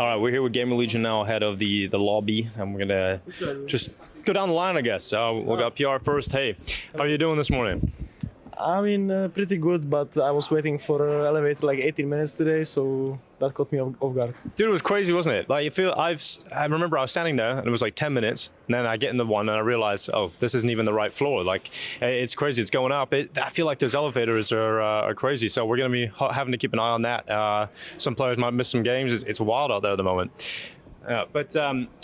All right, we're here with GamerLegion now ahead of the lobby, and we're going to just go down the line, I guess. We'll go PR first. Hey, how are you doing this morning? I mean, pretty good, but I was waiting for an elevator like 18 minutes today, so that caught me off guard. Dude, it was crazy, wasn't it? Like, I remember I was standing there, and it was like 10 minutes, and then I get in the one, and I realize, oh, this isn't even the right floor. Like, it's crazy. It's going up. I feel like those elevators are crazy, so we're going to be having to keep an eye on that. Some players might miss some games. It's wild out there at the moment. But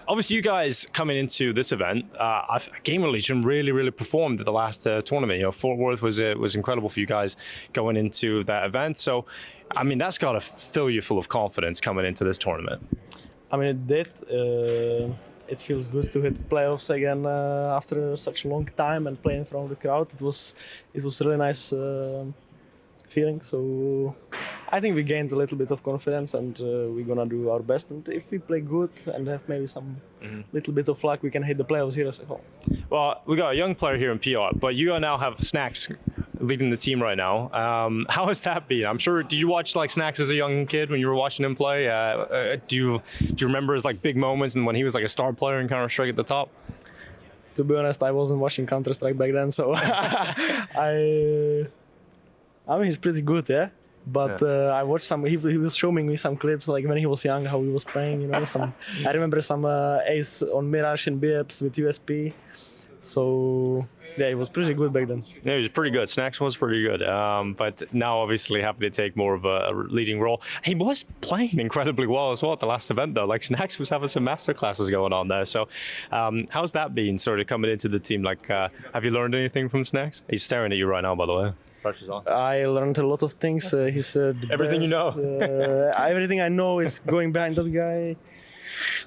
obviously, you guys coming into this event, GamerLegion really performed at the last tournament. You know, Fort Worth was incredible for you guys going into that event. So, I mean, that's got to fill you full of confidence coming into this tournament. I mean, it did. It feels good to hit playoffs again after such a long time and playing in front of the crowd. It was really nice feeling. So I think we gained a little bit of confidence, and we're gonna do our best. And if we play good and have maybe some little bit of luck, we can hit the playoffs here as well. Well, we got a young player here in PR, but you now have Snacks leading the team right now. How has that been? I'm sure. Did you watch like Snacks as a young kid when you were watching him play? Do you remember his like big moments and when he was like a star player in Counter-Strike at the top? To be honest, I wasn't watching Counter-Strike back then, so I mean, he's pretty good, yeah. But I watched some. He was showing me some clips, like when he was young, how he was playing. You know, I remember some ace on Mirage and BEPS with USP. So yeah, he was pretty good back then. Yeah, he was pretty good. Snacks was pretty good. But now, obviously, having to take more of a leading role. He was playing incredibly well as well at the last event, though. Like Snacks was having some master classes going on there. So, how's that been, sort of coming into the team? Like, have you learned anything from Snacks? He's staring at you right now, by the way. Pressure's on. I learned a lot of things. He's everything best. You know. Everything I know is going behind that guy.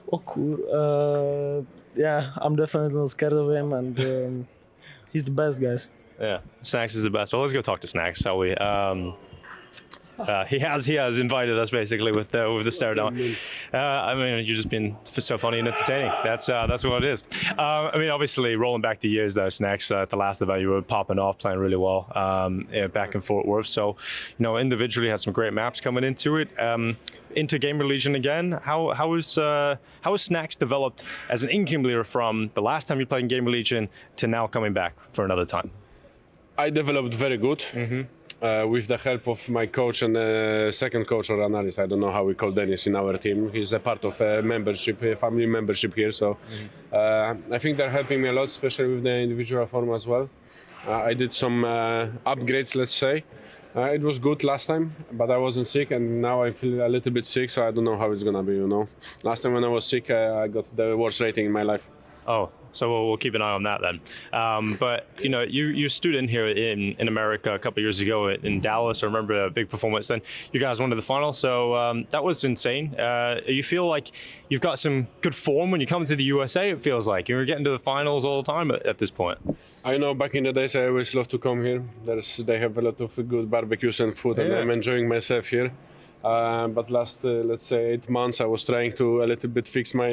Oh, cool. Yeah, I'm definitely not scared of him, and he's the best, guys. Yeah, Snacks is the best. Well, let's go talk to Snacks, shall we? He has invited us basically with the stare down. I mean, you've just been so funny and entertaining. That's what it is. I mean, obviously, rolling back the years though, Snacks at the last event you were popping off, playing really well back in Fort Worth. So, you know, individually had some great maps coming into it. Into GamerLegion again. How is Snacks developed as an in-game leader from the last time you played in GamerLegion to now coming back for another time? I developed very good. With the help of my coach and second coach or Astralis. I don't know how we call Dennis in our team. He's a part of a membership, a family membership here. So I think they're helping me a lot, especially with the individual form as well. I did some upgrades, let's say. It was good last time, but I wasn't sick, and now I feel a little bit sick, so I don't know how it's gonna be, you know. Last time when I was sick, I got the worst rating in my life. Oh, so we'll keep an eye on that then. But you know, you stood in here in America a couple of years ago in Dallas. I remember a big performance. Then you guys went to the final, so that was insane. You feel like you've got some good form when you come to the USA. It feels like you're getting to the finals all the time at this point. I know back in the days I always loved to come here. They have a lot of good barbecues and food, and I'm enjoying myself here. But last, let's say, 8 months, I was trying to a little bit fix my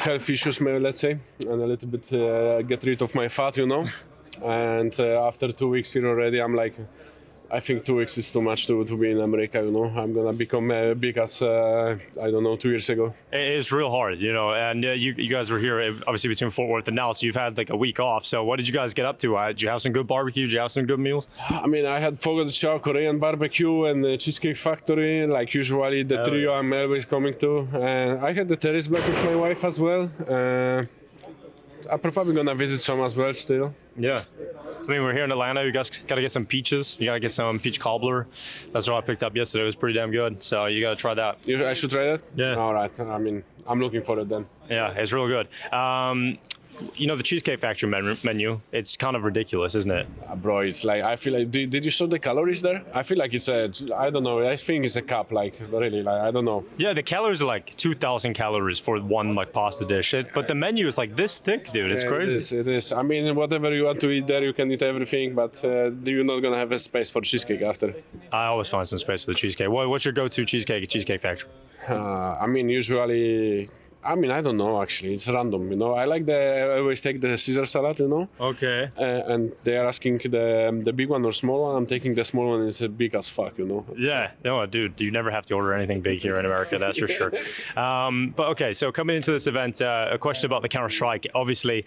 health issues, let's say, and a little bit get rid of my fat, you know. And after 2 weeks here already, I'm like, I think 2 weeks is too much to be in America, you know. I'm gonna become big as, I don't know, 2 years ago. It's real hard, you know, and you guys were here, obviously, between Fort Worth and now, so you've had like a week off. So what did you guys get up to? Did you have some good barbecue? Did you have some good meals? I mean, I had Fogo de Chao Korean barbecue and the Cheesecake Factory, like usually the trio I'm always coming to. I had the terrace black with my wife as well. I'm probably gonna visit some as well still. Yeah. I mean, we're here in Atlanta. You guys got to get some peaches. You got to get some peach cobbler. That's what I picked up yesterday. It was pretty damn good. So you got to try that. I should try that? Yeah. All right. I mean, I'm looking for it then. Yeah, it's real good. You know, the Cheesecake Factory menu, it's kind of ridiculous, isn't it? Bro, it's like, I feel like, did you show the calories there? I feel like it's I don't know, I think it's a cup, like, really, like, I don't know. Yeah, the calories are like 2,000 calories for one, like, pasta dish. But the menu is like this thick, dude. It's crazy. It is. I mean, whatever you want to eat there, you can eat everything, but you're not going to have a space for cheesecake after. I always find some space for the cheesecake. What's your go-to cheesecake at Cheesecake Factory? I mean, usually I mean, I don't know actually. It's random, you know. I always take the Caesar salad, you know. Okay. And they are asking the big one or small one. I'm taking the small one. It's big as fuck, you know. Yeah. No, dude, you never have to order anything big here in America. That's for sure. But okay, so coming into this event, a question about the Counter-Strike. Obviously,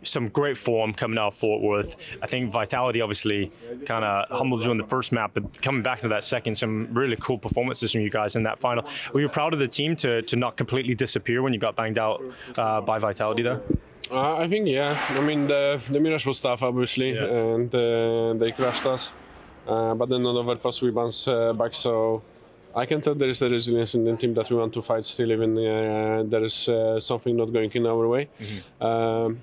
some great form coming out of Fort Worth. I think Vitality obviously kind of humbled you in the first map, but coming back to that second, some really cool performances from you guys in that final. Were you proud of the team to not completely disappear when you got banged out by Vitality there? I think, yeah. I mean, the Mirage was tough, obviously, and they crushed us. But then on Overpass we bounced back, so I can tell there is a resilience in the team that we want to fight still, even there is something not going in our way.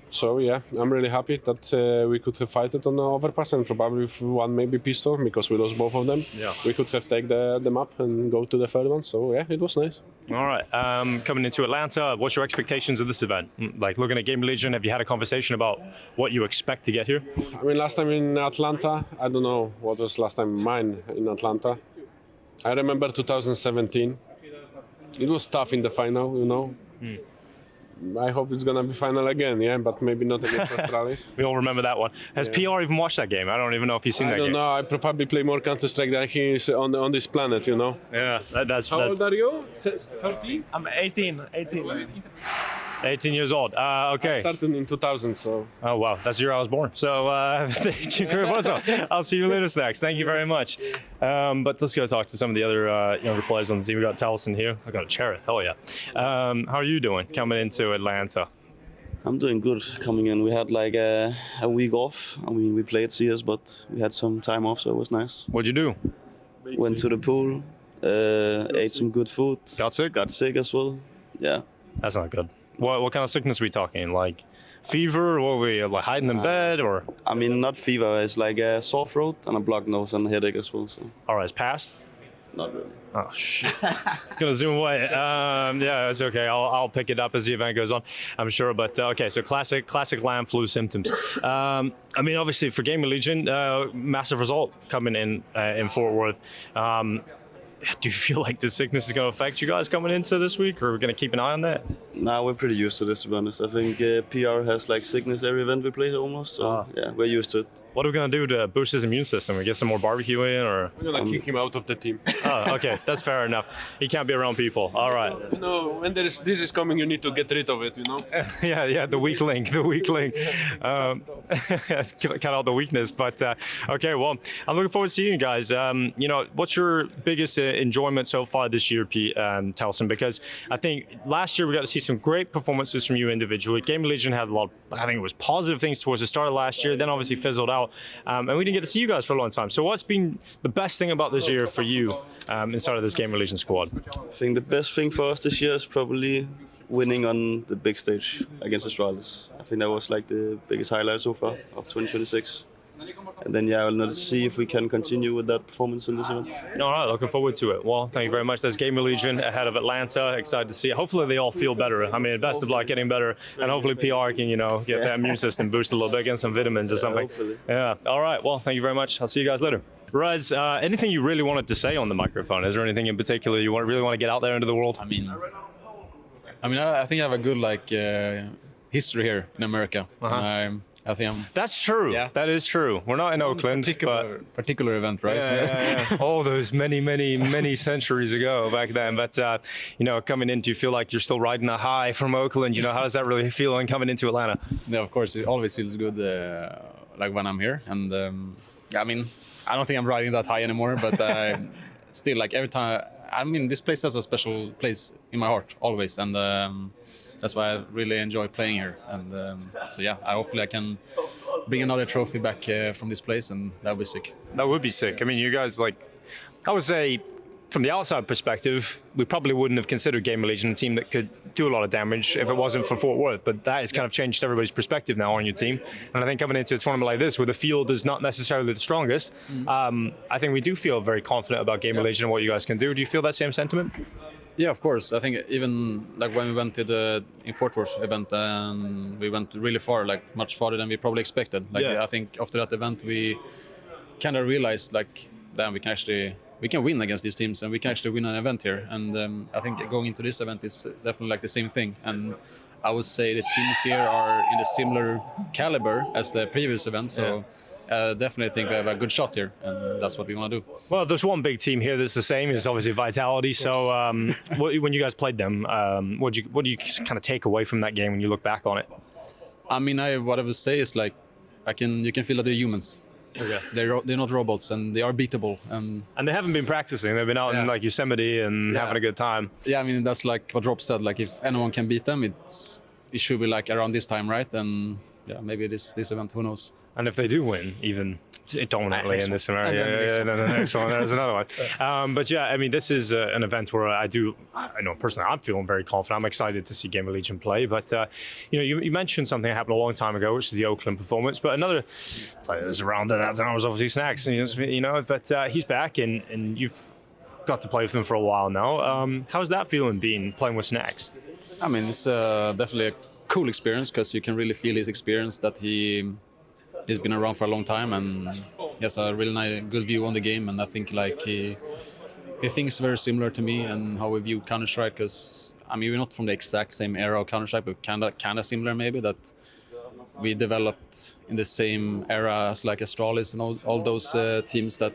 So yeah, I'm really happy that we could have fighted on the Overpass, and probably with one maybe pistol, because we lost both of them. Yeah. We could have taken the map and go to the third one, so yeah, it was nice. All right, coming into Atlanta, what's your expectations of this event? Like looking at GamerLegion, have you had a conversation about what you expect to get here? I mean, last time in Atlanta, I don't know what was last time mine in Atlanta. I remember 2017. It was tough in the final, you know. I hope it's gonna be final again, yeah, but maybe not against Astralis. We all remember that one. Has PR even watched that game? I don't even know if he's seen that game. I don't know. I probably play more Counter-Strike than he is on this planet, you know. Yeah, that's. How old are you? 13? I'm 18. 18 years old. Okay. I started in 2000, so. Oh wow, that's the year I was born. So I'll see you later, Snacks. Thank you very much. But let's go talk to some of the other younger players on the team. We got Taliesin here. I got a chair. Hell yeah. How are you doing coming into Atlanta? I'm doing good coming in. We had like a week off. I mean, we played CS, but we had some time off, so it was nice. What'd you do? Went to the pool, ate some good food. Got sick? Got sick as well. Yeah. That's not good. What kind of sickness are we talking? Like fever, or were we like hiding in bed, or? I mean, not fever. It's like a sore throat and a blocked nose and a headache as well. So. All right, it's passed? Not really. Oh shit! Gonna zoom away. Yeah, it's okay. I'll pick it up as the event goes on, I'm sure. But okay, so classic lamb flu symptoms. I mean, obviously for GamerLegion, massive result coming in Fort Worth. Do you feel like this sickness is going to affect you guys coming into this week, or are we going to keep an eye on that? Nah, we're pretty used to this, to be honest. I think PR has like sickness every event we play almost, so yeah, we're used to it. What are we going to do to boost his immune system? We get some more barbecue in, or? We're going to kick him out of the team. Oh, okay, that's fair enough. He can't be around people. All right. You know, when this is coming, you need to get rid of it, you know? Yeah, the weak link. Cut out the weakness. But, okay, well, I'm looking forward to seeing you guys. You know, what's your biggest enjoyment so far this year, Taliesin? Because I think last year we got to see some great performances from you individually. GamerLegion had a lot, I think it was positive things towards the start of last year, then obviously fizzled out. And we didn't get to see you guys for a long time. So what's been the best thing about this year for you inside of this GamerLegion squad? I think the best thing for us this year is probably winning on the big stage against Astralis. I think that was like the biggest highlight so far of 2026. And then, yeah, we'll see if we can continue with that performance in this event. All right, looking forward to it. Well, thank you very much. That's GamerLegion ahead of Atlanta. Excited to see it. Hopefully they all feel better. I mean, best of luck getting better. And hopefully PR can, you know, get that immune system boosted a little bit, get some vitamins or something. Hopefully. Yeah. All right. Well, thank you very much. I'll see you guys later. Rez, anything you really wanted to say on the microphone? Is there anything in particular you really want to get out there into the world? I mean, I think I have a good history here in America. I think That's true. Yeah. That is true. We're not in Oakland, particular event, right? Yeah. All those many centuries ago back then. But you know, coming in, do you feel like you're still riding a high from Oakland? You know, how does that really feel when coming into Atlanta? Yeah, of course, it always feels good, like when I'm here. And I mean, I don't think I'm riding that high anymore, but still, like every time. I mean, this place has a special place in my heart always, and that's why I really enjoy playing here. And so yeah, hopefully I can bring another trophy back from this place, and that would be sick. That would be sick. I mean, you guys, like, I would say, from the outside perspective, we probably wouldn't have considered GamerLegion a team that could do a lot of damage if it wasn't for Fort Worth. But that has kind of changed everybody's perspective now on your team. And I think coming into a tournament like this, where the field is not necessarily the strongest, I think we do feel very confident about GamerLegion and what you guys can do. Do you feel that same sentiment? Yeah, of course. I think even like when we went to the Fort Worth event, we went really far, like much farther than we probably expected. Like I think after that event, we kind of realized like, damn, we can actually we can win against these teams, and we can actually win an event here. And I think going into this event is definitely like the same thing. And I would say the teams here are in a similar caliber as the previous event. So definitely think we have a good shot here, and that's what we want to do. Well, there's one big team here that's the same. It's obviously Vitality. So when you guys played them, what do you kind of take away from that game when you look back on it? I mean, what I would say is like, you can feel that they're humans. Okay. They're not robots, and they are beatable. And they haven't been practicing. They've been out in like Yosemite and having a good time. Yeah, I mean, that's like what Rob said. Like, if anyone can beat them, it should be like around this time, right? And yeah, maybe this event, who knows? And if they do win, even dominantly in this scenario, the next one, there's another one. But yeah, I mean, this is an event where I know personally, I'm feeling very confident. I'm excited to see GamerLegion play. But you mentioned something that happened a long time ago, which is the Oakland performance. But another player that was around that time was obviously Snacks. But he's back, and you've got to play with him for a while now. How's that feeling, playing with Snacks? I mean, it's definitely a cool experience because you can really feel his experience that he's been around for a long time, and he has a really nice, good view on the game. And I think like he thinks very similar to me and how we view Counter-Strike. Because I mean, we're not from the exact same era of Counter-Strike, but kind of similar maybe. That we developed in the same era as like Astralis and all those teams that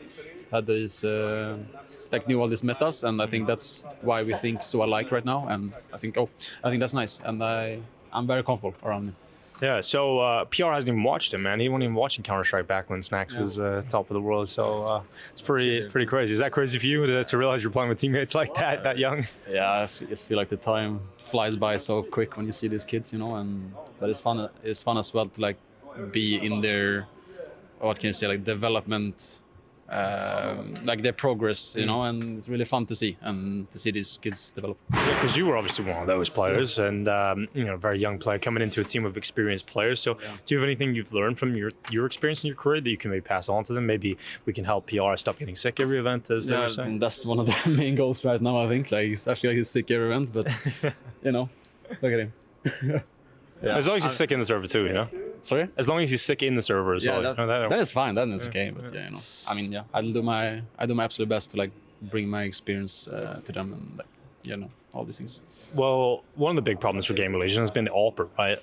had these knew all these metas. And I think that's why we think so alike right now. And I think that's nice, and I'm very comfortable around him. Yeah, so PR hasn't even watched him, man. He wasn't even watching Counter-Strike back when Snacks was top of the world. So it's pretty crazy. Is that crazy for you to realize you're playing with teammates like that young? Yeah, I just feel like the time flies by so quick when you see these kids, but it's fun. It's fun as well to like be in their, what can you say, like development, like their progress, and it's really fun to see these kids develop. Yeah, because you were obviously one of those players, and a very young player coming into a team of experienced players. So, do you have anything you've learned from your experience in your career that you can maybe pass on to them? Maybe we can help PR stop getting sick every event, as they were saying. That's one of the main goals right now. I think I feel like he's sick every event, but look at him. Yeah. As long as he's sick in the server too, Sorry? As long as he's sick in the server as well. That is fine. That is okay. But I mean, I do my absolute best to like bring my experience to them, and like all these things. Well, one of the big problems for GamerLegion has been the AWPer, right?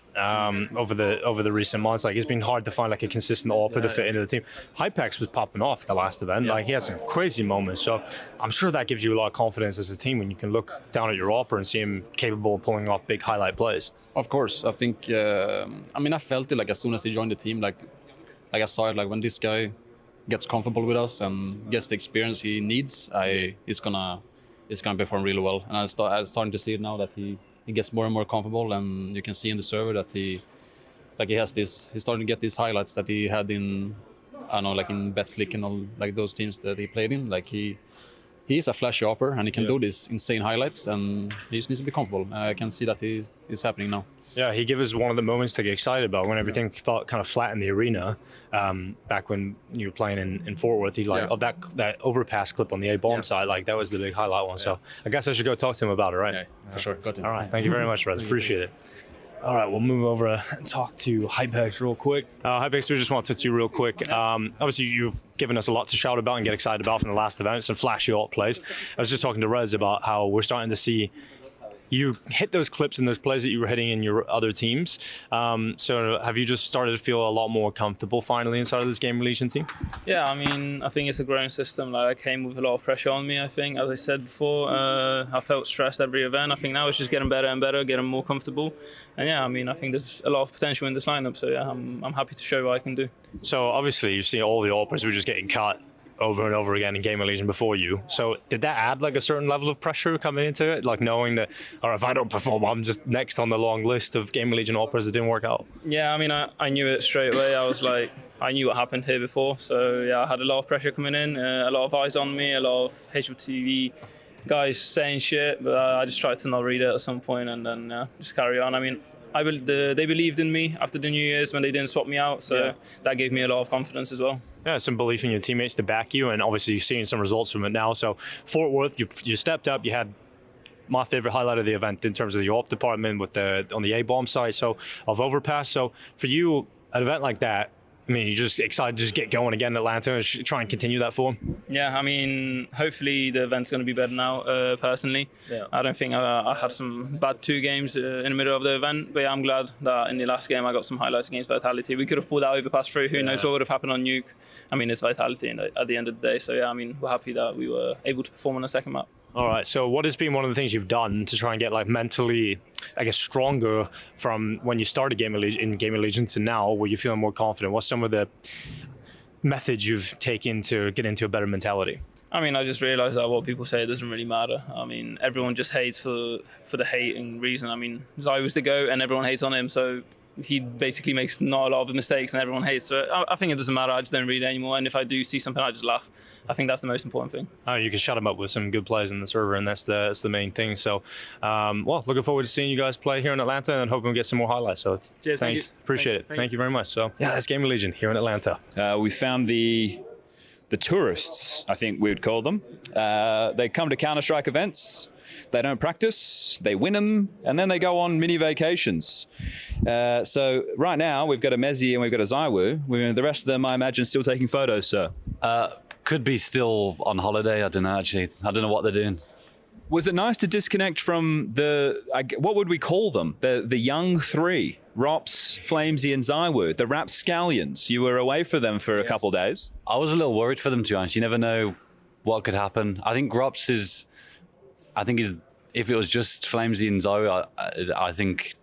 Over the recent months, like it's been hard to find like a consistent AWPer to fit into the team. Hypex was popping off at the last event. Like he had some crazy moments. So I'm sure that gives you a lot of confidence as a team when you can look down at your AWPer and see him capable of pulling off big highlight plays. Of course, I think. I felt it like as soon as he joined the team, like I saw it like when this guy gets comfortable with us and gets the experience he needs, he's gonna perform really well. And I'm starting to see it now that he gets more and more comfortable, and you can see in the server that he's starting to get these highlights that he had in, I don't know, like in BetClick and all like those teams that he played in. Like he's a flashy AWPer, and he can do these insane highlights, and he just needs to be comfortable. I can see that it's happening now. Yeah, he gave us one of the moments to get excited about when everything felt kind of flat in the arena. Back when you were playing in Fort Worth, that overpass clip on the A-bomb side, like that was the big highlight one. So I guess I should go talk to him about it, right? Yeah, for sure. Got him. All right, thank you very much, Rez. Appreciate it. All right, we'll move over and talk to Hypex real quick. Hypex, we just want to touch you real quick. Obviously, you've given us a lot to shout about and get excited about from the last event, some flashy alt plays. I was just talking to Rez about how we're starting to see you hit those clips and those plays that you were hitting in your other teams. So have you just started to feel a lot more comfortable finally inside of this GamerLegion team? Yeah, I think it's a growing system. Like I came with a lot of pressure on me, I think. As I said before, I felt stressed every event. I think now it's just getting better and better, getting more comfortable. And I think there's a lot of potential in this lineup. So I'm happy to show what I can do. So obviously you see all the AWPers who are just getting cut over and over again in GamerLegion before you. So did that add like a certain level of pressure coming into it? Like knowing that, or if I don't perform, I'm just next on the long list of GamerLegion AWPers that didn't work out? Yeah, I knew it straight away. I knew what happened here before. So I had a lot of pressure coming in, a lot of eyes on me, a lot of HLTV guys saying shit, but I just tried to not read it at some point and then just carry on. They believed in me after the New Year's when they didn't swap me out, so that gave me a lot of confidence as well. Yeah, some belief in your teammates to back you, and obviously you're seeing some results from it now. So Fort Worth, you stepped up. You had my favorite highlight of the event in terms of the AWP department on the A-bomb side, so of Overpass. So for you, an event like that, I mean, you're just excited to just get going again in Atlanta and try and continue that form? Yeah, I mean, hopefully the event's going to be better now, personally. Yeah. I don't think I had some bad 2 games in the middle of the event, but yeah, I'm glad that in the last game I got some highlights against Vitality. We could have pulled that Overpass through. Who knows what would have happened on Nuke? I mean, it's Vitality at the end of the day. So yeah, I mean, we're happy that we were able to perform on the second map. All right, so what has been one of the things you've done to try and get like mentally, I guess, stronger from when you started GamerLegion to now, where you're feeling more confident? What's some of the methods you've taken to get into a better mentality? I mean, I just realised that what people say doesn't really matter. I mean, everyone just hates for the hating reason. I mean, Zai was the GOAT and everyone hates on him, so he basically makes not a lot of mistakes and everyone hates. So I think it doesn't matter. I just don't read it anymore. And if I do see something, I just laugh. I think that's the most important thing. Oh, you can shut him up with some good players in the server, and that's the main thing. So, well, looking forward to seeing you guys play here in Atlanta and hoping we get some more highlights. So, Cheers, thanks. Appreciate it. Thank you very much. So, yeah, that's GamerLegion here in Atlanta. We found the tourists, I think we would call them. They come to Counter-Strike events. They don't practice, they win them, and then they go on mini vacations. So right now, we've got a Mezi and we've got a Zaiwu. The rest of them, I imagine, still taking photos, sir. Could be still on holiday. I don't know, actually. I don't know what they're doing. Was it nice to disconnect from what would we call them? The young 3, Rops, Flamesy, and Zaiwu, the rapscallions. You were away for them for a couple days. I was a little worried for them, to be honest. You never know what could happen. I think Grops is, if it was just Flamesy and Zaiwu, I think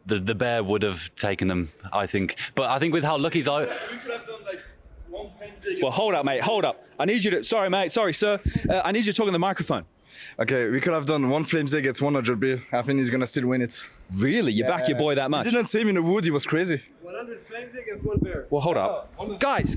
the bear would have taken them, I think. But I think with how lucky Zaiwu... Well, hold up, mate, hold up. I need you to, sorry, mate, sorry, sir. I need you to talk on the microphone. Okay, we could have done 1 Flamesy gets 100 bill. I think he's gonna still win it. Really? You back your boy that much? I didn't see him in the wood, he was crazy. 100 Flamesy against 1 bear. Well, hold up. Guys,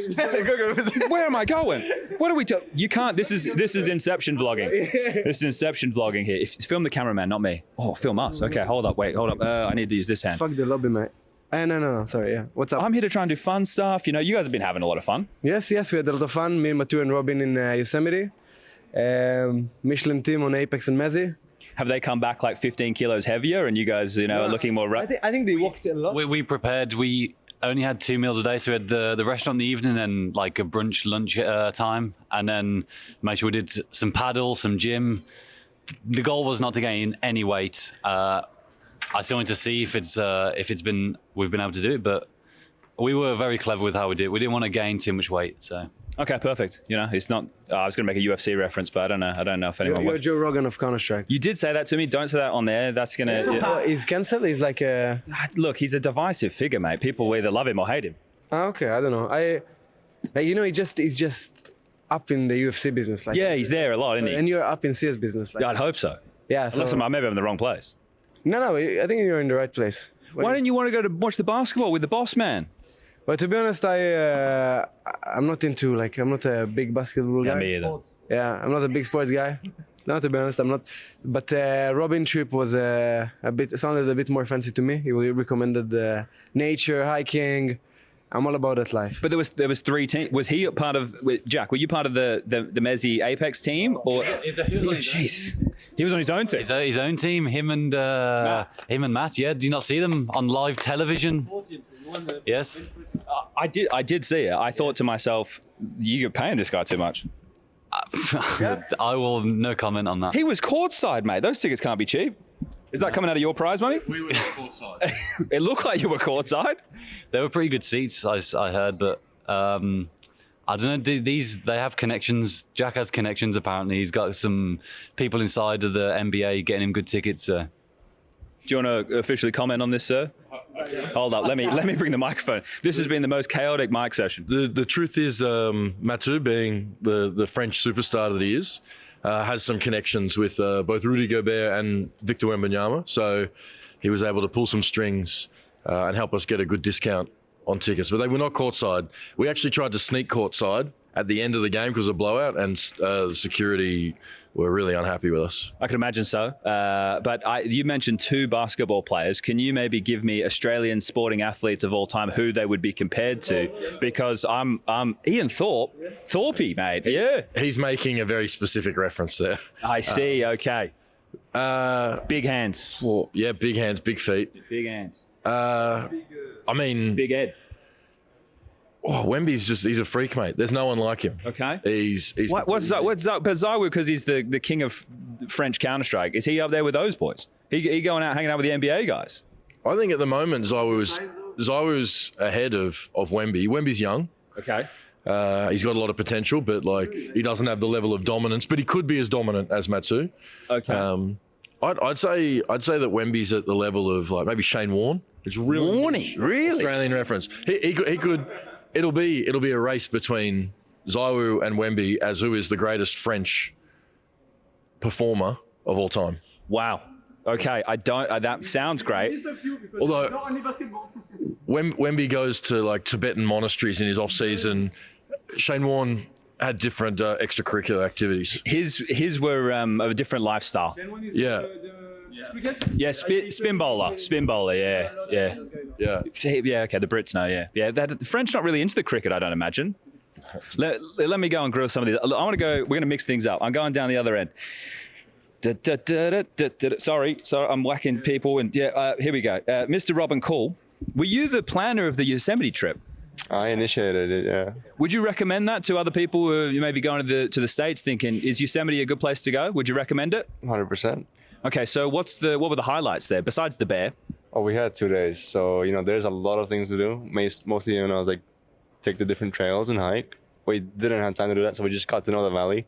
where am I going? What are we doing? You can't, this is Inception vlogging. This is Inception vlogging here. Film the cameraman, not me. Oh, film us. Okay, hold up, wait, hold up. I need to use this hand. Fuck the lobby, mate. No, sorry, yeah. What's up? I'm here to try and do fun stuff. You know, you guys have been having a lot of fun. Yes, we had a lot of fun. Me, Mathieu, and Robin in Yosemite. Michelin team on Apex and Mezi. Have they come back like 15 kilos heavier and you guys, are looking more... I think they walked a lot. We prepared. We only had 2 meals a day, so we had the restaurant in the evening and like a brunch lunch time, and then make sure we did some paddle, some gym. The goal was not to gain any weight. I still want to see if we've been able to do it, but we were very clever with how we did it. We didn't want to gain too much weight, so. Okay, perfect. It's not. I was going to make a UFC reference, but I don't know if anyone. You're Joe Rogan of Counter-Strike. You did say that to me. Don't say that on there. That's gonna. He's cancelled. He's like a. Look, he's a divisive figure, mate. People either love him or hate him. Okay, I don't know. He's just up in the UFC business. Like, yeah, he's there a lot, isn't he? And you're up in CS business. Like, yeah, I'd hope so. Yeah, so maybe I'm in the wrong place. No, I think you're in the right place. Why didn't you want to go to watch the basketball with the boss man? But to be honest, I'm not into I'm not a big basketball guy. Yeah, me either. Yeah, I'm not a big sports guy. No, to be honest, I'm not. But Robin trip was sounded a bit more fancy to me. He recommended nature, hiking. I'm all about that life. But there was 3 teams. Was he part of Jack? Were you part of the Mezi Apex team or? Jeez, he was on his own team. His own team. Him and Matt. Yeah, do you not see them on live television? Yes. I did see it. I thought to myself, you're paying this guy too much. I will no comment on that. He was courtside, mate. Those tickets can't be cheap. Is that coming out of your prize money? We were courtside. It looked like you were courtside. They were pretty good seats, I heard, but I don't know. They have connections. Jack has connections. Apparently, he's got some people inside of the NBA getting him good tickets. Do you want to officially comment on this, sir? Hold up. Let me bring the microphone. This has been the most chaotic mic session. The truth is, Mathieu, being the French superstar that he is, has some connections with both Rudy Gobert and Victor Wembanyama. So he was able to pull some strings and help us get a good discount on tickets. But they were not courtside. We actually tried to sneak courtside at the end of the game because of blowout, and the security were really unhappy with us. I can imagine so. But you mentioned 2 basketball players. Can you maybe give me Australian sporting athletes of all time who they would be compared to? Because I'm Ian Thorpe, mate. Yeah, he's making a very specific reference there. I see. Okay. Big hands. Well, yeah, big hands, big feet. Big hands. I mean, Big Ed. Oh, he's a freak, mate. There's no one like him. Okay. He's What's up? But Zywu, because he's the king of French Counter-Strike, is he up there with those boys? He going out hanging out with the NBA guys? I think at the moment Zywu's ahead of Wemby. Wemby's young. Okay. He's got a lot of potential, but like he doesn't have the level of dominance. But he could be as dominant as Matsu. Okay. I'd say that Wemby's at the level of like maybe Shane Warne. It's really Warney, really Australian reference. He could. It'll be a race between Zywu and Wemby as who is the greatest French performer of all time. Wow. Okay, that sounds great. Although Wemby goes to like Tibetan monasteries in his off season, Shane Warne had different extracurricular activities. His were of a different lifestyle. Yeah. Yeah, spin bowler. Yeah. Yeah, okay, the Brits know, yeah. The French not really into the cricket, I don't imagine. Let me go and grill some of these. We're going to mix things up. I'm going down the other end. Sorry, I'm whacking people. And here we go. Mr. Robin Call, were you the planner of the Yosemite trip? I initiated it, yeah. Would you recommend that to other people who may be going to the States thinking, is Yosemite a good place to go? Would you recommend it? 100%. Okay, so what were the highlights there besides the bear? Oh, we had 2 days, so there's a lot of things to do. Mostly, I was like, take the different trails and hike. We didn't have time to do that, so we just got to know the valley.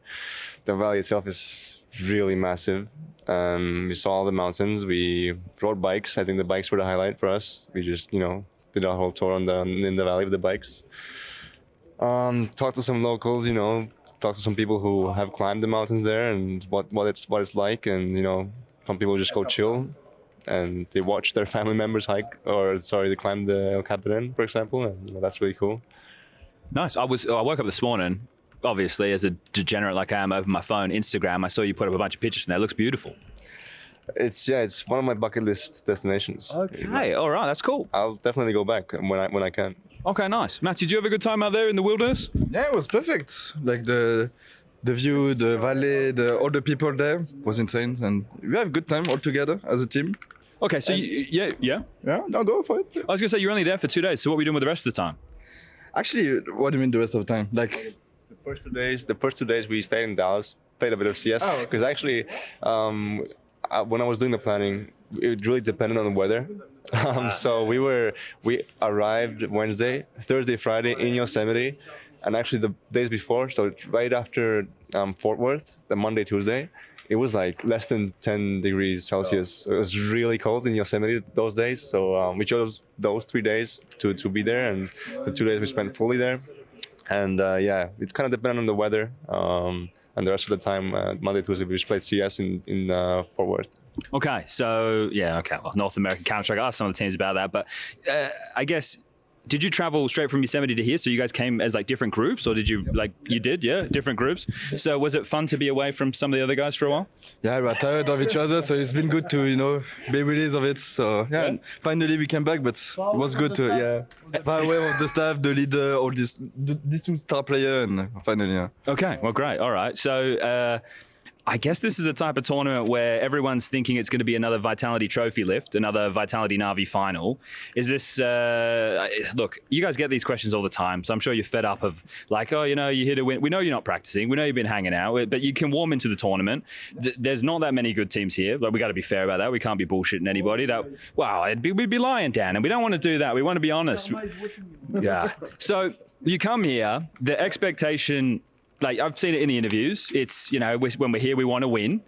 The valley itself is really massive. We saw all the mountains. We rode bikes. I think the bikes were the highlight for us. We just, did a whole tour in the valley with the bikes. Talked to some locals, talked to some people who have climbed the mountains there and what it's like, and some people just go chill and they watch their family members they climb the El Capitan, for example, and that's really cool. Nice. I woke up this morning, obviously as a degenerate like I am, over my phone, Instagram. I saw you put up a bunch of pictures and that looks beautiful. It's one of my bucket list destinations. Okay, all right, that's cool. I'll definitely go back when I can. Okay, nice. Matt, did you have a good time out there in the wilderness? Yeah, it was perfect. Like the view, the valley, all the people there was insane, and we have a good time all together as a team. Okay, so yeah. No, go for it. I was gonna say you're only there for 2 days. So what were you doing with the rest of the time? Actually, what do you mean the rest of the time? Like the first 2 days we stayed in Dallas, played a bit of CS. Because actually, when I was doing the planning, it really depended on the weather. So we arrived Wednesday, Thursday, Friday in Yosemite, and actually the days before, so right after Fort Worth, the Monday, Tuesday, it was like less than 10 degrees Celsius. It was really cold in Yosemite those days. So we chose those 3 days to be there, and the 2 days we spent fully there. And it kind of depended on the weather. And the rest of the time, Monday, Tuesday, we just played CS in Fort Worth. Okay, so well, North American Counter-Strike, I asked some of the teams about that, but I guess, did you travel straight from Yosemite to here? So you guys came as like different groups, or did you different groups? So was it fun to be away from some of the other guys for a while? Yeah, we were tired of each other, so it's been good to be released of it. So finally we came back, but it was good to far away of the staff, the leader, all these 2 star player, and finally Okay, well great, all right. So I guess this is a type of tournament where everyone's thinking it's going to be another Vitality Trophy lift, another Vitality Na'Vi final. Is this, look, you guys get these questions all the time, so I'm sure you're fed up of like, oh, you're here to win. We know you're not practicing. We know you've been hanging out, but you can warm into the tournament. There's not that many good teams here, but we got to be fair about that. We can't be bullshitting anybody. We'd be lying, Dan, and we don't want to do that. We want to be honest. Yeah. So you come here, the expectation, like I've seen it in the interviews, it's, when we're here, we want to win.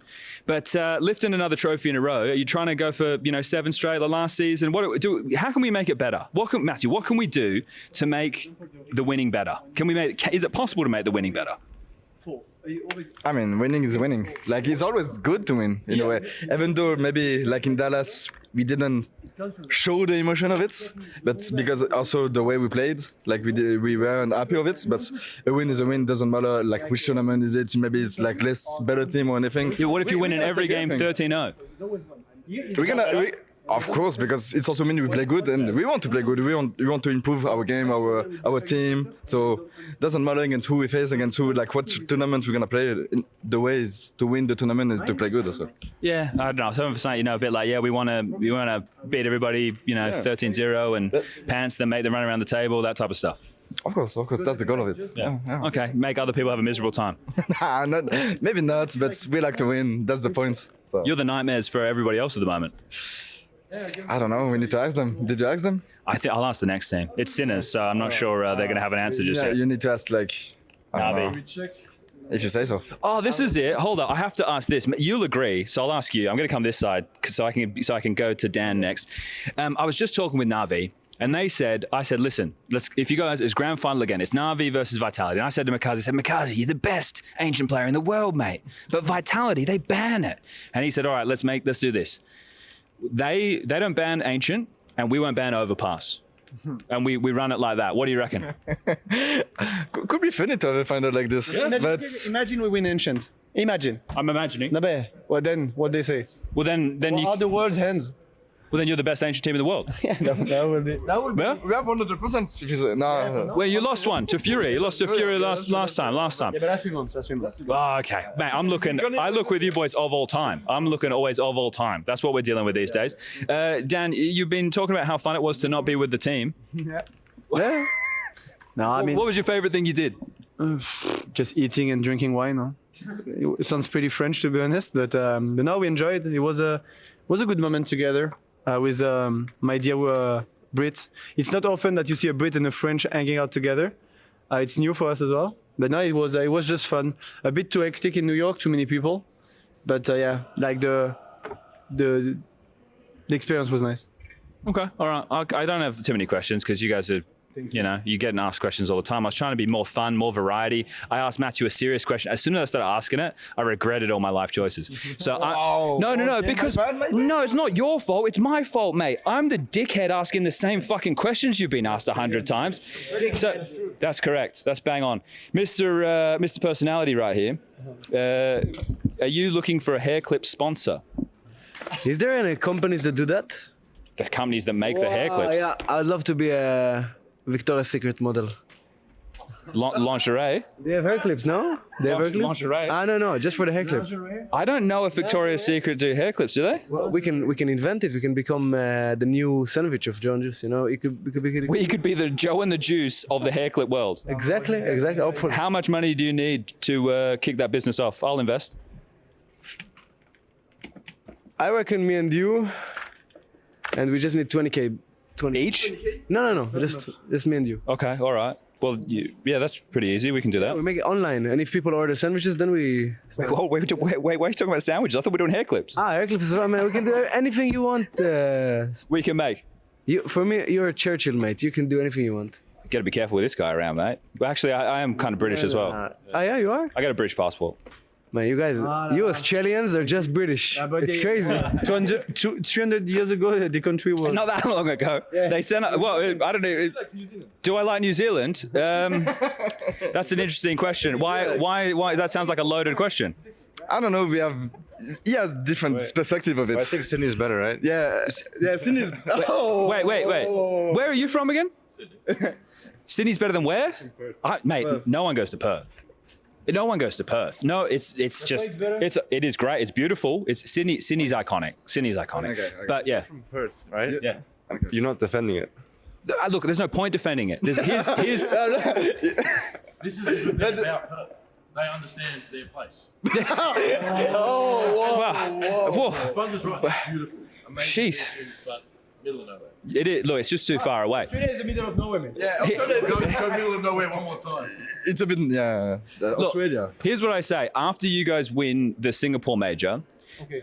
But lifting another trophy in a row, are you trying to go for, 7 straight like last season? How can we make it better? Matthew, what can we do to make the winning better? Is it possible to make the winning better? I mean, winning is winning. Like, it's always good to win in a way. Even though maybe like in Dallas, we didn't show the emotion of it, but because also the way we played, like we weren't happy of it. But a win is a win, doesn't matter like which tournament is it. Maybe it's like less better team or anything. Yeah, what if you win in every game 13-0? Of course, because it's also mean we play good and we want to play good. We want to improve our game, our team. So it doesn't matter against who we face, against who, like what tournament we're gonna play. The way is to win the tournament is to play good as well. Yeah, I don't know. Some of us, a bit like, we want to beat everybody, 13-0 and pants them, make them run around the table, that type of stuff. Of course, that's the goal of it. Yeah. Okay, make other people have a miserable time. Nah, maybe not, but we like to win. That's the point. So. You're the nightmares for everybody else at the moment. I don't know. We need to ask them. Did you ask them? I think I'll ask the next team. It's Sinners, so I'm not sure they're going to have an answer just yet. You need to ask like. I don't know, if you say so. Oh, this is it. Hold up. I have to ask this. You'll agree, so I'll ask you. I'm going to come this side so I can go to Dan next. I was just talking with Navi. And I said, listen, if you guys, it's grand final again, it's Navi versus Vitality. And I said to Mikaze, you're the best Ancient player in the world, mate. But Vitality, they ban it. And he said, all right, let's do this. They don't ban Ancient, and we won't ban Overpass. And we run it like that. What do you reckon? Could be funny to have a final like this. Yeah, but imagine we win Ancient. Imagine. I'm imagining. Nabe, well then, what they say? Well then you... are the world's hands? Well, then you're the best Ancient team in the world. Yeah, that would be. Yeah? We have 100%. If you say, no. Well, you lost one to Fury. You lost to Fury last time. Yeah, but that's 3 months. Oh, okay. Man, I look with you boys of all time. I'm looking always of all time. That's what we're dealing with these days. Dan, you've been talking about how fun it was to not be with the team. Yeah. No, I mean... What was your favorite thing you did? Just eating and drinking wine. Huh? It sounds pretty French, to be honest, but no, we enjoyed it. It was a good moment together. With my dear Brit. It's not often that you see a Brit and a French hanging out together. It's new for us as well. But no, it was just fun. A bit too hectic in New York, too many people. But yeah, like the experience was nice. Okay, all right. I don't have too many questions because you guys are, you get asked questions all the time. I was trying to be more fun, more variety. I asked Matthew a serious question. As soon as I started asking it, I regretted all my life choices. So no, because no, it's not your fault. It's my fault, mate. I'm the dickhead asking the same fucking questions you've been asked 100 times. So that's correct. That's bang on, Mr. Personality right here. Are you looking for a hair clip sponsor? Is there any companies that do that? The companies that make the hair clips. Yeah, I'd love to be a Victoria's Secret model. Lingerie? They have hair clips, no? They have hair clips? Lingerie? No, just for the hair clips. I don't know if Victoria's Secret do hair clips, do they? Well, we can invent it. We can become the new sandwich of Joe and Juice, You could be the Joe and the Juice of the hair clip world. Exactly. How much money do you need to kick that business off? I'll invest. I reckon me and you, and we just need 20K. 20 each? No. Just me and you. Okay, all right. Well, yeah, that's pretty easy. We can do that. Yeah, we make it online, and if people order sandwiches, then we... Wait, why are you talking about sandwiches? I thought we were doing hair clips. Hair clips as well, man. We can do anything you want. We can make. For me, you're a Churchill, mate. You can do anything you want. You got to be careful with this guy around, mate. Well, actually, I am kind of British as well. Yeah, you are? I got a British passport. Man, you guys, you Australians are just British. It's crazy. 300 years ago, the country was... Not that long ago. Yeah. They sent... Well, I don't know. Do I like New Zealand? That's an interesting question. Why? That sounds like a loaded question. I don't know. We have... Yeah, different perspective of it. I think Sydney is better, right? Yeah, Sydney is... Wait. Where are you from again? Sydney's better than where? Mate, no one goes to Perth. No one goes to Perth. No, it is great. It's beautiful. Sydney's iconic. Okay. But yeah. From Perth, right? Yeah. Okay. You're not defending it. Look, there's no point defending it. Here's This is the good thing about Perth. They understand their place. Whoa. Sponsor's right. It's beautiful. Amazing. Jeez. But middle of nowhere. It is. Look, it's just too far away. Australia is the middle of nowhere, man. Yeah, Australia is go middle of nowhere one more time. It's a bit, Australia. Look, here's what I say. After you guys win the Singapore major,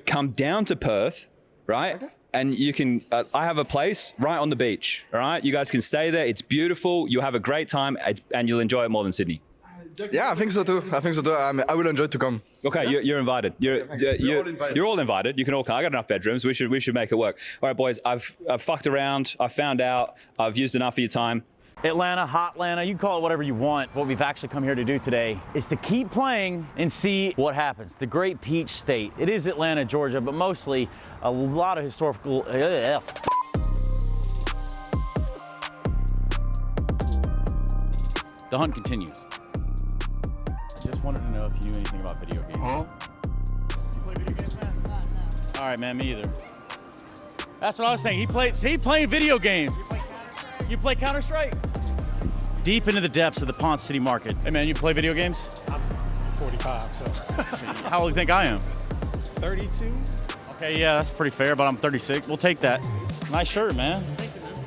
come down to Perth, right? Okay. And you can, I have a place right on the beach, all right? You guys can stay there. It's beautiful. You'll have a great time, and you'll enjoy it more than Sydney. Yeah, I think so too. I will enjoy to come. Okay, you're invited. You're all invited. You can all come. I got enough bedrooms. We should make it work. All right, boys. I've fucked around. I've found out. I've used enough of your time. Atlanta, hot Atlanta, you can call it whatever you want. What we've actually come here to do today is to keep playing and see what happens. The great Peach State. It is Atlanta, Georgia, but mostly a lot of historical. The hunt continues. I just wanted to know if you knew anything about video games. Huh? You play video games, man? No. All right, man, me either. That's what I was saying. He playing video games. You play Counter-Strike? deep into the depths of the Ponce City market. Hey man, you play video games? I'm 45, so. How old do you think I am? 32. Okay, yeah, that's pretty fair, but I'm 36. We'll take that. Nice shirt, man.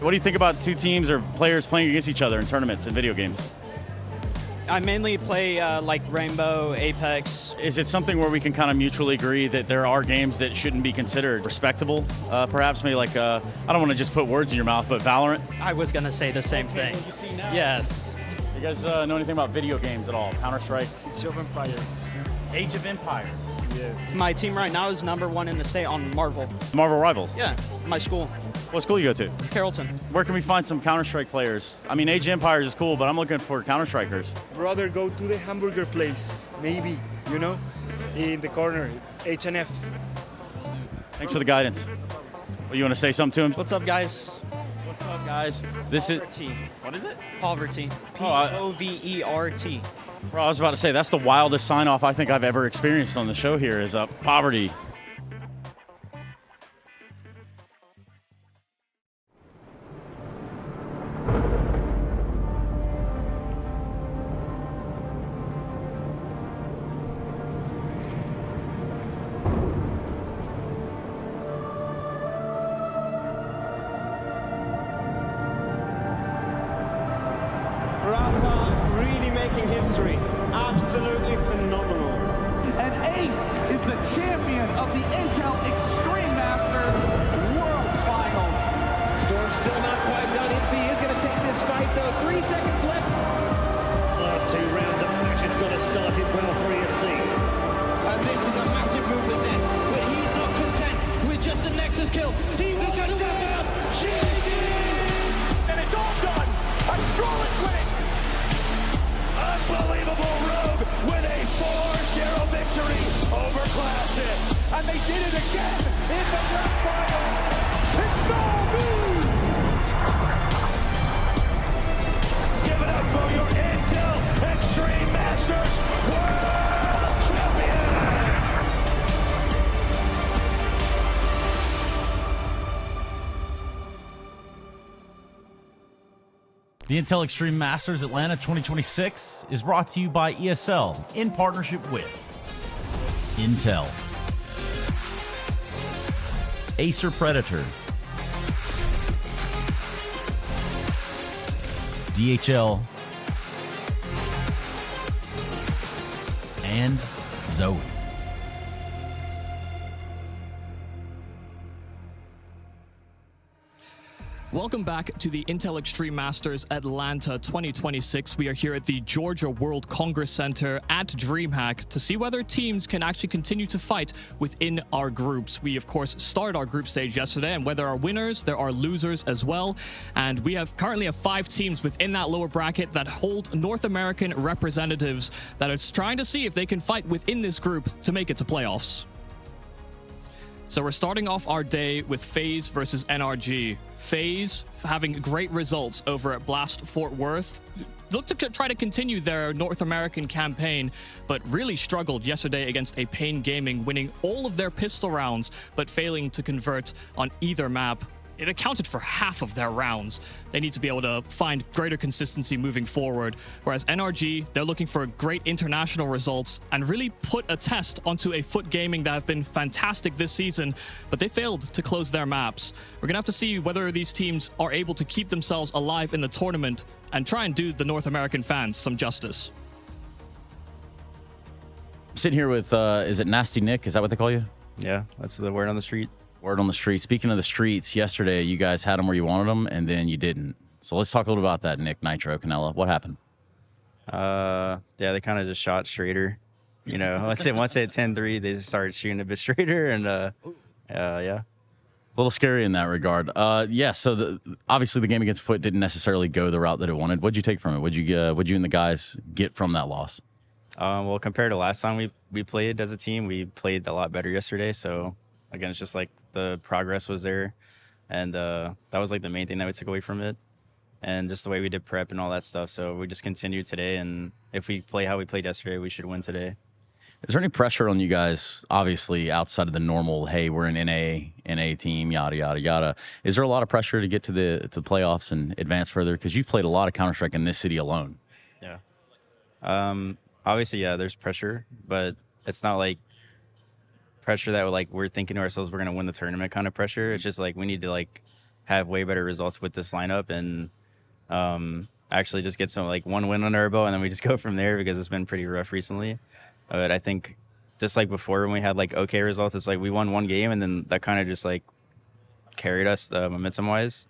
What do you think about two teams or players playing against each other in tournaments and video games? I mainly play like Rainbow, Apex. Is it something where we can kind of mutually agree that there are games that shouldn't be considered respectable? Perhaps maybe like, I don't want to just put words in your mouth, but Valorant? I was going to say the same thing. Yes. You guys know anything about video games at all? Counter-Strike? Age of Empires. Age of Empires. Yes. My team right now is #1 in the state on Marvel. Marvel Rivals? Yeah, my school. What school you go to? Carrollton. Where can we find some Counter-Strike players? I mean, Age of Empires is cool, but I'm looking for Counter-Strikers. Brother, go to the hamburger place, maybe, you know, in the corner, H&F. Thanks for the guidance. Well, you want to say something to him? What's up, guys? What's up, guys? This Poverty. What is it? Poverty. P-O-V-E-R-T. Bro, I was about to say, that's the wildest sign-off I think I've ever experienced on the show here is poverty. Really making history. Absolutely phenomenal. And Ace is the champion of the Intel Extreme Masters World Finals. Storm's still not quite done. MC is going to take this fight, though. 3 seconds left. Last 2 rounds of Passion's got to start it well for ESC. And this is a massive move for Zez, but he's not content with just a Nexus kill. He wants to win out. And it's all done. Astralis winning. Unbelievable Rogue with a 4-0 victory over Classic. And they did it again in the grand finals. It's no move. Give it up for your Intel Extreme Masters World Champion. The Intel Extreme Masters Atlanta 2026 is brought to you by ESL in partnership with Intel, Acer Predator, DHL, and Zoe. Welcome back to the Intel Extreme Masters Atlanta 2026. We are here at the Georgia World Congress Center at DreamHack to see whether teams can actually continue to fight within our groups. We, of course, started our group stage yesterday, and where there are winners, there are losers as well. And we currently have 5 teams within that lower bracket that hold North American representatives that are trying to see if they can fight within this group to make it to playoffs. So we're starting off our day with FaZe versus NRG. FaZe having great results over at Blast Fort Worth. Look to try to continue their North American campaign, but really struggled yesterday against a Pain Gaming, winning all of their pistol rounds, but failing to convert on either map. It accounted for half of their rounds. They need to be able to find greater consistency moving forward. Whereas NRG, they're looking for great international results and really put a test onto a Foot Gaming that have been fantastic this season, but they failed to close their maps. We're gonna have to see whether these teams are able to keep themselves alive in the tournament and try and do the North American fans some justice. I'm sitting here with, is it Nasty Nick? Is that what they call you? Yeah, that's the word on the street. Word on the street. Speaking of the streets, yesterday you guys had them where you wanted them, and then you didn't. So let's talk a little about that, Nick, Nitro, Canella. What happened? Yeah, they kind of just shot straighter. You know, once they hit 10-3, they just started shooting a bit straighter, and yeah. A little scary in that regard. Yeah, so obviously the game against Foot didn't necessarily go the route that it wanted. What'd you take from it? What'd you and the guys get from that loss? Well, compared to last time we played as a team, we played a lot better yesterday. So again, it's just like the progress was there, and that was like the main thing that we took away from it, and just the way we did prep and all that stuff. So we just continued today, and if we play how we played yesterday, we should win today. Is there any pressure on you guys, obviously, outside of the normal, hey, we're an NA team, yada, yada, yada? Is there a lot of pressure to get to the playoffs and advance further? Because you've played a lot of Counter-Strike in this city alone. Yeah. Obviously, yeah, there's pressure, but it's not like pressure that like we're thinking to ourselves we're going to win the tournament kind of pressure. It's just like we need to like have way better results with this lineup and actually just get some like one win under our belt, and then we just go from there because it's been pretty rough recently. But I think just like before when we had like okay results, it's like we won one game and then that kind of just like carried us momentum-wise.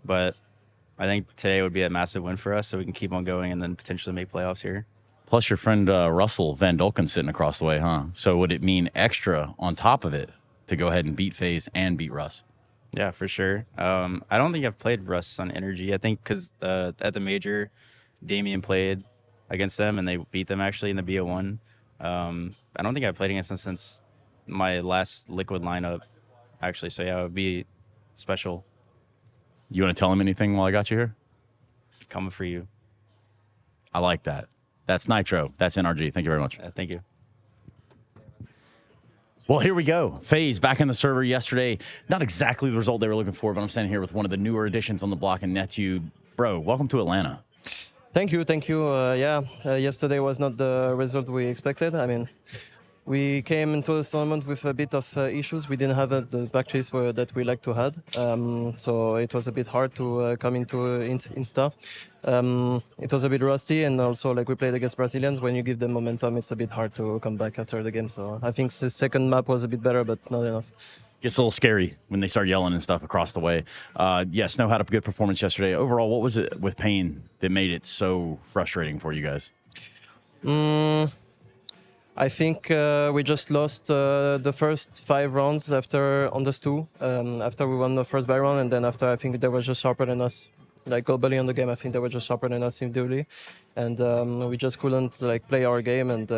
But I think today would be a massive win for us so we can keep on going and then potentially make playoffs here. Plus your friend Russell Van Dolken sitting across the way, huh? So would it mean extra on top of it to go ahead and beat FaZe and beat Russ? Yeah, for sure. I don't think I've played Russ on Energy. I think because at the major, Damien played against them and they beat them actually in the BO1. I don't think I've played against them since my last Liquid lineup, actually. So yeah, it would be special. You want to tell him anything while I got you here? Coming for you. I like that. That's Nitro. That's NRG. Thank you very much. Thank you. Well, here we go. FaZe back in the server yesterday. Not exactly the result they were looking for, but I'm standing here with one of the newer additions on the block in Netu. Bro, welcome to Atlanta. Thank you. Yesterday was not the result we expected. I mean, we came into this tournament with a bit of issues. We didn't have the back chase that we like to have. So it was a bit hard to come into Insta. It was a bit rusty, and also like we played against Brazilians. When you give them momentum, it's a bit hard to come back after the game. So I think the second map was a bit better, but not enough. Gets a little scary when they start yelling and stuff across the way. Snow had a good performance yesterday. Overall, what was it with Pain that made it so frustrating for you guys? I think we just lost the first 5 rounds on the stew. After we won the first buy round, and then after I think they were just sharper than us. Like globally on the game, I think they were just sharper than us individually, and we just couldn't like play our game. And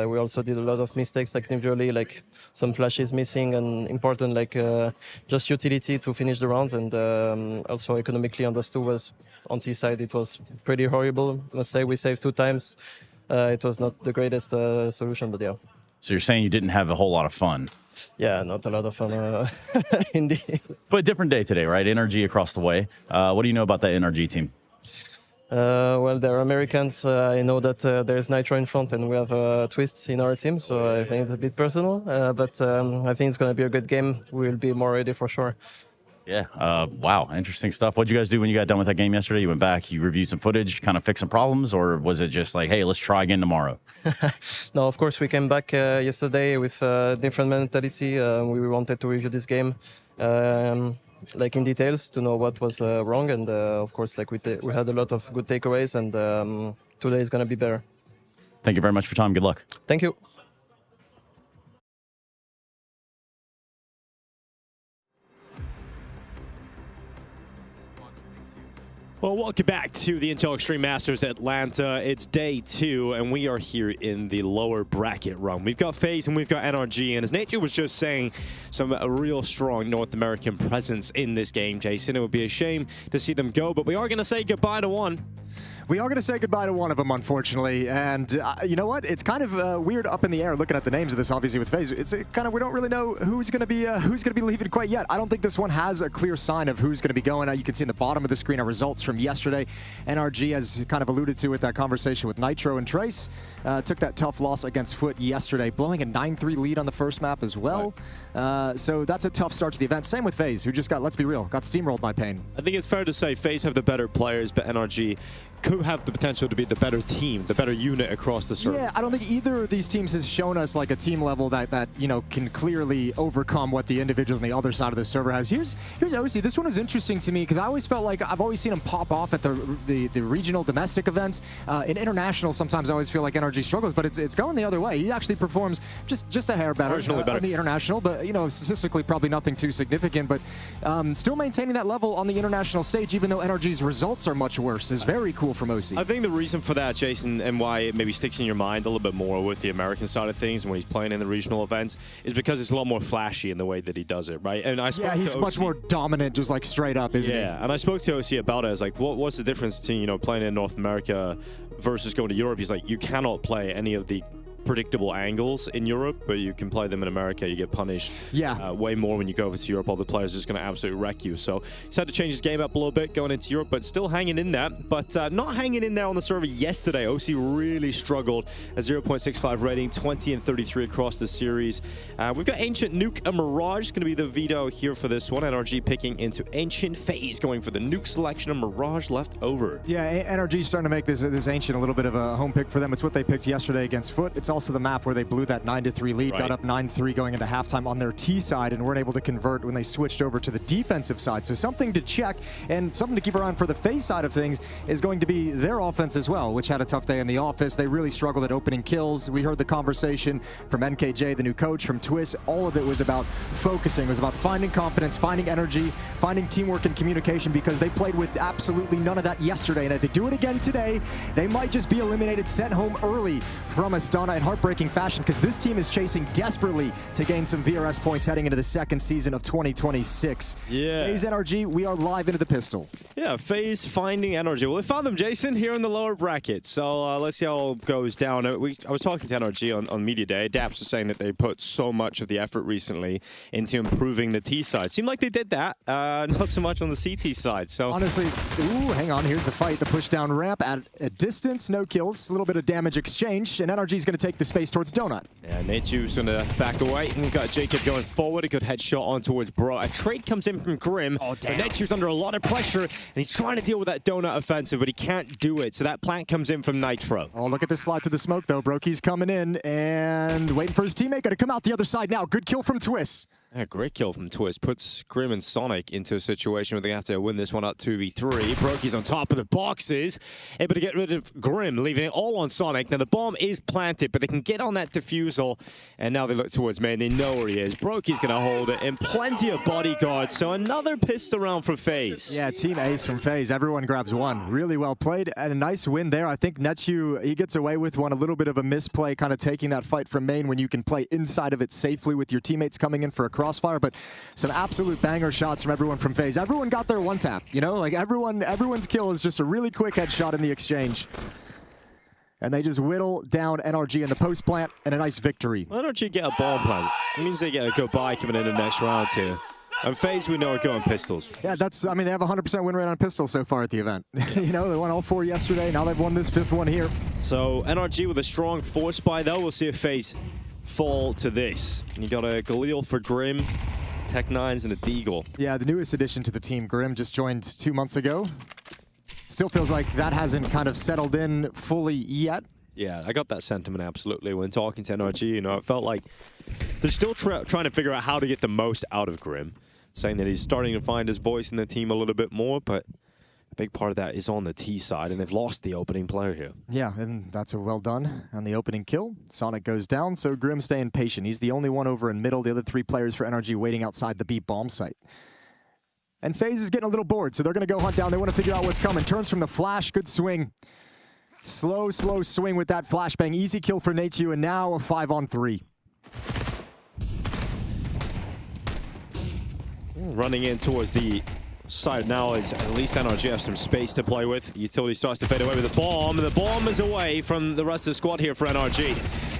we also did a lot of mistakes, like individually, like some flashes missing, and important like just utility to finish the rounds. And also economically on the stew was on T side, it was pretty horrible. I must say we saved 2 times. It was not the greatest solution, but yeah. So you're saying you didn't have a whole lot of fun? Yeah, not a lot of fun, indeed. But a different day today, right? NRG across the way. What do you know about that NRG team? Well, they're Americans. I know that there's Nitro in front, and we have Twists in our team, so I think it's a bit personal. But I think it's going to be a good game. We'll be more ready for sure. Yeah. Wow. Interesting stuff. What'd you guys do when you got done with that game yesterday? You went back, you reviewed some footage, kind of fixed some problems, or was it just like, hey, let's try again tomorrow? No, of course, we came back yesterday with a different mentality. We wanted to review this game like in details to know what was wrong. And of course, like we had a lot of good takeaways, and today is going to be better. Thank you very much for your time. Good luck. Thank you. Well, welcome back to the Intel Extreme Masters Atlanta. It's day 2, and we are here in the lower bracket run. We've got FaZe and we've got NRG, and as Nature was just saying, a real strong North American presence in this game, Jason. It would be a shame to see them go, but we are going to say goodbye to one. We are going to say goodbye to one of them, unfortunately, and you know what? It's kind of weird up in the air looking at the names of this. Obviously, with FaZe, it's kind of we don't really know who's going to be leaving quite yet. I don't think this one has a clear sign of who's going to be going. You can see in the bottom of the screen our results from yesterday. NRG, as kind of alluded to with that conversation with Nitro and Trace, took that tough loss against Foot yesterday, blowing a 9-3 lead on the first map as well. Right. So that's a tough start to the event. Same with FaZe, who just got, let's be real, got steamrolled by Pain. I think it's fair to say FaZe have the better players, but NRG could have the potential to be the better team, the better unit across the server. Yeah, I don't think either of these teams has shown us like a team level that you know can clearly overcome what the individuals on the other side of the server has. Here's OC. This one was interesting to me because I always felt like I've always seen him pop off at the regional domestic events. In international, sometimes I always feel like NRG struggles, but it's going the other way. He actually performs just a hair better on the international, but you know statistically probably nothing too significant. But still maintaining that level on the international stage, even though NRG's results are much worse, is very cool from OC. I think the reason for that, Jason, and why it maybe sticks in your mind a little bit more with the American side of things when he's playing in the regional events is because it's a lot more flashy in the way that he does it, right? And I spoke to he's OC, much more dominant, just like straight up, isn't he? Yeah, and I spoke to OC about it. I was like, what's the difference between playing in North America versus going to Europe? He's like, you cannot play any of the predictable angles in Europe, but you can play them in America. You get punished way more when you go over to Europe. All the players are just going to absolutely wreck you. So he's had to change his game up a little bit going into Europe, but still hanging in there. But not hanging in there on the server yesterday. OC really struggled. A 0.65 rating, 20 and 33 across the series. We've got Ancient, Nuke, and Mirage. Going to be the veto here for this one. NRG picking into Ancient, FaZe going for the Nuke selection, and Mirage left over. Yeah, NRG starting to make this Ancient a little bit of a home pick for them. It's what they picked yesterday against Foot. It's also the map where they blew that 9-3 lead, got up 9-3 going into halftime on their T side, and weren't able to convert when they switched over to the defensive side. So something to check, and something to keep around for the FaZe side of things is going to be their offense as well, which had a tough day in the office. They really struggled at opening kills. We heard the conversation from NKJ, the new coach, from Twist. All of it was about focusing. It was about finding confidence, finding energy, finding teamwork and communication, because they played with absolutely none of that yesterday. And if they do it again today, they might just be eliminated, sent home early from Astana in heartbreaking fashion, because this team is chasing desperately to gain some VRS points heading into the second season of 2026. Yeah. FaZe NRG, we are live into the pistol. Yeah, FaZe finding NRG. Well, we found them, Jason, here in the lower bracket. So let's see how it goes down. I was talking to NRG on Media Day. Daps was saying that they put so much of the effort recently into improving the T side. Seemed like they did that, not so much on the CT side. So honestly, ooh, hang on. Here's the fight. The push down ramp at a distance, no kills, a little bit of damage exchange, and NRG is going to take the space towards Donut. Yeah, Natu's going to back away. And we've got Jacob going forward. A good headshot on towards Bro. A trade comes in from Grim. Oh, damn. But Natu's under a lot of pressure, and he's trying to deal with that Donut offensive, but he can't do it. So that plant comes in from Nitro. Oh, look at this slide to the smoke, though. Broky's coming in and waiting for his teammate. Going to come out the other side now. Good kill from Twist. Yeah, great kill from Twist. Puts Grim and Sonic into a situation where they have to win this one up 2v3. Broky's on top of the boxes, able to get rid of Grim, leaving it all on Sonic. Now the bomb is planted, but they can get on that defusal, and now they look towards main. They know where he is. Broky's going to hold it, and plenty of bodyguards. So another pistol round for FaZe. Yeah, team ace from FaZe. Everyone grabs one. Really well played, and a nice win there. I think Netu, he gets away with one. A little bit of a misplay, kind of taking that fight from main when you can play inside of it safely with your teammates coming in for a crossfire, but some absolute banger shots from everyone from FaZe. Everyone got their one tap, you know, like everyone's kill is just a really quick headshot in the exchange. And they just whittle down NRG in the post plant, and a nice victory. Well, NRG get a bomb plant? It means they get a goodbye coming in the next round too. And FaZe, we know, are going pistols. Yeah, I mean, they have a 100% win rate on pistols so far at the event. You know, they won all 4 yesterday. Now they've won this 5th one here. So NRG with a strong force buy, though. We'll see if FaZe fall to this. You got a Galil for Grim, Tech9s, and a Deagle. Yeah, the newest addition to the team. Grim just joined 2 months ago. Still feels like that hasn't kind of settled in fully yet. Yeah, I got that sentiment absolutely when talking to NRG. You know, it felt like they're still trying to figure out how to get the most out of Grim, saying that he's starting to find his voice in the team a little bit more, but a big part of that is on the T side, and they've lost the opening player here. Yeah, and that's a well done on the opening kill. Sonic goes down, so Grim staying patient. He's the only one over in middle. The other 3 players for NRG waiting outside the B bomb site. And FaZe is getting a little bored, so they're going to go hunt down. They want to figure out what's coming. Turns from the flash, good swing. Slow swing with that flashbang. Easy kill for Natu, and now a 5-on-3. Running in towards the side now is at least NRG have some space to play with. Utility starts to fade away with the bomb, and the bomb is away from the rest of the squad here for NRG.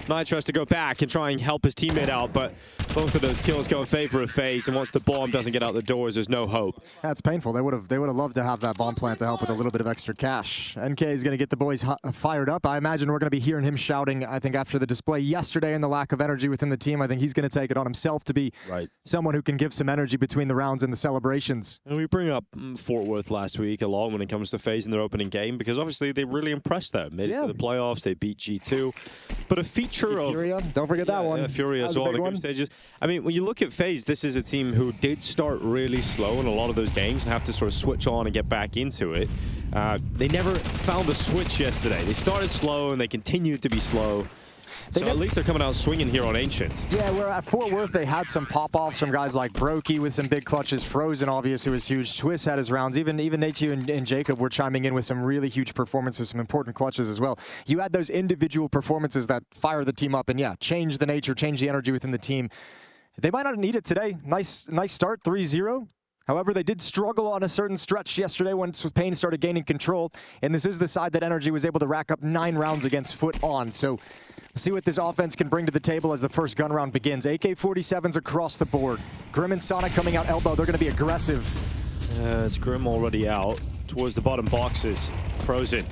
Nitro has to go back and try and help his teammate out, but both of those kills go in favor of FaZe, and once the bomb doesn't get out the doors, there's no hope. That's painful. They would have loved to have that bomb plant to help with a little bit of extra cash. NK is going to get the boys fired up. I imagine we're going to be hearing him shouting, I think, after the display yesterday and the lack of energy within the team. I think he's going to take it on himself to be someone who can give some energy between the rounds and the celebrations. And we bring up Fort Worth last week a lot when it comes to FaZe in their opening game, because obviously they really impressed them. Made it to the playoffs, they beat G2. But a feature of Furia, don't forget that one. Furia as well, the group stages. I mean, when you look at FaZe, this is a team who did start really slow in a lot of those games and have to sort of switch on and get back into it. They never found the switch yesterday. They started slow and they continued to be slow. So at least they're coming out swinging here on Ancient. Yeah, where at Fort Worth, they had some pop-offs from guys like Brokey with some big clutches. Frozen, obviously, was huge. Twist had his rounds. Even Natu and Jacob were chiming in with some really huge performances, some important clutches as well. You had those individual performances that fire the team up and, yeah, change the nature, change the energy within the team. They might not need it today. Nice start, 3-0. However, they did struggle on a certain stretch yesterday once Pain started gaining control, and this is the side that Energy was able to rack up 9 rounds against Foot on. So we'll see what this offense can bring to the table as the first gun round begins. AK-47s across the board. Grim and Sonic coming out elbow. They're going to be aggressive. It's Grim already out towards the bottom boxes. Frozen.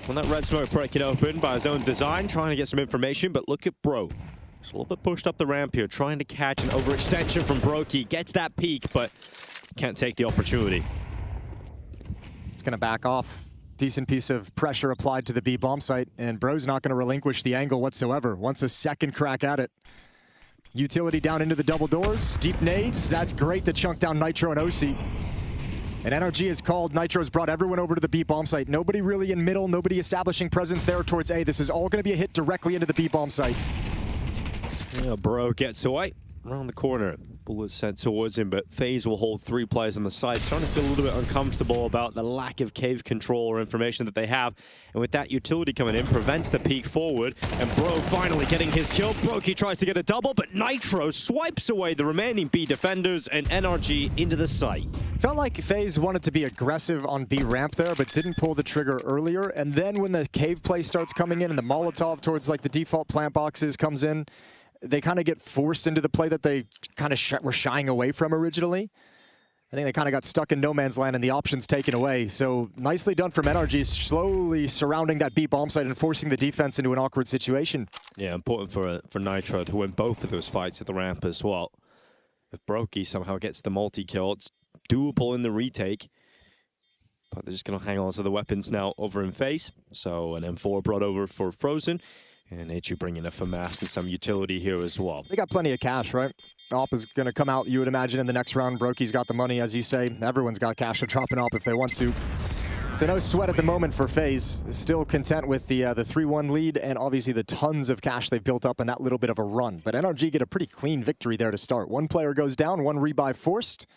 When that red smoke breaking open by his own design, trying to get some information, but look at Bro. He's a little bit pushed up the ramp here, trying to catch an overextension from Brokey. Gets that peak, but can't take the opportunity. It's going to back off. Decent piece of pressure applied to the B bomb site, and Bro's not going to relinquish the angle whatsoever. Wants a second crack at it. Utility down into the double doors. Deep nades. That's great to chunk down Nitro and OC. And NRG is called. Nitro's brought everyone over to the B bomb site. Nobody really in middle. Nobody establishing presence there towards A. This is all going to be a hit directly into the B bomb site. Yeah, Bro gets away. Around the corner. Bullet sent towards him, but FaZe will hold 3 players on the side. Starting to feel a little bit uncomfortable about the lack of cave control or information that they have. And with that utility coming in, prevents the peek forward. And Bro finally getting his kill. Brokey tries to get a double, but Nitro swipes away the remaining B defenders and NRG into the site. Felt like FaZe wanted to be aggressive on B ramp there, but didn't pull the trigger earlier. And then when the cave play starts coming in and the Molotov towards like the default plant boxes comes in, they kind of get forced into the play that they kind of were shying away from originally. I think they kind of got stuck in no man's land and the options taken away. So nicely done from NRG, slowly surrounding that B bomb site and forcing the defense into an awkward situation. Yeah, important for Nitro to win both of those fights at the ramp as well. If Brokey somehow gets the multi-kill, it's doable in the retake. But they're just going to hang on to the weapons now over in FaZe. So an M4 brought over for Frozen. And HU bringing a FAMAS and some utility here as well. They got plenty of cash, right? Op is going to come out, you would imagine, in the next round. Brokey's got the money, as you say. Everyone's got cash to drop an Op if they want to. So no sweat at the moment for FaZe. Still content with the 3-1 lead and obviously the tons of cash they've built up in that little bit of a run. But NRG get a pretty clean victory there to start. 1 player goes down, 1 rebuy forced.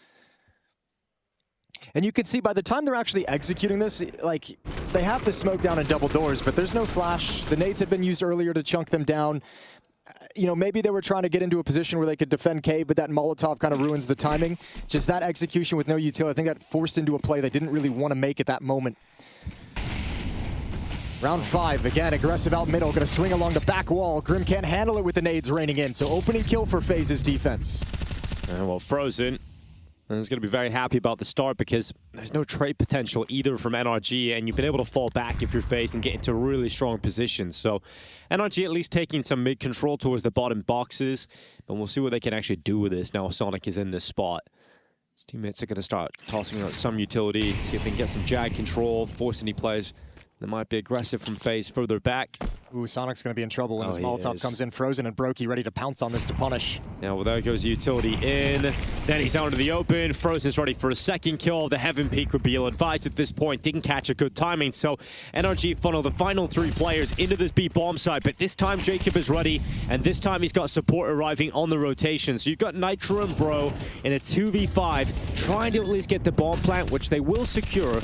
And you can see by the time they're actually executing this, like, they have the smoke down in double doors, but there's no flash. The nades had been used earlier to chunk them down. You know, maybe they were trying to get into a position where they could defend Cave, but that Molotov kind of ruins the timing. Just that execution with no utility, I think that forced into a play they didn't really want to make at that moment. Round 5, again, aggressive out middle, gonna swing along the back wall. Grim can't handle it with the nades raining in, so opening kill for FaZe's defense. Well, Frozen is going to be very happy about the start because there's no trade potential either from NRG, and you've been able to fall back if you're FaZe and get into really strong positions. So NRG at least taking some mid-control towards the bottom boxes, and we'll see what they can actually do with this now Sonic is in this spot. His teammates are going to start tossing out some utility, see if they can get some jag control, force any plays that might be aggressive from FaZe further back. Ooh, Sonic's going to be in trouble when his Molotov comes in. Frozen and Brokey ready to pounce on this to punish. Now, well, there goes utility in. Then he's out into the open. Frozen's ready for a second kill. The Heaven Peak would be ill-advised at this point. Didn't catch a good timing. So NRG funnel the final 3 players into this B bomb site. But this time, Jacob is ready. And this time, he's got support arriving on the rotation. So you've got Nitro and Bro in a 2v5, trying to at least get the bomb plant, which they will secure.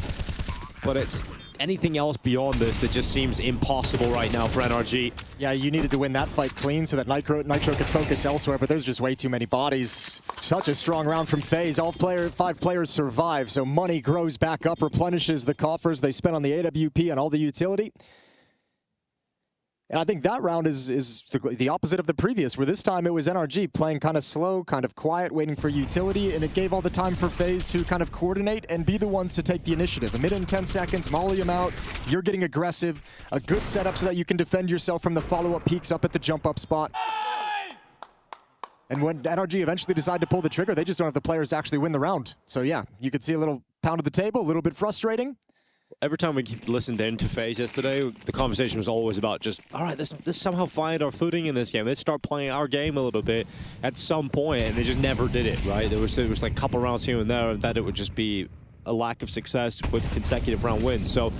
But it's anything else beyond this that just seems impossible right now for NRG. Yeah, you needed to win that fight clean so that Nitro could focus elsewhere, but there's just way too many bodies. Such a strong round from FaZe. All 5 players survive, so money grows back up, replenishes the coffers they spent on the AWP and all the utility. And I think that round is the opposite of the previous, where this time it was NRG playing kind of slow, kind of quiet, waiting for utility, and it gave all the time for FaZe to kind of coordinate and be the ones to take the initiative. A minute and 10 seconds, molly him out, you're getting aggressive, a good setup so that you can defend yourself from the follow-up peaks up at the jump-up spot. And when NRG eventually decide to pull the trigger, they just don't have the players to actually win the round. So yeah, you could see a little pound of the table, a little bit frustrating. Every time we listened in to FaZe yesterday, the conversation was always about just, all right, let's somehow find our footing in this game. Let's start playing our game a little bit at some point, and they just never did it, right? There was like a couple rounds here and there, and that it would just be a lack of success with consecutive round wins. So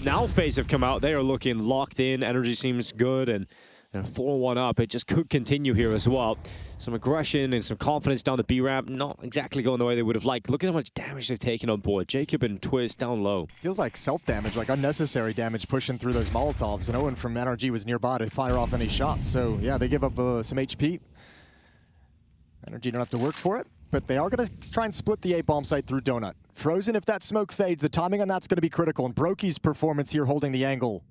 now FaZe have come out. They are looking locked in. Energy seems good, and 4-1 up. It just could continue here as well. Some aggression and some confidence down the B ramp. Not exactly going the way they would have liked. Look at how much damage they've taken on board. Jacob and Twist down low. Feels like self-damage, like unnecessary damage pushing through those Molotovs. And Owen from NRG was nearby to fire off any shots. So yeah, they give up some HP. NRG don't have to work for it. but they are going to try and split the A bomb site through Donut. Frozen, if that smoke fades, the timing on that's going to be critical, and Brokey's performance here holding the angle.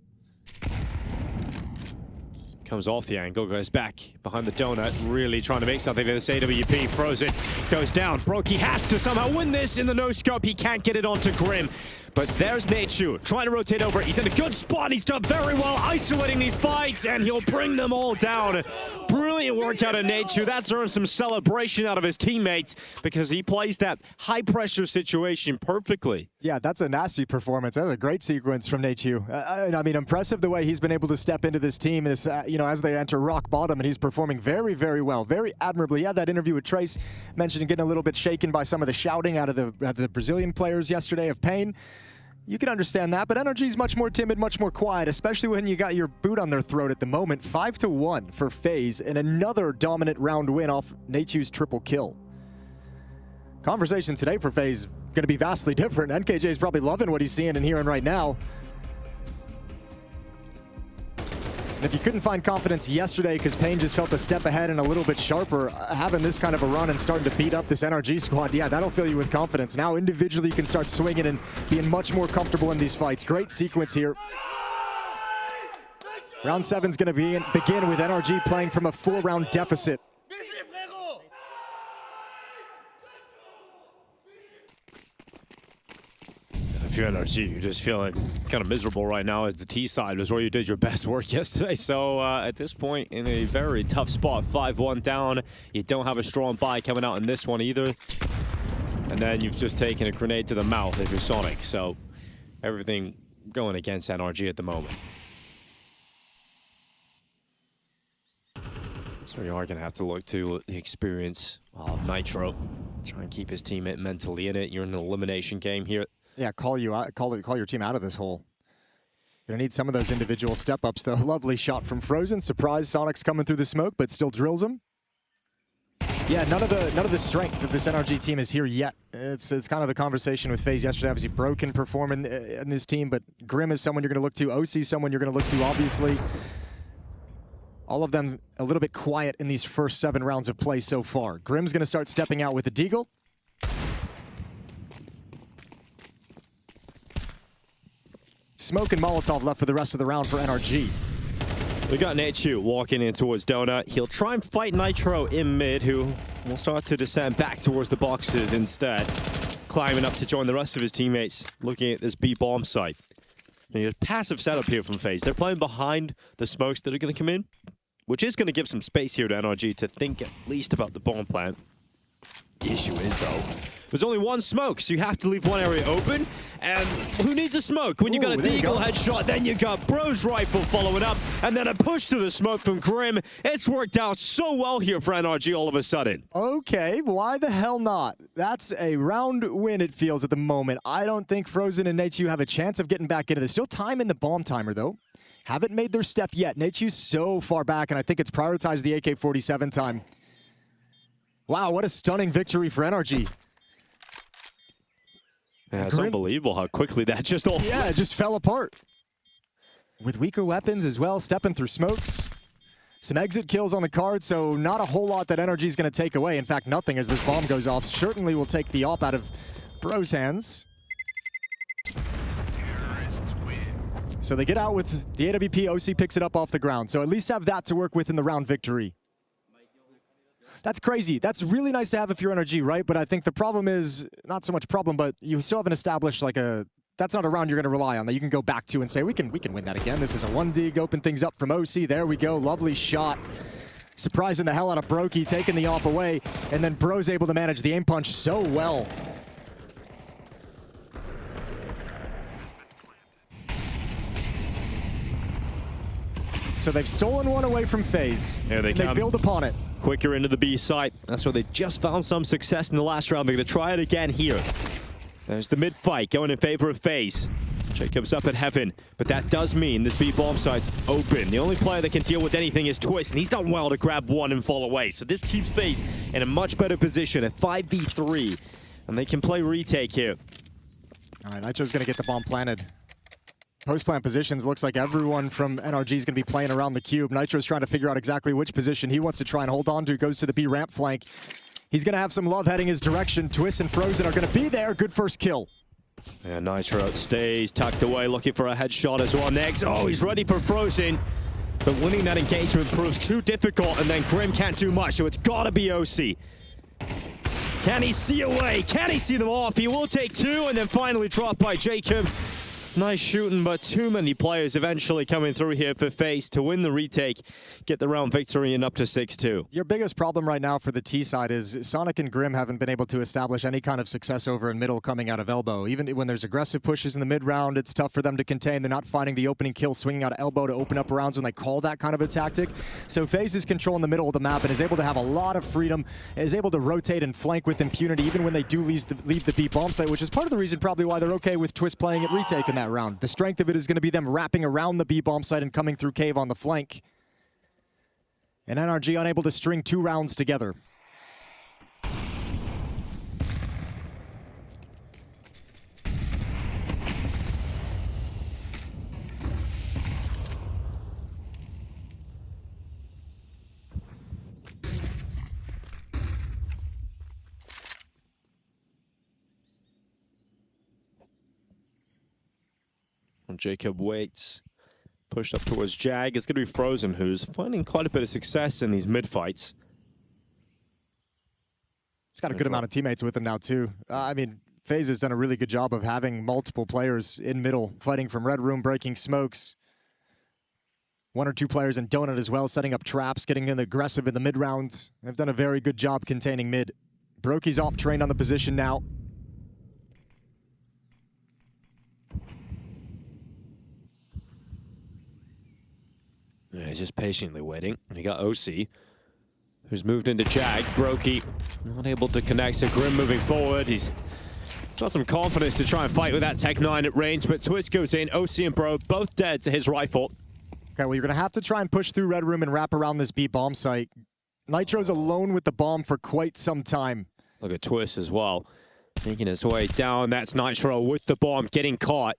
Comes off the angle, goes back behind the donut, really trying to make something of this AWP. Frozen goes down. Brokey has to somehow win this in the no-scope. He can't get it onto Grim. But there's Natus trying to rotate over. He's in a good spot. He's done very well isolating these fights, and he'll bring them all down. Brilliant work out of Natus. That's earned some celebration out of his teammates because he plays that high-pressure situation perfectly. Yeah, that's a nasty performance. That's a great sequence from Natus. I mean, impressive the way he's been able to step into this team this, as they enter rock bottom, and he's performing very, very well, very admirably. He had that interview with Trace, mentioning getting a little bit shaken by some of the shouting out of the Brazilian players yesterday of pain. You can understand that, but NRG's much more timid, much more quiet, especially when you got your boot on their throat at the moment. 5-1 for FaZe, and another dominant round win off Natus' triple kill. Conversation today for FaZe going to be vastly different. NKJ's probably loving what he's seeing and hearing right now. And if you couldn't find confidence yesterday because Payne just felt a step ahead and a little bit sharper, having this kind of a run and starting to beat up this NRG squad, yeah, that'll fill you with confidence. Now individually you can start swinging and being much more comfortable in these fights. Great sequence here. Round 7's going to begin with NRG playing from a 4-round deficit. If you're NRG, you're just feeling kind of miserable right now as the T side was where you did your best work yesterday. So at this point, in a very tough spot, 5-1 down. You don't have a strong buy coming out in this one either. And then you've just taken a grenade to the mouth if you're Sonic. So everything going against NRG at the moment. So you are going to have to look to the experience of Nitro. Try and keep his teammate mentally in it. You're in an elimination game here. Yeah, call your team out of this hole. Gonna need some of those individual step-ups, though. Lovely shot from Frozen. Surprise, Sonic's coming through the smoke, but still drills him. Yeah, none of the strength that this NRG team is here yet. It's kind of the conversation with FaZe yesterday. Obviously, Bro can perform in this team, but Grim is someone you're gonna look to. OC is someone you're gonna look to, obviously. All of them a little bit quiet in these first 7 rounds of play so far. Grim's gonna start stepping out with the Deagle. Smoke and Molotov left for the rest of the round for NRG. We got Natus walking in towards Donut. He'll try and fight Nitro in mid, who will start to descend back towards the boxes instead. Climbing up to join the rest of his teammates, looking at this B bomb site. And there's passive setup here from FaZe. They're playing behind the smokes that are going to come in, which is going to give some space here to NRG to think at least about the bomb plant. The issue is, though, there's only one smoke, so you have to leave one area open. And who needs a smoke when you got a Deagle headshot? Then you got Bro's rifle following up, and then a push to the smoke from Grim. It's worked out so well here for NRG all of a sudden. Okay, why the hell not? That's a round win, it feels, at the moment. I don't think Frozen and Natus have a chance of getting back into this. Still time in the bomb timer, though. Haven't made their step yet. Natus so far back, and I think it's prioritized the AK-47 time. Wow, what a stunning victory for NRG. Yeah, it's unbelievable how quickly that just all it just fell apart. With weaker weapons as well, stepping through smokes. Some exit kills on the card, so not a whole lot that NRG is going to take away. In fact, nothing as this bomb goes off. Certainly will take the op out of Bro's hands. So they get out with the AWP. OC picks it up off the ground. So at least have that to work with in the round victory. That's crazy. That's really nice to have if you're NRG, right? But I think the problem is, not so much problem, but you still haven't established like that's not a round you're going to rely on, that you can go back to and say, we can win that again. This is a 1-dig, open things up from OC. There we go, lovely shot. Surprising the hell out of Brokey, taking the op away, and then Bro's able to manage the aim punch so well. So they've stolen one away from FaZe. Here they come. They build upon it. Quicker into the B site. That's where they just found some success in the last round. They're going to try it again here. There's the mid fight going in favor of FaZe. Jacob's up at heaven, but that does mean this B bomb site's open. The only player that can deal with anything is Twist, and he's done well to grab one and fall away. So this keeps FaZe in a much better position at 5v3, and they can play retake here. All right, Nitro's going to get the bomb planted. Post-plant positions, looks like everyone from NRG is going to be playing around the cube. Nitro's trying to figure out exactly which position he wants to try and hold on to. Goes to the B ramp flank. He's going to have some love heading his direction. Twist and Frozen are going to be there. Good first kill. Yeah, Nitro stays tucked away, looking for a headshot as well next. Oh, he's ready for Frozen. But winning that engagement proves too difficult, and then Grim can't do much, so it's got to be OC. Can he see a way? Can he see them off? He will take two, and then finally dropped by Jacob. Nice shooting, but too many players eventually coming through here for FaZe to win the retake, get the round victory and up to 6-2. Your biggest problem right now for the T side is Sonic and Grim haven't been able to establish any kind of success over in middle coming out of elbow. Even when there's aggressive pushes in the mid round, it's tough for them to contain. They're not finding the opening kill, swinging out of elbow to open up rounds when they call that kind of a tactic. So FaZe is controlling the middle of the map and is able to have a lot of freedom, is able to rotate and flank with impunity even when they do leave the B bomb site, which is part of the reason probably why they're okay with Twist playing at retake in that round. The strength of it is going to be them wrapping around the B bomb site and coming through cave on the flank. And NRG unable to string 2 rounds together. Jacob waits, pushed up towards Jag. It's going to be Frozen, who's finding quite a bit of success in these mid-fights. He's got a good amount of teammates with him now, too. I mean, FaZe has done a really good job of having multiple players in middle, fighting from Red Room, breaking smokes. 1 or 2 players in Donut as well, setting up traps, getting in aggressive in the mid-rounds. They've done a very good job containing mid. Brokey's op trained on the position now. Yeah, he's just patiently waiting. And he got OC, who's moved into Jag. Brokey not able to connect, so Grim moving forward. He's got some confidence to try and fight with that Tech 9 at range, but Twist goes in. OC and Bro both dead to his rifle. Okay, well, you're going to have to try and push through Red Room and wrap around this B bomb site. Nitro's alone with the bomb for quite some time. Look at Twist as well, making his way down. That's Nitro with the bomb, getting caught.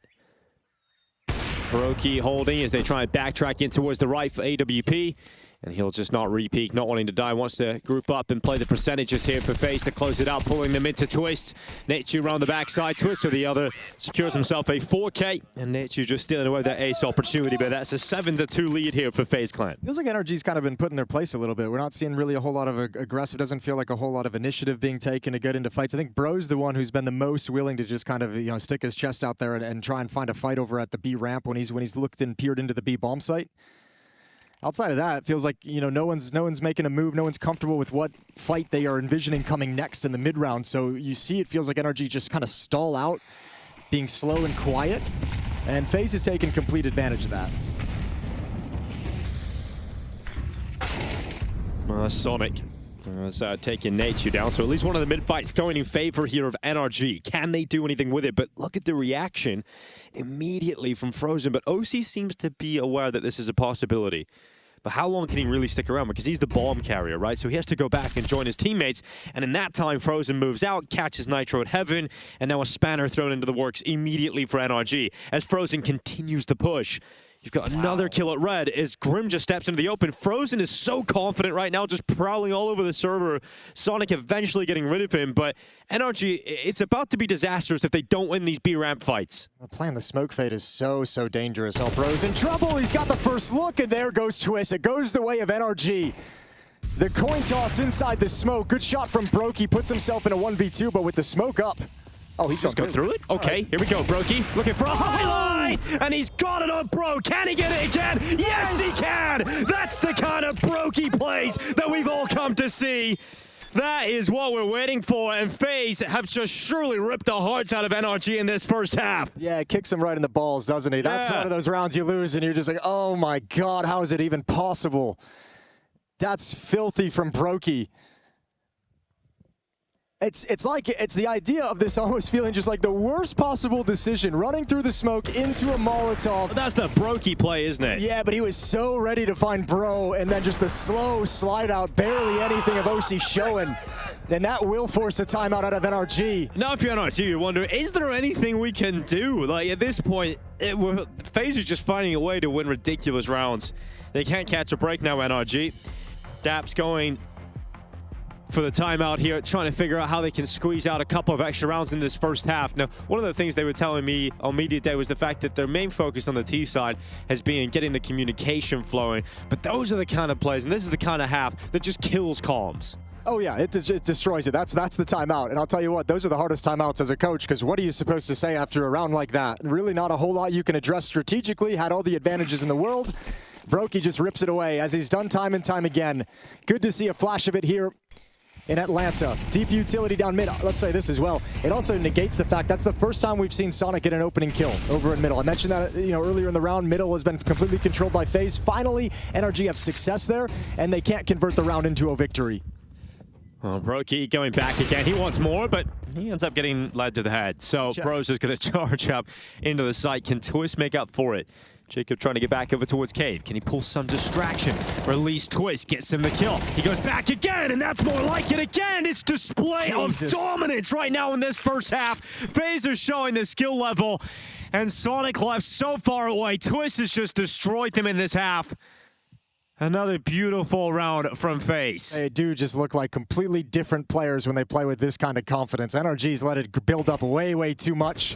Brokey holding as they try and backtrack in towards the right for AWP. And he'll just not re-peek, not wanting to die. Wants to group up and play the percentages here for FaZe to close it out, pulling them into Twist. Nateju around the backside, Twist to the other. Secures himself a 4K. And Nateju just stealing away that ace opportunity, but that's a 7-2 lead here for FaZe Clan. Feels like NRG's kind of been put in their place a little bit. We're not seeing really a whole lot of aggressive, doesn't feel like a whole lot of initiative being taken to get into fights. I think Bro's the one who's been the most willing to just kind of, you know, stick his chest out there and try and find a fight over at the B ramp when he's looked and peered into the B bomb site. Outside of that, it feels like, you know, no one's making a move. No one's comfortable with what fight they are envisioning coming next in the mid round. So you see, it feels like NRG just kind of stall out, being slow and quiet, and FaZe is taking complete advantage of that. Sonic is taking Nateju down, so at least one of the mid fights going in favor here of NRG. Can they do anything with it? But look at the reaction immediately from Frozen. But OC seems to be aware that this is a possibility. But how long can he really stick around? Because he's the bomb carrier, right? So he has to go back and join his teammates. And in that time, Frozen moves out, catches Nitro at Heaven, and now a spanner thrown into the works immediately for NRG as Frozen continues to push. You've got another kill at Red as Grim just steps into the open. Frozen is so confident right now, just prowling all over the server. Sonic eventually getting rid of him, but NRG, it's about to be disastrous if they don't win these B-ramp fights. Playing the smoke fade is so dangerous. Oh, Bro's in trouble. He's got the first look, and there goes Twist. It goes the way of NRG. The coin toss inside the smoke. Good shot from Brokey. Puts himself in a 1v2, but with the smoke up. Oh, he's just going through it? Okay, here we go, Brokey. Looking for a highlight, and he's got it on Bro. Can he get it again? Yes, he can! That's the kind of Brokey plays that we've all come to see. That is what we're waiting for, and FaZe have just surely ripped the hearts out of NRG in this first half. Yeah, it kicks him right in the balls, doesn't he? That's one of those rounds you lose, and you're just like, oh my God, how is it even possible? That's filthy from Brokey. It's like the idea of this almost feeling just like the worst possible decision, running through the smoke into a Molotov. But that's the Brokey play, isn't it? Yeah, but he was so ready to find Bro, and then just the slow slide out, barely anything of OC showing. Then that will force a timeout out of NRG. Now if you're NRG, you're wondering, is there anything we can do? Like at this point, FaZe is just finding a way to win ridiculous rounds. They can't catch a break now, NRG. Dap's going for the timeout here, trying to figure out how they can squeeze out a couple of extra rounds in this first half. Now, one of the things they were telling me on media day was the fact that their main focus on the T side has been getting the communication flowing. But those are the kind of plays, and this is the kind of half that just kills comms. Oh yeah, it destroys it. That's the timeout. And I'll tell you what, those are the hardest timeouts as a coach, because what are you supposed to say after a round like that? Really not a whole lot you can address strategically, had all the advantages in the world. Brokey just rips it away, as he's done time and time again. Good to see a flash of it here in Atlanta. Deep utility down mid. Let's say this as well. It also negates the fact that's the first time we've seen Sonic get an opening kill over in middle. I mentioned that earlier in the round. Middle has been completely controlled by FaZe. Finally, NRG have success there, and they can't convert the round into a victory. Well, Brokey going back again. He wants more, but he ends up getting led to the head. So Bro's just going to charge up into the site. Can Twist make up for it? Jacob trying to get back over towards Cave. Can he pull some distraction? Release Twist, gets him the kill. He goes back again, and that's more like it again. It's display of dominance right now in this first half. FaZe are showing the skill level, and Sonic left so far away. Twist has just destroyed them in this half. Another beautiful round from FaZe. They do just look like completely different players when they play with this kind of confidence. NRG's let it build up way, way too much.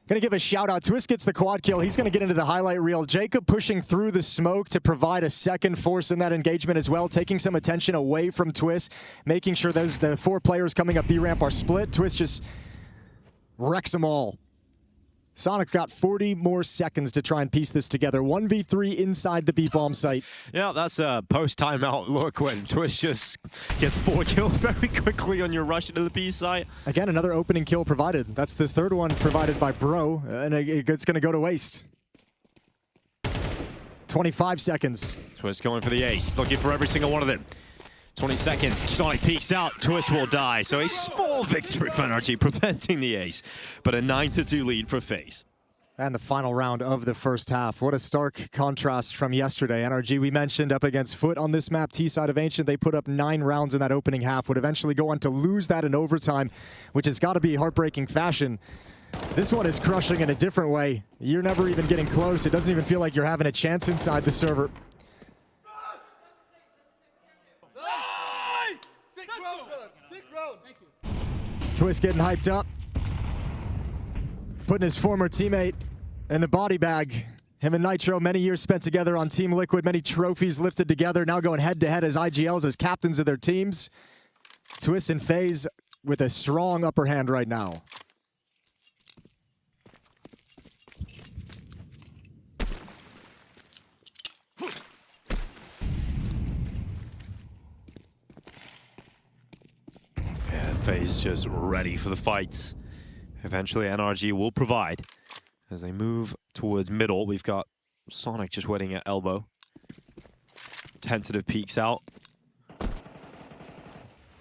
Gonna give a shout out. Twist gets the quad kill. He's gonna get into the highlight reel. Jacob pushing through the smoke to provide a second force in that engagement as well, taking some attention away from Twist, making sure the 4 players coming up B ramp are split. Twist just wrecks them all. Sonic's got 40 more seconds to try and piece this together. 1v3 inside the B-bomb site. Yeah, that's a post-timeout look when Twist just gets 4 kills very quickly on your rush into the B site. Again, another opening kill provided. That's the third one provided by Bro, and it's going to go to waste. 25 seconds. Twist going for the ace, looking for every single one of them. 20 seconds, Sonic peeks out, Twist will die. So a small victory for NRG, preventing the ace. But a 9-2 lead for FaZe. And the final round of the first half. What a stark contrast from yesterday. NRG, we mentioned, up against Foot on this map, T-side of Ancient. They put up 9 rounds in that opening half, would eventually go on to lose that in overtime, which has got to be heartbreaking fashion. This one is crushing in a different way. You're never even getting close. It doesn't even feel like you're having a chance inside the server. Twist getting hyped up. Putting his former teammate in the body bag. Him and Nitro, many years spent together on Team Liquid, many trophies lifted together, now going head-to-head as IGLs, as captains of their teams. Twist and FaZe with a strong upper hand right now. FaZe just ready for the fights. Eventually NRG will provide. As they move towards middle, we've got Sonic just waiting at elbow. Tentative peeks out. And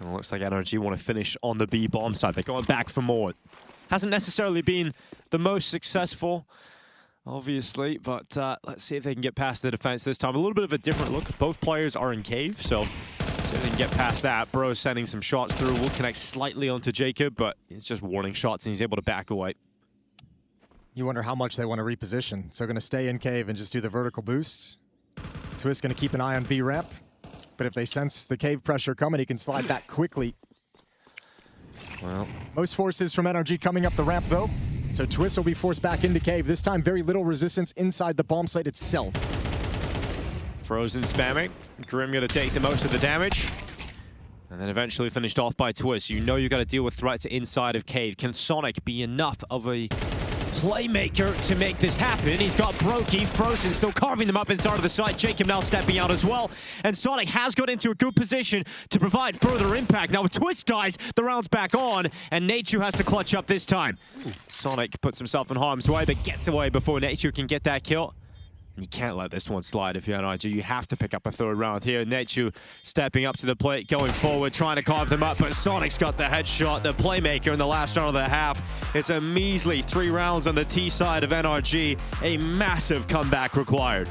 it looks like NRG want to finish on the B bomb side. They're going back for more. Hasn't necessarily been the most successful, obviously, but let's see if they can get past the defense this time. A little bit of a different look. Both players are in cave, so see if they can get past that. Bro sending some shots through. Will connect slightly onto Jacob, but it's just warning shots, and he's able to back away. You wonder how much they want to reposition. So going to stay in cave and just do the vertical boosts. Twist going to keep an eye on B ramp, but if they sense the cave pressure coming, he can slide back quickly. Well, most forces from NRG coming up the ramp though, so Twist will be forced back into cave. This time, very little resistance inside the bomb site itself. Frozen spamming. Grim going to take the most of the damage. And then eventually finished off by Twist. You know you got to deal with threats inside of cave. Can Sonic be enough of a playmaker to make this happen? He's got Brokey, Frozen still carving them up inside of the site. Jacob now stepping out as well. And Sonic has got into a good position to provide further impact. Now if Twist dies, the round's back on, and Nature has to clutch up this time. Sonic puts himself in harm's way, but gets away before Nature can get that kill. And you can't let this one slide if you're NRG. You have to pick up a third round here. Nature stepping up to the plate, going forward, trying to carve them up, but Sonic's got the headshot, the playmaker in the last round of the half. It's a measly 3 rounds on the T side of NRG. A massive comeback required.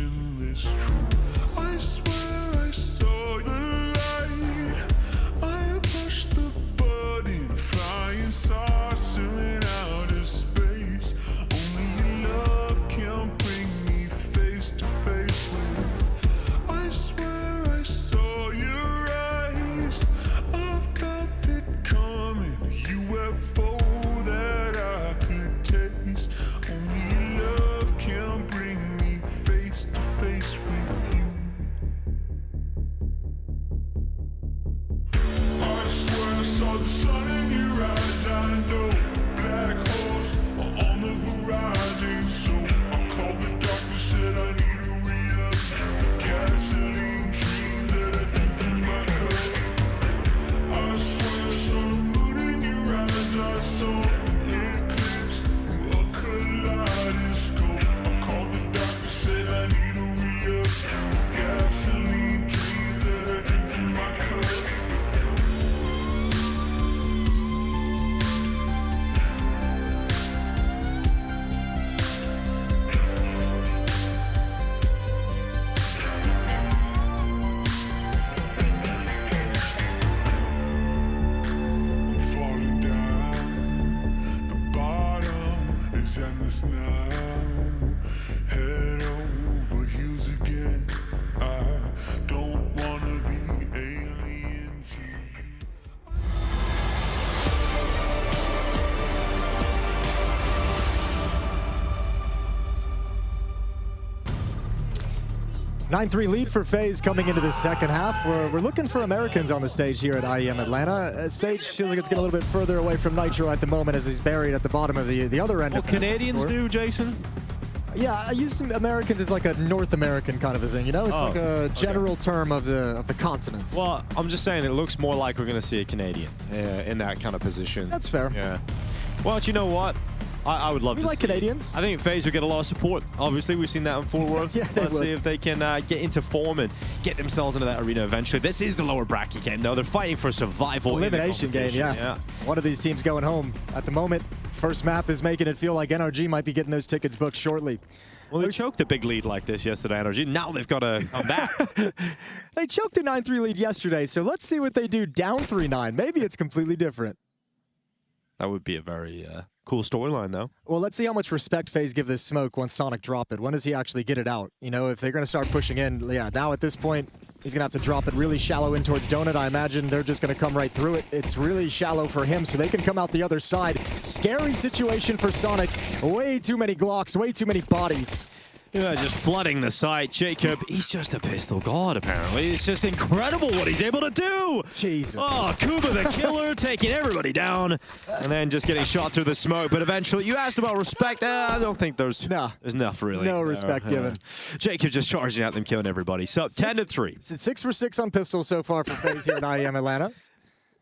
endless truth. I swear I saw the light. I pushed the button, flying saucer in outer space. Only love can bring me face to face with. I swear I saw your eyes. I felt it coming. UFO that I could taste. Only love can bring me face to face with you. I swear I saw the sun in your eyes. I know black holes are on the horizon. So I called the doctor, said I need to re-up the gasoline dreams that I drink from my cup. I swear I saw the moon in your eyes. I saw an eclipse through a kaleidoscope. I called the doctor, said I need to re-up the gasoline dreams that I drink from my cup. 'cause endless now. Head over heels again. I don't wanna be alien to you. 9-3 lead for FaZe coming into the second half. We're looking for Americans on the stage here at IEM Atlanta. Stage feels like it's getting a little bit further away from Nitro at the moment as he's buried at the bottom of the other end. What Canadians do, Jason? Yeah, I use Americans as like a North American kind of a thing, you know? It's like a general term of the continents. Well, I'm just saying it looks more like we're going to see a Canadian in that kind of position. That's fair. Yeah. Well, you know what? I would love to like see Canadians. I think FaZe will get a lot of support. Obviously, we've seen that in Fort Worth. Yeah, Let's see if they can get into form and get themselves into that arena eventually. This is the lower bracket game, though. They're fighting for survival. Elimination game, yes. Yeah. One of these teams going home at the moment. First map is making it feel like NRG might be getting those tickets booked shortly. Well, they choked a big lead like this yesterday, NRG. Now they've got to come back. They choked a 9-3 lead yesterday, so let's see what they do down 3-9. Maybe it's completely different. That would be a very cool storyline, though. Well, let's see how much respect FaZe give this smoke once Sonic drop it. When does he actually get it out? You know, if they're going to start pushing in, yeah, now at this point, he's going to have to drop it really shallow in towards Donut. I imagine they're just going to come right through it. It's really shallow for him, so they can come out the other side. Scary situation for Sonic. Way too many Glocks, way too many bodies. Yeah, just flooding the site. Jacob, he's just a pistol god, apparently. It's just incredible what he's able to do. Jesus. Oh, Kuba the killer taking everybody down and then just getting shot through the smoke. But eventually, you asked about respect. I don't think there's enough, really. No respect given. Jacob just charging at them, killing everybody. So, 10-3. It's 6 for 6 on pistols so far for FaZe here at IEM Atlanta.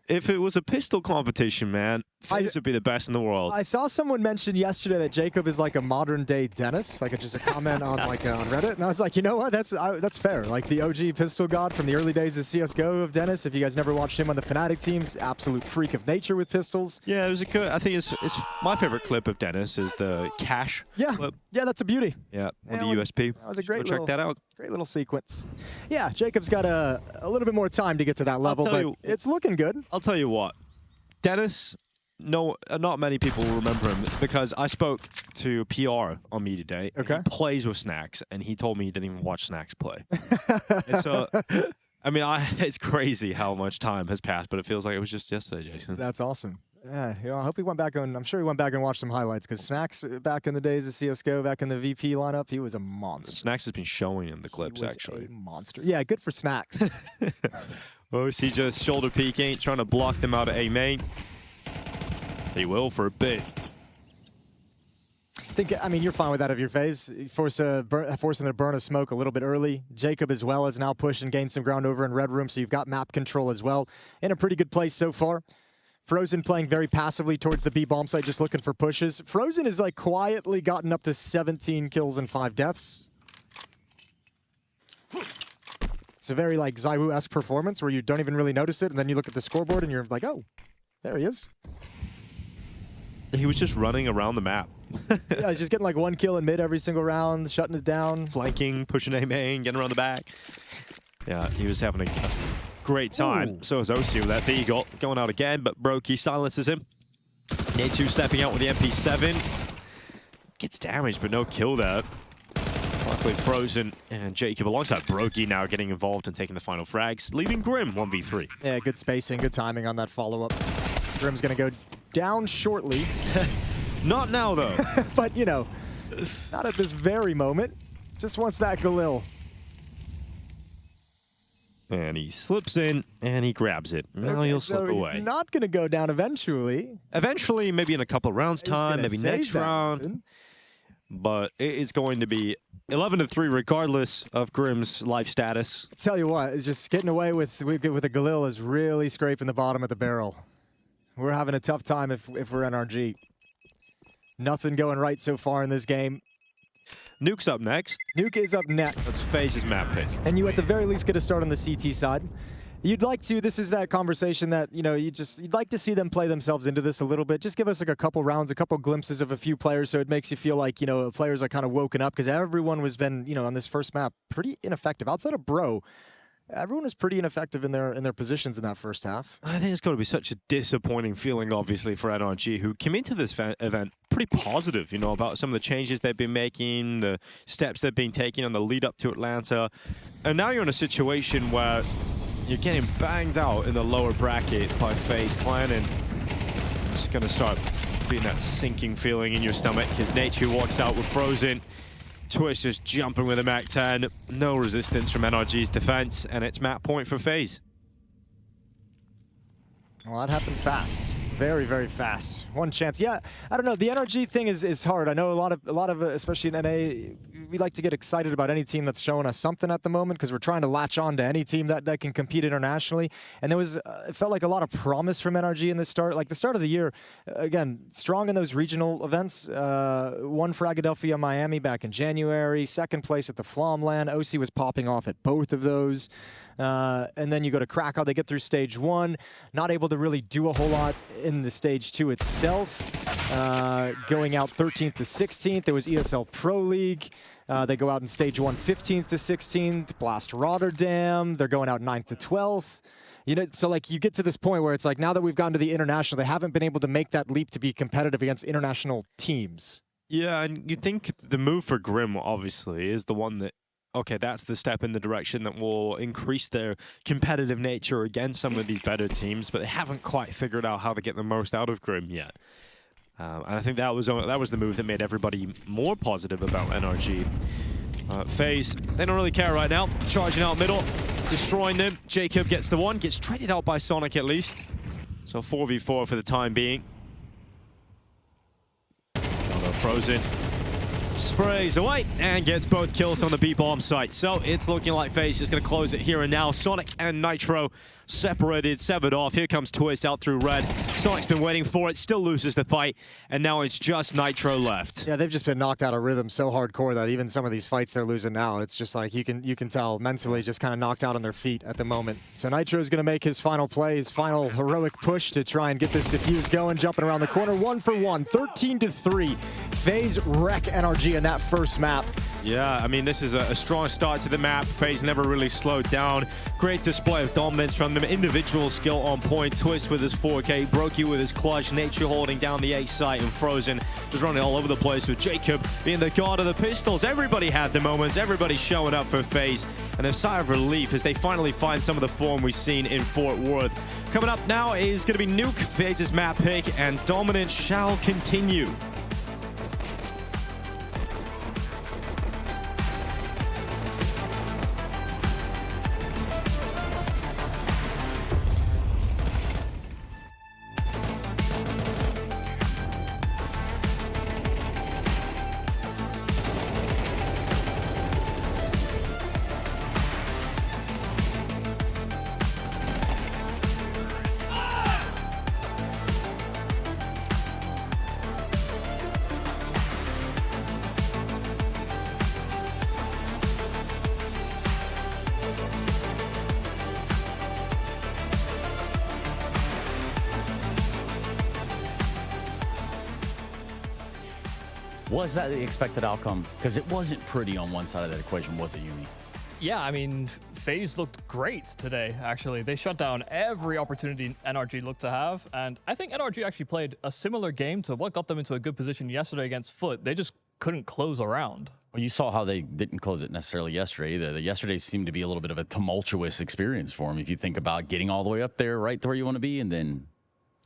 If it was a pistol competition, man, FaZe would be the best in the world. I saw someone mention yesterday that Jacob is like a modern-day Dennis, like just a comment on on Reddit, and I was like, you know what? That's fair. Like the OG pistol god from the early days of CS:GO of Dennis. If you guys never watched him on the Fnatic teams, absolute freak of nature with pistols. Yeah, it was a good. I think it's my favorite clip of Dennis is the cash. Yeah, clip. Yeah, that's a beauty. Yeah, on the USP. That was a great check that out. Great little sequence. Yeah, Jacob's got a little bit more time to get to that level, but it's looking good. I'll tell you what, Dennis. No, not many people will remember him because I spoke to PR on Media Day. Okay. He plays with Snacks, and he told me he didn't even watch Snacks play. And so, I mean, it's crazy how much time has passed, but it feels like it was just yesterday, Jason. That's awesome. Yeah, I hope he went back on. I'm sure he went back and watched some highlights because Snacks back in the days of CS:GO, back in the VP lineup, he was a monster. Snacks has been showing him the clips, he was actually. A monster. Yeah, good for Snacks. OC just shoulder peeking, trying to block them out of A main. He will for a bit. I mean, you're fine with that if you're FaZe. Forcing them to burn a smoke a little bit early. Jacob as well has now pushed and gained some ground over in Red Room, so you've got map control as well. In a pretty good place so far. Frozen playing very passively towards the B bomb site, just looking for pushes. Frozen has like quietly gotten up to 17 kills and 5 deaths. It's a very like Zywoo-esque performance where you don't even really notice it, and then you look at the scoreboard and you're like, oh, there he is. He was just running around the map. Yeah, he's just getting like 1 kill in mid every single round, shutting it down. Flanking, pushing A main, getting around the back. Yeah, he was having a great time. Ooh. So was OC with that deagle. Going out again, but Brokey silences him. Natus stepping out with the MP7. Gets damaged, but no kill there. Luckily Frozen and Jacob alongside Brokey now getting involved and taking the final frags, leaving Grim 1v3. Yeah, good spacing, good timing on that follow-up. Grim's gonna go down shortly. Not now, though. But, you know, not at this very moment. Just wants that Galil. And he slips in, and he grabs it. Now he'll slip away. He's not going to go down eventually. Eventually, maybe in a couple rounds time, maybe next round. Happen. But it's going to be 11-3 regardless of Grim's life status. Tell you what, it's just getting away with a Galil is really scraping the bottom of the barrel. We're having a tough time if we're NRG. Nothing going right so far in this game. Nuke's up next. Nuke is up next. That's FaZe's map pick. And you at the very least get a start on the CT side. You'd like to, this is that conversation that, you know, you'd like to see them play themselves into this a little bit. Just give us like a couple rounds, a couple glimpses of a few players so it makes you feel like, you know, players are kind of woken up because everyone was been, you know, on this first map pretty ineffective. Outside of Bro, everyone was pretty ineffective in their positions in that first half. I think it's got to be such a disappointing feeling, obviously, for NRG, who came into this event pretty positive, you know, about some of the changes they've been making, the steps they've been taking on the lead up to Atlanta. And now you're in a situation where you're getting banged out in the lower bracket by FaZe Clan, and it's going to start being that sinking feeling in your stomach as Nature walks out with Frozen. Twitch just jumping with a MAC-10. No resistance from NRG's defense, and it's map point for FaZe. Well, that happened fast. Very, very fast. One chance. Yeah, I don't know. The NRG thing is hard. I know a lot of especially in NA, we like to get excited about any team that's showing us something at the moment because we're trying to latch on to any team that can compete internationally. And there was, it felt like a lot of promise from NRG in the start. Like the start of the year, again, strong in those regional events. Won for Philadelphia, Miami back in January. Second place at the Flomland. OC was popping off at both of those. And then you go to Krakow, they get through stage 1, not able to really do a whole lot in the stage 2 itself. Going out 13th to 16th, there was ESL Pro League. They go out in stage 1, 15th to 16th, Blast Rotterdam, they're going out 9th to 12th. You know, so like you get to this point where it's like now that we've gone to the international, they haven't been able to make that leap to be competitive against international teams. Yeah, and you think the move for Grim, obviously, is the one that, okay, that's the step in the direction that will increase their competitive nature against some of these better teams, but they haven't quite figured out how to get the most out of Grim yet. And I think that was the move that made everybody more positive about NRG. FaZe, they don't really care right now. Charging out middle, destroying them. Jacob gets the one, gets traded out by Sonic at least. So 4v4 for the time being. Frozen sprays away and gets both kills on the B-bomb site. So it's looking like FaZe is going to close it here and now. Sonic and Nitro separated, severed off. Here comes Twist out through red. Sonic's been waiting for it, still loses the fight, and now it's just Nitro left. Yeah, they've just been knocked out of rhythm so hardcore that even some of these fights they're losing now, it's just like you can tell mentally just kind of knocked out on their feet at the moment. So Nitro's going to make his final play, his final heroic push to try and get this defuse going, jumping around the corner, 1 for 1, 13-3. FaZe wreck NRG in that first map. Yeah, I mean, this is a strong start to the map. FaZe never really slowed down. Great display of dominance from them. Individual skill on point. Twist with his 4K. Brokey with his clutch. Nature holding down the A site. And Frozen just running all over the place with Jacob being the god of the pistols. Everybody had the moments. Everybody showing up for FaZe. And a sigh of relief as they finally find some of the form we've seen in Fort Worth. Coming up now is going to be Nuke, FaZe's map pick, and dominance shall continue. Was that the expected outcome? Because it wasn't pretty on one side of that equation, was it, Yumi? Yeah, I mean, FaZe looked great today, actually. They shut down every opportunity NRG looked to have, and I think NRG actually played a similar game to what got them into a good position yesterday against Foot. They just couldn't close around. Well, you saw how they didn't close it necessarily yesterday either. The yesterday seemed to be a little bit of a tumultuous experience for them. If you think about getting all the way up there, right to where you want to be, and then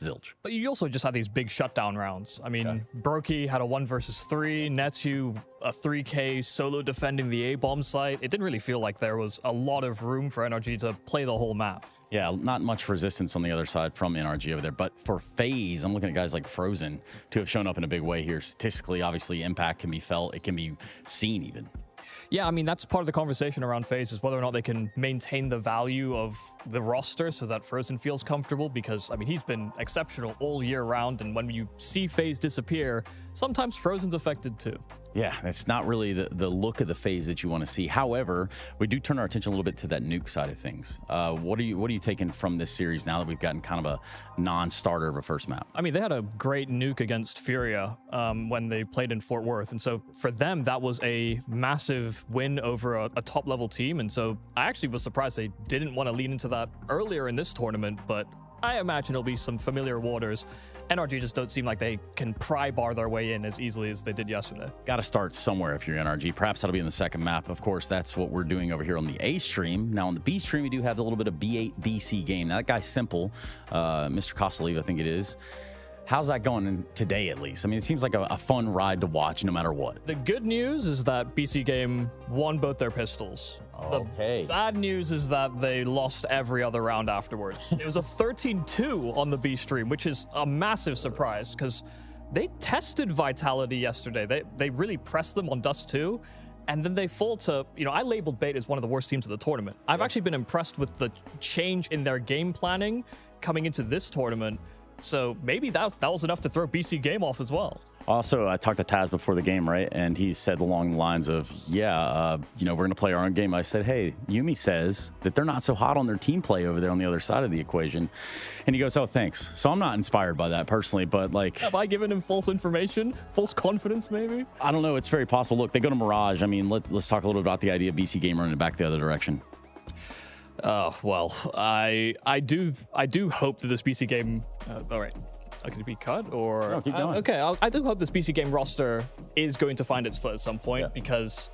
zilch. But you also just had these big shutdown rounds. I mean, Brokey had a 1 versus 3, Netsu a 3K solo defending the A-bomb site. It didn't really feel like there was a lot of room for NRG to play the whole map. Yeah, not much resistance on the other side from NRG over there. But for FaZe, I'm looking at guys like Frozen to have shown up in a big way here. Statistically, obviously, impact can be felt. It can be seen even. Yeah, I mean, that's part of the conversation around FaZe is whether or not they can maintain the value of the roster so that Frozen feels comfortable because, I mean, he's been exceptional all year round. And when you see FaZe disappear, sometimes Frozen's affected too. Yeah, it's not really the look of the FaZe that you want to see. However, we do turn our attention a little bit to that Nuke side of things. What are you taking from this series now that we've gotten kind of a non-starter of a first map? I mean, they had a great Nuke against Furia when they played in Fort Worth. And so for them, that was a massive win over a top-level team. And so I actually was surprised they didn't want to lean into that earlier in this tournament, but I imagine it'll be some familiar waters. NRG just don't seem like they can pry bar their way in as easily as they did yesterday. Got to start somewhere if you're NRG. Perhaps that'll be in the second map. Of course, that's what we're doing over here on the A stream. Now on the B stream, we do have a little bit of B8 BC game. Now that guy's simple. Mr. Kostalev, I think it is. How's that going today, at least? I mean, it seems like a fun ride to watch no matter what. The good news is that BC Game won both their pistols. Okay. The bad news is that they lost every other round afterwards. It was a 13-2 on the B stream, which is a massive surprise because they tested Vitality yesterday. They really pressed them on Dust 2. And then they fall to, you know, I labeled Bait as one of the worst teams of the tournament. I've actually been impressed with the change in their game planning coming into this tournament. So maybe that was enough to throw BC Game off as well. Also, I talked to Taz before the game, right? And he said along the lines of, yeah, you know, we're going to play our own game. I said, hey, Yumi says that they're not so hot on their team play over there on the other side of the equation. And he goes, oh, thanks. So I'm not inspired by that personally, but like... Have I given him false information? False confidence, maybe? I don't know. It's very possible. Look, they go to Mirage. I mean, let's talk a little bit about the idea of BC Game running back the other direction. Well, I do hope that this BC Game... all right. Could it be cut or... No, keep going. Okay, I do hope this BC Game roster is going to find its foot at some point because,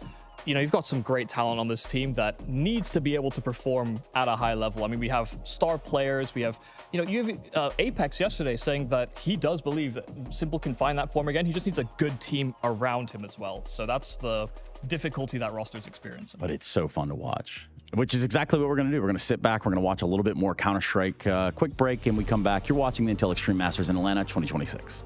you know, you've got some great talent on this team that needs to be able to perform at a high level. I mean, we have star players. We have, you know, you have Apex yesterday saying that he does believe that Simple can find that form again. He just needs a good team around him as well. So that's the difficulty that roster's experiencing. But it's so fun to watch, which is exactly what we're going to do. We're going to sit back. We're going to watch a little bit more Counter-Strike. Quick break, and we come back. You're watching the Intel Extreme Masters in Atlanta 2026.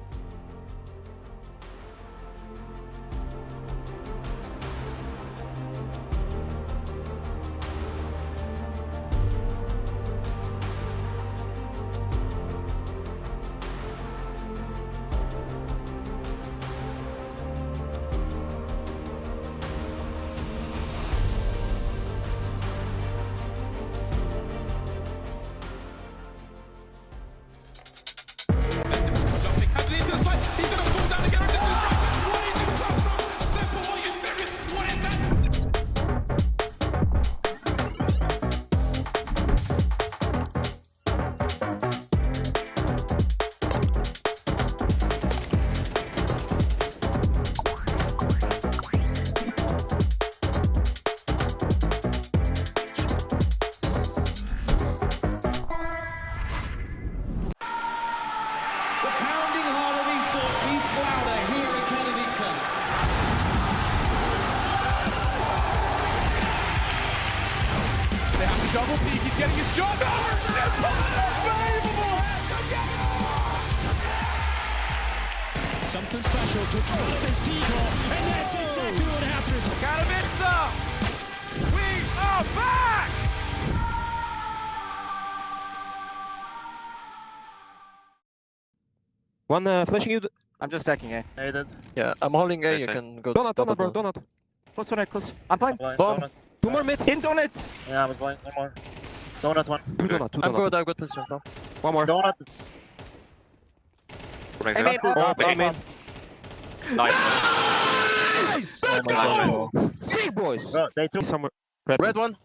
Double peek, he's getting his shot. Unbelievable! Something special to turn up this deagle, and that's exactly what happens. Katowice! We are back! One flashing you. I'm just stacking A. Yeah, I'm holding A. You can go. Donut, bro, donut. Close to right, close. I'm blind. Bomb. Two more mid. In donut! Yeah, I was blind. One more. Donut one. Two donut, two donut. I'm good, I've got position. One more. Donut. Hey, main. Oh, main. Nice. Oh my god. Hey, boys! Bro, they threw Somewhere. Red one.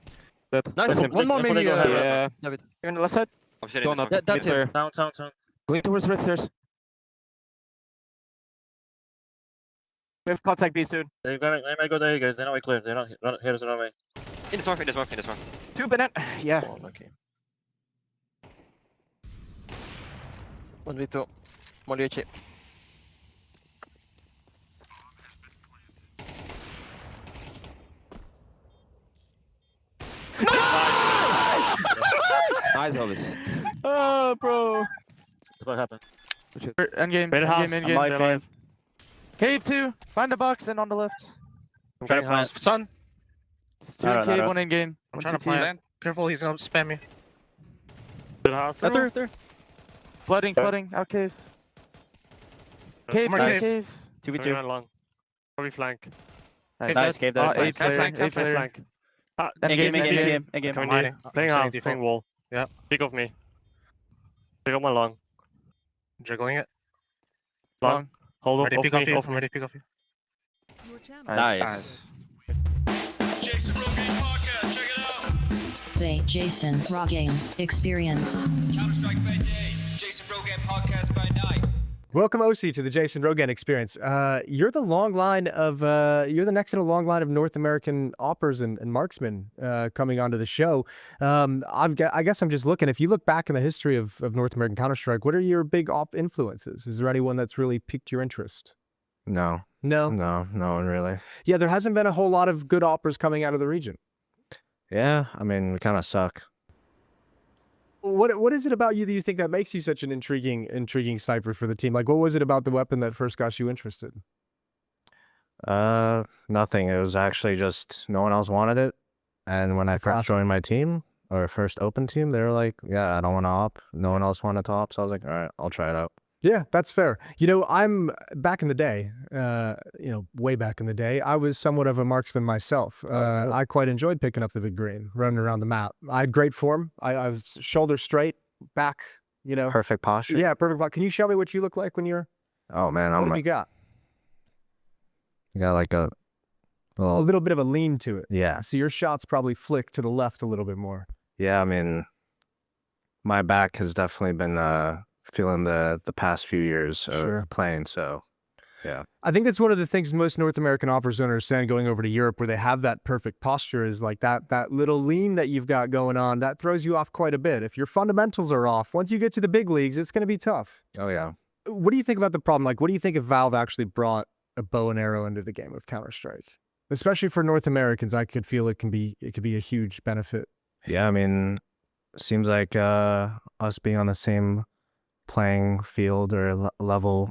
Nice. One more maybe. Yeah. David. You're on the left side. Yeah, that's it. down. Going towards red stairs. We have contact B soon. They might go there, guys. They're not way clear. They're not here. Doesn't run away. In the smoke, in the smoke, in the smoke. 2 minute. Yeah. Oh, okay. 1v2. Molly chip. Nice, Elvis. Oh, bro. That's what happened. End game. Red house. End I'm game. alive. Cave 2. Find the box and on the left. I'm trying to plant. Sun. It's 2 in cave, 1 in game. I'm trying to plant. Careful, he's gonna spam me. Red house. Through. Flooding. Out cave. Cave. 2v2. Long. Probably flank. Nice. Cave there. Eight player. Flank. End game. Coming in. Playing house. Playing wall. Yeah. Pick off me. Pick up my long. Jiggling it. Long. Hold Ready, off pick me. off you. I'm ready, pick off you. Nice. Jason Rogan podcast, check it out. The Jason Rogan Experience. Counter-Strike by day, Jason Rogan podcast by night. Welcome, OC, to the Jason Rogan Experience. You're the long line of you're the next in a long line of North American oppers and marksmen coming onto the show. I guess I'm just looking. If you look back in the history of North American Counter-Strike, what are your big op influences? Is there anyone that's really piqued your interest? No one really. Yeah, there hasn't been a whole lot of good oppers coming out of the region. Yeah, I mean, we kind of suck. What is it about you that you think that makes you such an intriguing sniper for the team? Like, what was it about the weapon that first got you interested? Nothing. It was actually just no one else wanted it. And when I first joined my team, or first open team, they were like, yeah, I don't want to op. No one else wanted to op. So I was like, all right, I'll try it out. Yeah, that's fair. You know, I'm back in the day, way back in the day, I was somewhat of a marksman myself. I quite enjoyed picking up the big green, running around the map. I had great form. I was shoulder straight, back, Perfect posture. Yeah, perfect posture. Can you show me what you look like when you're... Oh, man. What do you got? You got like a little bit of a lean to it. Yeah. So your shots probably flick to the left a little bit more. Yeah, I mean, my back has definitely been... feeling the past few years of playing, so yeah. I think that's one of the things most North American operators understand going over to Europe, where they have that perfect posture, is like that little lean that you've got going on, that throws you off quite a bit. If your fundamentals are off, once you get to the big leagues, it's going to be tough. Oh, yeah. What do you think about the problem? Like, what do you think if Valve actually brought a bow and arrow into the game of Counter-Strike? Especially for North Americans, I could feel it could be a huge benefit. Yeah, I mean, seems like us being on the same playing field or level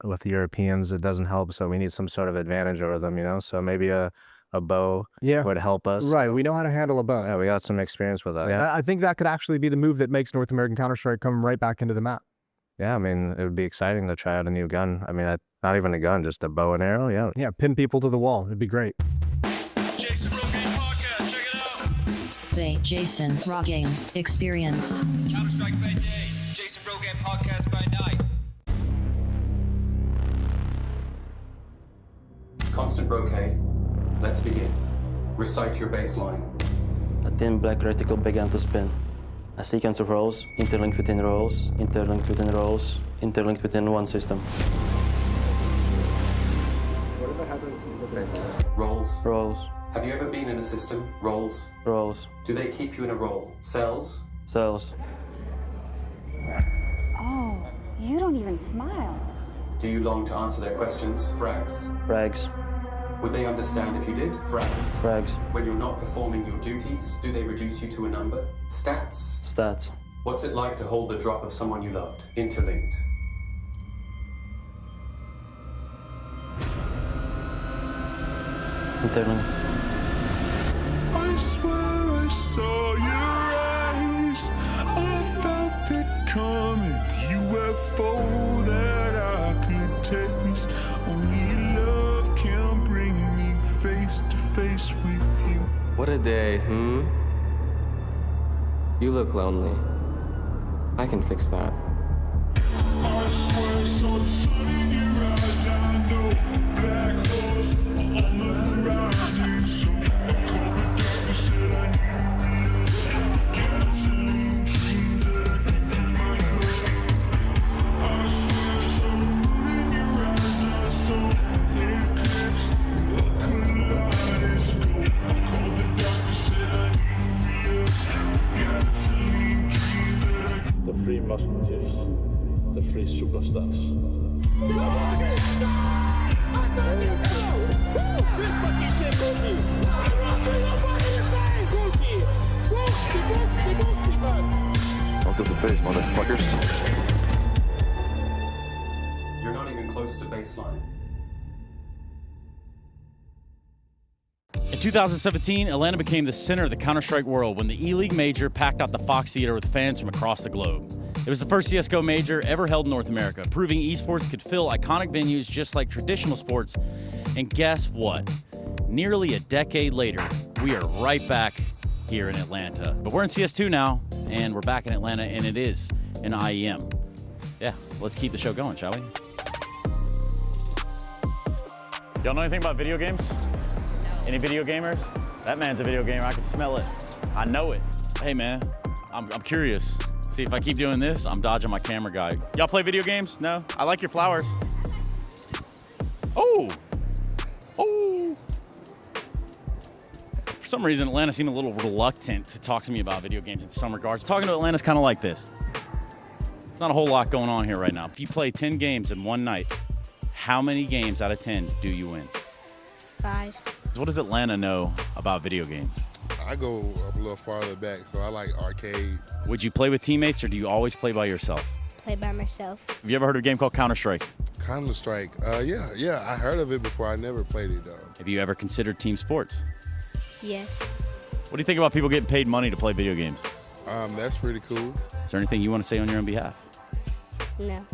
with Europeans, it doesn't help, so we need some sort of advantage over them, so maybe a bow would help us. Right, we know how to handle a bow. Yeah, we got some experience with that. Yeah. I think that could actually be the move that makes North American Counter-Strike come right back into the map. Yeah, I mean, it would be exciting to try out a new gun. I mean, not even a gun, just a bow and arrow. Yeah, pin people to the wall. It'd be great. Jason Rogan podcast, check it out. The Jason Rogan Experience. Counter-Strike by day, Jason Rogan podcast by night. Constant bouquet. Let's begin. Recite your baseline. A thin black reticle began to spin. A sequence of rows, interlinked within rows, interlinked within rows, interlinked within one system. Whatever happens, roles. Rows. Have you ever been in a system? Roles. Rows. Do they keep you in a role? Cells? Cells. Oh, you don't even smile. Do you long to answer their questions? Frags. Frags. Would they understand if you did? Frags. Frags. When you're not performing your duties, do they reduce you to a number? Stats. Stats. What's it like to hold the drop of someone you loved? Interlinked. Interlinked. I swear I saw your eyes. I felt it coming. UFO that I could taste. Only love can bring me face to face with you. What a day, You look lonely. I can fix that. I swear I saw the sun in your eyes. I know black holes are on the Musketeers, the three superstars. Welcome to FaZe, motherfuckers. You're not even close to baseline. In 2017, Atlanta became the center of the Counter-Strike world when the E-League major packed out the Fox Theater with fans from across the globe. It was the first CSGO major ever held in North America, proving esports could fill iconic venues just like traditional sports. And guess what? Nearly a decade later, we are right back here in Atlanta. But we're in CS2 now, and we're back in Atlanta, and it is an IEM. Yeah, let's keep the show going, shall we? Y'all know anything about video games? Any video gamers? That man's a video gamer. I can smell it. I know it. Hey, man, I'm curious. See, if I keep doing this, I'm dodging my camera guy. Y'all play video games? No? I like your flowers. Oh! Oh! For some reason, Atlanta seemed a little reluctant to talk to me about video games in some regards. Talking to Atlanta's kind of like this. There's not a whole lot going on here right now. If you play 10 games in one night, how many games out of 10 do you win? 5. What does Atlanta know about video games? I go a little farther back, so I like arcades. Would you play with teammates or do you always play by yourself? Play by myself. Have you ever heard of a game called Counter-Strike? Counter-Strike, yeah, I heard of it before. I never played it though. Have you ever considered team sports? Yes. What do you think about people getting paid money to play video games? That's pretty cool. Is there anything you want to say on your own behalf? No.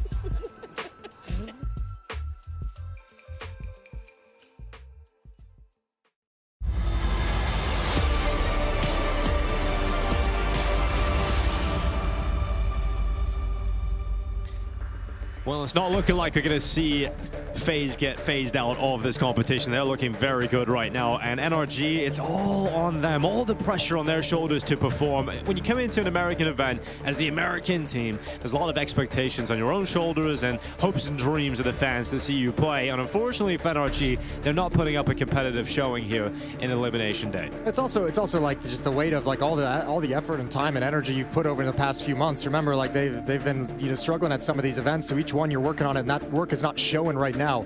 Well, it's not looking like we're going to see FaZe get phased out of this competition. They're looking very good right now. And NRG, it's all on them. All the pressure on their shoulders to perform. When you come into an American event as the American team, there's a lot of expectations on your own shoulders and hopes and dreams of the fans to see you play. And unfortunately for NRG, they're not putting up a competitive showing here in Elimination Day. It's also like just the weight of like all the effort and time and energy you've put over in the past few months. Remember, like they've been struggling at some of these events, so each one you're working on it, and that work is not showing right now.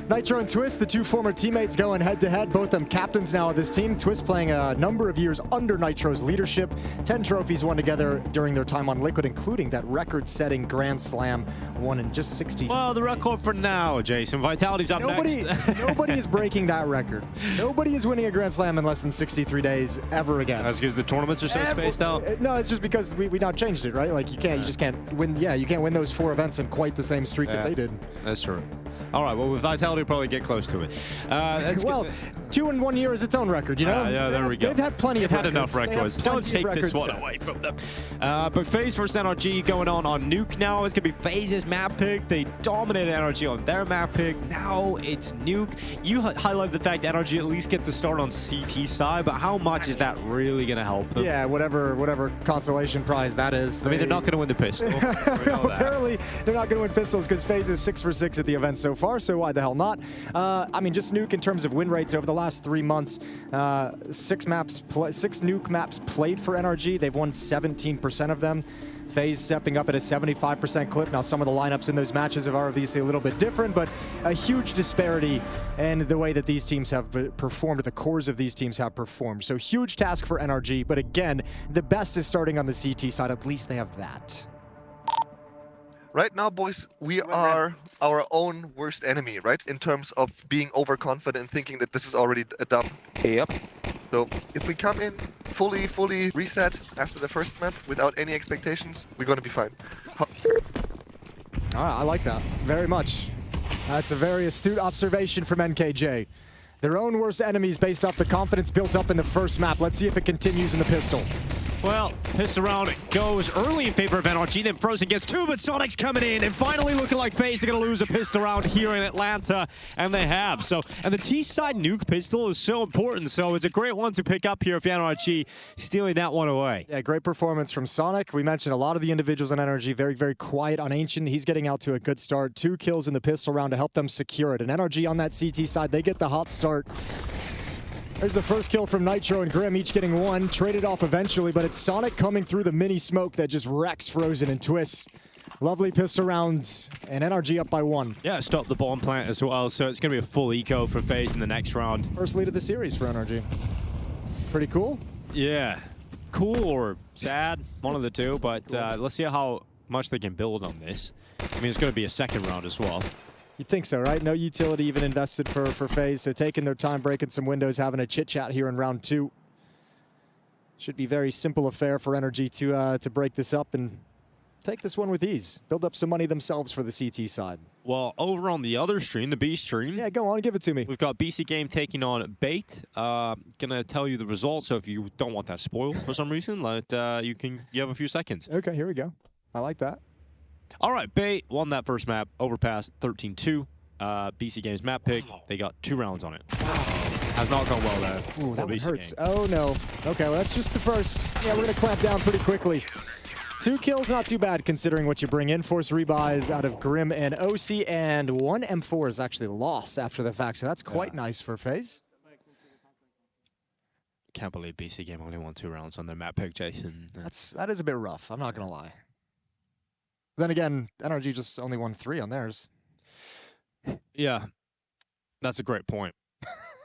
Nitro and Twist, the two former teammates, going head-to-head. Both them captains now of this team. Twist playing a number of years under Nitro's leadership. 10 trophies won together during their time on Liquid, including that record-setting Grand Slam won in just 60. Well, the record for now, Jason. Vitality's up next. Nobody is breaking that record. Nobody is winning a Grand Slam in less than 63 days ever again. That's because the tournaments are so spaced out? No, it's just because we now changed it, right? Like you just can't win. Yeah, you can't win those 4 events in quite the same streak that they did. That's true. All right, well, with Vitality, we'll probably get close to it. Well, 2 in 1 year is its own record, you know? Yeah, there we go. They've had plenty of records. Enough records. Don't take this one away from them. But FaZe versus NRG going on Nuke now. It's going to be FaZe's map pick. They dominated NRG on their map pick. Now it's Nuke. You highlighted the fact that NRG at least get the start on CT side, but how much is that really going to help them? Yeah, whatever consolation prize that is. I mean, they're not going to win the pistol. Apparently, they're not going to win pistols because FaZe is 6 for 6 at the event so far, so why the hell not? I mean, just Nuke in terms of win rates over the last 3 months, 6 Nuke maps played for NRG. They've won 17% of them. FaZe stepping up at a 75% clip. Now, some of the lineups in those matches are obviously a little bit different, but a huge disparity in the way that these teams have performed, the cores of these teams have performed. So huge task for NRG, but again, the best is starting on the CT side. At least they have that. Right now, boys, we are our own worst enemy, right? In terms of being overconfident and thinking that this is already a dub. Yep. So if we come in fully reset after the first map without any expectations, we're gonna be fine. I like that very much. That's a very astute observation from NKJ. Their own worst enemies based off the confidence built up in the first map. Let's see if it continues in the pistol. Well, pistol round goes early in favor of NRG, then Frozen gets 2, but Sonic's coming in, and finally looking like FaZe are going to lose a pistol round here in Atlanta, and they have. So, and the T-side Nuke pistol is so important, so it's a great one to pick up here if NRG stealing that one away. Yeah, great performance from Sonic. We mentioned a lot of the individuals in NRG, very quiet on Ancient. He's getting out to a good start. 2 kills in the pistol round to help them secure it. And NRG on that CT side, they get the hot start. There's the first kill from Nitro and Grim, each getting one. Traded off eventually, but it's Sonic coming through the mini smoke that just wrecks Frozen and Twists. Lovely pistol rounds, and NRG up by 1. Yeah, stop the bomb plant as well, so it's going to be a full eco for FaZe in the next round. First lead of the series for NRG. Pretty cool? Yeah. Cool or sad, one of the two, but let's see how much they can build on this. I mean, it's going to be a second round as well. You'd think so, right? No utility even invested for FaZe, so taking their time, breaking some windows, having a chit-chat here in round 2. Should be very simple affair for NRG to break this up and take this one with ease. Build up some money themselves for the CT side. Well, over on the other stream, the B stream. Yeah, go on, give it to me. We've got BC Game taking on Bait. Gonna tell you the results, so if you don't want that spoiled for some reason, you have a few seconds. Okay, here we go. I like that. All right, Bait won that first map, Overpass 13-2. BC Game's map pick, they got 2 rounds on it. Has not gone well there. Ooh, that one BC hurts. Game. Oh no. Okay, well that's just the first. Yeah, we're gonna clamp down pretty quickly. 2 kills, not too bad considering what you bring in. Force rebuys out of Grim and OC, and 1 M4 is actually lost after the fact, so that's quite nice for FaZe. Can't believe BC Game only won 2 rounds on their map pick, Jason. That is a bit rough, I'm not gonna lie. Then again, NRG just only won 3 on theirs. Yeah, that's a great point.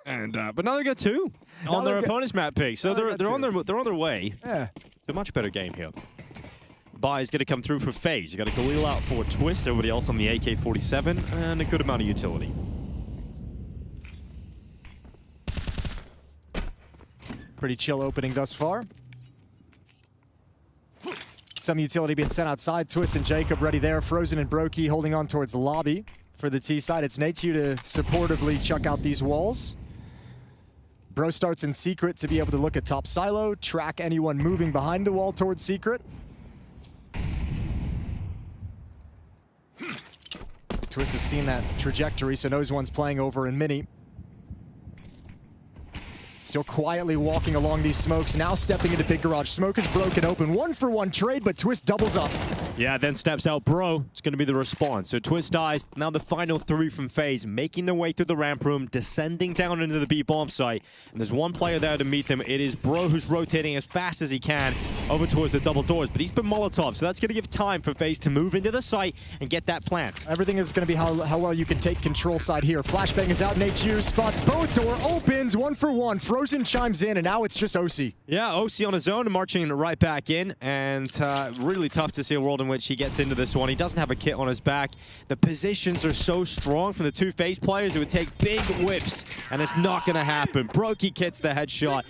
And but now they got 2 on their opponent's map pick, so they're on their way. Yeah, a much better game here. Buy is going to come through for FaZe. You got a Galil out for Twist, everybody else on the AK-47, and a good amount of utility. Pretty chill opening thus far. Some utility being sent outside. Twist and Jacob ready there. Frozen and Brokey holding on towards the lobby for the T side. It's Nateju to supportively chuck out these walls. Bro starts in secret to be able to look at top silo, track anyone moving behind the wall towards secret. Twist has seen that trajectory, so knows one's playing over in mini. Still quietly walking along these smokes, now stepping into big garage. Smoke is broken open. 1-for-1 trade, but Twist doubles up. Yeah, then steps out Bro. It's going to be the response. So Twist dies. Now the final 3 from FaZe, making their way through the ramp room, descending down into the B bomb site. And there's one player there to meet them. It is Bro, who's rotating as fast as he can over towards the double doors. But he's been Molotov, so that's going to give time for FaZe to move into the site and get that plant. Everything is going to be how well you can take control side here. Flashbang is out. Nateju spots both. Door opens. 1-for-1. Frozen chimes in, and now it's just OC. Yeah, OC on his own, marching right back in, and really tough to see a world in which he gets into this one. He doesn't have a kit on his back. The positions are so strong from the 2 FaZe players. It would take big whiffs, and it's not going to happen. Brokey kits the headshot.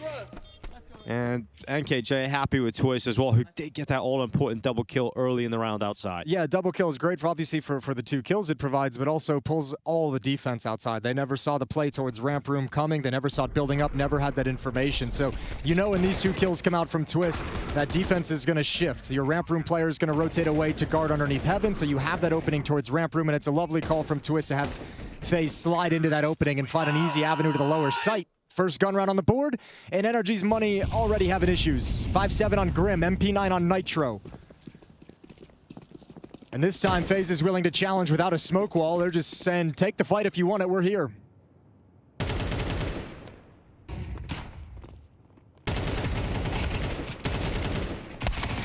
And NKJ happy with Twist as well, who did get that all-important double kill early in the round outside. Yeah, double kill is great, obviously for the 2 kills it provides, but also pulls all the defense outside. They never saw the play towards ramp room coming. They never saw it building up, never had that information. So, you know, when these 2 kills come out from Twist, that defense is going to shift. Your ramp room player is going to rotate away to guard underneath Heaven, so you have that opening towards ramp room, and it's a lovely call from Twist to have FaZe slide into that opening and find an easy avenue to the lower site. First gun round on the board, and NRG's money already having issues. 5-7 on Grim, MP9 on Nitro. And this time, FaZe is willing to challenge without a smoke wall. They're just saying, take the fight if you want it, we're here.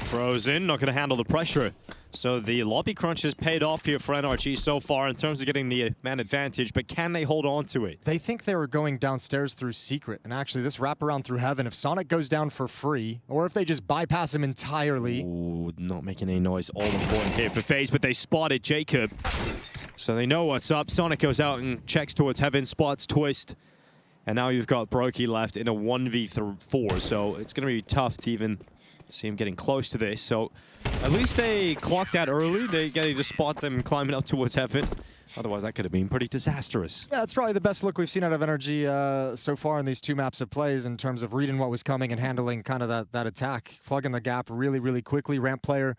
Frozen, not going to handle the pressure. So the lobby crunch has paid off here for NRG so far in terms of getting the man advantage, but can they hold on to it? They think they were going downstairs through secret, and actually this wraparound through Heaven, if Sonic goes down for free, or if they just bypass him entirely. Ooh, not making any noise, all important here for FaZe, but they spotted Jacob. So they know what's up. Sonic goes out and checks towards Heaven, spots Twist, and now you've got Brokey left in a 1v4, so it's going to be tough to even see him getting close to this. So at least they clocked that early. They get to spot them climbing up towards Heaven. Otherwise, that could have been pretty disastrous. Yeah, it's probably the best look we've seen out of NRG so far in these 2 maps of plays in terms of reading what was coming and handling kind of that attack. Plugging the gap really, really quickly. Ramp player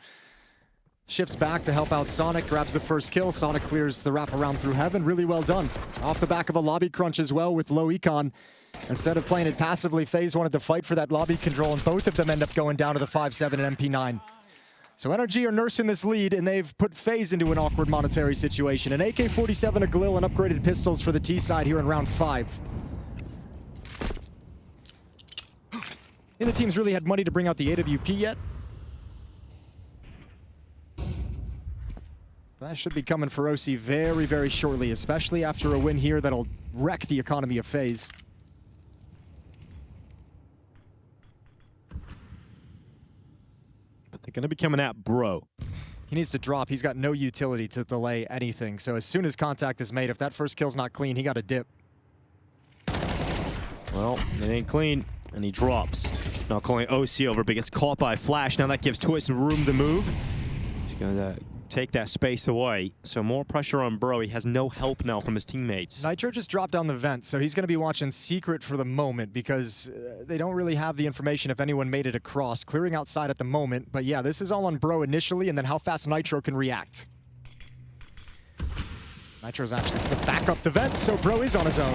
shifts back to help out Sonic, grabs the first kill. Sonic clears the wraparound through Heaven. Really well done. Off the back of a lobby crunch as well with low econ. Instead of playing it passively, FaZe wanted to fight for that lobby control, and both of them end up going down to the 5-7 and MP9. So NRG are nursing this lead, and they've put FaZe into an awkward monetary situation. An AK-47, a Galil, and upgraded pistols for the T side here in round 5. Neither team's really had money to bring out the AWP yet. That should be coming for OC very, very shortly, especially after a win here that'll wreck the economy of FaZe. But they're going to be coming at Bro. He needs to drop. He's got no utility to delay anything. So as soon as contact is made, if that first kill's not clean, he got a dip. Well, it ain't clean, and he drops. Now calling OC over, but gets caught by Flash. Now that gives Twist room to move. He's going to take that space away. So more pressure on Bro. He has no help now from his teammates. Nitro just dropped down the vent, so he's going to be watching Secret for the moment because they don't really have the information if anyone made it across. Clearing outside at the moment, but yeah, this is all on Bro initially, and then how fast Nitro can react. Nitro's actually slipped back up the vent, so Bro is on his own.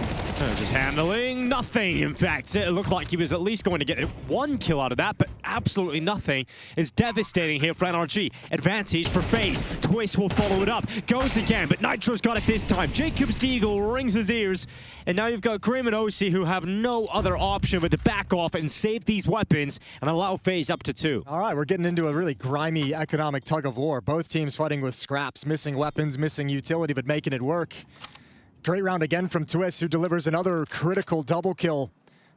Just handling nothing. In fact, it looked like he was at least going to get one kill out of that, but absolutely nothing. Is devastating here for NRG. Advantage for FaZe. Twist will follow it up. Goes again, but Nitro's got it this time. Jacob's Deagle rings his ears, and now you've got Grim and OC who have no other option but to back off and save these weapons and allow FaZe up to 2. All right, we're getting into a really grimy economic tug of war. Both teams fighting with scraps, missing weapons, missing utility, but making it work. Great round again from Twist, who delivers another critical double kill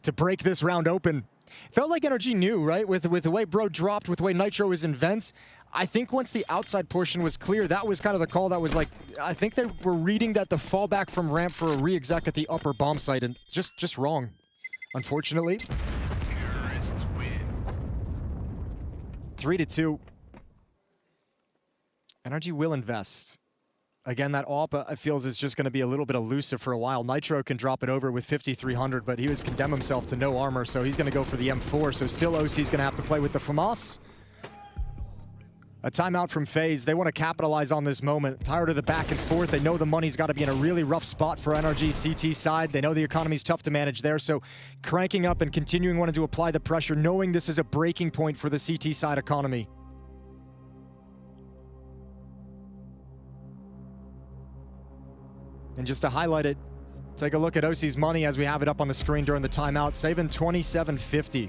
to break this round open. Felt like NRG knew, right? With the way Bro dropped, with the way Nitro was in vents. I think once the outside portion was clear, that was kind of the call that was like, I think they were reading that the fallback from ramp for a re-exec at the upper bomb site, and just wrong, unfortunately. 3-2. NRG will invest. Again, that AWP, I feels, is just going to be a little bit elusive for a while. Nitro can drop it over with 5,300, but he was condemn himself to no armor, so he's going to go for the M4. So still OC's going to have to play with the FAMAS. A timeout from FaZe. They want to capitalize on this moment. Tired of the back and forth. They know the money's got to be in a really rough spot for NRG CT side. They know the economy's tough to manage there, so cranking up and continuing wanting to apply the pressure, knowing this is a breaking point for the CT side economy. And just to highlight it, take a look at OC's money as we have it up on the screen during the timeout, saving $27.50.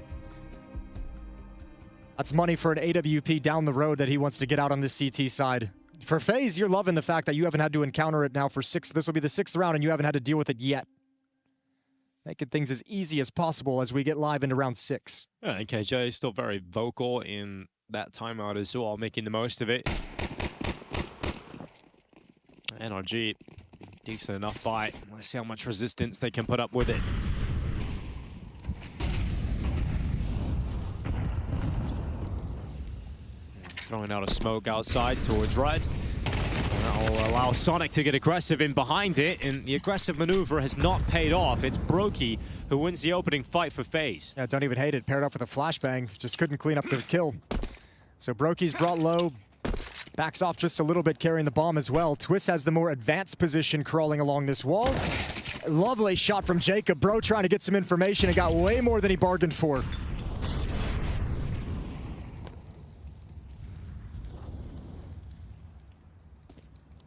That's money for an AWP down the road that he wants to get out on this CT side. For FaZe, you're loving the fact that you haven't had to encounter it now for 6. This will be the 6th round and you haven't had to deal with it yet. Making things as easy as possible as we get live into round 6. Yeah, and KJ is still very vocal in that timeout as well, making the most of it. NRG, decent enough buy. Let's see how much resistance they can put up with it. Throwing out a smoke outside towards red. That will allow Sonic to get aggressive in behind it, and the aggressive maneuver has not paid off. It's Brokey who wins the opening fight for FaZe. Yeah, don't even hate it. Paired up with a flashbang. Just couldn't clean up the kill. So Brokey's brought low. Backs off just a little bit, carrying the bomb as well. Twist has the more advanced position crawling along this wall. Lovely shot from Jacob. Bro trying to get some information and got way more than he bargained for.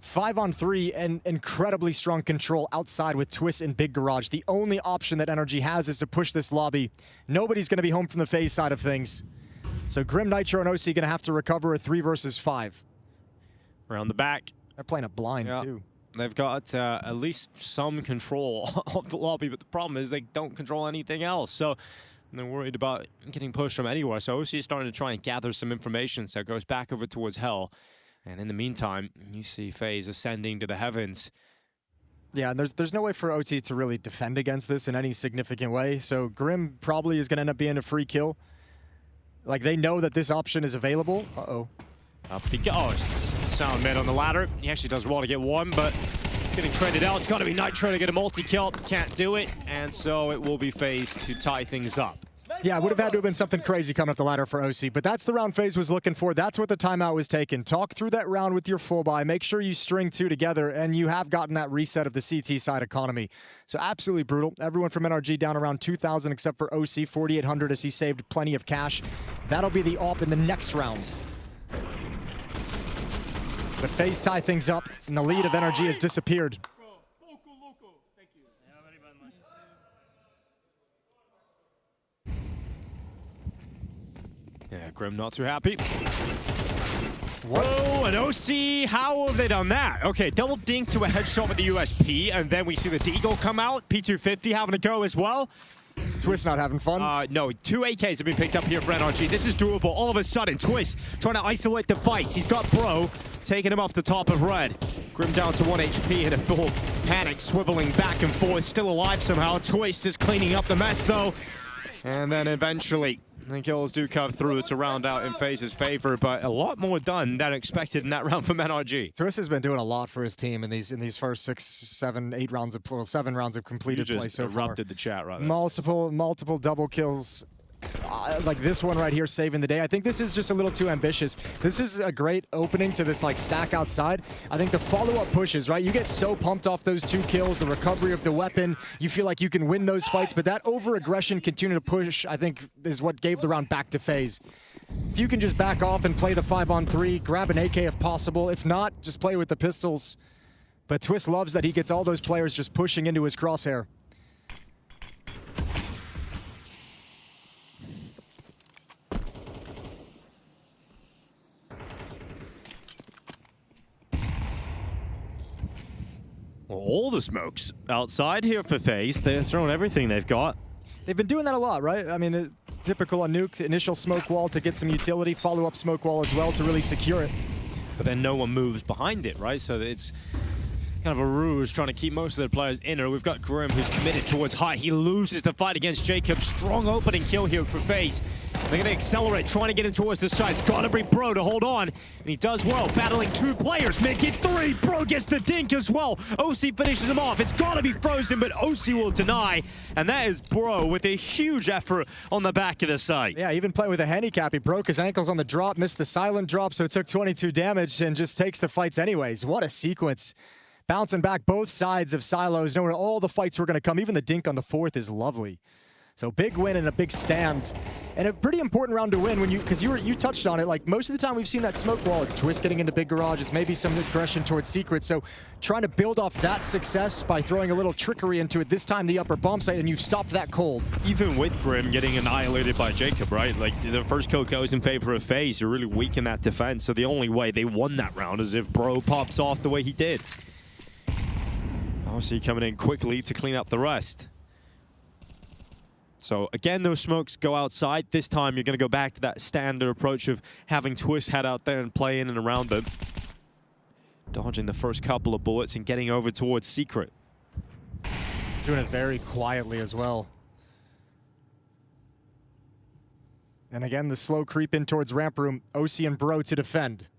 Five on 3 and incredibly strong control outside with Twist in Big Garage. The only option that NRG has is to push this lobby. Nobody's going to be home from the FaZe side of things. So Grim, Nitro, and OC going to have to recover a 3 versus 5. Around the back. They're playing a blind, too. They've got at least some control of the lobby, but the problem is they don't control anything else. So they're worried about getting pushed from anywhere. So OC is starting to try and gather some information, so it goes back over towards Hell. And in the meantime, you see FaZe ascending to the heavens. Yeah, and there's no way for OT to really defend against this in any significant way. So Grim probably is going to end up being a free kill. Like, they know that this option is available. Uh-oh. Up he goes. Sound man on the ladder. He actually does well to get one, but getting traded out. It's got to be Nitro to get a multi-kill. Can't do it, and so it will be FaZe to tie things up. Yeah, would have had to have been something crazy coming up the ladder for OC, but that's the round FaZe was looking for. That's what the timeout was taken. Talk through that round with your full buy. Make sure you string 2 together, and you have gotten that reset of the CT side economy. So absolutely brutal. Everyone from NRG down around 2,000 except for OC, 4,800 as he saved plenty of cash. That'll be the AWP in the next round. But FaZe tie things up, and the lead of NRG has disappeared. Yeah, Grim not too happy. Whoa, an OC, how have they done that? Okay, double dink to a headshot with the USP, and then we see the Deagle come out, P250 having a go as well. Twist not having fun? No, 2 AKs have been picked up here for NRG. This is doable. All of a sudden, Twist trying to isolate the fights. He's got Bro taking him off the top of red. Grim down to 1 HP in a full panic, swiveling back and forth, still alive somehow. Twist is cleaning up the mess though. And then eventually, the kills do come through to round out in FaZe's favor, but a lot more done than expected in that round from NRG. Twist has been doing a lot for his team in these first 6, 7, 8 rounds of well, 7 rounds of completed play so far. Erupted the chat right there. Multiple double kills. Like this one right here saving the day. I think this is just a little too ambitious. This is a great opening to this like stack outside. I think the follow-up pushes, right? You get so pumped off those 2 kills, the recovery of the weapon, you feel like you can win those fights, but that over-aggression, continue to push, I think is what gave the round back to FaZe. If you can just back off and play the 5-on-3, grab an AK if possible. If not, just play with the pistols. But Twist loves that he gets all those players just pushing into his crosshair. Well, all the smokes outside here for FaZe. They're throwing everything they've got. They've been doing that a lot, right? I mean, it's typical on Nuke, initial smoke wall to get some utility, follow-up smoke wall as well to really secure it. But then no one moves behind it, right? So it's kind of a ruse trying to keep most of their players inner. We've got Grim who's committed towards height. He loses the fight against Jacob. Strong opening kill here for FaZe. They're going to accelerate, trying to get in towards the side. It's got to be Bro to hold on, and he does well, battling 2 players, making 3. Bro gets the dink as well. OC finishes him off. It's got to be Frozen, but OC will deny, and that is Bro with a huge effort on the back of the site. Yeah, even playing with a handicap. He broke his ankles on the drop, missed the silent drop, so it took 22 damage and just takes the fights anyways. What a sequence. Bouncing back both sides of silos, knowing all the fights were going to come. Even the dink on the 4th is lovely. So big win and a big stand. And a pretty important round to win when because you touched on it, like most of the time we've seen that smoke wall, it's Twist getting into big garages, maybe some aggression towards Secret. So trying to build off that success by throwing a little trickery into it, this time the upper bomb site, and you've stopped that cold. Even with Grim getting annihilated by Jacob, right? Like the first kill goes in favor of FaZe. You're really weak in that defense. So the only way they won that round is if Bro pops off the way he did. Obviously coming in quickly to clean up the rest. So again, those smokes go outside. This time you're going to go back to that standard approach of having Twist head out there and play in and around them. Dodging the first couple of bullets and getting over towards Secret. Doing it very quietly as well. And again, the slow creep in towards ramp room. OC and Bro to defend.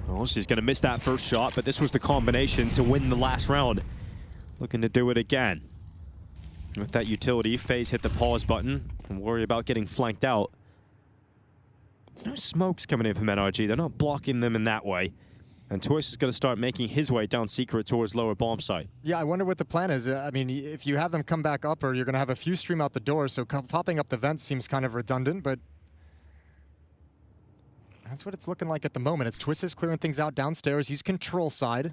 Oh, she's going to miss that first shot, but this was the combination to win the last round. Looking to do it again. With that utility, FaZe hit the pause button and worry about getting flanked out. There's no smokes coming in from NRG. They're not blocking them in that way. And Twist is going to start making his way down Secret towards lower bomb site. Yeah, I wonder what the plan is. I mean, if you have them come back up, or you're going to have a few stream out the door, so popping up the vents seems kind of redundant, but that's what it's looking like at the moment. It's Twist is clearing things out downstairs. He's control side.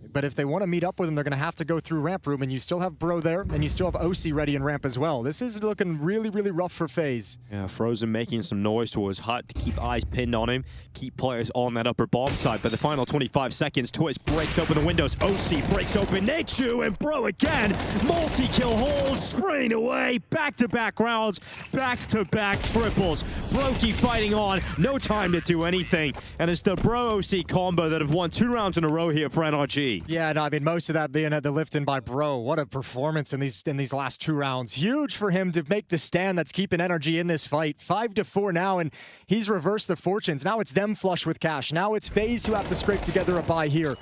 But if they want to meet up with him, they're going to have to go through ramp room, and you still have Bro there, and you still have OC ready in ramp as well. This is looking really, really rough for FaZe. Yeah, Frozen making some noise towards Hut to keep eyes pinned on him, keep players on that upper bomb side. But the final 25 seconds, Twist breaks open the windows. OC breaks open Nachu, and Bro again, multi-kill hold, spraying away, back-to-back rounds, back-to-back triples. Brokey fighting on, no time to do anything. And it's the Bro-OC combo that have won 2 rounds in a row here for NRG. Yeah, no, I mean, most of that being at the lift-in by Bro. What a performance in these last 2 rounds. Huge for him to make the stand that's keeping energy in this fight. 5-4 now, and he's reversed the fortunes. Now it's them flush with cash. Now it's FaZe who have to scrape together a buy here.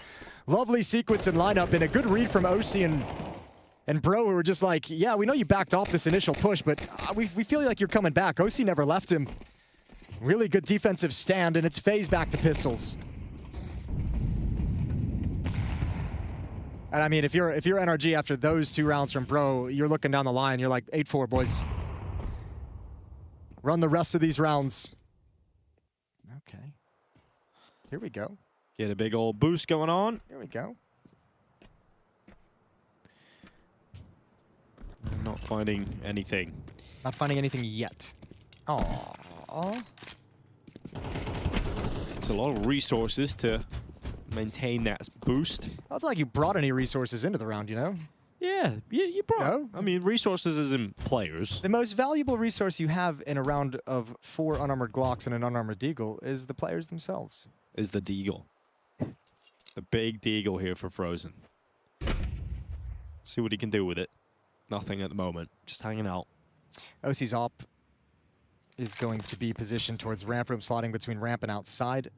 Lovely sequence and lineup, and a good read from OC and Bro, who were just like, yeah, we know you backed off this initial push, but we feel like you're coming back. OC never left him. Really good defensive stand, and it's FaZe back to pistols. And I mean, if you're NRG after those 2 rounds from Bro, you're looking down the line. You're like 8-4, boys. Run the rest of these rounds. Okay. Here we go. Get a big old boost going on. Here we go. Not finding anything. Not finding anything yet. Aww. It's a lot of resources to maintain that boost. Well, it's not like you brought any resources into the round, you know? Yeah, you brought. I mean, resources as in players. The most valuable resource you have in a round of 4 unarmored Glocks and an unarmored Deagle is the players themselves. Is the Deagle. The big Deagle here for Frozen. See what he can do with it. Nothing at the moment. Just hanging out. OC's op is going to be positioned towards ramp room, sliding between ramp and outside.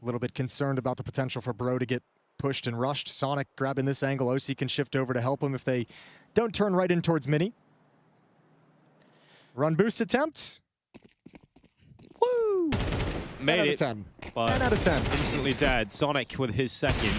A little bit concerned about the potential for Bro to get pushed and rushed. Sonic grabbing this angle. OC can shift over to help him if they don't turn right in towards Mini. Run boost attempt. Woo! Made it. 10 but 10 out of 10. Instantly dead. Sonic with his second.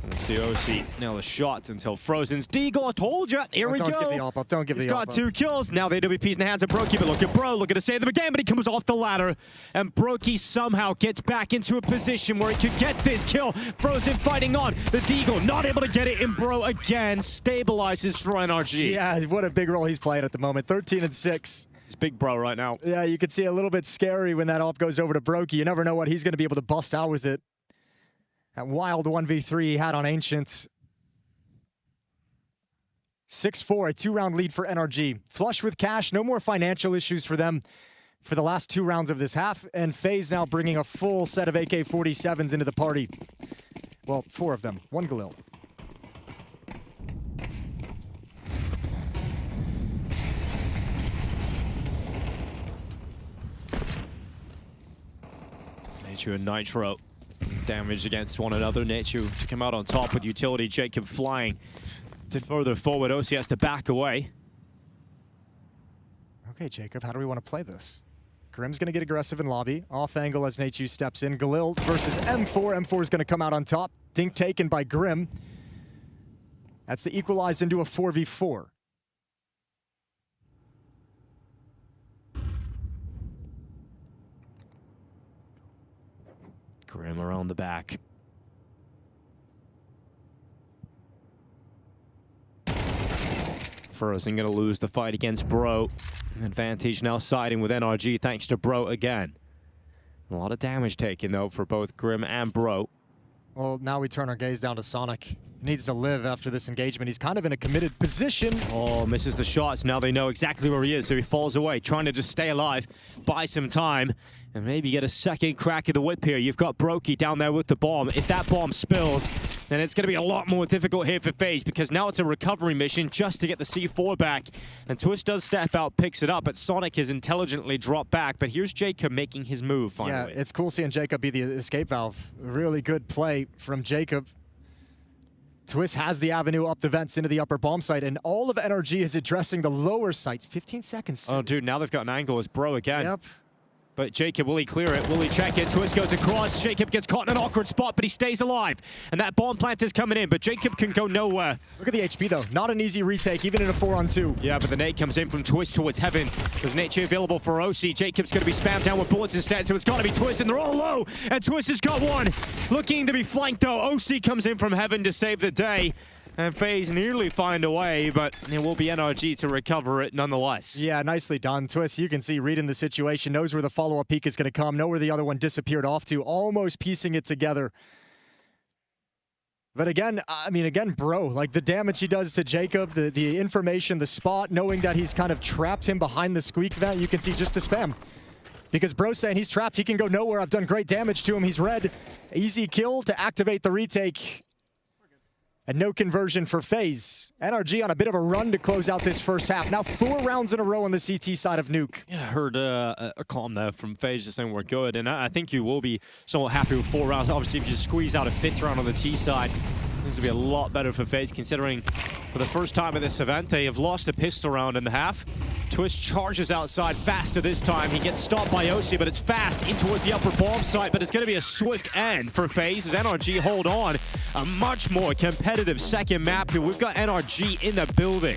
Let's see OC nail the shots until Frozen's Deagle. I told you. Here we go. Don't give the op up. Don't give the op up. He's got 2 kills. Now the AWP's in the hands of Brokey, but look at Bro. Looking to save them again, but he comes off the ladder. And Brokey somehow gets back into a position where he could get this kill. Frozen fighting on. The Deagle not able to get it in. Bro again stabilizes for NRG. Yeah, what a big role he's playing at the moment. 13 and 6. He's big Bro right now. Yeah, you could see a little bit scary when that op goes over to Brokey. You never know what he's going to be able to bust out with it. That wild 1v3 he had on Ancient. 6-4, a 2-round lead for NRG. Flush with cash, no more financial issues for them for the last 2 rounds of this half. And FaZe now bringing a full set of AK-47s into the party. Well, 4 of them, 1 Galil. Nature and Nitro damage against one another. Nature to come out on top with utility. Jacob flying to further forward. OC has to back away. Okay, Jacob, how do we want to play this? Grim's going to get aggressive in lobby. Off angle as Nature steps in. Galil versus M4. M4 is going to come out on top. Dink taken by Grim. That's the equalized into a 4v4. Grim around the back. Frozen gonna lose the fight against Bro. Advantage now siding with NRG thanks to Bro again. A lot of damage taken though for both Grim and Bro. Well, now we turn our gaze down to Sonic. He needs to live after this engagement. He's kind of in a committed position. Oh, misses the shots. Now they know exactly where he is, so he falls away, trying to just stay alive, buy some time, and maybe get a second crack of the whip here. You've got Brokey down there with the bomb. If that bomb spills, then it's going to be a lot more difficult here for FaZe, because now it's a recovery mission just to get the C4 back. And Twist does step out, picks it up, but Sonic has intelligently dropped back. But here's Jacob making his move finally. Yeah, it's cool seeing Jacob be the escape valve. Really good play from Jacob. Twist has the avenue up the vents into the upper bomb site, and all of NRG is addressing the lower sites. 15 seconds. Oh, dude, now they've got an angle as Bro again. Yep. But Jacob, will he clear it? Will he check it? Twist goes across. Jacob gets caught in an awkward spot, but he stays alive. And that bomb plant is coming in, but Jacob can go nowhere. Look at the HP, though. Not an easy retake, even in a 4-on-2. Yeah, but the nade comes in from Twist towards Heaven. There's nature available for OC. Jacob's going to be spammed down with bullets instead, so it's got to be Twist, and they're all low. And Twist has got one. Looking to be flanked, though. OC comes in from Heaven to save the day. And FaZe nearly find a way, but it will be NRG to recover it nonetheless. Yeah, nicely done. Twist, you can see, reading the situation, knows where the follow-up peek is going to come, know where the other one disappeared off to, almost piecing it together. But again, I mean, Bro, like the damage he does to Jacob, the information, the spot, knowing that he's kind of trapped him behind the squeak vent, you can see just the spam. Because Bro's saying he's trapped, he can go nowhere, I've done great damage to him, he's red. Easy kill to activate the retake. And no conversion for FaZe. NRG on a bit of a run to close out this first half. Now 4 rounds in a row on the CT side of Nuke. Yeah, I heard a comment there from FaZe just saying we're good, and I think you will be somewhat happy with 4 rounds. Obviously, if you squeeze out a 5th round on the T side, this will be a lot better for FaZe, considering for the first time at this event, they have lost a pistol round in the half. Twist charges outside faster this time. He gets stopped by OC, but it's fast in towards the upper bomb site, but it's going to be a swift end for FaZe as NRG hold on. A much more competitive second map here. We've got NRG in the building.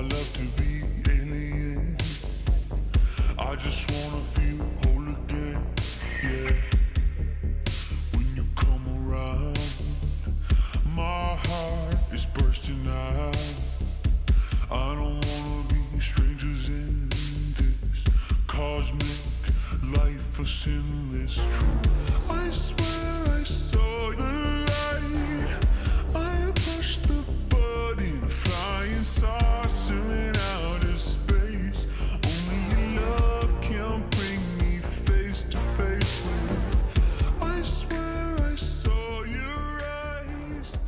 love to be alien. I just wanna feel whole again, yeah. When you come around, my heart is bursting out. I don't wanna be strangers in this cosmic life of sinless truth. I swear I saw the light. I pushed the button, a flying saucer in outer space. Only your love can bring me face to face with. I swear I saw your eyes.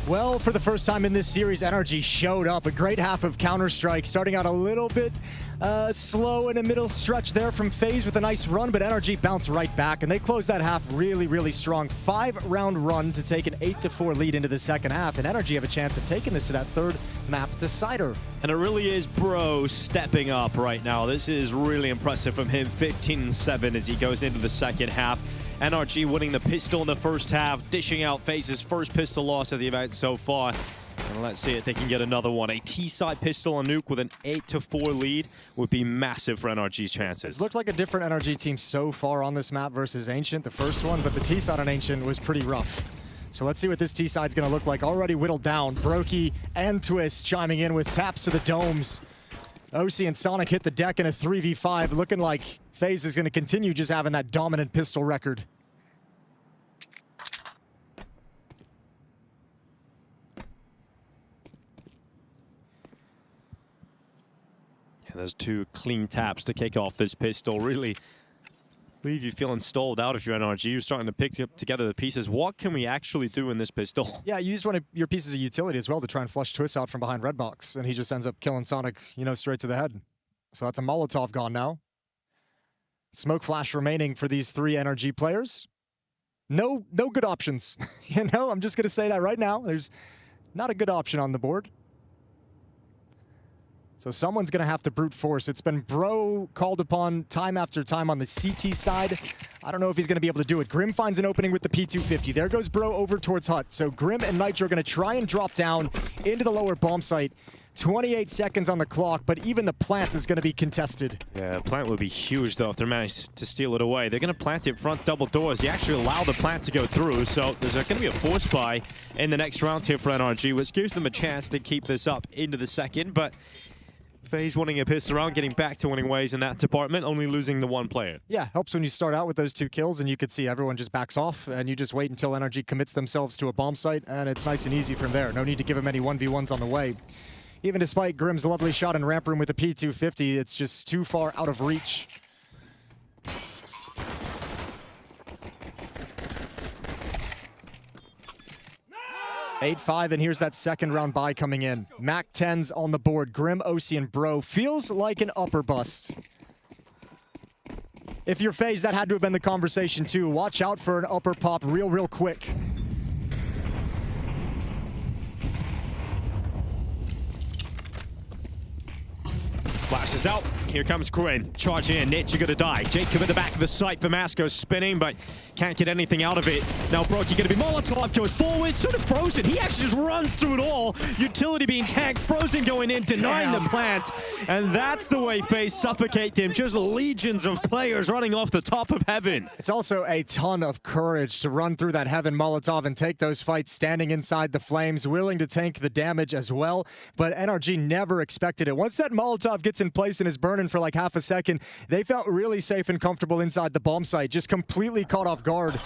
Well, for the first time in this series, NRG showed up. A great half of Counter-Strike, starting out a little bit slow in the middle stretch there from FaZe with a nice run, but NRG bounced right back, and they closed that half really, really strong. 5-round run to take an 8-4 lead into the second half, and NRG have a chance of taking this to that third map decider. And it really is Bro stepping up right now. This is really impressive from him. 15-7 as he goes into the second half. NRG winning the pistol in the first half, dishing out FaZe's first pistol loss of the event so far. And let's see if they can get another one. A T-side pistol on Nuke with an 8-4 lead would be massive for NRG's chances. It's looked like a different NRG team so far on this map versus Ancient, the first one, but the T-side on Ancient was pretty rough. So let's see what this T-side's going to look like. Already whittled down. Brokey and Twist chiming in with taps to the domes. OC and Sonic hit the deck in a 3v5, looking like FaZe is going to continue just having that dominant pistol record. Yeah, there's two clean taps to kick off this pistol. Really leave you feeling stalled out if you're NRG. You're starting to pick together the pieces. What can we actually do in this pistol? Yeah, you used one of your pieces of utility as well to try and flush Twist out from behind red box, and he just ends up killing Sonic, you know, straight to the head. So that's a Molotov gone now. Smoke flash remaining for these three NRG players. No good options. You know, I'm just going to say that right now. There's not a good option on the board. So someone's going to have to brute force. It's been Bro called upon time after time on the CT side. I don't know if he's going to be able to do it. Grim finds an opening with the P250. There goes Bro over towards Hut. So Grim and Nitro are going to try and drop down into the lower bomb site. 28 seconds on the clock, but even the plant is going to be contested. Yeah, plant would be huge, though, if they manage to steal it away. They're going to plant it front double doors. They actually allow the plant to go through, so there's going to be a force buy in the next round here for NRG, which gives them a chance to keep this up into the second, but FaZe winning a pistol round, getting back to winning ways in that department, only losing the one player. Yeah, helps when you start out with those 2 kills and you could see everyone just backs off and you just wait until NRG commits themselves to a bomb site and it's nice and easy from there. No need to give them any 1v1s on the way. Even despite Grim's lovely shot in ramp room with the P250, it's just too far out of reach. No! 8-5, and here's that second round buy coming in. Mac 10's on the board. Grim, OC, and Bro. Feels like an upper bust. If you're FaZe, that had to have been the conversation too. Watch out for an upper pop real quick. Flashes out, Here comes Grim, charging in. Nitch, you're gonna die. Jacob at the back of the site for Masco, spinning, but can't get anything out of it. Now Brokey gonna be Molotov, goes forward, sort of Frozen. He actually just runs through it all. Utility being tanked, Frozen going in, denying the plant. And that's the way FaZe suffocate them. Just legions of players running off the top of heaven. It's also a ton of courage to run through that heaven Molotov and take those fights standing inside the flames, willing to tank the damage as well. But NRG never expected it. Once that Molotov gets in place and is burning for like half a second, they felt really safe and comfortable inside the bomb site, just completely caught off guard.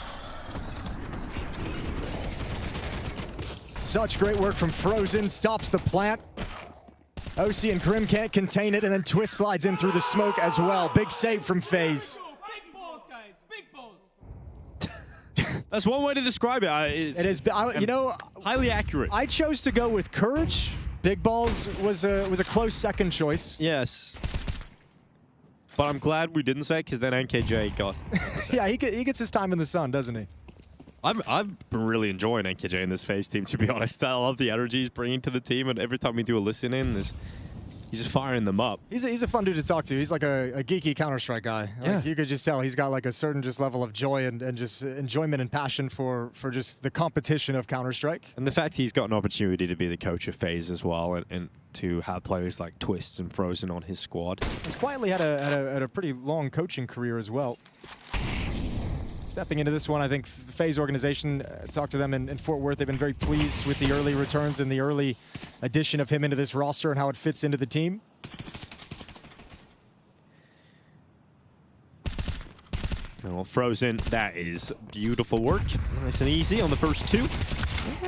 Such great work from Frozen, stops the plant. OC and Grim can't contain it, and then Twist slides in through the smoke as well. Big save from FaZe. That's one way to describe it. It is, you know, highly accurate. I chose to go with courage. Big balls was a close second choice. Yes. But I'm glad we didn't say it, because then NKJ got... Yeah, he gets his time in the sun, doesn't he? I've been really enjoying NKJ in this FaZe team, to be honest. I love the energy he's bringing to the team, and every time we do a listen-in, he's just firing them up. He's a fun dude to talk to. He's like a geeky Counter-Strike guy. Yeah. Like, you could just tell he's got like a certain just level of joy and just enjoyment and passion for just the competition of Counter-Strike. And the fact he's got an opportunity to be the coach of FaZe as well, and to have players like Twists and Frozen on his squad. He's quietly had a pretty long coaching career as well. Stepping into this one, I think the FaZe organization, talked to them in Fort Worth. They've been very pleased with the early returns and the early addition of him into this roster and how it fits into the team. Well, Frozen, that is beautiful work. Nice and easy on the first two.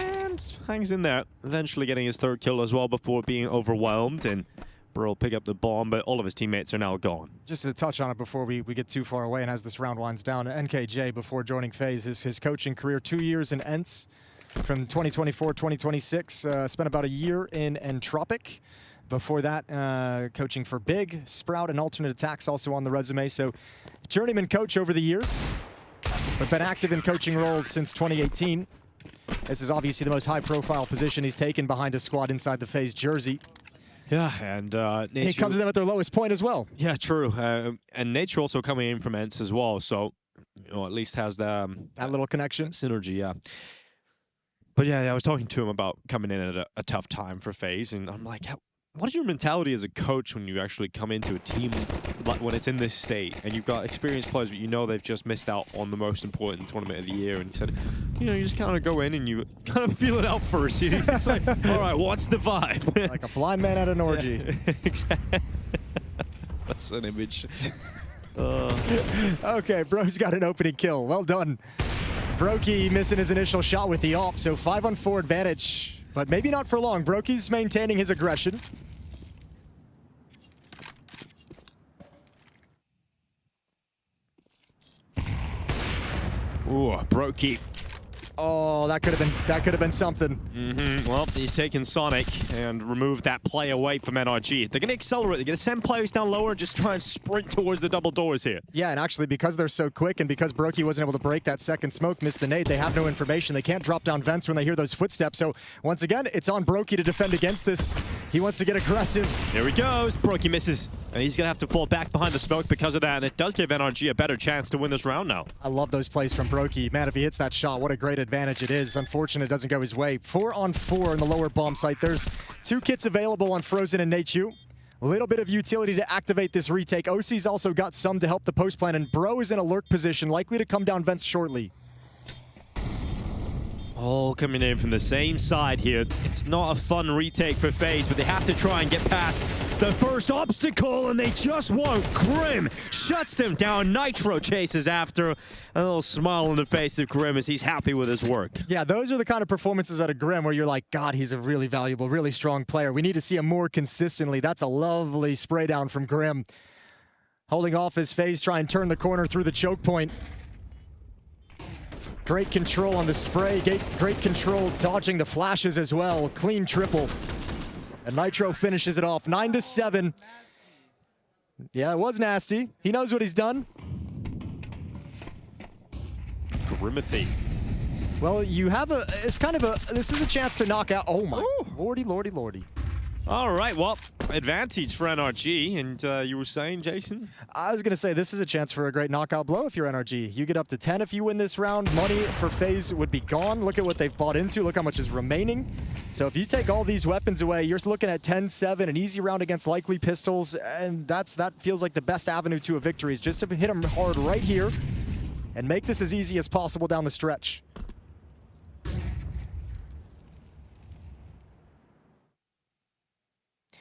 And hangs in there, eventually getting his third kill as well before being overwhelmed. And Bro will pick up the bomb, but all of his teammates are now gone. Just to touch on it before we get too far away and as this round winds down, NKJ, before joining FaZe, his coaching career, 2 years in ENTS from 2024-2026. Spent about a year in Entropic. Before that, coaching for Big, Sprout, and Alternate Attacks also on the resume. So journeyman coach over the years, but been active in coaching roles since 2018. This is obviously the most high-profile position he's taken behind a squad inside the FaZe jersey. Yeah, and he comes to them at their lowest point as well. Yeah, true. And Nature also coming in from ENTS as well, so at least has the that little connection, synergy. Yeah. But yeah, I was talking to him about coming in at a tough time for FaZe, and I'm like, what is your mentality as a coach when you actually come into a team when it's in this state and you've got experienced players, but you know they've just missed out on the most important tournament of the year? And he said, you know, you just kind of go in and you kind of feel it out first. It's like, all right, what's the vibe? Like a blind man at an orgy. Yeah, exactly. That's an image. Okay, Bro's got an opening kill. Well done. Brokey missing his initial shot with the AWP, so 5-on-4 advantage. But maybe not for long. Brokey's maintaining his aggression. Ooh, Brokey. Oh, that could have been something. Well, he's taken Sonic and removed that play away from NRG. They're going to accelerate. They're going to send players down lower and just try and sprint towards the double doors here. Yeah, and actually, because they're so quick and because Brokey wasn't able to break that second smoke, missed the nade, they have no information. They can't drop down vents when they hear those footsteps. So, once again, it's on Brokey to defend against this. He wants to get aggressive. Here he goes. Brokey misses. And he's going to have to fall back behind the smoke because of that. And it does give NRG a better chance to win this round now. I love those plays from Brokey. Man, if he hits that shot, what a great advantage it is. Unfortunate it doesn't go his way. 4-on-4 in the lower bomb site. There's 2 kits available on Frozen and Nateju. A little bit of utility to activate this retake. OC's also got some to help the post plan, and Bro is in a lurk position, likely to come down vents shortly. All coming in from the same side here. It's not a fun retake for FaZe, but they have to try and get past the first obstacle, and they just won't. Grim shuts them down. Nitro chases after. A little smile on the face of Grim as he's happy with his work. Yeah, those are the kind of performances out of Grim where you're like, God, he's a really valuable, really strong player. We need to see him more consistently. That's a lovely spray down from Grim. Holding off his FaZe, try and turn the corner through the choke point. Great control on the spray, great control dodging the flashes as well. Clean triple. And Nitro finishes it off, 9-7. Yeah, it was nasty. He knows what he's done. Grimothy. Well, you have this is a chance to knock out, oh my, lordy. All right, well, advantage for NRG, and you were saying, Jason? I was going to say, this is a chance for a great knockout blow if you're NRG. You get up to 10 if you win this round. Money for FaZe would be gone. Look at what they've bought into. Look how much is remaining. So if you take all these weapons away, you're looking at 10-7, an easy round against likely pistols, and that feels like the best avenue to a victory is just to hit them hard right here and make this as easy as possible down the stretch.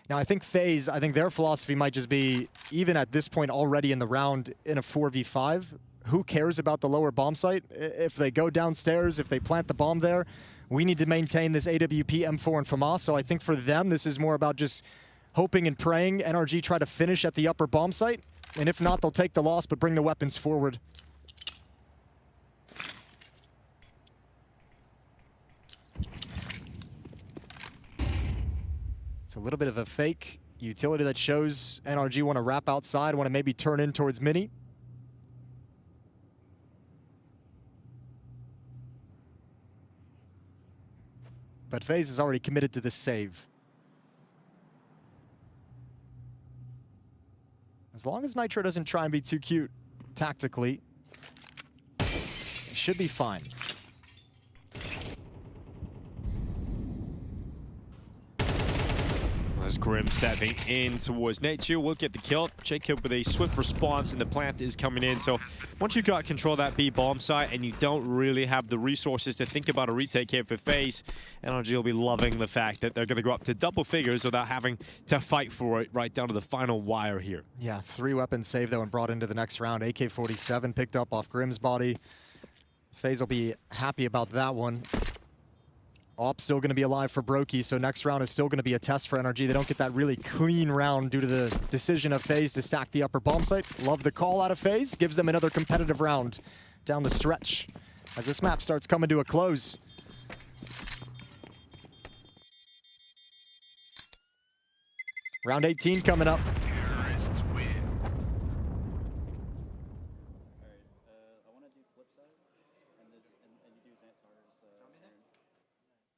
Now, I think FaZe, their philosophy might just be, even at this point already in the round in a 4v5, who cares about the lower bomb site? If they go downstairs, if they plant the bomb there, we need to maintain this AWP, M4, and FAMAS. So I think for them, this is more about just hoping and praying NRG try to finish at the upper bomb site. And if not, they'll take the loss, but bring the weapons forward. It's a little bit of a fake utility that shows NRG want to wrap outside, want to maybe turn in towards Mini. But FaZe is already committed to this save. As long as Nitro doesn't try and be too cute tactically, it should be fine. As Grim stepping in towards Nature, will get the kill. Jacob with a swift response, and the plant is coming in. So once you've got control of that B bomb site and you don't really have the resources to think about a retake here for FaZe, NRG will be loving the fact that they're going to go up to double figures without having to fight for it right down to the final wire here. Yeah, 3 weapons saved though and brought into the next round. AK-47 picked up off Grim's body. FaZe will be happy about that one. Op still going to be alive for Brokey, so next round is still going to be a test for NRG. They don't get that really clean round due to the decision of FaZe to stack the upper bomb site. Love the call out of FaZe. Gives them another competitive round down the stretch as this map starts coming to a close. Round 18 coming up.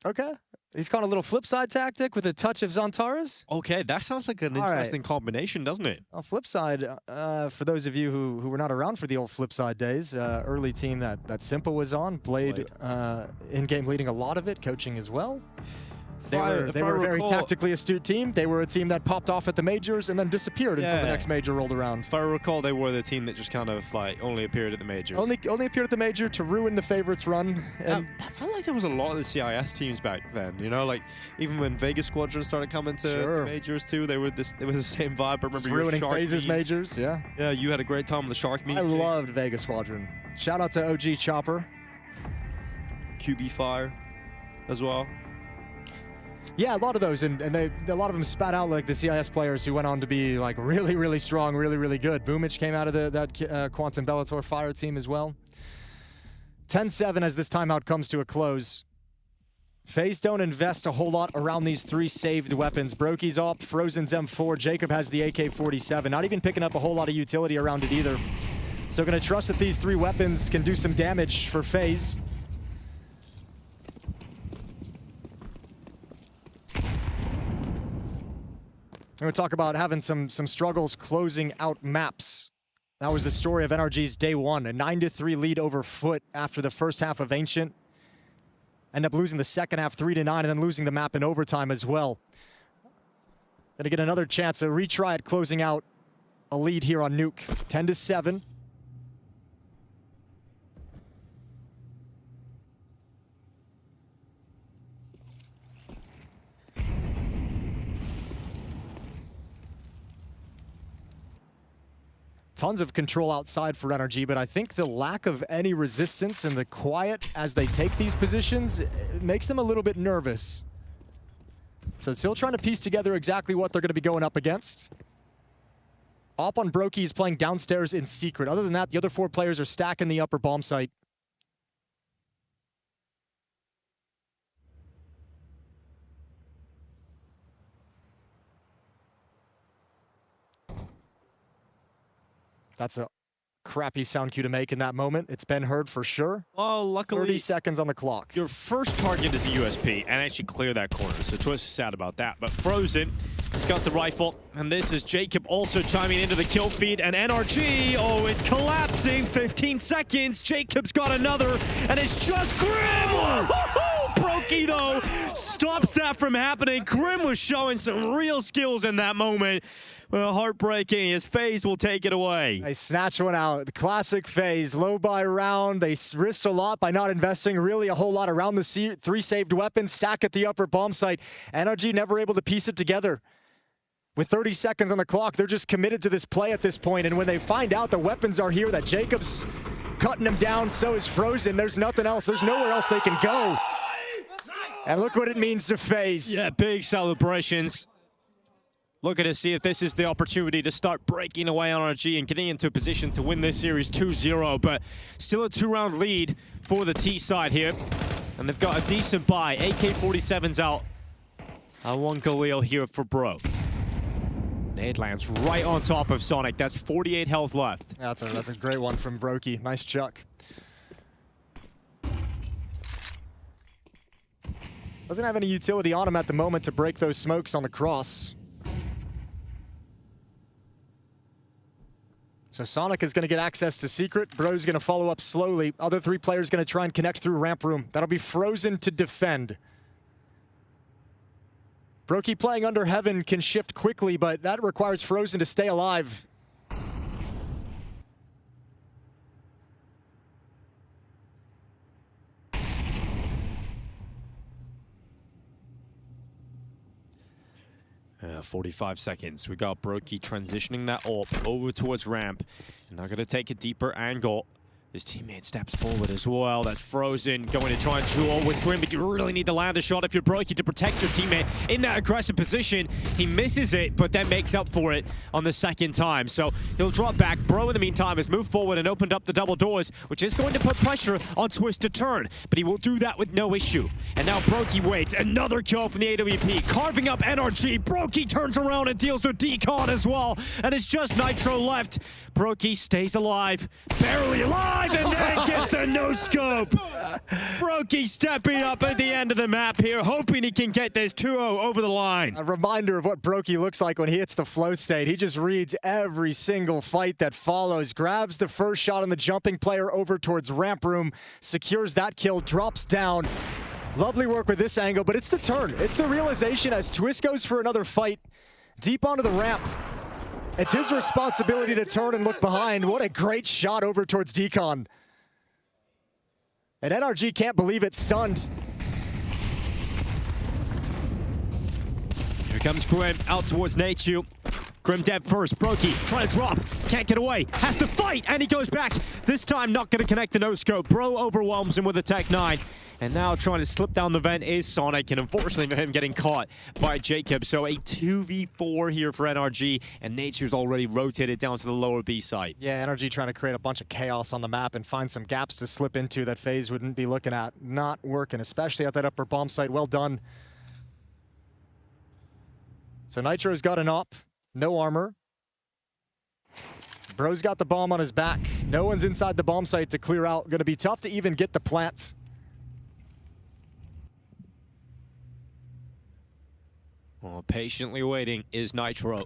Okay. He's called a little flip side tactic with a touch of Xantares. Okay, that sounds like an interesting combination, doesn't it? On flip side, for those of you who were not around for the old flip side days, early team that Simple was on, Blade in-game leading a lot of it, coaching as well. They were a very tactically astute team. They were a team that popped off at the majors and then disappeared until the next major rolled around. If I recall, they were the team that just kind of like only appeared at the major. Only appeared at the major to ruin the favorites run. And I felt like there was a lot of the CIS teams back then. You know, like even when Vegas Squadron started coming to majors too, they were the same vibe. I remember just ruining FaZe's majors. Yeah. Yeah, you had a great time with the Shark meet. I loved Vegas Squadron. Shout out to OG Chopper. QB Fire as well. Yeah, a lot of those, and a lot of them spat out like the CIS players who went on to be like really, really strong, really, really good. Boomich came out of that Quantum Bellator Fire team as well. 10-7 as this timeout comes to a close. FaZe don't invest a whole lot around these 3 saved weapons. Brokey's up, Frozen's M4, Jacob has the AK-47, not even picking up a whole lot of utility around it either. So gonna trust that these 3 weapons can do some damage for FaZe. We're going to talk about having some struggles closing out maps. That was the story of NRG's day 1, a 9-3 lead over Foot after the first half of Ancient. End up losing the second half 3-9 and then losing the map in overtime as well. Going to get another chance, a retry at closing out a lead here on Nuke. 10-7. Tons of control outside for NRG, but I think the lack of any resistance and the quiet as they take these positions makes them a little bit nervous. So still trying to piece together exactly what they're going to be going up against. Op on Brokey is playing downstairs in secret. Other than that, the other 4 players are stacking the upper bomb site. That's a crappy sound cue to make in that moment. It's been heard for sure. Well, luckily, 30 seconds on the clock. Your first target is a USP, and actually clear that corner. So Twist is sad about that. But Frozen, he's got the rifle, and this is Jacob also chiming into the kill feed. And NRG, oh, it's collapsing. 15 seconds. Jacob's got another, and it's just Grim. Brokey, though, stops that from happening. Grim was showing some real skills in that moment. Well, heartbreaking as FaZe will take it away. They snatch one out. The classic FaZe. Low buy round. They risked a lot by not investing really a whole lot around the 3 saved weapons. Stack at the upper bomb site. NRG never able to piece it together. With 30 seconds on the clock, they're just committed to this play at this point. And when they find out the weapons are here, that Jacob's cutting them down, so is Frozen. There's nothing else. There's nowhere else they can go. And look what it means to FaZe. Yeah, big celebrations. Looking to see if this is the opportunity to start breaking away on RG and getting into a position to win this series 2-0, but still a 2-round lead for the T side here. And they've got a decent buy. AK-47's out. One Galil here for Bro. Nade lands right on top of Sonic. That's 48 health left. That's a great one from Brokey. Nice chuck. Doesn't have any utility on him at the moment to break those smokes on the cross. So Sonic is going to get access to Secret. Bro's going to follow up slowly. Other 3 players going to try and connect through ramp room. That'll be Frozen to defend. Brokey playing under Heaven can shift quickly, but that requires Frozen to stay alive. 45 seconds. We got Brokey transitioning that AWP over towards ramp. And now going to take a deeper angle. His teammate steps forward as well. That's Frozen going to try and duel with Grim, but you really need to land a shot if you're Brokey to protect your teammate in that aggressive position. He misses it, but then makes up for it on the second time. So he'll drop back. Bro, in the meantime, has moved forward and opened up the double doors, which is going to put pressure on Twist to turn, but he will do that with no issue. And now Brokey waits. Another kill from the AWP, carving up NRG. Brokey turns around and deals with Decon as well, and it's just Nitro left. Brokey stays alive, barely alive. And then gets the no-scope. Brokey stepping up at the end of the map here, hoping he can get this 2-0 over the line. A reminder of what Brokey looks like when he hits the flow state. He just reads every single fight that follows, grabs the first shot on the jumping player over towards ramp room, secures that kill, drops down. Lovely work with this angle, but it's the turn. It's the realization as Twist goes for another fight deep onto the ramp. It's his responsibility to turn and look behind. What a great shot over towards Decon. And NRG can't believe it, stunned. Here comes Grim out towards Natus. Grim dead first. Brokey trying to drop. Can't get away. Has to fight. And he goes back. This time not going to connect the no-scope. Bro overwhelms him with a Tech 9. And now trying to slip down the vent is Sonic. And unfortunately for him getting caught by Jacob. So a 2v4 here for NRG. And Nature's already rotated down to the lower B site. Yeah, NRG trying to create a bunch of chaos on the map and find some gaps to slip into that FaZe wouldn't be looking at. Not working, especially at that upper bomb site. Well done. So Nitro's got an op. No armor. Bro's got the bomb on his back. No one's inside the bomb site to clear out. Gonna be tough to even get the plants. Well, patiently waiting is Nitro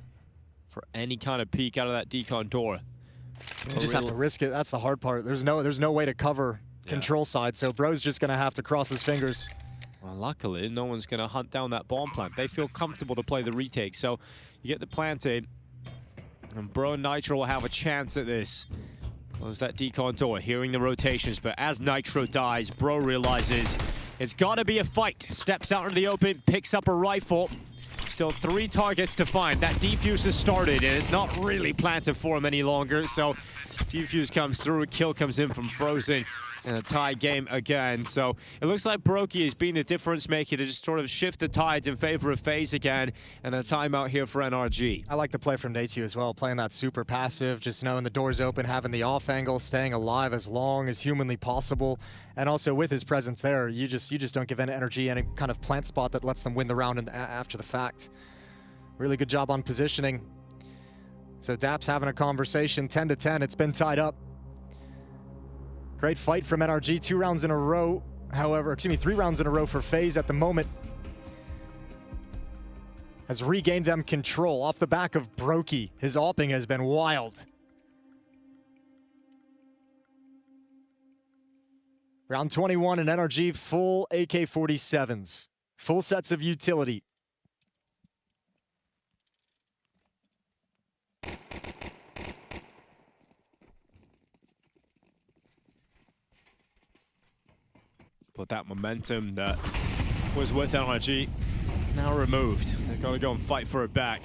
for any kind of peek out of that decon door. You just have to risk it. That's the hard part. There's no way to cover control side, so Bro's just gonna have to cross his fingers. Well, luckily, no one's going to hunt down that bomb plant. They feel comfortable to play the retake, so you get the planted, and Bro and Nitro will have a chance at this. Close that decon door, hearing the rotations, but as Nitro dies, Bro realizes it's got to be a fight. Steps out into the open, picks up a rifle. Still 3 targets to find. That defuse has started, and it's not really planted for him any longer, so defuse comes through, kill comes in from Frozen. And a tie game again. So it looks like Brokey is being the difference maker to just sort of shift the tides in favor of FaZe again. And a timeout here for NRG. I like the play from Natus as well, playing that super passive, just knowing the door's open, having the off angle, staying alive as long as humanly possible. And also with his presence there, you just don't give NRG any kind of plant spot that lets them win the round after the fact. Really good job on positioning. So Dap's having a conversation, 10-10. It's been tied up. Great fight from NRG, 2 rounds in a row. However, excuse me, 3 rounds in a row for FaZe at the moment. Has regained them control off the back of Brokey. His AWPing has been wild. Round 21 and NRG full AK-47s. Full sets of utility. But that momentum that was with NRG now removed. They've got to go and fight for it back.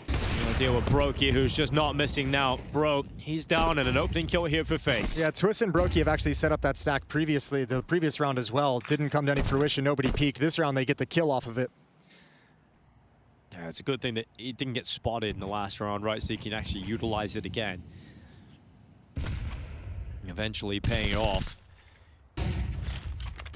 Gonna deal with Brokey, who's just not missing now. Bro, he's down and an opening kill here for FaZe. Yeah, Twist and Brokey have actually set up that stack previously, the previous round as well. Didn't come to any fruition, nobody peeked. This round they get the kill off of it. Yeah, it's a good thing that it didn't get spotted in the last round, right? So you can actually utilize it again. Eventually paying off.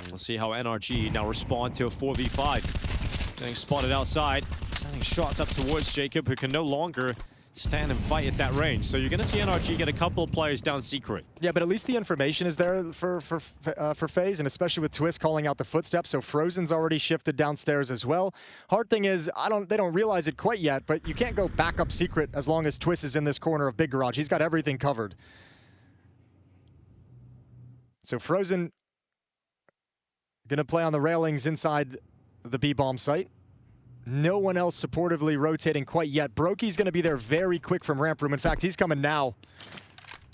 We'll see how NRG now respond to a 4v5. Getting spotted outside, sending shots up towards Jacob, who can no longer stand and fight at that range. So you're going to see NRG get a couple of players down secret. Yeah, but at least the information is there for FaZe, and especially with Twist calling out the footsteps. So Frozen's already shifted downstairs as well. Hard thing is, they don't realize it quite yet, but you can't go back up secret as long as Twist is in this corner of Big Garage. He's got everything covered. So Frozen gonna play on the railings inside the B-bomb site. No one else supportively rotating quite yet. Brokey's gonna be there very quick from ramp room. In fact, he's coming now.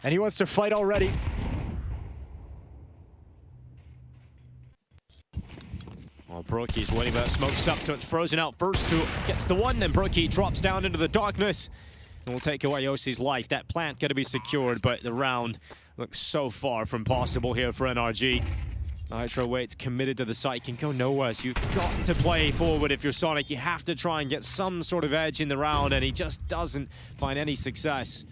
And he wants to fight already. Well, Brokey's waiting, but smokes up, so it's Frozen out first, who gets the one, then Brokey drops down into the darkness and will take away Yossi's life. That plant gonna be secured, but the round looks so far from possible here for NRG. Nitro waits, committed to the site, can go nowhere, so you've got to play forward if you're Sonic. You have to try and get some sort of edge in the round, and he just doesn't find any success.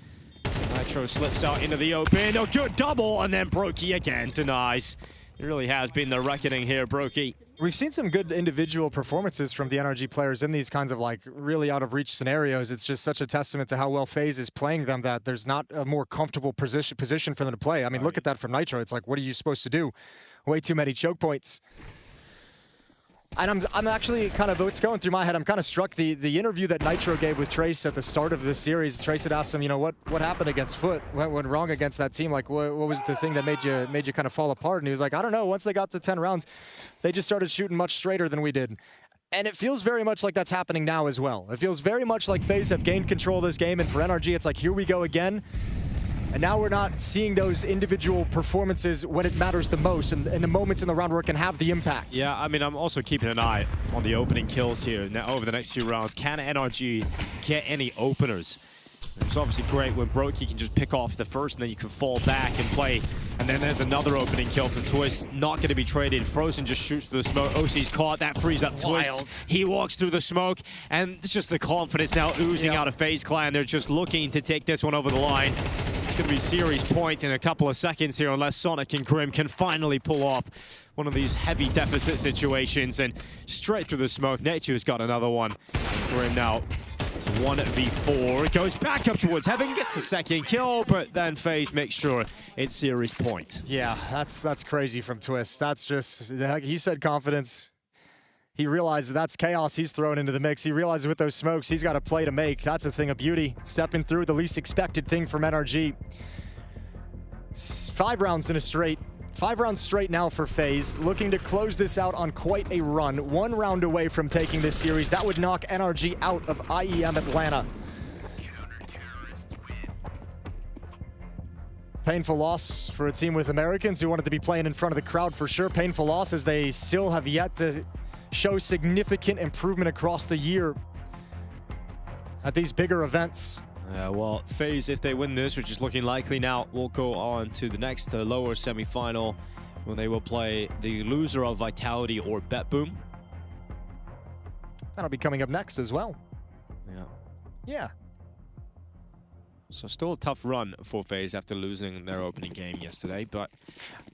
Nitro slips out into the open, a good double, and then Brokey again denies. It really has been the reckoning here, Brokey. We've seen some good individual performances from the NRG players in these kinds of like really out of reach scenarios. It's just such a testament to how well FaZe is playing them that there's not a more comfortable position for them to play. I mean, look at that from Nitro. It's like, what are you supposed to do? Way too many choke points. And I'm actually kind of, what's going through my head, I'm kind of struck the interview that Nitro gave with Trace at the start of this series. Trace had asked him, you know, what happened against Foot? What went wrong against that team? Like, what was the thing that made you kind of fall apart? And he was like, I don't know. Once they got to 10 rounds, they just started shooting much straighter than we did. And it feels very much like that's happening now as well. It feels very much like FaZe have gained control of this game, and for NRG, it's like, here we go again. And now we're not seeing those individual performances when it matters the most, and the moments in the round where it can have the impact. Yeah, I mean, I'm also keeping an eye on the opening kills here now over the next few rounds. Can NRG get any openers? It's obviously great when Brokey can just pick off the first, and then you can fall back and play. And then there's another opening kill from Twist, not going to be traded. Frozen just shoots through the smoke. OC's caught, that frees up Twist. Wild. He walks through the smoke, and it's just the confidence now oozing out of FaZe Clan. They're just looking to take this one over the line. It's going to be series point in a couple of seconds here unless Sonic and Grim can finally pull off one of these heavy deficit situations, and straight through the smoke. Nature's got another one. Grim now 1v4, goes back up towards Heaven, gets a second kill, but then FaZe makes sure it's series point. Yeah, that's crazy from Twist. That's just, he said confidence. He realized that's chaos he's thrown into the mix. He realizes with those smokes, he's got a play to make. That's a thing of beauty. Stepping through the least expected thing from NRG. 5 rounds in a straight. 5 rounds straight now for FaZe, looking to close this out on quite a run. 1 round away from taking this series. That would knock NRG out of IEM Atlanta. Painful loss for a team with Americans who wanted to be playing in front of the crowd for sure. Painful loss as they still have yet to show significant improvement across the year at these bigger events. Well, FaZe, if they win this, which is looking likely now, will go on to the next lower semifinal when they will play the loser of Vitality or BetBoom. That'll be coming up next as well. Yeah. So still a tough run for FaZe after losing their opening game yesterday, but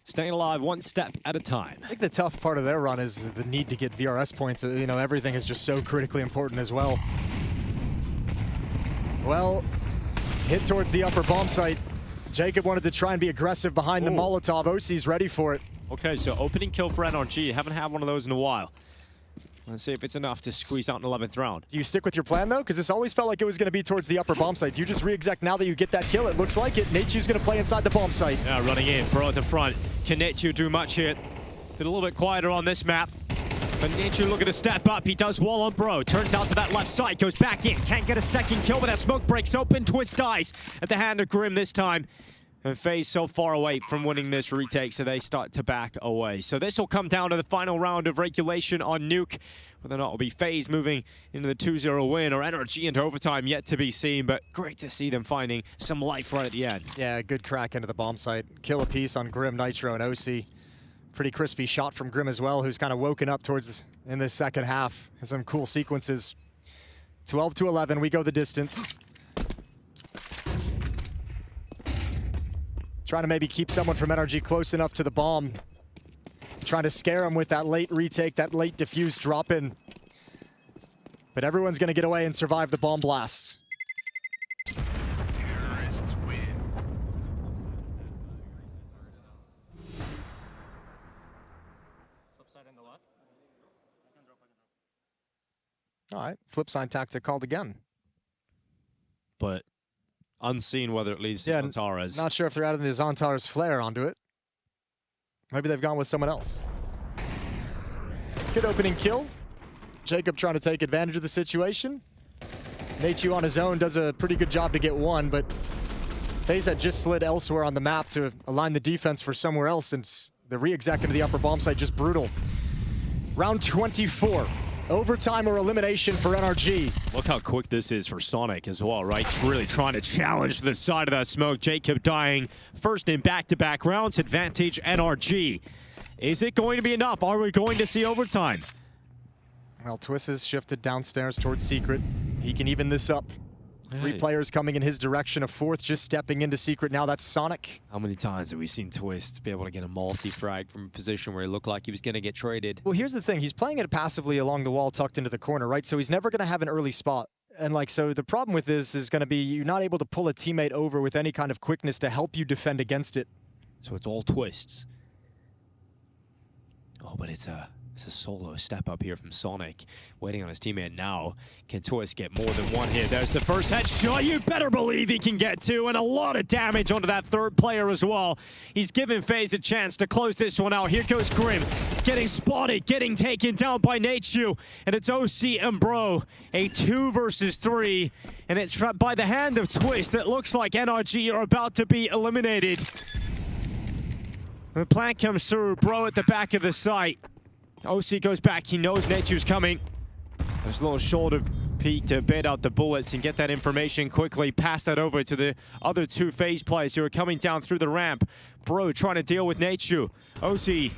staying alive one step at a time. I think the tough part of their run is the need to get VRS points. You know, everything is just so critically important as well. Well, hit towards the upper bomb site. Jacob wanted to try and be aggressive behind the Molotov. OC's ready for it. Okay, so opening kill for NRG. Haven't had one of those in a while. Let's see if it's enough to squeeze out an 11th round. Do you stick with your plan, though? Because this always felt like it was going to be towards the upper bomb site. Do you just re-exec now that you get that kill? It looks like it. Natu's going to play inside the bomb site. Yeah, running in. Bro at the front. Can Natu do much here? Been a little bit quieter on this map. But Natu looking to step up. He does wall on Bro. Turns out to that left side. Goes back in. Can't get a second kill, but that smoke breaks open. Twist dies at the hand of Grim this time. And FaZe so far away from winning this retake, so they start to back away. So this will come down to the final round of regulation on Nuke. Whether or not it'll be FaZe moving into the 2-0 win or NRG into overtime, yet to be seen. But great to see them finding some life right at the end. Yeah, good crack into the bomb site. Kill a piece on Grim, Nitro, and OC. Pretty crispy shot from Grim as well, who's kind of woken up towards this, in this second half. Has some cool sequences. 12-11, we go the distance. Trying to maybe keep someone from NRG close enough to the bomb. Trying to scare him with that late retake, that late diffuse drop in. But everyone's gonna get away and survive the bomb blast. Terrorists win. All right, flip side tactic called again. But unseen whether it leads to Zantares. Not sure if they're adding the Zantares flare onto it. Maybe they've gone with someone else. Good opening kill. Jacob trying to take advantage of the situation. Natu on his own does a pretty good job to get one, but FaZe had just slid elsewhere on the map to align the defense for somewhere else, since the re-exec into the upper bomb site just brutal. Round 24. Overtime or elimination for NRG. Look how quick this is for Sonic as well, right? Really trying to challenge the side of that smoke. Jacob dying first in back-to-back rounds. Advantage NRG. Is it going to be enough? Are we going to see overtime? Well, Twist has shifted downstairs towards Secret. He can even this up. Three players coming in his direction. A fourth just stepping into Secret. Now that's Sonic. How many times have we seen Twist be able to get a multi-frag from a position where he looked like he was going to get traded? Well, here's the thing. He's playing it passively along the wall, tucked into the corner, right? So he's never going to have an early spot. And like, so the problem with this is going to be you're not able to pull a teammate over with any kind of quickness to help you defend against it. So it's all Twists. Oh, but it's a solo step up here from Sonic, waiting on his teammate now. Can Twist get more than one hit? There's the first headshot. You better believe he can get two, and a lot of damage onto that third player as well. He's given FaZe a chance to close this one out. Here goes Grim, getting spotted, getting taken down by Natu, and it's OC and Bro. A 2 versus 3, and it's by the hand of Twist. It looks like NRG are about to be eliminated. The plan comes through. Bro at the back of the site. OC goes back. He knows Natu's coming. There's a little shoulder peek to bait out the bullets and get that information quickly. Pass that over to the other two FaZe players who are coming down through the ramp. Bro trying to deal with Natu. OC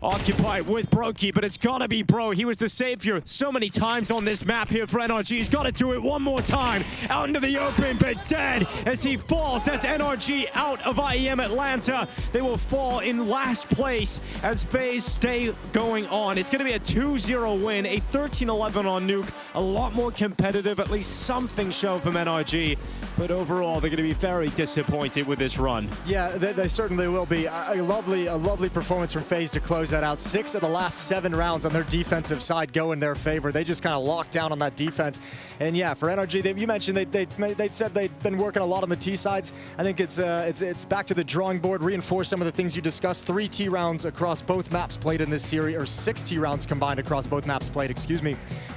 occupied with Brokey, but it's gotta be Bro. He was the savior so many times on this map here for NRG. He's gotta do it one more time. Out into the open, but dead as he falls. That's NRG out of IEM Atlanta. They will fall in last place as FaZe stay going on. It's gonna be a 2-0 win, a 13-11 on Nuke. A lot more competitive, at least something shown from NRG. But overall, they're gonna be very disappointed with this run. Yeah, they certainly will be. A lovely performance from FaZe to close that out. 6 of the last 7 rounds on their defensive side go in their favor. They just kind of locked down on that defense. And yeah, for NRG, you mentioned they said they'd been working a lot on the T sides. I think it's back to the drawing board, reinforce some of the things you discussed. 3 T rounds across both maps played in this series, or 6 T rounds combined across both maps played, excuse me.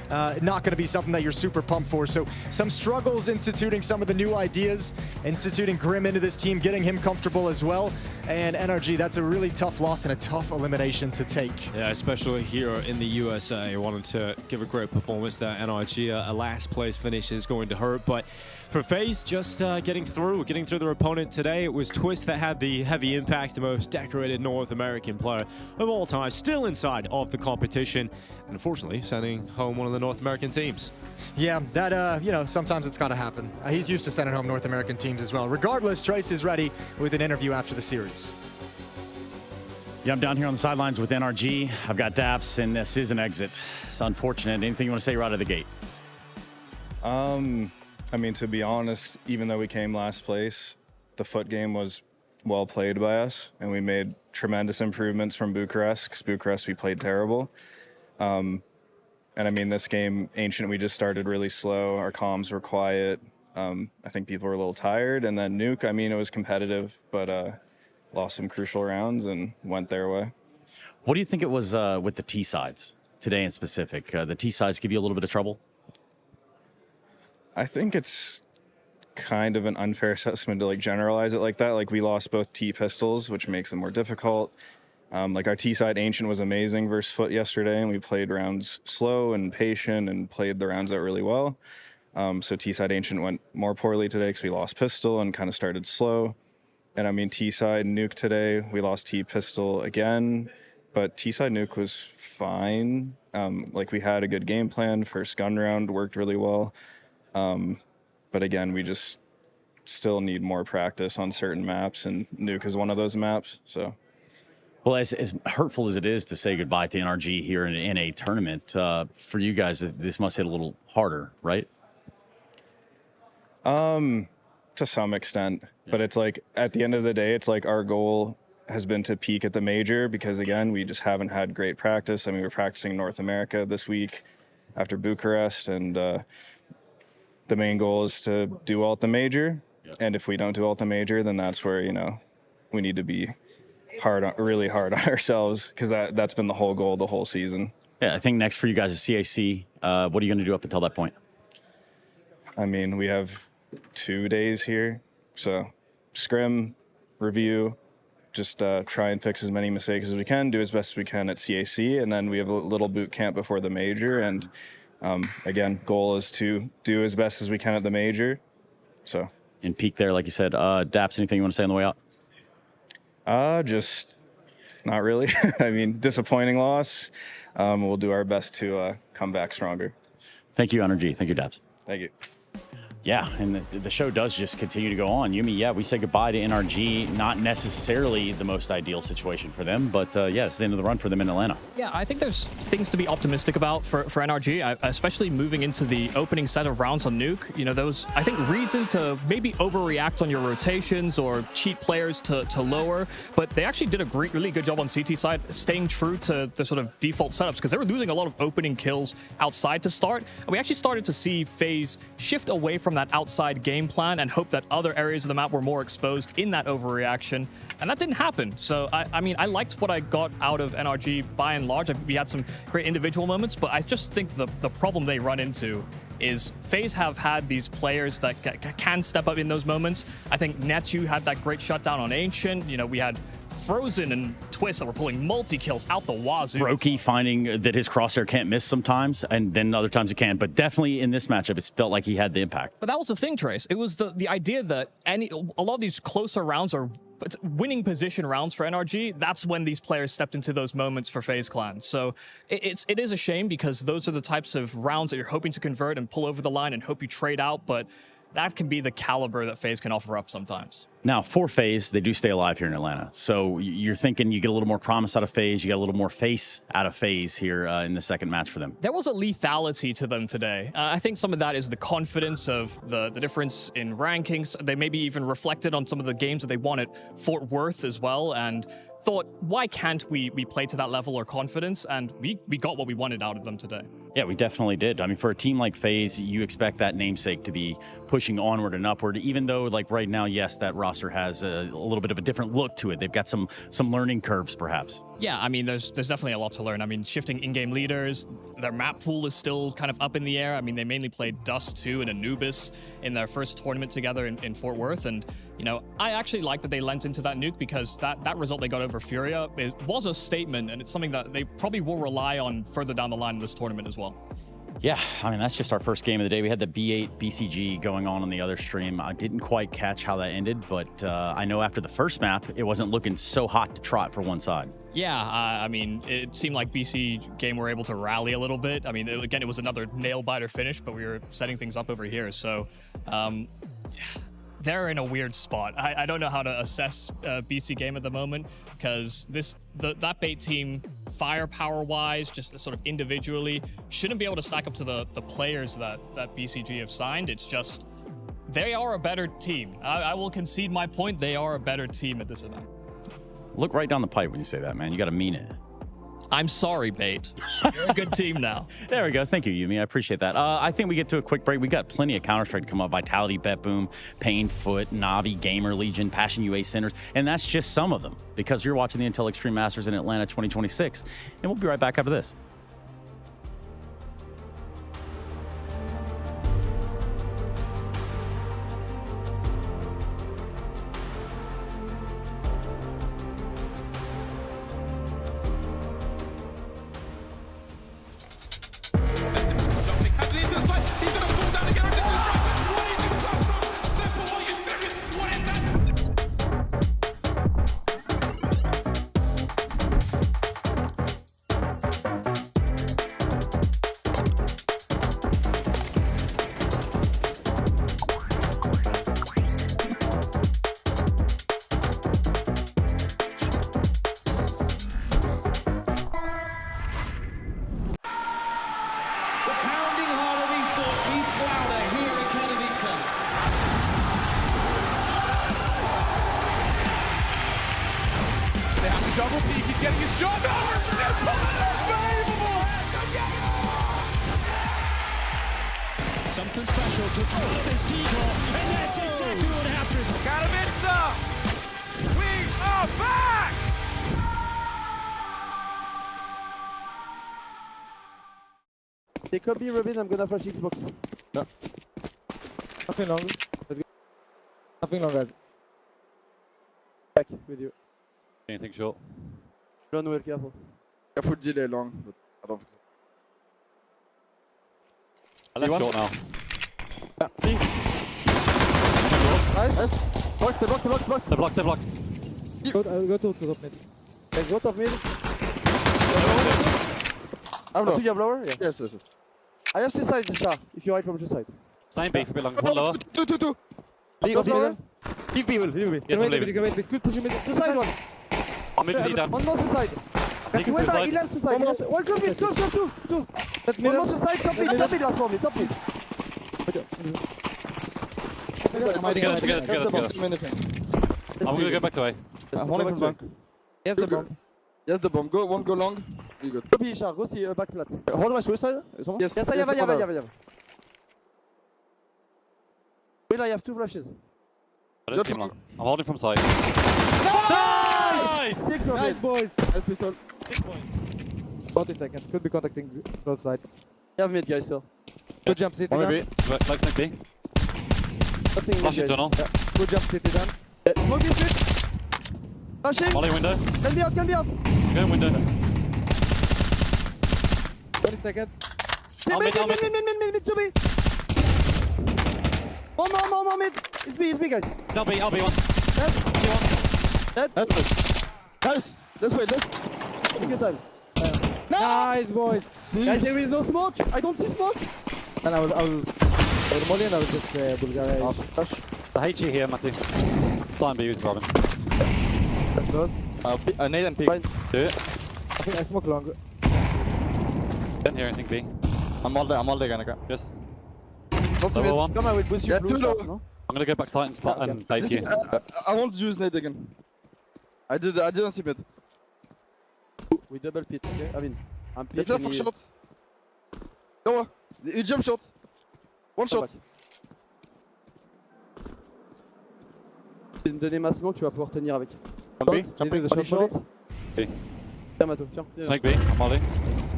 Not going to be something that you're super pumped for. So some struggles instituting some of the new ideas, instituting Grim into this team, getting him comfortable as well. And NRG, that's a really tough loss and a tough elimination to take. Yeah, especially here in the USA. I wanted to give a great performance there. NRG, a last place finish is going to hurt, but for FaZe, just getting through their opponent today. It was Twist that had the heavy impact, the most decorated North American player of all time, still inside of the competition, and unfortunately sending home one of the North American teams. Yeah, that, you know, sometimes it's got to happen. He's used to sending home North American teams as well. Regardless, Trace is ready with an interview after the series. Yeah, I'm down here on the sidelines with NRG. I've got Daps, and this is an exit. It's unfortunate. Anything you want to say right out of the gate? I mean, to be honest, even though we came last place, the foot game was well played by us, and we made tremendous improvements from Bucharest, because Bucharest we played terrible. And I mean, this game, Ancient, we just started really slow. Our comms were quiet. I think people were a little tired. And then Nuke, I mean, it was competitive, but lost some crucial rounds and went their way. What do you think it was with the T-sides today in specific? The T-sides give you a little bit of trouble? I think it's kind of an unfair assessment to like generalize it like that. Like we lost both T pistols, which makes it more difficult. Like our T-side Ancient was amazing versus Foot yesterday, and we played rounds slow and patient and played the rounds out really well. So T-side Ancient went more poorly today because we lost pistol and kind of started slow. And I mean, T-side Nuke today, we lost T pistol again, but T-side Nuke was fine. Like we had a good game plan. First gun round worked really well. But again, we just still need more practice on certain maps, and Nuke is one of those maps. So, well, as hurtful as it is to say goodbye to NRG here in a tournament, for you guys, this must hit a little harder, right? To some extent, but it's like at the end of the day, it's like our goal has been to peak at the major, because again, we just haven't had great practice. I mean, we're practicing North America this week after Bucharest, and the main goal is to do well at the major. Yep. And if we don't do well at the major, then that's where, you know, we need to be really hard on ourselves, because that's been the whole goal the whole season. Yeah, I think next for you guys is CAC. What are you going to do up until that point? I mean, we have 2 days here. So scrim, review, just try and fix as many mistakes as we can, do as best as we can at CAC. And then we have a little boot camp before the major. And again, goal is to do as best as we can at the major. So in peak there, like you said, Daps, anything you want to say on the way out? Just not really. I mean, disappointing loss. We'll do our best to come back stronger. Thank you, NRG. Thank you, Daps. Thank you. Yeah, and the show does just continue to go on. Yumi, yeah, we say goodbye to NRG. Not necessarily the most ideal situation for them, but yeah, it's the end of the run for them in Atlanta. Yeah, I think there's things to be optimistic about for NRG, especially moving into the opening set of rounds on Nuke. You know, those, I think, reason to maybe overreact on your rotations or cheat players to lower, but they actually did a really good job on CT side, staying true to the sort of default setups, because they were losing a lot of opening kills outside to start. And we actually started to see FaZe shift away from that outside game plan and hope that other areas of the map were more exposed in that overreaction, and that didn't happen. So I mean, I liked what I got out of NRG by and large. We had some great individual moments, but I just think the problem they run into is FaZe have had these players that can step up in those moments. I think Netu had that great shutdown on Ancient. You know, we had Frozen and Twist that were pulling multi-kills out the wazoo. Brokey finding that his crosshair can't miss sometimes, and then other times it can. But definitely in this matchup, it felt like he had the impact. But that was the thing, Trace. It was the idea that a lot of these closer rounds are winning position rounds for NRG. That's when these players stepped into those moments for FaZe Clan. So it is a shame, because those are the types of rounds that you're hoping to convert and pull over the line and hope you trade out. But that can be the caliber that FaZe can offer up sometimes. Now, for FaZe, they do stay alive here in Atlanta. So you're thinking you get a little more promise out of FaZe, you get a little more face out of FaZe here in the second match for them. There was a lethality to them today. I think some of that is the confidence of the difference in rankings. They maybe even reflected on some of the games that they won at Fort Worth as well, and thought, why can't we play to that level or confidence? And we got what we wanted out of them today. Yeah, we definitely did. I mean, for a team like FaZe, you expect that namesake to be pushing onward and upward, even though, like, right now, yes, that roster has a little bit of a different look to it. They've got some learning curves, perhaps. Yeah, I mean, there's definitely a lot to learn. I mean, shifting in-game leaders, their map pool is still kind of up in the air. I mean, they mainly played Dust 2 and Anubis in their first tournament together in Fort Worth. And, you know, I actually like that they lent into that Nuke, because that result they got over Furia, it was a statement, and it's something that they probably will rely on further down the line in this tournament as well. Yeah, I mean, that's just our first game of the day. We had the B8 BCG going on the other stream. I didn't quite catch how that ended, but I know after the first map, it wasn't looking so hot to trot for one side. Yeah, I mean, it seemed like BC game were able to rally a little bit. I mean, again, it was another nail-biter finish, but we were setting things up over here. So, they're in a weird spot. I don't know how to assess BC game at the moment, because that bait team, firepower-wise, just sort of individually, shouldn't be able to stack up to the players that BCG have signed. It's just they are a better team. I will concede my point. They are a better team at this event. Look right down the pipe when you say that, man. You got to mean it. I'm sorry, Bait. You're a good team now. There we go. Thank you, Yumi. I appreciate that. I think we get to a quick break. We got plenty of Counter-Strike to come up. Vitality, BetBoom, Pain, Foot, Navi, GamerLegion, Passion UA Centers. And that's just some of them because you're watching the Intel Extreme Masters in Atlanta 2026. And we'll be right back after this. Double peek, he's getting his shot. Unbelievable! Something special to throw this decoy, and that's exactly what happens. Got him in, sir! We are back! They could be Robin, I'm gonna flash Xbox. No. Nothing long. Let's go. Nothing long, guys. Back with you. Anything short? Run well, careful. Careful delay long, but I don't think so. I left short now. Yeah. Nice. Block, they blocked. They're blocked. Go to top mid. Okay, go top mid. I'm low. You have lower? Yeah. Yes. I have two sides, Shah, if you hide from two sides. Same B for a bit long. One lower. Two. Go lower. Big people. You can wait. Good push mid. Two side one. I'm mid to down. One more suicide. He left suicide. One close mid, close, two. One more suicide, top mid last for me, top mid. Together. I'm gonna go back to A. I'm holding from bank. Yes, the bomb. Yes, the bomb. Go long. You good. Go B, Char, go see back flat. Hold my suicide? Yes, I have. Wait, I have two flashes. I just came long. I'm holding from side. Nice! Nice, boys. Nice pistol. 40 seconds. Could be contacting both sides. You have mid, guys, so. Good jump, city down. Like snake B. Flashing tunnel. Yeah. Good jump, city down. Smoke this switch. Flashing. Molly window. Can be out. Go window. 20 seconds. Mid, to me. One more mid. It's B, guys. I'll be one. Dead. Nice. Let's wait. Take your time. Nice, boys. Guys, there is no smoke. I don't see smoke. And I will molly and I will just Bulgaria. The HG here, Matty. Time B with Robin. That's close. Nade and peek. Do it. I think I smoke long. Don't hear anything B. I'm all there, gonna go. Yes. Level one. Come on, we boost you blue. No? I'm gonna go back side and spot and bait you. I won't use nade again. I didn't see mid. We double pit, okay? I mean, I'm pit. For shot. Lower. You jump shot. One shot. Tu vais me donner ma smoke, tu vas pouvoir tenir avec. Jumping. Short. B. Tiens, Mato, tiens. Snake B, I'm molly.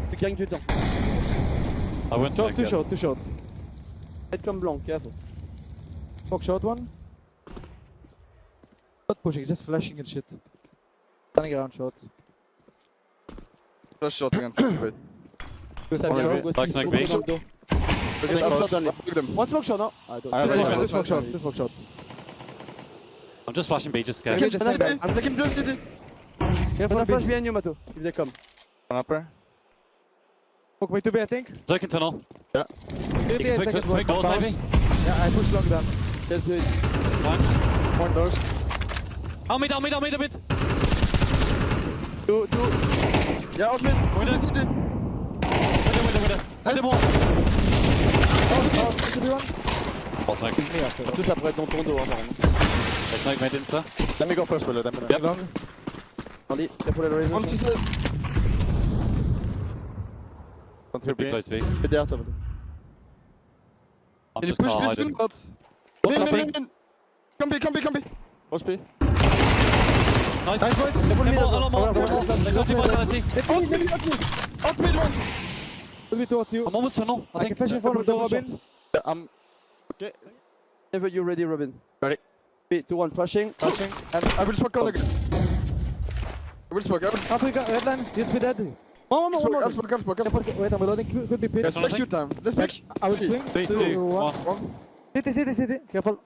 Tu gagnes du temps. I went short, too short. Head comme blanc, careful. Smoke short one. Not pushing, just flashing and shit. Standing around short. Flash short again. Like Snake B. One smoke shot, no? This smoke shot. I'm just flashing B, just scared. I'm taking jump city. Careful, flash behind you, Mato, if they come. One upper. Smoke way to B, I think. Circuit tunnel. Yeah. Swing doors maybe? Yeah, I push long down. Just do it. One doors. I'll mid. Two. Yeah, out mid. Window city. Window. House, False smoke. Tout ça pourrait être dans ton dos, hein, They smoke mid insta. Let me go first, Willow. Yep. Long. Andy, careful at the razor. One suicide. Could be close B. Be derrière toi. I'm Can you just push hiding. B, Min. Come B. Push B. Nice. Nice boys. Careful mid. A lot more. They got you by sanity. Out mid one. Push me towards you. I'm almost tunnel. I can flash in front of the Robin. Okay. Whenever you're ready, Robin. Ready. 3, 2, 1, flashing. And I will smoke corner, guys. I will smoke. Africa, red line. Just be dead. Oh, no, I'll smoke. Wait, I'm reloading. Could be pit. Let's make you time. Let's make. I will swing. 3, 2, 1. City. Careful.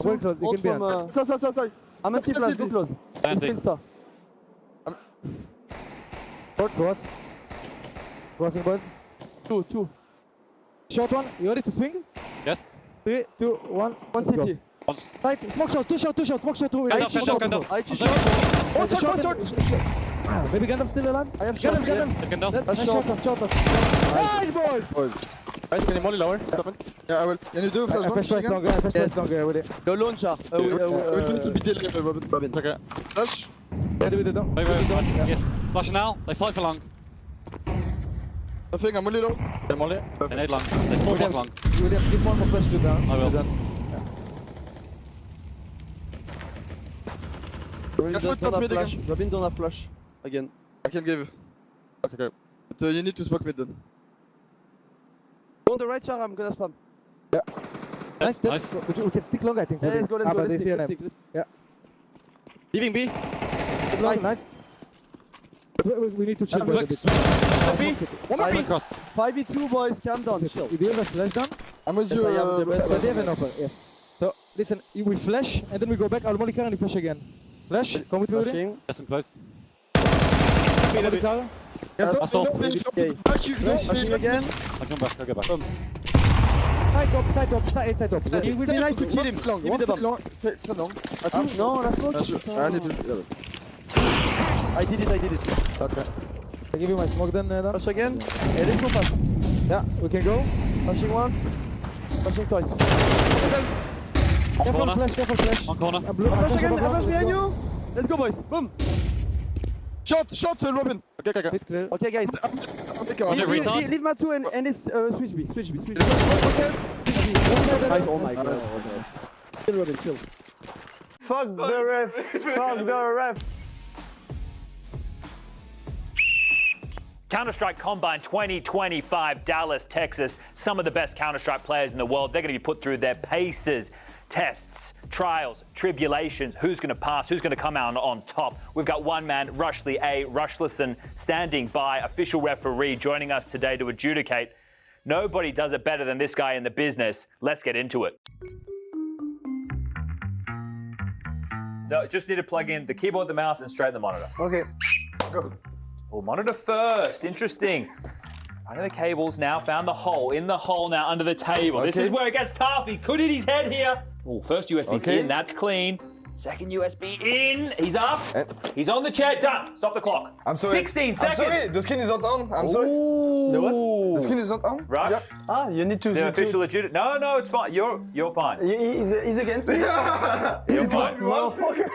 Very close. You can be on. Side. I'm anti-flash. Go close. Insta. Cross. Crossing boys. 2. Short one. You ready to swing? Yes. 3, 2, 1. One city. Tight. Smoke shot. Two shot. Two. Gun down. One shot. Maybe Gundam still alive? I have shot. Get him. Shot. Nice boys. Guys, can you molly lower? Yeah, I will. Can you do a flash bomb? Flash longer with it. The launcher. I will put it to be delayed, Robin. Okay. Flash. Ready with it down. Wait. Yes. Flash now. They fly for long. I think I'm a little. They molly. They nade long. They fall back long. William, give one more flash to down. I will. Robin don't have flash. Again. I can give. Okay. But you need to smoke mid then. Go on the right, Char, I'm gonna spam. Yeah. Nice. We can stick long, I think. Yeah, let's go. Let's stick. Yeah. Leaving B. Nice. We need to chill. One more B. 5v2 boys, calm down, chill. You have a flash down? I'm with you. But they have an offer, yes. So, listen, we flash, and then we go back, I'll molly car and you flash again. Flash, come with me with it. Yes, I'm close. Molly car. Flashing again. I'll go back. Side top. It would be nice to kill him. Give me the bomb. Stay long. No, let's go. I need to. I did it. Okay. I give you my smoke then, Dan. Flash again. Hey, let's go fast. Yeah, we can go. Flashing once. Flashing twice. Careful flash. One corner. Flash again. Flash behind you. Let's go, boys. Boom. Shot, Robin. Okay. Okay, guys. Leave Matsu and it's switch B. Nice. Oh my god. Chill, Robin, chill. Fuck the ref. Counter-Strike Combine 2025, Dallas, Texas. Some of the best Counter-Strike players in the world. They're going to be put through their paces, tests, trials, tribulations. Who's going to pass? Who's going to come out on top? We've got one man, Rushley A. Rushlison, standing by, official referee, joining us today to adjudicate. Nobody does it better than this guy in the business. Let's get into it. No, just need to plug in the keyboard, the mouse, and straighten the monitor. Okay, go. Oh, monitor first. Interesting. Under the cables now, found the hole. In the hole now, under the table. Okay. This is where it gets tough. He could hit his head here. Oh, first USB's in. That's clean. Second USB in. He's up. He's on the chair. Done. Stop the clock. I'm sorry. 16 seconds. I'm sorry. The skin is not on. I'm sorry. The what? The skin is not on. Rush. Yeah. Ah, you need to. The official adjudicate. No, it's fine. You're fine. He's against me. You're fine. Motherfucker.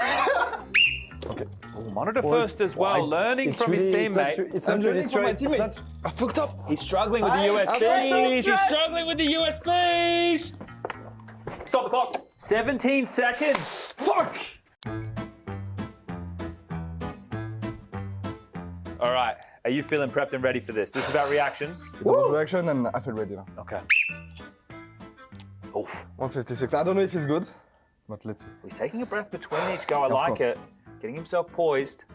Okay. Oh, monitor first as well. Learning from his teammate. It's not really from my teammate. I fucked up. He's struggling with the USBs. He's struggling with the USBs. Stop the clock. 17 seconds. Fuck! All right. Are you feeling prepped and ready for this? This is about reactions. It's about reaction and I feel ready now. Okay. Oof. 156. I don't know if it's good, but let's see. He's taking a breath between each go. I like it. Getting himself poised.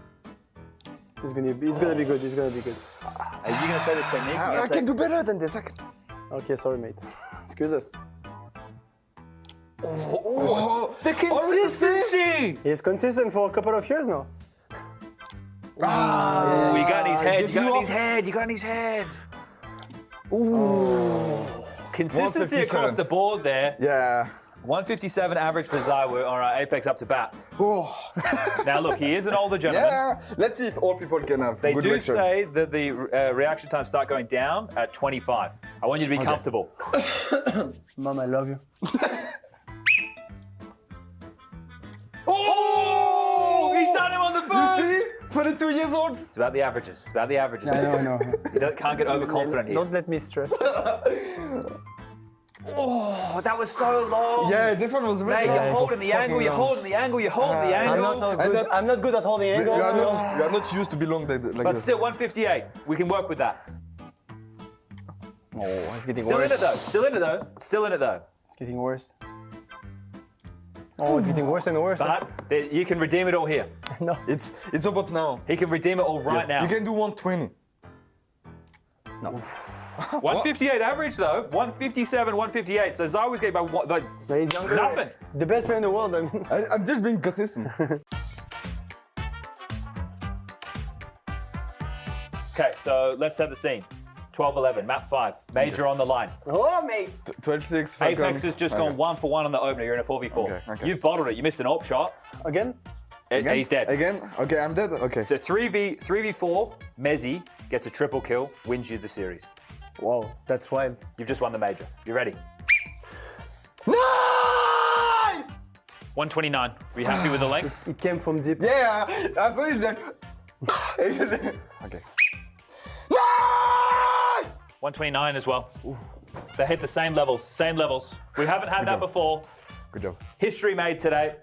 He's gonna be good. He's gonna be good. Are you gonna take this technique? I can do better than this. Okay, sorry, mate. Excuse us. Oh, the consistency! He's consistent for a couple of years now. You got in his head. You got in his head. Ooh. Consistency across the board there. Yeah. 157 average for Zai. We're all right. Apex up to bat. Oh. Now look, he is an older gentleman. Yeah, let's see if all people can have They good do reaction. say that the reaction times start going down at 25. I want you to be comfortable. Mom, I love you. Oh! He's done him on the first! You see? 22 years old. It's about the averages. It's about the averages. I know. You can't get overconfident here. Don't let me stress. Oh, that was so long. Yeah, this one was really Mate, long. you're holding the angle, you're holding the angle, you're holding the angle. I'm not good at holding We angles. are not used to be long like But this. still, 158. We can work with that. Oh, it's getting Still worse. in it though. Still in it though. Still in it though. It's getting worse. Oh, it's getting worse and worse. But you can redeem it all here. No. It's about now. He can redeem it all right now. You can do 120. No. 158 average though. 157, 158. So Zai was getting by He's younger. nothing. The best player in the world. I mean. I'm just being consistent. Okay, so let's set the scene. 12-11, map 5. Major on the line. Oh, mate. 12-6. Apex has just gone 1 for 1 on the opener. You're in a 4v4. Okay. You've bottled it. You missed an AWP shot. Again? Again? He's dead. Again? Okay, I'm dead. Okay. So 3v4, Mezzi gets a triple kill, wins you the series. Wow, that's wild. You've just won the major. You ready? Nice! 129. Are you happy with the length? It came from deep. Yeah, I saw it like. Okay. Nice! 129 as well. Ooh. They hit the same levels. Same levels. We haven't had that before. Good job. History made today.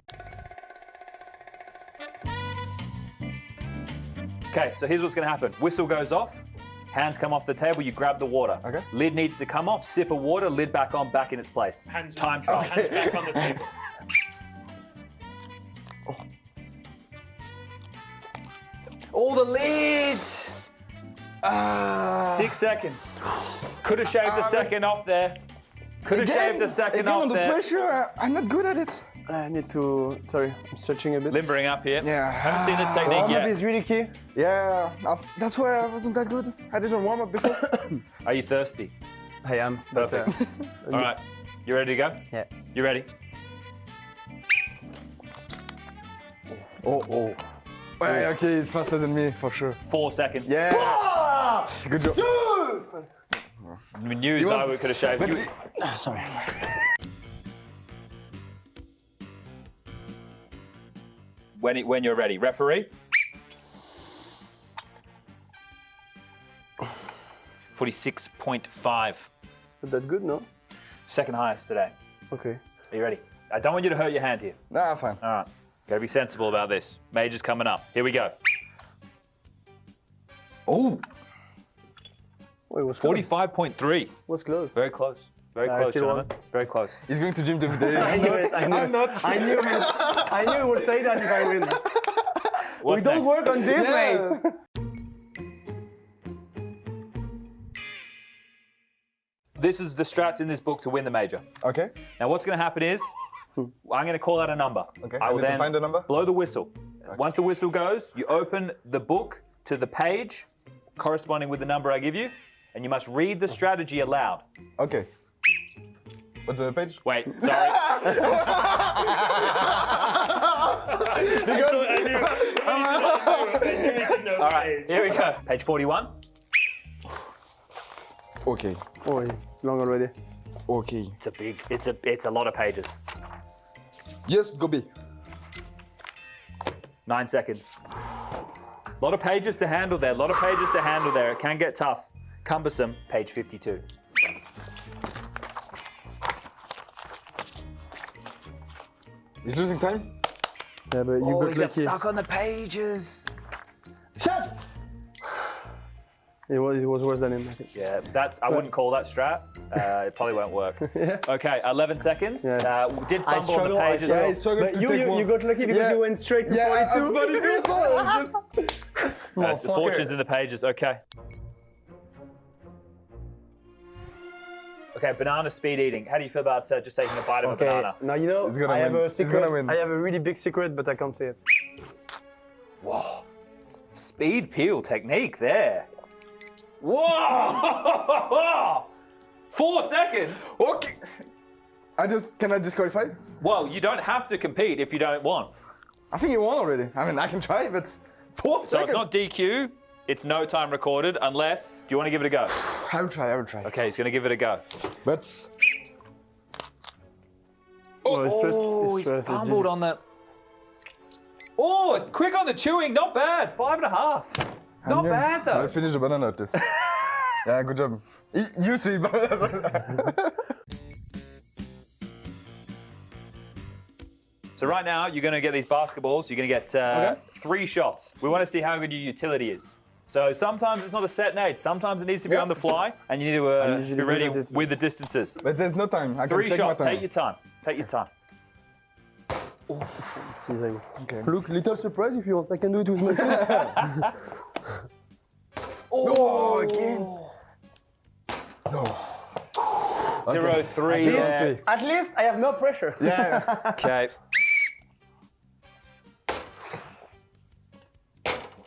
Okay, so here's what's going to happen. Whistle goes off. Hands come off the table, you grab the water. Okay. Lid needs to come off, sip of water, lid back on, back in its place. Time trial. Hands back on the table. Oh, the lid! 6 seconds. Could have shaved a second off there. Could have shaved a second off under there. pressure, I'm not good at it. I need to. Sorry, I'm stretching a bit. Limbering up here. Yeah. Haven't seen this technique Warm-up yet. is really key. Yeah, that's why I wasn't that good. I didn't warm up before. Are you thirsty? I am. Perfect. All right. You ready to go? Yeah. You ready? Oh. Okay, it's faster than me, for sure. 4 seconds. Yeah. Good job. We knew Zai could have shaved. You... Sorry. When you're ready. Referee? 46.5. It's not that good, no? Second highest today. Okay. Are you ready? I don't want you to hurt your hand here. Nah, fine. All right. Gotta be sensible about this. Major's coming up. Here we go. Oh! Wait, what's 45.3. What's close? Very close. Very I close, still gentlemen. Very close. He's going to gym every day. I knew it. I knew I'm it. not. I knew it. I knew he would say that if I win. What's we don't next? work on this, Yeah. mate. This is the strats in this book to win the major. Okay. Now what's going to happen is, I'm going to call out a number. Okay. I will need to then find the number. blow the whistle. Once the whistle goes, you open the book to the page corresponding with the number I give you, and you must read the strategy aloud. Okay. What's the page? Wait, sorry. All right, here we go. Page 41. Okay. Oh, it's long already. Okay. It's a lot of pages. Yes, go B. 9 seconds. A lot of pages to handle there. It can get tough. Cumbersome. Page 52. He's losing time. Yeah, but you Oh, got he's got lucky. stuck on the pages. Shut! It was worse than him, I think. Yeah, I wouldn't call that strat. It probably won't work. Okay, 11 seconds. Yes. Did fumble on the pages. Yeah, he struggled But to take one. you got lucky because you went straight to 42. 42, so just... The fortunes in the pages. Okay. Okay, banana speed eating. How do you feel about just taking a bite of a banana? Now you know He's gonna I have win. a He's secret. gonna win. I have a really big secret, but I can't say it. Whoa. Speed peel technique there. Whoa! 4 seconds? Okay. Can I disqualify? Well, you don't have to compete if you don't want. I think you won already. I mean, I can try, but 4 seconds. So it's not DQ, it's no time recorded, unless, do you want to give it a go? I will try. Okay, he's going to give it a go. But... he's fumbled on that. Oh, quick on the chewing, not bad, 5.5. Not bad though. I'll finish the banana at least. Yeah, good job. You 3 bananas. So right now, you're going to get these basketballs. You're going to get 3 shots. We want to see how good your utility is. So sometimes it's not a set nade. Sometimes it needs to be on the fly, and you need to be ready with the distances. But there's no time. I can 3 take shots. my time. Take your time. Take your time. It's easy. Okay. Look, little surprise if you want. I can do it with my team. Oh, again. No. 0-3. At least I have no pressure. Yeah. Okay.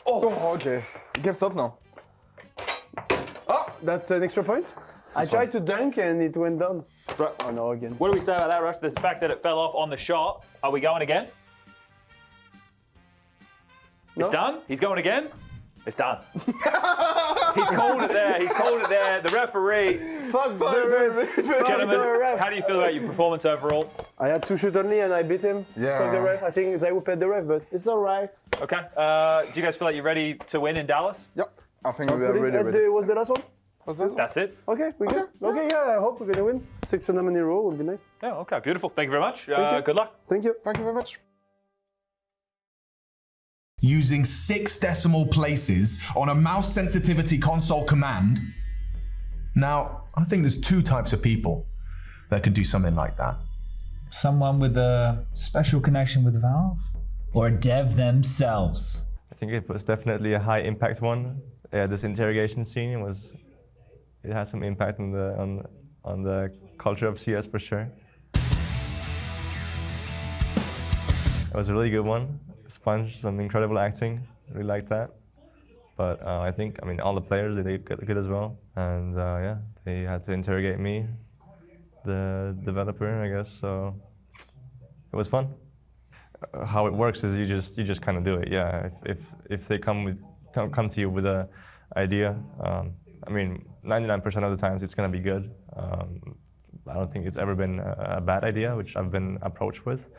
Oh, okay. It gets up now. Oh, that's an extra point. I tried to dunk and it went down. Right. Oh no, again. What do we say about that, Rush? The fact that it fell off on the shot. Are we going again? No? It's done? He's going again? It's done. He's called it there. He's called it there. The referee. Fuck the ref. Gentlemen, how do you feel about your performance overall? I had 2 shots only and I beat him. Yeah. Fuck the ref. I think they will pay the ref, but it's all right. Okay. Do you guys feel like you're ready to win in Dallas? Yep. I think we are ready. What's the last one? That's it. Okay, we good. Okay, yeah, I hope we're gonna win. 6 tournaments in a row would be nice. Yeah, okay, beautiful. Thank you very much. Thank you. Good luck. Thank you. Thank you very much. Using 6 decimal places on a mouse sensitivity console command. Now, I think there's 2 types of people that could do something like that. Someone with a special connection with Valve? Or dev themselves? I think it was definitely a high impact one. Yeah, this interrogation scene it has some impact on the culture of CS for sure. It was a really good one. Sponge, some incredible acting. Really liked that. But I think, all the players, they did good as well. And yeah, they had to interrogate me, the developer, I guess. So it was fun. How it works is you just kind of do it. Yeah, if they come to you with an idea, 99% of the times it's gonna be good. I don't think it's ever been a bad idea, which I've been approached with.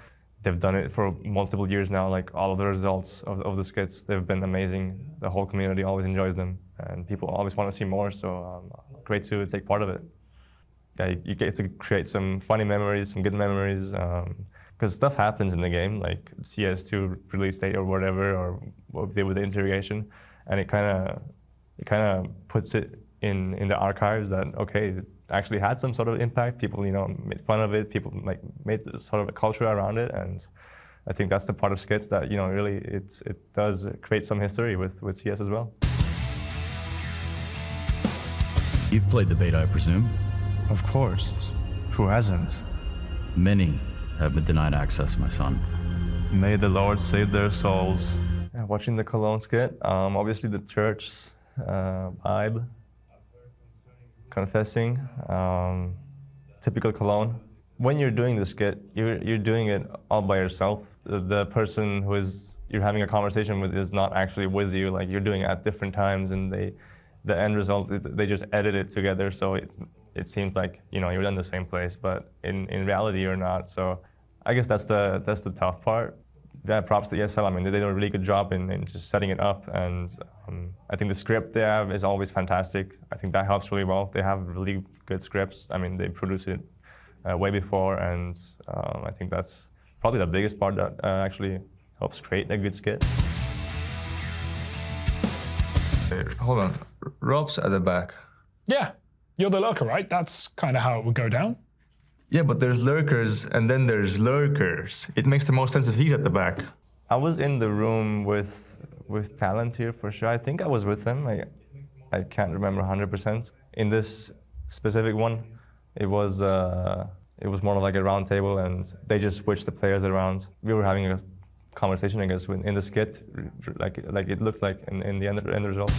They've done it for multiple years now. Like all of the results of the skits, they've been amazing. The whole community always enjoys them, and people always want to see more. So great to take part of it. Yeah, you get to create some funny memories, some good memories. Because stuff happens in the game, like CS2 release date or whatever, or what they did with the interrogation, and it kind of puts it in the archives that okay, it actually had some sort of impact. People made fun of it. People made sort of a culture around it, and I think that's the part of skits that really it does create some history with CS as well. You've played the beta, I presume? Of course. Who hasn't? Many have been denied access, my son. May the Lord save their souls. Yeah, watching the Cologne skit, obviously the church vibe, confessing, typical Cologne. When you're doing the skit, you're doing it all by yourself. The person who you're having a conversation with is not actually with you. Like you're doing it at different times, and the end result, they just edit it together, so it seems like you're in the same place, but in reality you're not. So I guess that's the tough part. Yeah, props to ESL. They did a really good job in just setting it up, and I think the script they have is always fantastic. I think that helps really well. They have really good scripts. They produce it way before, and I think that's probably the biggest part that actually helps create a good skit. Hold on, Rob's at the back. Yeah, you're the lurker, right? That's kind of how it would go down. Yeah, but there's lurkers and then there's lurkers. It makes the most sense if he's at the back. I was in the room with Talent here for sure. I think I was with them. I can't remember 100%. In this specific one, it was more like a round table, and they just switched the players around. We were having a conversation, I guess, in the skit, like it looked like in the end result.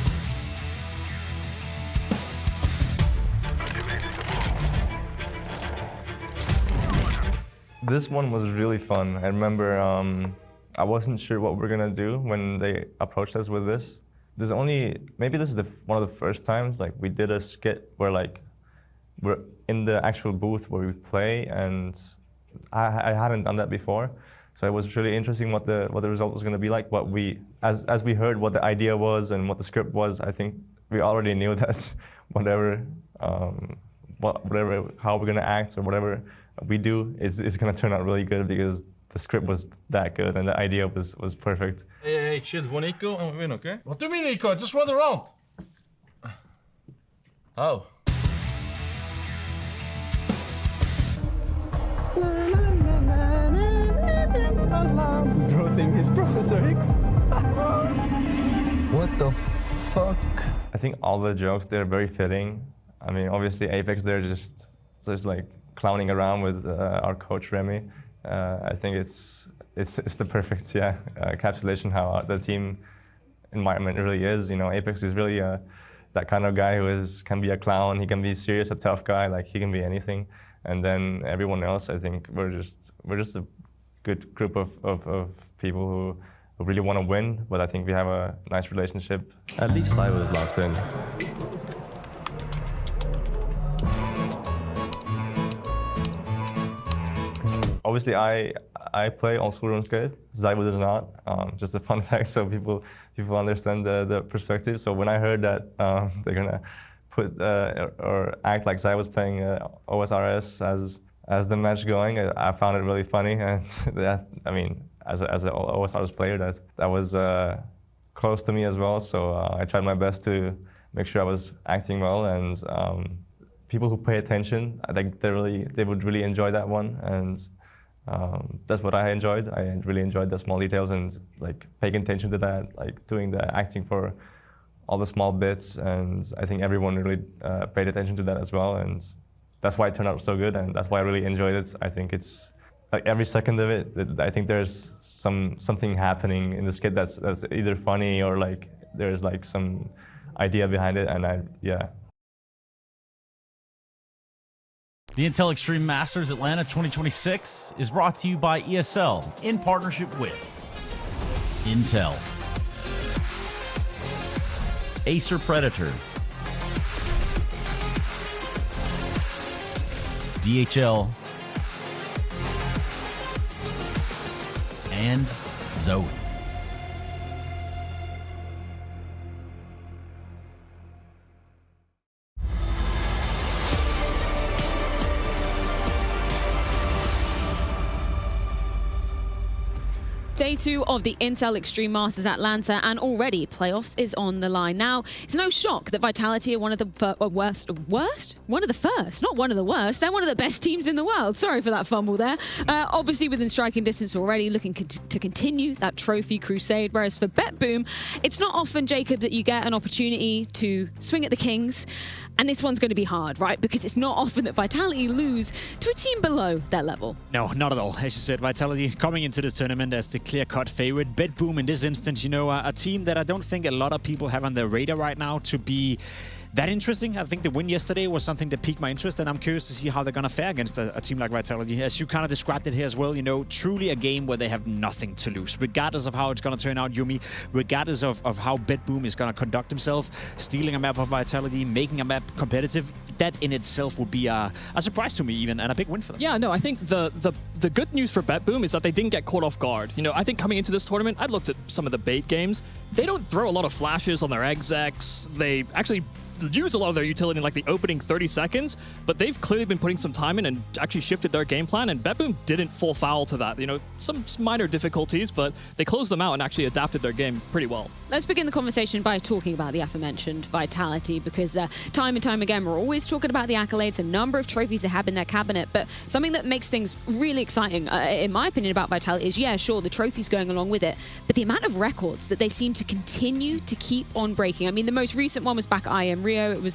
This one was really fun. I remember I wasn't sure what we're gonna do when they approached us with this. Maybe this is one of the first times like we did a skit where like we're in the actual booth where we play, and I hadn't done that before. So it was really interesting what the result was gonna be like. But as we heard what the idea was and what the script was, I think we already knew that how we're gonna act or whatever we do is gonna turn out really good, because the script was that good and the idea was perfect. Hey, chill. One eco and we win, okay? What do you mean eco? I just run around. How? Bro think he's Professor X. What the fuck? I think all the jokes, they're very fitting. I mean, obviously Apex, they're just like clowning around with our coach Remy. I think it's the perfect encapsulation how the team environment really is. You know, Apex is really that kind of guy who can be a clown. He can be serious, a tough guy. Like he can be anything. And then everyone else, I think we're just a good group of people who really want to win. But I think we have a nice relationship. At least Sai was locked in. Obviously, I play old school RuneScape. Zaibo does not. Just a fun fact, so people understand the perspective. So when I heard that they're gonna put or act like Zai was playing OSRS as the match going, I found it really funny. And that, I mean, as an OSRS player, that was close to me as well. So I tried my best to make sure I was acting well, and people who pay attention, I think they would really enjoy that one. And that's what I enjoyed. I really enjoyed the small details and like paying attention to that, like doing the acting for all the small bits. And I think everyone really paid attention to that as well. And that's why it turned out so good, and that's why I really enjoyed it. I think it's like every second of it, I think there's something happening in the skit that's either funny or like there's like some idea behind it, and yeah. The Intel Extreme Masters Atlanta 2026 is brought to you by ESL in partnership with Intel, Acer Predator, DHL, and Zoe. Day 2 of the Intel Extreme Masters Atlanta, and already playoffs is on the line. Now, it's no shock that Vitality are one of the one of the first, not one of the worst. They're one of the best teams in the world. Sorry for that fumble there. Obviously within striking distance already, looking to continue that trophy crusade. Whereas for BetBoom, it's not often, Jacob, that you get an opportunity to swing at the Kings. And this one's going to be hard, right? Because it's not often that Vitality lose to a team below their level. No, not at all. As you said, Vitality coming into this tournament as the clear-cut favorite. BetBoom in this instance, you know, a team that I don't think a lot of people have on their radar right now to be that interesting. I think the win yesterday was something that piqued my interest, and I'm curious to see how they're going to fare against a team like Vitality. As you kind of described it here as well, you know, truly a game where they have nothing to lose, regardless of how it's going to turn out, Yumi, regardless of how BetBoom is going to conduct himself, stealing a map of Vitality, making a map competitive. That in itself would be a surprise to me even, and a big win for them. Yeah, no, I think the good news for BetBoom is that they didn't get caught off guard. You know, I think coming into this tournament, I looked at some of the bait games. They don't throw a lot of flashes on their execs. They actually use a lot of their utility in like the opening 30 seconds, but they've clearly been putting some time in and actually shifted their game plan, and BetBoom didn't fall foul to that. You know, some minor difficulties, but they closed them out and actually adapted their game pretty well. Let's begin the conversation by talking about the aforementioned Vitality, because time and time again, we're always talking about the accolades, a number of trophies they have in their cabinet, but something that makes things really exciting, in my opinion, about Vitality is, yeah, sure, the trophies going along with it, but the amount of records that they seem to continue to keep on breaking. I mean, the most recent one was back at IEM Rio, it was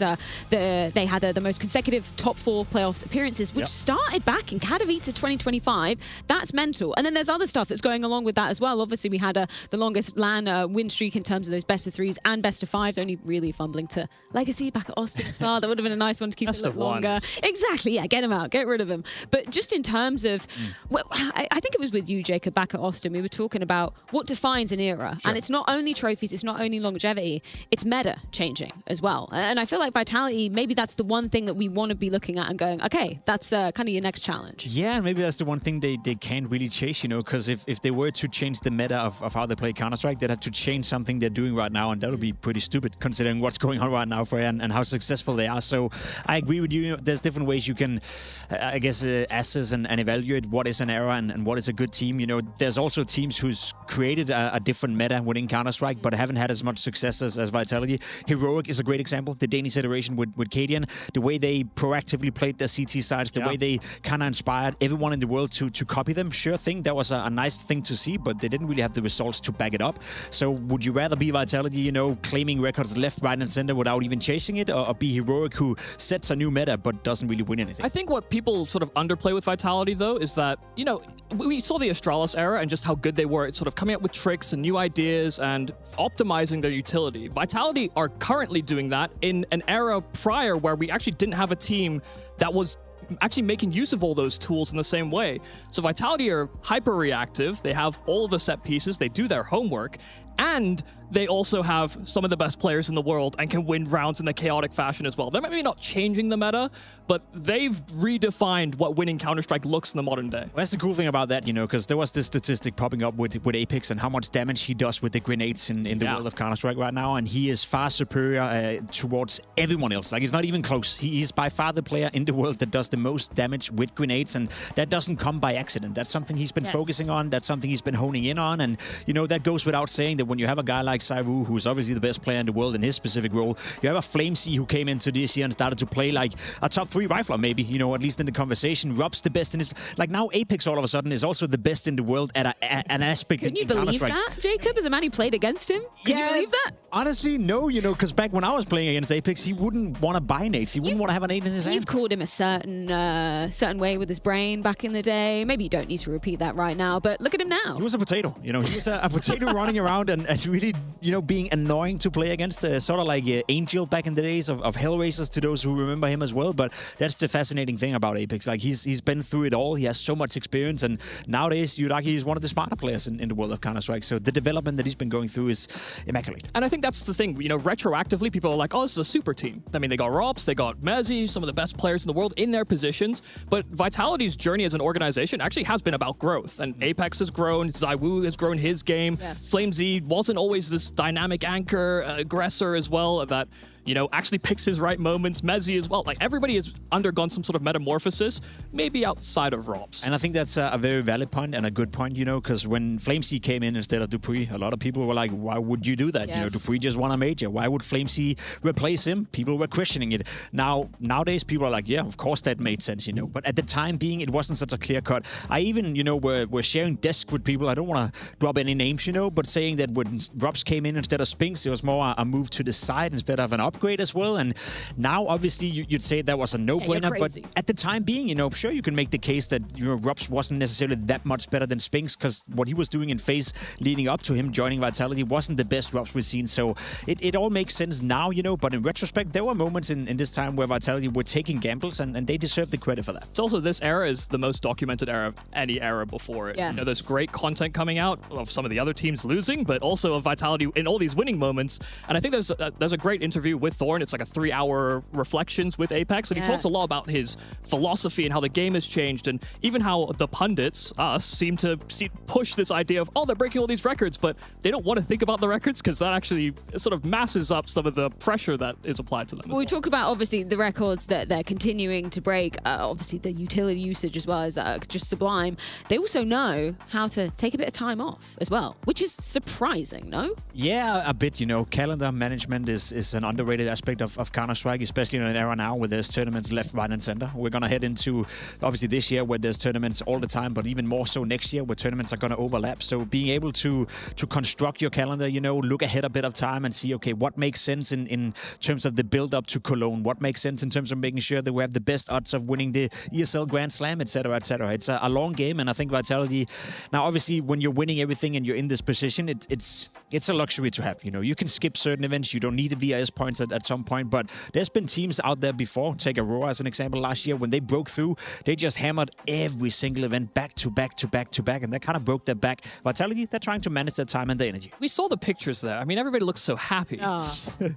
they had the most consecutive top 4 playoffs appearances, which started back in Katowice 2025. That's mental. And then there's other stuff that's going along with that as well. Obviously, we had the longest LAN win streak in terms of those best of 3s and best of 5s, only really fumbling to Legacy back at Austin as well. That would have been a nice one to keep a little longer. Exactly, yeah, get him out, get rid of him. But just in terms of, well, I think it was with you, Jacob, back at Austin, we were talking about what defines an era. And it's not only trophies, it's not only longevity, it's meta changing as well. And I feel like Vitality, maybe that's the one thing that we want to be looking at and going, okay, that's kind of your next challenge. Yeah, and maybe that's the one thing they can't really chase, you know, because if they were to change the meta of how they play Counter-Strike, they'd have to change something they're doing right now, and that would be pretty stupid considering what's going on right now for and how successful they are. So I agree with you. There's different ways you can, I guess, assess and evaluate what is an era and what is a good team. You know, there's also teams who's created a different meta within Counter-Strike, but haven't had as much success as Vitality. Heroic is a great example. The Danish iteration with Cadian, the way they proactively played their CT sides, the way they kind of inspired everyone in the world to copy them. Sure thing, that was a nice thing to see, but they didn't really have the results to back it up. So would you rather be Vitality, you know, claiming records left, right, and center without even chasing it, or be Heroic, who sets a new meta but doesn't really win anything? I think what people sort of underplay with Vitality, though, is that, you know, we saw the Astralis era and just how good they were at sort of coming up with tricks and new ideas and optimizing their utility. Vitality are currently doing that in an era prior where we actually didn't have a team that was actually making use of all those tools in the same way. So Vitality are hyper reactive. They have all of the set pieces. They do their homework, and they also have some of the best players in the world and can win rounds in a chaotic fashion as well. They're maybe not changing the meta, but they've redefined what winning Counter-Strike looks in the modern day. Well, that's the cool thing about that, you know, because there was this statistic popping up with Apex and how much damage he does with the grenades in the world of Counter-Strike right now, and he is far superior towards everyone else. Like, it's not even close. He is by far the player in the world that does the most damage with grenades, and that doesn't come by accident. That's something he's been focusing on. That's something he's been honing in on, and, you know, that goes without saying that when you have a guy like Saivu, who's obviously the best player in the world in his specific role, you have a FaZe who came into this year and started to play like a top 3 rifler, maybe, you know, at least in the conversation. Rob's the best in his... Like, now Apex all of a sudden is also the best in the world at an aspect. Can you believe that, Jacob, as a man who played against him? Can you believe that? Honestly, no, you know, because back when I was playing against Apex, he wouldn't want to buy nades. He wouldn't want to have a nade in his hand. You've called him a certain way with his brain back in the day. Maybe you don't need to repeat that right now, but look at him now. He was a potato, you know. He was a potato running around and really, you know, being annoying to play against, sort of like Angel back in the days of Hellraisers, to those who remember him as well. But that's the fascinating thing about Apex. Like, he's been through it all. He has so much experience, and nowadays you'd argue he's one of the smarter players in the world of Counter-Strike. So the development that he's been going through is immaculate. And I think that's the thing, you know, retroactively people are like, oh, this is a super team. I mean, they got Rops, they got Mezzi, some of the best players in the world in their positions, but Vitality's journey as an organization actually has been about growth, and Apex has grown, ZywOo has grown his game, FlameZ wasn't always this dynamic anchor, aggressor as well, that, you know, actually picks his right moments. Mezzi as well. Like, everybody has undergone some sort of metamorphosis, maybe outside of Robs. And I think that's a very valid point and a good point, you know, because when FlameZ came in instead of Dupree, a lot of people were like, why would you do that? You know, Dupree just won a major. Why would FlameZ replace him? People were questioning it. Nowadays, people are like, yeah, of course that made sense, you know. But at the time being, it wasn't such a clear cut. I even, you know, were sharing desk with people. I don't want to drop any names, you know, but saying that when Robs came in instead of Spinks, it was more a move to the side instead of an upgrade as well. And now, obviously, you'd say that was a no-brainer. But at the time being, you know, sure, you can make the case that, you know, Robs wasn't necessarily that much better than Spinks, because what he was doing in FaZe leading up to him joining Vitality wasn't the best Robs we've seen. So it all makes sense now, you know, but in retrospect, there were moments in this time where Vitality were taking gambles, and they deserve the credit for that. It's also, this era is the most documented era of any era before it. You know, there's great content coming out of some of the other teams losing, but also of Vitality in all these winning moments. And I think there's a great interview with Thorn. It's like a 3-hour reflections with Apex, and he talks a lot about his philosophy and how the game has changed, and even how the pundits, us, seem to push this idea of, oh, they're breaking all these records, but they don't want to think about the records because that actually sort of masses up some of the pressure that is applied to them. Well, we talk about, obviously, the records that they're continuing to break. Obviously, the utility usage as well is just sublime. They also know how to take a bit of time off as well, which is surprising, no? Yeah, a bit, you know. Calendar management is an underrated underrated aspect of Counter-Strike, especially in an era now where there's tournaments left, right, and center. We're going to head into, obviously, this year where there's tournaments all the time, but even more so next year where tournaments are going to overlap. So being able to construct your calendar, look ahead a bit of time and see, okay, what makes sense in terms of the build-up to Cologne? What makes sense in terms of making sure that we have the best odds of winning the ESL Grand Slam, etc., etc. It's a long game, and I think Vitality, now obviously when you're winning everything and you're in this position, it's a luxury to have. You can skip certain events. You don't need the VIS points at some point, but there's been teams out there before. Take Aurora as an example last year. When they broke through, they just hammered every single event back to back to back to back, and that kind of broke their back. Vitality, they're trying to manage their time and their energy. We saw the pictures there. I mean, everybody looks so happy.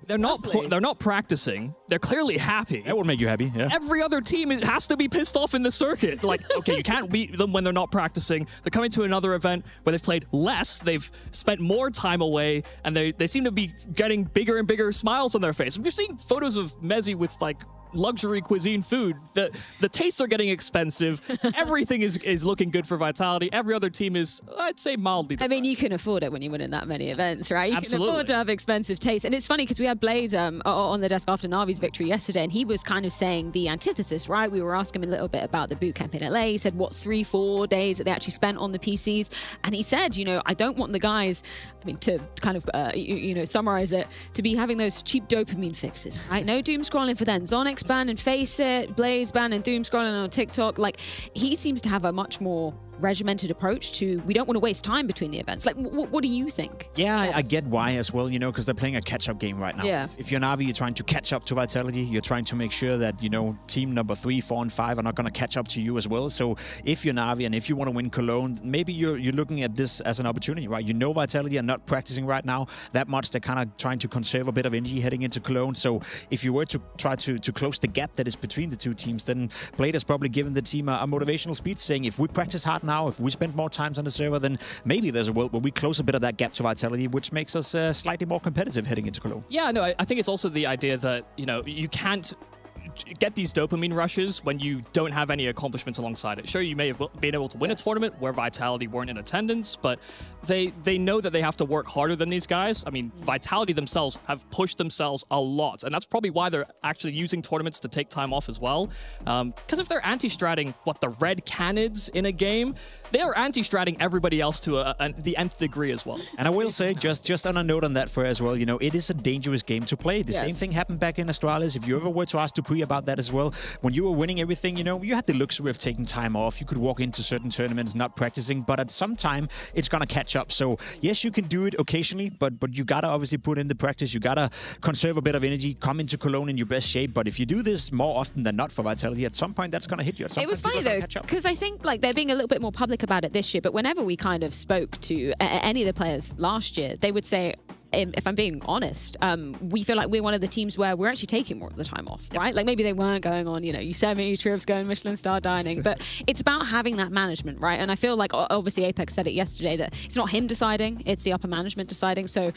They're not practicing. They're clearly happy. That would make you happy, yeah. Every other team has to be pissed off in the circuit. Like, okay, you can't beat them when they're not practicing. They're coming to another event where they've played less, they've spent more time away, and they seem to be getting bigger and bigger smiles on their face. We're seeing photos of Mezzi with like luxury cuisine food. The tastes are getting expensive. Everything is looking good for Vitality. Every other team is, I'd say, mildly depressed. I mean, you can afford it when you win in that many events, right? You Absolutely. can afford to have expensive taste. And it's funny because we had Blaze on the desk after Navi's victory yesterday, and he was kind of saying the antithesis, right? We were asking him a little bit about the boot camp in LA. He said, 3-4 days that they actually spent on the PCs. And he said, I don't want the guys, to kind of, summarize it, to be having those cheap dopamine fixes, right? No doom scrolling for them. Zonix ban and Face It, Blaze ban and doom scrolling on TikTok. Like, he seems to have a much more regimented approach to, we don't want to waste time between the events. Like, what do you think? Yeah, I get why as well, because they're playing a catch-up game right now. Yeah. If you're Navi, you're trying to catch up to Vitality. You're trying to make sure that, team number 3, 4, and 5 are not going to catch up to you as well. So if you're Navi and if you want to win Cologne, maybe you're looking at this as an opportunity, right? Vitality are not practicing right now that much. They're kind of trying to conserve a bit of energy heading into Cologne. So if you were to try to close the gap that is between the two teams, then Blade has probably given the team a motivational speech saying, if we practice hard now, if we spend more times on the server, then maybe there's a world where we close a bit of that gap to Vitality, which makes us slightly more competitive heading into Cologne. Yeah, no, I think it's also the idea that, you can't get these dopamine rushes when you don't have any accomplishments alongside it. Sure, you may have been able to win a tournament where Vitality weren't in attendance, but they know that they have to work harder than these guys. I mean, Vitality themselves have pushed themselves a lot, and that's probably why they're actually using tournaments to take time off as well. Because if they're anti-stratting the red canids in a game, they are anti-stratting everybody else to the nth degree as well. And I will say, just on a note on that for as well, it is a dangerous game to play. The same thing happened back in Astralis. If you ever were to ask Dupree about that as well, when you were winning everything, you had the luxury of taking time off. You could walk into certain tournaments not practicing, but at some time, it's going to catch up. So yes, you can do it occasionally, but you got to obviously put in the practice. You got to conserve a bit of energy, come into Cologne in your best shape. But if you do this more often than not for Vitality, at some point, that's going to hit you. It was funny though, because I think they're being a little bit more public about it this year, but whenever we kind of spoke to any of the players last year, they would say, if I'm being honest, we feel like we're one of the teams where we're actually taking more of the time off, right? Like maybe they weren't going on, Yosemite trips, going Michelin star dining, but it's about having that management, right? And I feel like obviously Apex said it yesterday that it's not him deciding, it's the upper management deciding. So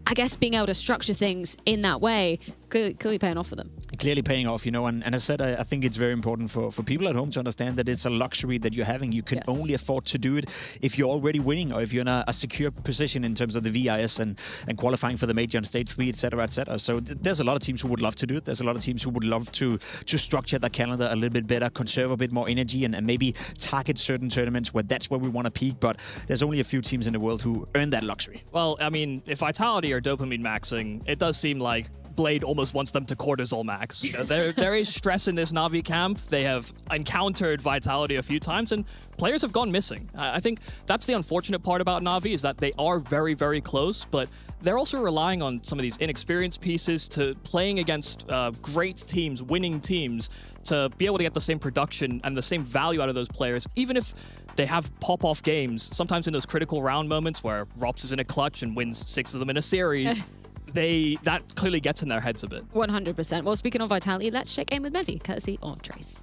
I guess being able to structure things in that way, clearly paying off for them. Clearly paying off, and I said, I think it's very important for people at home to understand that it's a luxury that you're having. You can only afford to do it if you're already winning or if you're in a secure position in terms of the VIS and qualifying for the major on stage 3, etc., etc. So there's a lot of teams who would love to do it. There's a lot of teams who would love to structure their calendar a little bit better, conserve a bit more energy, and maybe target certain tournaments where that's where we want to peak. But there's only a few teams in the world who earn that luxury. Well, I mean, if Vitality are dopamine maxing, it does seem like Blade almost wants them to cortisol max. There is stress in this Na'Vi camp. They have encountered Vitality a few times, and players have gone missing. I think that's the unfortunate part about Na'Vi, is that they are very, very close, but they're also relying on some of these inexperienced pieces to playing against great teams, winning teams, to be able to get the same production and the same value out of those players, even if they have pop-off games. Sometimes in those critical round moments where Rops is in a clutch and wins 6 of them in a series, that clearly gets in their heads a bit. 100%. Well, speaking of Vitality, let's check in with Mezzi, courtesy of Trace.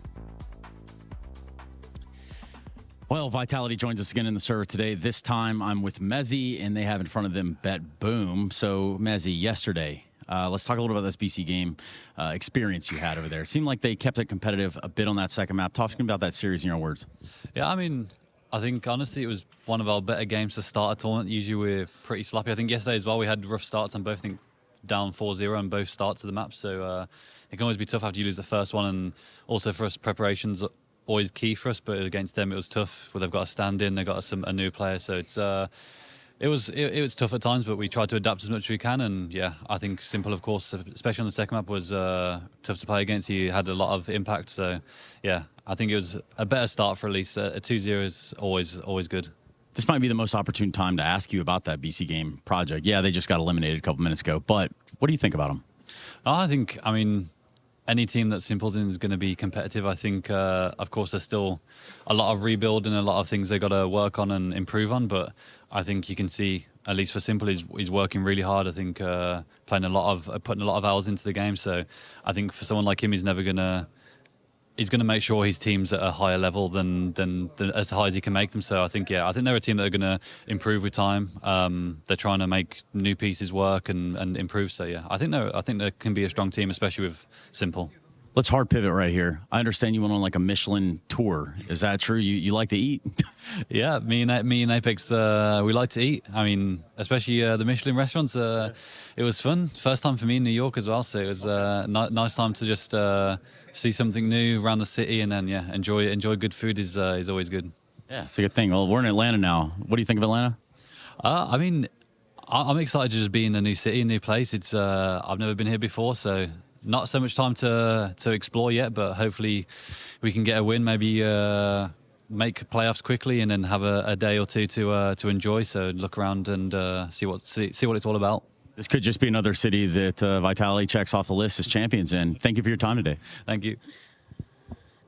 Well, Vitality joins us again in the server today. This time I'm with Mezzi, and they have in front of them BetBoom. So, Mezzi, yesterday, let's talk a little about this BC game experience you had over there. It seemed like they kept it competitive a bit on that second map. Talk to me about that series in your own words. Yeah, I mean, I think, honestly, it was one of our better games to start a tournament. Usually we're pretty sloppy. I think yesterday as well, we had rough starts on both. I think down 4-0 on both starts of the map. So it can always be tough after you lose the first one. And also for us, preparation's always key for us. But against them, it was tough. Well, they've got a stand-in, they've got a new player. So it was tough at times, but we tried to adapt as much as we can. And yeah, I think Simple, of course, especially on the second map, was tough to play against. He had a lot of impact. So yeah, I think it was a better start for at least. A 2-0 is always good. This might be the most opportune time to ask you about that BC game project. Yeah, they just got eliminated a couple minutes ago, but what do you think about them? I mean, any team that Simple's in is going to be competitive. I think, of course, there's still a lot of rebuild and a lot of things they got to work on and improve on, but I think you can see, at least for Simple, he's working really hard. I think putting a lot of hours into the game. So I think for someone like him, he's going to make sure his team's at a higher level than as high as he can make them. So I think they're a team that are going to improve with time. They're trying to make new pieces work and improve. So yeah, I think there can be a strong team, especially with Simple. Let's hard pivot right here. I understand you went on like a Michelin tour. Is that true? You like to eat? Yeah, me and Apex, we like to eat. I mean, especially the Michelin restaurants. It was fun. First time for me in New York as well. So it was a nice time to just see something new around the city, and then enjoy good food is always good. Yeah, it's a good thing. Well, we're in Atlanta now. What do you think of Atlanta? I mean, I'm excited to just be in a new city, a new place. It's I've never been here before, so not so much time to explore yet, but hopefully we can get a win, maybe make playoffs quickly, and then have a day or two to enjoy. So look around and see what it's all about. This could just be another city that Vitality checks off the list as champions in. Thank you for your time today. Thank you.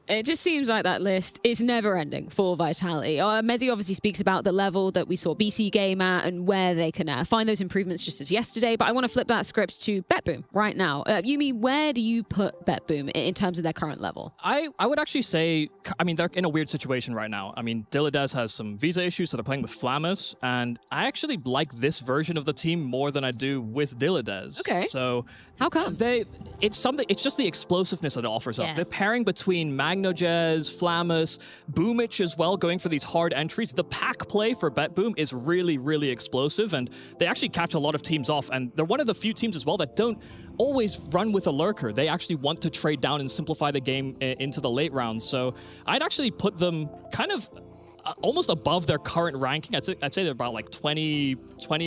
It just seems like that list is never ending for Vitality. Mezzi obviously speaks about the level that we saw BC game at and where they can find those improvements just as yesterday. But I want to flip that script to BetBoom right now. Yumi, where do you put BetBoom in terms of their current level? I would actually say, I mean, they're in a weird situation right now. I mean, Diladez has some visa issues, so they're playing with Flamus. And I actually like this version of the team more than I do with Diladez. Okay. So how come? It's just the explosiveness that it offers up. Yes. They're pairing between Magnojez, Flamus, Boomich as well, going for these hard entries. The pack play for BetBoom is really, really explosive, and they actually catch a lot of teams off. And they're one of the few teams as well that don't always run with a lurker. They actually want to trade down and simplify the game into the late rounds. So I'd actually put them kind of almost above their current ranking. I'd say they're about like 20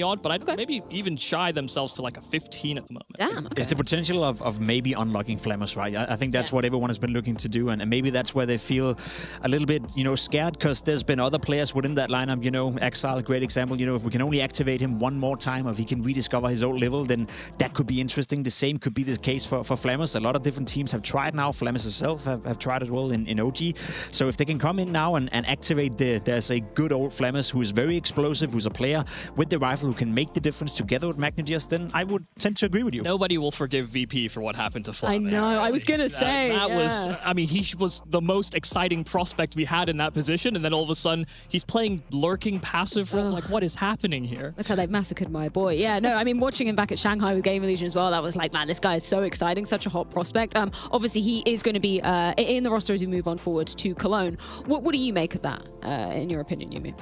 odd, but I'd maybe even shy themselves to like a 15 at the moment. Damn, It's the potential of maybe unlocking Flamus, right? I think that's what everyone has been looking to do, and maybe that's where they feel a little bit, scared, because there's been other players within that lineup, Exile, great example, if we can only activate him one more time, or if he can rediscover his old level, then that could be interesting. The same could be the case for Flamus. A lot of different teams have tried now. Flamus himself have tried as well in OG. So if they can come in now and activate there's a good old Flamus who is very explosive, who's a player with the rifle who can make the difference together with Magnojez, then I would tend to agree with you. Nobody will forgive VP for what happened to Flamus. I know, I was going to say. That was, I mean, he was the most exciting prospect we had in that position, and then all of a sudden, he's playing lurking passive role. Like, what is happening here? That's how they've massacred my boy. Yeah, no, I mean, watching him back at Shanghai with GamerLegion as well, that was like, man, this guy is so exciting, such a hot prospect. Obviously, he is going to be in the roster as we move on forward to Cologne. What do you make of that, in your opinion, Yumi?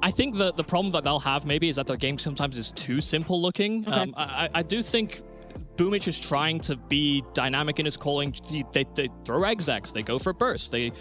I think the problem that they'll have maybe is that their game sometimes is too simple looking. Okay. I do think Boomich is trying to be dynamic in his calling. They throw execs, they go for bursts, they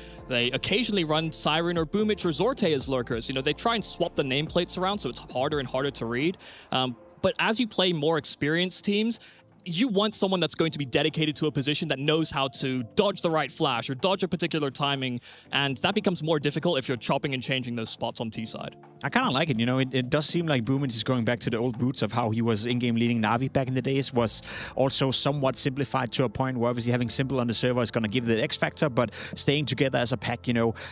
occasionally run Siren or Boomich or Zorte as lurkers. They try and swap the nameplates around so it's harder and harder to read. But as you play more experienced teams, you want someone that's going to be dedicated to a position that knows how to dodge the right flash or dodge a particular timing, and that becomes more difficult if you're chopping and changing those spots on T side. I kind of like it, it does seem like Boomich is going back to the old roots of how he was in-game leading Na'Vi back in the days, was also somewhat simplified to a point where obviously having Simple on the server is going to give the X factor, but staying together as a pack,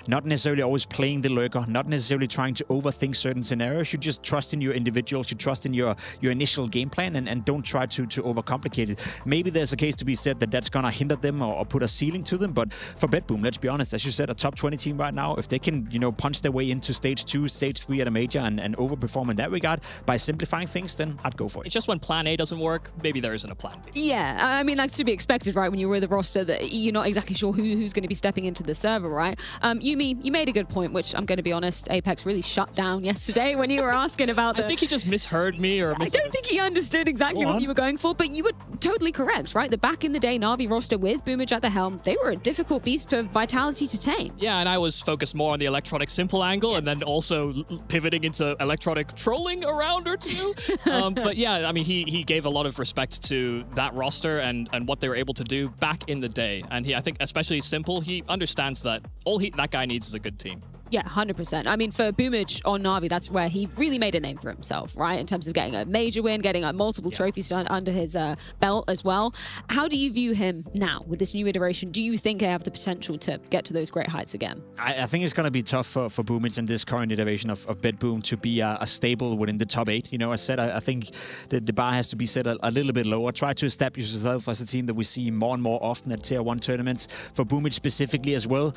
not necessarily always playing the lurker, not necessarily trying to overthink certain scenarios. You just trust in your individuals, you trust in your initial game plan, and don't try to overcomplicate it. Maybe there's a case to be said that that's going to hinder them or put a ceiling to them, but for BetBoom, let's be honest, as you said, a top 20 team right now, if they can, punch their way into stage 2, stage 3, be at a major and overperform in that regard by simplifying things, then I'd go for it. It's just when plan A doesn't work, maybe there isn't a plan B. Yeah, I mean, that's to be expected, right? When you're with a roster that you're not exactly sure who's going to be stepping into the server, right? Yumi, you made a good point, which I'm going to be honest, Apex really shut down yesterday when you were asking about I think he just misheard me, or I don't think he understood exactly what you were going for, but you were totally correct, right? The back in the day Na'Vi roster with Boomage at the helm, they were a difficult beast for Vitality to tame. Yeah, and I was focused more on the electronic simple angle, and then also pivoting into electronic trolling a round or two. But yeah, I mean, he gave a lot of respect to that roster and what they were able to do back in the day. And I think especially simple, he understands that all that guy needs is a good team. Yeah, 100%. I mean, for Boomage on Na'Vi, that's where he really made a name for himself, right? In terms of getting a major win, getting multiple trophies under his belt as well. How do you view him now with this new iteration? Do you think they have the potential to get to those great heights again? I think it's going to be tough for Boomage in this current iteration of BetBoom to be a stable within the top 8. You know, I said I think the bar has to be set a little bit lower. Try to establish yourself as a team that we see more and more often at Tier 1 tournaments. For Boomage specifically as well.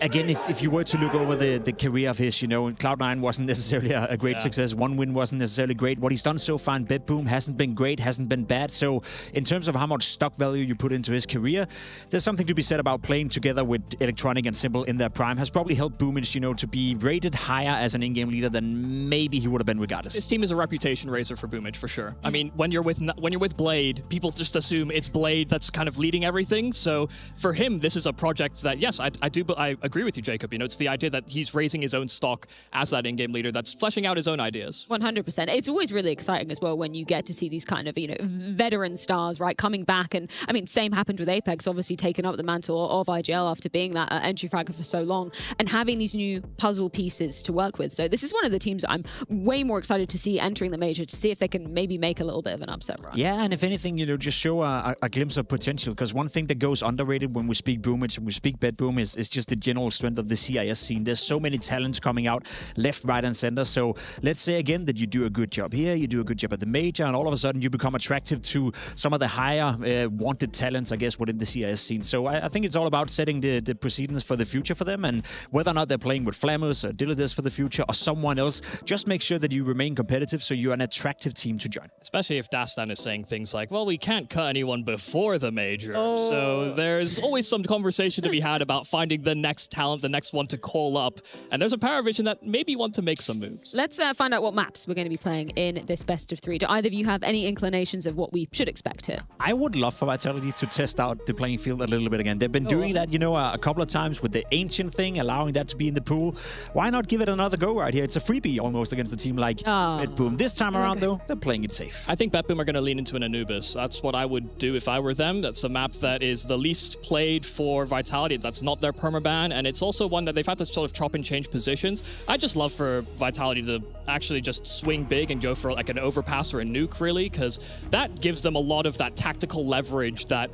Again, if you were to look over the career of his, you know, Cloud9 wasn't necessarily a great success. One win wasn't necessarily great. What he's done so far in BetBoom hasn't been great, hasn't been bad. So in terms of how much stock value you put into his career, there's something to be said about playing together with Electronic and Simple in their prime. Has probably helped Boomage, you know, to be rated higher as an in-game leader than maybe he would have been regardless. This team is a reputation raiser for Boomage for sure. I mean, when you're with Blade, people just assume it's Blade that's kind of leading everything. So for him, this is a project that, yes, I agree with you, Jacob. You know, it's the idea that he's raising his own stock as that in-game leader that's fleshing out his own ideas. 100%. It's always really exciting as well when you get to see these kind of, you know, veteran stars, right, coming back. And I mean, same happened with Apex, obviously taking up the mantle of IGL after being that entry fragger for so long and having these new puzzle pieces to work with. So this is one of the teams that I'm way more excited to see entering the major, to see if they can maybe make a little bit of an upset run. Yeah, and if anything, you know, just show a glimpse of potential, because one thing that goes underrated when we speak Boomage and we speak BetBoom is just the general strength of the CIS scene. There's so many talents coming out left, right, and center. So let's say again that you do a good job here, you do a good job at the major, and all of a sudden you become attractive to some of the higher wanted talents, I guess, within the CIS scene. So I think it's all about setting the precedence for the future for them, and whether or not they're playing with Flammers or Dillidas for the future or someone else, just make sure that you remain competitive so you're an attractive team to join. Especially if Dastan is saying things like, well, we can't cut anyone before the major. So there's always some conversation to be had about finding the next talent, the next one to call up. And there's a Paravision that maybe want to make some moves. Let's find out what maps we're going to be playing in this best of 3. Do either of you have any inclinations of what we should expect here? I would love for Vitality to test out the playing field a little bit again. They've been doing that, you know, a couple of times with the Ancient thing, allowing that to be in the pool. Why not give it another go right here? It's a freebie almost against a team like BetBoom. This time around, though, they're playing it safe. I think BetBoom are going to lean into an Anubis. That's what I would do if I were them. That's a map that is the least played for Vitality. That's not their permaban, and it's also one that they've had to sort of chop and change positions. I just love for Vitality to actually just swing big and go for like an Overpass or a Nuke, really, because that gives them a lot of that tactical leverage that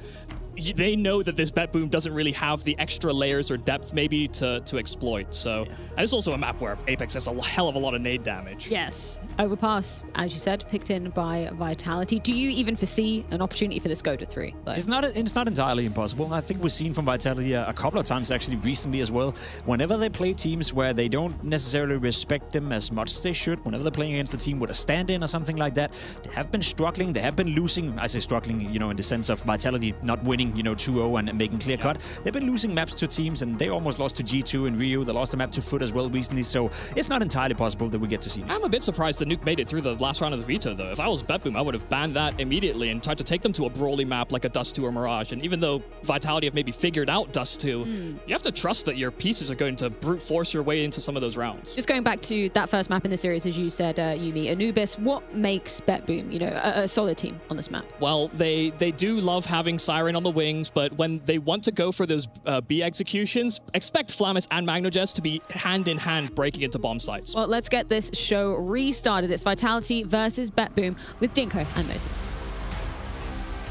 they know that this BetBoom doesn't really have the extra layers or depth maybe to exploit. So, and it's also a map where Apex has a hell of a lot of nade damage. Yes. Overpass, as you said, picked in by Vitality. Do you even foresee an opportunity for this go to 3? Though? It's not entirely impossible. I think we've seen from Vitality a couple of times actually recently as well. Whenever they play teams where they don't necessarily respect them as much as they should, whenever they're playing against a team with a stand-in or something like that, they have been struggling. They have been losing. I say struggling, you know, in the sense of Vitality not winning, you know, 2-0 and making clear cut. They've been losing maps to teams, and they almost lost to G2 in Rio. They lost a map to Foot as well recently, so it's not entirely possible that we get to see. I'm a bit surprised that Nuke made it through the last round of the veto, though. If I was BetBoom, I would have banned that immediately and tried to take them to a brawly map like a Dust 2 or Mirage. And even though Vitality have maybe figured out Dust 2, you have to trust that your pieces are going to brute force your way into some of those rounds. Just going back to that first map in the series, as you said, Yumi, Anubis, what makes BetBoom, you know, a solid team on this map? Well, they do love having Siren on the wings, but when they want to go for those B executions, expect Flammis and Magnogest to be hand-in-hand breaking into bomb sites. Well, let's get this show restarted. It's Vitality versus BetBoom with Dinko and Moses.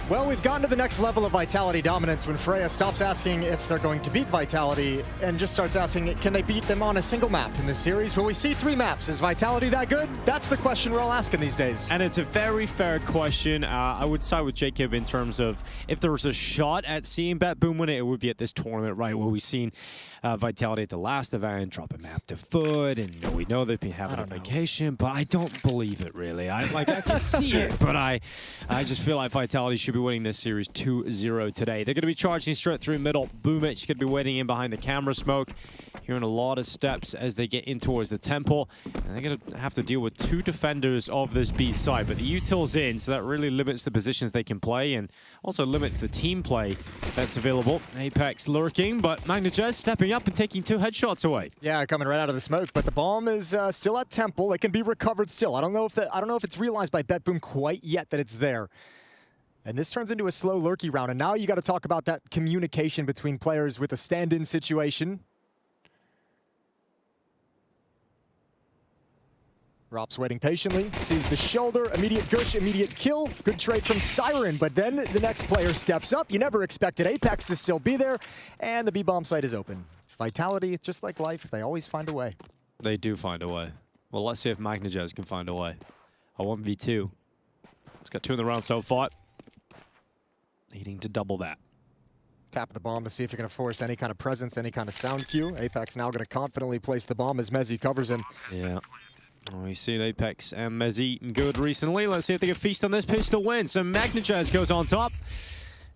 Well, we've gotten to the next level of Vitality dominance when Freya stops asking if they're going to beat Vitality and just starts asking, can they beat them on a single map in this series? Well, we see 3 maps. Is Vitality that good? That's the question we're all asking these days. And it's a very fair question. I would side with Jacob in terms of if there was a shot at seeing BetBoom win it, it would be at this tournament, right, where we've seen Vitality at the last event drop a map to foot, and we know they've been having a vacation, but I don't believe it, really. I can see it, but I just feel like Vitality should be winning this series 2-0 today. They're going to be charging straight through middle. Boomich going to be waiting in behind the camera smoke. Hearing a lot of steps as they get in towards the temple. And they're going to have to deal with 2 defenders of this B side. But the util's in, so that really limits the positions they can play and also limits the team play that's available. Apex lurking, but Magnajez stepping up and taking 2 headshots away. Yeah, coming right out of the smoke, but the bomb is still at temple. It can be recovered still. I don't know if it's realized by BetBoom quite yet that it's there. And this turns into a slow lurky round. And now you got to talk about that communication between players with a stand-in situation. Rop's waiting patiently, sees the shoulder, immediate gush, immediate kill. Good trade from Siren, but then the next player steps up. You never expected Apex to still be there, and the B-bomb site is open. Vitality, just like life, they always find a way. They do find a way. Well, let's see if Magnajez can find a way. A 1v2. It's got 2 in the round so far. Needing to double that. Tap the bomb to see if you're going to force any kind of presence, any kind of sound cue. Apex now going to confidently place the bomb as Mezzi covers him. Yeah. We've seen Apex and Mezzi eating good recently. Let's see if they can feast on this pistol win. So Magnajez goes on top.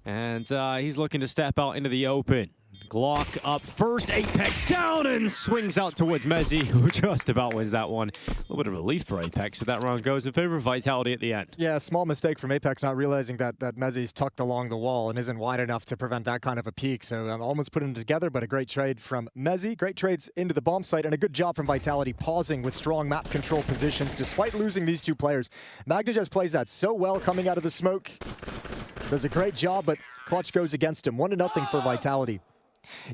And he's looking to step out into the open. Glock up first, Apex down and swings out towards Mezzi, who just about wins that one. A little bit of relief for Apex if that round goes in favor of Vitality at the end. Yeah, small mistake from Apex not realizing that Mezzi's tucked along the wall and isn't wide enough to prevent that kind of a peek. So I'm almost putting them together, but a great trade from Mezzi. Great trades into the bomb site and a good job from Vitality pausing with strong map control positions despite losing these 2 players. Magnajez plays that so well coming out of the smoke. Does a great job, but clutch goes against him. 1-0 for Vitality.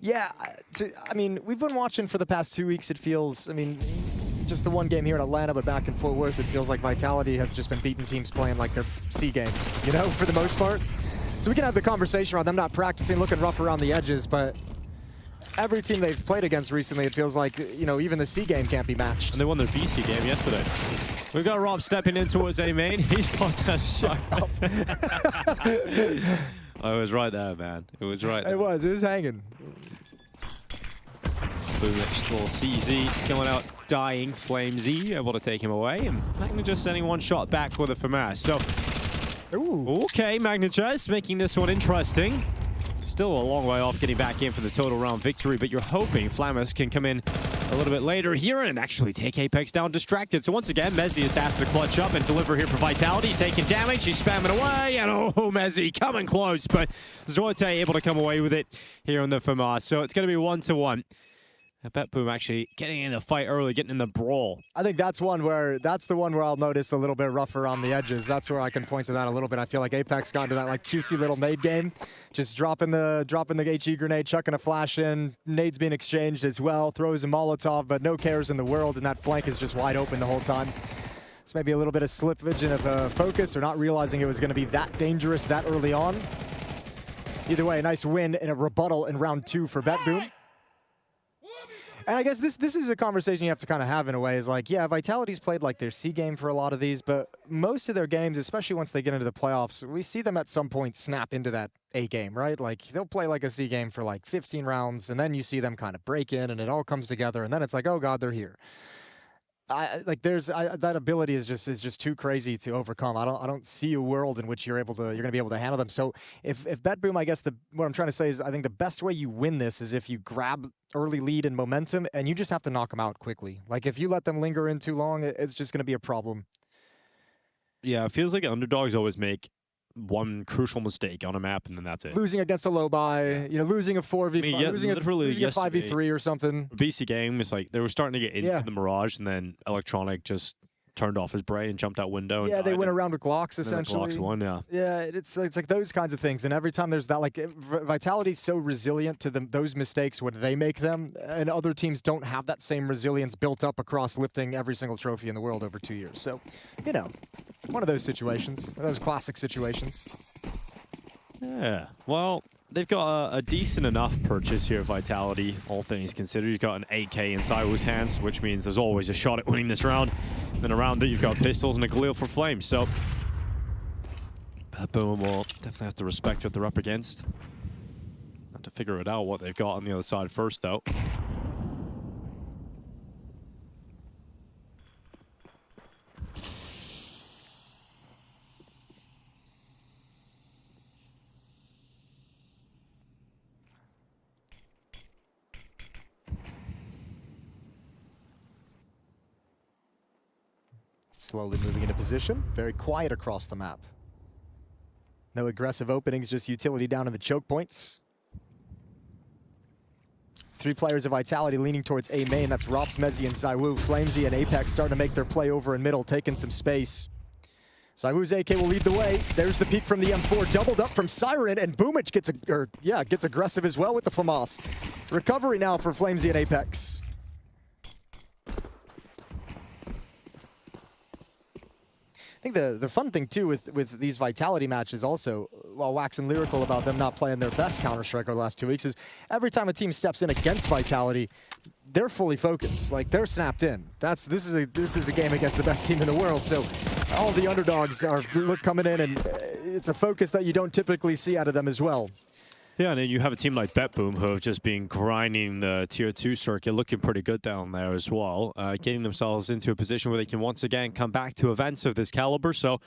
Yeah, I mean, we've been watching for the past 2 weeks, it feels, I mean, just the one game here in Atlanta, but back in Fort Worth, it feels like Vitality has just been beating teams playing like their C game, you know, for the most part. So we can have the conversation around them not practicing, looking rough around the edges, but every team they've played against recently, it feels like, you know, even the C game can't be matched. And they won their BC game yesterday. We've got Rob stepping in towards A main. He's popped that shot up. Oh, it was right there, man. It was right there. It was hanging. Boomich, little CZ going out, dying. Flamez able to take him away. And Magnajez sending 1 shot back with a FAMAS. So, okay, Magnajez making this one interesting. Still a long way off getting back in for the total round victory, but you're hoping Flamus can come in a little bit later here and actually take Apex down distracted. So once again, Mezzi is asked to clutch up and deliver here for Vitality. He's taking damage, he's spamming away, and Mezzi coming close, but Zorte able to come away with it here on the FAMAS. So it's going to be 1-1. BetBoom actually getting in the fight early, getting in the brawl. I think that's the one where I'll notice a little bit rough around the edges. That's where I can point to that a little bit. I feel like Apex got into that like cutesy little nade game, just dropping the HE grenade, chucking a flash in, nades being exchanged as well, throws a Molotov, but no cares in the world, and that flank is just wide open the whole time. It's maybe a little bit of slippage and of focus, or not realizing it was going to be that dangerous that early on. Either way, a nice win and a rebuttal in round 2 for BetBoom. And I guess this is a conversation you have to kind of have in a way, is like, yeah, Vitality's played like their C game for a lot of these, but most of their games, especially once they get into the playoffs, we see them at some point snap into that A game, right? Like, they'll play like a C game for like 15 rounds, and then you see them kind of break in, and it all comes together, and then it's like, oh God, they're here. That ability is just too crazy to overcome. I don't see a world in which you're going to be able to handle them. So if BetBoom, I guess what I'm trying to say is I think the best way you win this is if you grab early lead and momentum and you just have to knock them out quickly. Like if you let them linger in too long, it's just going to be a problem. Yeah, it feels like underdogs always make one crucial mistake on a map, and then that's it. Losing against a low buy, losing a 4v5, losing a 5v3 or something. BC game is like they were starting to get into the Mirage, and then Electronic just turned off his brain and jumped out window. Yeah, and they went around with Glocks essentially. The Glocks won, yeah. Yeah, it's like those kinds of things, and every time there's that, like Vitality's so resilient to those mistakes when they make them, and other teams don't have that same resilience built up across lifting every single trophy in the world over 2 years. So, one of those situations, those classic situations. Yeah, well, they've got a decent enough purchase here, Vitality, all things considered. You've got an AK in Saiwu's hands, which means there's always a shot at winning this round. And then around it, you've got pistols and a Galil for Flames. So, BetBoom will definitely have to respect what they're up against. Have to figure it out what they've got on the other side first, though. Slowly moving into position. Very quiet across the map. No aggressive openings, just utility down in the choke points. 3 players of Vitality leaning towards A main. That's Rops, Mezzi, and Zywoo. Flamesy and Apex starting to make their play over in middle, taking some space. Zywoo's AK will lead the way. There's the peek from the M4, doubled up from Siren, and Boomich gets aggressive as well with the FAMAS. Recovery now for Flamesy and Apex. I think the fun thing too with these Vitality matches also, while waxing lyrical about them not playing their best Counter-Strike over the last 2 weeks, is every time a team steps in against Vitality, they're fully focused. Like, they're snapped in. This is a game against the best team in the world. So all the underdogs are coming in, and it's a focus that you don't typically see out of them as well. Yeah, and then you have a team like BetBoom who have just been grinding the Tier 2 circuit, looking pretty good down there as well, getting themselves into a position where they can once again come back to events of this caliber. So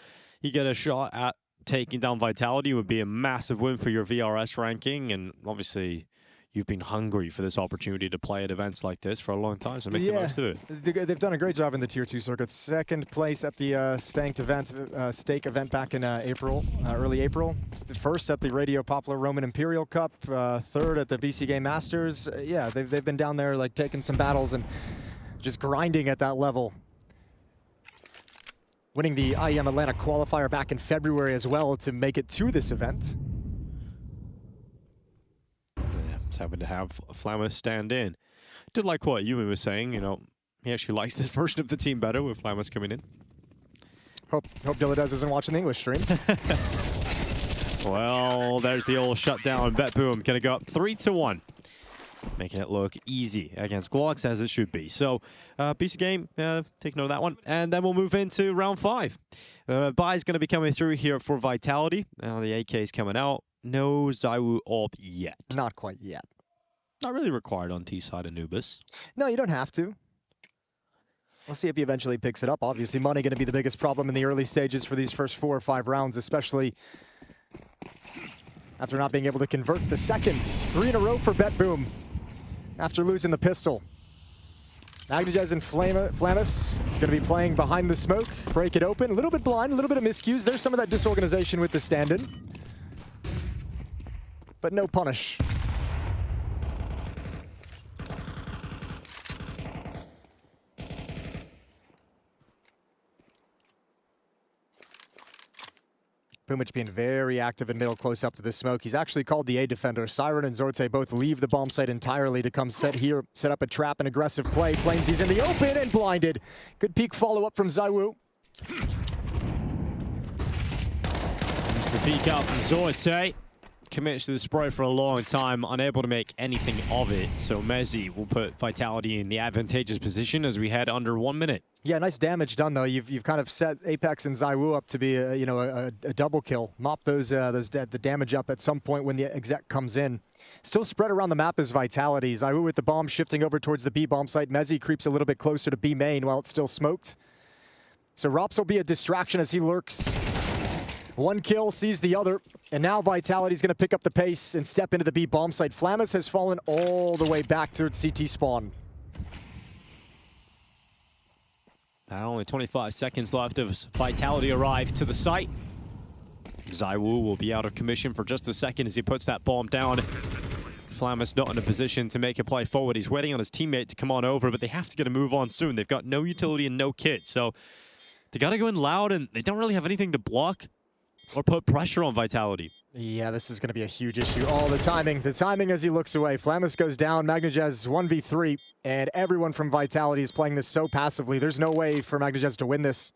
you get a shot at taking down Vitality would be a massive win for your VRS ranking, and obviously you've been hungry for this opportunity to play at events like this for a long time, so make the most of it. They've done a great job in the Tier 2 circuit. 2nd place at the Stake event back in April, early April. 1st at the Radio Popular Roman Imperial Cup. 3rd at the BC Game Masters. Yeah, they've been down there like taking some battles and just grinding at that level. Winning the IEM Atlanta qualifier back in February as well to make it to this event. Having to have Flammer stand in. Did like what Yumi was saying, you know, he actually likes this version of the team better with Flammer's coming in. Hope Dilladez isn't watching the English stream. Well, there's the old shutdown. BetBoom gonna go up 3-1. Making it look easy against Glocks, as it should be. So, piece of game, take note of that one. And then we'll move into round 5. Buy's gonna be coming through here for Vitality. Now the AK is coming out. No Zywoo AWP yet. Not quite yet. Not really required on T-side Anubis. No, you don't have to. We'll see if he eventually picks it up. Obviously, money going to be the biggest problem in the early stages for these first 4 or 5 rounds, especially after not being able to convert the second. 3 in a row for BetBoom after losing the pistol. Magnagez and Flamus going to be playing behind the smoke. Break it open. A little bit blind, a little bit of miscues. There's some of that disorganization with the stand-in. But no punish. Boomich being very active in middle, close up to the smoke. He's actually called the A defender. Siren and Zorte both leave the bomb site entirely to come set up a trap and aggressive play. Flames, he's in the open and blinded. Good peek follow-up from Zywoo. There's the peek out from Zorte. Commits to the spray for a long time, unable to make anything of it. So Mezzi will put Vitality in the advantageous position as we head under 1 minute. Yeah, nice damage done though. You've kind of set Apex and Zywoo up to be a double kill. Mop the damage up at some point when the exec comes in. Still spread around the map is Vitality. Zywoo with the bomb shifting over towards the B bomb site. Mezzi creeps a little bit closer to B main while it's still smoked. So Rops will be a distraction as he lurks. 1 kill, sees the other, and now Vitality's gonna pick up the pace and step into the B bomb site. Flamus has fallen all the way back towards CT spawn. Now only 25 seconds left as Vitality arrive to the site. Zywoo will be out of commission for just a second as he puts that bomb down. Flamus not in a position to make a play forward. He's waiting on his teammate to come on over, but they have to get a move on soon. They've got no utility and no kit, so they gotta go in loud, and they don't really have anything to block or put pressure on Vitality. Yeah, this is going to be a huge issue. All the timing as he looks away. Flamus goes down, Magnagez 1v3, and everyone from Vitality is playing this so passively. There's no way for Magnagez to win this.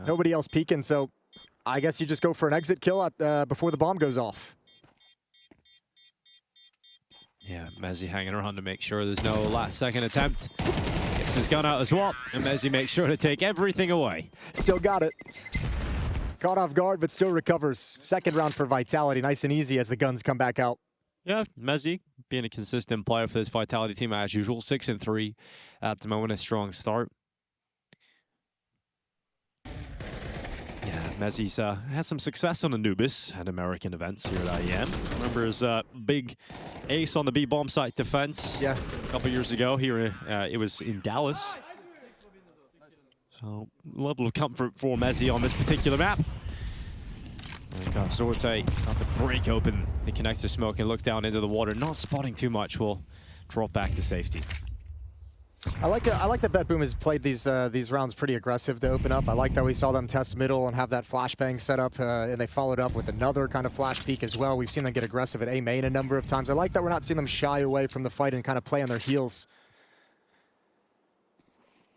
Nobody else peeking, so I guess you just go for an exit kill at, before the bomb goes off. Yeah, Mezzi hanging around to make sure there's no last-second attempt. Gets his gun out as well, and Mezzi makes sure to take everything away. Still got it. Caught off guard, but still recovers. Second round for Vitality, nice and easy as the guns come back out. Yeah, Mezzi being a consistent player for this Vitality team as usual. 6-3 at the moment, a strong start. Yeah, Mezzi's had some success on Anubis at American events here at IEM. Remember his big ace on the B bomb site defense? Yes. A couple years ago here, it was in Dallas. So, level of comfort for Mezzi on this particular map. Zorte about to break open the connector smoke and look down into the water. Not spotting too much, will drop back to safety. I like that BetBoom has played these rounds pretty aggressive to open up. I like that we saw them test middle and have that flashbang set up, and they followed up with another kind of flash peek as well. We've seen them get aggressive at A main a number of times. I like that we're not seeing them shy away from the fight and kind of play on their heels.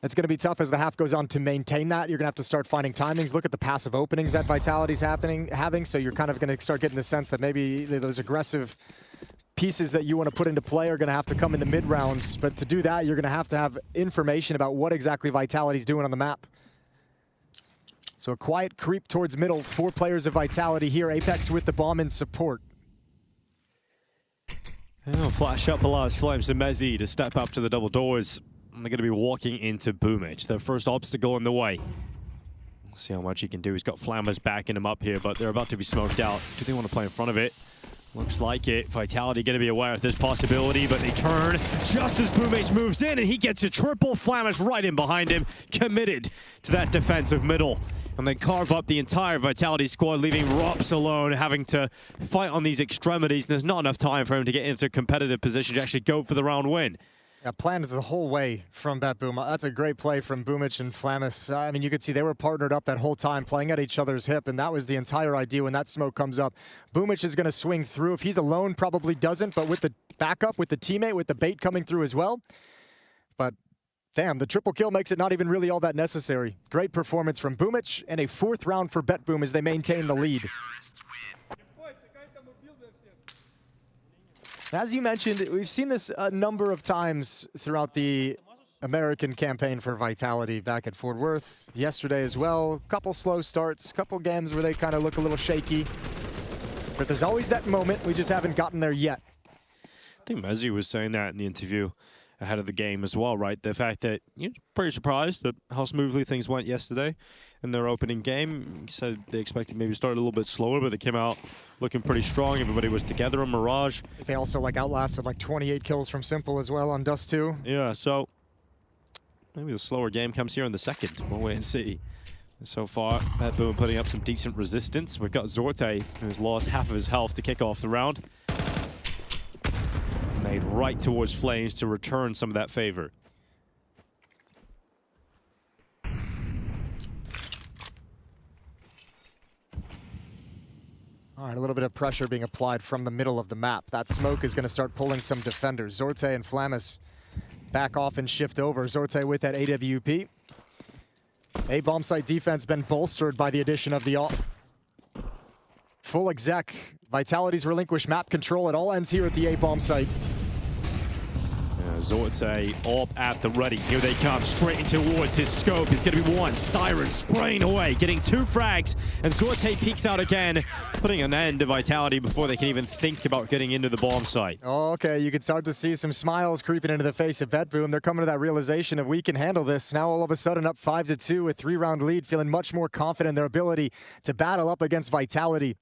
It's going to be tough as the half goes on to maintain that. You're going to have to start finding timings. Look at the passive openings that Vitality's having, so you're kind of going to start getting the sense that maybe those aggressive pieces that you want to put into play are going to have to come in the mid rounds. But to do that, you're going to have information about what exactly Vitality's doing on the map. So a quiet creep towards middle. 4 players of Vitality here. Apex with the bomb in support. Oh, flash up allows Flames and Mezzi to step up to the double doors. And they're going to be walking into Boomage, their first obstacle in the way. Let's see how much he can do. He's got Flammers backing him up here, but they're about to be smoked out. Do they want to play in front of it? Looks like it. Vitality going to be aware of this possibility, but they turn just as Boomage moves in, and he gets a triple. Flammers right in behind him, committed to that defensive middle. And they carve up the entire Vitality squad, leaving Rops alone, having to fight on these extremities. And there's not enough time for him to get into a competitive position to actually go for the round win. Yeah, planned the whole way from BetBoom. That's a great play from Boomich and Flammus. I mean, you could see they were partnered up that whole time, playing at each other's hip, and that was the entire idea when that smoke comes up. Boomich is going to swing through. If he's alone, probably doesn't, but with the backup, with the teammate, with the bait coming through as well. But damn, the triple kill makes it not even really all that necessary. Great performance from Boomich, and a 4th round for BetBoom as they maintain the lead. As you mentioned, we've seen this a number of times throughout the American campaign for Vitality back at Fort Worth. Yesterday as well, couple slow starts, couple games where they kind of look a little shaky. But there's always that moment, we just haven't gotten there yet. I think Mezzi was saying that in the interview ahead of the game as well, right? The fact that you're pretty surprised at how smoothly things went yesterday in their opening game. He said they expected maybe to start a little bit slower, but they came out looking pretty strong. Everybody was together on Mirage. They also outlasted 28 kills from Simple as well on Dust 2. Yeah, so maybe the slower game comes here in the second. We'll wait and see. So far, BetBoom putting up some decent resistance. We've got Zorte, who's lost half of his health to kick off the round. Made right towards Flames to return some of that favor. All right, a little bit of pressure being applied from the middle of the map. That smoke is going to start pulling some defenders. Zorte and Flammus back off and shift over. Zorte with that AWP. A bomb site defense been bolstered by the addition of the off. Full exec. Vitality's relinquished map control. It all ends here at the A bomb site. Zorte up at the ready. Here they come, straight in towards his scope. It's going to be one. Siren spraying away, getting 2 frags. And Zorte peeks out again, putting an end to Vitality before they can even think about getting into the bomb site. Oh, okay, you can start to see some smiles creeping into the face of BetBoom. They're coming to that realization of we can handle this. Now all of a sudden up 5-2, a 3-round lead, feeling much more confident in their ability to battle up against Vitality.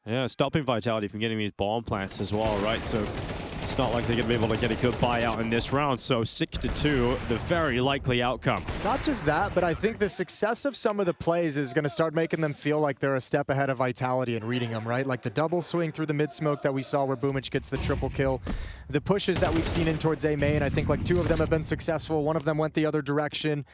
Yeah, stopping Vitality from getting these bomb plants as well, right? So it's not like they're going to be able to get a good buyout in this round. So 6-2, the very likely outcome. Not just that, but I think the success of some of the plays is going to start making them feel like they're a step ahead of Vitality and reading them, right? Like the double swing through the mid-smoke that we saw where Boomich gets the triple kill. The pushes that we've seen in towards A main, I think 2 of them have been successful. One of them went the other direction.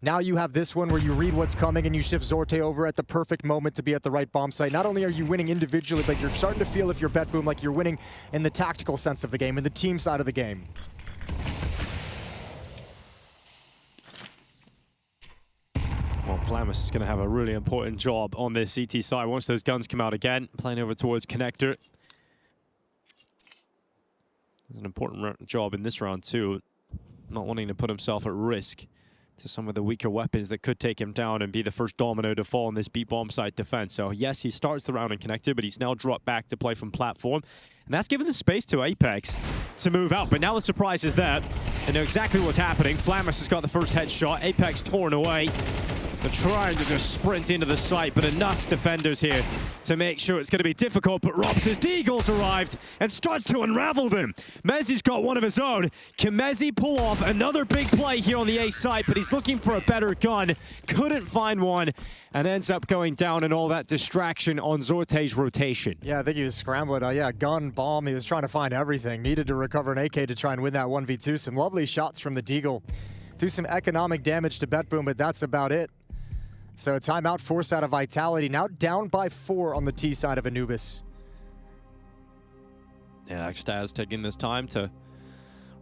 Now you have this one where you read what's coming and you shift Zorte over at the perfect moment to be at the right bomb site. Not only are you winning individually, but you're starting to feel, if you're BetBoom, like you're winning in the tactical sense of the game, in the team side of the game. Well, Flamus is going to have a really important job on this CT side once those guns come out again. Playing over towards Connector. An important job in this round too. Not wanting to put himself at risk to some of the weaker weapons that could take him down and be the first domino to fall in this B bomb site defense. So yes, he starts the round in Connector, but he's now dropped back to play from platform. And that's given the space to Apex to move out. But now the surprise is that they know exactly what's happening. Flamus has got the first headshot. Apex torn away. They're trying to just sprint into the site, but enough defenders here to make sure it's going to be difficult. But Robs' Deagle's arrived and starts to unravel them. Mezzi's got one of his own. Can Mezzi pull off another big play here on the A site? But he's looking for a better gun. Couldn't find one and ends up going down in all that distraction on Zorte's rotation. Yeah, I think he was scrambling. Yeah, gun, bomb. He was trying to find everything. Needed to recover an AK to try and win that 1v2. Some lovely shots from the Deagle. Do some economic damage to BetBoom, but that's about it. So a timeout forced out of Vitality. Now down by 4 on the T side of Anubis. Yeah, Xtaz taking this time to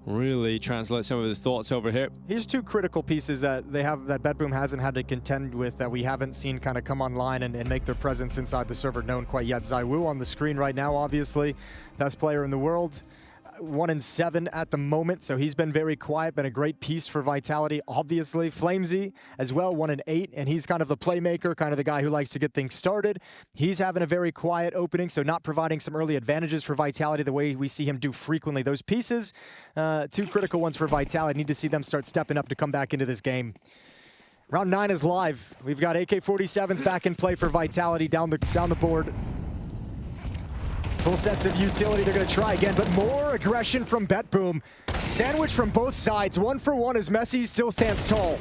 really translate some of his thoughts over here. Here's 2 critical pieces that they have that BetBoom hasn't had to contend with, that we haven't seen kind of come online and make their presence inside the server known quite yet. ZywOo on the screen right now, obviously. Best player in the world. 1-7 at the moment, so he's been very quiet, been a great piece for Vitality, obviously. Flamesy as well, 1-8, and he's kind of the playmaker, kind of the guy who likes to get things started. He's having a very quiet opening, so not providing some early advantages for Vitality the way we see him do frequently. Those pieces, 2 critical ones for Vitality. Need to see them start stepping up to come back into this game. Round 9 is live. We've got AK-47s back in play for Vitality down the board. Full sets of utility, they're going to try again, but more aggression from BetBoom. Sandwich from both sides, 1 for 1 as Messi still stands tall.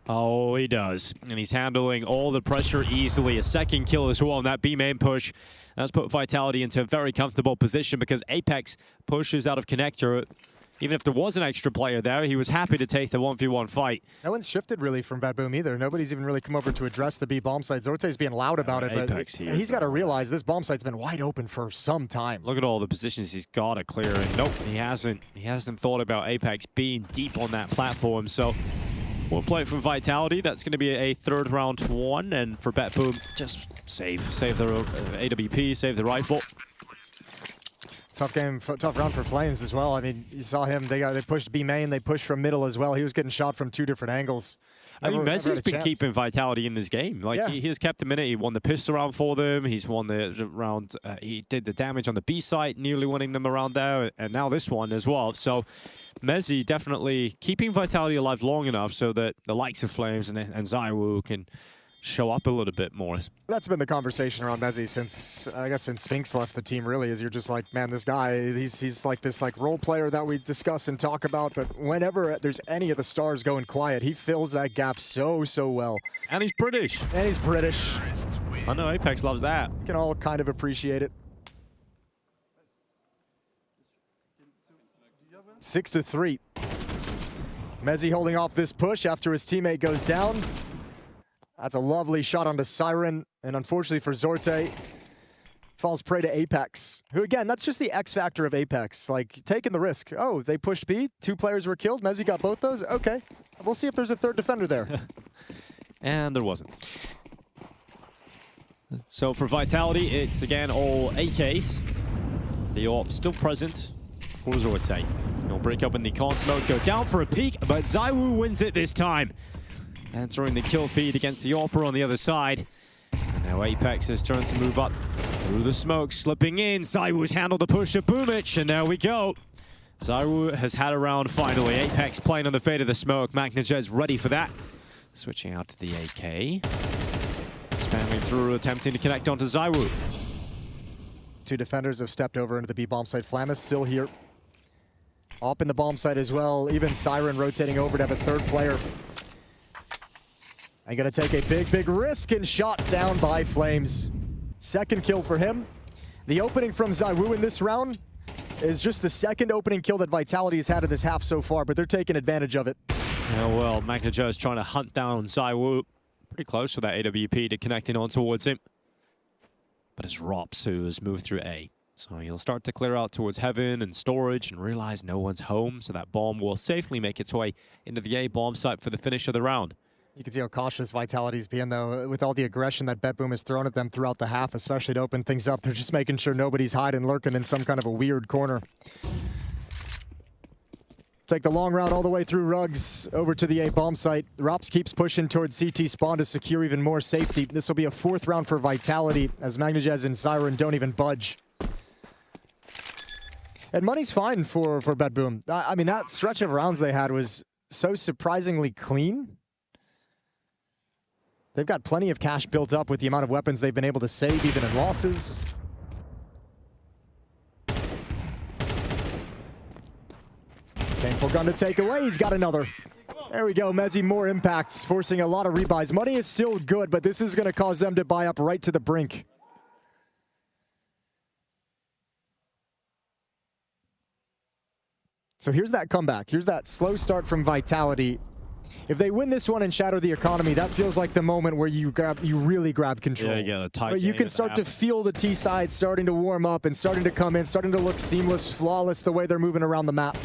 Oh, he does. And he's handling all the pressure easily. A second kill as well on that B main push. That's put Vitality into a very comfortable position because Apex pushes out of Connector. Even if there was an extra player there, he was happy to take the 1v1 fight. No one's shifted really from BetBoom either. Nobody's even really come over to address the B bomb site. Zorte's being loud about it, but he's got to realize this bomb site's been wide open for some time. Look at all the positions he's got to clear, and nope, he hasn't. He hasn't thought about Apex being deep on that platform. So we'll play from Vitality. That's going to be a 3rd round 1, and for BetBoom, just save the AWP, save the rifle. Tough game, tough round for Flames as well. I mean, you saw him, they pushed B main, they pushed from middle as well. He was getting shot from 2 different angles. I mean, Mezzi's been keeping Vitality in this game. Like, yeah. he has kept a minute. He won the pistol round for them. He's won the round, he did the damage on the B site, nearly winning them around there, and now this one as well. So Mezzi definitely keeping Vitality alive long enough so that the likes of Flames and ZywOo can show up a little bit more. That's been the conversation around Mezzi since, I guess, since Spinks left the team, really, is you're just like, man, this guy, he's like this role player that we discuss and talk about, but whenever there's any of the stars going quiet, he fills that gap so well. And he's British. And he's British. I know Apex loves that. We can all kind of appreciate it. 6-3. Mezzi holding off this push after his teammate goes down. That's a lovely shot onto Siren, and unfortunately for Zorte, falls prey to Apex, who again, that's just the X factor of Apex, like taking the risk. Oh, they pushed B, 2 players were killed, Mezzi got both those, okay. We'll see if there's a 3rd defender there. And there wasn't. So for Vitality, it's again all AKs. The AWP still present for Zorte. He'll break up in the con smoke, go down for a peek, but ZywOo wins it this time. Answering the kill feed against the AWPer on the other side. And now Apex is trying to move up through the smoke, slipping in. ZywOo's handled the push of Boomich, and there we go. ZywOo has had a round finally. Apex playing on the fade of the smoke. Magnajez ready for that. Switching out to the AK. Spamming through, attempting to connect onto ZywOo. 2 defenders have stepped over into the B bomb site. Flamus still here. Up in the bomb site as well. Even Siren rotating over to have a 3rd player. I'm going to take a big risk and shot down by Flames. 2nd kill for him. The opening from ZywOo in this round is just the 2nd opening kill that Vitality has had in this half so far, but they're taking advantage of it. Yeah, well, Magnajez is trying to hunt down ZywOo. Pretty close for that AWP to connecting on towards him. But it's Rops who has moved through A. So he'll start to clear out towards Heaven and Storage and realize no one's home, so that bomb will safely make its way into the A bomb site for the finish of the round. You can see how cautious Vitality's being, though, with all the aggression that BetBoom has thrown at them throughout the half, especially to open things up. They're just making sure nobody's hiding, lurking in some kind of a weird corner. Take the long route all the way through Rugs over to the A bomb site. Rops keeps pushing towards CT spawn to secure even more safety. This will be a 4th round for Vitality as Magnajez and Siren don't even budge. And money's fine for BetBoom. I mean, that stretch of rounds they had was so surprisingly clean. They've got plenty of cash built up with the amount of weapons they've been able to save, even in losses. Painful gun to take away. He's got another. There we go. Mezzi, more impacts, forcing a lot of rebuys. Money is still good, but this is going to cause them to buy up right to the brink. So here's that comeback. Here's that slow start from Vitality. If they win this one and shatter the economy, that feels like the moment where you really grab control. Yeah, you get a tight but you can start to feel the T side starting to warm up and starting to come in, starting to look seamless, flawless the way they're moving around the map.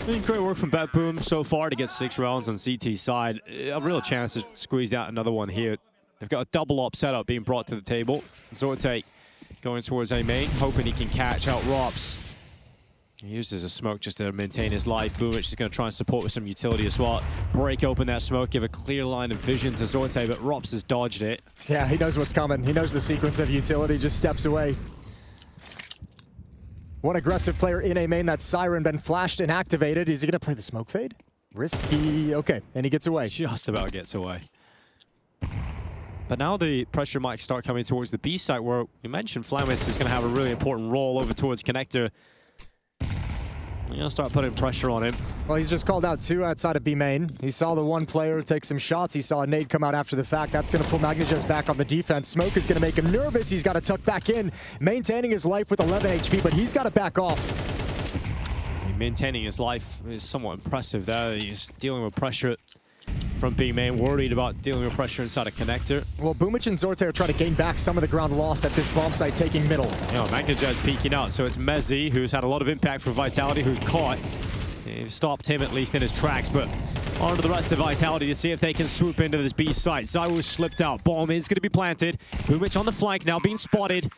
Great work from BetBoom so far to get 6 rounds on CT side. A real chance to squeeze out another one here. They've got a double op setup being brought to the table. Zorte going towards A main, hoping he can catch out Rops. He uses a smoke just to maintain his life. Boomich is going to try and support with some utility as well. Break open that smoke, give a clear line of vision to Zorte, but Rops has dodged it. Yeah, he knows what's coming. He knows the sequence of utility, just steps away. One aggressive player in A main, that Siren, been flashed and activated. Is he going to play the smoke fade? Risky. Okay, and he gets away. Just about gets away. But now the pressure might start coming towards the B site, where we mentioned Flamis is going to have a really important role over towards Connector. You're going to start putting pressure on him. Well, he's just called out 2 outside of B main. He saw the one player take some shots. He saw a nade come out after the fact. That's going to pull Magnajez back on the defense. Smoke is going to make him nervous. He's got to tuck back in, maintaining his life with 11 HP, but he's got to back off. Maintaining his life is somewhat impressive there. He's dealing with pressure from B main, worried about dealing with pressure inside a Connector. Well, Boomich and Zorte are trying to gain back some of the ground lost at this bomb site, taking middle. Magnajez peeking out, so it's Mezzi, who's had a lot of impact for Vitality, who's caught. They've stopped him at least in his tracks, but on to the rest of Vitality to see if they can swoop into this B site. Zywu slipped out. Bomb is going to be planted. Boomich on the flank, now being spotted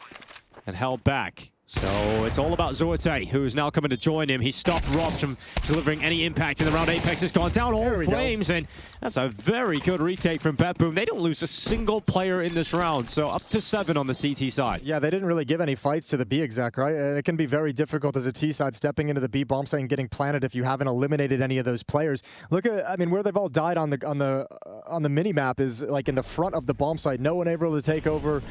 and held back. So it's all about Zorte, who is now coming to join him. He stopped Robs from delivering any impact in the round. Apex has gone down, all flames, and that's a very good retake from BetBoom. They don't lose a single player in this round, so up to 7 on the CT side. Yeah, they didn't really give any fights to the B exec, right? And it can be very difficult as a T side stepping into the B bomb site and getting planted if you haven't eliminated any of those players. Look at, I mean, where they've all died on the mini map is like in the front of the bomb site. No one able to take over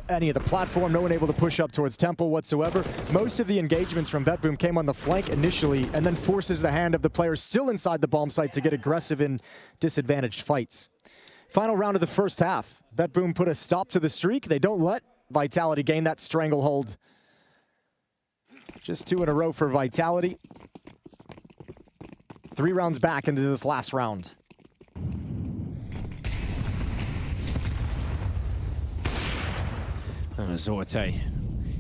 any of the platform. No one able to push up towards Temple whatsoever. Most of the engagements from BetBoom came on the flank initially and then forces the hand of the players still inside the bomb site to get aggressive in disadvantaged fights. Final round of the first half. BetBoom put a stop to the streak. They don't let Vitality gain that stranglehold. Just 2 in a row for Vitality. 3 rounds back into this last round. Zorte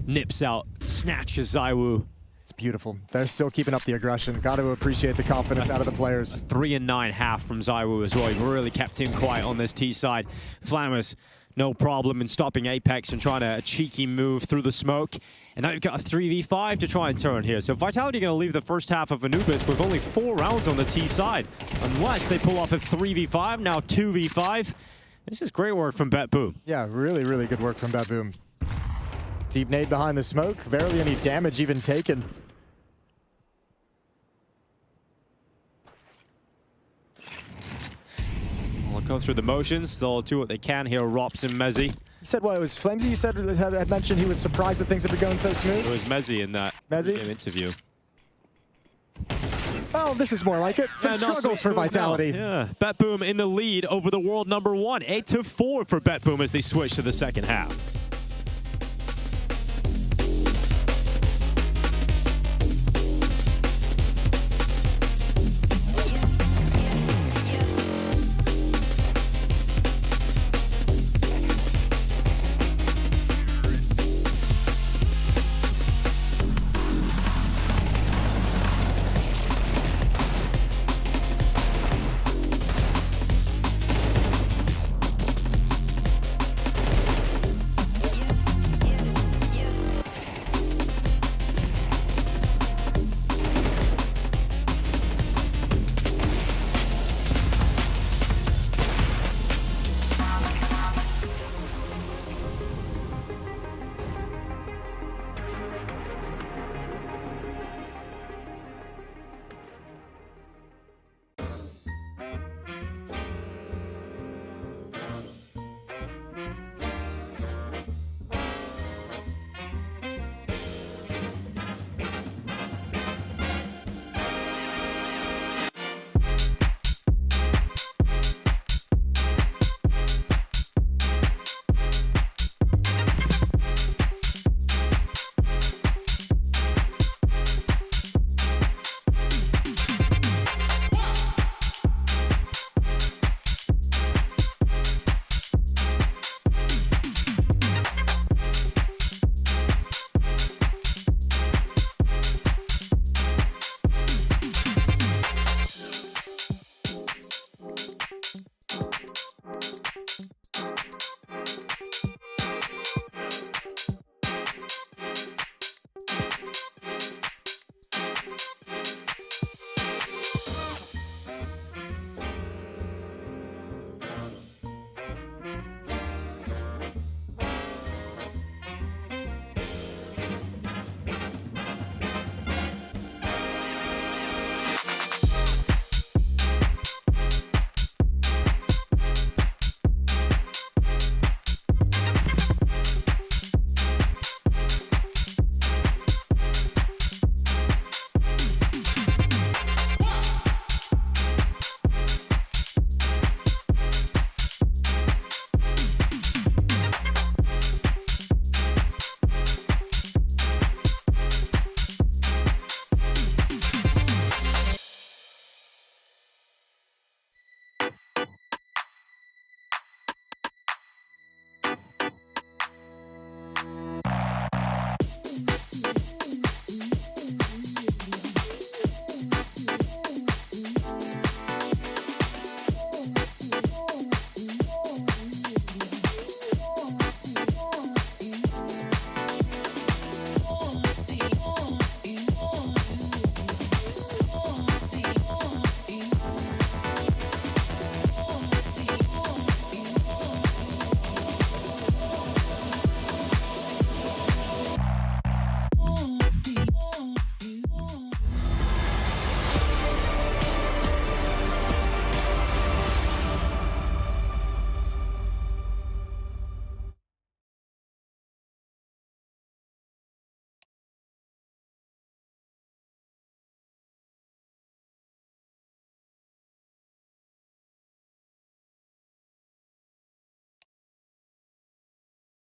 nips out, snatch Zywu. It's beautiful. They're still keeping up the aggression. Got to appreciate the confidence out of the players. 3 and 9 half from Zywu as well. He really kept him quiet on this T side. Flammers, no problem in stopping Apex and trying to a cheeky move through the smoke. And now you've got a 3v5 to try and turn here. So Vitality going to leave the first half of Anubis with only 4 rounds on the T side. Unless they pull off a 3v5, now 2v5. This is great work from BetBoom. Yeah, really, really good work from BetBoom. Deep nade behind the smoke. Barely any damage even taken. They'll go through the motions. They'll do what they can here. Rops and Mezzi. You said what? It was Flamesy you said had mentioned he was surprised that things have been going so smooth? It was Mezzi in that interview. Well, this is more like it. Some struggles for Vitality. Yeah, BetBoom in the lead over the world number 1. 8-4 for BetBoom as they switch to the second half.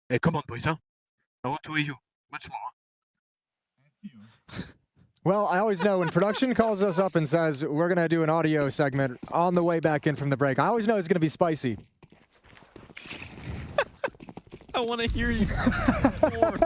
Hey, come on, boys, huh? I want to hear you. Much more. Well, I always know when production calls us up and says, we're going to do an audio segment on the way back in from the break, I always know it's going to be spicy. I want to hear you more.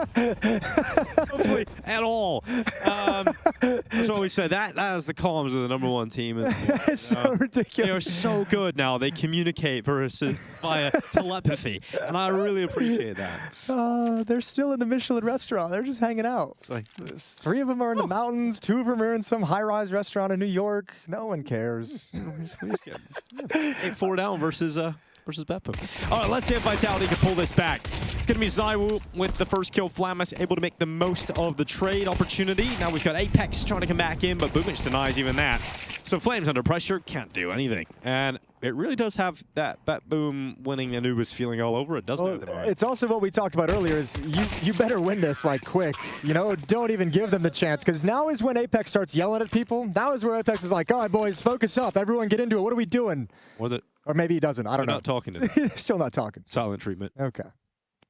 Hopefully, at all. As always said, that is the comms of the #1 team. It's so ridiculous. They are so good now. They communicate versus via telepathy, and I really appreciate that. They're still in the Michelin restaurant. They're just hanging out. It's like 3 of them are in the mountains, 2 of them are in some high-rise restaurant in New York. No one cares. 8-4 down versus BetBoom. All right, let's see if Vitality can pull this back. It's going to be ZywOo with the first kill. Flamus able to make the most of the trade opportunity. Now we've got Apex trying to come back in, but Boomich denies even that. So Flames under pressure, can't do anything. And it really does have that BetBoom winning Anubis feeling all over it, doesn't it? It's also what we talked about earlier is you better win this like quick. You know, don't even give them the chance, because now is when Apex starts yelling at people. Now is where Apex is like, all right, boys, focus up. Everyone get into it. What are we doing? Or maybe he doesn't. I don't know. Not talking to them. Still not talking. Silent treatment. Okay.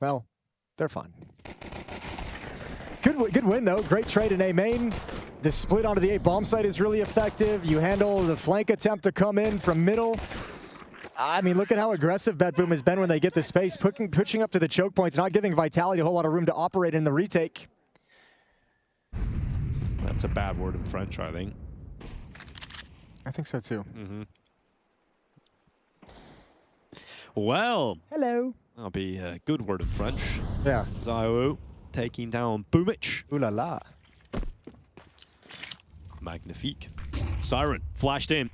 Well, they're fine. Good win, though. Great trade in A main. The split onto the A bomb site is really effective. You handle the flank attempt to come in from middle. I mean, look at how aggressive BetBoom has been when they get the space, pushing up to the choke points, not giving Vitality a whole lot of room to operate in the retake. That's a bad word in French, I think. I think so, too. Mm-hmm. Well. Hello. That'll be a good word in French. Yeah. ZywOo taking down Boomich. Ooh la la. Magnifique. Siren flashed in.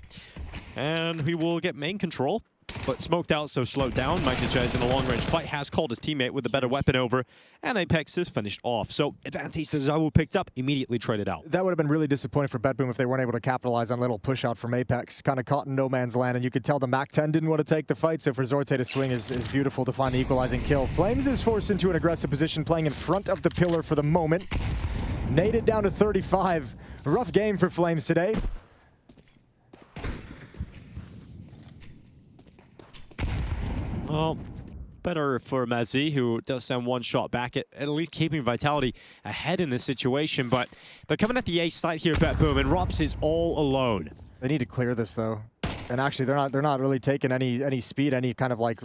And we will get main control, but smoked out, so slowed down. Magnajez in a long-range fight has called his teammate with a better weapon over, and Apex is finished off. So advantage that ZywOo picked up, immediately traded out. That would have been really disappointing for BetBoom if they weren't able to capitalize on a little push out from Apex. Kind of caught in no man's land, and you could tell the MAC-10 didn't want to take the fight, so for Zorte to swing is beautiful to find the equalizing kill. Flames is forced into an aggressive position, playing in front of the pillar for the moment. Naded down to 35. Rough game for Flames today. Well, better for Mazzy, who does send one shot back, at least keeping Vitality ahead in this situation. But they're coming at the A site here, BetBoom, and Rops is all alone. They need to clear this, though. And actually, they're not really taking any speed, any kind of like...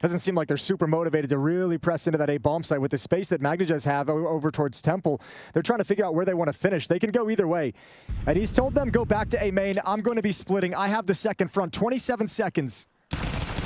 Doesn't seem like they're super motivated to really press into that A bomb site with the space that Magnajez have over towards Temple. They're trying to figure out where they want to finish. They can go either way. And he's told them, go back to A main. I'm going to be splitting. I have the second front. 27 seconds.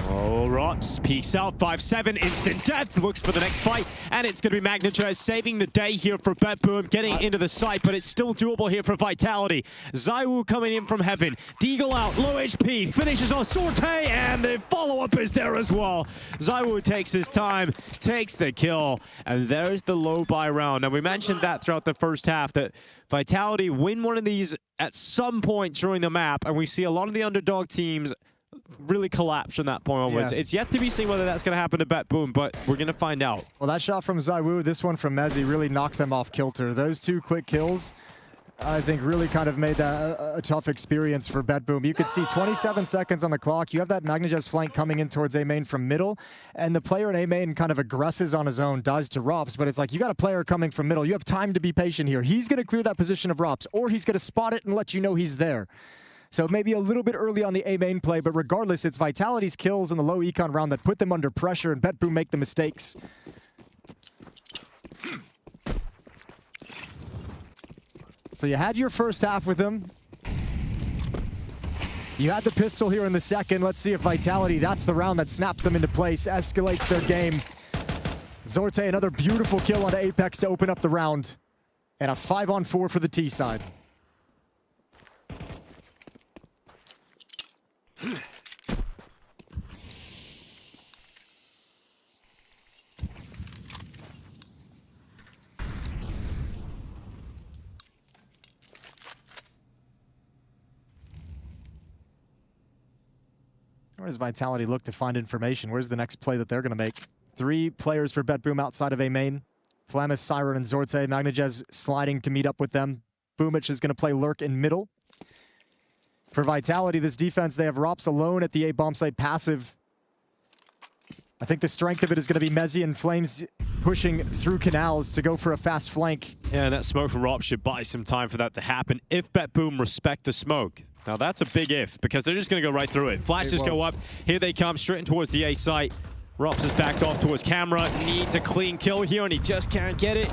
Oh, Rops peeks out, 5-7, instant death, looks for the next fight, and it's going to be Magnajez saving the day here for BetBoom, getting into the site, but it's still doable here for Vitality. ZywOo coming in from heaven, Deagle out, low HP, finishes on Sorte, and the follow-up is there as well. ZywOo takes his time, takes the kill, and there's the low buy round. Now, we mentioned that throughout the first half, that Vitality win one of these at some point during the map, and we see a lot of the underdog teams really collapse from that point onwards. Yeah. It's yet to be seen whether that's going to happen to BetBoom, but we're going to find out. Well, that shot from ZywOo, this one from Mezzi really knocked them off kilter. Those 2 quick kills, I think, really kind of made that a tough experience for BetBoom. You could see 27 seconds on the clock. You have that Magnajez flank coming in towards A main from middle, and the player in A main kind of aggresses on his own, does to Rops, but it's like you got a player coming from middle. You have time to be patient here. He's going to clear that position of Rops, or he's going to spot it and let you know he's there. So maybe a little bit early on the A main play, but regardless, it's Vitality's kills in the low econ round that put them under pressure, and BetBoom make the mistakes. So you had your first half with them. You had the pistol here in the second. Let's see if Vitality, that's the round that snaps them into place, escalates their game. Zorte, another beautiful kill onto Apex to open up the round. And a 5-on-4 for the T side. Where does Vitality look to find information? Where's the next play that they're going to make? 3 players for BetBoom outside of A main. Flamus, Siren, and Zorte. Magnajez sliding to meet up with them. Boomich is going to play Lurk in middle. For Vitality, this defense, they have Rops alone at the A bomb site passive. I think the strength of it is going to be Mezzi and Flames pushing through canals to go for a fast flank. Yeah, and that smoke from Rob should buy some time for that to happen if BetBoom respect the smoke. Now that's a big if, because they're just going to go right through it. Flashes go up. Here they come, straight in towards the A site. Rops is backed off towards camera. Needs a clean kill here, and he just can't get it.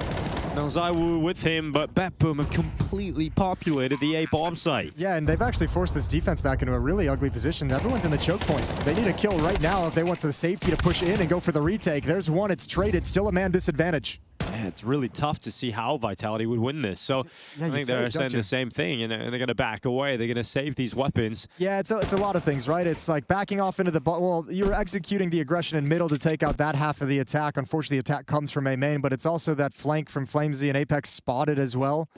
Now ZywOo with him, but BetBoom have completely populated the A bomb site. Yeah, and they've actually forced this defense back into a really ugly position. Everyone's in the choke point. They need a kill right now if they want the safety to push in and go for the retake. There's one, it's traded, still a man disadvantage. Yeah, it's really tough to see how Vitality would win this. So yeah, I think they're saying the same thing, and they're going to back away. They're going to save these weapons. Yeah, it's a lot of things, right? It's like backing off into the... Well, you're executing the aggression in middle to take out that half of the attack. Unfortunately, the attack comes from A main, but it's also that flank from FaZe and Apex spotted as well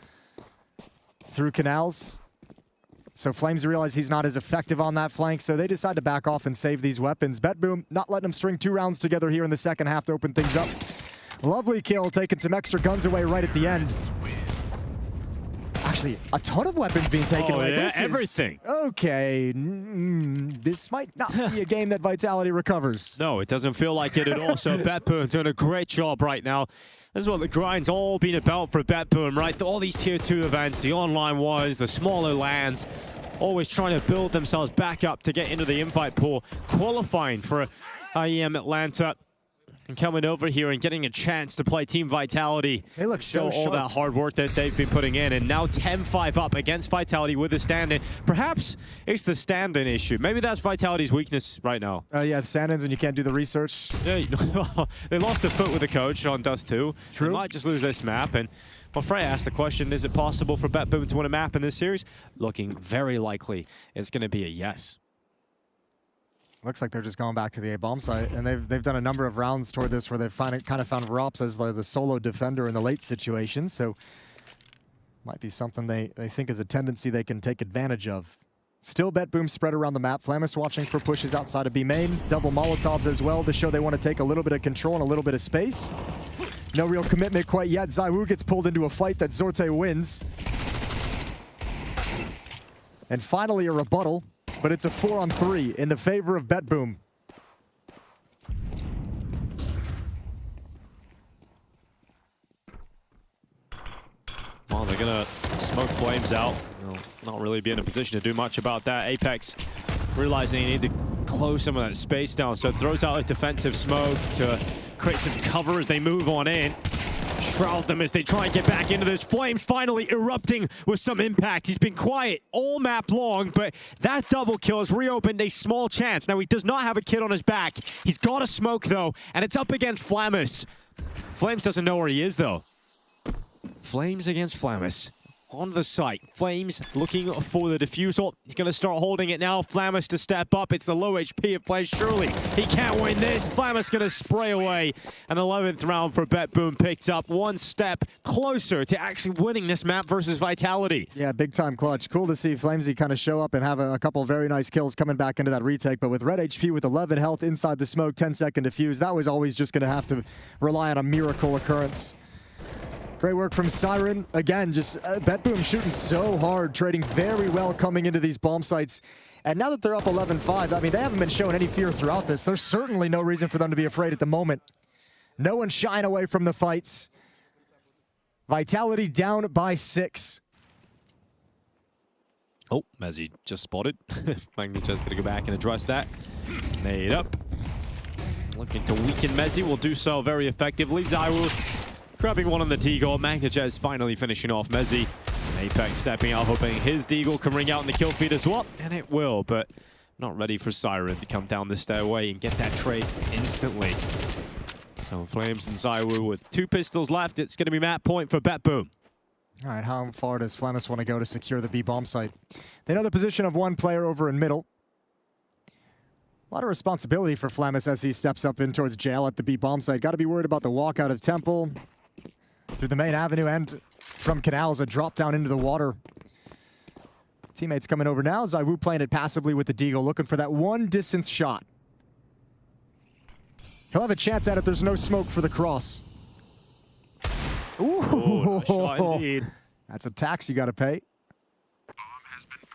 through canals. So Flames realize he's not as effective on that flank, so they decide to back off and save these weapons. BetBoom not letting them string 2 rounds together here in the second half to open things up. Lovely kill, taking some extra guns away right at the end. Actually, a ton of weapons being taken away. Yeah, this everything. Okay, this might not be a game that Vitality recovers. No, it doesn't feel like it at all. So BetBoom doing a great job right now. This is what the grind's all been about for BetBoom, right? All these tier 2 events, the online ones, the smaller lands, always trying to build themselves back up to get into the invite pool, qualifying for IEM Atlanta. And coming over here and getting a chance to play Team Vitality. They look so all sharp. that hard work that they've been putting in. And now 10-5 up against Vitality with the stand-in. Perhaps it's the stand-in issue. Maybe that's Vitality's weakness right now. Yeah, the stand-ins when you can't do the research. Yeah, they lost their foot with the coach on Dust 2. True. They might just lose this map. And well, Freya asked the question, is it possible for BetBoom to win a map in this series? Looking very likely it's going to be a yes. Looks like they're just going back to the A-bomb site, and they've done a number of rounds toward this where they've kind of found Rops as the solo defender in the late situation, so might be something they think is a tendency they can take advantage of. Still BetBoom spread around the map. Flamus watching for pushes outside of B main. Double Molotovs as well to show they want to take a little bit of control and a little bit of space. No real commitment quite yet. ZywOo gets pulled into a fight that Zorte wins. And finally a rebuttal. But it's a 4-on-3 in the favor of BetBoom. Well, they're going to smoke Flames out. They'll not really be in a position to do much about that. Apex realizing they need to close some of that space down, so throws out a defensive smoke to create some cover as they move on in. Shroud them as they try and get back into this. Flames finally erupting with some impact. He's been quiet all map long, but that double kill has reopened a small chance. Now, he does not have a kid on his back. He's got a smoke, though, and it's up against Flamus. Flames doesn't know where he is, though. Flames against Flamus. On the site, Flames looking for the defusal. He's going to start holding it now. Flamus to step up. It's the low HP of Flames. Surely he can't win this. Flamus going to spray away. An 11th round for BetBoom picked up. One step closer to actually winning this map versus Vitality. Yeah, big time clutch. Cool to see Flamesy kind of show up and have a couple of very nice kills coming back into that retake. But with red HP with 11 health inside the smoke, 10-second defuse, that was always just going to have to rely on a miracle occurrence. Great work from Siren. Again, just BetBoom shooting so hard, trading very well coming into these bomb sites. And now that they're up 11-5, I mean, they haven't been showing any fear throughout this. There's certainly no reason for them to be afraid at the moment. No one shying away from the fights. Vitality down by 6. Oh, Mezzy just spotted. Magnet's going to go back and address that. Nade up. Looking to weaken Mezzy. Will do so very effectively. ZywOo grabbing one on the Deagle. Magnet's finally finishing off Mezzy. Apex stepping out, hoping his Deagle can ring out in the kill feed as well. And it will, but not ready for Siren to come down the stairway and get that trade instantly. So Flames and ZywOo with 2 pistols left. It's going to be map point for BetBoom. All right, how far does Flamus want to go to secure the B bomb site? They know the position of one player over in middle. A lot of responsibility for Flamus as he steps up in towards jail at the B bomb site. Got to be worried about the walkout of Temple through the main avenue and from canals, a drop down into the water. Teammates coming over now. ZywOo playing it passively with the Deagle, looking for that one distance shot. He'll have a chance at it. There's no smoke for the cross. Ooh, nice shot indeed. That's a tax you got to pay.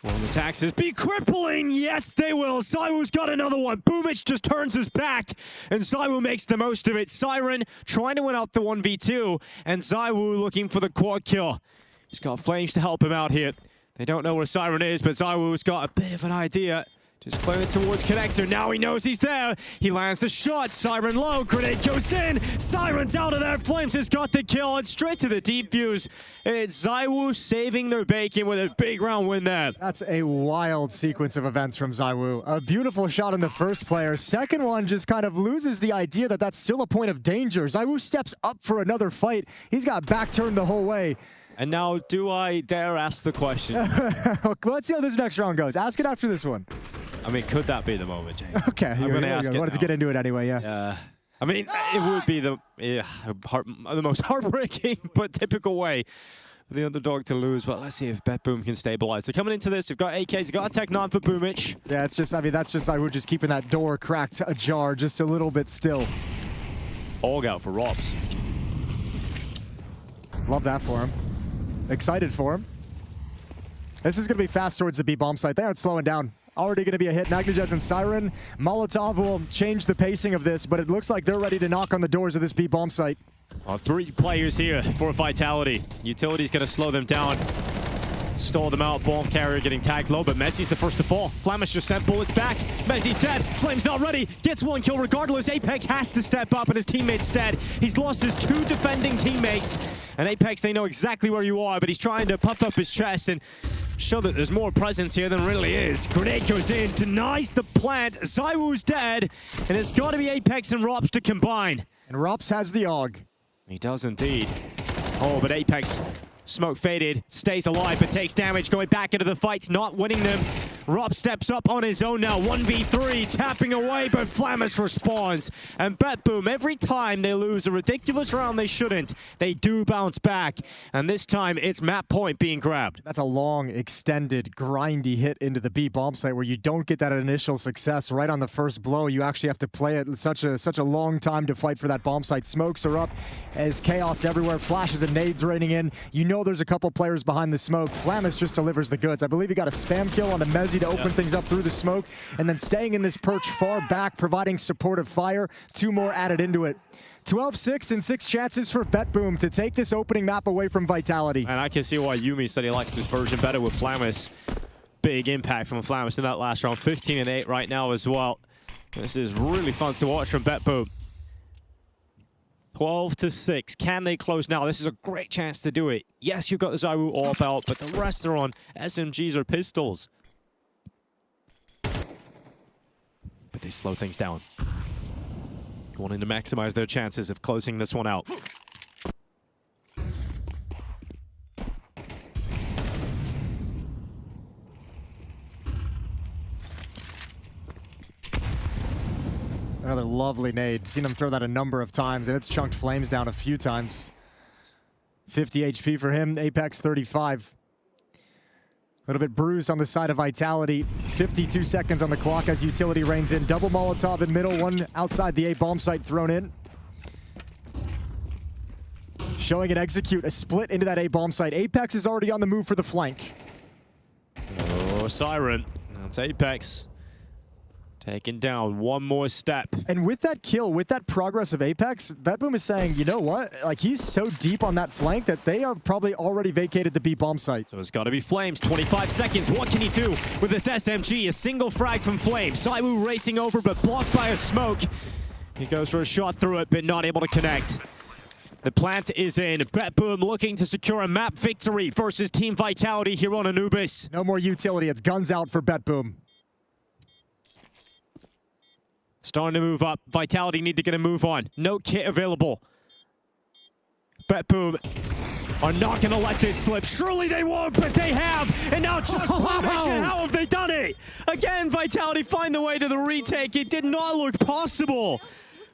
Will the taxes be crippling? Yes, they will. ZywOo's got another one. Boomich just turns his back, and ZywOo makes the most of it. Siren trying to win out the 1v2, and ZywOo looking for the quad kill. He's got Flames to help him out here. They don't know where Siren is, but ZywOo's got a bit of an idea. Just clearing it towards Connector. Now he knows he's there. He lands the shot. Siren low. Grenade goes in. Siren's out of there. Flames has got the kill. And straight to the deep views. It's ZywOo saving their bacon with a big round win there. That's a wild sequence of events from ZywOo. A beautiful shot on the first player. Second one just kind of loses the idea that that's still a point of danger. ZywOo steps up for another fight. He's got back turned the whole way. And now, do I dare ask the question? Let's see how this next round goes. Ask it after this one. I mean, could that be the moment, James? Okay, I'm going to ask it. I wanted to get into it anyway, yeah. I mean, it would be the most heartbreaking but typical way for the underdog to lose. But let's see if BetBoom can stabilize. They're coming into this. We've got AKs. We've got a Tech 9 for Boomich. Yeah, it's just, I mean, that's just ZywOo just keeping that door cracked ajar just a little bit still. Org out for Robs. Love that for him. Excited for him. This is going to be fast towards the B bomb site. They aren't slowing down. Already going to be a hit. Magnajez and Siren. Molotov will change the pacing of this, but it looks like they're ready to knock on the doors of this B bomb site. 3 players here for Vitality. Utility's going to slow them down. Stall them out. Bomb carrier getting tagged low, but Mezzi's the first to fall. Flamish just sent bullets back. Mezzi's dead. Flame's not ready. Gets 1 kill regardless. Apex has to step up, and his teammate's dead. He's lost his 2 defending teammates. And Apex, they know exactly where you are, but he's trying to puff up his chest and show that there's more presence here than really is. Grenade goes in, denies the plant. ZywOo's dead, and it's got to be Apex and Rops to combine. And Rops has the AUG. He does indeed. Oh, but Apex, smoke faded, stays alive, but takes damage, going back into the fights, not winning them. Rob steps up on his own now, 1v3, tapping away, but Flamus responds. And BetBoom, every time they lose a ridiculous round they shouldn't, they do bounce back. And this time, it's map point being grabbed. That's a long, extended, grindy hit into the B bomb site where you don't get that initial success right on the first blow. You actually have to play it such a long time to fight for that bomb site. Smokes are up as chaos everywhere, flashes and nades raining in. You know there's a couple players behind the smoke. Flamus just delivers the goods. I believe he got a spam kill on the Mezzi to open things up through the smoke, and then staying in this perch far back, providing supportive fire. 2 more added into it. 12-6 and 6 chances for BetBoom to take this opening map away from Vitality. And I can see why Yumi said he likes this version better with Flamus. Big impact from Flamus in that last round. 15 and 8 right now as well. This is really fun to watch from BetBoom. 12-6. Can they close now? This is a great chance to do it. Yes, you've got the ZywOo AWP out, but the rest are on SMGs or pistols. But they slow things down. Wanting to maximize their chances of closing this one out. Another lovely nade. Seen him throw that a number of times, and it's chunked Flames down a few times. 50 HP for him, Apex 35. A little bit bruised on the side of Vitality. 52 seconds on the clock as Utility reigns in. Double Molotov in middle, 1 outside the A bomb site thrown in. Showing it execute, a split into that A bomb site. Apex is already on the move for the flank. Oh, Siren. That's Apex. Taken down 1 more step. And with that kill, with that progress of Apex, BetBoom is saying, you know what? Like, he's so deep on that flank that they are probably already vacated the B bomb site. So it's got to be Flames. 25 seconds. What can he do with this SMG? A single frag from Flames. ZywOo racing over, but blocked by a smoke. He goes for a shot through it, but not able to connect. The plant is in. BetBoom looking to secure a map victory versus Team Vitality here on Anubis. No more Utility. It's guns out for BetBoom. Starting to move up. Vitality need to get a move on. No kit available. BetBoom are not going to let this slip. Surely they won't, but they have. And now just Boomich, how have they done it? Again, Vitality find the way to the retake. It did not look possible.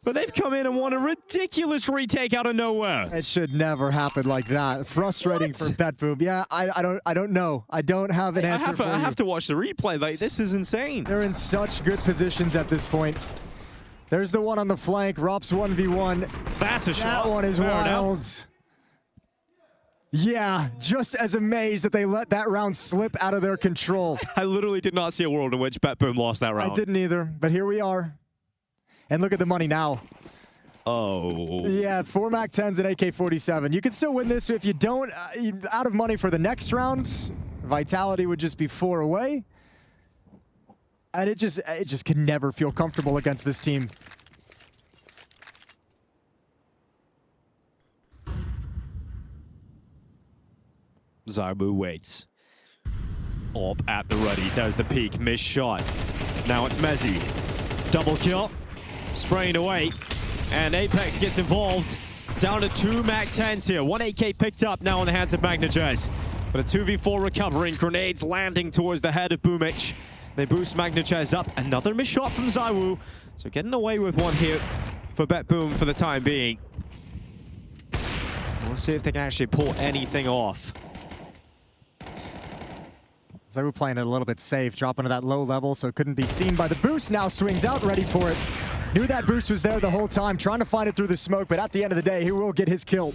But they've come in and won a ridiculous retake out of nowhere. It should never happen like that. Frustrating for BetBoom. Yeah, I don't know. I don't have an answer for you. I have to watch the replay. Like, this is insane. They're in such good positions at this point. There's the one on the flank. Rops 1v1. That's a shot. That one is wild. Yeah, just as amazed that they let that round slip out of their control. I literally did not see a world in which BetBoom lost that round. I didn't either, but here we are. And look at the money now. Oh. Yeah, 4 MAC-10s and AK-47. You can still win this if you don't. Out of money for the next round. Vitality would just be 4 away. And it just can never feel comfortable against this team. ZywOo waits. Orb at the ready. There's the peak. Missed shot. Now it's Mezzy. Double kill. Spraying away. And Apex gets involved. Down to 2 MAC-10s here. 1 AK picked up now in the hands of Magnajez. But a 2v4 recovering. Grenades landing towards the head of Boomich. They boost Magnajez up. Another missed shot from ZywOo. So getting away with one here for BetBoom for the time being. We'll see if they can actually pull anything off. ZywOo playing it a little bit safe, dropping to that low level so it couldn't be seen by the boost. Now swings out, ready for it. Knew that boost was there the whole time, trying to find it through the smoke, but at the end of the day, he will get his kill.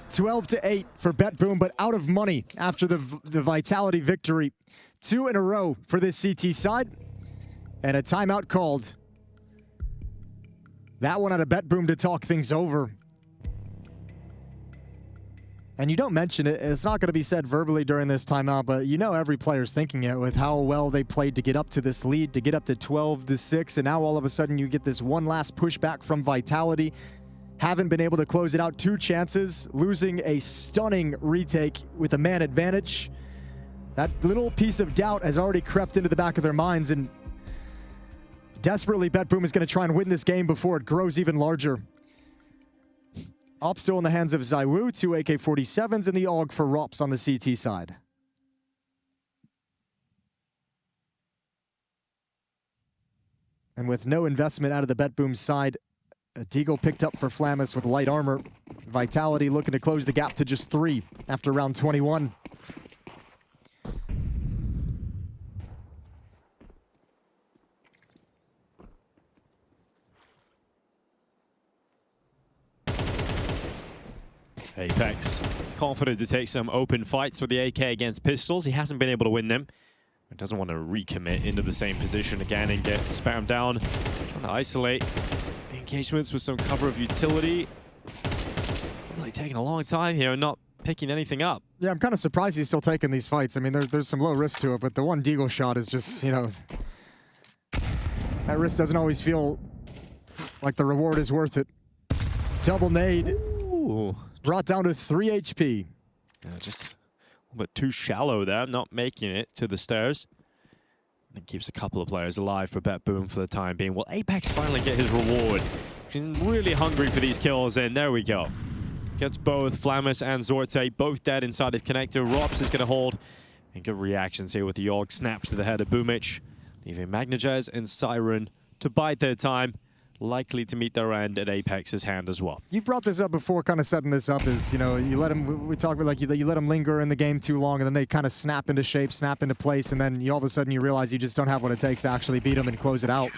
12-8 for BetBoom, but out of money after the Vitality victory. 2 in a row for this CT side, and a timeout called. That one out of BetBoom to talk things over. And you don't mention it, it's not going to be said verbally during this timeout, but you know every player's thinking it with how well they played to get up to this lead, to get up to 12-6, and now all of a sudden you get this one last pushback from Vitality. Haven't been able to close it out. 2 chances, losing a stunning retake with a man advantage. That little piece of doubt has already crept into the back of their minds, and desperately BetBoom is going to try and win this game before it grows even larger. Op still in the hands of ZywOo, 2 AK-47s and the AUG for Rops on the CT side. And with no investment out of the BetBoom side, a Deagle picked up for Flamus with light armor. Vitality looking to close the gap to just 3 after round 21. Apex confident to take some open fights for the AK against pistols. He hasn't been able to win them. He doesn't want to recommit into the same position again and get spammed down. Trying to isolate engagements with some cover of utility. Really taking a long time here and not picking anything up. Yeah, I'm kind of surprised he's still taking these fights. I mean, there's some low risk to it, but the one Deagle shot is just, you know, that risk doesn't always feel like the reward is worth it. Double nade. Ooh. Brought down to 3 HP. Yeah, just a little bit too shallow there, not making it to the stairs. And keeps a couple of players alive for BetBoom for the time being. Will Apex finally get his reward? He's really hungry for these kills, and there we go. Gets both Flamus and Zorte, both dead inside of connector. Rops is going to hold. And good reactions here with the AUG. Snaps to the head of Boomich. Leaving Magnajez and Siren to bide their time. Likely to meet their end at Apex's hand as well. You've brought this up before, kind of setting this up is, you know, you let them, we talked about like you let them linger in the game too long and then they kind of snap into shape, snap into place, and then all of a sudden you realize you just don't have what it takes to actually beat them and close it out.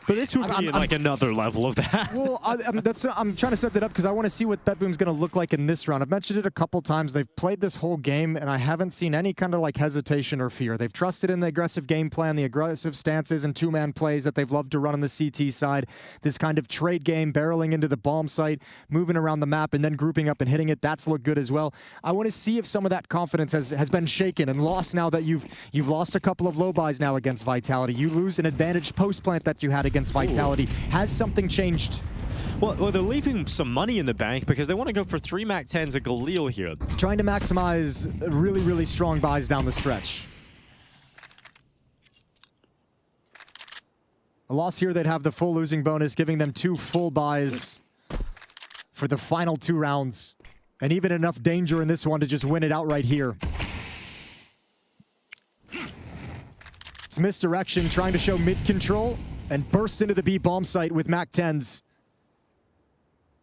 But this would be like another level of that. Well, I'm trying to set that up because I want to see what BetBoom's going to look like in this round. I've mentioned it a couple times. They've played this whole game, and I haven't seen any kind of like hesitation or fear. They've trusted in the aggressive game plan, the aggressive stances and 2-man plays that they've loved to run on the CT side. This kind of trade game, barreling into the bomb site, moving around the map, and then grouping up and hitting it. That's looked good as well. I want to see if some of that confidence has been shaken and lost now that you've lost a couple of low buys now against Vitality. You lose an advantage post plant that you had against Vitality. Ooh. Has something changed? Well, they're leaving some money in the bank because they want to go for 3 MAC-10s at Galil here. Trying to maximize really, really strong buys down the stretch. A loss here, they'd have the full losing bonus, giving them 2 full buys for the final 2 rounds. And even enough danger in this one to just win it outright here. It's misdirection, trying to show mid-control and burst into the B bomb site with MAC-10s.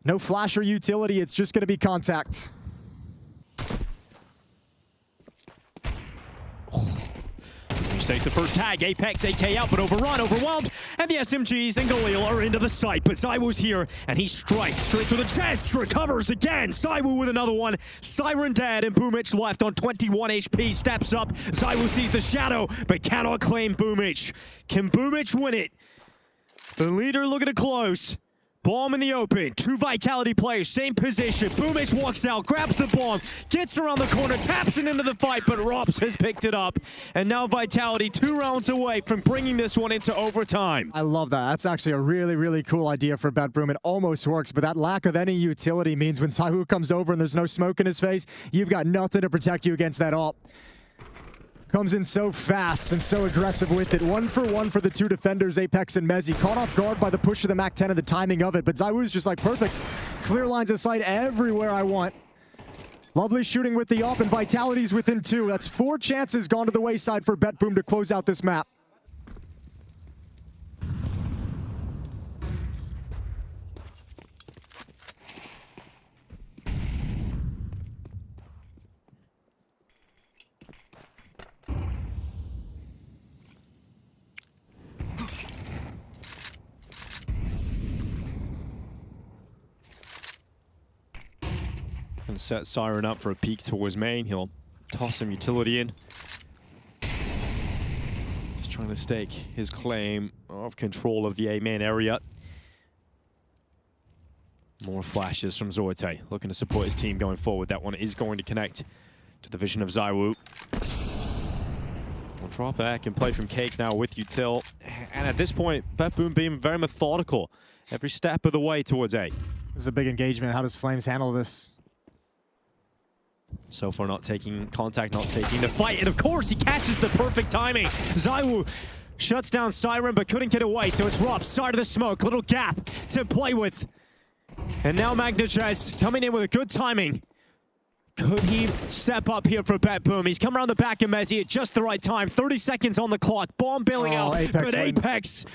No flash or utility, it's just going to be contact. Takes the first tag. Apex, AK out, but overrun, overwhelmed. And the SMGs and Galil are into the site. But ZywOo's here, and he strikes straight to the chest. Recovers again. ZywOo with another one. Siren dead, and Boomich left on 21 HP. Steps up. ZywOo sees the shadow, but cannot claim Boomich. Can Boomich win it? The leader looking to close. Bomb in the open. 2 Vitality players, same position. Boomich walks out, grabs the bomb, gets around the corner, taps it into the fight, but Rops has picked it up. And now Vitality 2 rounds away from bringing this one into overtime. I love that. That's actually a really, really cool idea for BetBoom. It almost works, but that lack of any utility means when ZywOo comes over and there's no smoke in his face, you've got nothing to protect you against that ult. Comes in so fast and so aggressive with it. 1 for 1 for the 2 defenders, Apex and Mezzi. Caught off guard by the push of the Mac 10 and the timing of it, but ZywOo's just like, perfect. Clear lines of sight everywhere I want. Lovely shooting with the up, and Vitality's within 2. That's 4 chances gone to the wayside for BetBoom to close out this map. Gonna set Siren up for a peek towards main. He'll toss some utility in. Just trying to stake his claim of control of the A main area. More flashes from Zorte, looking to support his team going forward. That one is going to connect to the vision of ZywOo. We'll drop back and play from Cake now with Util. And at this point, BetBoom being very methodical every step of the way towards A. This is a big engagement. How does Flames handle this? So far not taking contact, not taking the fight, and of course he catches the perfect timing. ZywOo shuts down Siren but couldn't get away, so it's Rob, side of the smoke, little gap to play with. And now Magnachest coming in with a good timing. Could he step up here for BetBoom? He's come around the back of Mezzi at just the right time. 30 seconds on the clock, bomb bailing out, but Apex.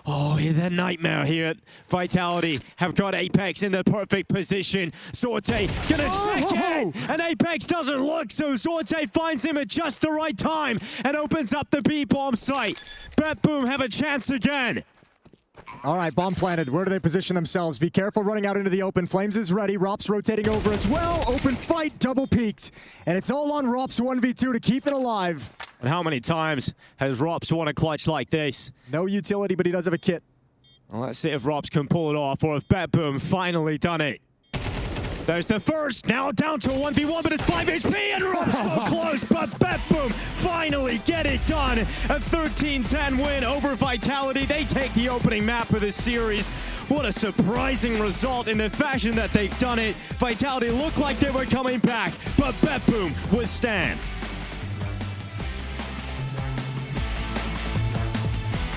Oh, the nightmare here. Vitality have got Apex in the perfect position. Zorte gonna check in, and Apex doesn't look, so Zorte finds him at just the right time and opens up the B-bomb site. BetBoom have a chance again. All right, bomb planted. Where do they position themselves? Be careful running out into the open. Flames is ready. Rops rotating over as well. Open fight, double peaked. And it's all on Rops 1v2 to keep it alive. And how many times has Rops won a clutch like this? No utility, but he does have a kit. Well, let's see if Rops can pull it off, or if BetBoom finally done it. There's the first, now down to a 1v1, but it's 5 HP, and Rops so close, but BetBoom finally get it done. A 13-10 win over Vitality. They take the opening map of this series. What a surprising result in the fashion that they've done it. Vitality looked like they were coming back, but BetBoom withstand.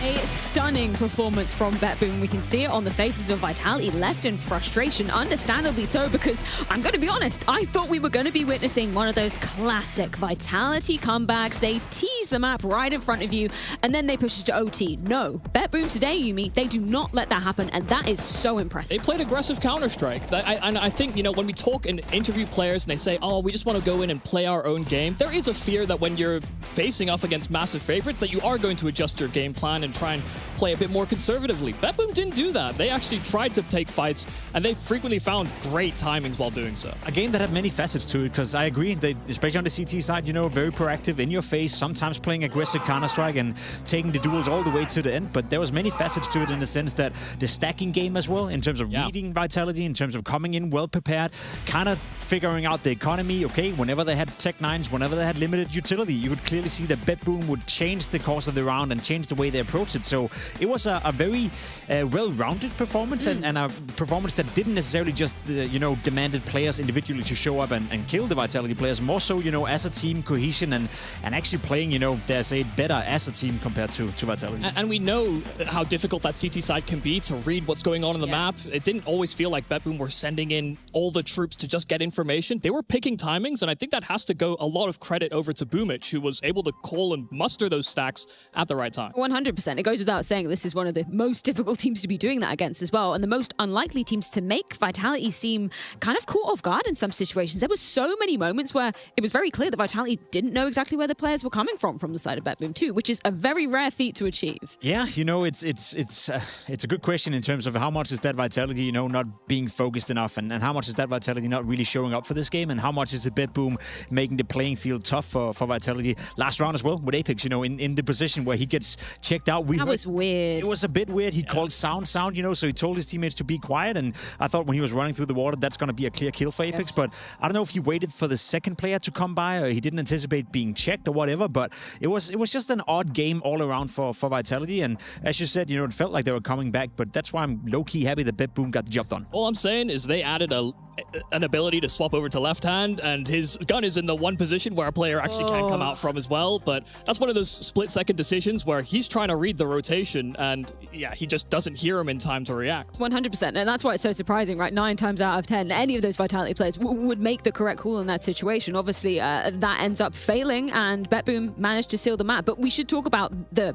A stunning performance from BetBoom. We can see it on the faces of Vitality, left in frustration, understandably so, because I'm going to be honest, I thought we were going to be witnessing one of those classic Vitality comebacks. They tease the map right in front of you, and then they push it to OT. No, BetBoom today, Yumi, they do not let that happen, and that is so impressive. They played aggressive Counter-Strike. I think, you know, when we talk and interview players and they say, oh, we just want to go in and play our own game, there is a fear that when you're facing off against massive favorites that you are going to adjust your game plan and try and play a bit more conservatively. BetBoom didn't do that. They actually tried to take fights, and they frequently found great timings while doing so. A game that had many facets to it, because I agree, they, especially on the CT side, you know, very proactive, in your face, sometimes playing aggressive Counter-Strike and taking the duels all the way to the end, but there was many facets to it in the sense that the stacking game as well, in terms of reading Vitality, in terms of coming in well prepared, kind of figuring out the economy. Okay, whenever they had Tech 9s, whenever they had limited utility, you could clearly see that BetBoom would change the course of the round and change the way they approach it. So it was a very well-rounded performance, and a performance that didn't necessarily just, you know, demanded players individually to show up and kill the Vitality players, more so, you know, as a team, cohesion, and actually playing, you know, dare I say, better as a team compared to Vitality. And we know how difficult that CT side can be to read what's going on the map. It didn't always feel like BetBoom were sending in all the troops to just get information. They were picking timings, and I think that has to go a lot of credit over to Boomich, who was able to call and muster those stacks at the right time. 100%. It goes without saying this is one of the most difficult teams to be doing that against as well, and the most unlikely teams to make Vitality seem kind of caught off guard in some situations. There were so many moments where it was very clear that Vitality didn't know exactly where the players were coming from. from the side of BetBoom too, which is a very rare feat to achieve. Yeah, you know, it's a good question in terms of how much is that Vitality, you know, not being focused enough, and how much is that Vitality not really showing up for this game, and how much is it BetBoom making the playing field tough for Vitality last round as well with Apex, you know, in the position where he gets checked out. That was weird. It was a bit weird. He called sound, you know, so he told his teammates to be quiet, and I thought when he was running through the water, that's going to be a clear kill for Apex, but I don't know if he waited for the second player to come by, or he didn't anticipate being checked or whatever, but it was just an odd game all around for Vitality, and as you said, you know, it felt like they were coming back, but that's why I'm low-key happy that BetBoom got the job done. All I'm saying is they added an ability to swap over to left hand, and his gun is in the one position where a player actually can't come out from as well, but that's one of those split-second decisions where he's trying to read the rotation, and yeah, he just doesn't hear him in time to react. 100%, and that's why it's so surprising, right? 9 times out of 10, any of those Vitality players would make the correct call in that situation. Obviously, that ends up failing, and BetBoom managed to seal the map, but we should talk about the,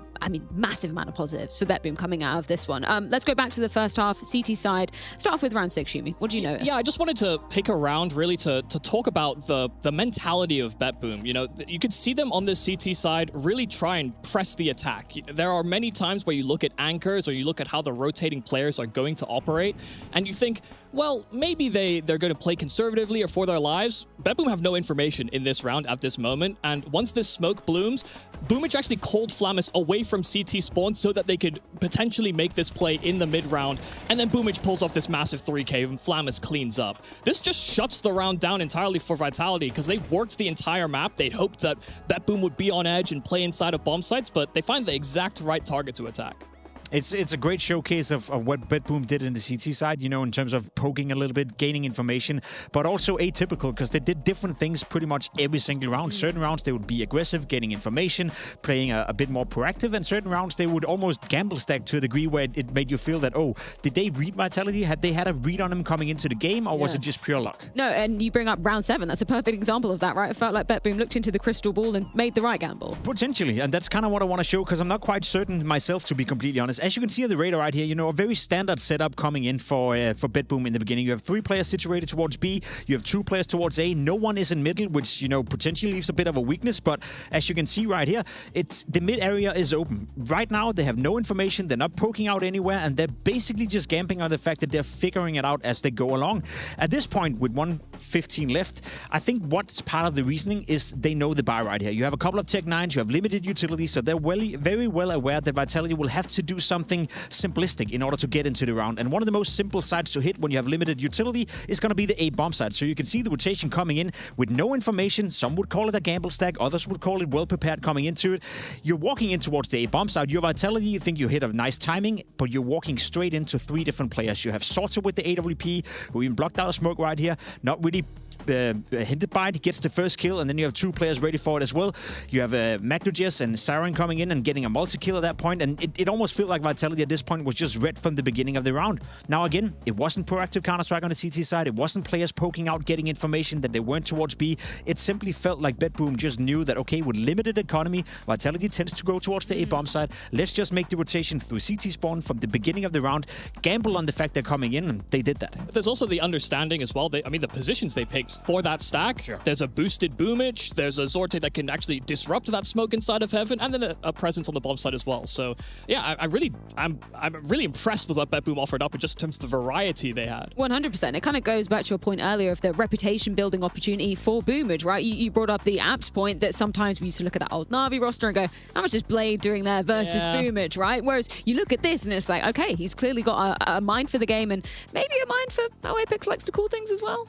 massive amount of positives for BetBoom coming out of this one. Let's go back to the first half, CT side. Start off with round 6, Shumi. What do you notice? Yeah, I just wanted to pick a round really to talk about the mentality of BetBoom. You know, you could see them on this CT side really try and press the attack. There are many times where you look at anchors or you look at how the rotating players are going to operate, and you think, well, maybe they're going to play conservatively or for their lives. BetBoom have no information in this round at this moment, and once this smoke blooms, Boomage actually cold Flammus away from CT spawn so that they could potentially make this play in the mid-round, and then Boomage pulls off this massive 3K and Flammus cleans up. This just shuts the round down entirely for Vitality because they worked the entire map. They'd hoped that BetBoom would be on edge and play inside of bomb sites, but they find the exact right target to attack. It's a great showcase of what BetBoom did in the CT side, you know, in terms of poking a little bit, gaining information, but also atypical because they did different things pretty much every single round. Certain rounds they would be aggressive, gaining information, playing a bit more proactive, and certain rounds they would almost gamble stack to a degree where it made you feel that, oh, did they read Vitality? Had they had a read on him coming into the game, or was it just pure luck? No, and you bring up round 7. That's a perfect example of that, right? It felt like BetBoom looked into the crystal ball and made the right gamble. Potentially, and that's kind of what I want to show because I'm not quite certain myself, to be completely honest. As you can see on the radar right here, you know, a very standard setup coming in for BetBoom in the beginning. You have 3 players situated towards B, you have 2 players towards A, no one is in middle, which, you know, potentially leaves a bit of a weakness, but as you can see right here, the mid area is open. Right now, they have no information, they're not poking out anywhere, and they're basically just gamping on the fact that they're figuring it out as they go along. At this point, with 1:15 left, I think what's part of the reasoning is they know the buy right here. You have a couple of Tech 9s, you have limited utility, so they're very well aware that Vitality will have to do something simplistic in order to get into the round. And one of the most simple sides to hit when you have limited utility is going to be the A bomb side. So you can see the rotation coming in with no information. Some would call it a gamble stack, others would call it well prepared coming into it. You're walking in towards the A bomb side. Your Vitality, you think you hit a nice timing, but you're walking straight into 3 different players. You have Sorter with the AWP, who even blocked out a smoke right here, not really hinted by it. He gets the first kill, and then you have 2 players ready for it as well. You have Magnujes and Siren coming in and getting a multi-kill at that point, and it almost felt like Vitality at this point was just read from the beginning of the round. Now again, it wasn't proactive Counter-Strike on the CT side. It wasn't players poking out, getting information that they weren't towards B. It simply felt like BetBoom just knew that, okay, with limited economy, Vitality tends to go towards the A bomb side. Let's just make the rotation through CT spawn from the beginning of the round, gamble on the fact they're coming in, and they did that. There's also the understanding as well. The positions they picked for that stack. Sure. There's a boosted Boomage, there's a Zorte that can actually disrupt that smoke inside of Heaven, and then a presence on the bomb side as well. So yeah, I'm really impressed with what BetBoom offered up in just terms of the variety they had. 100%. It kind of goes back to your point earlier of the reputation building opportunity for Boomage, right? You brought up the apps point that sometimes we used to look at that old Na'Vi roster and go, how much is Blade doing there versus Boomage, right? Whereas you look at this and it's like, okay, he's clearly got a mind for the game and maybe a mind for how Apex likes to call things as well.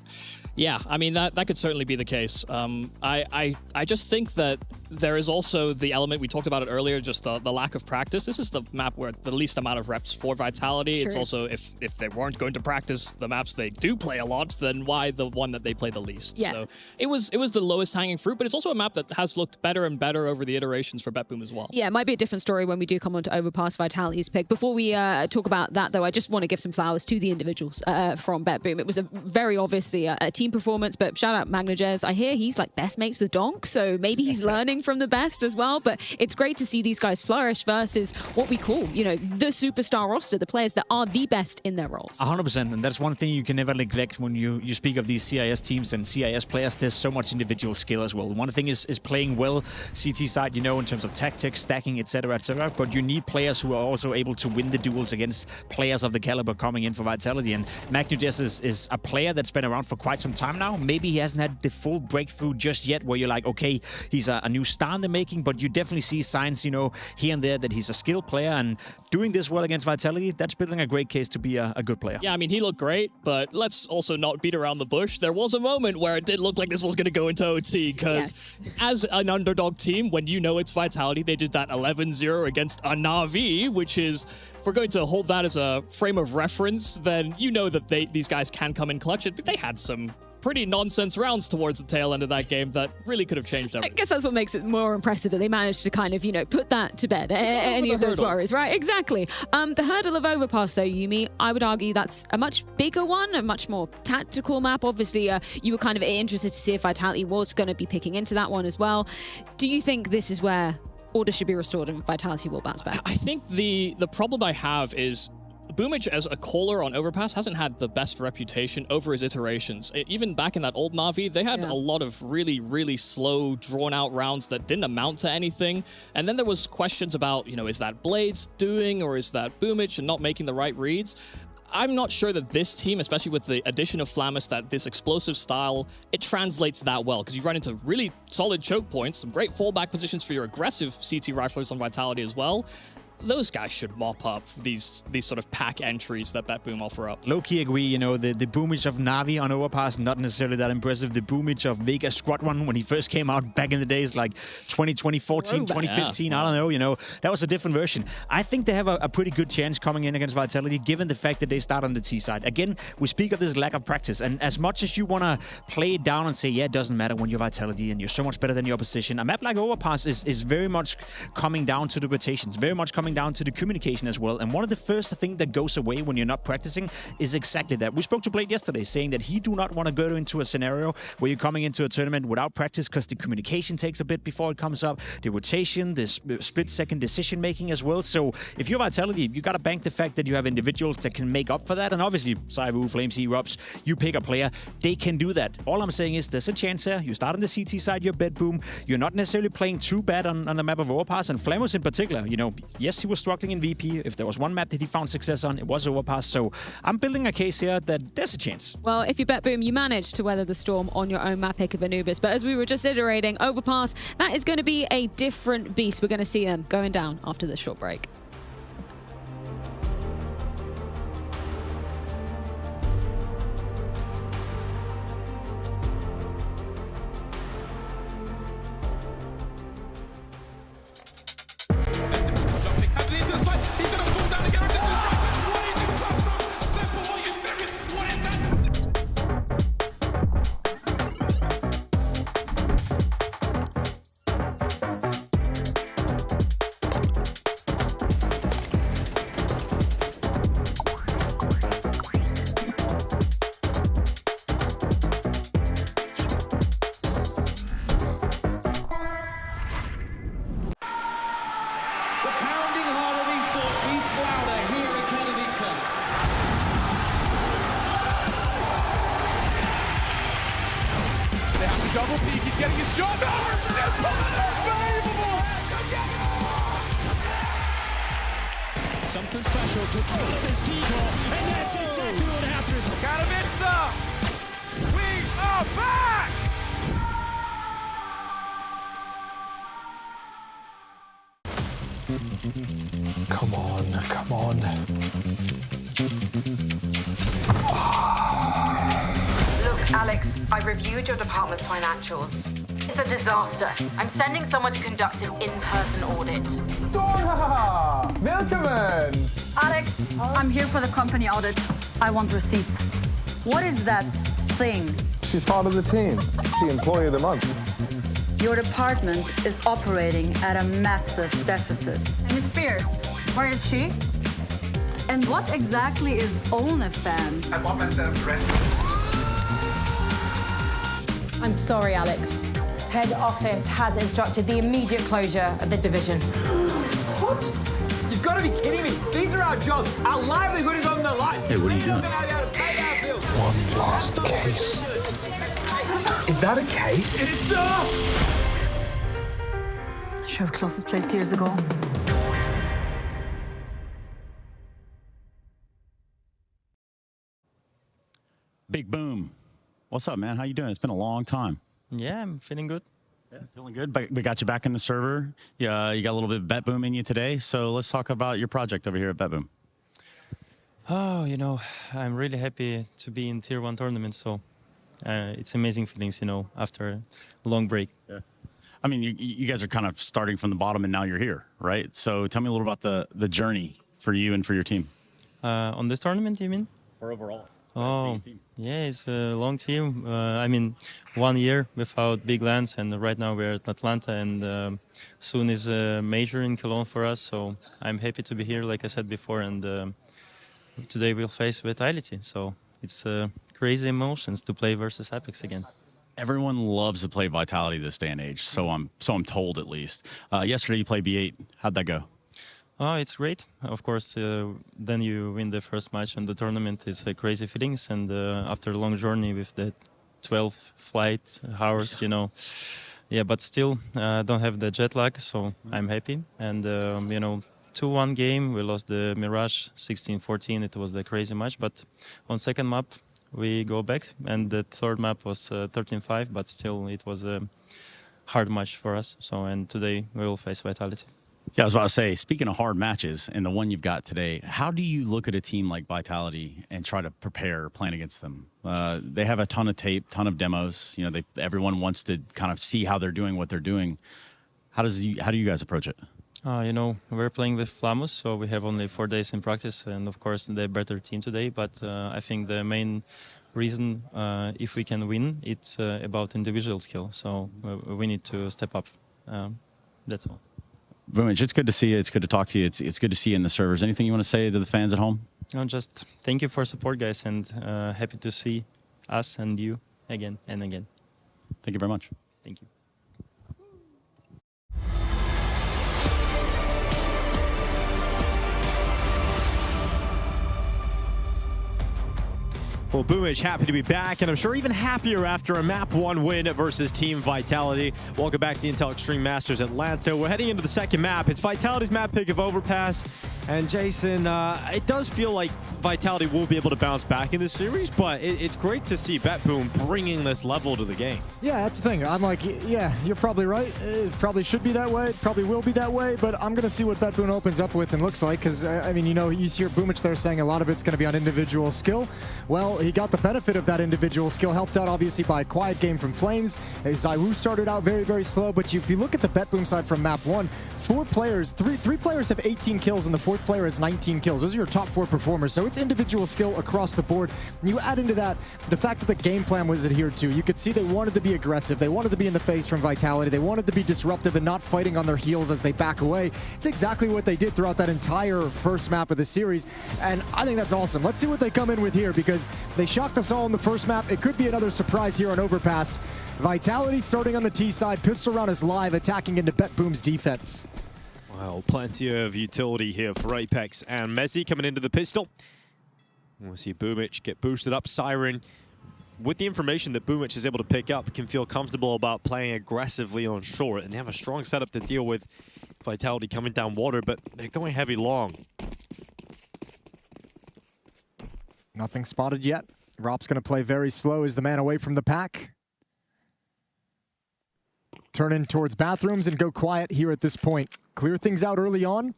Yeah, I mean, that could certainly be the case. I just think that there is also the element, we talked about it earlier, just the lack of practice. This is the map where the least amount of reps for Vitality. It's also, if they weren't going to practice the maps they do play a lot, then why the one that they play the least? Yeah. So it was the lowest hanging fruit, but it's also a map that has looked better and better over the iterations for BetBoom as well. Yeah, it might be a different story when we do come on to Overpass Vitality's pick. Before we talk about that, though, I just want to give some flowers to the individuals from BetBoom. It was a very obviously a team performance, but shout out Magnujes. I hear he's like best mates with Donk, so maybe he's learning learning from the best as well. But it's great to see these guys flourish versus what we call, you know, the superstar roster, the players that are the best in their roles. 100%, and that's one thing you can never neglect when you speak of these CIS teams and CIS players. There's so much individual skill as well. One thing is playing well CT side, you know, in terms of tactics, stacking, etc., etc. But you need players who are also able to win the duels against players of the caliber coming in for Vitality. And Nuke is a player that's been around for quite some time now. Maybe he hasn't had the full breakthrough just yet, where you're like, okay, he's a new star in the making, but you definitely see signs, you know, here and there that he's a skilled player, and doing this well against Vitality, that's building a great case to be a good player. Yeah, I mean, he looked great, but let's also not beat around the bush. There was a moment where it did look like this was going to go into OT, because as an underdog team, when you know it's Vitality, they did that 11-0 against a Na'Vi, which is, if we're going to hold that as a frame of reference, then you know that these guys can come in clutch. But they had some pretty nonsense rounds towards the tail end of that game that really could have changed everything. I guess that's what makes it more impressive, that they managed to kind of, you know, put that to bed, any of those worries, right? Exactly. The hurdle of Overpass, though, Yumi, I would argue that's a much bigger one, a much more tactical map. Obviously, you were kind of interested to see if Vitality was going to be picking into that one as well. Do you think this is where order should be restored and Vitality will bounce back? I think the problem I have is Boomage as a caller on Overpass hasn't had the best reputation over his iterations. Even back in that old Na'Vi, they had a lot of really, really slow, drawn-out rounds that didn't amount to anything. And then there was questions about, you know, is that Blades doing, or is that Boomage and not making the right reads? I'm not sure that this team, especially with the addition of Flammus, that this explosive style, it translates that well, because you run into really solid choke points, some great fallback positions for your aggressive CT riflers on Vitality as well. Those guys should mop up these sort of pack entries that BetBoom offer up. Low-key agree, you know, the boomage of Na'Vi on Overpass, not necessarily that impressive. The boomage of Vega Squad One when he first came out back in the days, like 2014, 2015, I don't know, you know, that was a different version. I think they have a pretty good chance coming in against Vitality, given the fact that they start on the T side. Again, we speak of this lack of practice, and as much as you want to play it down and say, yeah, it doesn't matter when you're Vitality and you're so much better than your opposition, a map like Overpass is very much coming down to the rotations, very much coming down to the communication as well. And one of the first things that goes away when you're not practicing is exactly that. We spoke to Blade yesterday saying that he do not want to go into a scenario where you're coming into a tournament without practice, because the communication takes a bit before it comes up, the rotation, the split-second decision-making as well. So if you're Vitality, you got to bank the fact that you have individuals that can make up for that. And obviously, Saivu, Flames, Erupts, you pick a player, they can do that. All I'm saying is there's a chance here. You start on the CT side, you're BetBoom. You're not necessarily playing too bad on the map of Overpass. And Flamus in particular, you know, yes, he was struggling in VP. If there was one map that he found success on, it was Overpass. So I'm building a case here that there's a chance. Well, if you BetBoom, you managed to weather the storm on your own map pick of Anubis. But as we were just iterating, Overpass, that is going to be a different beast. We're going to see them going down after this short break. Double peek, he's getting his shot. Unbelievable! Something special to throw this decoy, and that's exactly what happens. Katowice! We are back! Come on, come on. Look, Alex, I reviewed your department's financials. It's a disaster. I'm sending someone to conduct an in-person audit. Dora! Willkommen! Alex, I'm here for the company audit. I want receipts. What is that thing? She's part of the team. She Employee of the Month. Your department is operating at a massive deficit. And Miss Spears, where is she? And what exactly is OnlyFans? I bought myself dressed. I'm sorry, Alex. Head office has instructed the immediate closure of the division. What? You've got to be kidding me. These are our jobs. Our livelihood is on the line. Hey, what are you doing? One last case. Is that a case? It's Should have closed this place years ago. BetBoom. What's up, man? How you doing? It's been a long time. Yeah, I'm feeling good. Yeah, feeling good. But we got you back in the server. Yeah, you got a little bit of BetBoom in you today. So let's talk about your project over here at BetBoom. Oh, you know, I'm really happy to be in Tier 1 tournament. So it's amazing feelings, you know, after a long break. Yeah. I mean, you guys are kind of starting from the bottom and now you're here, right? So tell me a little about the journey for you and for your team. On this tournament, you mean? For overall. Oh, yeah, it's a long team. I mean, 1 year without big lands, and right now we're at Atlanta, and soon is a major in Cologne for us. So I'm happy to be here, like I said before, and today we'll face Vitality. So it's crazy emotions to play versus Apex again. Everyone loves to play Vitality this day and age, so I'm told at least. Yesterday you played B8. How'd that go? Oh, it's great. Of course, then you win the first match in the tournament. It's crazy feelings, and after a long journey with the 12 flight hours, you know, yeah, but still don't have the jet lag, so I'm happy. And you know, 2-1 game, we lost the Mirage 16-14. It was the crazy match, but on second map we go back, and the third map was 13-5, but still it was a hard match for us. So, and today we will face Vitality. Yeah, I was about to say, speaking of hard matches and the one you've got today, how do you look at a team like Vitality and try to prepare playing against them? They have a ton of tape, ton of demos. You know, everyone wants to kind of see how they're doing what they're doing. How do you guys approach it? You know, we're playing with Flamus, so we have only 4 days in practice, and of course they're better team today. But I think the main reason if we can win, it's about individual skill. So we need to step up. That's all. Vumich, it's good to see you. It's good to talk to you. It's good to see you in the servers. Anything you want to say to the fans at home? No, just thank you for support, guys, and happy to see us and you again and again. Thank you very much. Thank you. Well, Boomich, happy to be back, and I'm sure even happier after a Map 1 win versus Team Vitality. Welcome back to the Intel Extreme Masters Atlanta. We're heading into the second map. It's Vitality's map pick of Overpass. And Jason, it does feel like Vitality will be able to bounce back in this series, but it's great to see BetBoom bringing this level to the game. Yeah, that's the thing. I'm like, yeah, you're probably right. It probably should be that way. It probably will be that way, but I'm going to see what BetBoom opens up with and looks like, because, I mean, you know, you hear Boomich there saying a lot of it's going to be on individual skill. Well, he got the benefit of that individual skill, helped out obviously by a quiet game from Flames. Zywoo started out very, very slow, but if you look at the BetBoom side from map 1, three players have 18 kills, and the fourth player has 19 kills. Those are your top 4 performers, so it's individual skill across the board. You add into that the fact that the game plan was adhered to. You could see they wanted to be aggressive. They wanted to be in the face from Vitality. They wanted to be disruptive and not fighting on their heels as they back away. It's exactly what they did throughout that entire first map of the series, and I think that's awesome. Let's see what they come in with here, because they shocked us all in the first map. It could be another surprise here on Overpass. Vitality starting on the T side. Pistol Round is live, attacking into BetBoom's defense. Well, plenty of utility here for Apex and Messi coming into the pistol. We'll see Boomich get boosted up. Siren, with the information that Boomich is able to pick up, can feel comfortable about playing aggressively on short, and they have a strong setup to deal with Vitality coming down water, but they're going heavy long. Nothing spotted yet. Rop's going to play very slow as the man away from the pack. Turn in towards bathrooms and go quiet here at this point. Clear things out early on.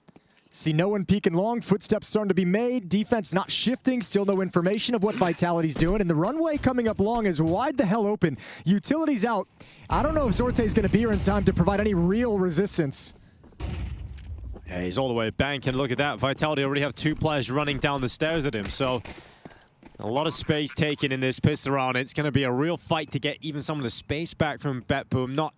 See no one peeking long. Footsteps starting to be made. Defense not shifting. Still no information of what Vitality's doing. And the runway coming up long is wide the hell open. Utilities out. I don't know if Sorte's going to be here in time to provide any real resistance. Yeah, he's all the way back, and look at that. Vitality already have 2 players running down the stairs at him. So a lot of space taken in this pistol round. It's going to be a real fight to get even some of the space back from BetBoom. Not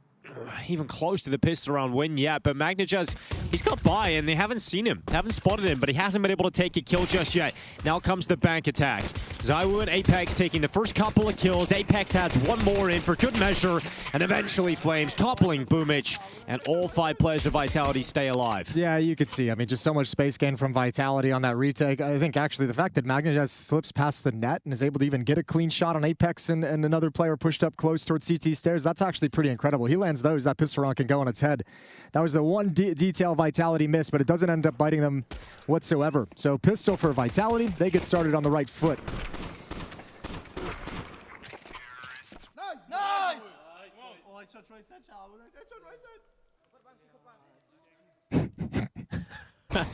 even close to the pistol round win yet, but Magnajaz, he's got by, and they haven't seen him, haven't spotted him, but he hasn't been able to take a kill just yet. Now comes the bank attack. ZywOo and Apex taking the first couple of kills. Apex has one more in for good measure, and eventually Flames toppling Boomich, and all 5 players of Vitality stay alive. Yeah, you could see. I mean, just so much space gain from Vitality on that retake. I think actually the fact that Magnajaz slips past the net and is able to even get a clean shot on Apex and another player pushed up close towards CT stairs, that's actually pretty incredible. He lands those, that pistol round can go on its head. That was the one detail Vitality missed, but it doesn't end up biting them whatsoever. So pistol for Vitality, they get started on the right foot.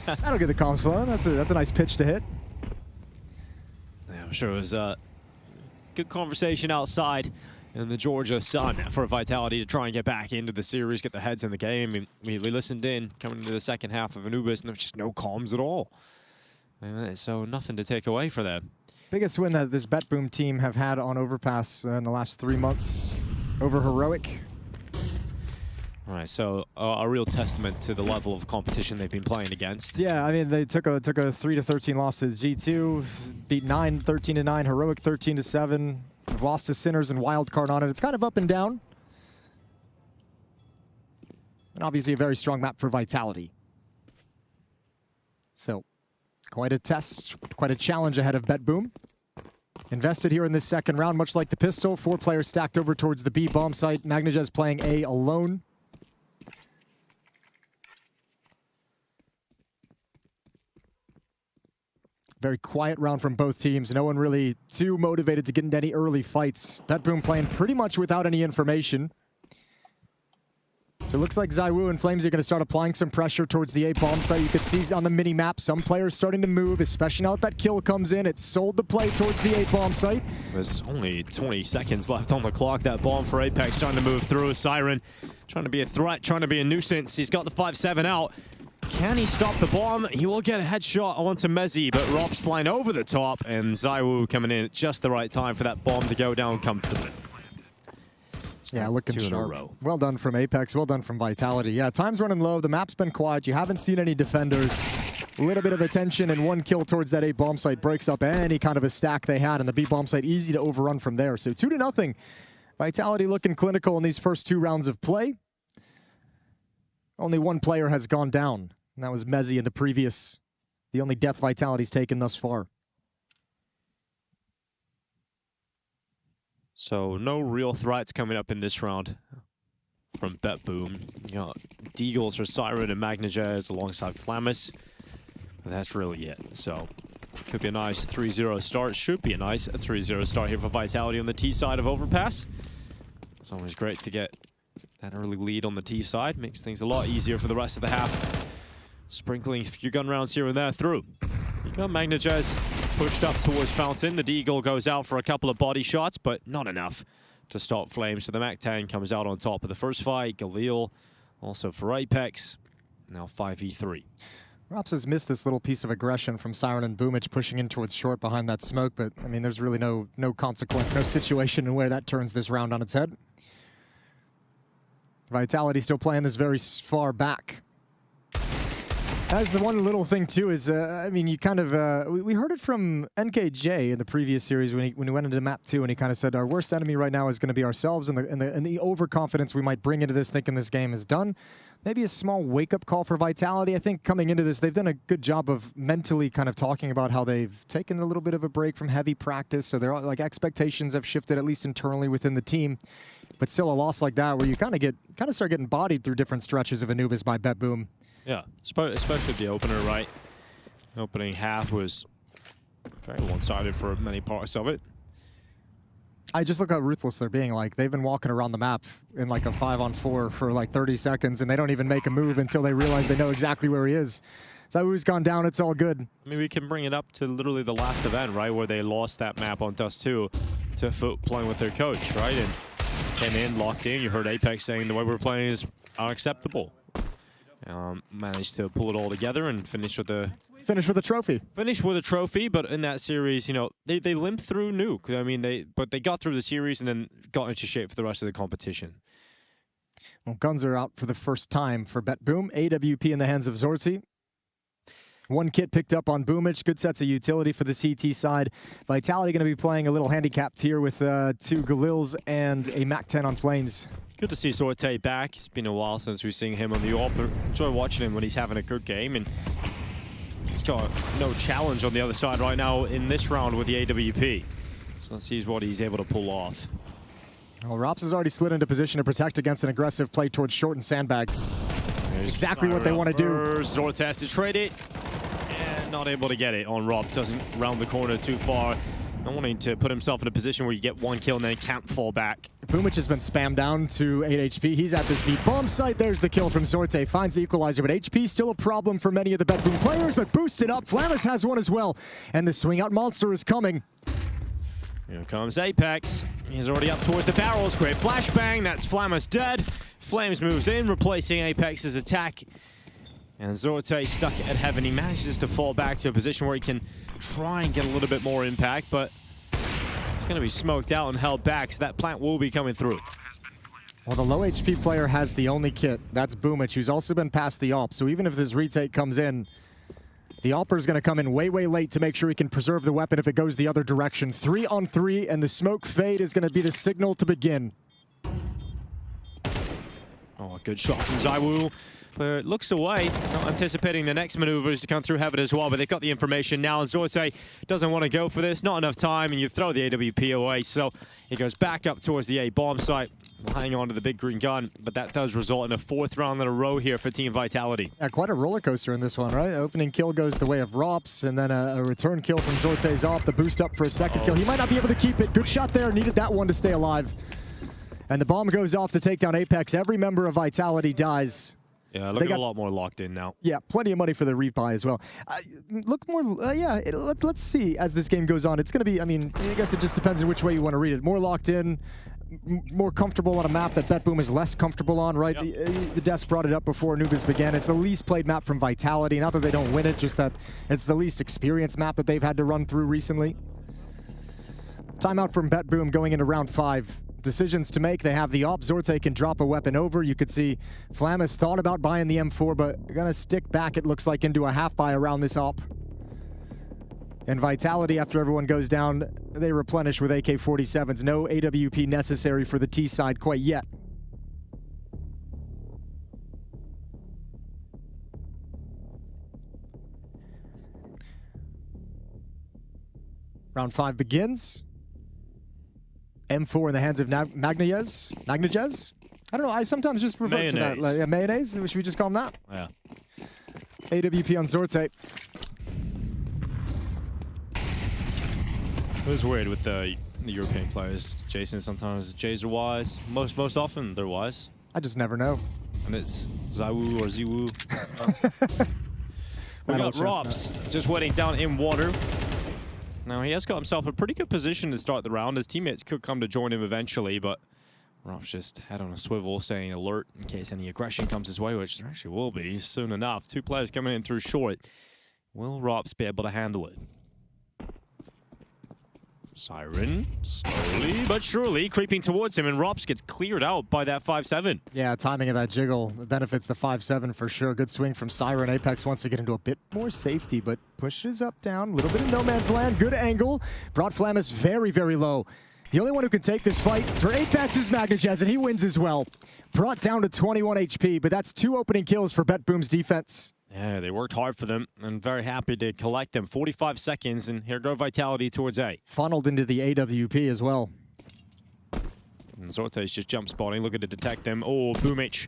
That'll get the comms flowing. That's a nice pitch to hit. Yeah, I'm sure it was a good conversation outside in the Georgia sun for Vitality to try and get back into the series, get the heads in the game. And we listened in coming into the second half of Anubis, and there was just no comms at all. So nothing to take away for them. Biggest win that this BetBoom team have had on Overpass in the last 3 months over Heroic. All right, so a real testament to the level of competition they've been playing against. Yeah, I mean, they took a 3-13 loss to G2, beat 9 13-9, Heroic 13-7, lost to Sinners and Wildcard on it. It's kind of up and down. And obviously a very strong map for Vitality. So, quite a test, quite a challenge ahead of BetBoom. Invested here in this second round, much like the pistol. 4 players stacked over towards the B bomb site. Magnajaz playing A alone. Very quiet round from both teams. No one really too motivated to get into any early fights. BetBoom playing pretty much without any information. So it looks like ZywOo and Flames are going to start applying some pressure towards the A bomb site. You could see on the mini-map some players starting to move, especially now that that kill comes in. It sold the play towards the A bomb site. There's only 20 seconds left on the clock. That bomb for Apex trying to move through. Siren trying to be a threat, trying to be a nuisance. He's got the 5-7 out. Can he stop the bomb? He will get a headshot onto Mezzi, but Rob's flying over the top, and ZywOo coming in at just the right time for that bomb to go down comfortably. Yeah, looking sharp. Well done from Apex, well done from Vitality. Yeah, time's running low, the map's been quiet, you haven't seen any defenders. A little bit of attention and one kill towards that A bomb site breaks up any kind of a stack they had, and the B bomb site easy to overrun from there. So 2-0. Vitality looking clinical in these first 2 rounds of play. Only one player has gone down, and that was Mezzi in the only death Vitality's taken thus far. So no real threats coming up in this round from BetBoom. You got Deagles for Siren and Magnajaz alongside Flamus. But that's really it. So could be a nice 3-0 start. Should be a nice 3-0 start here for Vitality on the T side of Overpass. It's always great to get that early lead on the T side. Makes things a lot easier for the rest of the half. Sprinkling a few gun rounds here and there through. You got Magnajaz pushed up towards Fountain. The Deagle goes out for a couple of body shots, but not enough to stop Flames. So the MAC-10 comes out on top of the first fight. Galil also for Apex. Now 5v3. Rops has missed this little piece of aggression from Siren and Boomich pushing in towards short behind that smoke, but I mean, there's really no consequence, no situation in where that turns this round on its head. Vitality still playing this very far back. That's the one little thing too is, I mean, you kind of, we heard it from NKJ in the previous series when he went into map 2 and he kind of said our worst enemy right now is going to be ourselves and the overconfidence we might bring into this thinking this game is done. Maybe a small wake-up call for Vitality. I think coming into this, they've done a good job of mentally kind of talking about how they've taken a little bit of a break from heavy practice. So their expectations have shifted, at least internally within the team. But still a loss like that where you kind of start getting bodied through different stretches of Anubis by BetBoom. Yeah, especially the opener, right? Opening half was very one-sided for many parts of it. I just look how ruthless they're being. Like, they've been walking around the map in like a 5-on-4 for like 30 seconds, and they don't even make a move until they realize they know exactly where he is. ZywOo's gone down, it's all good. I mean, we can bring it up to literally the last event, right, where they lost that map on Dust 2 to Foot playing with their coach, right? And came in, locked in. You heard Apex saying the way we're playing is unacceptable. Managed to pull it all together and finish with a trophy. Finish with a trophy, but in that series, you know, they limped through Nuke. I mean, but they got through the series and then got into shape for the rest of the competition. Well, guns are out for the first time for BetBoom. AWP in the hands of Zorzi. One kit picked up on Boomich. Good sets of utility for the CT side. Vitality going to be playing a little handicapped here with 2 Galils and a MAC-10 on Flames. Good to see Sorte back. It's been a while since we've seen him on the AWP. Enjoy watching him when he's having a good game. And he's got no challenge on the other side right now in this round with the AWP. So let's see what he's able to pull off. Well, Rops has already slid into position to protect against an aggressive play towards short and sandbags. Exactly what they want to do. Zorte has to trade it. And not able to get it on Rob. Doesn't round the corner too far. Not wanting to put himself in a position where you get 1 kill and then can't fall back. Boomich has been spammed down to 8 HP. He's at this beat bomb site. There's the kill from Zorte. Finds the equalizer, but HP still a problem for many of the BetBoom players, but boosted up. Flamus has one as well. And the swing out monster is coming. Here comes Apex. He's already up towards the barrels. Great flashbang. That's Flamus dead. Flames moves in, replacing Apex's attack. And Zorte stuck at heaven. He manages to fall back to a position where he can try and get a little bit more impact, but he's going to be smoked out and held back, so that plant will be coming through. Well, the low HP player has the only kit. That's Boomich, who's also been past the AWP. So even if this retake comes in, the AWPer is going to come in way, way late to make sure he can preserve the weapon if it goes the other direction. 3 on 3, and the smoke fade is going to be the signal to begin. Oh, a good shot from Zywoo. But looks away, not anticipating the next maneuvers to come through heaven as well, but they've got the information now, and Zorte doesn't want to go for this. Not enough time, and you throw the AWP away, so he goes back up towards the A bomb site. We'll hang on to the big green gun, but that does result in a 4th round in a row here for Team Vitality. Yeah, quite a roller coaster in this one, right? Opening kill goes the way of Rops, and then a return kill from Zorte's AWP. The boost up for a second kill. He might not be able to keep it. Good shot there. Needed that one to stay alive. And the bomb goes off to take down Apex. Every member of Vitality dies. Yeah, looking a lot more locked in now. Yeah, plenty of money for the rebuy as well. Look more, let's see as this game goes on. It's going to be, I mean, I guess it just depends on which way you want to read it. More locked in, more comfortable on a map that BetBoom is less comfortable on, right? Yep. The desk brought it up before Anubis began. It's the least played map from Vitality. Not that they don't win it, just that it's the least experienced map that they've had to run through recently. Timeout from BetBoom going into round 5. Decisions to make. They have the AWP. Zorte can drop a weapon over. You could see Flamus thought about buying the M4, but they're gonna stick back, it looks like, into a half buy around this AWP. And Vitality, after everyone goes down, they replenish with AK-47s. No AWP necessary for the T side quite yet. Round 5 begins. M4 in the hands of Magnajez? I don't know, I sometimes just revert to that. Like, mayonnaise? Should we just call him that? Yeah. AWP on Zorte. It was weird with the European players. Jason, sometimes Jays are wise. Most often, they're wise. I just never know. And it's Zywoo or Ziwoo. We got Rops just waiting down in water. Now, he has got himself a pretty good position to start the round. His teammates could come to join him eventually, but Rops just had on a swivel saying alert in case any aggression comes his way, which there actually will be soon enough. 2 players coming in through short. Will Rops be able to handle it? Siren, slowly but surely creeping towards him, and Rops gets cleared out by that 5-7. Yeah, timing of that jiggle benefits the 5-7 for sure. Good swing from Siren. Apex wants to get into a bit more safety, but pushes up, down, a little bit of no man's land. Good angle. Brought Flamus very, very low. The only one who can take this fight for Apex is Magnajez, and he wins as well. Brought down to 21 HP, but that's 2 opening kills for BetBoom's defense. Yeah, they worked hard for them, and very happy to collect them. 45 seconds, and here go Vitality towards A. Funneled into the AWP as well. And Zorte's just jump spotting, looking to detect them. Oh, Boomich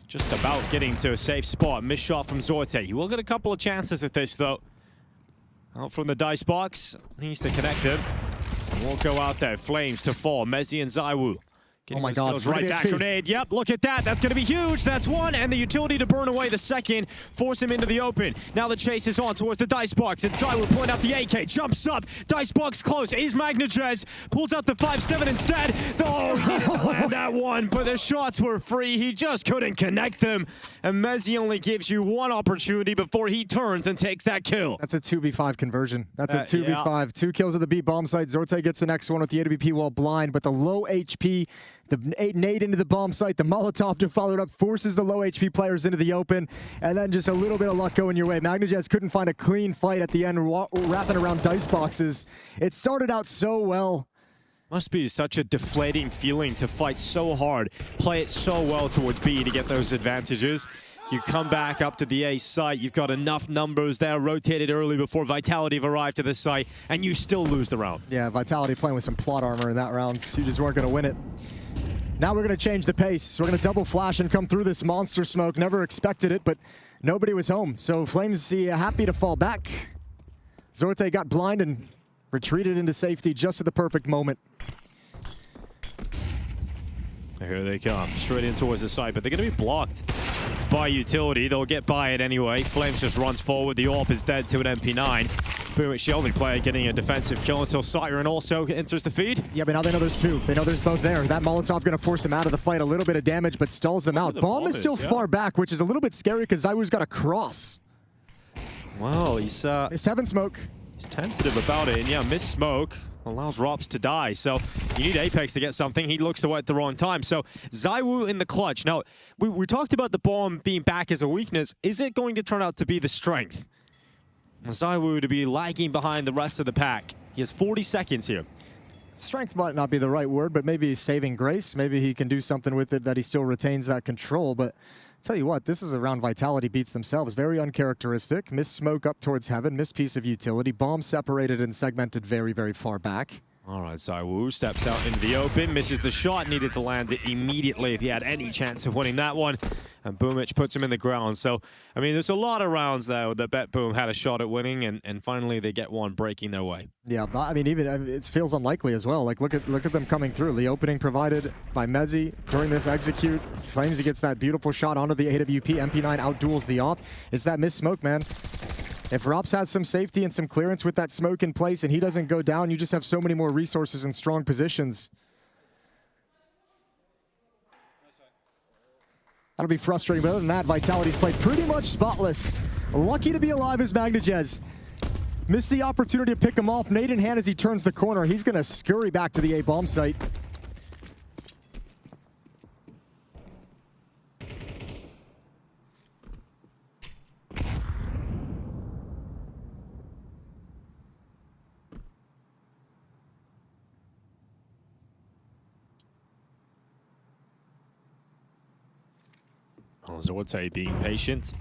just about getting to a safe spot. Missed shot from Zorte. He will get a couple of chances at this, though. Out from the dice box. Needs to connect them. And we'll go out there. Flames to fall. Mezzi and Zywoo. Oh my God. Right back grenade. Yep, look at that. That's going to be huge. That's 1. And the utility to burn away the 2nd. Force him into the open. Now the chase is on towards the dice box. And Zywoo pulling out the AK. Jumps up. Dice box close. Is Magnajez. Pulls out the 5-7 instead. Oh, he didn't land that one. But the shots were free. He just couldn't connect them. And Mezzi only gives you 1 opportunity before he turns and takes that kill. That's a 2v5 conversion. That's a 2v5. Yeah. 2 kills at the B bomb site. Zorte gets the next one with the AWP wall blind. But the low HP The nade into the bomb site, the Molotov to follow it up, forces the low HP players into the open, and then just a little bit of luck going your way. MagnaJets couldn't find a clean fight at the end, wrapping around dice boxes. It started out so well. Must be such a deflating feeling to fight so hard, play it so well towards B to get those advantages. You come back up to the A site, you've got enough numbers there, rotated early before Vitality have arrived to the site, and you still lose the round. Yeah, Vitality playing with some plot armor in that round. You just weren't going to win it. Now we're going to change the pace. We're going to double flash and come through this monster smoke. Never expected it, but nobody was home. So Flames happy to fall back. Zorte got blind and retreated into safety just at the perfect moment. Here they come, straight in towards the site, but they're going to be blocked by utility. They'll get by it anyway. Flames just runs forward. The AWP is dead to an MP9. Boomich, the only player getting a defensive kill until Siren also enters the feed. Yeah, but now they know there's two. They know there's both there. That Molotov going to force him out of the fight. A little bit of damage, but stalls them out. Bomb is still far back, which is a little bit scary because ZywOo's got a cross. Well, he's having smoke. He's tentative about it, and yeah, missed smoke. Allows Rops to die, so you need Apex to get something. He looks away at the wrong time. So ZywOo in the clutch. Now, we talked about the bomb being back as a weakness. Is it going to turn out to be the strength? ZywOo to be lagging behind the rest of the pack. He has 40 seconds here. Strength might not be the right word, but maybe saving grace. Maybe he can do something with it that he still retains that control. But tell you what, this is a round Vitality beats themselves. Very uncharacteristic. Missed smoke up towards heaven. Missed piece of utility. Bomb separated and segmented very, very far back. All right, ZywOo steps out into the open, misses the shot, needed to land it immediately if he had any chance of winning that one. And Boomich puts him in the ground. So, I mean, there's a lot of rounds, though, that BetBoom had a shot at winning, and finally they get one breaking their way. Yeah, I mean, even it feels unlikely as well. Like, look at them coming through. The opening provided by Mezzi during this execute. Flames, he gets that beautiful shot onto the AWP. MP9 outduels the AWP. It's that missed smoke, man. If Rops has some safety and some clearance with that smoke in place and he doesn't go down, you just have so many more resources and strong positions. That'll be frustrating, but other than that, Vitality's played pretty much spotless. Lucky to be alive as MagnaJets. Missed the opportunity to pick him off. Nade in hand as he turns the corner. He's going to scurry back to the A-bomb site. Zorte being patient,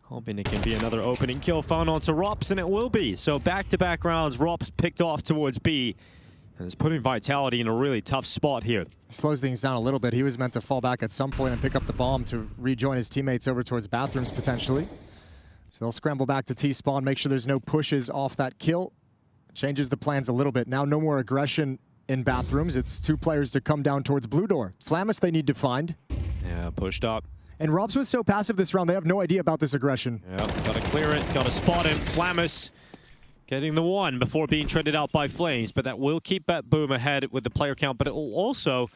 hoping it can be another opening kill found onto Rops, and it will be. So back-to-back rounds, Rops picked off towards B, and it's putting Vitality in a really tough spot here. Slows things down a little bit. He was meant to fall back at some point and pick up the bomb to rejoin his teammates over towards bathrooms potentially. So they'll scramble back to T-spawn, make sure there's no pushes off that kill. Changes the plans a little bit. Now no more aggression in bathrooms. It's two players to come down towards blue door. Flamus they need to find. Yeah, pushed up. And Robs was so passive this round, they have no idea about this aggression. Yeah, gotta clear it, gotta spot him. Flamus getting the one before being traded out by Flames, but that will keep BetBoom ahead with the player count, but it will also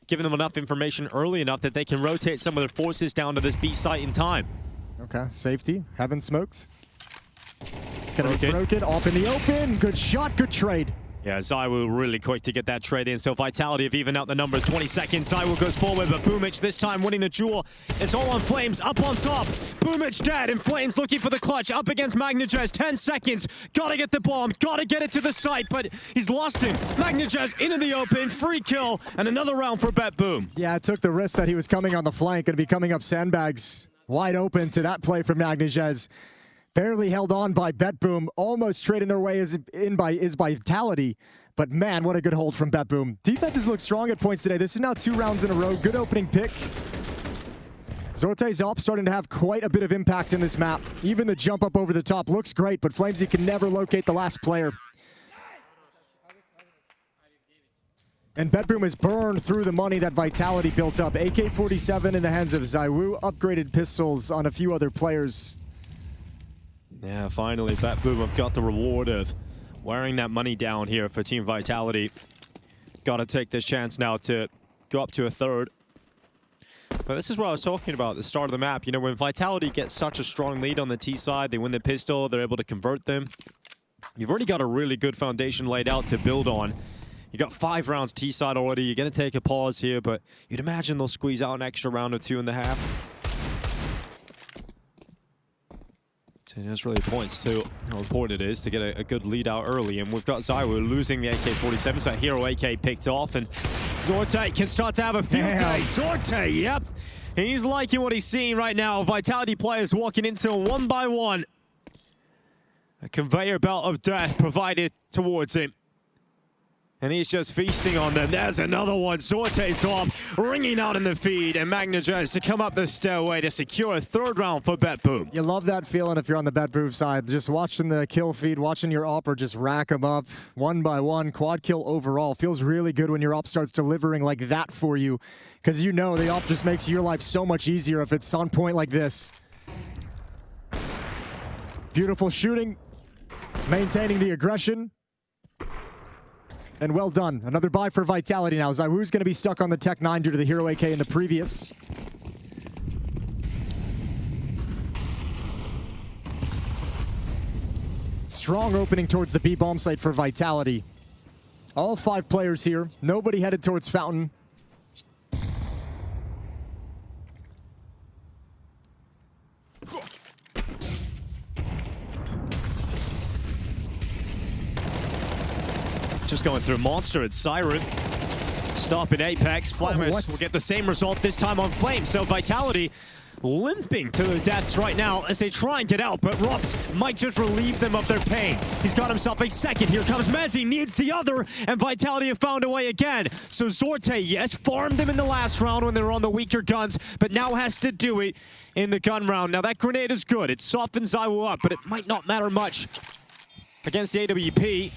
give them enough information early enough that they can rotate some of their forces down to this B site in time. Okay, safety, Heaven smokes. It's gonna be broken, off in the open. Good shot, good trade. Yeah, ZywOo really quick to get that trade in, so Vitality have evened out the numbers. 20 seconds, ZywOo goes forward, but Boomich this time winning the duel. It's all on Flames, up on top. Boomich dead, and Flames looking for the clutch, up against MagnaJets. 10 seconds, gotta get the bomb, gotta get it to the site, but he's lost him. MagnaJets into the open, free kill, and another round for BetBoom. Yeah, it took the risk that he was coming on the flank and be coming up sandbags wide open to that play from MagnaJets. Barely held on by BetBoom, almost trading their way is Vitality. But man, what a good hold from BetBoom. Defenses look strong at points today. This is now 2 rounds in a row. Good opening pick. Zorte's AWP starting to have quite a bit of impact in this map. Even the jump up over the top looks great, but Flamesy can never locate the last player. And BetBoom has burned through the money that Vitality built up. AK-47 in the hands of ZywOo, upgraded pistols on a few other players. Yeah, finally, BetBoom have got the reward of wearing that money down here for Team Vitality. Got to take this chance now to go up to a third. But this is what I was talking about at the start of the map. You know, when Vitality gets such a strong lead on the T side, they win the pistol, they're able to convert them. You've already got a really good foundation laid out to build on. You got 5 rounds T-side already. You're going to take a pause here, but you'd imagine they'll squeeze out an extra round or 2.5. So that's really points to how important it is to get a good lead out early. And we've got ZywOo losing the AK-47, so that Hero AK picked off, and Zorte can start to have a field day. Zorte, yep. He's liking what he's seeing right now. Vitality players walking into a 1-by-1. A conveyor belt of death provided towards him. And he's just feasting on them. There's another one. Zorte's off, ringing out in the feed, and Magnajez to come up the stairway to secure a 3rd round for BetBoom. You love that feeling if you're on the BetBoom side. Just watching the kill feed, watching your opper just rack them up 1-by-1. Quad kill overall. Feels really good when your op starts delivering like that for you, because you know the op just makes your life so much easier if it's on point like this. Beautiful shooting, maintaining the aggression. And well done. Another buy for Vitality now. ZywOo's going to be stuck on the Tech 9 due to the Hero AK in the previous. Strong opening towards the B bomb site for Vitality. All 5 players here. Nobody headed towards Fountain. Just going through Monster at Siren. Stop in Apex. Flammers will get the same result this time on Flame. So Vitality limping to the deaths right now as they try and get out, but Rops might just relieve them of their pain. He's got himself a second. Here comes Mezzi, needs the other, and Vitality have found a way again. So Zorte, yes, farmed them in the last round when they were on the weaker guns, but now has to do it in the gun round. Now that grenade is good. It softens ZywOo up, but it might not matter much against the AWP.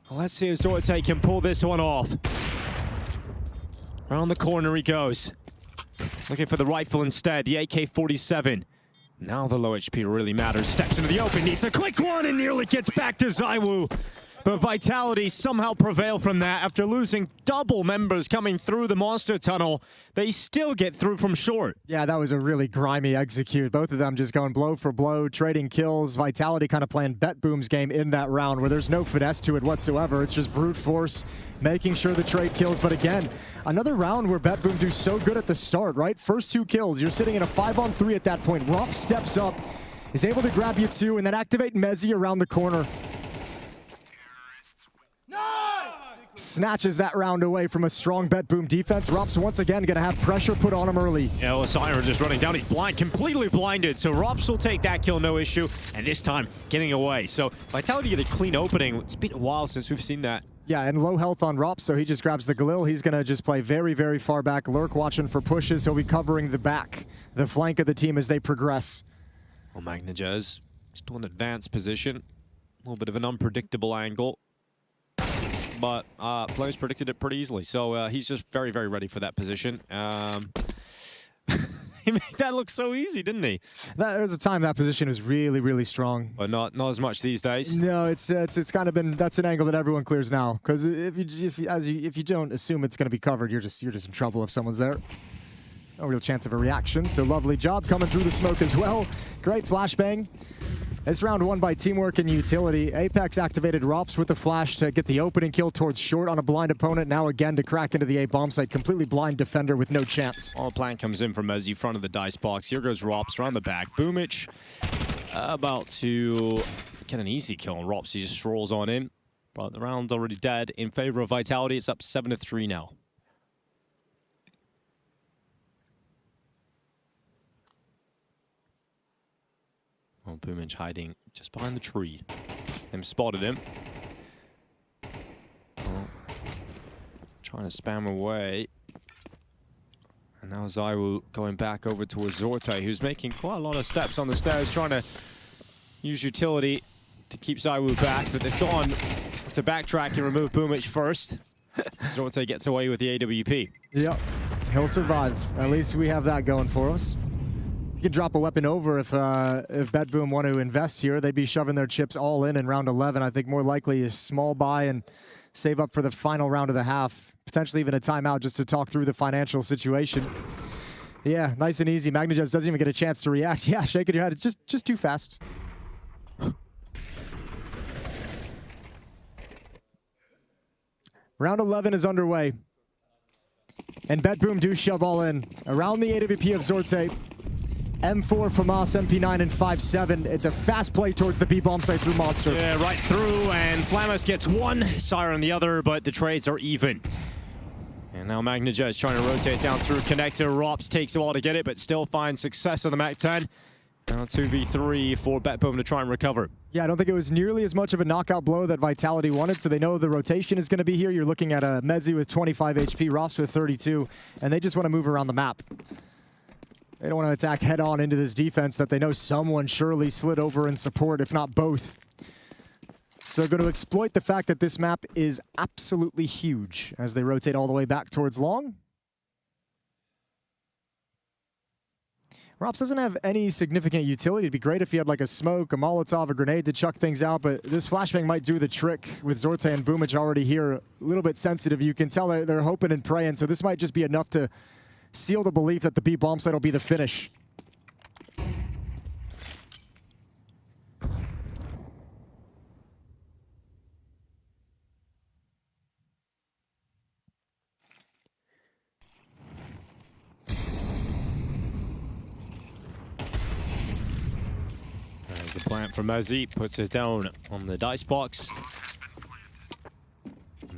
Well, let's see if Zorte can pull this one off. Around the corner he goes. Looking for the rifle instead, the AK-47. Now the low HP really matters. Steps into the open, needs a quick one, and nearly gets back to ZywOo. But Vitality somehow prevail from that. After losing double members coming through the Monster Tunnel, they still get through from short. Yeah, that was a really grimy execute. Both of them just going blow for blow, trading kills. Vitality kind of playing BetBoom's game in that round where there's no finesse to it whatsoever. It's just brute force, making sure the trade kills. But again, another round where BetBoom do so good at the start, right? First 2 kills, you're sitting in a 5-on-3 at that point. Rob steps up, is able to grab you 2, and then activate Mezzi around the corner. Snatches that round away from a strong BetBoom defense. Rops once again going to have pressure put on him early. Yeah, well, Siren just running down. He's blind, completely blinded. So Rops will take that kill, no issue. And this time, getting away. So Vitality get a clean opening. It's been a while since we've seen that. Yeah, and low health on Rops, so he just grabs the Galil. He's going to just play very, very far back. Lurk watching for pushes. He'll be covering the back, the flank of the team as they progress. Well, Magnajez still in advanced position. A little bit of an unpredictable angle. But Flames predicted it pretty easily, so he's just very, very ready for that position. He made that look so easy, didn't he? There was a time that position was really, really strong. But not as much these days. No, it's kind of been, that's an angle that everyone clears now. Because if you don't assume it's going to be covered, you're just in trouble if someone's there. No real chance of a reaction. So lovely job coming through the smoke as well. Great flashbang. It's round 1 by teamwork and utility. Apex activated Rops with the flash to get the opening kill towards short on a blind opponent. Now again to crack into the A bomb site. Completely blind defender with no chance. All plan comes in from Mezzi, front of the dice box. Here goes Rops around the back. Boomich about to get an easy kill on Rops. He just strolls on in. But the round's already dead in favor of Vitality. It's up 7-3 now. Well, Boomich hiding just behind the tree. Them spotted him. Oh. Trying to spam away. And now ZywOo going back over towards Zorte, who's making quite a lot of steps on the stairs, trying to use utility to keep ZywOo back, but they've gone to backtrack and remove Boomich first. Zorte gets away with the AWP. Yep, he'll survive. At least we have that going for us. You can drop a weapon over if BetBoom want to invest here. They'd be shoving their chips all in round 11. I think more likely a small buy and save up for the final round of the half. Potentially even a timeout just to talk through the financial situation. Yeah, nice and easy. Magnajez doesn't even get a chance to react. Yeah, shaking your head. It's just too fast. Round 11 is underway. And BetBoom do shove all in. Around the AWP of Zorte. M4, FAMAS, MP9, and 5-7. It's a fast play towards the B-bomb site through Monster. Yeah, right through, and Flamus gets one, Siren the other, but the trades are even. And now Magnajet is trying to rotate down through connector. Rops takes a while to get it, but still finds success on the Mac-10. Now 2v3 for BetBoom to try and recover. Yeah, I don't think it was nearly as much of a knockout blow that Vitality wanted, so they know the rotation is going to be here. You're looking at a Mezzi with 25 HP, Rops with 32, and they just want to move around the map. They don't want to attack head-on into this defense that they know someone surely slid over in support, if not both. So going to exploit the fact that this map is absolutely huge as they rotate all the way back towards long. Rops doesn't have any significant utility. It'd be great if he had like a smoke, a Molotov, a grenade to chuck things out, but this flashbang might do the trick with Zorte and Boomage already here. A little bit sensitive. You can tell they're hoping and praying, so this might just be enough to seal the belief that the B bomb site will be the finish. There's the plant from Mezzi, puts us down on the dice box.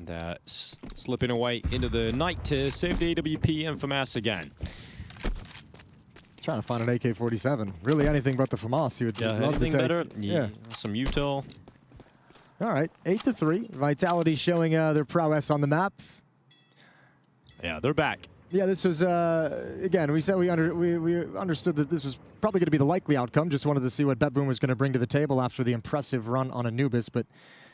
And slipping away into the night to save the AWP and FAMAS again. Trying to find an AK-47. Really anything but the FAMAS. You would love anything to take. better? Yeah. Some util. All right, 8-3. Vitality showing their prowess on the map. Yeah, they're back. Yeah, this was, again, we said we understood that this was probably going to be the likely outcome. Just wanted to see what BetBoom was going to bring to the table after the impressive run on Anubis, but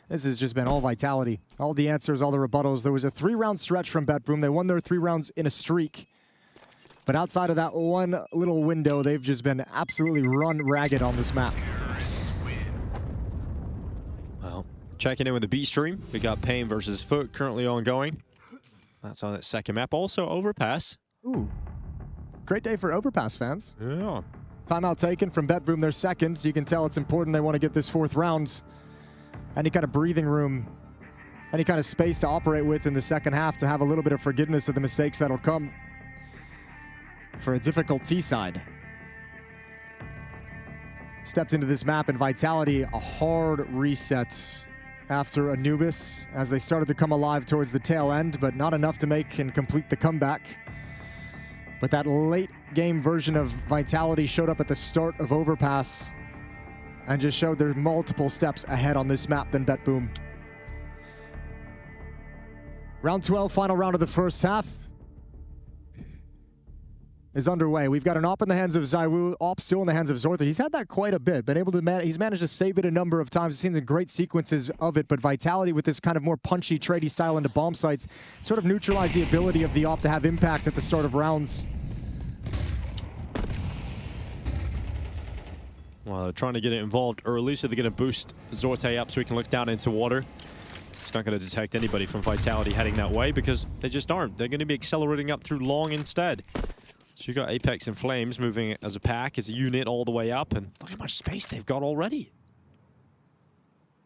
this has just been all Vitality. All the answers, all the rebuttals. There was a 3-round stretch from BetBoom. They won their 3 rounds in a streak. But outside of that one little window, they've just been absolutely run ragged on this map. Well, checking in with the B stream. We got Pain versus Foot currently ongoing. That's on that second map. Also, Overpass. Ooh. Great day for Overpass fans. Yeah. Timeout taken from BetBoom, their second. You can tell it's important they want to get this 4th round. Any kind of breathing room, any kind of space to operate with in the second half to have a little bit of forgiveness of the mistakes that'll come for a difficult T side. Stepped into this map in Vitality, a hard reset after Anubis as they started to come alive towards the tail end, but not enough to make and complete the comeback. But that late game version of Vitality showed up at the start of Overpass and just showed they're multiple steps ahead on this map than BetBoom. Round 12, final round of the first half is underway. We've got an AWP in the hands of Zywoo, AWP still in the hands of Zorte. He's had that quite a bit, been able to he's managed to save it a number of times. It seems in great sequences of it, but Vitality with this kind of more punchy, tradey style into bomb sites sort of neutralized the ability of the AWP to have impact at the start of rounds. Well, they're trying to get it involved early, so they're going to boost Zorte up so he can look down into water. It's not going to detect anybody from Vitality heading that way because they just aren't. They're going to be accelerating up through long instead. So you got Apex and Flames moving as a pack, as a unit all the way up, and look how much space they've got already.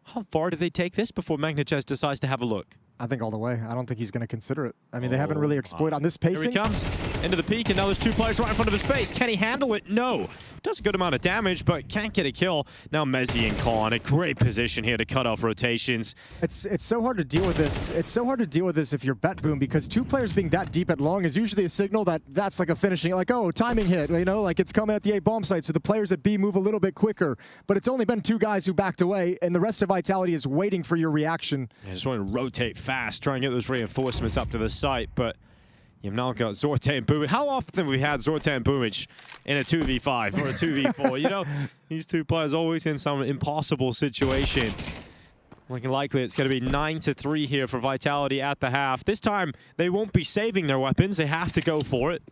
How far do they take this before Magnachess decides to have a look? I think all the way. I don't think he's going to consider it. I mean, they haven't really exploited on this pacing. Here he comes into the peak, and now there's 2 players right in front of his face. Can he handle it? No. Does a good amount of damage, but can't get a kill. Now Mezzi and Khan, a great position here to cut off rotations. It's so hard to deal with this. It's so hard to deal with this if you're BetBoom, because 2 players being that deep at long is usually a signal that that's like a finishing, like, oh, timing hit, you know, like it's coming at the A bomb site, so the players at B move a little bit quicker. But it's only been 2 guys who backed away, and the rest of Vitality is waiting for your reaction. I just want to rotate fast, try and get those reinforcements up to the site, but you've now got Zorte and Boomage. How often have we had Zorte and Boomage in a 2v5 or a 2v4? You know, these 2 players always in some impossible situation. Looking likely it's going to be 9-3 here for Vitality at the half. This time, they won't be saving their weapons. They have to go for it.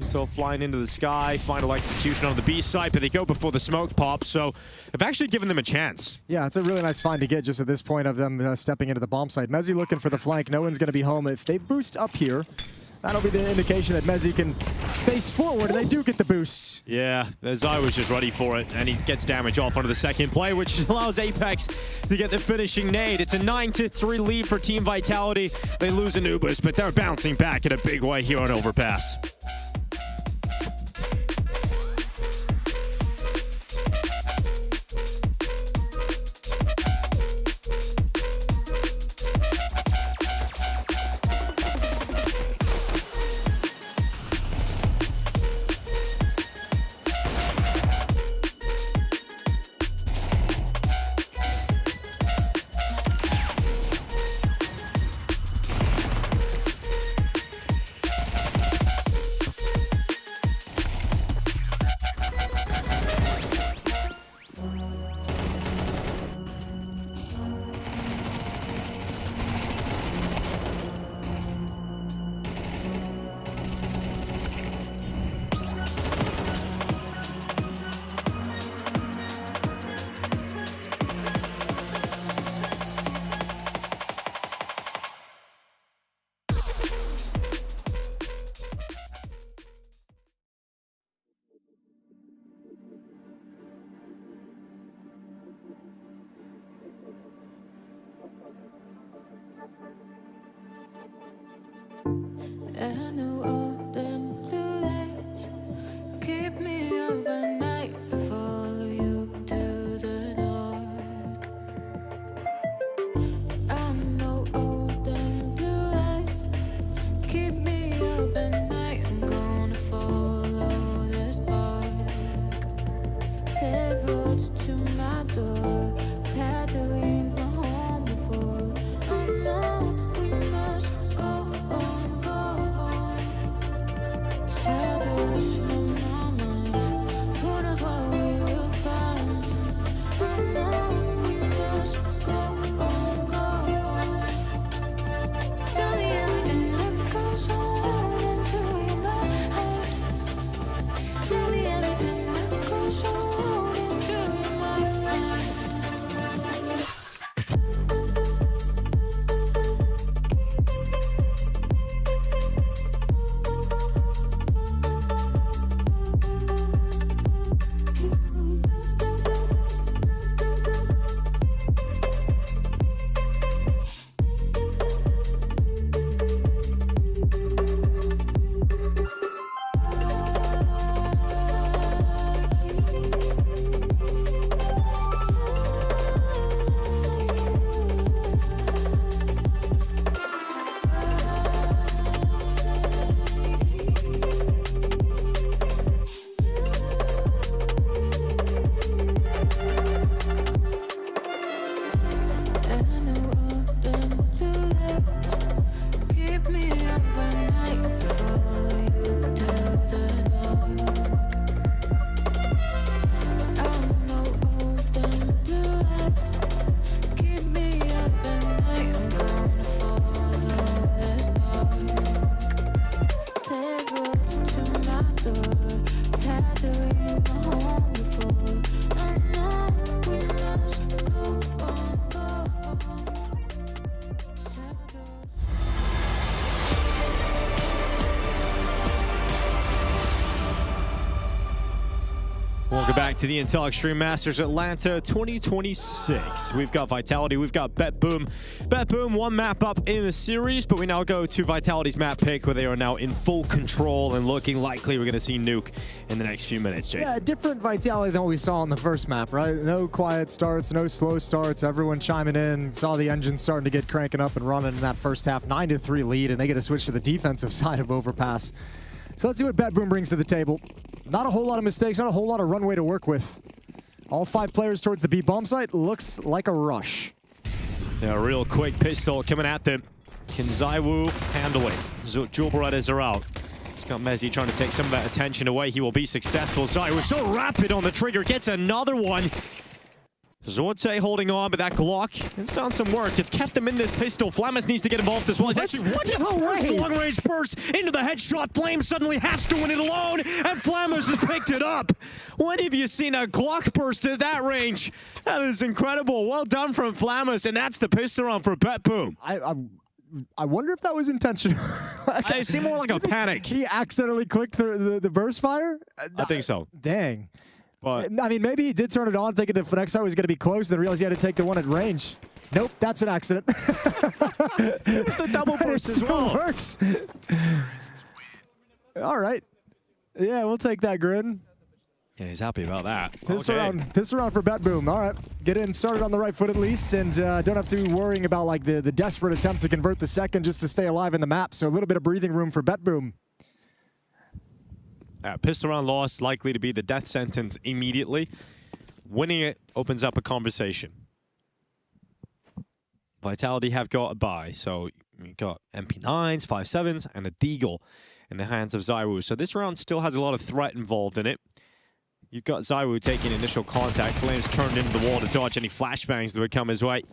Still flying into the sky, final execution on the B site, but they go before the smoke pops, so they've actually given them a chance. Yeah, it's a really nice find to get just at this point of them stepping into the bomb site. Mezzi looking for the flank. No one's going to be home. If they boost up here, that'll be the indication that Mezzi can face forward, and they do get the boosts. Yeah, Zai was just ready for it, and he gets damage off onto the second play, which allows Apex to get the finishing nade. It's a 9-3 lead for Team Vitality. They lose Anubis, but they're bouncing back in a big way here on Overpass. I know all them blue lights keep me up at night, follow you into the dark. I know all them blue lights keep me up at night, I'm gonna follow the spark. Paved roads to my door, had to leave my home before. I know we must go on. Shadows from my mind, who knows what we will find. I know we must go on. Tell me everything that goes on into your life. Tell me everything that goes on into your mind. Welcome back to the Intel Extreme Masters Atlanta 2026. We've got Vitality, we've got BetBoom. BetBoom, one map up in the series, but we now go to Vitality's map pick, where they are now in full control and looking likely we're going to see Nuke in the next few minutes, Jason. Yeah, different Vitality than what we saw on the first map, right? No quiet starts, no slow starts, everyone chiming in. Saw the engine starting to get cranking up and running in that first half, 9-3 lead, and they get to switch to the defensive side of Overpass. So let's see what BetBoom brings to the table. Not a whole lot of mistakes, not a whole lot of runway to work with. All 5 players towards the B bomb site. Looks like a rush. Yeah, a real quick pistol coming at them. Can Zaiwu handle it? Jewel Berettas are out. He's got Mezzi trying to take some of that attention away. He will be successful. Zaiwu so rapid on the trigger, gets another one. Zorte holding on, but that Glock, it's done some work. It's kept them in this pistol. Flamus needs to get involved as well. He's actually, what is the long-range burst into the headshot? Flame suddenly has to win it alone, and Flamus has picked it up. When have you seen a Glock burst at that range? That is incredible. Well done from Flamus, and that's the pistol round for BetBoom. I wonder if that was intentional. It seemed more like a panic. He accidentally clicked the burst fire? I think so. Dang. But I mean, maybe he did turn it on, thinking the next time was going to be close, then realized he had to take the one at range. Nope, that's an accident. The double burst as well. Works. All right. Yeah, we'll take that, Grin. Yeah, he's happy about that. Piss around for BetBoom. All right, get in started on the right foot at least, and don't have to be worrying about like the desperate attempt to convert the second just to stay alive in the map. So a little bit of breathing room for BetBoom. Pissed around loss, likely to be the death sentence immediately. Winning it opens up a conversation. Vitality have got a bye, so we got MP9s, 5.7s, and a Deagle in the hands of ZywOo. So this round still has a lot of threat involved in it. You've got ZywOo taking initial contact. Flames turned into the wall to dodge any flashbangs that would come his way.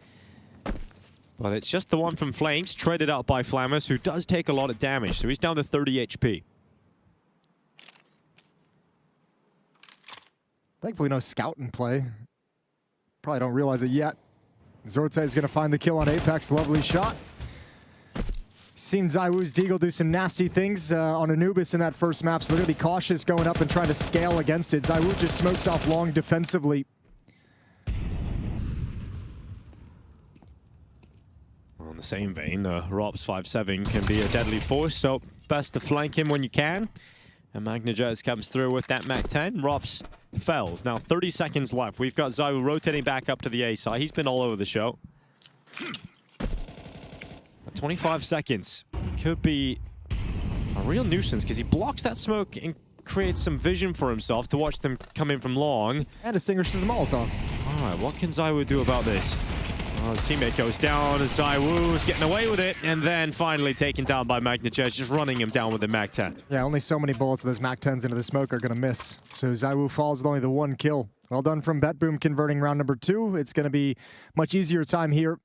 But it's just the one from Flames, traded out by Flammers, who does take a lot of damage. So he's down to 30 HP. Thankfully, no scout in play. Probably don't realize it yet. Zortse is going to find the kill on Apex. Lovely shot. Seen ZywOo's Deagle do some nasty things on Anubis in that first map, so they're going to be cautious going up and trying to scale against it. ZywOo just smokes off long defensively. On the same vein, the Robs 5.7 can be a deadly force, so best to flank him when you can. And MagnaJez comes through with that Mac-10. Robs fell. Now 30 seconds left. We've got ZywOo rotating back up to the A side. He's been all over the show. 25 seconds. Could be a real nuisance because he blocks that smoke and creates some vision for himself to watch them come in from long. And distinguishes the Molotov. All right, what can ZywOo do about this? Well, his teammate goes down, and ZywOo is getting away with it, and then finally taken down by MagnaJez, just running him down with the Mac-10. Yeah, only so many bullets of those Mac-10s into the smoke are going to miss. So ZywOo falls with only the one kill. Well done from BetBoom converting round number 2. It's going to be much easier time here.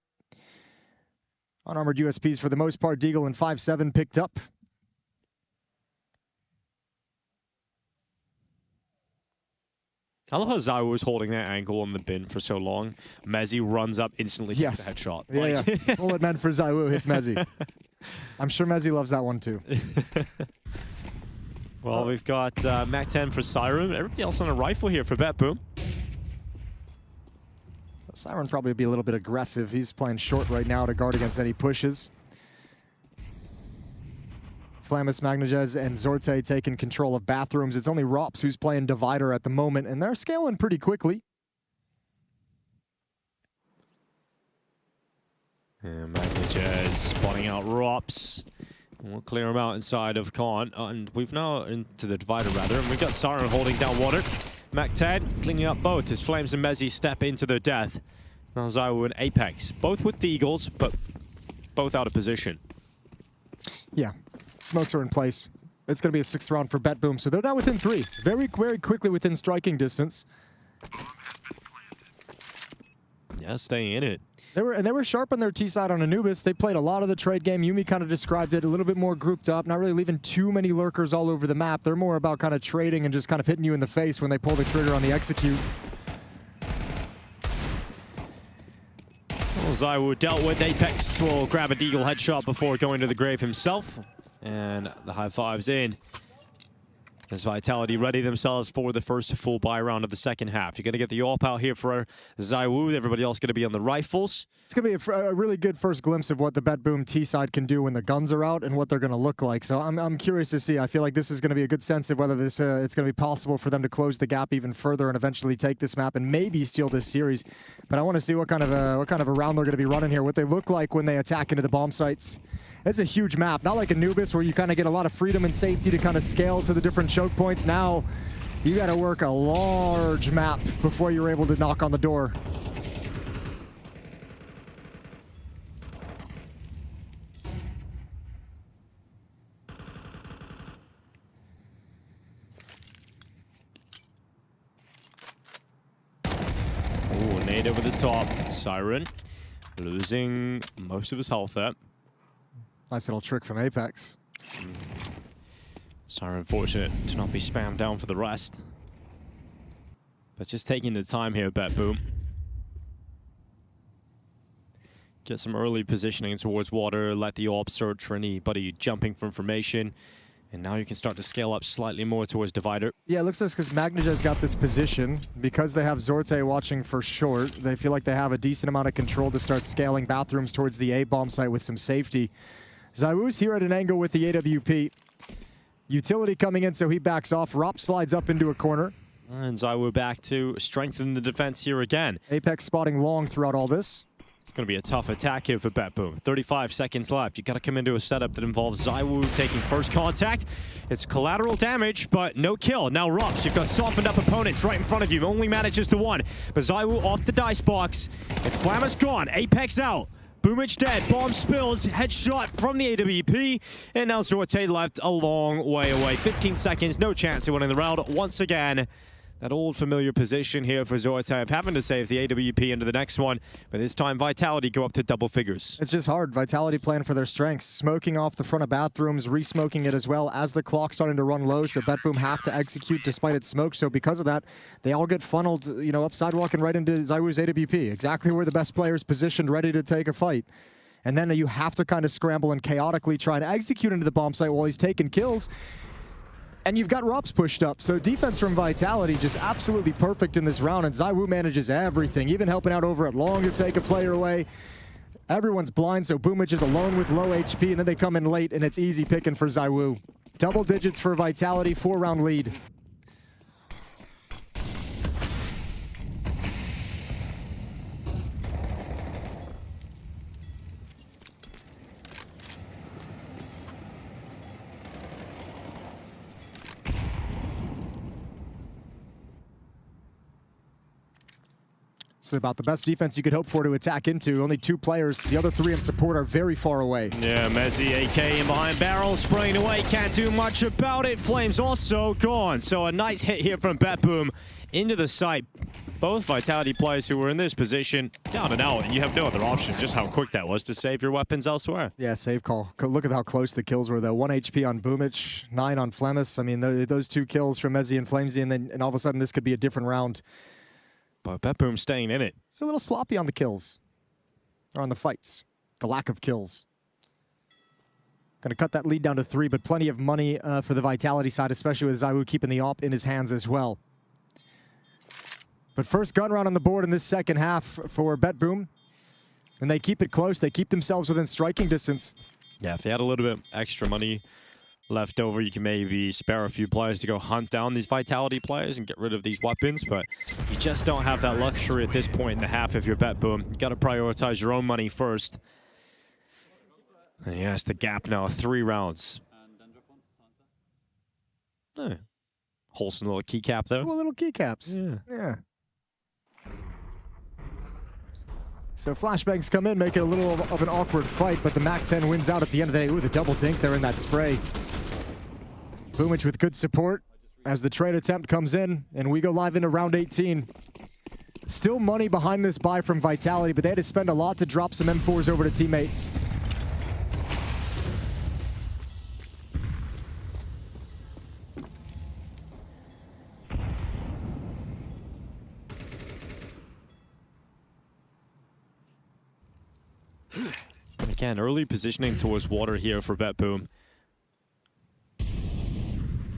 Unarmored USPs for the most part. Deagle and 5.7 picked up. I love how ZywOo was holding that angle on the bin for so long. Mezzi runs up instantly, takes a headshot. Yeah, yeah. Bullet meant for ZywOo hits Mezzi. I'm sure Mezzi loves that one too. Well, we've got Mac-10 for Siren. Everybody else on a rifle here for BetBoom. So Siren probably be a little bit aggressive. He's playing short right now to guard against any pushes. Flammus, MagnaJez, and Zortse taking control of bathrooms. It's only Rops who's playing Divider at the moment, and they're scaling pretty quickly. And MagnaJez spotting out Rops. We'll clear him out inside of Khan. And we've now into the Divider, rather. And we've got Siren holding down water. Mac-10 cleaning up both as Flames and Mezzi step into their death. Now ZywOo and Apex, both with Deagles, but both out of position. Yeah. Smokes are in place. It's going to be a 6th round for BetBoom, so they're now within 3. Very, very quickly within striking distance. Yeah, staying in it. They were sharp on their T side on Anubis. They played a lot of the trade game. Yumi kind of described it a little bit more grouped up, not really leaving too many lurkers all over the map. They're more about kind of trading and just kind of hitting you in the face when they pull the trigger on the execute. Well, ZywOo dealt with. Apex will grab a Deagle headshot before going to the grave himself. And the high fives in. As Vitality ready themselves for the first full buy round of the second half. You're going to get the AWP out here for ZywOo. Everybody else going to be on the rifles. It's going to be a really good first glimpse of what the BetBoom T side can do when the guns are out and what they're going to look like. So I'm curious to see. I feel like this is going to be a good sense of whether this it's going to be possible for them to close the gap even further and eventually take this map and maybe steal this series. But I want to see what kind of a round they're going to be running here. What they look like when they attack into the bomb sites. It's a huge map, not like Anubis where you kind of get a lot of freedom and safety to kind of scale to the different choke points. Now, you got to work a large map before you're able to knock on the door. Oh, nade over the top. Siren losing most of his health there. Nice little trick from Apex. Siren fortunate to not be spammed down for the rest. But just taking the time here, BetBoom. get some early positioning towards water, let the AWP search for anybody jumping from formation. And now you can start to scale up slightly more towards Divider. Yeah, it looks like because Magnaja's got this position, because they have Zorte watching for short, they feel like they have a decent amount of control to start scaling bathrooms towards the A bomb site with some safety. ZywOo's here at an angle with the AWP. Utility coming in, so he backs off. Rop slides up into a corner. And ZywOo back to strengthen the defense here again. Apex spotting long throughout all this. Going to be a tough attack here for BetBoom. 35 seconds left. You got to come into a setup that involves ZywOo taking first contact. It's collateral damage, but no kill. Now Rops, you've got softened up opponents right in front of you. Only manages the one. But ZywOo off the dice box. And Flamma's gone. Apex out. Boomich dead. Bomb spills. Headshot from the AWP. And now Zorte left a long way away. 15 seconds. No chance of winning the round once again. That old familiar position here for Zorte of having to save the AWP into the next one. But this time, Vitality go up to double figures. It's just hard. Vitality playing for their strengths. Smoking off the front of bathrooms, re-smoking it as well as the clock starting to run low. So BetBoom have to execute despite its smoke. So because of that, they all get funneled, you know, up sidewalking right into ZywOo's AWP. Exactly where the best player is positioned, ready to take a fight. And then you have to kind of scramble and chaotically try to execute into the bomb site while he's taking kills. And you've got Rops pushed up, so defense from Vitality just absolutely perfect in this round, and ZywOo manages everything, even helping out over at long to take a player away. Everyone's blind, so Boomich is alone with low HP, and then they come in late, and it's easy picking for ZywOo. Double digits for Vitality, 4-round lead. About the best defense you could hope for to attack into. Only 2 players. The other 3 in support are very far away. Yeah, Mezzi, AK in behind barrel, spraying away. Can't do much about it. Flames also gone. So a nice hit here from BetBoom into the site. Both Vitality players who were in this position down and out, and you have no other option. Just how quick that was to save your weapons elsewhere. Yeah, save call. Look at how close the kills were, though. 1 HP on Boomich, 9 on Flemis. I mean, those 2 kills from Mezzi and Flamesy, and all of a sudden this could be a different round. But BetBoom staying in it. It's a little sloppy on the kills. Or on the fights. The lack of kills. Gonna cut that lead down to 3, but plenty of money for the Vitality side, especially with ZywOo keeping the AWP in his hands as well. But first gun round on the board in this second half for BetBoom. And they keep it close. They keep themselves within striking distance. Yeah, if they had a little bit extra money left over, you can maybe spare a few players to go hunt down these Vitality players and get rid of these weapons, but you just don't have that luxury at this point in the half if you're BetBoom. You got to prioritize your own money first. And yes, the gap now, 3 rounds. Wholesome little keycap there. Cool little keycaps. Yeah. So flashbangs come in, make it a little of an awkward fight, but the MAC-10 wins out at the end of the day. Ooh, the double dink there in that spray. Boomich with good support as the trade attempt comes in, and we go live into round 18. Still money behind this buy from Vitality, but they had to spend a lot to drop some M4s over to teammates. Again, early positioning towards water here for BetBoom.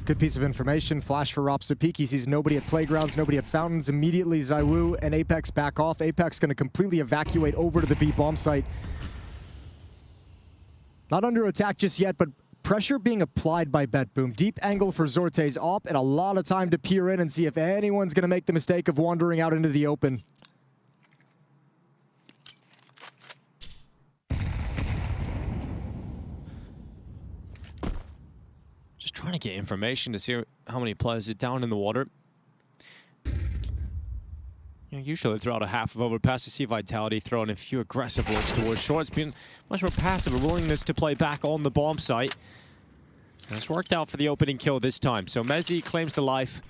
Good piece of information. Flash for Ropsapik. He sees nobody at playgrounds, nobody at fountains. Immediately, ZywOo and Apex back off. Apex going to completely evacuate over to the B bomb site. Not under attack just yet, but pressure being applied by BetBoom. Deep angle for Zorte's AWP, and a lot of time to peer in and see if anyone's going to make the mistake of wandering out into the open. Just trying to get information to see how many players are down in the water. You know, usually throughout a half of Overpass, you see Vitality throwing a few aggressive looks towards short. It's been much more passive, a willingness to play back on the bomb site. And it's worked out for the opening kill this time. So Mezzi claims the life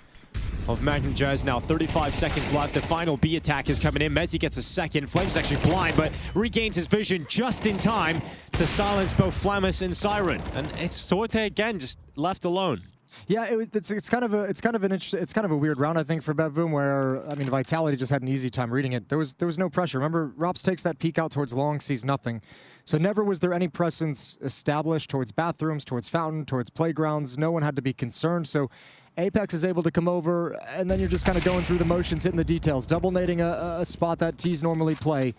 of Magnajaz. Now 35 seconds left. The final B attack is coming in. Mezzi gets a second. Flame's actually blind, but regains his vision just in time to silence both Flamus and Siren. And it's Sorte again, just left alone. Yeah, it's kind of a weird round, I think, for BetBoom, where I mean Vitality just had an easy time reading it. There was no pressure. Remember, Rops takes that peek out towards long, sees nothing. So never was there any presence established towards bathrooms, towards fountain, towards playgrounds. No one had to be concerned. So Apex is able to come over, and then you're just kind of going through the motions, hitting the details, double nading a spot that T's normally play,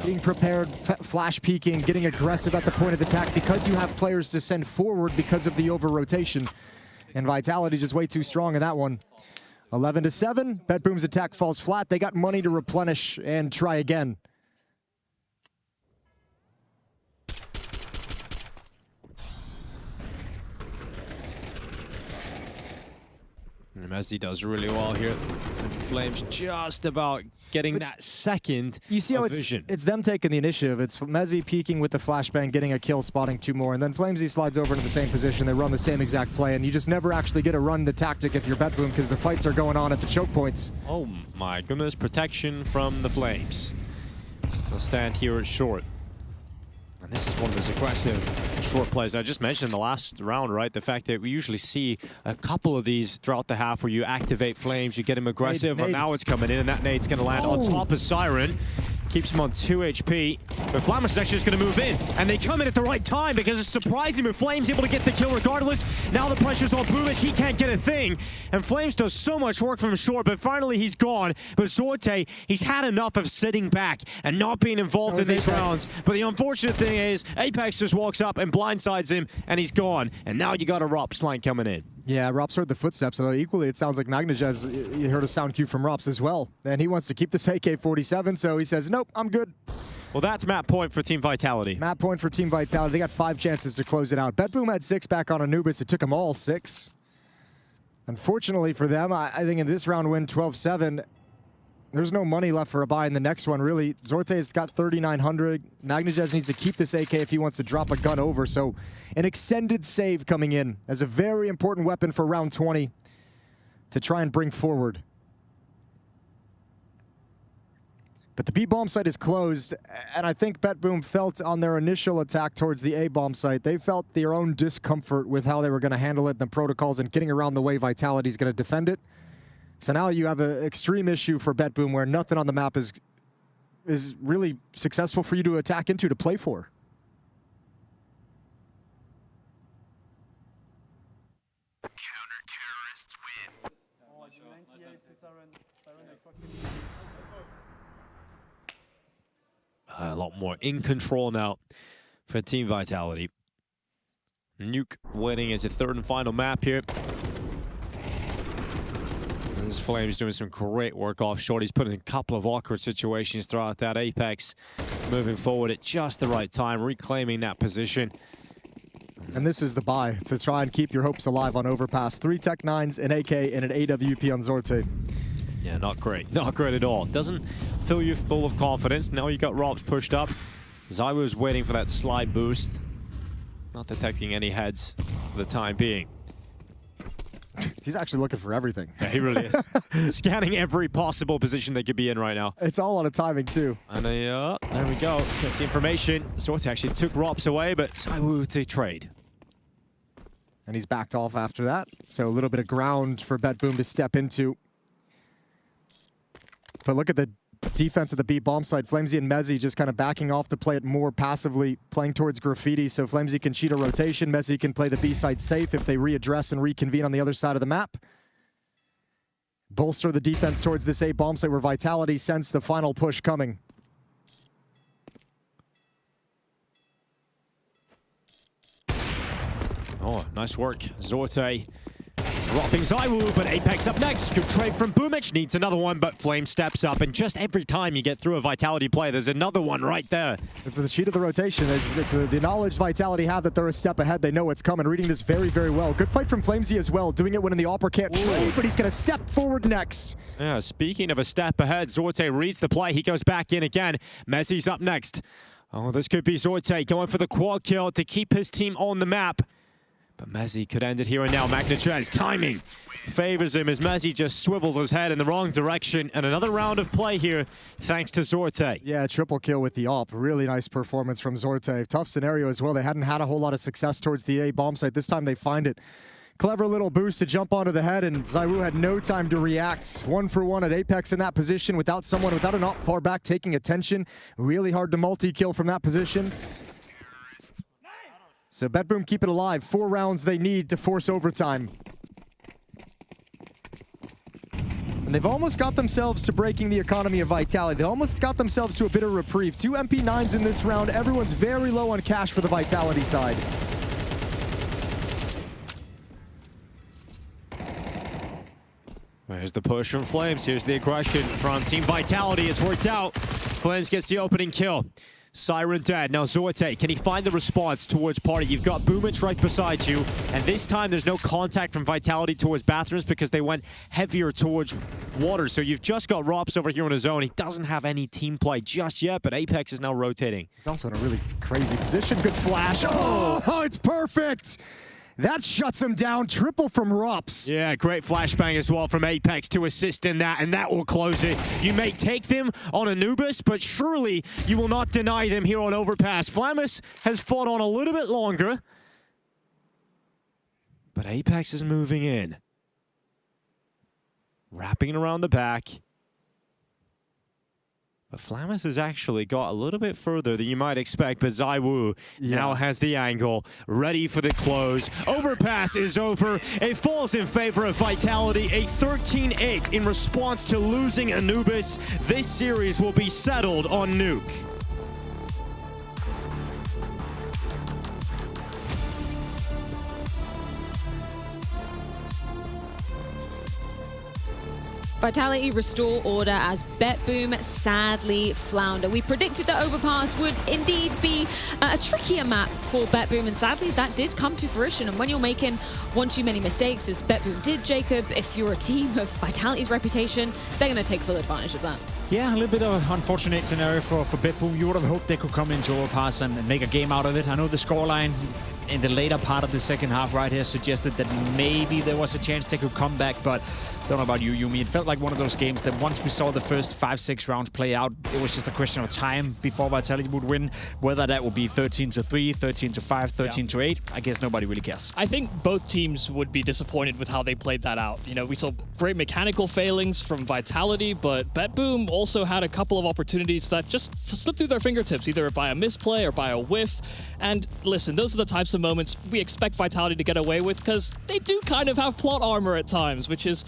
being prepared, flash peeking, getting aggressive at the point of attack because you have players to send forward because of the over-rotation. And Vitality just way too strong in that one. 11-7, BetBoom's attack falls flat. They got money to replenish and try again. And Messi does really well here. And Flames just about getting that second You see how vision. it's them taking the initiative. It's Mezzi peeking with the flashbang, getting a kill, spotting 2 more, and then Flamesy slides over into the same position. They run the same exact play, and you just never actually get to run the tactic if you're BetBoom because the fights are going on at the choke points. Oh my goodness, protection from the Flames. They'll stand here at short. And this is one of those aggressive short plays I just mentioned in the last round, right? The fact that we usually see a couple of these throughout the half where you activate Flames, you get him aggressive, but now it's coming in, and that nade's going to land on top of Siren. Keeps him on 2 HP. But Flammer is actually just going to move in, and they come in at the right time because it's surprising with Flames able to get the kill regardless. Now the pressure's on Boomich, he can't get a thing. And Flames does so much work from short, but finally he's gone. But Zorte, he's had enough of sitting back and not being involved in these rounds. But the unfortunate thing is, Apex just walks up and blindsides him, and he's gone. And now you got a Rops line coming in. Yeah, Rops heard the footsteps, although equally it sounds like Magnajez, you heard a sound cue from Rops as well. And he wants to keep this AK-47, so he says, nope, I'm good. Well, that's map point for Team Vitality. Map point for Team Vitality. They got 5 chances to close it out. BetBoom had 6 back on Anubis. It took them all 6. Unfortunately for them, I think in this round win 12-7, there's no money left for a buy in the next one, really. Zorte's got 3,900. Magnajez needs to keep this AK if he wants to drop a gun over. So an extended save coming in as a very important weapon for round 20 to try and bring forward. But the B-bomb site is closed, and I think BetBoom felt on their initial attack towards the A-bomb site, they felt their own discomfort with how they were going to handle it and the protocols and getting around the way Vitality's going to defend it. So now you have an extreme issue for BetBoom where nothing on the map is really successful for you to attack into, to play for. Counter-terrorists win. A lot more in control now for Team Vitality. Nuke winning as a 3rd and final map here. This Flames doing some great work off short. He's put in a couple of awkward situations throughout that. Apex moving forward at just the right time, reclaiming that position. And this is the buy to try and keep your hopes alive on Overpass. 3 Tech 9s, an AK, and an AWP on Zorte. Yeah, not great. Not great at all. Doesn't fill you full of confidence. Now you got Robs pushed up. Zywo's waiting for that slide boost. Not detecting any heads for the time being. He's actually looking for everything. Yeah, he really is. Scanning every possible position they could be in right now. It's all on a timing, too. And there we go. Gets the information. Sorte actually took Rops away, but Zywo to trade. And he's backed off after that. So a little bit of ground for BetBoom to step into. But look at the defense of the B bomb side. Flamesy and Mezzi just kind of backing off to play it more passively, playing towards Graffiti. So Flamesy can cheat a rotation. Mezzi can play the B side safe if they readdress and reconvene on the other side of the map. Bolster the defense towards this A bomb site where Vitality sense the final push coming. Oh, nice work. Zorte dropping Zywo, but Apex up next. Good trade from Boomich. Needs another one, but Flame steps up. And just every time you get through a Vitality play, there's another one right there. It's the cheat of the rotation. It's the knowledge Vitality have that they're a step ahead. They know what's coming. Reading this very, very well. Good fight from Flamesy as well. Doing it when in the Opera can't trade, but he's going to step forward next. Yeah, speaking of a step ahead, Zorte reads the play. He goes back in again. Messi's up next. Oh, this could be Zorte going for the quad kill to keep his team on the map. But Mezzi could end it here and now. Magnachez's timing favors him as Mezzi just swivels his head in the wrong direction. And another round of play here, thanks to Zorte. Yeah, triple kill with the op. Really nice performance from Zorte. Tough scenario as well. They hadn't had a whole lot of success towards the A bomb site. This time they find it. Clever little boost to jump onto the head, and ZywOo had no time to react. 1 for 1 at Apex in that position without an op far back taking attention. Really hard to multi-kill from that position. So BetBoom keep it alive. 4 rounds they need to force overtime. And they've almost got themselves to breaking the economy of Vitality. They almost got themselves to a bit of reprieve. 2 MP9s in this round. Everyone's very low on cash for the Vitality side. There's the push from Flames. Here's the aggression from Team Vitality. It's worked out. Flames gets the opening kill. Siren dead. Now Zorte, can he find the response towards Party? You've got Boomich right beside you, and this time there's no contact from Vitality towards Bathrooms because they went heavier towards Water. So you've just got Rops over here on his own. He doesn't have any team play just yet, but Apex is now rotating. He's also in a really crazy position. Good flash. Oh, it's perfect! That shuts him down. Triple from Rops. Yeah, great flashbang as well from Apex to assist in that, and that will close it. You may take them on Anubis, but surely you will not deny them here on Overpass. Flamus has fought on a little bit longer, but Apex is moving in. Wrapping it around the back. But Flamus has actually got a little bit further than you might expect, but ZywOo now has the angle, ready for the close. Overpass is over. It falls in favor of Vitality, a 13-8 in response to losing Anubis. This series will be settled on Nuke. Vitality restore order as BetBoom sadly flounder. We predicted that Overpass would indeed be a trickier map for BetBoom, and sadly that did come to fruition. And when you're making one too many mistakes, as BetBoom did, Jacob, if you're a team of Vitality's reputation, they're going to take full advantage of that. Yeah, a little bit of an unfortunate scenario for BetBoom. You would have hoped they could come into Overpass and make a game out of it. I know the scoreline in the later part of the second half right here suggested that maybe there was a chance they could come back, but don't know about you, Yumi. It felt like one of those games that once we saw the first 5-6 rounds play out, it was just a question of time before Vitality would win. Whether that would be 13-3, 13-5, 13-8, I guess nobody really cares. I think both teams would be disappointed with how they played that out. You know, we saw great mechanical failings from Vitality, but BetBoom also had a couple of opportunities that just slipped through their fingertips, either by a misplay or by a whiff. And listen, those are the types of moments we expect Vitality to get away with, because they do kind of have plot armor at times, which is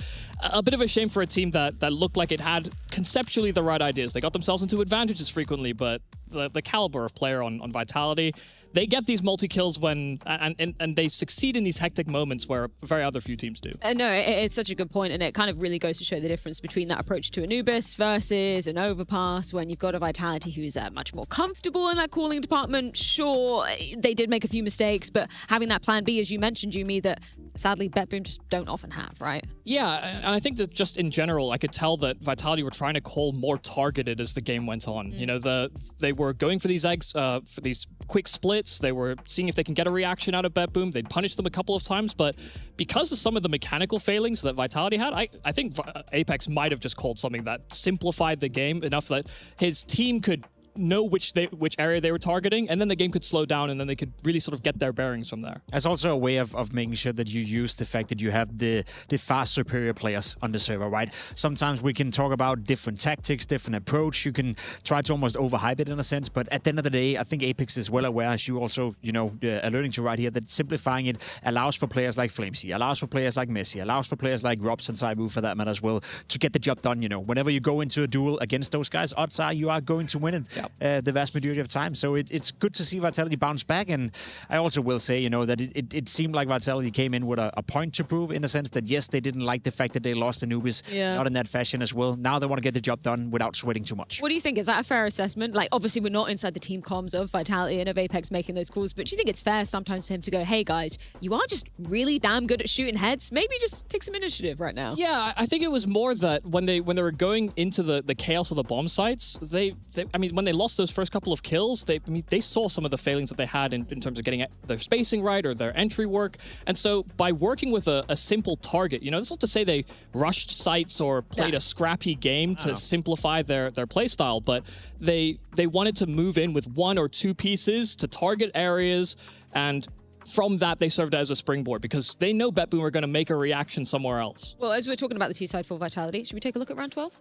a bit of a shame for a team that looked like it had conceptually the right ideas. They got themselves into advantages frequently, but the caliber of player on Vitality, they get these multi-kills when and they succeed in these hectic moments where very other few teams do. No, it's such a good point, and it kind of really goes to show the difference between that approach to Anubis versus an Overpass, when you've got a Vitality who's much more comfortable in that calling department. Sure, they did make a few mistakes, but having that plan B, as you mentioned, Yumi, that sadly BetBoom just don't often have, right? Yeah, and I think that just in general, I could tell that Vitality were trying to call more targeted as the game went on. You know, they were going for these eggs, for these quick splits. They were seeing if they can get a reaction out of BetBoom. They'd punish them a couple of times, but because of some of the mechanical failings that Vitality had, I think Apex might have just called something that simplified the game enough that his team could know which area they were targeting, and then the game could slow down, and then they could really sort of get their bearings from there. As also a way of making sure that you use the fact that you have the fast superior players on the server, right? Sometimes we can talk about different tactics, different approach. You can try to almost overhype it in a sense, but at the end of the day, I think Apex is well aware, as you also, you know, alluding to right here, that simplifying it allows for players like Flamesy, allows for players like Messi, allows for players like Robs and ZywOo for that matter as well, to get the job done. You know, whenever you go into a duel against those guys, odds are you are going to win it. Yep. The vast majority of time. So it's good to see Vitality bounce back. And I also will say, you know, that it seemed like Vitality came in with a point to prove, in the sense that, yes, they didn't like the fact that they lost Anubis, not in that fashion as well. Now they want to get the job done without sweating too much. What do you think? Is that a fair assessment? Like, obviously, we're not inside the team comms of Vitality and of Apex making those calls, but do you think it's fair sometimes for him to go, hey, guys, you are just really damn good at shooting heads. Maybe just take some initiative right now. Yeah, I think it was more that when they were going into the chaos of the bomb sites, I mean, when they lost those first couple of kills, they saw some of the failings that they had in terms of getting their spacing right or their entry work. And so by working with a simple target, you know, that's not to say they rushed sites or played a scrappy game to simplify their play style, but they wanted to move in with one or two pieces to target areas and from that, they served as a springboard because they know BetBoom are going to make a reaction somewhere else. Well, as we're talking about the T-side for Vitality, should we take a look at round 12?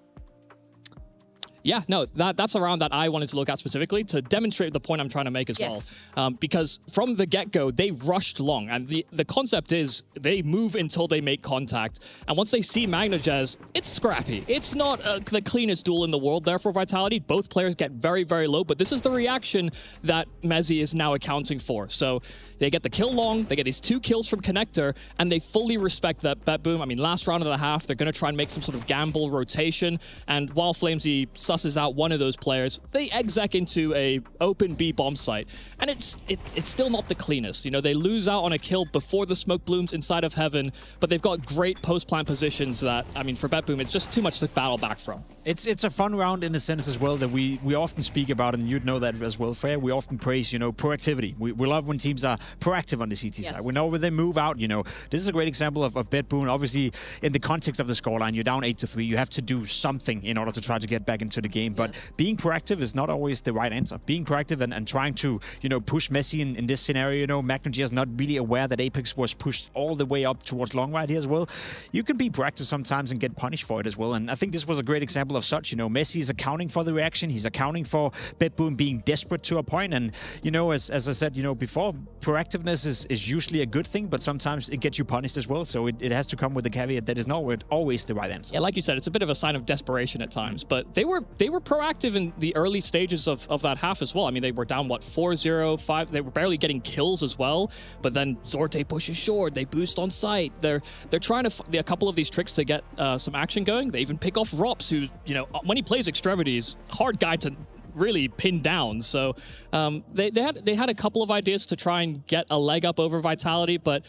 Yeah, no, that's a round that I wanted to look at specifically to demonstrate the point I'm trying to make as well. Because from the get-go, they rushed long. And the concept is they move until they make contact. And once they see MagnaJez, it's scrappy. It's not the cleanest duel in the world there for Vitality. Both players get very, very low. But this is the reaction that Mezzi is now accounting for. So they get the kill long, they get these 2 kills from Connector, and they fully respect that BetBoom. I mean, last round of the half, they're going to try and make some sort of gamble rotation. And while Flamesy susses out one of those players, they exec into a open B bomb site. And it's still not the cleanest. You know, they lose out on a kill before the smoke blooms inside of Heaven, but they've got great post-plant positions that, I mean, for BetBoom, it's just too much to battle back from. It's a fun round in the sense as well that we often speak about, and you'd know that as well, Freya. We often praise, you know, proactivity. We love when teams are proactive on the CT side. We know when they move out, you know. This is a great example of BetBoom. Obviously, in the context of the scoreline, you're down 8-3. You have to do something in order to try to get back into the game. But being proactive is not always the right answer. Being proactive and trying to, you know, push Messi in this scenario, you know, MagnaJez is not really aware that Apex was pushed all the way up towards long right here as well. You can be proactive sometimes and get punished for it as well. And I think this was a great example of such. You know, Messi is accounting for the reaction. He's accounting for BetBoom being desperate to a point. And, you know, as I said, you know, before, proactiveness is usually a good thing, but sometimes it gets you punished as well. So it has to come with the caveat that is not always the right answer. Yeah, like you said, it's a bit of a sign of desperation at times, but they were proactive in the early stages of that half as well. I mean, they were down, what, 4-0, 5. They were barely getting kills as well, but then Zorte pushes short. They boost on site. They're trying to a couple of these tricks to get some action going. They even pick off Rops, who, you know, when he plays extremities, hard guy to really pinned down. So they had a couple of ideas to try and get a leg up over Vitality, but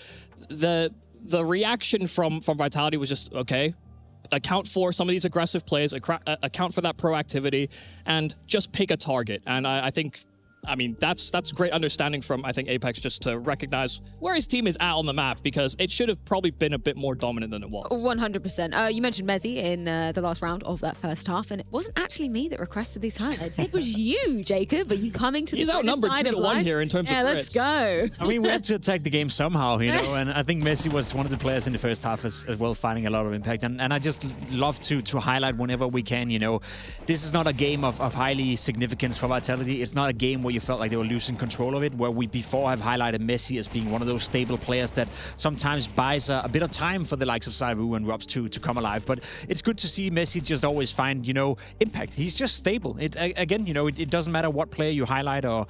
the reaction from Vitality was just, okay, account for some of these aggressive plays, account for that proactivity, and just pick a target. And I think, I mean, that's great understanding from, I think, Apex, just to recognize where his team is at on the map, because it should have probably been a bit more dominant than it was. 100%. You mentioned Mezzi in the last round of that first half, and it wasn't actually me that requested these highlights. It was you, Jacob. Are you coming to the side outnumbered of 2-1 here in terms of crits. Let's go. I mean, we had to attack the game somehow, you know, and I think Messi was one of the players in the first half as well, finding a lot of impact. And I just love to highlight whenever we can, you know, this is not a game of highly significance for Vitality. It's not a game where you felt like they were losing control of it, where we before have highlighted Messi as being one of those stable players that sometimes buys a bit of time for the likes of Saivu and Robs to come alive. But it's good to see Messi just always find, you know, impact. He's just stable. Again, you know, it doesn't matter what player you highlight or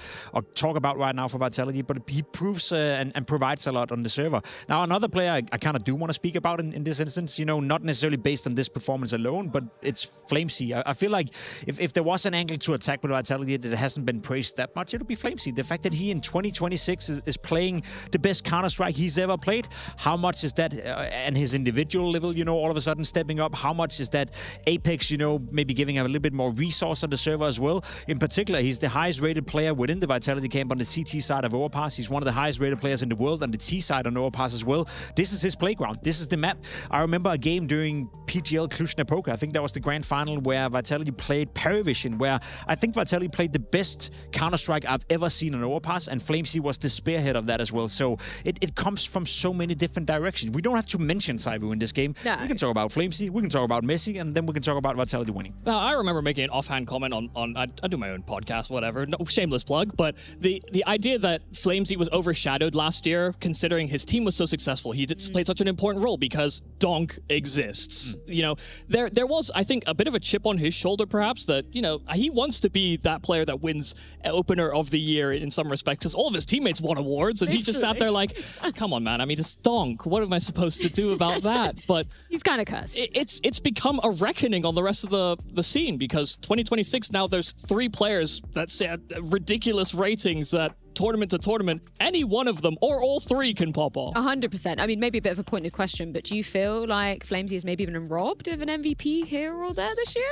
talk about right now for Vitality, but he proves and provides a lot on the server. Now, another player I kind of do want to speak about in this instance, you know, not necessarily based on this performance alone, but it's Flamesy. I feel like if there was an angle to attack with Vitality that hasn't been praised that much, it would be Flamesy. The fact that he in 2026 is playing the best Counter-Strike he's ever played, how much is that and his individual level, you know, all of a sudden stepping up? How much is that Apex, you know, maybe giving a little bit more resource on the server as well? In particular, he's the highest rated player within the Vitality camp on the CT side of Overpass. He's one of the highest rated players in the world on the T side on Overpass as well. This is his playground. This is the map. I remember a game during PGL Cluj-Napoca. I think that was the grand final where Vitality played Perivision, where I think Vitality played the best Counter-Strike I've ever seen on Overpass, and Flamesy was the spearhead of that as well. So it comes from so many different directions. We don't have to mention Saivu in this game. No. We can talk about Flamesy, we can talk about Messi, and then we can talk about Vitality winning. Now, I remember making an offhand comment on I do my own podcast, whatever, no, shameless plug, but the idea that Flamesy was overshadowed last year, considering his team was so successful, he played such an important role because Donk exists. You know, there was, I think, a bit of a chip on his shoulder, perhaps, that, you know, he wants to be that player that wins opener of the year in some respect, because all of his teammates won awards, and he just sat there like, come on, man, I mean, it's Donk. What am I supposed to do about that? But he's kind of cursed. It's become a reckoning on the rest of the scene, because 2026 now there's 3 players that set ridiculous ratings that tournament to tournament, any one of them or all 3 can pop off. 100%. I mean, maybe a bit of a pointed question, but do you feel like Flamesy has maybe been robbed of an MVP here or there this year?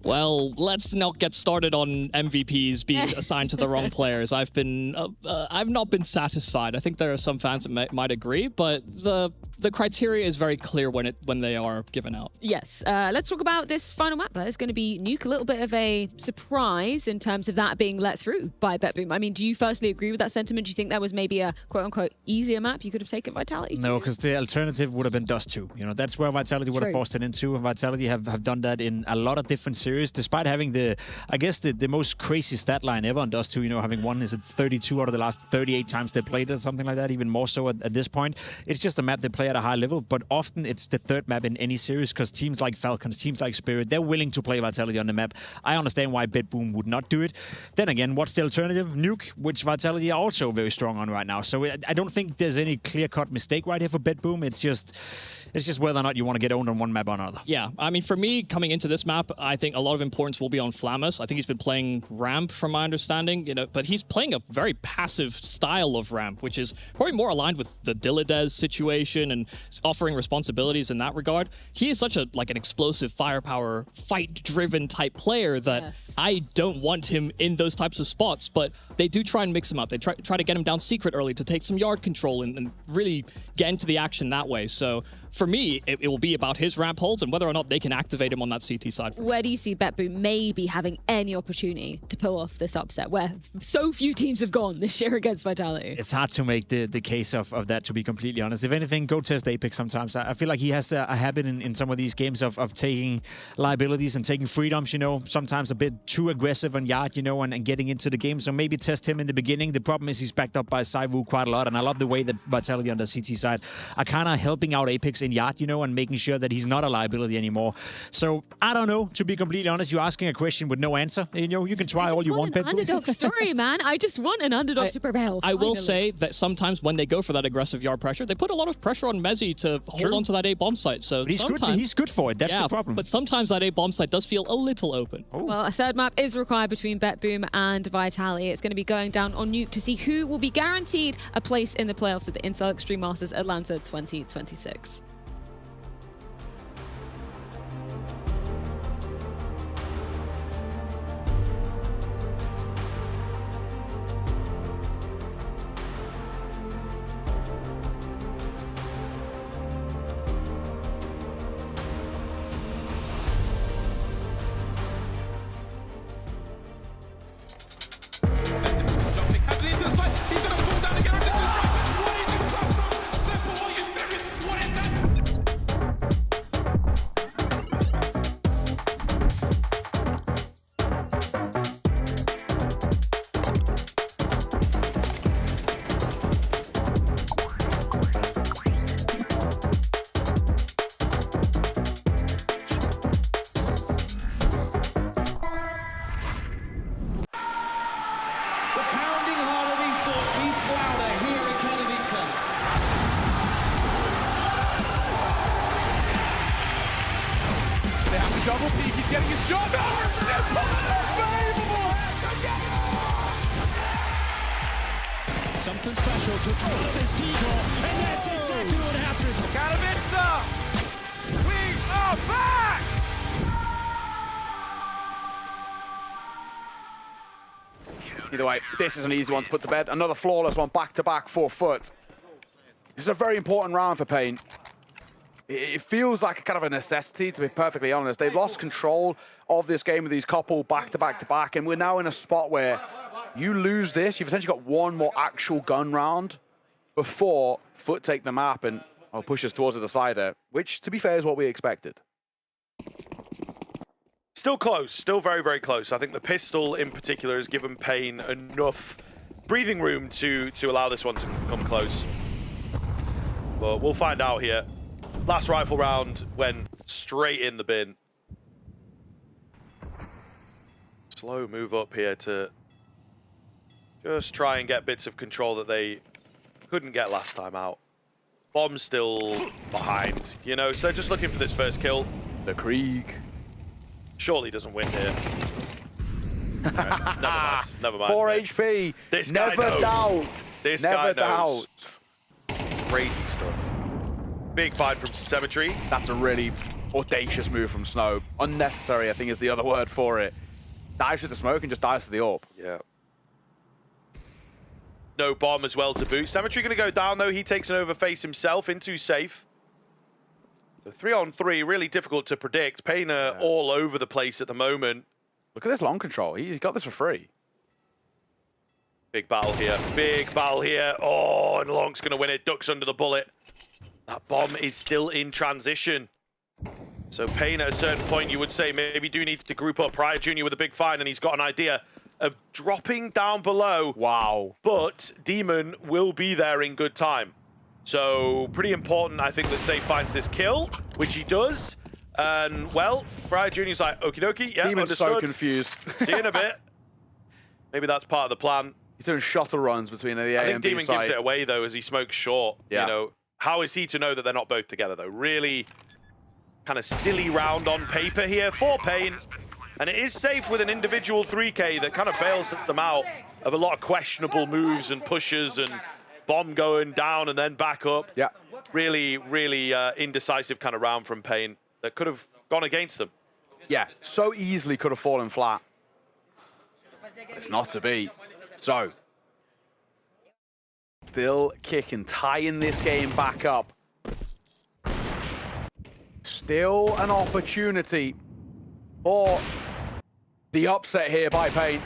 Well, let's not get started on MVPs being assigned to the wrong players. I've not been satisfied. I think there are some fans that might agree, but the the criteria is very clear when they are given out. Yes. Let's talk about this final map. There's going to be Nuke, a little bit of a surprise in terms of that being let through by BetBoom. I mean, do you firstly agree with that sentiment? Do you think that was maybe a quote-unquote easier map you could have taken Vitality to? No, because the alternative would have been Dust 2. You know, that's where Vitality would have forced it into. And Vitality have done that in a lot of different series, despite having the most crazy stat line ever on Dust 2, you know, having won, is it 32 out of the last 38 times they played it, something like that, even more so at this point. It's just a map they play at a high level, but often it's the third map in any series because teams like Falcons, teams like Spirit, they're willing to play Vitality on the map. I understand why BetBoom would not do it. Then again, what's the alternative? Nuke, which Vitality are also very strong on right now. So I don't think there's any clear-cut mistake right here for BetBoom. It's just whether or not you want to get owned on one map or another. Yeah, I mean, for me, coming into this map, I think a lot of importance will be on Flammus. I think he's been playing ramp, from my understanding, you know, but he's playing a very passive style of ramp, which is probably more aligned with the Dilladez situation and offering responsibilities in that regard. He is such an explosive firepower, fight-driven type player that I don't want him in those types of spots, but they do try and mix him up. They try to get him down secret early to take some yard control and really get into the action that way. So for me, it will be about his ramp holds and whether or not they can activate him on that CT side. Where do you see BetBoom maybe having any opportunity to pull off this upset where so few teams have gone this year against Vitality? It's hard to make the case of that, to be completely honest. If anything, go test Apex sometimes. I feel like he has a habit in some of these games of taking liabilities and taking freedoms, you know, sometimes a bit too aggressive on yard, you know, and getting into the game. So maybe test him in the beginning. The problem is he's backed up by Saivu quite a lot, and I love the way that Vitality on the CT side are kind of helping out Apex in yard, you know, and making sure that he's not a liability anymore. So I don't know, to be completely honest. You're asking a question with no answer. You know, you can try all you want. An underdog story, man. I just want an underdog to prevail. I will say that sometimes when they go for that aggressive yard pressure, they put a lot of pressure on Mezzi to hold on to that A bomb site. So he's good for it. That's the problem. But sometimes that A bomb site does feel a little open. Well, a third map is required between BetBoom and Vitality. It's going to be going down on Nuke to see who will be guaranteed a place in the playoffs at the Intel Extreme Masters Atlanta 2026. Double peek, he's getting his shot. Unbelievable! Something special to throw this decoy, and that's exactly what happens. Katowice! We are back! Either way, this is an easy one to put to bed. Another flawless one, back-to-back 4 foot. This is a very important round for Pain. It feels like a kind of a necessity, to be perfectly honest. They've lost control of this game with these couple back-to-back-to-back, and we're now in a spot where you lose this, you've essentially got one more actual gun round before Foot take the map and push us towards the decider, which, to be fair, is what we expected. Still close, still very, very close. I think the pistol in particular has given Pain enough breathing room to allow this one to come close. But we'll find out here. Last rifle round went straight in the bin. Slow move up here to just try and get bits of control that they couldn't get last time out. Bomb's still behind, you know, so just looking for this first kill. The Krieg. Surely doesn't win here. Right, never mind. 4 HP. This guy never knows. doubt. This never guy knows. doubt. Crazy stuff. Big fight from Cemetery. That's a really audacious move from Snow. Unnecessary, I think, is the other word for it. Dives to the smoke and just dives to the AWP. Yeah. No bomb as well to boot. Cemetery going to go down, though. He takes an overface himself into safe. So 3-on-3, really difficult to predict. Pain all over the place at the moment. Look at this long control. He got this for free. Big battle here. Big battle here. Oh, and Long's going to win it. Ducks under the bullet. That bomb is still in transition. So Pain, at a certain point, you would say maybe do needs to group up Pryor Jr. with a big find, and he's got an idea of dropping down below. Wow. But Demon will be there in good time. So pretty important, I think, that Safe finds this kill, which he does. And, well, Pryor Jr.'s like, okie dokie, yeah, Demon's understood. so confused. See you in a bit. Maybe that's part of the plan. He's doing shuttle runs between the A I think and B Demon site. gives it away, though, as he smokes short. Yeah. You know, how is he to know that they're not both together, though? Really kind of silly round on paper here for Pain. And it is Safe with an individual 3K that kind of bails them out of a lot of questionable moves and pushes and bomb going down and then back up. Yeah. Really, really indecisive kind of round from Pain that could have gone against them. Yeah, so easily could have fallen flat. It's not to be. So, still kicking, tying this game back up. Still an opportunity for the upset here by Pain.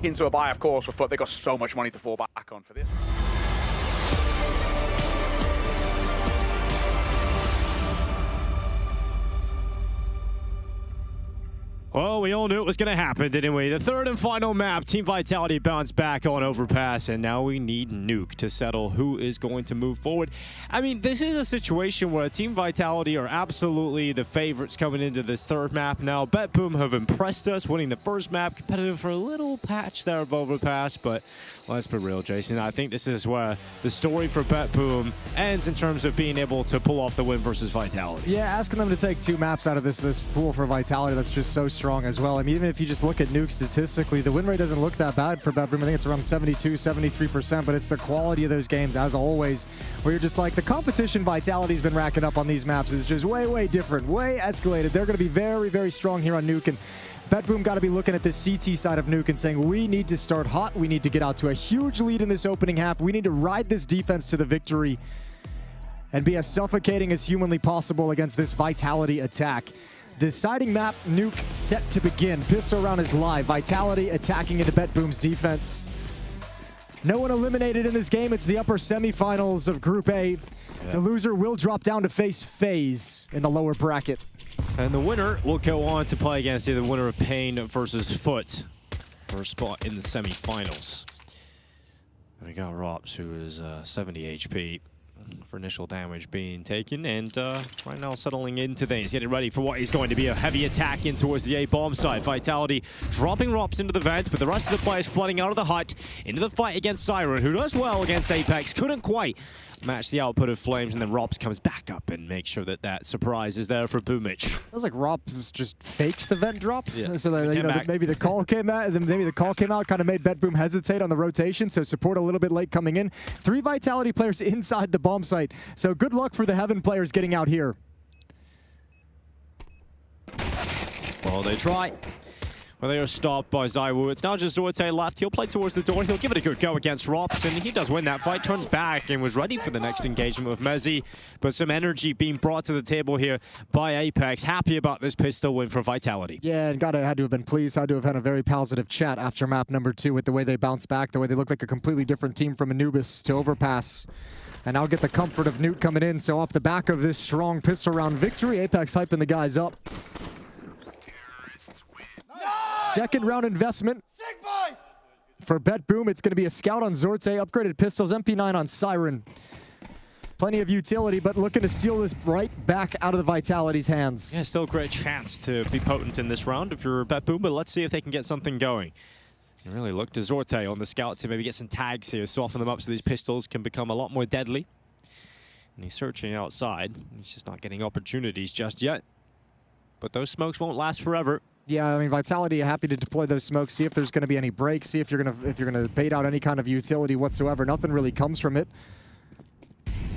Into a buy, of course, for Foot. They got so much money to fall back on for this. Well, we all knew it was going to happen, didn't we? The third and final map, Team Vitality bounced back on Overpass, and now we need Nuke to settle who is going to move forward. I mean, this is a situation where Team Vitality are absolutely the favorites coming into this third map now. BetBoom have impressed us, winning the first map, competitive for a little patch there of Overpass, but let's be real, Jason. I think this is where the story for BetBoom ends in terms of being able to pull off the win versus Vitality. Yeah, asking them to take 2 maps out of this pool for Vitality, that's just so strong as well. I mean, even if you just look at Nuke statistically, the win rate doesn't look that bad for BetBoom. I think it's around 72, 73%, but it's the quality of those games, as always, where you're just like, the competition Vitality's been racking up on these maps is just way, way different, way escalated. They're going to be very, very strong here on Nuke, and BetBoom got to be looking at the CT side of Nuke and saying, we need to start hot, we need to get out to a huge lead in this opening half, we need to ride this defense to the victory and be as suffocating as humanly possible against this Vitality attack. Deciding map, Nuke set to begin. Pistol round is live. Vitality attacking into BetBoom's defense. No one eliminated in this game. It's the upper semifinals of Group A. Yeah. The loser will drop down to face FaZe in the lower bracket. And the winner will go on to play against the winner of Pain versus Foot for a spot in the semifinals. We got Rops, who is 70 HP. For initial damage being taken, and right now settling into things, getting ready for what is going to be a heavy attack in towards the A-bomb side. Vitality dropping Rops into the vent, but the rest of the players flooding out of the hut into the fight against Siren, who does well against Apex, couldn't quite match the output of Flames, and then Rops comes back up and makes sure that that surprise is there for Boomich. It was like Rops just faked the vent drop, yeah. So that, you know, maybe the call came out, kind of made BetBoom hesitate on the rotation, so support a little bit late coming in. 3 Vitality players inside the bomb site, so good luck for the Heaven players getting out here. Well, they try. Well, they are stopped by Zywoo. It's now just Zorte left. He'll play towards the door. He'll give it a good go against Rops, and he does win that fight. Turns back and was ready for the next engagement with Mezzi. But some energy being brought to the table here by Apex. Happy about this pistol win for Vitality. Yeah, and had to have been pleased. Had to have had a very positive chat after map number 2 with the way they bounced back, the way they looked like a completely different team from Anubis to Overpass. And now get the comfort of Nuke coming in. So off the back of this strong pistol round victory, Apex hyping the guys up. Second round investment for BetBoom. It's going to be a scout on Zorte, upgraded pistols, MP9 on Siren. Plenty of utility, but looking to steal this right back out of the Vitality's hands. Yeah, still a great chance to be potent in this round if you're BetBoom, but let's see if they can get something going. You really look to Zorte on the scout to maybe get some tags here, soften them up so these pistols can become a lot more deadly. And he's searching outside. He's just not getting opportunities just yet. But those smokes won't last forever. Yeah, I mean, Vitality happy to deploy those smokes, see if there's going to be any breaks, see if you're going to bait out any kind of utility whatsoever. Nothing really comes from it.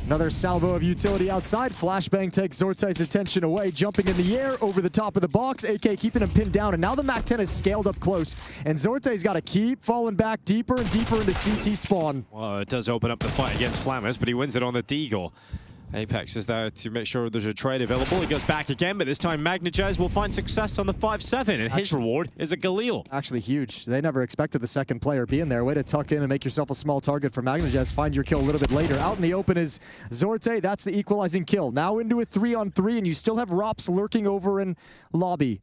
Another salvo of utility outside. Flashbang takes Zortai's attention away, jumping in the air over the top of the box. AK keeping him pinned down, and now the MAC-10 is scaled up close, and Zortai's got to keep falling back deeper and deeper into CT spawn. Well, it does open up the fight against Flammers, but he wins it on the Deagle. Apex is there to make sure there's a trade available. He goes back again, but this time Magnajaz will find success on the 5-7, and his reward is a Galil. Actually huge. They never expected the second player being there. Way to tuck in and make yourself a small target for Magnajaz. Find your kill a little bit later. Out in the open is Zortai. That's the equalizing kill. Now into a 3-on-3, and you still have Rops lurking over in lobby.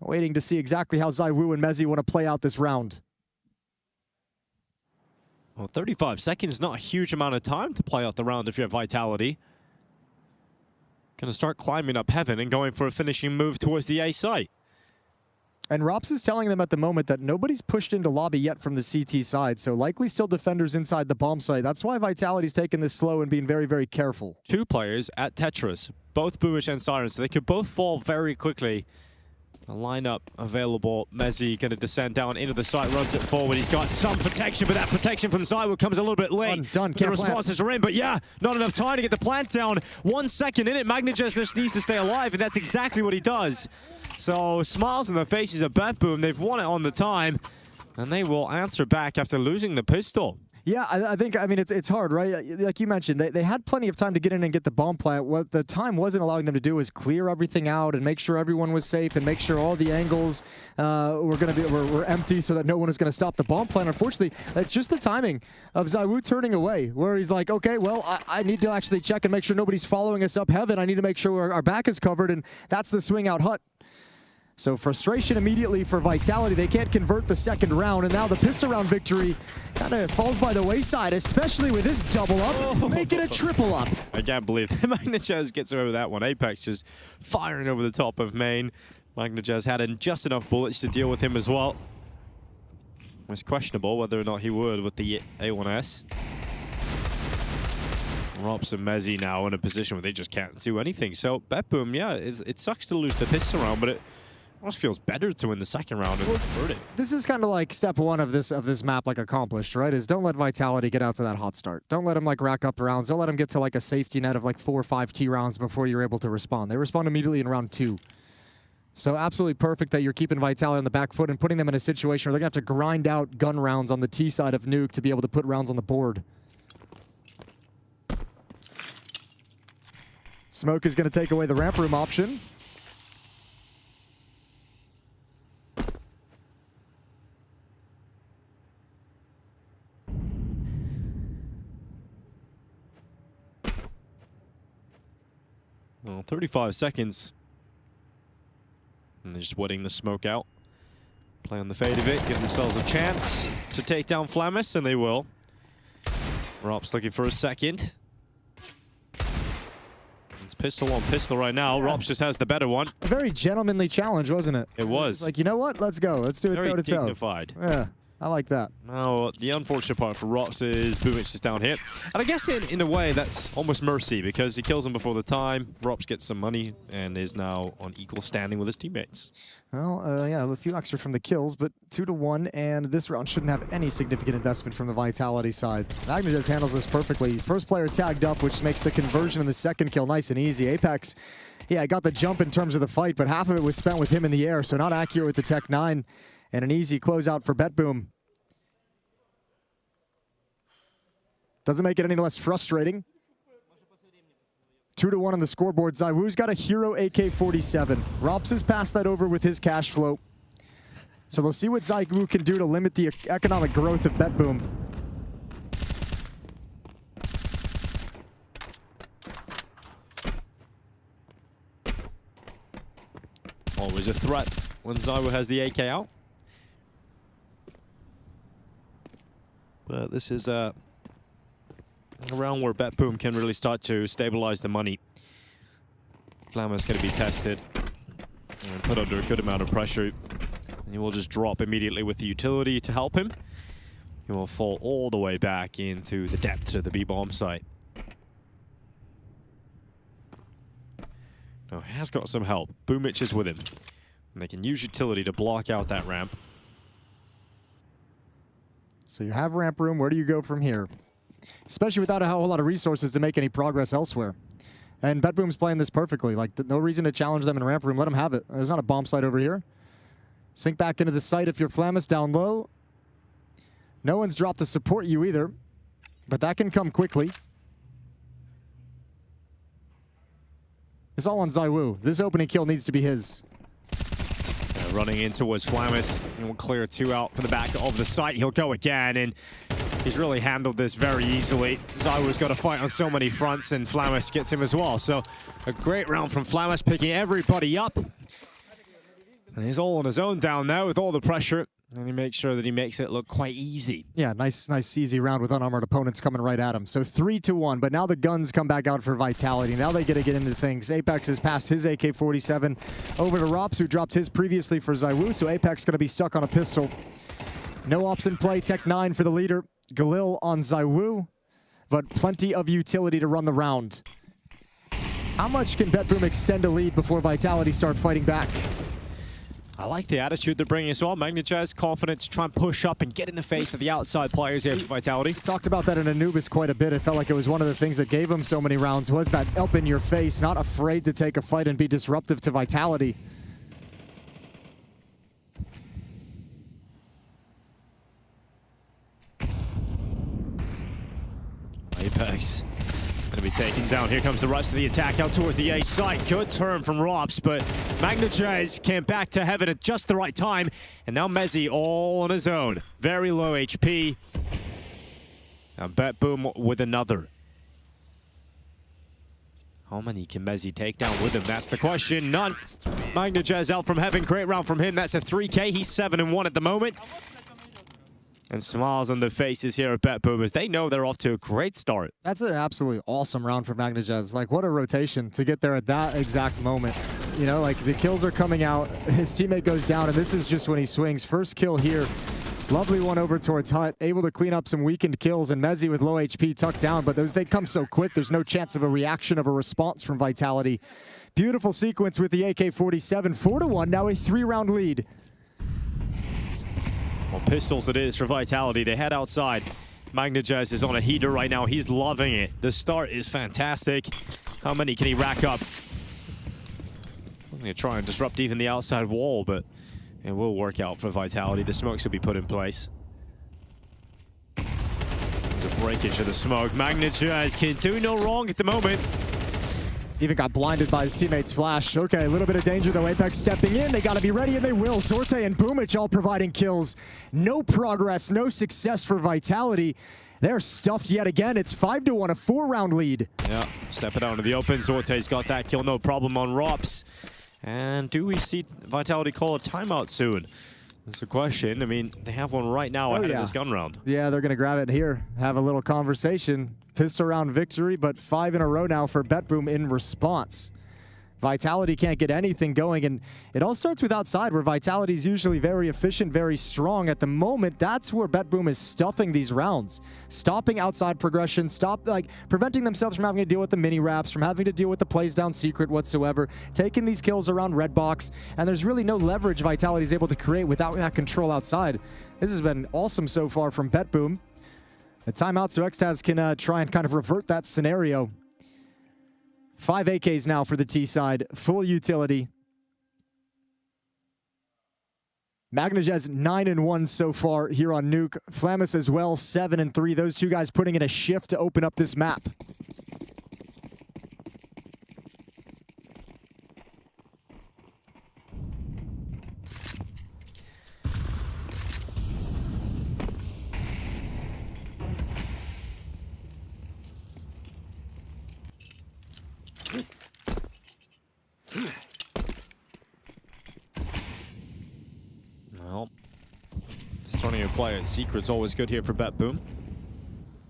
Waiting to see exactly how ZywOo and Mezzi want to play out this round. Well, 35 seconds is not a huge amount of time to play out the round if you have Vitality. Gonna start climbing up heaven and going for a finishing move towards the A site. And Rops is telling them at the moment that nobody's pushed into lobby yet from the CT side, so likely still defenders inside the bomb site. That's why Vitality's taking this slow and being very, very careful. 2 players at Tetris, both Booish and Siren, so they could both fall very quickly. A lineup available. Mezzi going to descend down into the site, runs it forward. He's got some protection, but that protection from ZywOo comes a little bit late. Done. The responses are in, but yeah, not enough time to get the plant down. 1 second in it. Magnajaz just needs to stay alive, and that's exactly what he does. So, smiles on the faces of BetBoom. They've won it on the time, and they will answer back after losing the pistol. Yeah, I think, I mean, it's hard, right? Like you mentioned, they had plenty of time to get in and get the bomb plant. What the time wasn't allowing them to do is clear everything out and make sure everyone was safe and make sure all the angles were empty so that no one was going to stop the bomb plant. Unfortunately, it's just the timing of ZywOo turning away, where he's like, okay, well, I need to actually check and make sure nobody's following us up heaven. I need to make sure our back is covered, and that's the swing out hut. So frustration immediately for Vitality. They can't convert the second round, and now the pistol round victory kind of falls by the wayside, especially with this double up, make it a triple up. I can't believe that Magnajaz gets away with that one. Apex just firing over the top of main. Magnajaz had just enough bullets to deal with him as well. It was questionable whether or not he would with the A1S. Rops and Mezzi now in a position where they just can't do anything. So BetBoom, yeah, it sucks to lose the pistol round, but it almost feels better to win the second round and convert it. This is kind of like step one of this map, like accomplished, right? Is don't let Vitality get out to that hot start. Don't let them like rack up the rounds. Don't let them get to like a safety net of like 4 or 5 T rounds before you're able to respond. They respond immediately in round 2. So absolutely perfect that you're keeping Vitality on the back foot and putting them in a situation where they're gonna have to grind out gun rounds on the T side of Nuke to be able to put rounds on the board. Smoke is gonna take away the ramp room option. Well, 35 seconds. And they're just wetting the smoke out. Play on the fade of it, give themselves a chance to take down Flammus, and they will. Rops looking for a second. It's pistol on pistol right now. Yeah. Rops just has the better one. A very gentlemanly challenge, wasn't it? It was. Like, you know what? Let's go. Let's do it toe to toe. Very dignified. Yeah. I like that. Now, the unfortunate part for Rops is Boomic is down here. And I guess in a way, that's almost mercy because he kills him before the time. Rops gets some money and is now on equal standing with his teammates. Well, yeah, a few extra from the kills, but 2-1, and this round shouldn't have any significant investment from the Vitality side. Magnajaz handles this perfectly. First player tagged up, which makes the conversion in the second kill nice and easy. Apex, yeah, got the jump in terms of the fight, but half of it was spent with him in the air, so not accurate with the Tech 9. And an easy closeout for BetBoom. Doesn't make it any less frustrating. 2-1 on the scoreboard. ZywOo's got a hero AK-47. Rops has passed that over with his cash flow. So they'll see what ZywOo can do to limit the economic growth of BetBoom. Always a threat when ZywOo has the AK out. But this is a round where BetBoom can really start to stabilize the money. Flammer's going to be tested and put under a good amount of pressure. And he will just drop immediately with the utility to help him. He will fall all the way back into the depths of the B-bomb site. Now, he has got some help. Boomic is with him. And they can use utility to block out that ramp. So you have ramp room. Where do you go from here? especially without a whole lot of resources to make any progress elsewhere. And BetBoom's playing this perfectly. Like, no reason to challenge them in ramp room. Let them have it. There's not a bomb site over here. Sink back into the site if you're Flamus down low. No one's dropped to support you either, but that can come quickly. It's all on ZywOo. This opening kill needs to be his. Running in towards Flamus. He'll clear 2 out for the back of the site. He'll go again, and he's really handled this very easily. ZywOo's got to fight on so many fronts, and Flamus gets him as well. So a great round from Flamus, picking everybody up. And he's all on his own down there with all the pressure. And he makes sure that he makes it look quite easy. Yeah, nice easy round with unarmored opponents coming right at him. So 3-1, but now the guns come back out for Vitality. Now they get to get into things. Apex has passed his AK-47 over to Rops, who dropped his previously for ZywOo, so Apex going to be stuck on a pistol. No ops in play, Tech 9 for the leader. Galil on ZywOo, but plenty of utility to run the round. How much can BetBoom extend a lead before Vitality start fighting back? I like the attitude they're bringing as well. Magnajaz confident to try and push up and get in the face of the outside players here for Vitality. Talked about that in Anubis quite a bit. It felt like it was one of the things that gave him so many rounds, was that up in your face, not afraid to take a fight and be disruptive to Vitality. Apex going to be taken down. Here comes the rest of the attack out towards the A site. Good turn from Rops, but Magnajaz came back to heaven at just the right time. And now Mezzi all on his own. Very low HP. Now BetBoom with another. How many can Mezzi take down with him? That's the question. None. Magnajaz out from heaven. Great round from him. That's a 3K. He's 7-1 at the moment. And smiles on the faces here at BetBoom as they know they're off to a great start. That's an absolutely awesome round for Magnajaz. Like, what a rotation to get there at that exact moment. You know, like, the kills are coming out, his teammate goes down, and this is just when he swings. First kill here. Lovely one over towards Hut, able to clean up some weakened kills, and Mezzi with low HP tucked down, but they come so quick, there's no chance of a reaction, of a response from Vitality. Beautiful sequence with the AK-47, 4-1, now a 3-round lead. Well, pistols it is for Vitality. They head outside. Magnajaz is on a heater right now. He's loving it. The start is fantastic. How many can he rack up? I'm going to try and disrupt even the outside wall, but it will work out for Vitality. The smokes will be put in place. The breakage of the smoke. Magnajaz can do no wrong at the moment. Even got blinded by his teammate's flash. Okay, a little bit of danger though. Apex stepping in. They got to be ready, and they will. Sorte and Boomich all providing kills. No progress, no success for Vitality. They're stuffed yet again. It's 5-1, a 4-round lead. Yeah, step it out into the open. Sorte's got that kill, no problem on Rops. And do we see Vitality call a timeout soon? That's the question. I mean, they have one right now ahead of this gun round. Yeah, they're going to grab it here, have a little conversation. Pistol round victory, but 5 in a row now for BetBoom in response. Vitality can't get anything going, and it all starts with outside, where Vitality is usually very efficient, very strong. At the moment, that's where BetBoom is stuffing these rounds. Stopping outside progression, preventing themselves from having to deal with the mini wraps, from having to deal with the plays down secret whatsoever, taking these kills around red box, and there's really no leverage Vitality is able to create without that control outside. This has been awesome so far from BetBoom. A timeout so Xtaz can try and kind of revert that scenario. 5 AKs now for the T side, full utility. Magnajaz 9-1 so far here on Nuke. Flamus as well, 7-3. Those two guys putting in a shift to open up this map. Well, starting to play at Secret's always good here for BetBoom.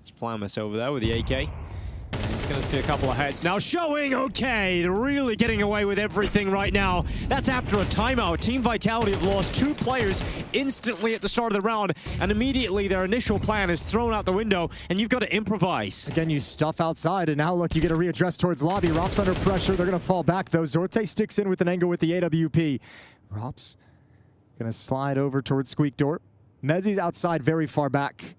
It's Flamus over there with the AK. And he's going to see a couple of heads now showing. Okay, they're really getting away with everything right now. That's after a timeout. Team Vitality have lost 2 players instantly at the start of the round, and immediately their initial plan is thrown out the window, and you've got to improvise. Again, you stuff outside, and now look, you get a readdress towards lobby. Rops under pressure. They're going to fall back, though. Zorte sticks in with an angle with the AWP. Rops going to slide over towards Squeak Door. Mezzi's outside very far back.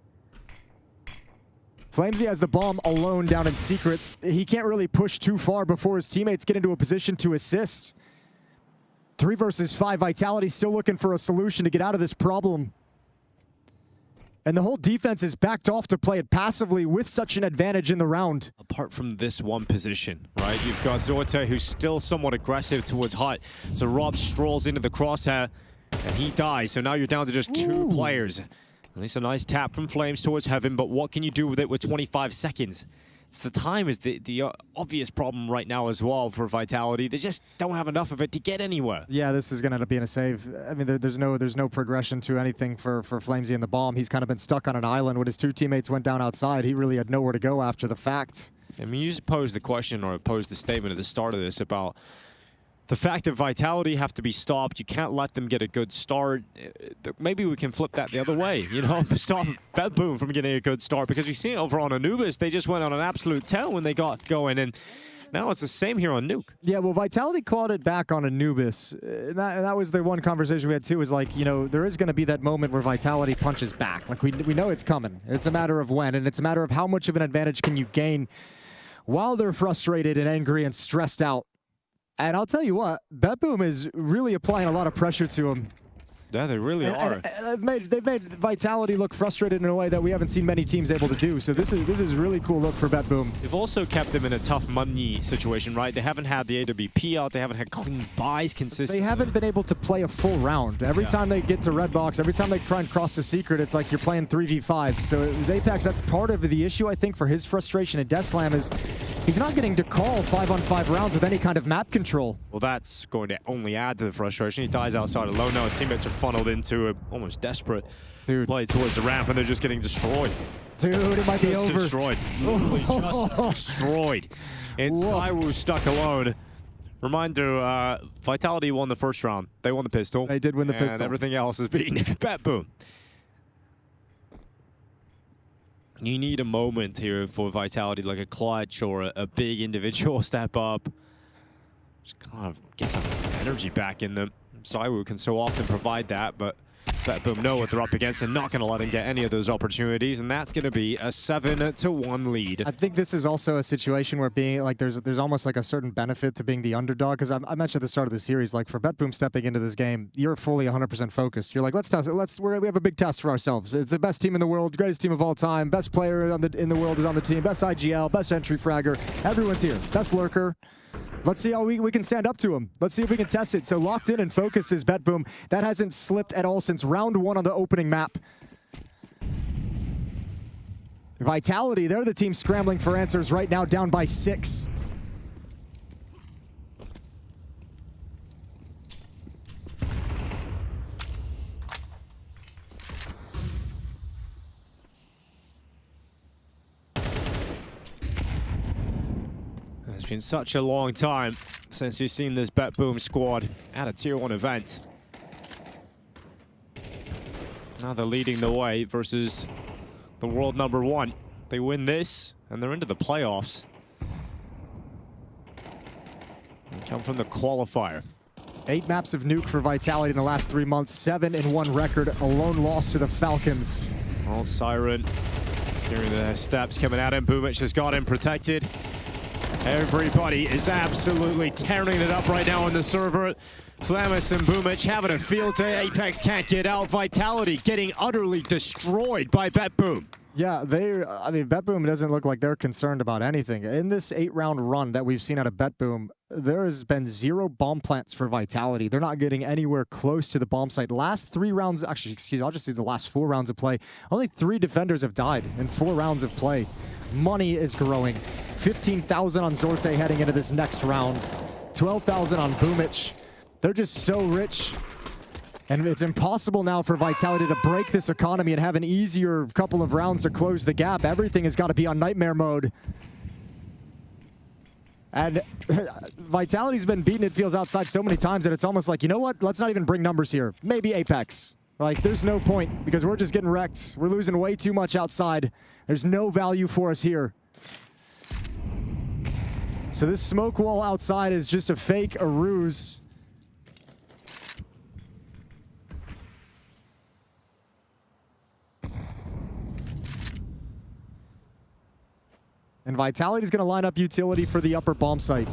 Flamesy has the bomb alone down in secret. He can't really push too far before his teammates get into a position to assist. 3 versus 5. Vitality still looking for a solution to get out of this problem. And the whole defense is backed off to play it passively with such an advantage in the round. Apart from this one position, right? You've got Zorte, who's still somewhat aggressive towards Hut. So Rob strolls into the crosshair, and he dies. So now you're down to just 2 players. At least a nice tap from Flames towards Heaven, but what can you do with it with 25 seconds? It's the time is the obvious problem right now as well for Vitality. They just don't have enough of it to get anywhere. Yeah, this is going to end up being a save. I mean, there's no progression to anything for Flamesy and the bomb. He's kind of been stuck on an island when his 2 teammates went down outside. He really had nowhere to go after the fact. I mean, you just posed the question or posed the statement at the start of this about the fact that Vitality have to be stopped. You can't let them get a good start. Maybe we can flip that the other way, you know, stop BetBoom from getting a good start, because we've seen it over on Anubis. They just went on an absolute tear when they got going, and now it's the same here on Nuke. Yeah, well, Vitality clawed it back on Anubis. And that was the one conversation we had too, is like, you know, there is going to be that moment where Vitality punches back. Like, we know it's coming. It's a matter of when, and it's a matter of how much of an advantage can you gain while they're frustrated and angry and stressed out. And I'll tell you what, BetBoom is really applying a lot of pressure to him. Yeah, they really are. They've made Vitality look frustrated in a way that we haven't seen many teams able to do. So this is really cool look for BetBoom. They've also kept them in a tough money situation, right? They haven't had the AWP out. They haven't had clean buys consistently. They haven't been able to play a full round. Every time they get to red box, every time they try and cross the secret, it's like you're playing 3v5. So it was Apex. That's part of the issue, I think, for his frustration at Deathslam is he's not getting to call 5-on-5 rounds with any kind of map control. Well, that's going to only add to the frustration. He dies outside alone now. His teammates are funneled into a almost desperate play towards the ramp, and they're just getting destroyed. Dude, it might be just over. Destroyed. Literally just destroyed. And Saiwu stuck alone. Reminder, Vitality won the first round. They won the pistol. They did win the pistol. And everything else is beaten. BetBoom. You need a moment here for Vitality, like a clutch or a big individual step up. Just kind of get some energy back in them. Saiwu can so often provide that, but BetBoom know what they're up against and not going to let him get any of those opportunities, and that's going to be a 7-1 lead. I think this is also a situation where being like there's almost like a certain benefit to being the underdog, because I mentioned at the start of the series, like for BetBoom stepping into this game, you're fully 100% focused. You're like, let's test it. We have a big test for ourselves. It's the best team in the world, greatest team of all time, best player in the world is on the team, best IGL, best entry fragger. Everyone's here, best lurker. Let's see how we can stand up to him. Let's see if we can test it. So locked in and focused is BetBoom. That hasn't slipped at all since round 1 on the opening map. Vitality, they're the team scrambling for answers right now, down by 6. It's been such a long time since you've seen this BetBoom squad at a Tier 1 event. Now they're leading the way versus the world #1. They win this, and they're into the playoffs. They come from the qualifier. 8 maps of Nuke for Vitality in the last 3 months. 7-1 record, a lone loss to the Falcons. Old Siren, hearing the steps coming at him. Boomich has got him protected. Everybody is absolutely tearing it up right now on the server. Flamus and Boomich having a field day. Apex can't get out. Vitality getting utterly destroyed by BetBoom. Yeah, I mean, BetBoom doesn't look like they're concerned about anything. In this 8-round run that we've seen out of BetBoom, there has been 0 bomb plants for Vitality. They're not getting anywhere close to the bomb site. Last 3 rounds, actually, excuse me, I'll just do the last 4 rounds of play. Only 3 defenders have died in 4 rounds of play. Money is growing. 15,000 on Zorte heading into this next round. 12,000 on Boomich. They're just so rich. And it's impossible now for Vitality to break this economy and have an easier couple of rounds to close the gap. Everything has got to be on nightmare mode. And Vitality's been beaten, it feels, outside so many times that it's almost like, you know what? Let's not even bring numbers here. Maybe Apex. Like, there's no point because we're just getting wrecked. We're losing way too much outside. There's no value for us here. So this smoke wall outside is just a fake, a ruse. And Vitality's going to line up utility for the upper bomb site.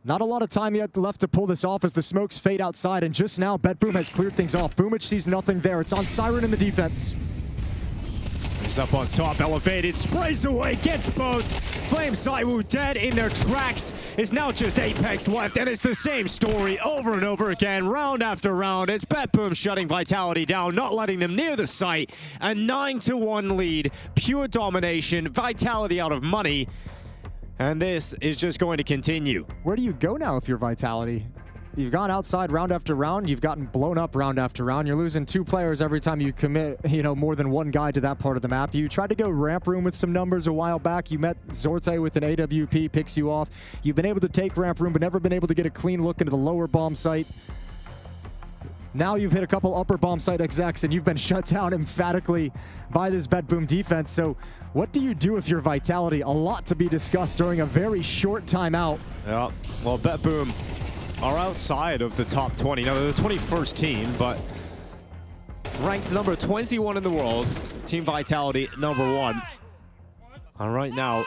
Not a lot of time yet left to pull this off as the smokes fade outside, and just now BetBoom has cleared things off. Boomich sees nothing there. It's on Siren in the defense. He's up on top, elevated, sprays away, gets both. Flame ZywOo dead in their tracks. It's now just Apex left, and it's the same story over and over again, round after round. It's BetBoom shutting Vitality down, not letting them near the site. A 9-1 lead, pure domination, Vitality out of money. And this is just going to continue. Where do you go now if you're Vitality? You've gone outside round after round. You've gotten blown up round after round. You're losing 2 players every time you commit, more than 1 guy to that part of the map. You tried to go ramp room with some numbers a while back. You met Zorte with an AWP, picks you off. You've been able to take ramp room, but never been able to get a clean look into the lower bomb site. Now you've hit a couple upper bomb site execs, and you've been shut down emphatically by this BetBoom defense. So what do you do if you're Vitality? A lot to be discussed during a very short timeout. Yeah, well, BetBoom are outside of the top 20. Now, they're the 21st team, but ranked number 21 in the world. Team Vitality, number 1. And right now,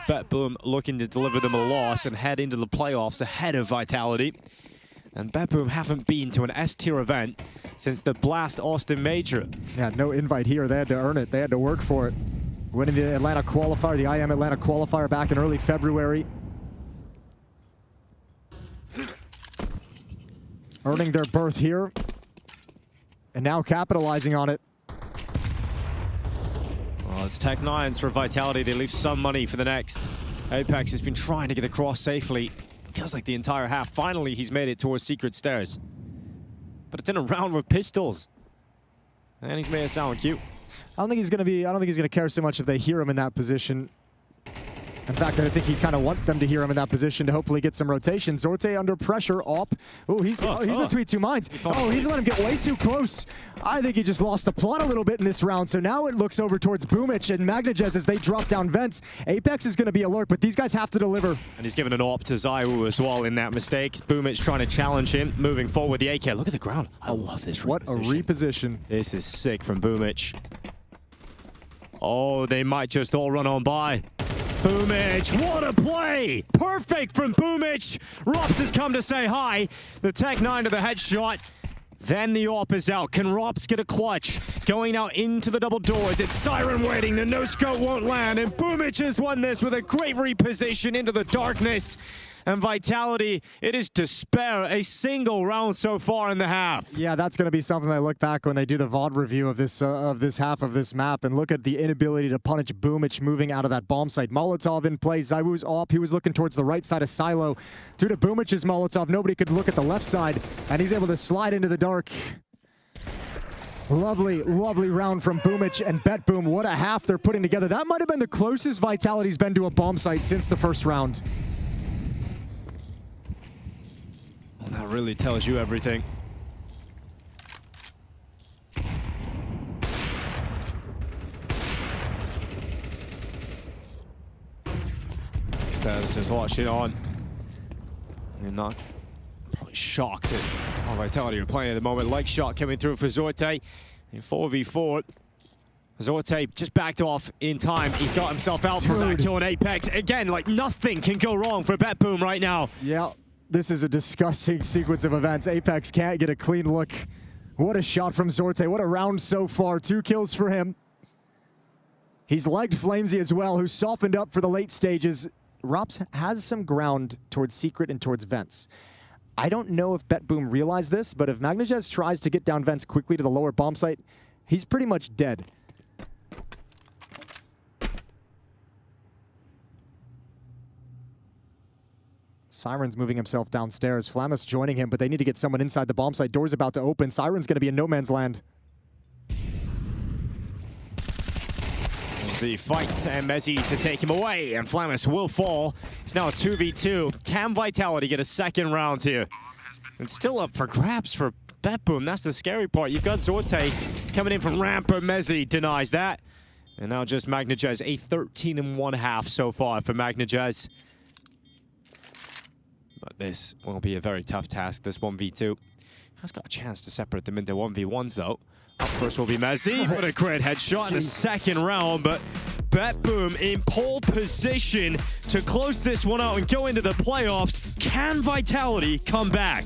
BetBoom looking to deliver them a loss and head into the playoffs ahead of Vitality. And BetBoom haven't been to an S-tier event since the Blast Austin Major. Yeah, no invite here. They had to earn it. They had to work for it. Winning the Atlanta qualifier, the IEM Atlanta qualifier back in early February. Earning their berth here. And now capitalizing on it. Well, it's Tech 9s for Vitality. They leave some money for the next. Apex has been trying to get across safely. Feels like the entire half. Finally, he's made it towards Secret Stairs. But it's in a round with pistols. And he's made it sound cute. I don't think he's gonna care so much if they hear him in that position. In fact, I think he kind of want them to hear him in that position to hopefully get some rotation. Zorte under pressure, op. Oh, he's between 2 minds. He's let him get way too close. I think he just lost the plot a little bit in this round. So now it looks over towards Boomich and Magnajez as they drop down vents. Apex is going to be alert, but these guys have to deliver. And he's given an op to ZywOo as well in that mistake. Boomich trying to challenge him, moving forward with the AK. Look at the ground. I love this reposition. What a reposition. This is sick from Boomich. Oh, they might just all run on by. Boomich, what a play! Perfect from Boomich. Rops has come to say hi. The Tech 9 to the headshot. Then the AWP is out. Can Rops get a clutch? Going out into the double doors. It's Siren waiting. The no-scope won't land. And Boomich has won this with a great reposition into the darkness. And Vitality, it is despair. A single round so far in the half. Yeah, that's going to be something I look back when they do the VOD review of this half of this map and look at the inability to punish Boomich moving out of that bomb site. Molotov in play. ZywOo's op. He was looking towards the right side of Silo. Due to Boomich's Molotov, nobody could look at the left side, and he's able to slide into the dark. Lovely, lovely round from Boomich and BetBoom. What a half they're putting together. That might have been the closest Vitality's been to a bomb site since the first round. That really tells you everything. Status is watching on. You're not probably shocked at how Vitality are playing at the moment. Leg shot coming through for Zorte in 4v4. Zorte just backed off in time. He's got himself out from that kill on Apex. Again, like nothing can go wrong for BetBoom right now. Yeah. This is a disgusting sequence of events. Apex can't get a clean look. What a shot from Zorte. What a round so far. 2 kills for him. He's legged Flamesy as well, who softened up for the late stages. Rops has some ground towards Secret and towards Vents. I don't know if BetBoom realized this, but if Magnajez tries to get down Vents quickly to the lower bomb site, he's pretty much dead. Siren's moving himself downstairs. Flamus joining him, but they need to get someone inside the bomb site. Door's about to open. Siren's going to be in no man's land. There's the fight, and Mezzi to take him away, and Flamus will fall. It's now a 2v2. Can Vitality get a second round here? It's still up for grabs for BetBoom. That's the scary part. You've got Zorte coming in from ramp, but Mezzi denies that. And now just Magnajez, a 13-1/2 so far for Magnajez. But this will be a very tough task, this 1v2. Has got a chance to separate them into 1v1s, though. Up first will be Mezzi. What a great headshot in the second round, but BetBoom in pole position to close this one out and go into the playoffs. Can Vitality come back?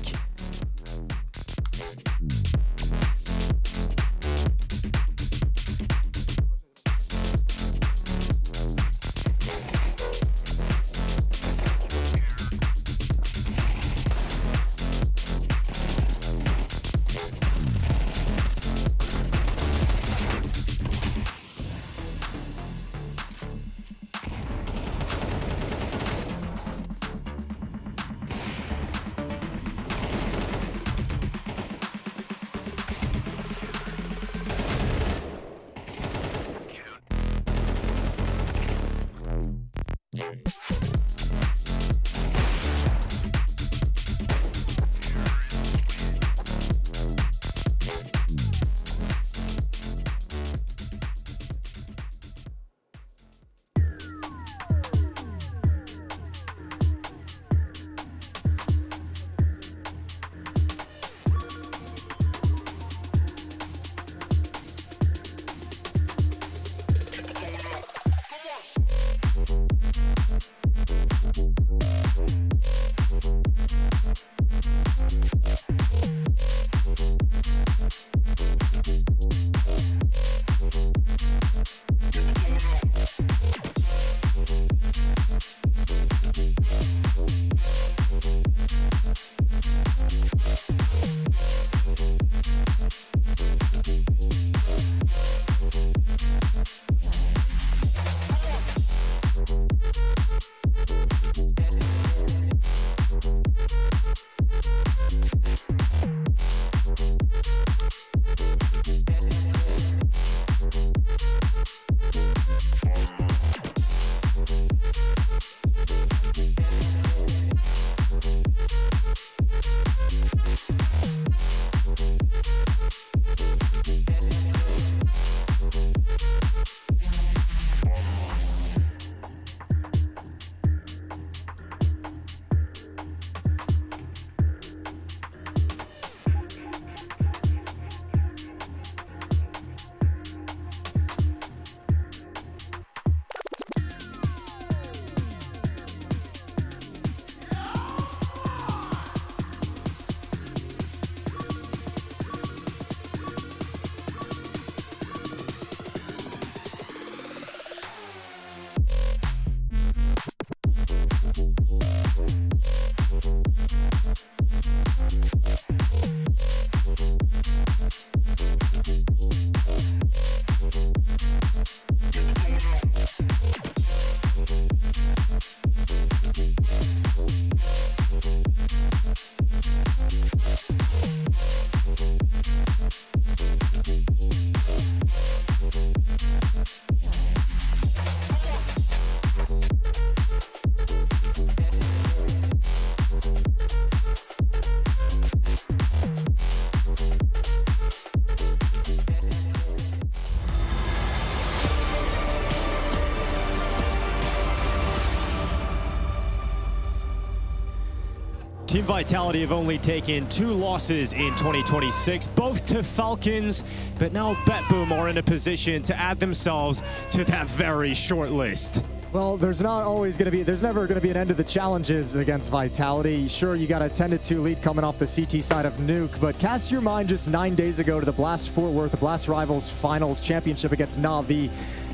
Team Vitality have only taken 2 losses in 2026, both to Falcons, but now BetBoom are in a position to add themselves to that very short list. Well, there's never going to be an end to the challenges against Vitality. Sure, you got a 10-2 lead coming off the CT side of Nuke, but cast your mind just 9 days ago to the Blast Fort Worth, the Blast Rivals Finals Championship against Na'Vi.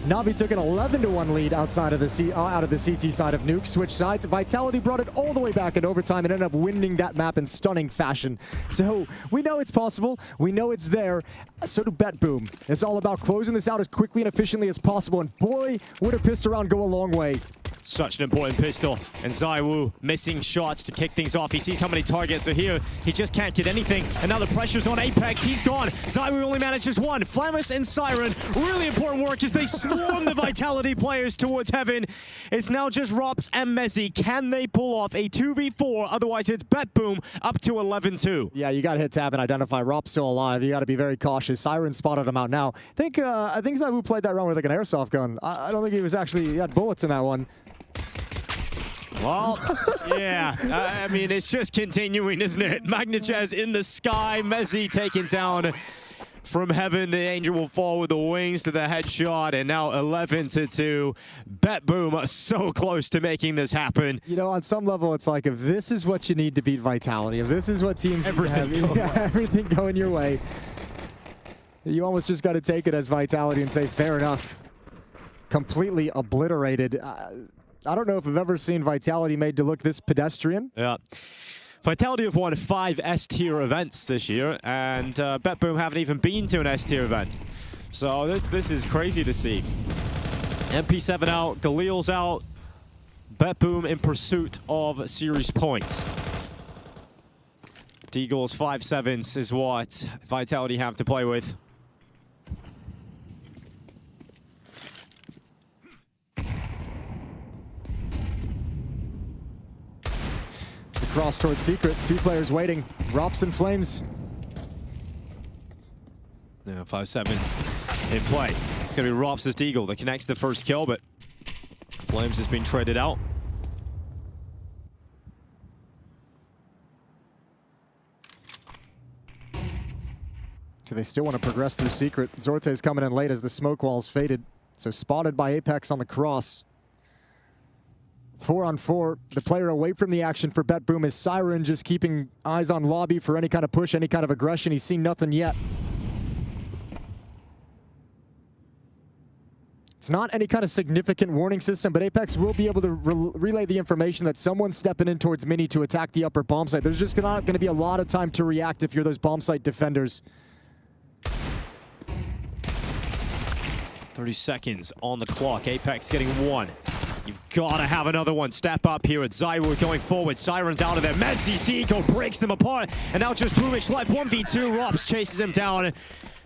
Na'Vi took an 11-1 lead out of the CT side of Nuke, switched sides. Vitality brought it all the way back in overtime and ended up winning that map in stunning fashion. So we know it's possible. We know it's there. So do BetBoom. It's all about closing this out as quickly and efficiently as possible. And boy, would a pistol round go a long way. Such an important pistol. And ZywOo missing shots to kick things off. He sees how many targets are here. He just can't get anything. And now the pressure's on Apex. He's gone. ZywOo only manages one. Flamus and Siren. Really important work as they swarm the Vitality players towards heaven. It's now just Rops and Mezzy. Can they pull off a 2v4? Otherwise, it's BetBoom up to 11-2. Yeah, you got to hit tab and identify Rops still alive. You got to be very cautious. Siren spotted him out now. I think ZywOo played that round with like an airsoft gun. I don't think he had bullets in that one. Well, yeah, I mean, it's just continuing, isn't it? Magnachaz in the sky, Mezzy taken down. from heaven. The angel will fall with the wings to the headshot, and now 11-2. BetBoom are so close to making this happen. You know, on some level, it's like, if this is what you need to beat Vitality, if this is what teams everything going your way, you almost just got to take it as Vitality and say, fair enough. Completely obliterated. I don't know if I've ever seen Vitality made to look this pedestrian. Yeah. Vitality have won 5 S-tier events this year, and BetBoom haven't even been to an S-tier event. So this is crazy to see. MP7 out, Galil's out, BetBoom in pursuit of series points. Deagle's 5-7s is what Vitality have to play with. Cross towards Secret. 2 players waiting. Rops and Flames. Yeah, 5-7 in play. It's going to be Rops as Deagle that connects the first kill, but Flames has been traded out. Do they still want to progress through Secret? Zorte's coming in late as the smoke walls faded. So spotted by Apex on the cross. 4-on-4, the player away from the action for BetBoom is Siren, just keeping eyes on lobby for any kind of push, any kind of aggression. He's seen nothing yet. It's not any kind of significant warning system, but Apex will be able to relay the information that someone's stepping in towards Mini to attack the upper bomb site. There's just not going to be a lot of time to react if you're those bomb site defenders. 30 seconds on the clock. Apex getting 1. You've got to have another one. Step up here at Zywood going forward. Siren's out of there. Messi's Deagle breaks them apart. And now just Boomich left. 1v2. Rops chases him down.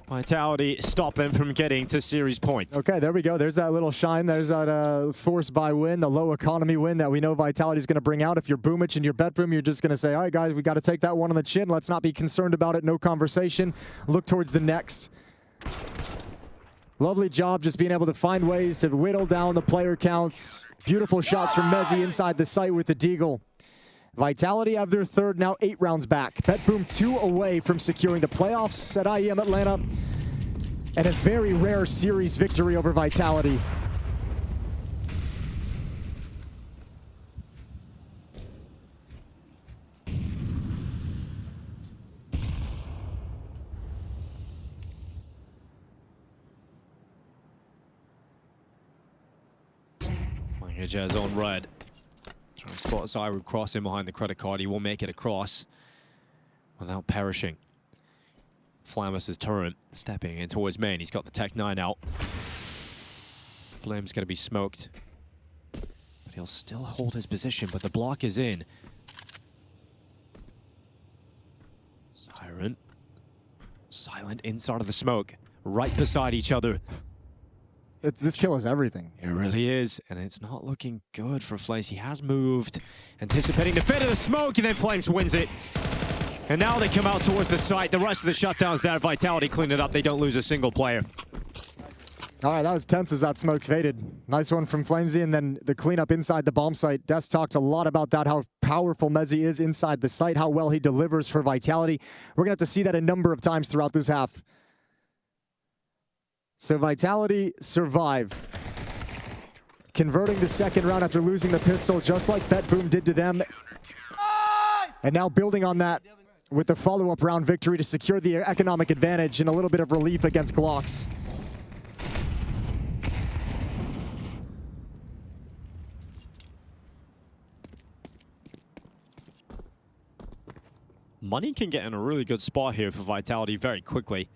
Vitality stop them from getting to series points. Okay, there we go. There's that little shine. There's that force buy win, the low economy win that we know Vitality's going to bring out. If you're Boomich and you're BetBoom, you're just going to say, all right, guys, we got to take that one on the chin. Let's not be concerned about it. No conversation. Look towards the next. Lovely job just being able to find ways to whittle down the player counts. Beautiful shots from Mezzi inside the site with the Deagle. Vitality have their third, now 8 rounds back. BetBoom 2 away from securing the playoffs at IEM Atlanta. And a very rare series victory over Vitality. Jazz on red. Trying to spot Zywood cross in behind the credit card. He will make it across without perishing. Flamus' turret stepping in towards main. He's got the Tech 9 out. Flame's going to be smoked. But he'll still hold his position, but the block is in. Siren. Silent inside of the smoke. Right beside each other. This kill is everything. It really is, and it's not looking good for Flames. He has moved, anticipating the fit of the smoke, and then Flames wins it. And now they come out towards the site. The rest of the shutdowns there, Vitality clean it up. They don't lose a single player. All right, that was tense as that smoke faded. Nice one from Flamesy, and then the cleanup inside the bomb site. Des talked a lot about that, how powerful Mezzi is inside the site, how well he delivers for Vitality. We're going to have to see that a number of times throughout this half. So Vitality survive. Converting the second round after losing the pistol, just like BetBoom did to them. And now building on that with the follow-up round victory to secure the economic advantage and a little bit of relief against Glocks. Money can get in a really good spot here for Vitality very quickly.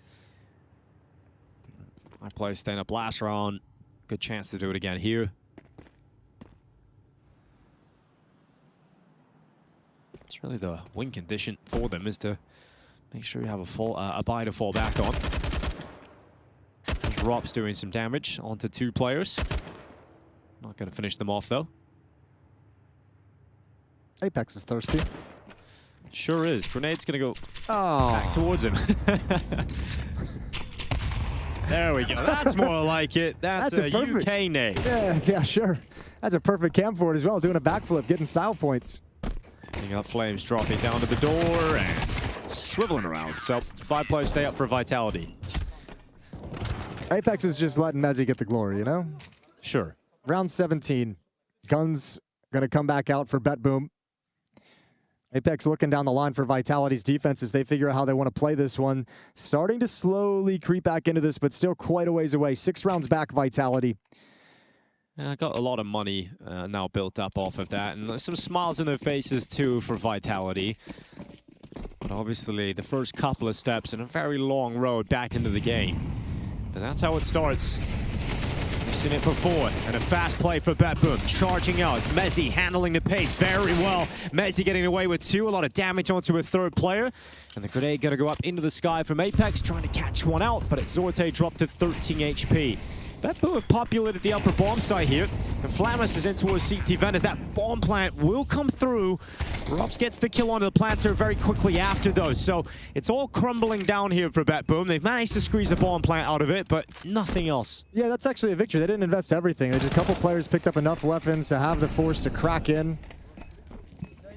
My play staying up last round. Good chance to do it again here. It's really the win condition for them is to make sure you have a buy to fall back on. Drops doing some damage onto 2 players. Not going to finish them off though. Apex is thirsty. Sure is. Grenade's going to go Oh. back towards him. There we go. That's more like it. That's a perfect UK name. Yeah, sure. That's a perfect camp for it as well. Doing a backflip, getting style points. You got Flames dropping down to the door, and swiveling around. So 5 players stay up for Vitality. Apex is just letting Mezzi get the glory, you know? Sure. Round 17. Guns going to come back out for BetBoom. Apex looking down the line for Vitality's defense as they figure out how they want to play this one. Starting to slowly creep back into this, but still quite a ways away. 6 rounds back, Vitality. Yeah, got a lot of money now built up off of that, and some smiles in their faces too for Vitality. But obviously, the first couple of steps in a very long road back into the game. But that's how it starts. We've seen it before, and a fast play for BetBoom, charging out. It's Mezzi handling the pace very well. Mezzi getting away with 2, a lot of damage onto a 3rd player. And the grenade gonna go up into the sky from Apex, trying to catch one out, but it's Zorte dropped to 13 HP. BetBoom have populated the upper bomb site here, and Flamus is in towards CT Vent as that bomb plant will come through. Robs gets the kill onto the planter very quickly after those, so it's all crumbling down here for BetBoom. They've managed to squeeze the bomb plant out of it, but nothing else. Yeah, that's actually a victory. They didn't invest everything. There's a couple players picked up enough weapons to have the force to crack in,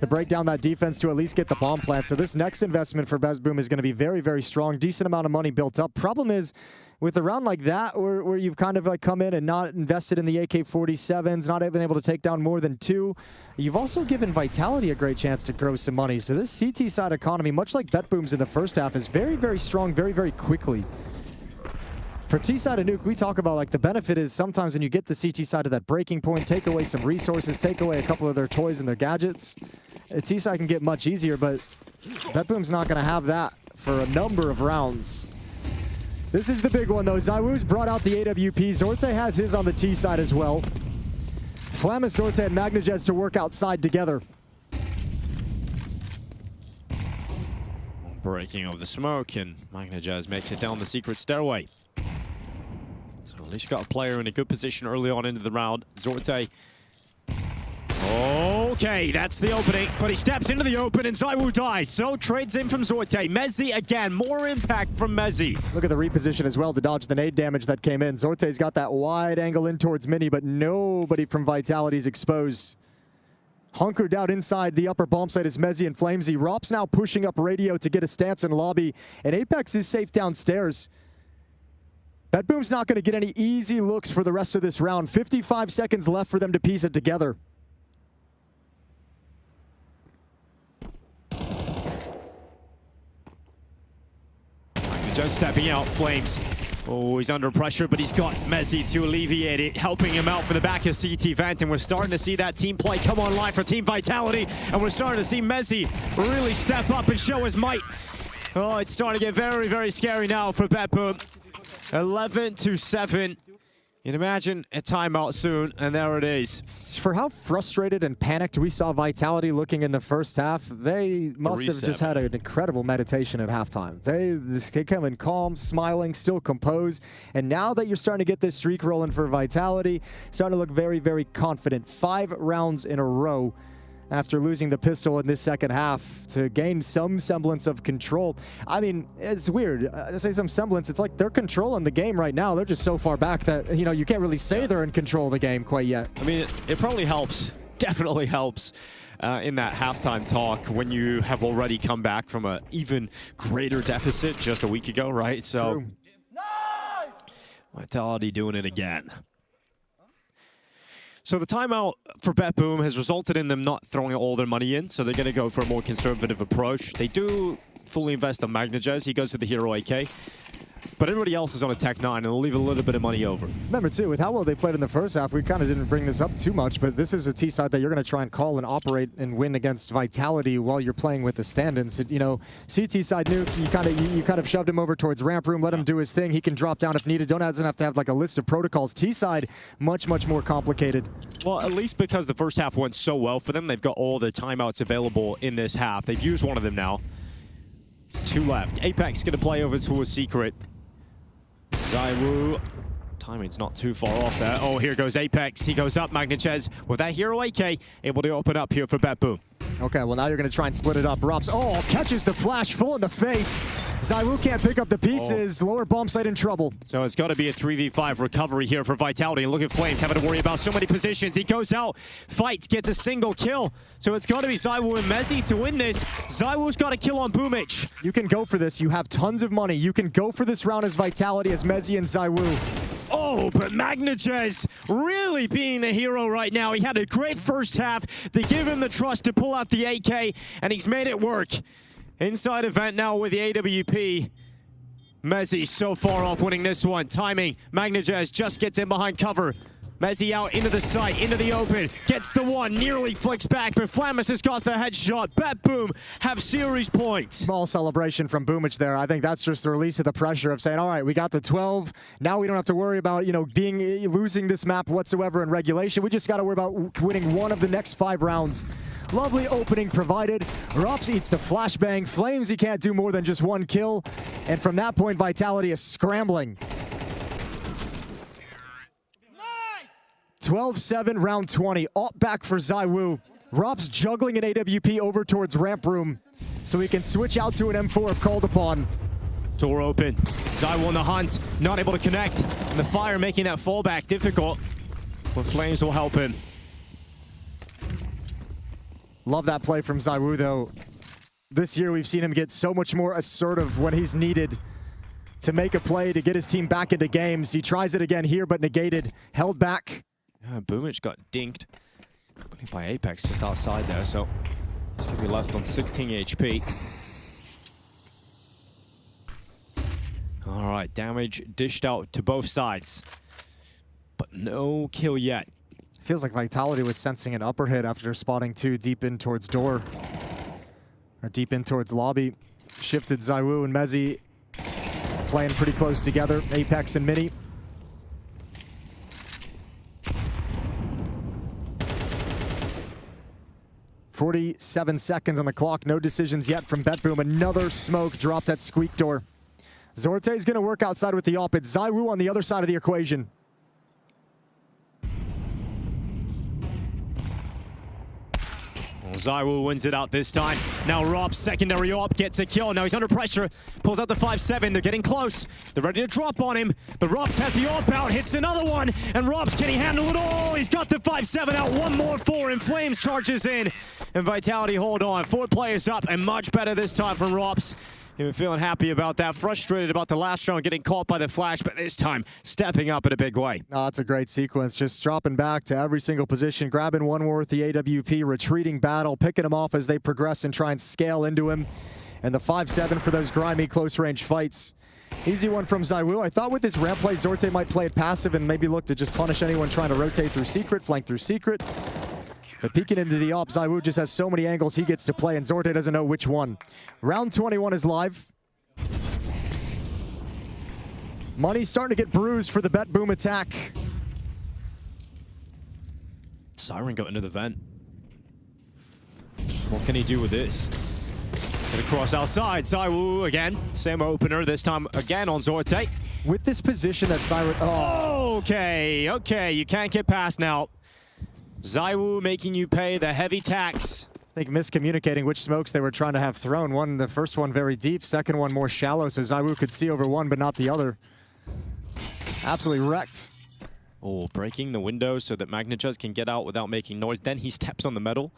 to break down that defense to at least get the bomb plant. So this next investment for BetBoom is going to be very, very strong. Decent amount of money built up. Problem is, with a round like that, where you've kind of like come in and not invested in the AK-47s, not even able to take down more than 2, you've also given Vitality a great chance to grow some money. So this CT side economy, much like BetBoom's in the first half, is very, very strong, very, very quickly. For T-side of Nuke, we talk about like the benefit is sometimes when you get the CT side of that breaking point, take away some resources, take away a couple of their toys and their gadgets. T-side can get much easier, but BetBoom's not going to have that for a number of rounds. This is the big one, though. ZywOo's brought out the AWP. Zorte has his on the T side as well. Flamus, Zorte, and Magnajez to work outside together. Breaking of the smoke, and Magnajez makes it down the secret stairway. So at least got a player in a good position early on into the round. Zorte. Okay, that's the opening, but he steps into the open and ZywOo dies, so trades in from Zorte. Mezzi again, more impact from Mezzi. Look at the reposition as well to dodge the nade damage that came in. Zorte's got that wide angle in towards Mini, but nobody from Vitality's exposed. Hunkered out inside the upper bomb site is Mezzi and Flamesy. Rop's now pushing up radio to get a stance in lobby, and Apex is safe downstairs. BetBoom's not going to get any easy looks for the rest of this round. 55 seconds left for them to piece it together. Just stepping out, Flames. Oh, he's under pressure, but he's got Mezzi to alleviate it, helping him out for the back of CT Vent, and we're starting to see that team play come online for Team Vitality, and we're starting to see Mezzi really step up and show his might. Oh, it's starting to get very, very scary now for BetBoom. 11-7. You'd imagine a timeout soon, and there it is. For how frustrated and panicked we saw Vitality looking in the first half, they must have just had an incredible meditation at halftime. They come in calm, smiling, still composed, and now that you're starting to get this streak rolling for Vitality, starting to look very, very confident. 5 rounds in a row after losing the pistol in this second half to gain some semblance of control. I mean, it's weird. I say some semblance. It's like they're controlling the game right now. They're just so far back that, you know, you can't really say they're in control of the game quite yet. I mean, it probably helps, definitely helps in that halftime talk when you have already come back from an even greater deficit just a week ago, right? So, True. Vitality doing it again. So the timeout for BetBoom has resulted in them not throwing all their money in, so they're going to go for a more conservative approach. They do fully invest on Magnajez. He goes to the Hero AK. But everybody else is on a Tech 9, and they'll leave a little bit of money over. Remember, too, with how well they played in the first half, we kind of didn't bring this up too much, but this is a T-side that you're going to try and call and operate and win against Vitality while you're playing with the stand-ins. You know, CT side Nuke, you kind of shoved him over towards ramp room, let him do his thing. He can drop down if needed. Doesn't have to have like a list of protocols. T-side, much, much more complicated. Well, at least because the first half went so well for them, they've got all the timeouts available in this half. They've used one of them now. 2 left. Apex going to play over to a secret. ZywOo Timing's not too far off there. Oh, here goes Apex. He goes up. Magnachez with that hero AK able to open up here for BetBoom. Okay, well now you're going to try and split it up. Rops, catches the flash full in the face. ZywOo can't pick up the pieces. Lower bomb site in trouble. So it's got to be a 3v5 recovery here for Vitality. And look at Flames having to worry about so many positions. He goes out, fights, gets a single kill. So it's got to be ZywOo and Mezzi to win this. ZywOo's got a kill on Boomich. You can go for this. You have tons of money. You can go for this round as Vitality, as Mezzi and ZywOo. Oh, but Magnachez really being the hero right now. He had a great first half. They give him the trust to pull out the AK, and he's made it work. Inside event now with the AWP. Mezzi so far off winning this one. Timing. Magnachez just gets in behind cover. Mezzi out into the site, into the open. Gets the one, nearly flicks back, but Flamus has got the headshot. BetBoom have series points. Small celebration from Boomich there. I think that's just the release of the pressure of saying, all right, we got the 12. Now we don't have to worry about, losing this map whatsoever in regulation. We just got to worry about winning one of the next 5 rounds. Lovely opening provided. Rops eats the flashbang. Flames, he can't do more than just 1 kill. And from that point, Vitality is scrambling. 12-7, round 20. Alt back for ZywOo. Rops juggling an AWP over towards ramp room so he can switch out to an M4 if called upon. Door open. ZywOo on the hunt, not able to connect. And the fire making that fallback difficult. But Flames will help him. Love that play from ZywOo, though. This year we've seen him get so much more assertive when he's needed to make a play to get his team back into games. He tries it again here, but negated. Held back. Yeah, Boomich got dinked by Apex just outside there, so he's going to be left on 16 HP. All right, damage dished out to both sides, but no kill yet. Feels like Vitality was sensing an upper hit after spotting 2 deep in towards door, or deep in towards lobby. Shifted ZywOo and Mezzi playing pretty close together, Apex and Mini. .47 seconds on the clock. No decisions yet from BetBoom. Another smoke dropped at Squeak Door. Zorte's going to work outside with the op. It's ZywOo on the other side of the equation. ZywOo wins it out this time. Now Rob's secondary AWP gets a kill. Now he's under pressure. Pulls out the 5-7. They're getting close. They're ready to drop on him. But Robs has the AWP out. Hits another one. And Robs, can he handle it all? He's got the 5-7 out. One more 4. And Flames charges in. And Vitality hold on. 4 players up. And much better this time from Robs. He was feeling happy about that. Frustrated about the last round getting caught by the flash. But this time, stepping up in a big way. Oh, that's a great sequence. Just dropping back to every single position. Grabbing one worth the AWP. Retreating battle. Picking him off as they progress and try and scale into him. And the 5-7 for those grimy close-range fights. Easy one from ZywOo. I thought with this ramp play, Zorte might play it passive and maybe look to just punish anyone trying to rotate through secret, flank through secret. But peeking into the op, ZywOo just has so many angles he gets to play, and Zorte doesn't know which one. Round 21 is live. Money's starting to get bruised for the BetBoom attack. Siren got into the vent. What can he do with this? Get across outside. ZywOo again. Same opener, this time again on Zorte. With this position that Siren... Oh, okay. You can't get past now. ZywOo making you pay the heavy tax. I think miscommunicating which smokes they were trying to have thrown. The first one very deep, second one more shallow, so ZywOo could see over one but not the other. Absolutely wrecked. Oh, breaking the window so that Magnachez can get out without making noise. Then he steps on the metal.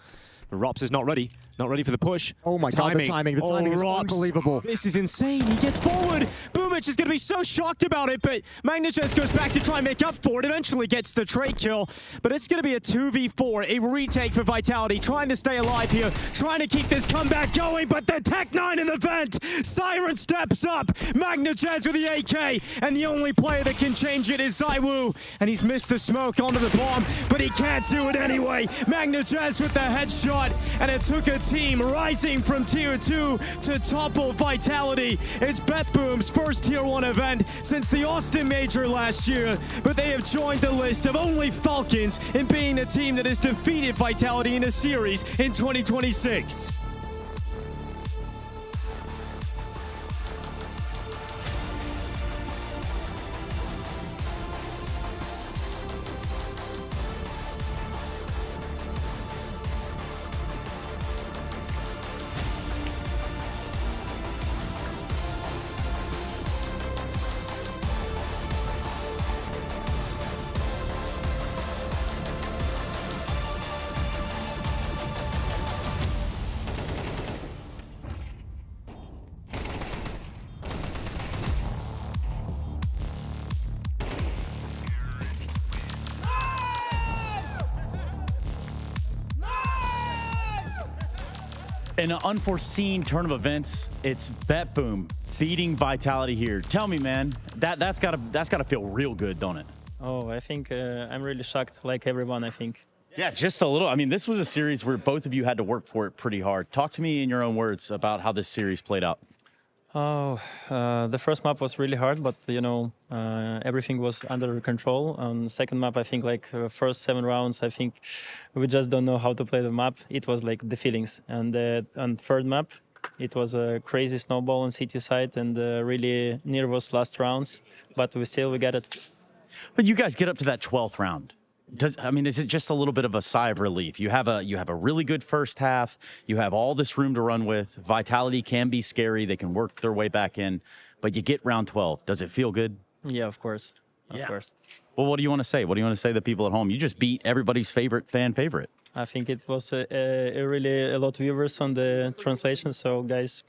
Rops is not ready. Not ready for the push. Oh my god, the timing. The timing is unbelievable. This is insane. He gets forward. Boomich is going to be so shocked about it, but Magnachez goes back to try and make up for it. Eventually gets the trade kill, but it's going to be a 2v4, a retake for Vitality, trying to stay alive here, trying to keep this comeback going, but the Tech-9 in the vent. Siren steps up. Magnachez with the AK, and the only player that can change it is ZywOo, and he's missed the smoke onto the bomb, but he can't do it anyway. Magnachez with the headshot, and it took a team rising from Tier 2 to topple Vitality. It's BetBoom's first Tier 1 event since the Austin Major last year, but they have joined the list of only Falcons in being a team that has defeated Vitality in a series in 2026. In an unforeseen turn of events, it's BetBoom beating Vitality here. Tell me, man, that's gotta feel real good, don't it? Oh, I think I'm really shocked, like everyone, I think. Yeah, just a little. I mean, this was a series where both of you had to work for it pretty hard. Talk to me in your own words about how this series played out. Oh, the first map was really hard, but you know, everything was under control. On the second map, I think like first 7 rounds, I think we just don't know how to play the map. It was like the feelings. And on third map, it was a crazy snowball on city side and really nervous last rounds, but we got it. But you guys get up to that 12th round. Is it just a little bit of a sigh of relief? You have a really good first half. You have all this room to run with. Vitality can be scary. They can work their way back in. But you get round 12. Does it feel good? Yeah, of course. Of course. Well, what do you want to say? What do you want to say to the people at home? You just beat everybody's fan favorite. I think it was really a lot of viewers on the translation. So, guys,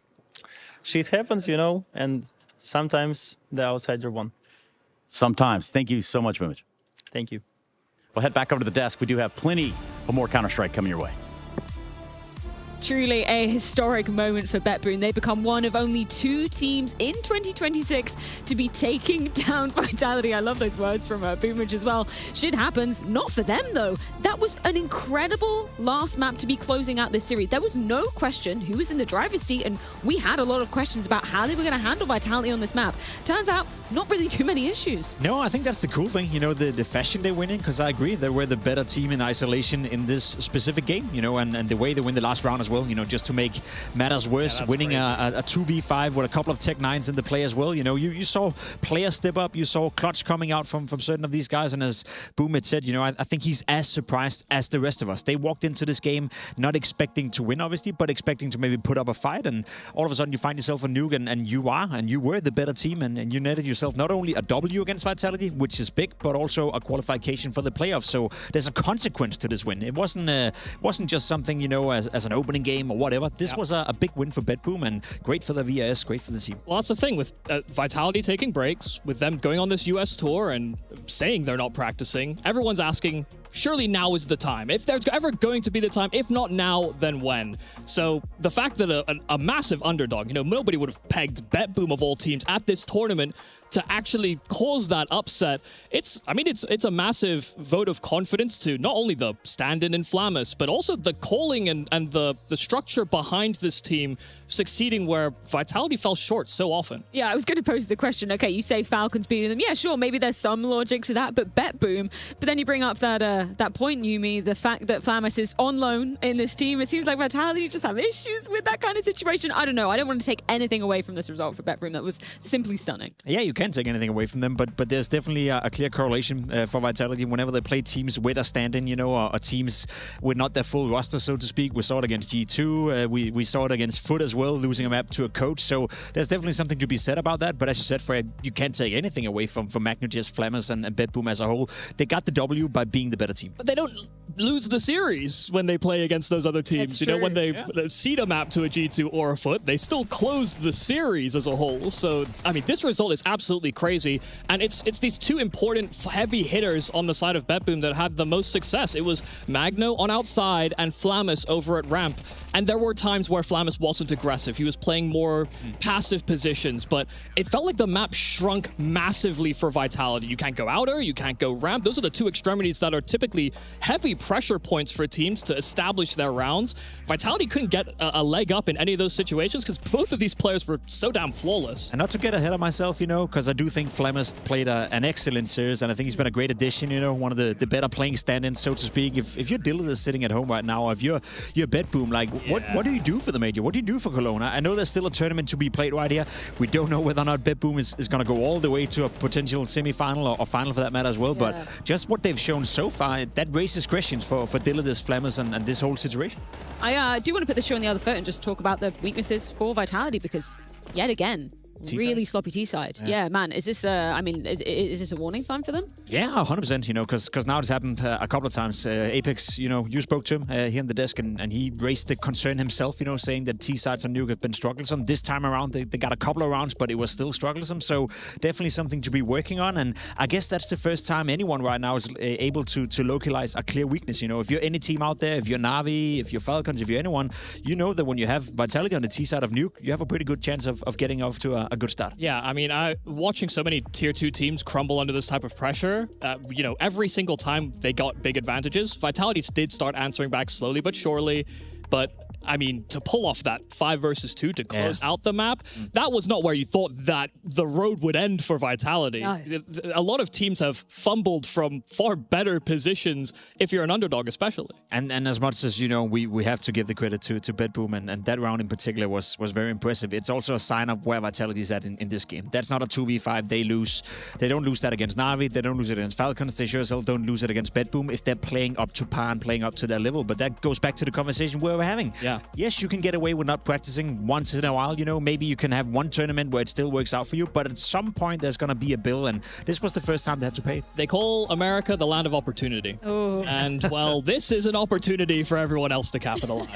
shit happens, you know, and sometimes the outsider won. Sometimes. Thank you so much, Mimich. Thank you. We'll head back over to the desk. We do have plenty of more Counter-Strike coming your way. Truly a historic moment for BetBoom. They become one of only 2 teams in 2026 to be taking down Vitality. I love those words from Boomage as well. Shit happens. Not for them, though. That was an incredible last map to be closing out this series. There was no question who was in the driver's seat, and we had a lot of questions about how they were going to handle Vitality on this map. Turns out, not really too many issues. No, I think that's the cool thing, you know, the fashion they win in, because I agree, they were the better team in isolation in this specific game, you know, and the way they win the last round as well, you know, just to make matters worse, winning a 2v5 with a couple of Tech 9s in the play as well. You know, you saw players step up, you saw clutch coming out from certain of these guys, and as Boom had said, you know, I think he's as surprised as the rest of us. They walked into this game not expecting to win, obviously, but expecting to maybe put up a fight, and all of a sudden you find yourself a Nuke, and you were the better team, and you netted yourself not only a W against Vitality, which is big, but also a qualification for the playoffs. So there's a consequence to this win. It wasn't just something, you know, as an opening game or whatever. This was a big win for BetBoom, and great for the VIS, great for the team. Well, that's the thing with Vitality taking breaks, with them going on this US tour and saying they're not practicing. Everyone's asking, surely now is the time. If there's ever going to be the time, if not now, then when? So the fact that a massive underdog, you know, nobody would have pegged BetBoom of all teams at this tournament to actually cause that upset. It's a massive vote of confidence to not only the stand-in in Flamus, but also the calling and the structure behind this team succeeding where Vitality fell short so often. Yeah, I was going to pose the question, okay, you say Falcons beating them. Yeah, sure, maybe there's some logic to that, but BetBoom. But then you bring up that point, Yumi, the fact that Flamus is on loan in this team. It seems like Vitality just have issues with that kind of situation. I don't know. I don't want to take anything away from this result for BetBoom. That was simply stunning. Yeah, you can't take anything away from them, but there's definitely a clear correlation for Vitality whenever they play teams with a stand-in, you know, or teams with not their full roster, so to speak. We saw it against G2. We saw it against Foot as well, losing a map to a coach. So there's definitely something to be said about that. But as you said, Fred, you can't take anything away from Magnus, Flamus, and BetBoom as a whole. They got the W by being the better team. But they don't lose the series when they play against those other teams. That's you know, true. when they seed a map to a G2 or a Foot, they still close the series as a whole. So, I mean, this result is absolutely crazy. And it's these 2 important heavy hitters on the side of BetBoom that had the most success. It was Magno on outside and Flamus over at ramp. And there were times where Flamus wasn't aggressive. He was playing more passive positions, but it felt like the map shrunk massively for Vitality. You can't go outer, you can't go ramp. Those are the 2 extremities that are typically heavy pressure points for teams to establish their rounds. Vitality couldn't get a leg up in any of those situations because both of these players were so damn flawless. And not to get ahead of myself, you know, because I do think Flamus played an excellent series, and I think he's been a great addition, you know, one of the better playing stand-ins, so to speak. If you're Dillard sitting at home right now, if you're BetBoom, like, what do you do for the major? What do you do for Cologne? I know there's still a tournament to be played right here. We don't know whether or not BetBoom is going to go all the way to a potential semi-final or final for that matter as well, but just what they've shown so far, that raises questions for Dillard, Flamus, and this whole situation. I do want to put the show on the other foot and just talk about the weaknesses for Vitality, because yet again, really sloppy T side. Yeah, man. Is this? I mean, is this a warning sign for them? Yeah, 100%. You know, because now it's happened a couple of times. Apex, you know, you spoke to him here on the desk, and he raised the concern himself. You know, saying that T sides on Nuke have been troublesome. This time around, they got a couple of rounds, but it was still troublesome. So definitely something to be working on. And I guess that's the first time anyone right now is able to localize a clear weakness. You know, if you're any team out there, if you're Na'Vi, if you're Falcons, if you're anyone, you know that when you have Vitality on the T side of Nuke, you have a pretty good chance of getting off to a good start. Yeah, I mean, watching so many tier 2 teams crumble under this type of pressure, you know, every single time they got big advantages, Vitality did start answering back slowly but surely. But I mean, to pull off that 5 versus 2 to close out the map, that was not where you thought that the road would end for Vitality. No. A lot of teams have fumbled from far better positions if you're an underdog, especially. And as much as, you know, we have to give the credit to BetBoom, and that round in particular was very impressive. It's also a sign of where Vitality is at in this game. That's not a 2v5 they lose. They don't lose that against Na'Vi. They don't lose it against Falcons. They sure as hell don't lose it against BetBoom if they're playing up to par and playing up to their level. But that goes back to the conversation we're having. Yeah. Yes, you can get away with not practicing once in a while. You know, maybe you can have one tournament where it still works out for you, but at some point there's going to be a bill, and this was the first time they had to pay. They call America the land of opportunity. Oh. And, well, this is an opportunity for everyone else to capitalize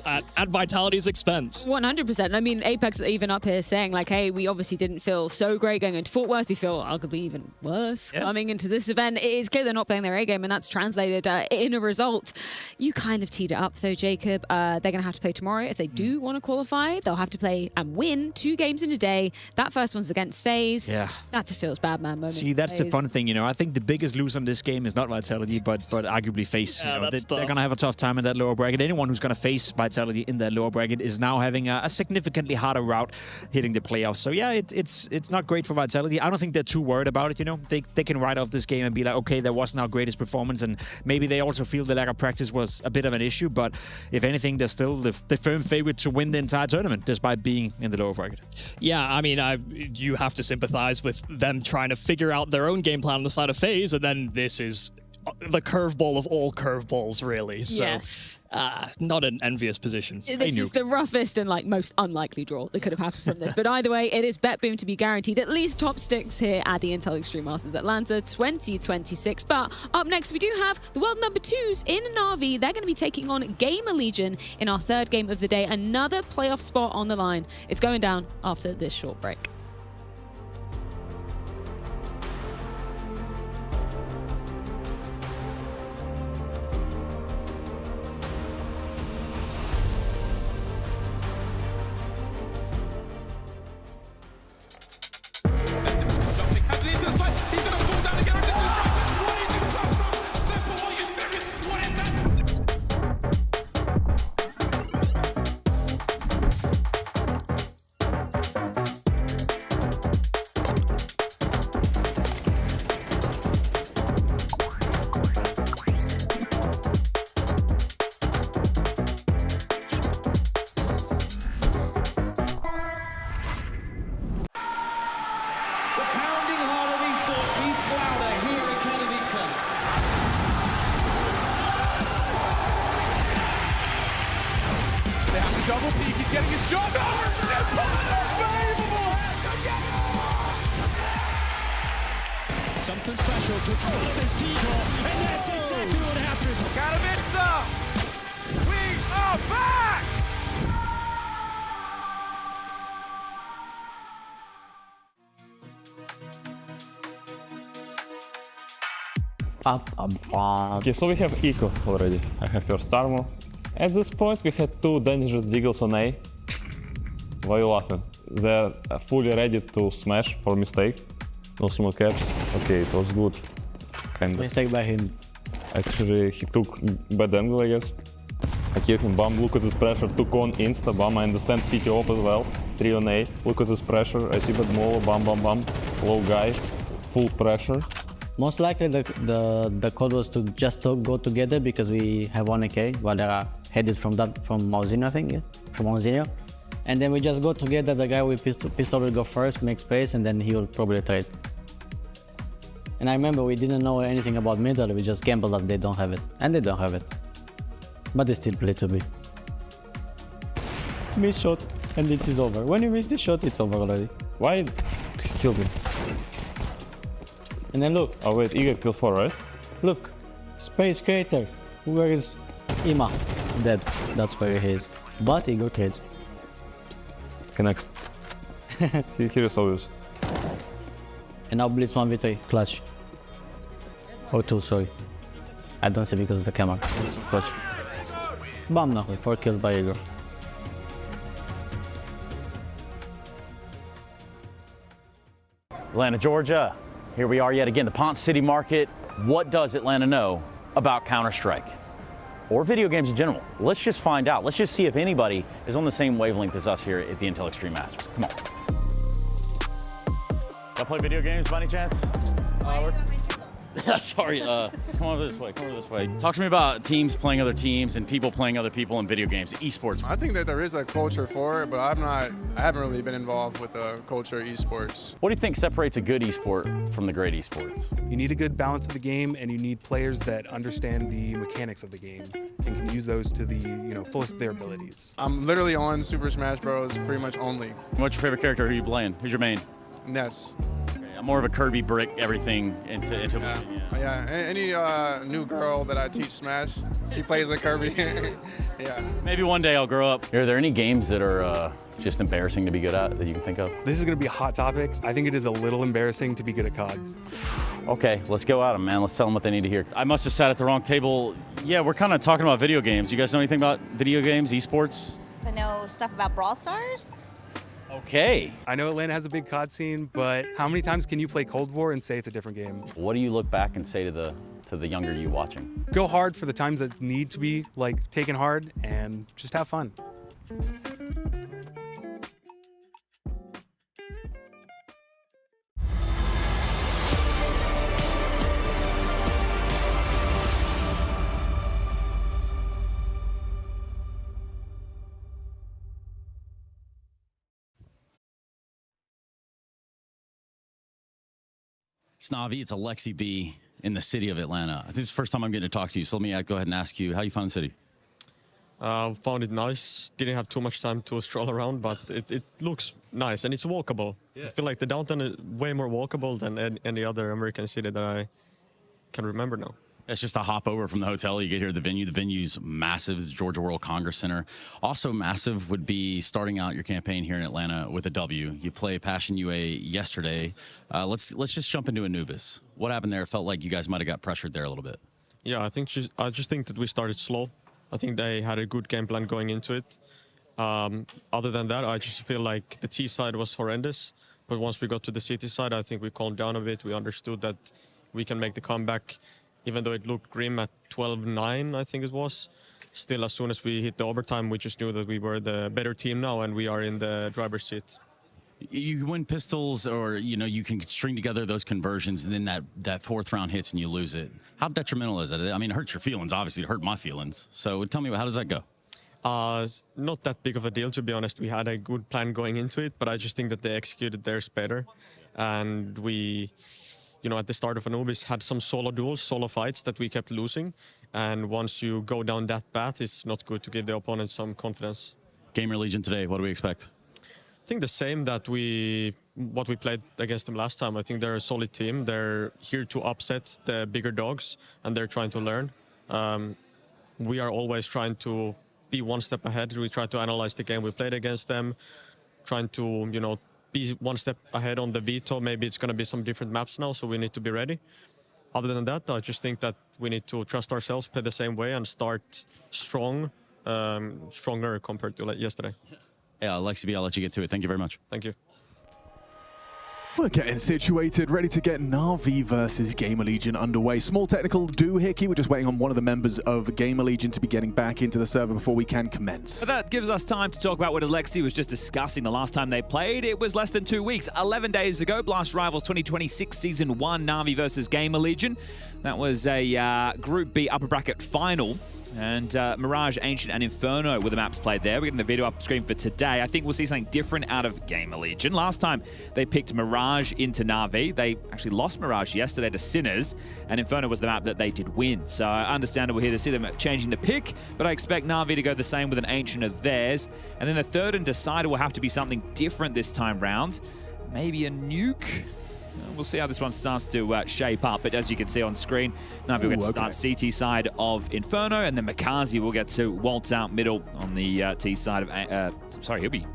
at Vitality's expense. 100%. I mean, Apex even up here saying, like, hey, we obviously didn't feel so great going into Fort Worth. We feel arguably even worse coming into this event. It is clear they're not playing their A game, and that's translated in a result. You kind of teed it up, though, Jacob. They're going to have to play tomorrow. If they do want to qualify, they'll have to play and win 2 games in a day. That first one's against FaZe. Yeah. That's a feels bad man moment. See, that's the fun thing, you know. I think the biggest loser in this game is not Vitality, but arguably FaZe. Yeah, you know, that's they're going to have a tough time in that lower bracket. Anyone who's going to face Vitality in that lower bracket is now having a significantly harder route hitting the playoffs. So yeah, it's not great for Vitality. I don't think they're too worried about it, you know. They can write off this game and be like, okay, that wasn't our greatest performance, and maybe they also feel the lack of practice was a bit of an issue, but if anything, they're still the firm favorite to win the entire tournament, despite being in the lower bracket. Yeah, I mean, you have to sympathize with them trying to figure out their own game plan on the side of FaZe, and then this is the curveball of all curveballs, really. So, yes. Not an envious position. This is the roughest and like most unlikely draw that could have happened from this. But either way, it is BetBoom to be guaranteed at least top sticks here at the Intel Extreme Masters Atlanta 2026. But up next, we do have the world number 2s in Na'Vi. They're going to be taking on GamerLegion in our 3rd game of the day. Another playoff spot on the line. It's going down after this short break. Double peek, he's getting his shot. Unbelievable! Something special to pull up this decoy, and that's exactly what happens. Katowice! We are back! Okay, so we have Eco already. I have first armor. At this point, we had 2 dangerous deagles on A. Why are you laughing? They're fully ready to smash for mistake. No small caps. Okay, it was good. Kind of. Mistake by him. Actually, he took bad angle, I guess. I killed him. Bam, look at this pressure. Took on insta. Bam, I understand CT op as well. 3 on A. Look at this pressure. I see bad molo. Bam, bam, bam. Low guy. Full pressure. Most likely the code was to just go together because we have 1 AK while they are headed from Mauzinho, I think, yeah? From Mauzinho. And then we just go together, the guy with pistol will go first, make space, and then he will probably trade. And I remember we didn't know anything about middle, we just gambled that they don't have it. And they don't have it. But they still play to be. Miss shot, and it is over. When you miss the shot, it's over already. Why he killed me? And then look. Oh wait, Igor killed 4, right? Look, Space Crater. Where is Ima? Dead. That's where he is. But he got hit. Connect. Here is obvious. And now Blitz 1v3. Clutch. Or 2, sorry. I don't see because of the camera. Clutch. Bam now. 4 kills by Igor. Atlanta, Georgia. Here we are yet again, the Ponce City Market. What does Atlanta know about Counter-Strike? Or video games in general? Let's just find out. Let's just see if anybody is on the same wavelength as us here at the Intel Extreme Masters. Come on. Y'all play video games by any chance? Sorry, come over this way, come over this way. Talk to me about teams playing other teams and people playing other people in video games, esports. I think that there is a culture for it, but I haven't really been involved with the culture of esports. What do you think separates a good esport from the great esports? You need a good balance of the game, and you need players that understand the mechanics of the game and can use those to the fullest of their abilities. I'm literally on Super Smash Bros. Pretty much only. What's your favorite character? Who are you playing? Who's your main? Ness. I'm more of a Kirby brick everything into yeah. Any new girl that I teach Smash, she plays with Kirby. Yeah. Maybe one day I'll grow up. Are there any games that are just embarrassing to be good at that you can think of? This is going to be a hot topic. I think it is a little embarrassing to be good at COD. Okay, let's go at them, man. Let's tell them what they need to hear. I must have sat at the wrong table. Yeah, we're kind of talking about video games. You guys know anything about video games, esports? To know stuff about Brawl Stars? Okay. I know Atlanta has a big COD scene, but how many times can you play Cold War and say it's a different game? What do you look back and say to the younger you watching? Go hard for the times that need to be taken hard and just have fun. Snavi, it's Alexi B in the city of Atlanta. I think it's the first time I'm getting to talk to you, so let me go ahead and ask you, how you found the city? Found it nice. Didn't have too much time to stroll around, but it looks nice and it's walkable. Yeah. I feel like the downtown is way more walkable than any other American city that I can remember now. It's just a hop over from the hotel. You get here to the venue. The venue's massive. It's Georgia World Congress Center. Also massive would be starting out your campaign here in Atlanta with a W. You play Passion UA yesterday. Let's just jump into Anubis. What happened there? It felt like you guys might have got pressured there a little bit. Yeah, I just think that we started slow. I think they had a good game plan going into it. Other than that, I just feel like the T side was horrendous. But once we got to the city side, I think we calmed down a bit. We understood that we can make the comeback. Even though it looked grim at 12-9, I think it was. Still, as soon as we hit the overtime, we just knew that we were the better team now, and we are in the driver's seat. You win pistols, or you can string together those conversions, and then that fourth round hits and you lose it. How detrimental is that? I mean, it hurts your feelings. Obviously, it hurt my feelings. So tell me, how does that go? Not that big of a deal, to be honest. We had a good plan going into it, but I just think that they executed theirs better, and we. At the start of Anubis, had some solo duels, solo fights that we kept losing. And once you go down that path, it's not good to give the opponent some confidence. GamerLegion today, what do we expect? I think the same what we played against them last time. I think they're a solid team. They're here to upset the bigger dogs, and they're trying to learn. We are always trying to be one step ahead. We try to analyze the game we played against them, trying to, be one step ahead on the veto. Maybe it's going to be some different maps now, so we need to be ready. Other than that, I just think that we need to trust ourselves, play the same way, and start strong, stronger compared to yesterday. Yeah, Alexi B, I'll let you get to it. Thank you very much. Thank you. We're getting situated, ready to get Na'Vi versus GamerLegion underway. Small technical doohickey. We're just waiting on one of the members of GamerLegion to be getting back into the server before we can commence. But that gives us time to talk about what Alexi was just discussing the last time they played. It was less than 2 weeks, 11 days ago. Blast Rivals 2026 Season 1, Na'Vi versus GamerLegion. That was a Group B upper bracket final. And Mirage, Ancient, and Inferno were the maps played there. We're getting the video up screen for today. I think we'll see something different out of GamerLegion. Last time they picked Mirage into Na'Vi. They actually lost Mirage yesterday to Sinners, and Inferno was the map that they did win. So understandable here to see them changing the pick, but I expect Na'Vi to go the same with an Ancient of theirs. And then the third and decider will have to be something different this time round. maybe a Nuke. We'll see how this one starts to shape up, but as you can see on screen, Navi will get to start CT side of Inferno, and then Makazi will get to waltz out middle on the T side of... sorry, he'll be...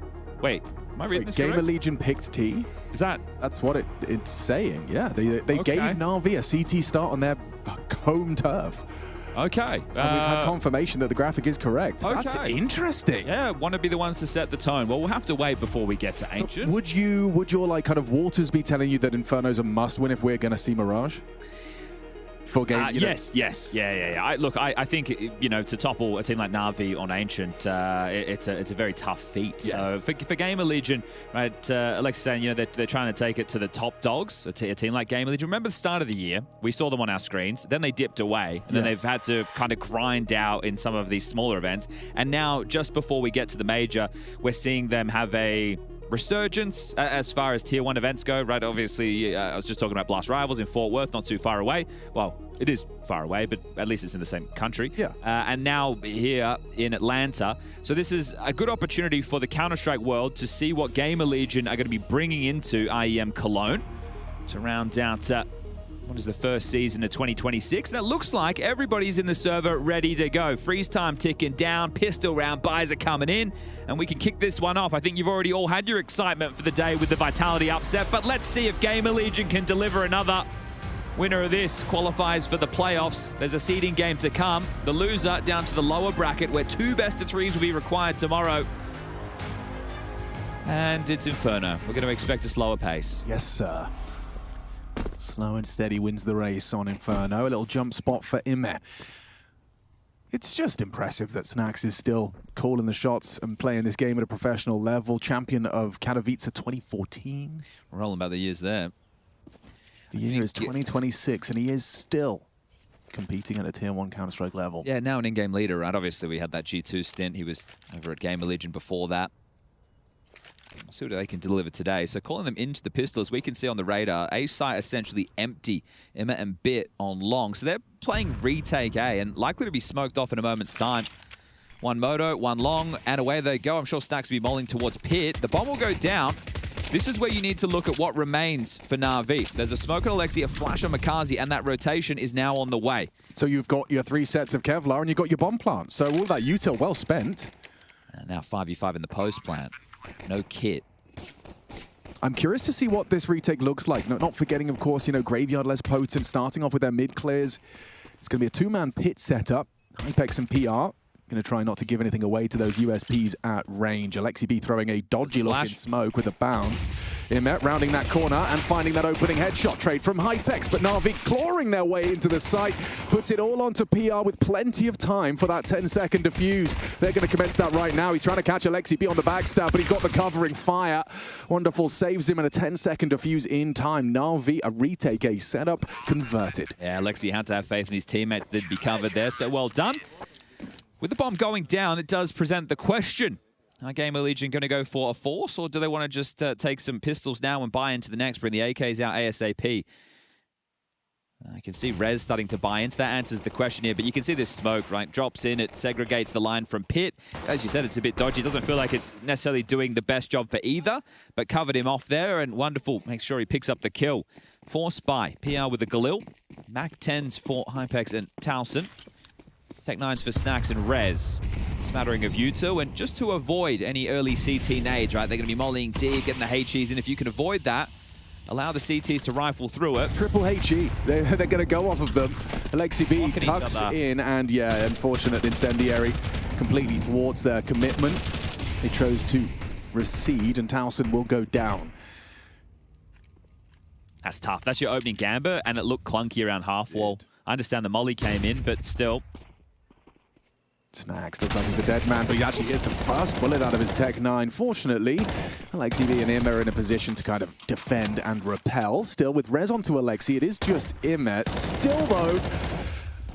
Wait, am I reading this correct? GamerLegion picked T. Is that... That's what it's saying, yeah. They gave Na'Vi a CT start on their home turf. Okay. And we've had confirmation that the graphic is correct. Okay. That's interesting. Yeah, want to be the ones to set the tone. Well, we'll have to wait before we get to Ancient. Would your like kind of waters be telling you that Inferno's a must win if we're going to see Mirage? For game, yes. I think, you know, to topple a team like Na'Vi on Ancient, it's a very tough feat. Yes. So for GamerLegion, right, Alexis saying, you know, they're trying to take it to the top dogs, a team like GamerLegion. Remember the start of the year, we saw them on our screens, then they dipped away, and then they've had to kind of grind out in some of these smaller events. And now, just before we get to the major, we're seeing them have a resurgence as far as tier 1 events go, right? Obviously, I was just talking about Blast Rivals in Fort Worth, not too far away. Well, it is far away, but at least it's in the same country. Yeah. And now here in Atlanta. So this is a good opportunity for the Counter-Strike world to see what GamerLegion are going to be bringing into IEM Cologne to round out what is the first season of 2026? And it looks like everybody's in the server ready to go. Freeze time ticking down, pistol round, buys are coming in, and we can kick this one off. I think you've already all had your excitement for the day with the Vitality upset, but let's see if GamerLegion can deliver another. Winner of this qualifies for the playoffs. There's a seeding game to come. The loser down to the lower bracket where 2 best-of-3s will be required tomorrow. And it's Inferno. We're going to expect a slower pace. Yes, sir. Slow and steady wins the race on Inferno. A little jump spot for IEM. It's just impressive that Snax is still calling the shots and playing this game at a professional level. Champion of Katowice 2014. Rolling about the years there. The year is 2026, and he is still competing at a tier 1 Counter-Strike level. Yeah, now an in-game leader, right? Obviously, we had that G2 stint. He was over at GamerLegion before that. We'll see what they can deliver today. So calling them into the pistol, as we can see on the radar, A site essentially empty. IEM and Bit on long. So they're playing retake A and likely to be smoked off in a moment's time. One moto, one long, and away they go. I'm sure Stacks will be mulling towards Pit. The bomb will go down. This is where you need to look at what remains for Na'Vi. There's a smoke on Alexi, a flash on Makazi, and that rotation is now on the way. So you've got your 3 sets of Kevlar, and you've got your bomb plant. So all that util well spent. And now 5v5 in the post plant. No kit. I'm curious to see what this retake looks like. Not forgetting, of course, you know, Graveyard less potent, starting off with their mid clears. It's going to be a 2-man pit setup. Hypex and PR. Going to try not to give anything away to those USPs at range. Alexi B throwing a dodgy-looking smoke with a bounce. IEM rounding that corner and finding that opening headshot trade from Hypex, but Na'Vi clawing their way into the site, puts it all onto PR with plenty of time for that 10-second defuse. They're going to commence that right now. He's trying to catch Alexi B on the backstab, but he's got the covering fire. Wonderful saves him and a 10-second defuse in time. Na'Vi, a retake, a setup converted. Yeah, Alexi had to have faith in his teammate that'd be covered there, so well done. With the bomb going down, it does present the question. Are GamerLegion going to go for a force, or do they want to just take some pistols now and buy into the next, bring the AKs out ASAP? I can see Rez starting to buy into that. Answers the question here, but you can see this smoke, right? Drops in, it segregates the line from Pit. As you said, it's a bit dodgy. It doesn't feel like it's necessarily doing the best job for either, but covered him off there, and wonderful. Makes sure he picks up the kill. Force by PR with the Galil. Mac 10s for Hypex and Towson. Tech 9s for Snacks and Rez. Smattering of util, and just to avoid any early CT nades, right? They're going to be mollying D, getting the HEs in. If you can avoid that, allow the CTs to rifle through it. Triple HE. They're going to go off of them. Alexi B tucks in, and yeah, unfortunate incendiary completely thwarts their commitment. They chose to recede, and Towson will go down. That's tough. That's your opening Gamba, and it looked clunky around half wall. I understand the molly came in, but still. Snacks looks like he's a dead man, but he actually gets the first bullet out of his Tech 9. Fortunately, Alexi B and IEM are in a position to kind of defend and repel. Still with Rez onto Alexi, it is just IEM. Still though,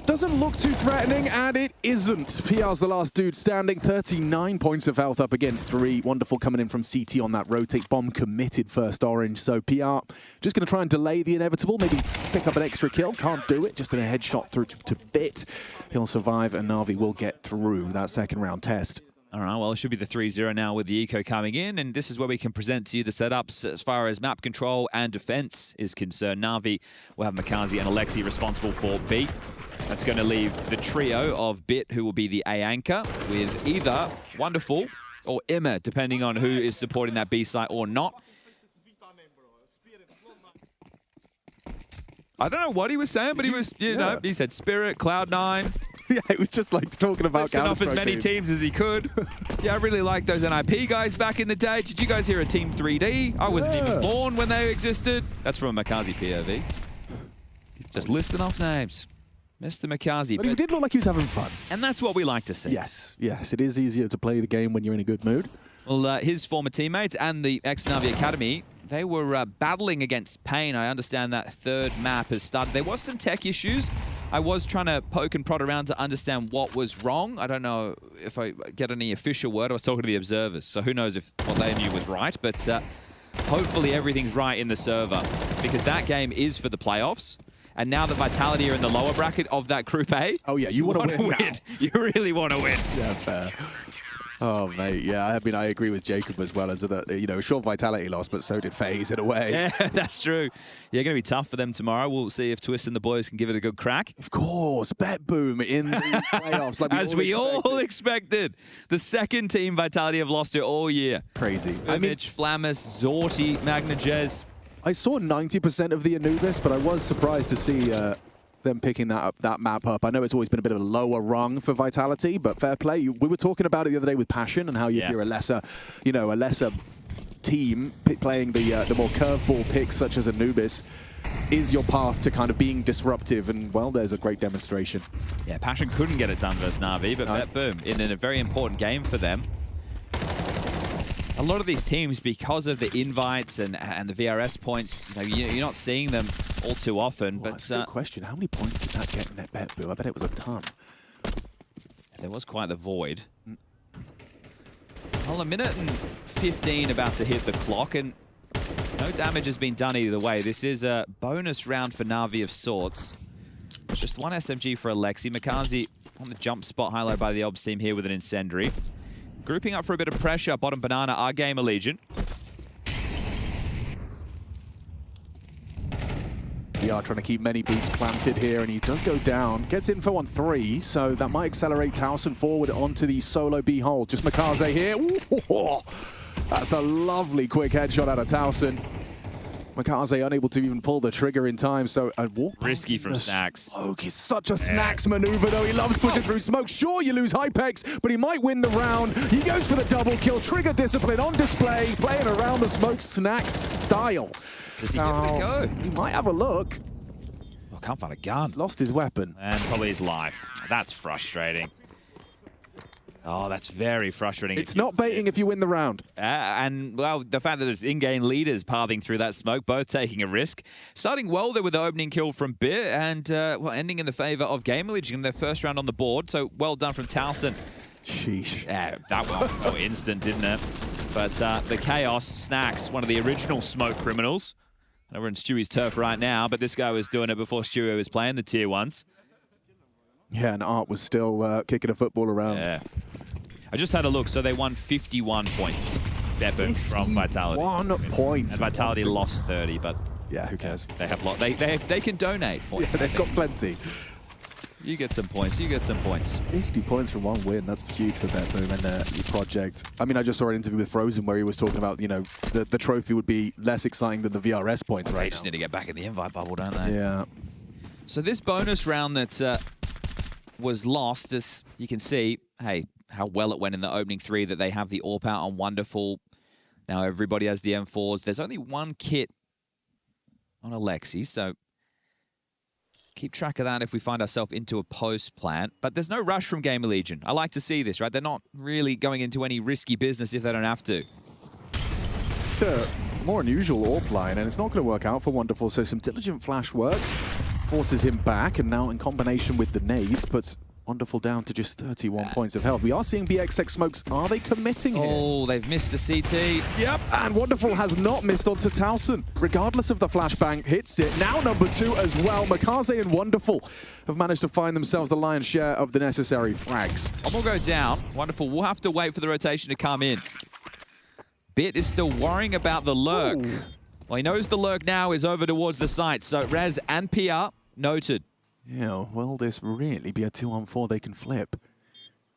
doesn't look too threatening, and it isn't. PR's the last dude standing, 39 points of health up against 3. Wonderful coming in from CT on that rotate bomb, committed first orange. So PR just going to try and delay the inevitable, maybe pick up an extra kill. Can't do it, just in a headshot through to Bit. He'll survive, and Na'Vi will get through that second round test. All right, well, it should be the 3-0 now with the eco coming in, and this is where we can present to you the setups as far as map control and defense is concerned. Na'Vi will have Makazi and Alexi responsible for B. That's going to leave the trio of Bit, who will be the A anchor, with either Wonderful or Emma, depending on who is supporting that B site or not. I don't know what he was saying, but he was, you know, he said Spirit, Cloud9. Yeah, it was just like talking about listing off as many teams as he could. Yeah, I really liked those NIP guys back in the day. Did you guys hear of Team 3D? I wasn't even born when they existed. That's from a Makazi POV. Just listing off names. Mr. Makazi. But he did look like he was having fun. And that's what we like to see. Yes, yes. It is easier to play the game when you're in a good mood. Well, his former teammates and the ex-Na'Vi Academy, they were battling against pain. I understand that third map has started. There was some tech issues. I was trying to poke and prod around to understand what was wrong. I don't know if I get any official word. I was talking to the observers, so who knows if what they knew was right. But hopefully everything's right in the server, because that game is for the playoffs. And now that Vitality are in the lower bracket of that Group A, oh yeah, you want to win. You really want to win. Yeah, fair. Oh, mate, yeah, I mean, I agree with Jacob as well, as that, you know, sure, Vitality lost, but so did FaZe in a way. Yeah, that's true. Yeah, going to be tough for them tomorrow. We'll see if Twist and the boys can give it a good crack. Of course, BetBoom in the playoffs. Like As we all expected. The second team Vitality have lost it all year. Crazy. Image, Flammus, Zorti, Magnajez. I saw 90% of the Anubis, but I was surprised to see them picking that map up. I know it's always been a bit of a lower rung for Vitality, but fair play. We were talking about it the other day with Passion and how if you're a lesser, you know, a lesser team playing the more curveball picks such as Anubis is your path to kind of being disruptive, and well, there's a great demonstration. Yeah, Passion couldn't get it done versus Na'Vi, but BetBoom in a very important game for them. A lot of these teams, because of the invites and the VRS points, you know, you're not seeing them all too often. Well, that's a good question. How many points did that get in that BetBoom? I bet it was a ton. There was quite the void. Well, 1 minute and 15 about to hit the clock, and no damage has been done either way. This is a bonus round for Na'Vi of sorts. Just one SMG for Alexi. Makazi on the jump spot, highlighted by the Obs team here with an incendiary. Grouping up for a bit of pressure, bottom banana are GamerLegion. We are trying to keep many boots planted here, and he does go down. Gets info on 3, so that might accelerate Towson forward onto the solo B hole. Just Makaze here. Ooh, that's a lovely quick headshot out of Towson. Makaze unable to even pull the trigger in time, so a walk. Risky from Snacks. Smoke is such a Snacks maneuver, though. He loves pushing through smoke. Sure, you lose Hypex, but he might win the round. He goes for the double kill. Trigger discipline on display, playing around the smoke Snacks style. Does he give it a go? He might have a look. Oh, can't find a gun. He's lost his weapon. And probably his life. That's frustrating. Oh, that's very frustrating. It's not baiting if you win the round. And, well, the fact that there's in-game leaders pathing through that smoke, both taking a risk. Starting well there with the opening kill from Beer, and, well, ending in the favor of GamerLegion in their first round on the board. So, well done from Towson. Sheesh. Yeah, that one instant, didn't it? But the Chaos, Snacks, one of the original smoke criminals. Over in Stewie's turf right now, but this guy was doing it before Stewie was playing the tier 1s. Yeah, and Art was still kicking a football around. Yeah. I just had a look, so they won 51 points. BetBoom from Vitality. 1 point. And Vitality lost 30, but yeah, who cares? They have they can donate points. Yeah, they've got plenty. You get some points. You get some points. 50 points from 1 win. That's huge for BetBoom and the project. I mean, I just saw an interview with Frozen where he was talking about, you know, the trophy would be less exciting than the VRS points right now. They just need to get back in the invite bubble, don't they? Yeah. So this bonus round that was lost, as you can see, hey, how well it went in the opening 3 that they have the AWP out on Wonderful. Now everybody has the M4s. There's only 1 kit on Alexi, so keep track of that if we find ourselves into a post plant. But there's no rush from GamerLegion. I like to see this, right? They're not really going into any risky business if they don't have to. It's a more unusual AWP line, and it's not going to work out for Wonderful, so some diligent flash work forces him back, and now in combination with the nades puts Wonderful down to just 31 points of health. We are seeing BXX smokes. Are they committing here? Oh, they've missed the CT. Yep, and Wonderful has not missed onto Towson. Regardless of the flashbang, hits it. Now number 2 as well. Makaze and Wonderful have managed to find themselves the lion's share of the necessary frags. One will go down. Wonderful. We'll have to wait for the rotation to come in. Bit is still worrying about the lurk. Ooh. Well, he knows the lurk now is over towards the site. So Rez and PR noted. Yeah, will this really be a 2-on-4 they can flip?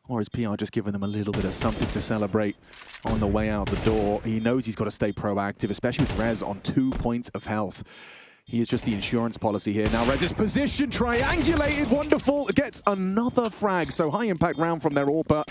Or is PR just giving them a little bit of something to celebrate on the way out the door? He knows he's got to stay proactive, especially with Rez on 2 points of health. He is just the insurance policy here. Now Rez's position, triangulated, Wonderful, gets another frag. So high impact round from their AWP.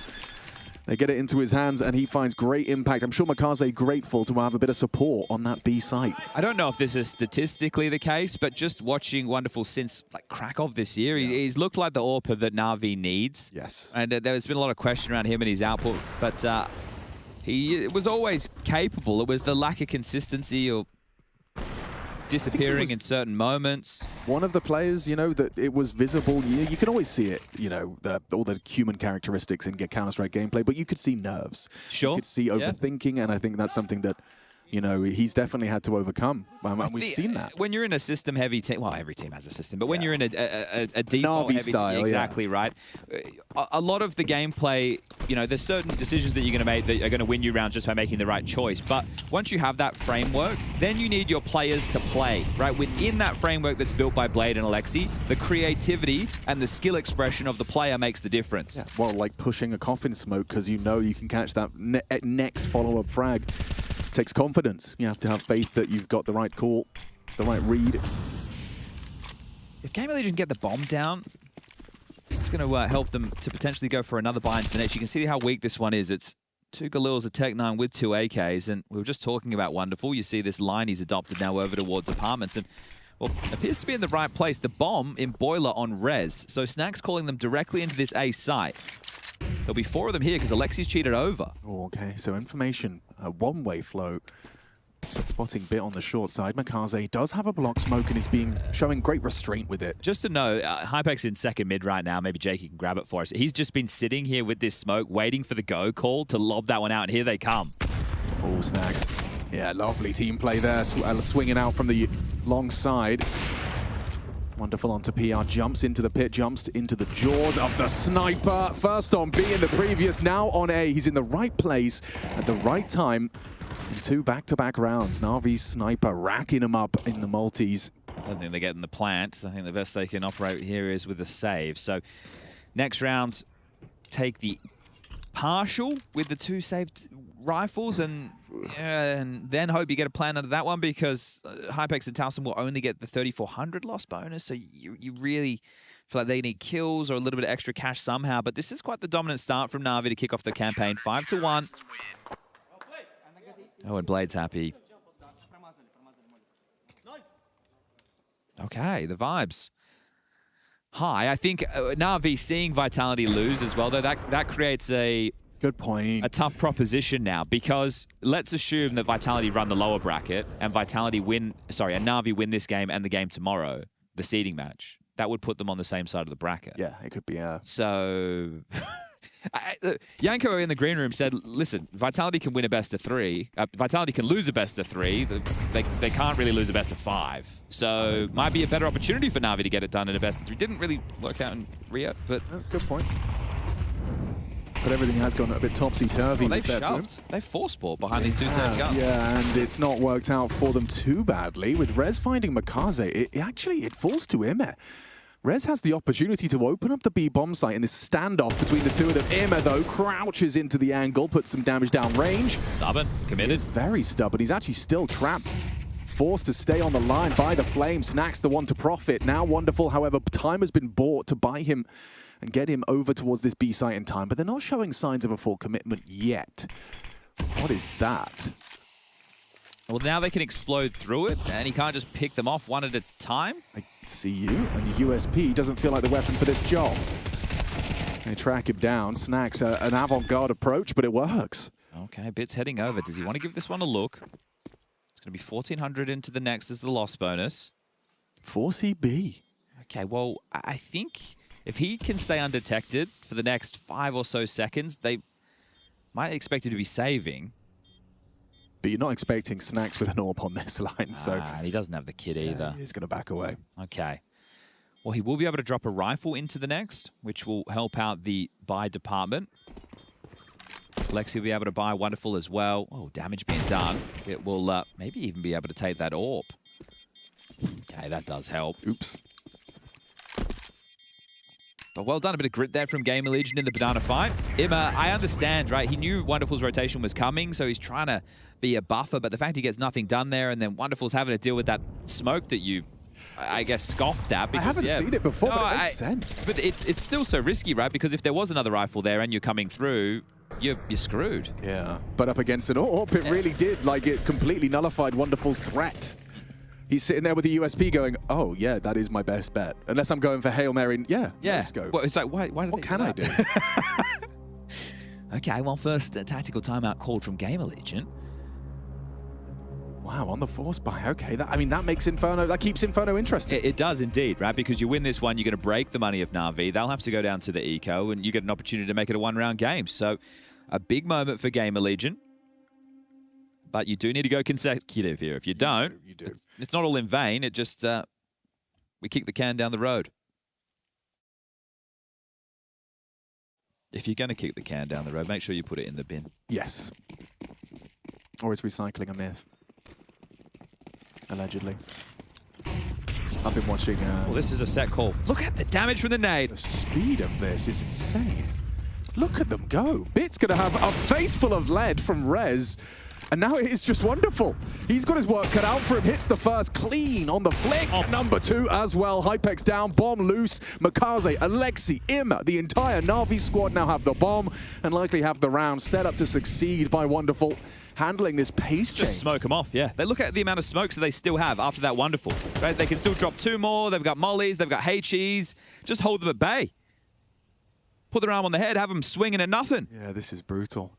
They get it into his hands, and he finds great impact. I'm sure Makaze grateful to have a bit of support on that B site. I don't know if this is statistically the case, but just watching Wonderful since like Krakow this year, he's looked like the AWPer that Na'Vi needs. Yes. And there's been a lot of question around him and his output, but he was always capable. It was the lack of consistency or disappearing in certain moments. One of the players, you know, that it was visible. You can always see it, you know, all the human characteristics in Counter-Strike gameplay, but you could see nerves. Sure. You could see overthinking, and I think that's something that, you know, he's definitely had to overcome. And we've seen that. When you're in a system-heavy team, well, every team has a system, but when you're in a default-heavy style, team, exactly right. A lot of the gameplay, you know, there's certain decisions that you're going to make that are going to win you rounds just by making the right choice. But once you have that framework, then you need your players to play, right? Within that framework that's built by Blade and Alexi, the creativity and the skill expression of the player makes the difference. Yeah. Well, like pushing a coffin smoke because you know you can catch that next follow-up frag. Takes confidence. You have to have faith that you've got the right call, the right read. If GamerLegion get the bomb down, it's going to help them to potentially go for another buy into the net. You can see how weak this one is. It's 2 Galils, a Tech 9 with 2 AKs, and we were just talking about Wonderful. You see this line he's adopted now over towards apartments, and well, appears to be in the right place. The bomb in Boiler on Rez, so Snack's calling them directly into this A site. There'll be 4 of them here because Alexi's cheated over. Oh, okay, so information, a one-way flow. Spotting Bit on the short side. Makaze does have a block smoke and is showing great restraint with it. Just to know, Hypex in second mid right now. Maybe Jake can grab it for us. He's just been sitting here with this smoke, waiting for the go call to lob that one out, and here they come. Oh, Snacks. Yeah, lovely team play there. Swinging out from the long side. Wonderful onto PR, jumps into the pit, jumps into the jaws of the sniper. First on B in the previous, now on A. He's in the right place at the right time. In 2 back-to-back rounds, Na'Vi's sniper racking him up in the multis. I don't think they're getting the plant. I think the best they can operate here is with a save. So next round, take the partial with the 2 saved rifles and then hope you get a plan under that one, because Hypex and Towson will only get the 3,400 loss bonus, so you really feel like they need kills or a little bit of extra cash somehow. But this is quite the dominant start from Na'Vi to kick off the campaign. 5-1. Oh, and Blade's happy. Okay, the vibes high. I think Na'Vi seeing Vitality lose as well, though, that creates a good point. A tough proposition now, because let's assume that Vitality run the lower bracket and Na'Vi win this game and the game tomorrow, the seeding match. That would put them on the same side of the bracket. Yeah, it could be So Yanko in the green room said, listen, Vitality can win a best of 3. Vitality can lose a best of 3. They can't really lose a best of 5. So might be a better opportunity for Na'Vi to get it done in a best of 3. Didn't really work out in Rio, but... good point. But everything has gone a bit topsy-turvy. They've shoved. They've force-bought behind these 2 saved guns. Yeah, and it's not worked out for them too badly. With Rez finding Makaze, it falls to Ime. Rez has the opportunity to open up the B bomb site in this standoff between the 2 of them. Ime, though, crouches into the angle, puts some damage down range. Stubborn, committed. He's very stubborn. He's actually still trapped. Forced to stay on the line by the flame. Snacks the one to profit. Now Wonderful, however, time has been bought to buy him and get him over towards this B site in time, but they're not showing signs of a full commitment yet. What is that? Well, now they can explode through it, and he can't just pick them off one at a time. I see you, and your USP doesn't feel like the weapon for this job. They track him down. Snacks an avant-garde approach, but it works. Okay, Bit's heading over. Does he want to give this one a look? It's going to be 1,400 into the next as the loss bonus. 4CB. Okay, well, I think If he can stay undetected for the next 5 or so seconds, they might expect him to be saving. But you're not expecting Snacks with an AWP on this line, so... he doesn't have the kit either. He's going to back away. Okay. Well, he will be able to drop a rifle into the next, which will help out the buy department. Lexi will be able to buy Wonderful as well. Oh, damage being done. It will maybe even be able to take that AWP. Okay, that does help. Oops. But well done, a bit of grit there from GamerLegion in the banana fight. Imma, I understand, right? He knew Wonderful's rotation was coming, so he's trying to be a buffer, but the fact he gets nothing done there, and then Wonderful's having to deal with that smoke that you, I guess, scoffed at. Because, I haven't seen it before, but it makes sense. But it's still so risky, right? Because if there was another rifle there and you're coming through, you're screwed. Yeah, but up against an AWP, it really did. Like, it completely nullified Wonderful's threat. He's sitting there with the USP going, oh, yeah, that is my best bet. Unless I'm going for Hail Mary. Yeah, let's go. Well, it's like, why what can I do? Okay, well, first tactical timeout called from GamerLegion. Wow, on the force buy. Okay, that makes Inferno, that keeps Inferno interesting. It does indeed, right? Because you win this one, you're going to break the money of Na'Vi. They'll have to go down to the eco, and you get an opportunity to make it a one-round game. So a big moment for GamerLegion. But you do need to go consecutive here. If you don't, you do. It's not all in vain. It just, we kick the can down the road. If you're going to kick the can down the road, make sure you put it in the bin. Yes. Or it's recycling a myth. Allegedly. I've been watching... well, this is a set call. Look at the damage from the nade. The speed of this is insane. Look at them go. Bit's going to have a face full of lead from Rez. And now it is just Wonderful. He's got his work cut out for him. Hits the first clean on the flick. Number 2 as well. Hypex down, bomb loose. Makaze, Alexi, Imma, the entire Na'Vi squad now have the bomb and likely have the round set up to succeed by Wonderful. Handling this pace change. Just smoke them off, yeah. They look at the amount of smokes that they still have after that Wonderful. Right? They can still drop 2 more. They've got mollies. They've got HEs. Just hold them at bay. Put their arm on the head. Have them swinging at nothing. Yeah, this is brutal.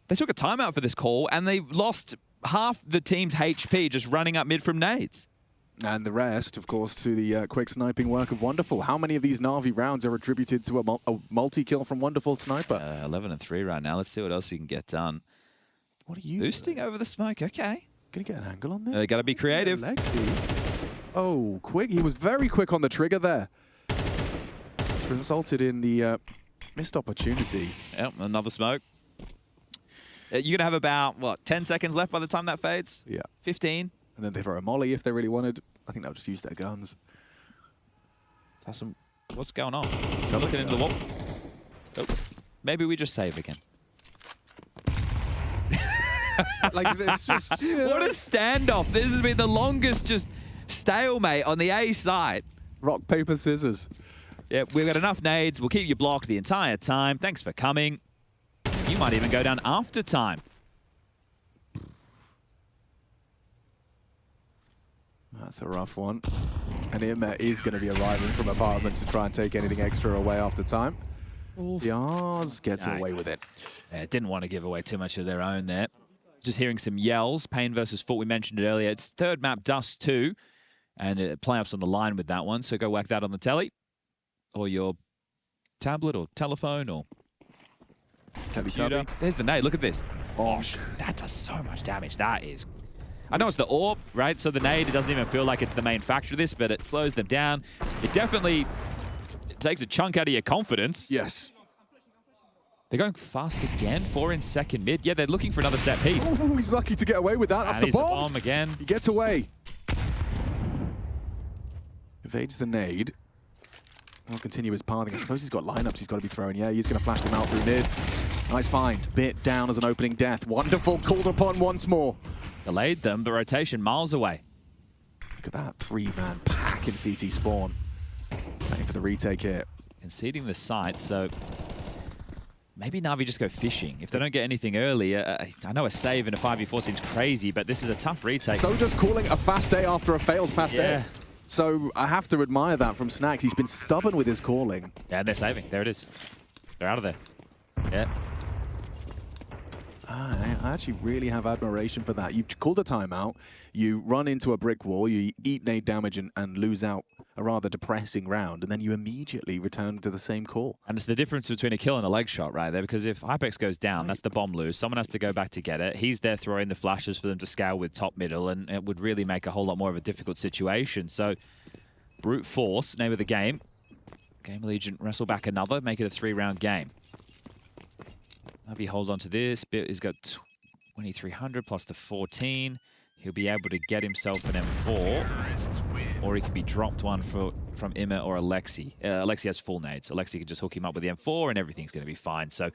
They took a timeout for this call, and they lost half the team's HP just running up mid from nades. And the rest, of course, to the quick sniping work of Wonderful. How many of these Na'Vi rounds are attributed to a multi-kill from Wonderful Sniper? 11 and 3 right now. Let's see what else he can get done. What are you boosting over the smoke? Okay. Gonna get an angle on this? They gotta be creative. Lexi. Oh, quick. He was very quick on the trigger there. It's resulted in the missed opportunity. Yep, another smoke. You're going to have about, what, 10 seconds left by the time that fades? Yeah. 15? And then they throw a molly if they really wanted. I think they'll just use their guns. What's going on? Looking into the wall. Oh, maybe we just save again. Like this, just... Yeah. What a standoff. This has been the longest just stalemate on the A side. Rock, paper, scissors. Yeah, we've got enough nades. We'll keep you blocked the entire time. Thanks for coming. You might even go down after time. That's a rough one. And Imma is going to be arriving from apartments to try and take anything extra away after time. Yars gets away with it. Yeah, didn't want to give away too much of their own there. Just hearing some yells. Pain versus Foot, we mentioned it earlier. It's third map, Dust 2. And playoffs on the line with that one. So go whack that on the telly. Or your tablet or telephone or... Computer. There's the nade. Look at this. Oh, that does so much damage. That is... I know it's the AWP, right? So the nade, it doesn't even feel like it's the main factor of this, but it slows them down. It definitely takes a chunk out of your confidence. Yes. They're going fast again. 4 in second mid. Yeah, they're looking for another set piece. Oh, he's lucky to get away with that. That's and the bomb. The bomb again. He gets away. Evades the nade. He'll continue his pathing. I suppose he's got lineups he's got to be throwing. Yeah, he's going to flash them out through mid. Nice find. Bit down as an opening death. Wonderful. Called upon once more. Delayed them, but rotation miles away. Look at that 3-man pack in CT spawn. Playing for the retake here. Conceding the site, so maybe Na'Vi just go fishing. If they don't get anything early, I know a save in a 5v4 seems crazy, but this is a tough retake. So just calling a fast A after a failed fast A. So I have to admire that from Snacks. He's been stubborn with his calling. Yeah, they're saving. There it is. They're out of there. Yeah. I actually really have admiration for that. You've called a timeout, you run into a brick wall, you eat nade damage and lose out a rather depressing round, and then you immediately return to the same call. And it's the difference between a kill and a leg shot right there, because if Hypex goes down, that's the bomb lose. Someone has to go back to get it. He's there throwing the flashes for them to scale with top middle, and it would really make a whole lot more of a difficult situation. So, brute force, name of the game. GamerLegion wrestle back another, make it a 3-round game. Maybe hold on to this. He's got 2,300 plus the 14. He'll be able to get himself an M4, or he could be dropped one from Imma or Alexi. Alexi has full nades. Alexi can just hook him up with the M4 and everything's going to be fine. So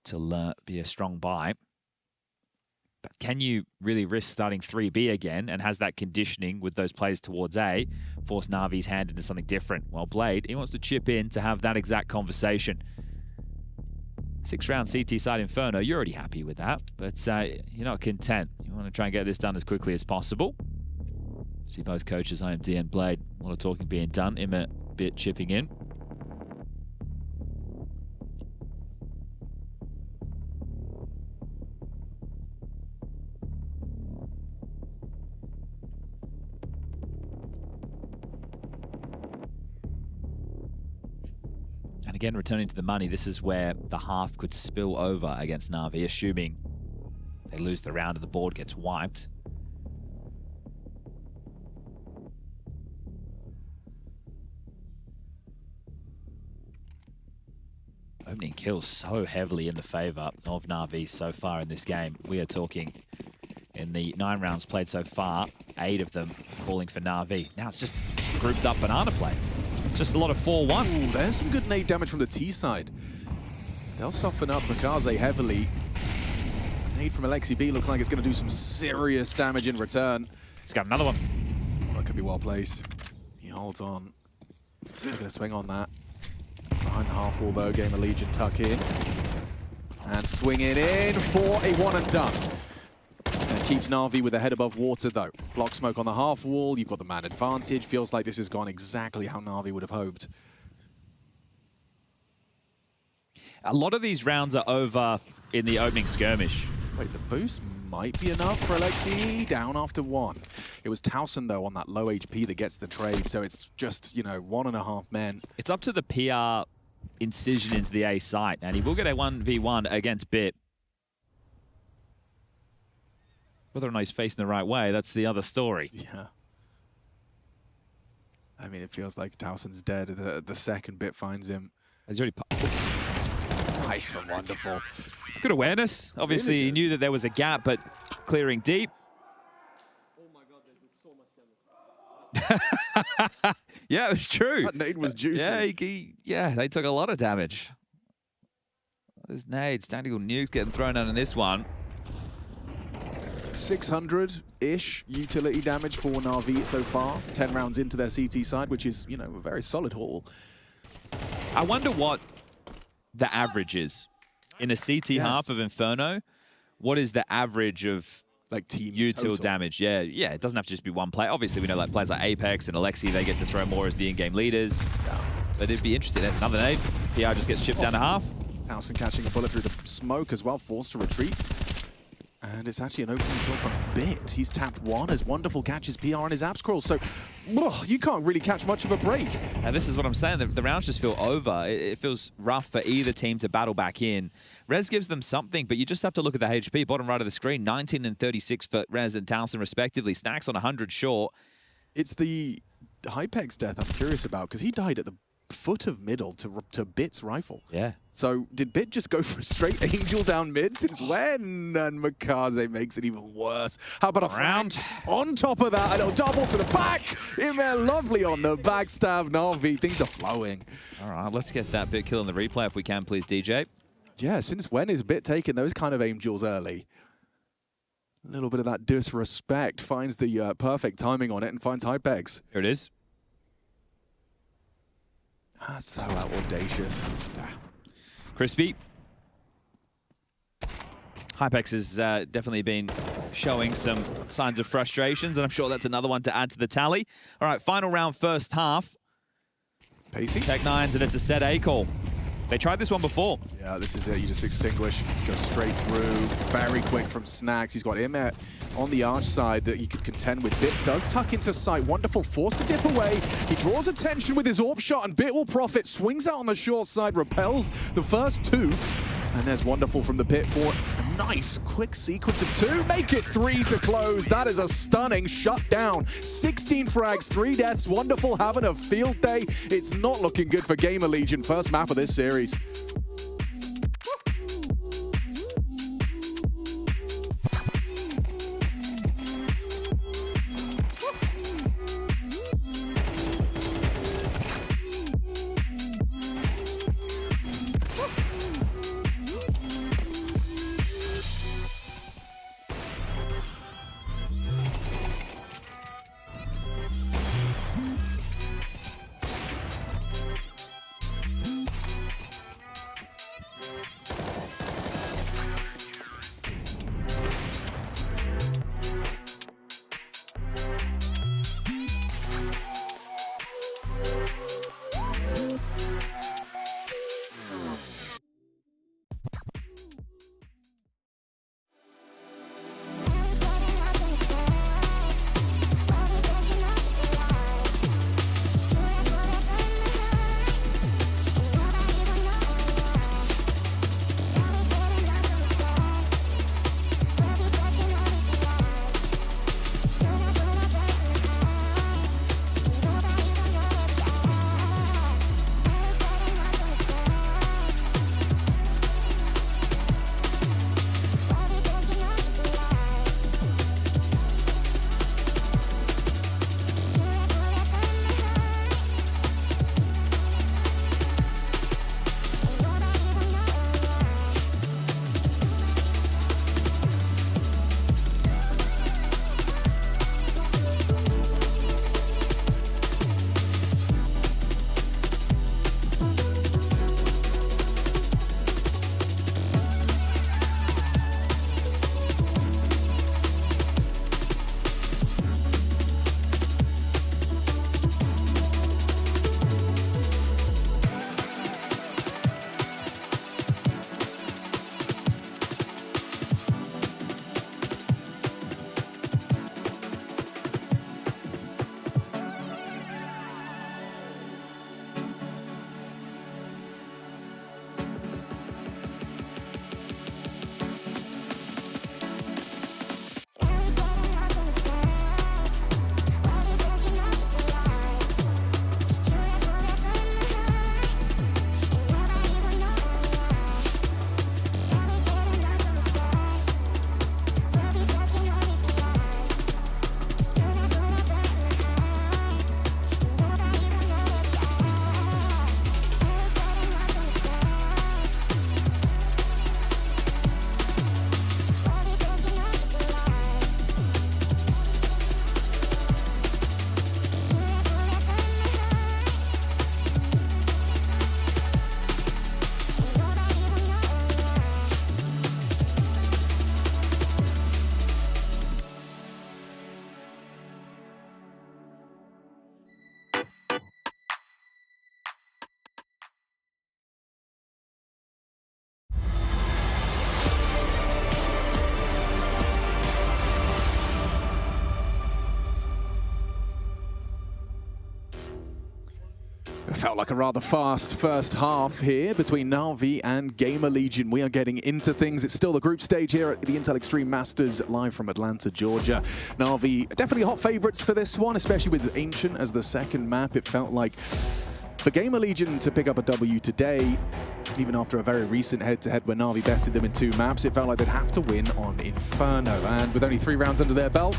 to be a strong buy. But can you really risk starting 3B again and has that conditioning with those plays towards A, force Na'Vi's hand into something different? Well, Blade, he wants to chip in to have that exact conversation. 6-round CT side Inferno, you're already happy with that, but you're not content. You want to try and get this done as quickly as possible. See both coaches, IMD and Blade, a lot of talking being done. Imma a bit chipping in. And again, returning to the money, this is where the half could spill over against Na'Vi, assuming they lose the round and the board gets wiped. Opening kills so heavily in the favor of Na'Vi so far in this game. We are talking in the 9 rounds played so far, 8 of them calling for Na'Vi. Now it's just grouped up banana play. Just a lot of 4-1. Ooh, there's some good nade damage from the T side. They'll soften up Makaze heavily. Nade from Alexi B looks like it's going to do some serious damage in return. He's got another one. Oh, that could be well placed. He holds on. He's going to swing on that. Behind the half wall though, GamerLegion tuck in. And swing it in for a one and done. And keeps Na'Vi with the head above water though. Block smoke on the half wall, you've got the man advantage. Feels like this has gone exactly how Na'Vi would have hoped. A lot of these rounds are over in the opening skirmish. Wait, the boost might be enough for Alexi. Down after 1. It was Towson though on that low HP that gets the trade, so it's just, you know, 1.5 men. It's up to the PR incision into the A site, and he will get a 1v1 against Bit. Whether or not he's facing the right way, that's the other story. Yeah. I mean, it feels like Towson's dead. The second Bit finds him. He's already... Nice from Wonderful. Good awareness. Obviously, really he knew that there was a gap, but clearing deep. Oh my god, they took so much damage. Yeah, it's true. That nade was juicy. Yeah, they took a lot of damage. Those nades, tactical nukes getting thrown out in this one. 600-ish utility damage for Na'Vi so far. 10 rounds into their CT side, which is, you know, a very solid haul. I wonder what the average is. In a CT half of Inferno, what is the average of like team util damage? Yeah, it doesn't have to just be one play. Obviously, we know like players like Apex and Alexi, they get to throw more as the in-game leaders. But it'd be interesting. There's another nade. PR just gets chipped down to half. Towson catching a bullet through the smoke as well, forced to retreat. And it's actually an opening kill from Bit. He's tapped 1 as Wonderful catches PR on his apps crawl. So, you can't really catch much of a break. And this is what I'm saying. The rounds just feel over. It feels rough for either team to battle back in. Rez gives them something, but you just have to look at the HP. Bottom right of the screen, 19 and 36 for Rez and Towson respectively. Snacks on 100 short. It's the Hypex death I'm curious about, because he died at the foot of middle to Bit's rifle. Yeah. So did Bit just go for a straight angel down mid? Since when? And Makaze makes it even worse. How about a round on top of that? A little double to the back. In there, lovely on the backstab. Na'Vi, things are flowing. All right, let's get that Bit kill in the replay if we can, please, DJ. Yeah, since when is Bit taking those kind of angels early? A little bit of that disrespect. Finds the perfect timing on it and finds Hypex. Here it is. So audacious. Crispy. Hypex has definitely been showing some signs of frustrations, and I'm sure that's another one to add to the tally. All right, final round, first half. Pacey. Tech 9s, and it's a set A call. They tried this one before. Yeah, this is it. You just extinguish. Just go straight through. Very quick from Snags. He's got him on the arch side that you could contend with. Bit does tuck into sight. Wonderful, forced to dip away. He draws attention with his AWP shot, and Bit will profit. Swings out on the short side, repels the first two. And there's Wonderful from the Pit for a nice quick sequence of two. Make it 3 to close. That is a stunning shutdown. 16 frags, 3 deaths. Wonderful having a field day. It's not looking good for GamerLegion. First map of this series. It felt like a rather fast first half here between Na'Vi and GamerLegion. We are getting into things. It's still the group stage here at the Intel Extreme Masters, live from Atlanta, Georgia. Na'Vi definitely hot favorites for this one, especially with Ancient as the second map. It felt like for GamerLegion to pick up a W today, even after a very recent head-to-head where Na'Vi bested them in 2 maps, it felt like they'd have to win on Inferno. And with only 3 rounds under their belt,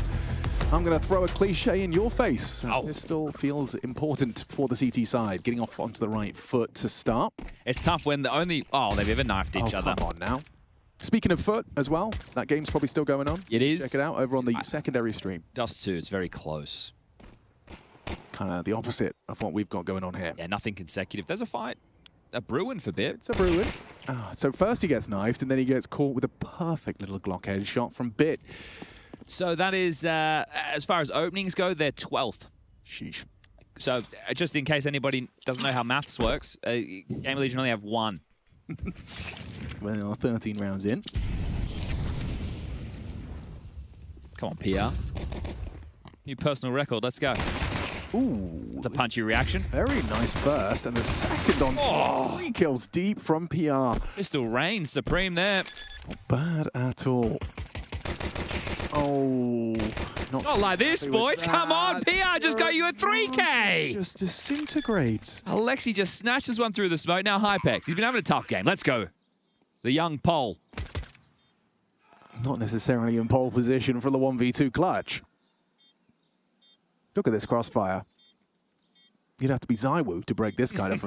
I'm going to throw a cliche in your face. This still feels important for the CT side, getting off onto the right foot to start. It's tough when the only... Oh, they've ever knifed each other. Come on now. Speaking of foot as well, that game's probably still going on. It is. Check it out over on the secondary stream. Dust 2, it's very close. Kind of the opposite of what we've got going on here. Yeah, nothing consecutive. There's a fight. A Bruin for Bit. It's a Bruin. So first he gets knifed, and then he gets caught with a perfect little Glock head shot from Bit. So that is, as far as openings go, they're 12th. Sheesh. So just in case anybody doesn't know how maths works, GamerLegion only have 1. Well, 13 rounds in. Come on, PR. New personal record. Let's go. Ooh. It's a punchy reaction. Very nice burst, and the second on 3 kills deep from PR. Pistol reigns supreme there. Not bad at all. Oh. Not like this, boys. Come on, PR just got you a 3K. Just disintegrates. Alexi just snatches one through the smoke. Now Hypex. He's been having a tough game. Let's go. The young Pole. Not necessarily in pole position for the 1v2 clutch. Look at this crossfire. You'd have to be Zywoo to break this kind of...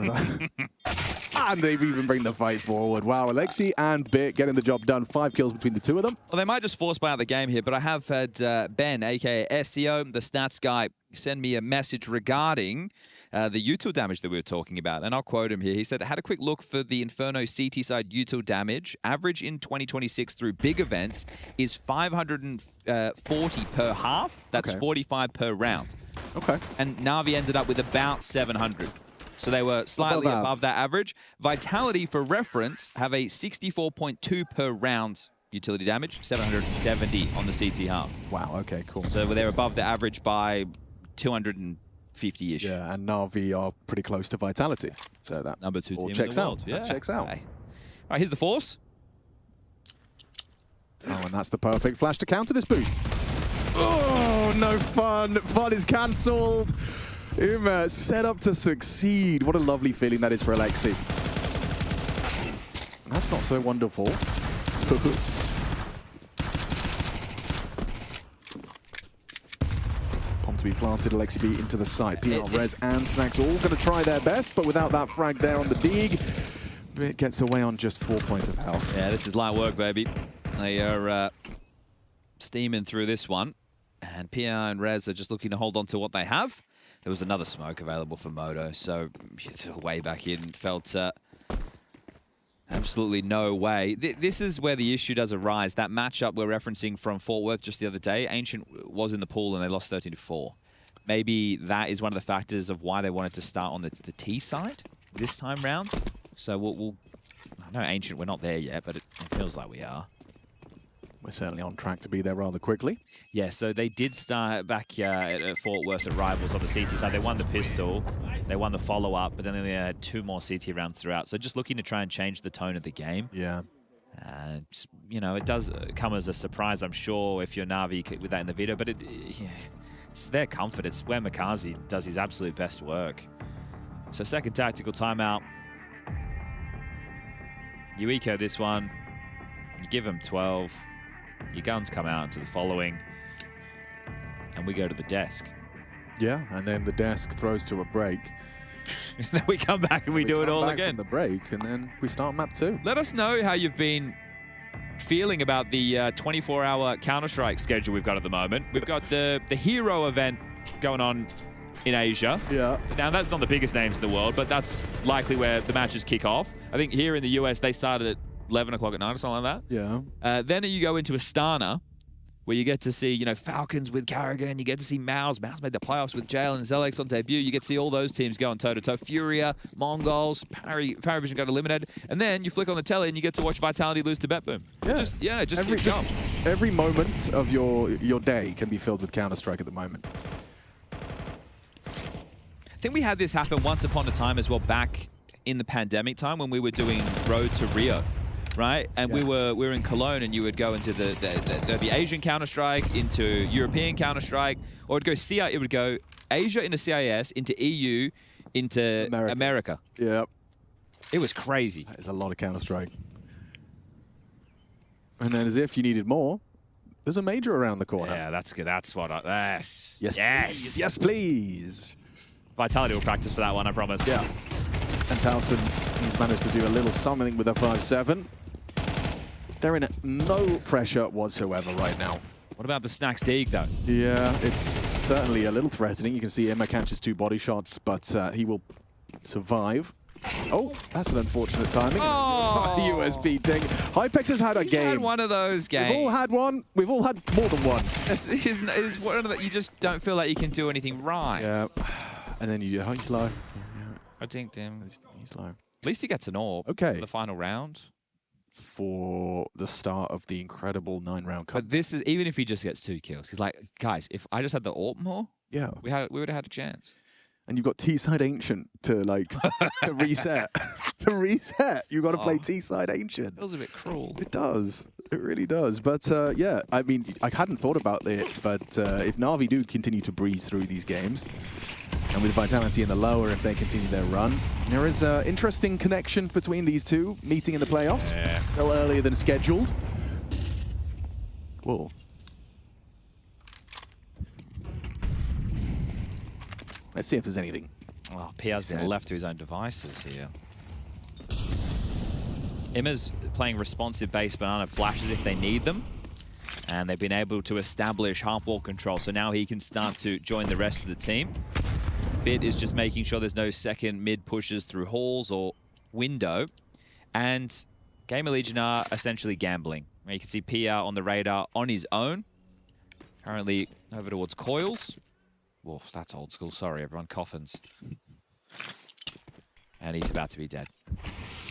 And they even bring the fight forward. Wow, Alexi and Bit getting the job done. 5 kills between the two of them. Well, they might just force buy out the game here, but I have had Ben, a.k.a. SEO, the stats guy, send me a message regarding the util damage that we were talking about. And I'll quote him here. He said, I had a quick look for the Inferno CT side util damage. Average in 2026 through big events is 540 per half. That's 45 per round. Okay. And Na'Vi ended up with about 700. So they were slightly above that average. Vitality, for reference, have a 64.2 per round utility damage, 770 on the CT half. Wow, okay, cool. So they're above the average by 250-ish. Yeah, and Na'Vi are pretty close to Vitality. So that number 2 team checks in the out. world. Yeah. That checks out. Okay. All right, here's the Force. Oh, and that's the perfect flash to counter this boost. Oh, no fun. Fun is cancelled. Set up to succeed. What a lovely feeling that is for Alexi. That's not so wonderful. Bomb to be planted, Alexi B into the site. PR, Rez and Snacks all going to try their best, but without that frag there on the dig, it gets away on just 4 points of health. Yeah, this is light work, baby. They are steaming through this one, and PR and Rez are just looking to hold on to what they have. There was another smoke available for Moto, so way back in, felt absolutely no way. This is where the issue does arise. That matchup we're referencing from Fort Worth just the other day, Ancient was in the pool and they lost 13-4. Maybe that is one of the factors of why they wanted to start on the T side this time round. So we'll I know Ancient, we're not there yet, but it feels like we are. We're certainly on track to be there rather quickly. Yeah, so they did start back at Fort Worth at Rivals on the CT side. They won the pistol, they won the follow-up, but then they had 2 more CT rounds throughout. So just looking to try and change the tone of the game. Yeah. You know, it does come as a surprise, I'm sure, if you're Na'Vi with that in the video, but it's their comfort. It's where Makazi does his absolute best work. So second tactical timeout. You eco this one, you give him 12. Your guns come out into the following, and we go to the desk. Yeah, and then the desk throws to a break. And then we come back and we do it all again. From the break, and then we start map 2. Let us know how you've been feeling about the 24-hour Counter-Strike schedule we've got at the moment. We've got the Hero event going on in Asia. Yeah. Now, that's not the biggest names in the world, but that's likely where the matches kick off. I think here in the US, they started at 11 o'clock at night or something like that. Yeah. Then you go into Astana, where you get to see, Falcons with Carrigan. You get to see Mouse. Mouse made the playoffs with Jail and Zelex on debut. You get to see all those teams going toe-to-toe. Furia, Mongols, Paravision got eliminated. And then you flick on the telly and you get to watch Vitality lose to BetBoom. Yeah. Just every moment of your day can be filled with Counter-Strike at the moment. I think we had this happen once upon a time as well back in the pandemic time when we were doing Road to Rio. Right, and we were in Cologne, and you would go into the Asian Counter-Strike, into European Counter-Strike, or it would go Asia into CIS, into EU, into America. Yeah, it was crazy. That is a lot of Counter-Strike. And then, as if you needed more, there's a major around the corner. Yeah, that's good. That's what. Yes. Please. Yes, please. Vitality will practice for that one, I promise. Yeah. And Towson, he's managed to do a little something with a 5-7. They're in no pressure whatsoever right now. What about the Snacks dig, though? Yeah, it's certainly a little threatening. You can see Emma catches 2 body shots, but he will survive. Oh, that's an unfortunate timing. Oh. USB ding. Hypex has had a game. Had one of those games. We've all had one. We've all had more than one. It's one of the, you just don't feel like you can do anything right. Yeah. And then you, oh, he's low. I think him. He's low. At least he gets an orb. Okay. For the final round. For the start of the incredible 9-round cup. But this is, even if he just gets 2 kills, he's like, guys, if I just had the orb more, yeah, we would have had a chance. And you've got T-side Ancient to like to reset. To reset, you've got to play T-side Ancient. Feels a bit cruel. It does. It really does. But yeah, I mean, I hadn't thought about it, but if Na'Vi do continue to breeze through these games, and with Vitality in the lower, if they continue their run, there is an interesting connection between these two, meeting in the playoffs. Yeah. A little earlier than scheduled. Whoa. Let's see if there's anything. Oh, PR's been left to his own devices here. Imma's playing responsive base banana flashes if they need them. And they've been able to establish half-wall control, so now he can start to join the rest of the team. Bit is just making sure there's no second mid pushes through halls or window. And GamerLegion are essentially gambling. You can see PR on the radar on his own. Currently over towards Coils. Wolf, that's old school. Sorry, everyone. Coffins. And he's about to be dead.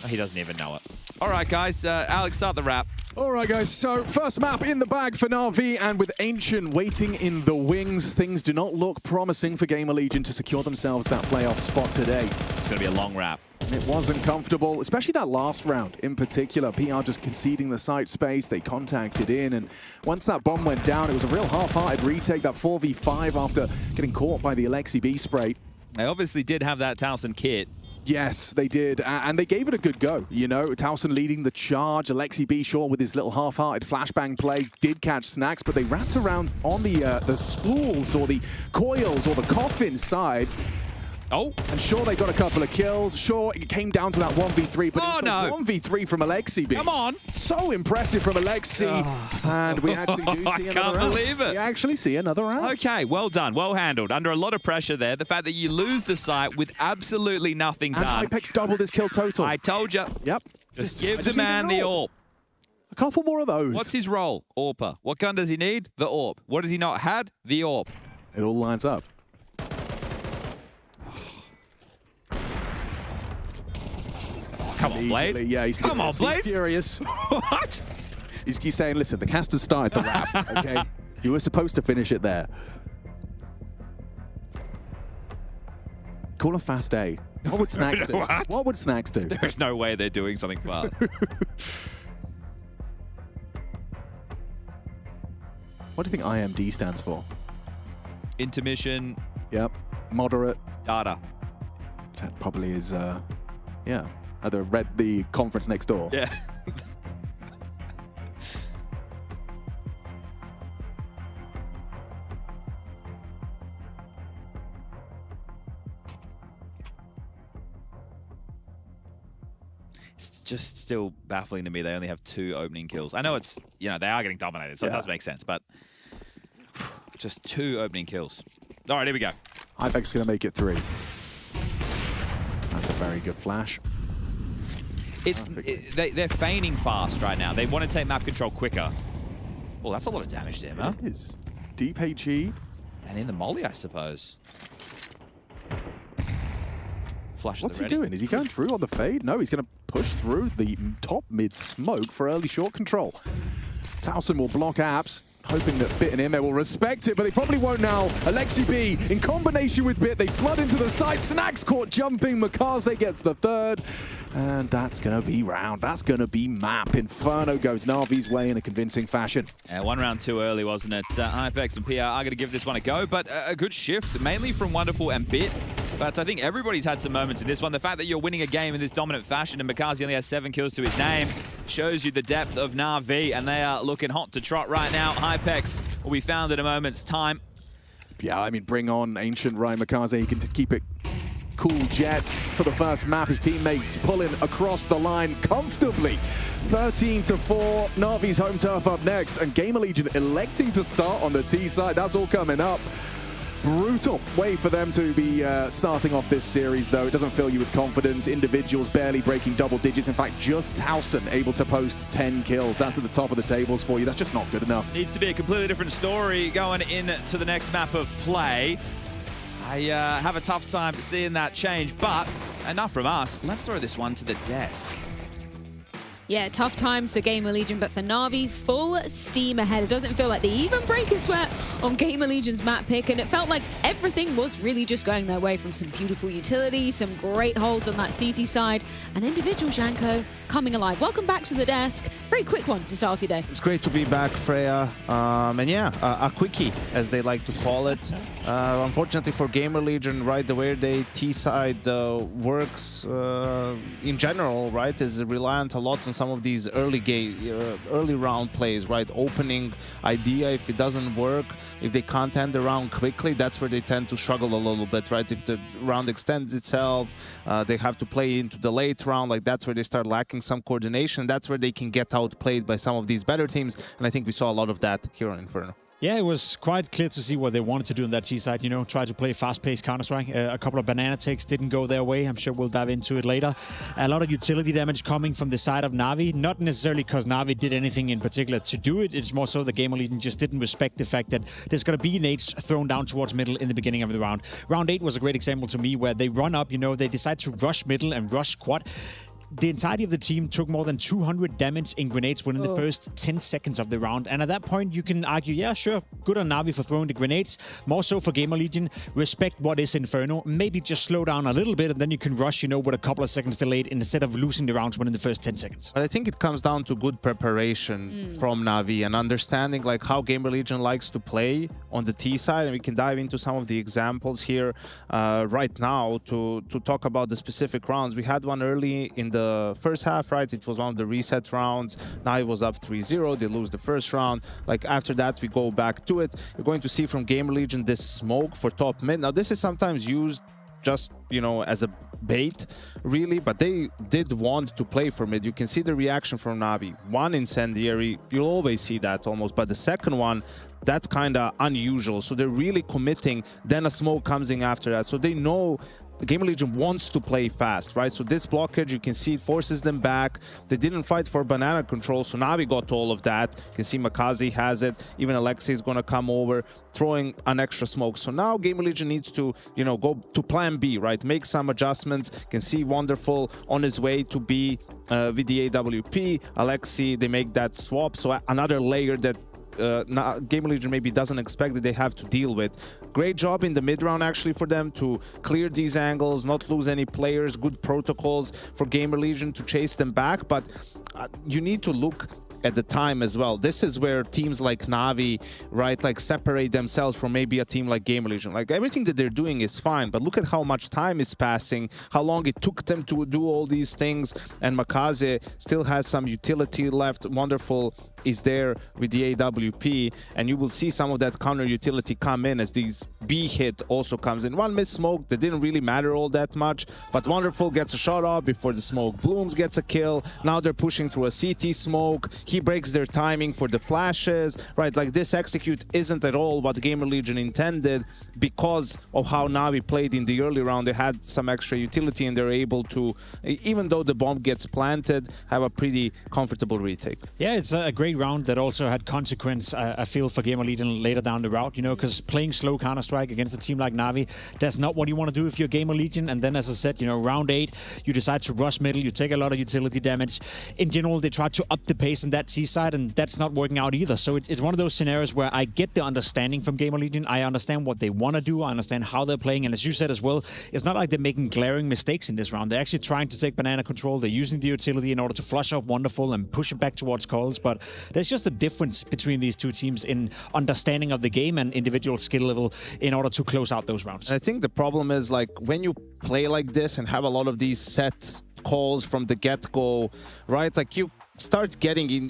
Oh, he doesn't even know it. All right, guys. Alex, start the wrap. All right, guys. So first map in the bag for Na'Vi, and with Ancient waiting in the wings, things do not look promising for GamerLegion to secure themselves that playoff spot today. It's going to be a long wrap. It wasn't comfortable, especially that last round in particular. PR just conceding the site space. They contacted in, and once that bomb went down, it was a real half-hearted retake, that 4v5 after getting caught by the Alexi B spray. They obviously did have that Towson kit. Yes, they did, and they gave it a good go. You know, Towson leading the charge. Alexi B Shaw with his little half-hearted flashbang play did catch snacks, but they wrapped around on the spools or the coils or the coffin side. Oh. And sure, they got a couple of kills. Sure, it came down to that 1v3, but it was 1v3 from Alexi B. Come on. So impressive from Alexi. And we actually do see another round. I can't believe it. We actually see another round. Okay, well done. Well handled. Under a lot of pressure there. The fact that you lose the site with absolutely nothing done. And Hypex doubled his kill total. I told you. Yep. Just give the man the AWP. A couple more of those. What's his role? AWPer. What gun does he need? The AWP. What has he not had? The AWP. It all lines up. Come on, Blade. Yeah, he's Come on, Blade. He's furious. What? He's saying, listen, the caster started the wrap, okay? You were supposed to finish it there. Call a fast A. What would Snacks do? What would Snacks do? There's no way they're doing something fast. What do you think IMD stands for? Intermission. Yep. Moderate. Data. That probably is, yeah. The conference next door. Yeah. It's just still baffling to me they only have 2 opening kills. I know it's, you know, they are getting dominated, so it does make sense, but just 2 opening kills. All right, here we go. Hypex going to make it 3. That's a very good flash. They're feigning fast right now. They want to take map control quicker. Well, that's a lot of damage there, huh? It is. Deep HE. And in the molly, I suppose. Flash. What's he doing? Is he going through on the fade? No, he's going to push through the top mid smoke for early short control. Towson will block apps, hoping that Bit and Ime will respect it, but they probably won't now. Alexi B, in combination with Bit, they flood into the site. Snacks caught jumping. Makaze gets the 3rd. And that's going to be round. That's going to be map. Inferno goes Na'Vi's way in a convincing fashion. Yeah, 1 round too early, wasn't it? Hypex and PR are going to give this one a go, but a good shift, mainly from Wonderful and Bit. But I think everybody's had some moments in this one. The fact that you're winning a game in this dominant fashion and Makaze only has 7 kills to his name shows you the depth of Na'Vi, and they are looking hot to trot right now. Hypex will be found in a moment's time. Yeah, I mean, bring on Ancient Ryan Makaze. He can keep it cool. Jets for the first map. His teammates pulling across the line comfortably. 13-4. Na'Vi's home turf up next, and GamerLegion electing to start on the T side. That's all coming up. Brutal way for them to be starting off this series, though. It doesn't fill you with confidence. Individuals barely breaking double digits. In fact, just Towson able to post 10 kills. That's at the top of the tables for you. That's just not good enough. Needs to be a completely different story going into the next map of play. I have a tough time seeing that change, but enough from us. Let's throw this one to the desk. Yeah, tough times for GamerLegion, but for Na'Vi, full steam ahead. It doesn't feel like they even break a sweat on GamerLegion's map pick, and it felt like everything was really just going their way, from some beautiful utility, some great holds on that CT side, and individual Janko coming alive. Welcome back to the desk. Very quick one to start off your day. It's great to be back, Freya. And yeah, a quickie, as they like to call it. Unfortunately for GamerLegion, right, the way the T side works in general, right, is reliant a lot on some of these early round plays, right? Opening idea, if it doesn't work, if they can't end the round quickly, that's where they tend to struggle a little bit, right? If the round extends itself, they have to play into the late round, like that's where they start lacking some coordination. That's where they can get outplayed by some of these better teams, and I think we saw a lot of that here on Inferno. Yeah, it was quite clear to see what they wanted to do on that T side, you know, try to play fast-paced Counter-Strike. A couple of banana takes didn't go their way. I'm sure we'll dive into it later. A lot of utility damage coming from the side of Na'Vi, not necessarily because Na'Vi did anything in particular to do it. It's more so the GamerLegion just didn't respect the fact that there's going to be nades thrown down towards middle in the beginning of the round. Round 8 was a great example to me, where they run up, you know, they decide to rush middle and rush quad. The entirety of the team took more than 200 damage in grenades within the first 10 seconds of the round. And at that point, you can argue, yeah, sure, good on Na'Vi for throwing the grenades. More so for GamerLegion, respect what is Inferno. Maybe just slow down a little bit, and then you can rush, you know, with a couple of seconds delayed instead of losing the rounds within the first 10 seconds. But I think it comes down to good preparation from Na'Vi and understanding like how GamerLegion likes to play on the T side. And we can dive into some of the examples here right now to talk about the specific rounds. We had one early in the first half, right? It was one of the reset rounds. Now it was up 3-0. They lose the first round. Like after that, we go back to it. You're going to see from GamerLegion this smoke for top mid. Now this is sometimes used just, you know, as a bait, really, but they did want to play for mid. You can see the reaction from Na'Vi. One incendiary, you'll always see that almost, but the second one, that's kind of unusual. So they're really committing. Then a smoke comes in after that. So they know GamerLegion wants to play fast, right? So this blockage, you can see it forces them back. They didn't fight for banana control, so Na'Vi got all of that. You can see Makazi has it. Even Alexei is going to come over, throwing an extra smoke. So now GamerLegion needs to, you know, go to plan B, right? Make some adjustments. You can see Wonderful on his way to be with the AWP. Alexei, they make that swap. So another layer that GamerLegion maybe doesn't expect that they have to deal with. Great job in the mid round actually for them to clear these angles, not lose any players, good protocols for GamerLegion to chase them back, but you need to look at the time as well. This is where teams like Na'Vi, right, like separate themselves from maybe a team like GamerLegion. Like everything that they're doing is fine, but look at how much time is passing, how long it took them to do all these things, and Makaze still has some utility left. Wonderful is there with the AWP, and you will see some of that counter utility come in as these B hit also comes in. One miss smoke that didn't really matter all that much, but Wonderful gets a shot off before the smoke. Blooms gets a kill. Now they're pushing through a CT smoke. He breaks their timing for the flashes, right? Like this execute isn't at all what GamerLegion intended because of how Na'Vi played in the early round. They had some extra utility and they're able to, even though the bomb gets planted, have a pretty comfortable retake. Yeah, it's a great round that also had consequence, I feel, for GamerLegion later down the route, you know, because playing slow Counter-Strike against a team like Na'Vi, that's not what you want to do if you're GamerLegion. And then, as I said, you know, round 8, you decide to rush middle, you take a lot of utility damage. In general, they try to up the pace in that T side, and that's not working out either. So it's one of those scenarios where I get the understanding from GamerLegion. I understand what they want to do. I understand how they're playing. And as you said as well, it's not like they're making glaring mistakes in this round. They're actually trying to take banana control. They're using the utility in order to flush off Wonderful and push it back towards calls. But there's just a difference between these two teams in understanding of the game and individual skill level in order to close out those rounds. I think the problem is, like, when you play like this and have a lot of these set calls from the get-go, right? Like, you start getting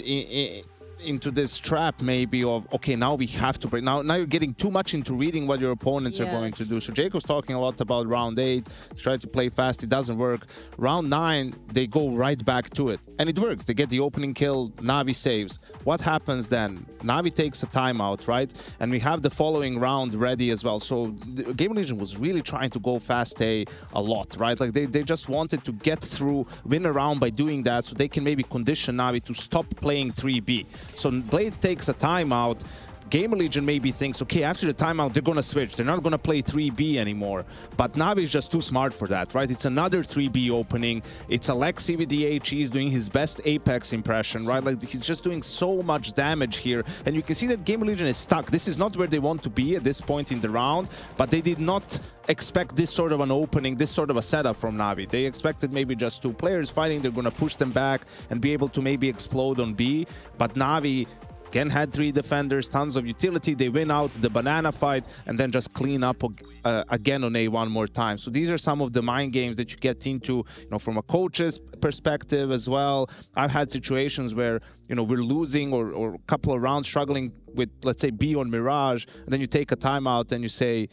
into this trap maybe of, okay, now we have to break. Now you're getting too much into reading what your opponents are going to do. So Jacob's talking a lot about round 8, try to play fast, it doesn't work. Round 9, they go right back to it. And it works. They get the opening kill, Na'Vi saves. What happens then? Na'Vi takes a timeout, right? And we have the following round ready as well. So GamerLegion was really trying to go fast a lot, right? Like they just wanted to get through, win a round by doing that so they can maybe condition Na'Vi to stop playing 3B. So Blade takes a timeout. GamerLegion maybe thinks, okay, after the timeout, they're going to switch. They're not going to play 3B anymore. But Navi is just too smart for that, right? It's another 3B opening. It's Alexi with the HE. He's doing his best Apex impression, right? Like, he's just doing so much damage here. And you can see that GamerLegion is stuck. This is not where they want to be at this point in the round, but they did not expect this sort of an opening, this sort of a setup from Navi. They expected maybe just two players fighting. They're going to push them back and be able to maybe explode on B. But Navi again had 3 defenders, tons of utility. They win out the banana fight and then just clean up again on A one more time. So these are some of the mind games that you get into, you know, from a coach's perspective as well. I've had situations where, you know, we're losing or a couple of rounds struggling with, let's say, B on Mirage, and then you take a timeout and you say,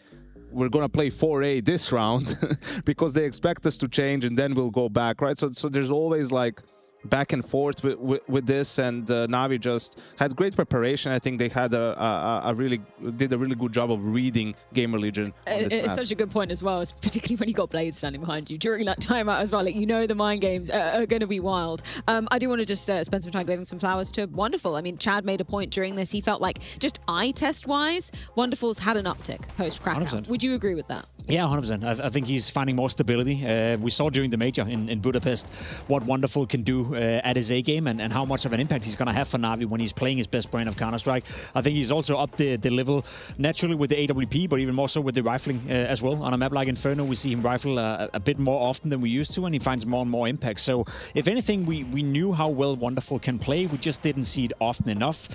we're going to play 4A this round because they expect us to change and then we'll go back, right? So there's always like back and forth with this, and Navi just had great preparation. I think they had a really good job of reading GamerLegion. It's such a good point as well, particularly when you got Blade standing behind you during that timeout as well. Like, you know, the mind games are going to be wild. I do want to just spend some time giving some flowers to Wonderful. I mean, Chad made a point during this. He felt like just eye test wise, Wonderful's had an uptick post Crackdown. Would you agree with that? Yeah, 100%. I think he's finding more stability. We saw during the major in Budapest what Wonderful can do at his A game and how much of an impact he's going to have for Navi when he's playing his best brand of Counter-Strike. I think he's also up the level naturally with the AWP, but even more so with the rifling as well. On a map like Inferno, we see him rifle a bit more often than we used to, and he finds more and more impact. So if anything, we knew how well Wonderful can play. We just didn't see it often enough.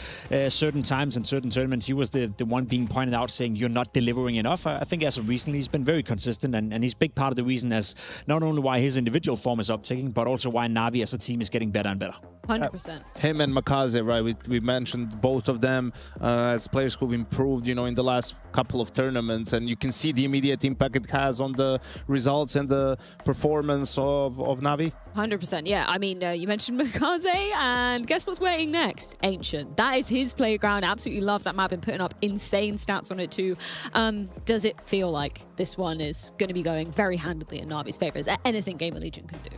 Certain times in certain tournaments, he was the one being pointed out saying, you're not delivering enough. I think as of recently, he's been very consistent, and he's a big part of the reason as not only why his individual form is uptaking, but also why Navi as a team is getting better and better. 100%. Him and Makaze, right? We mentioned both of them as players who've improved, you know, in the last couple of tournaments, and you can see the immediate impact it has on the results and the performance of Navi. 100%, yeah. I mean, you mentioned Makaze, and guess what's waiting next? Ancient. That is his playground. Absolutely loves that map and putting up insane stats on it too. Does it feel like this one is going to be going very handedly in Navi's favor? Is there anything GamerLegion can do?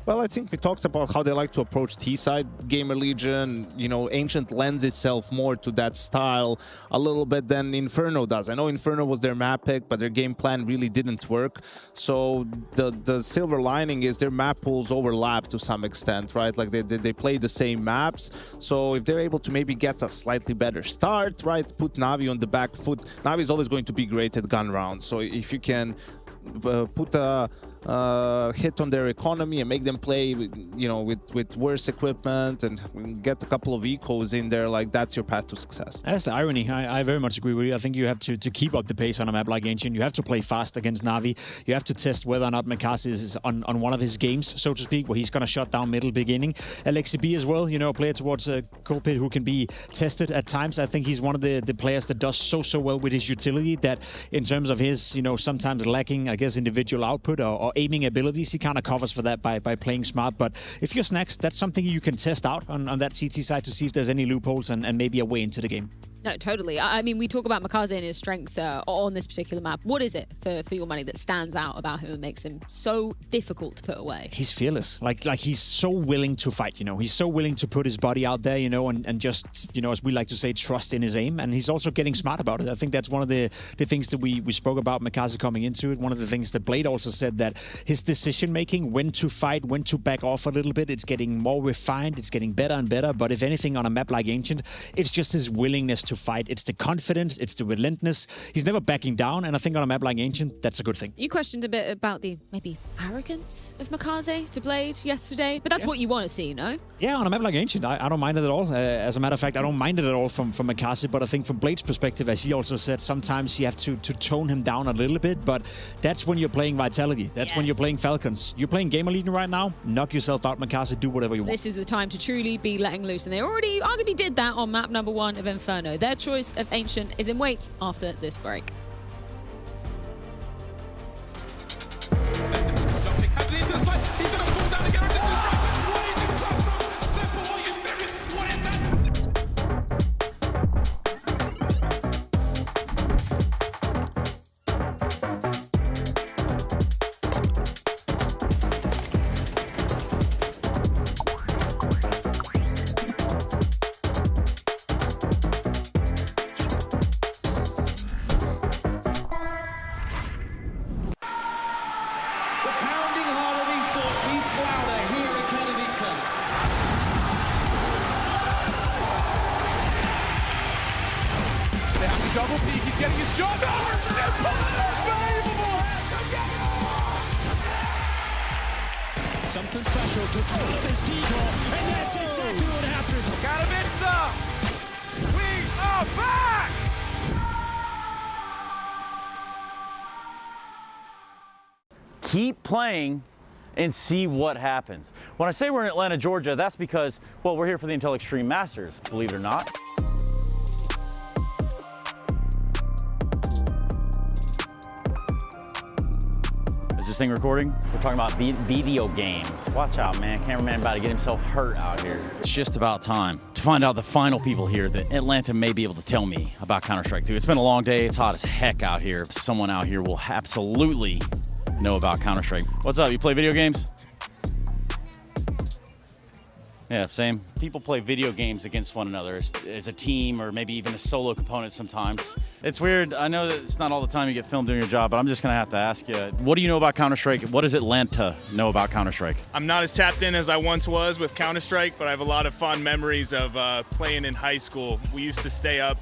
Well, I think we talked about how they like to approach T-side GamerLegion. You know, Ancient lends itself more to that style a little bit than Inferno does. I know Inferno was their map pick, but their game plan really didn't work. So the silver lining is their map pools overlap to some extent, right? Like they play the same maps. So if they're able to maybe get a slightly better start, right, put Navi on the back foot. Navi is always going to be great at gun rounds. So if you can put a hit on their economy and make them play, you know, with worse equipment and get a couple of ecos in there, like that's your path to success. That's the irony. I very much agree with you. I think you have to keep up the pace on a map like Ancient. You have to play fast against Navi. You have to test whether or not Makaze is on one of his games, so to speak, where he's going to shut down middle beginning. Alexi B as well, you know, a player towards Coldpit who can be tested at times. I think he's one of the players that does so well with his utility that in terms of his, you know, sometimes lacking, I guess, individual output or aiming abilities, he kind of covers for that by playing smart. But if you're Snacks, that's something you can test out on that CT side to see if there's any loopholes and maybe a way into the game. No, totally. I mean, we talk about Makaze and his strengths on this particular map. What is it for your money that stands out about him and makes him so difficult to put away? He's fearless. Like he's so willing to fight, you know. He's so willing to put his body out there, you know, and just, you know, as we like to say, trust in his aim. And he's also getting smart about it. I think that's one of the things that we spoke about Makaze coming into it. One of the things that Blade also said, that his decision-making, when to fight, when to back off a little bit, it's getting more refined. It's getting better and better. But if anything, on a map like Ancient, it's just his willingness to fight. It's the confidence, it's the relentlessness. He's never backing down, and I think on a map like Ancient, that's a good thing. You questioned a bit about the maybe arrogance of Makaze to Blade yesterday, but that's what you want to see, no? Yeah, on a map like Ancient, I don't mind it at all. As a matter of fact, I don't mind it at all from Makaze, but I think from Blade's perspective, as he also said, sometimes you have to tone him down a little bit, but that's when you're playing Vitality. That's when you're playing Falcons. You're playing GamerLegion right now, knock yourself out, Makaze, do whatever you want. This is the time to truly be letting loose, and they already arguably did that on map number 1 of Inferno. Their choice of Ancient is in wait after this break. getting his shot. Something special to pull up his decoy, and that's exactly what happens. Got him in some. We are back. Keep playing and see what happens. When I say we're in Atlanta, Georgia, that's because, well, we're here for the Intel Extreme Masters, believe it or not. Is this thing recording? We're talking about video games. Watch out, man. Cameraman about to get himself hurt out here. It's just about time to find out the final people here that Atlanta may be able to tell me about Counter-Strike 2. It's been a long day. It's hot as heck out here. Someone out here will absolutely know about Counter-Strike. What's up? You play video games? Yeah, same. People play video games against one another as a team or maybe even a solo component sometimes. It's weird. I know that it's not all the time you get filmed doing your job, but I'm just going to have to ask you, what do you know about Counter-Strike? What does Atlanta know about Counter-Strike? I'm not as tapped in as I once was with Counter-Strike, but I have a lot of fond memories of playing in high school. We used to stay up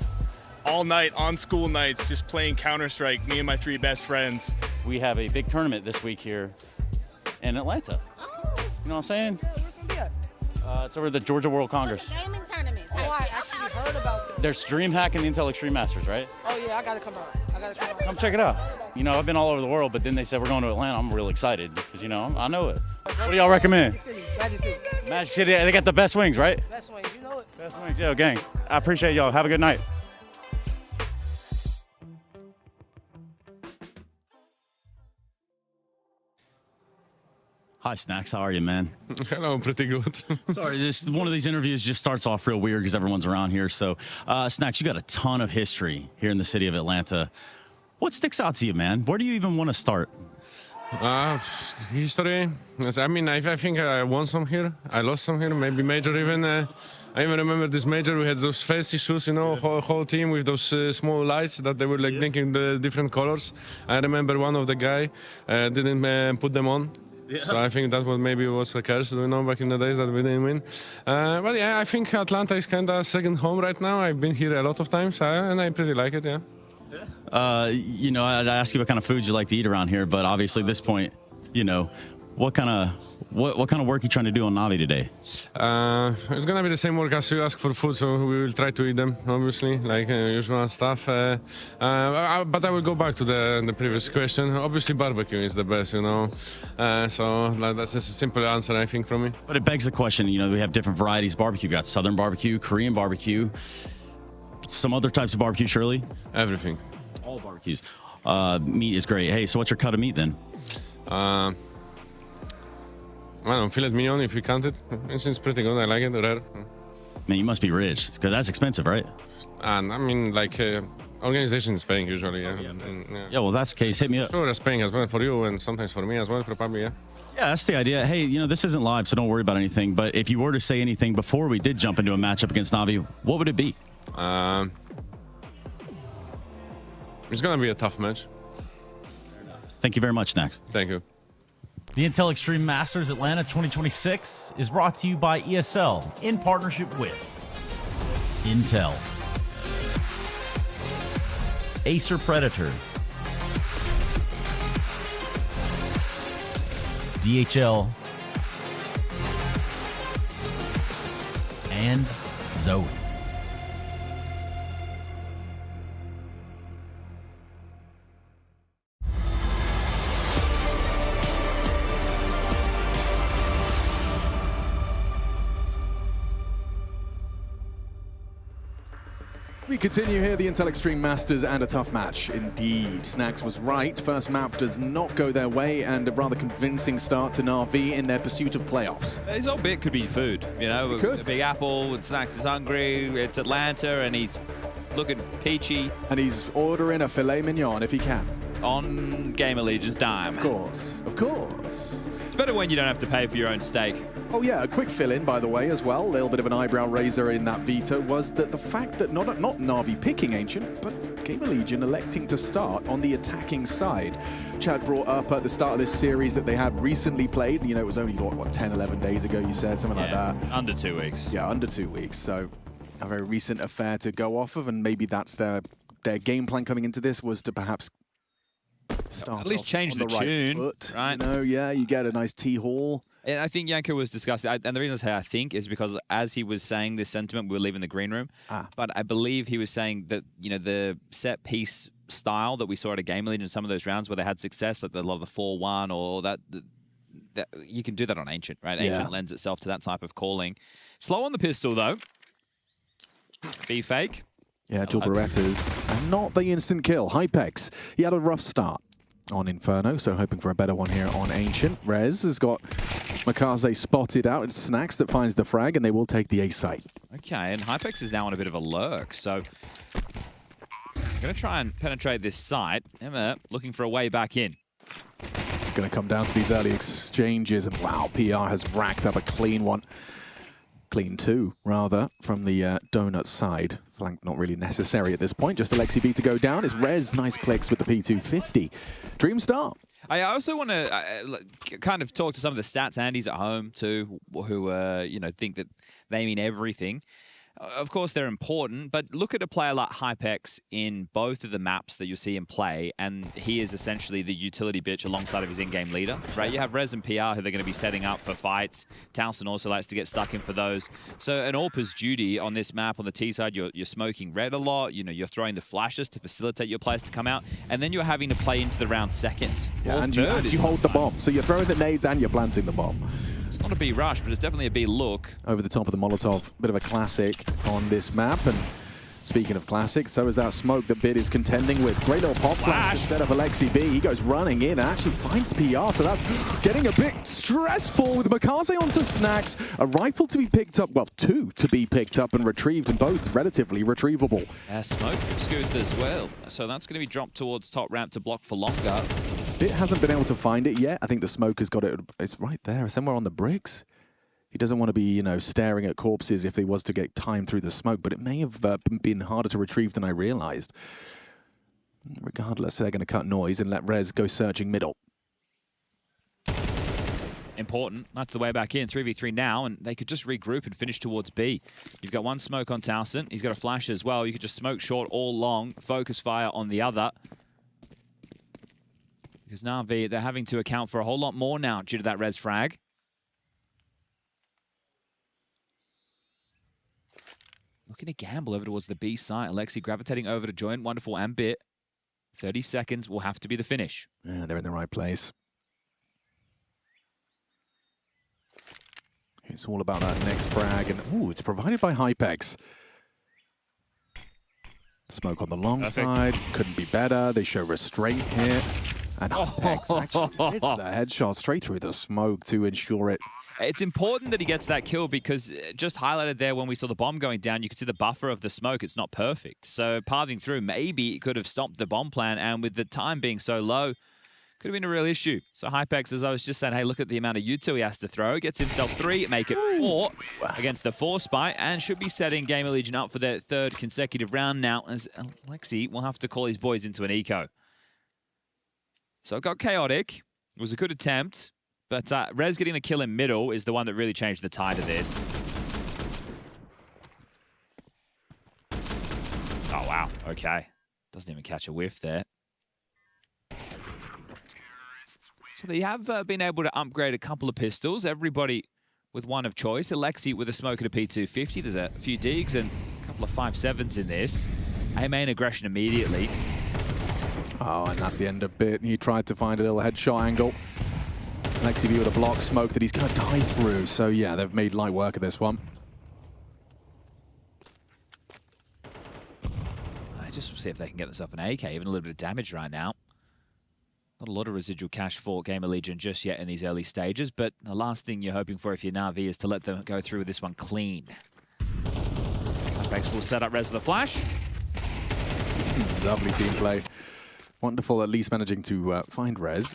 all night on school nights just playing Counter-Strike, me and my 3 best friends. We have a big tournament this week here in Atlanta. You know what I'm saying? It's over at the Georgia World Congress. Gaming tournaments. Oh, I actually heard about them. There's DreamHack and the Intel Extreme Masters, right? Oh yeah, I gotta come out. Come check it out. You know, I've been all over the world, but then they said we're going to Atlanta. I'm real excited because, you know, I know it. What do y'all recommend? Magic City. Magic City, they got the best wings, right? Best wings, you know it. Best wings, yo, gang. I appreciate y'all. Have a good night. Hi, Snacks. How are you, man? Hello, pretty good. Sorry, one of these interviews just starts off real weird because everyone's around here. So, Snacks, you got a ton of history here in the city of Atlanta. What sticks out to you, man? Where do you even want to start? History. I mean, I think I won some here. I lost some here, maybe major even. I even remember this major. We had those fancy shoes, you know, whole team with those small lights that they were like blinking the different colors. I remember one of the guy didn't put them on. Yeah. So I think that maybe was a curse, you know, back in the days that we didn't win. But yeah, I think Atlanta is kind of second home right now. I've been here a lot of times, and I pretty like it, yeah. You know, I'd ask you what kind of food you like to eat around here, but obviously at this point, you know, what kind of work you trying to do on Navi today? It's gonna be the same work as you ask for food, so we will try to eat them, obviously, like usual stuff. But I will go back to the previous question. Obviously, barbecue is the best, you know. So that's just a simple answer, I think, from me. But it begs the question. You know, we have different varieties of barbecue. We got Southern barbecue, Korean barbecue, some other types of barbecue, surely. Everything. All barbecues. Meat is great. Hey, so what's your cut of meat then? I don't know, filet mignon, if you count it. It's pretty good. I like it. Rare. Man, you must be rich, because that's expensive, right? And I mean, like, organization is paying usually, yeah. Yeah, well, that's the case. Hit me up. Sure, it's paying as well for you, and sometimes for me as well, probably, yeah. Yeah, that's the idea. Hey, you know, this isn't live, so don't worry about anything. But if you were to say anything before we did jump into a matchup against Navi, what would it be? It's going to be a tough match. Thank you very much, Snacks. Thank you. The Intel Extreme Masters Atlanta 2026 is brought to you by ESL in partnership with Intel, Acer Predator, DHL, and Zoe. We continue here, the Intel Extreme Masters, and a tough match indeed. Snacks was right. First map does not go their way, and a rather convincing start to Na'Vi in their pursuit of playoffs. His whole bit could be food, you know. A Big Apple, and Snacks is hungry. It's Atlanta, and he's looking peachy. And he's ordering a filet mignon if he can. On GamerLegion's dime. Of course, of course. It's better when you don't have to pay for your own steak. Oh yeah, a quick fill-in, by the way, as well. A little bit of an eyebrow raiser in that veto was that the fact that not Na'Vi picking Ancient, but GamerLegion electing to start on the attacking side. Chad brought up at the start of this series that they have recently played. You know, it was only, what 10, 11 days ago, you said, something like that. Under 2 weeks. Yeah, under 2 weeks. So a very recent affair to go off of, and maybe that's their their game plan coming into this was to perhaps start at least off change on the right tune, foot, right? You know, yeah, you get a nice T-Hall. And I think Yanko was discussing, and the reason I say I think is because as he was saying this sentiment, we were leaving the green room. But I believe he was saying that, you know, the set piece style that we saw at a GamerLegion in some of those rounds where they had success, like a lot of the 4-1 or that you can do that on Ancient, right? Yeah. Ancient lends itself to that type of calling. Slow on the pistol, though. Be fake. Yeah, dual Berettas, and not the instant kill. Hypex, he had a rough start on Inferno, so hoping for a better one here on Ancient. Rez has got Makaze spotted out. It's Snacks that finds the frag, and they will take the A site. Okay, and Hypex is now on a bit of a lurk, so I'm going to try and penetrate this site. Emma looking for a way back in. It's going to come down to these early exchanges, and wow, PR has racked up a clean one. Clean two, rather, from the donut side. Flank not really necessary at this point. Just Alexi B to go down. It's Rez, nice clicks with the P250. Dream start. I also want to kind of talk to some of the stats Andy's at home too, who you know, think that they mean everything. Of course, they're important, but look at a player like Hypex in both of the maps that you see him play, and he is essentially the utility bitch alongside of his in-game leader, right? You have Rez and PR who they're going to be setting up for fights. Towson also likes to get stuck in for those. So an AWP's duty on this map, on the T side, you're smoking red a lot, you know, you're throwing the flashes to facilitate your players to come out, and then you're having to play into the round second. Yeah, and you hold the bomb. So you're throwing the nades and you're planting the bomb. It's not a B rush, but it's definitely a B look. Over the top of the Molotov. Bit of a classic on this map. And speaking of classics, so is that smoke that Bid is contending with. Great little pop flash to set up Alexi B. He goes running in and actually finds PR. So that's getting a bit stressful with Makaze onto Snacks. A rifle to be picked up. Well, two to be picked up and retrieved, and both relatively retrievable. Smoke from Scooth as well. So that's going to be dropped towards top ramp to block for longer. Bit hasn't been able to find it yet. I think the smoke has got it. It's right there, somewhere on the bricks. He doesn't want to be, you know, staring at corpses if he was to get time through the smoke, but it may have been harder to retrieve than I realized. Regardless, they're going to cut noise and let Rez go searching middle. Important. That's the way back in. 3v3 now, and they could just regroup and finish towards B. You've got one smoke on Towson. He's got a flash as well. You could just smoke short all long, focus fire on the other. Because Na'Vi, they're having to account for a whole lot more now due to that res frag. Looking to gamble over towards the B site. Alexi gravitating over to join. Wonderful ambit. 30 seconds will have to be the finish. Yeah, they're in the right place. It's all about that next frag, and ooh, it's provided by Hypex. Smoke on the long side, couldn't be better. They show restraint here. And Hypex actually hits the headshot straight through the smoke to ensure it. It's important that he gets that kill because just highlighted there when we saw the bomb going down, you could see the buffer of the smoke. It's not perfect. So pathing through, maybe it could have stopped the bomb plan. And with the time being so low, could have been a real issue. So Hypex, as I was just saying, hey, look at the amount of U2 he has to throw. Gets himself 3, make it 4 against the 4 spy, and should be setting GamerLegion up for their 3rd consecutive round now, as Alexi will have to call his boys into an eco. So it got chaotic. It was a good attempt, but Rez getting the kill in middle is the one that really changed the tide of this. Oh, wow. Okay. Doesn't even catch a whiff there. So they have been able to upgrade a couple of pistols. Everybody with one of choice. Alexi with a smoke at a P250. There's a few digs and a couple of 5.7s in this. main aggression immediately. Oh, and that's the end of Bit. He tried to find a little headshot angle. Alexi B with a block smoke that he's going to die through. So yeah, they've made light work of this one. I just see if they can get themselves an AK, even a little bit of damage right now. Not a lot of residual cash for GamerLegion just yet in these early stages, but the last thing you're hoping for if you're Na'Vi is to let them go through with this one clean. Apex will set up Rez with a flash. Lovely team play. Wonderful, at least managing to find Rez.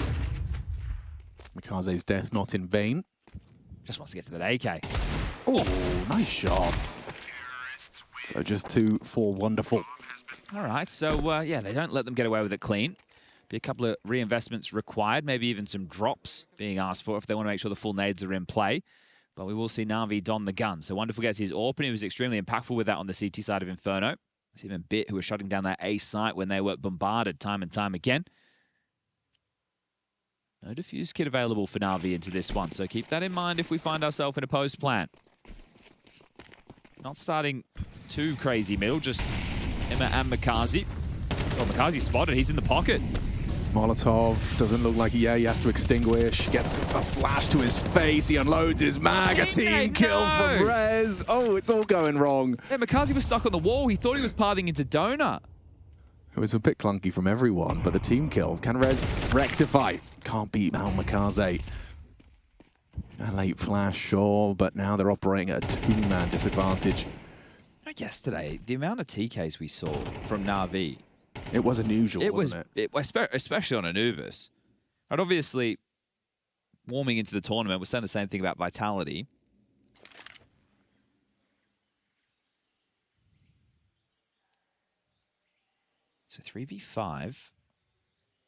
Mikaze's death not in vain. Just wants to get to that AK. Oh, nice shots. So just 2 for wonderful. All right, so yeah, they don't let them get away with it clean. Be a couple of reinvestments required, maybe even some drops being asked for if they want to make sure the full nades are in play. But we will see Na'Vi don the gun. So Wonderful gets his AWP, and he was extremely impactful with that on the CT side of Inferno. was even Bit who was shutting down that A site when they were bombarded time and time again. No defuse kit available for Na'Vi into this one, so keep that in mind if we find ourselves in a post plant. Not starting too crazy middle, just Emma and Makazi. Well, Makazi spotted, he's in the pocket. Molotov doesn't look like he has to extinguish. Gets a flash to his face. He unloads his mag. A team kill from Rez. Oh, it's all going wrong. Yeah, Makazi was stuck on the wall. He thought he was pathing into Donut. It was a bit clunky from everyone, but the team kill. Can Rez rectify? Can't beat Mal Makaze. A late flash, sure, but now they're operating at a two-man disadvantage. Yesterday, the amount of TKs we saw from Na'Vi. It was unusual, wasn't it? Especially on Anubis. And obviously, warming into the tournament, we're saying the same thing about Vitality. So 3v5.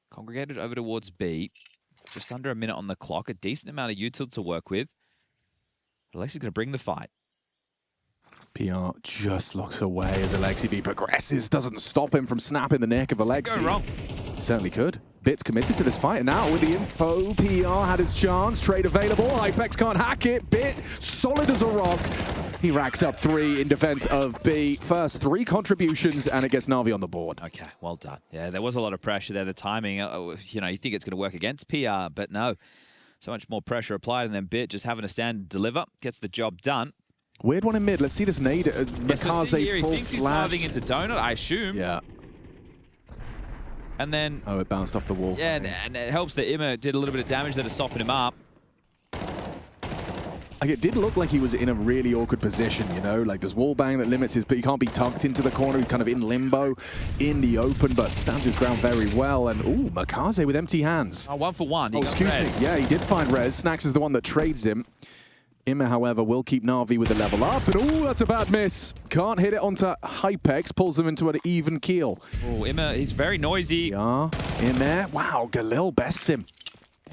Congregated over towards B. Just under a minute on the clock. A decent amount of util to work with. Alexi's going to bring the fight. PR just looks away as Alexi B progresses. Doesn't stop him from snapping the neck of Alexi. Go wrong. Certainly could. Bit's committed to this fight, and now with the info, PR had his chance. Trade available. Hypex can't hack it. Bit solid as a rock. He racks up 3 in defense of B. First 3 contributions, and it gets Na'Vi on the board. Okay, well done. Yeah, there was a lot of pressure there. The timing, you know, you think it's going to work against PR, but no. So much more pressure applied, and then Bit just having to stand and deliver. Gets the job done. Weird one in mid. Let's see this nade. Makaze He full thinks he's flash. pathing into Donut, I assume. Yeah. And then... Oh, it bounced off the wall. Yeah, and it helps that Imma did a little bit of damage there to soften him up. Like, it did look like he was in a really awkward position, you know? Like, there's wall bang that limits his, but he can't be tucked into the corner. He's kind of in limbo, in the open, but stands his ground very well. And, ooh, Makaze with empty hands. Oh, 1 for 1. Oh, excuse me. Yeah, he did find Rez. Snacks is the one that trades him. Imma, however, will keep Na'Vi with the level up. And, ooh, that's a bad miss. Can't hit it onto Hypex. Pulls them into an even keel. Oh, Imma, he's very noisy. Yeah, Imma. Wow, Galil bests him.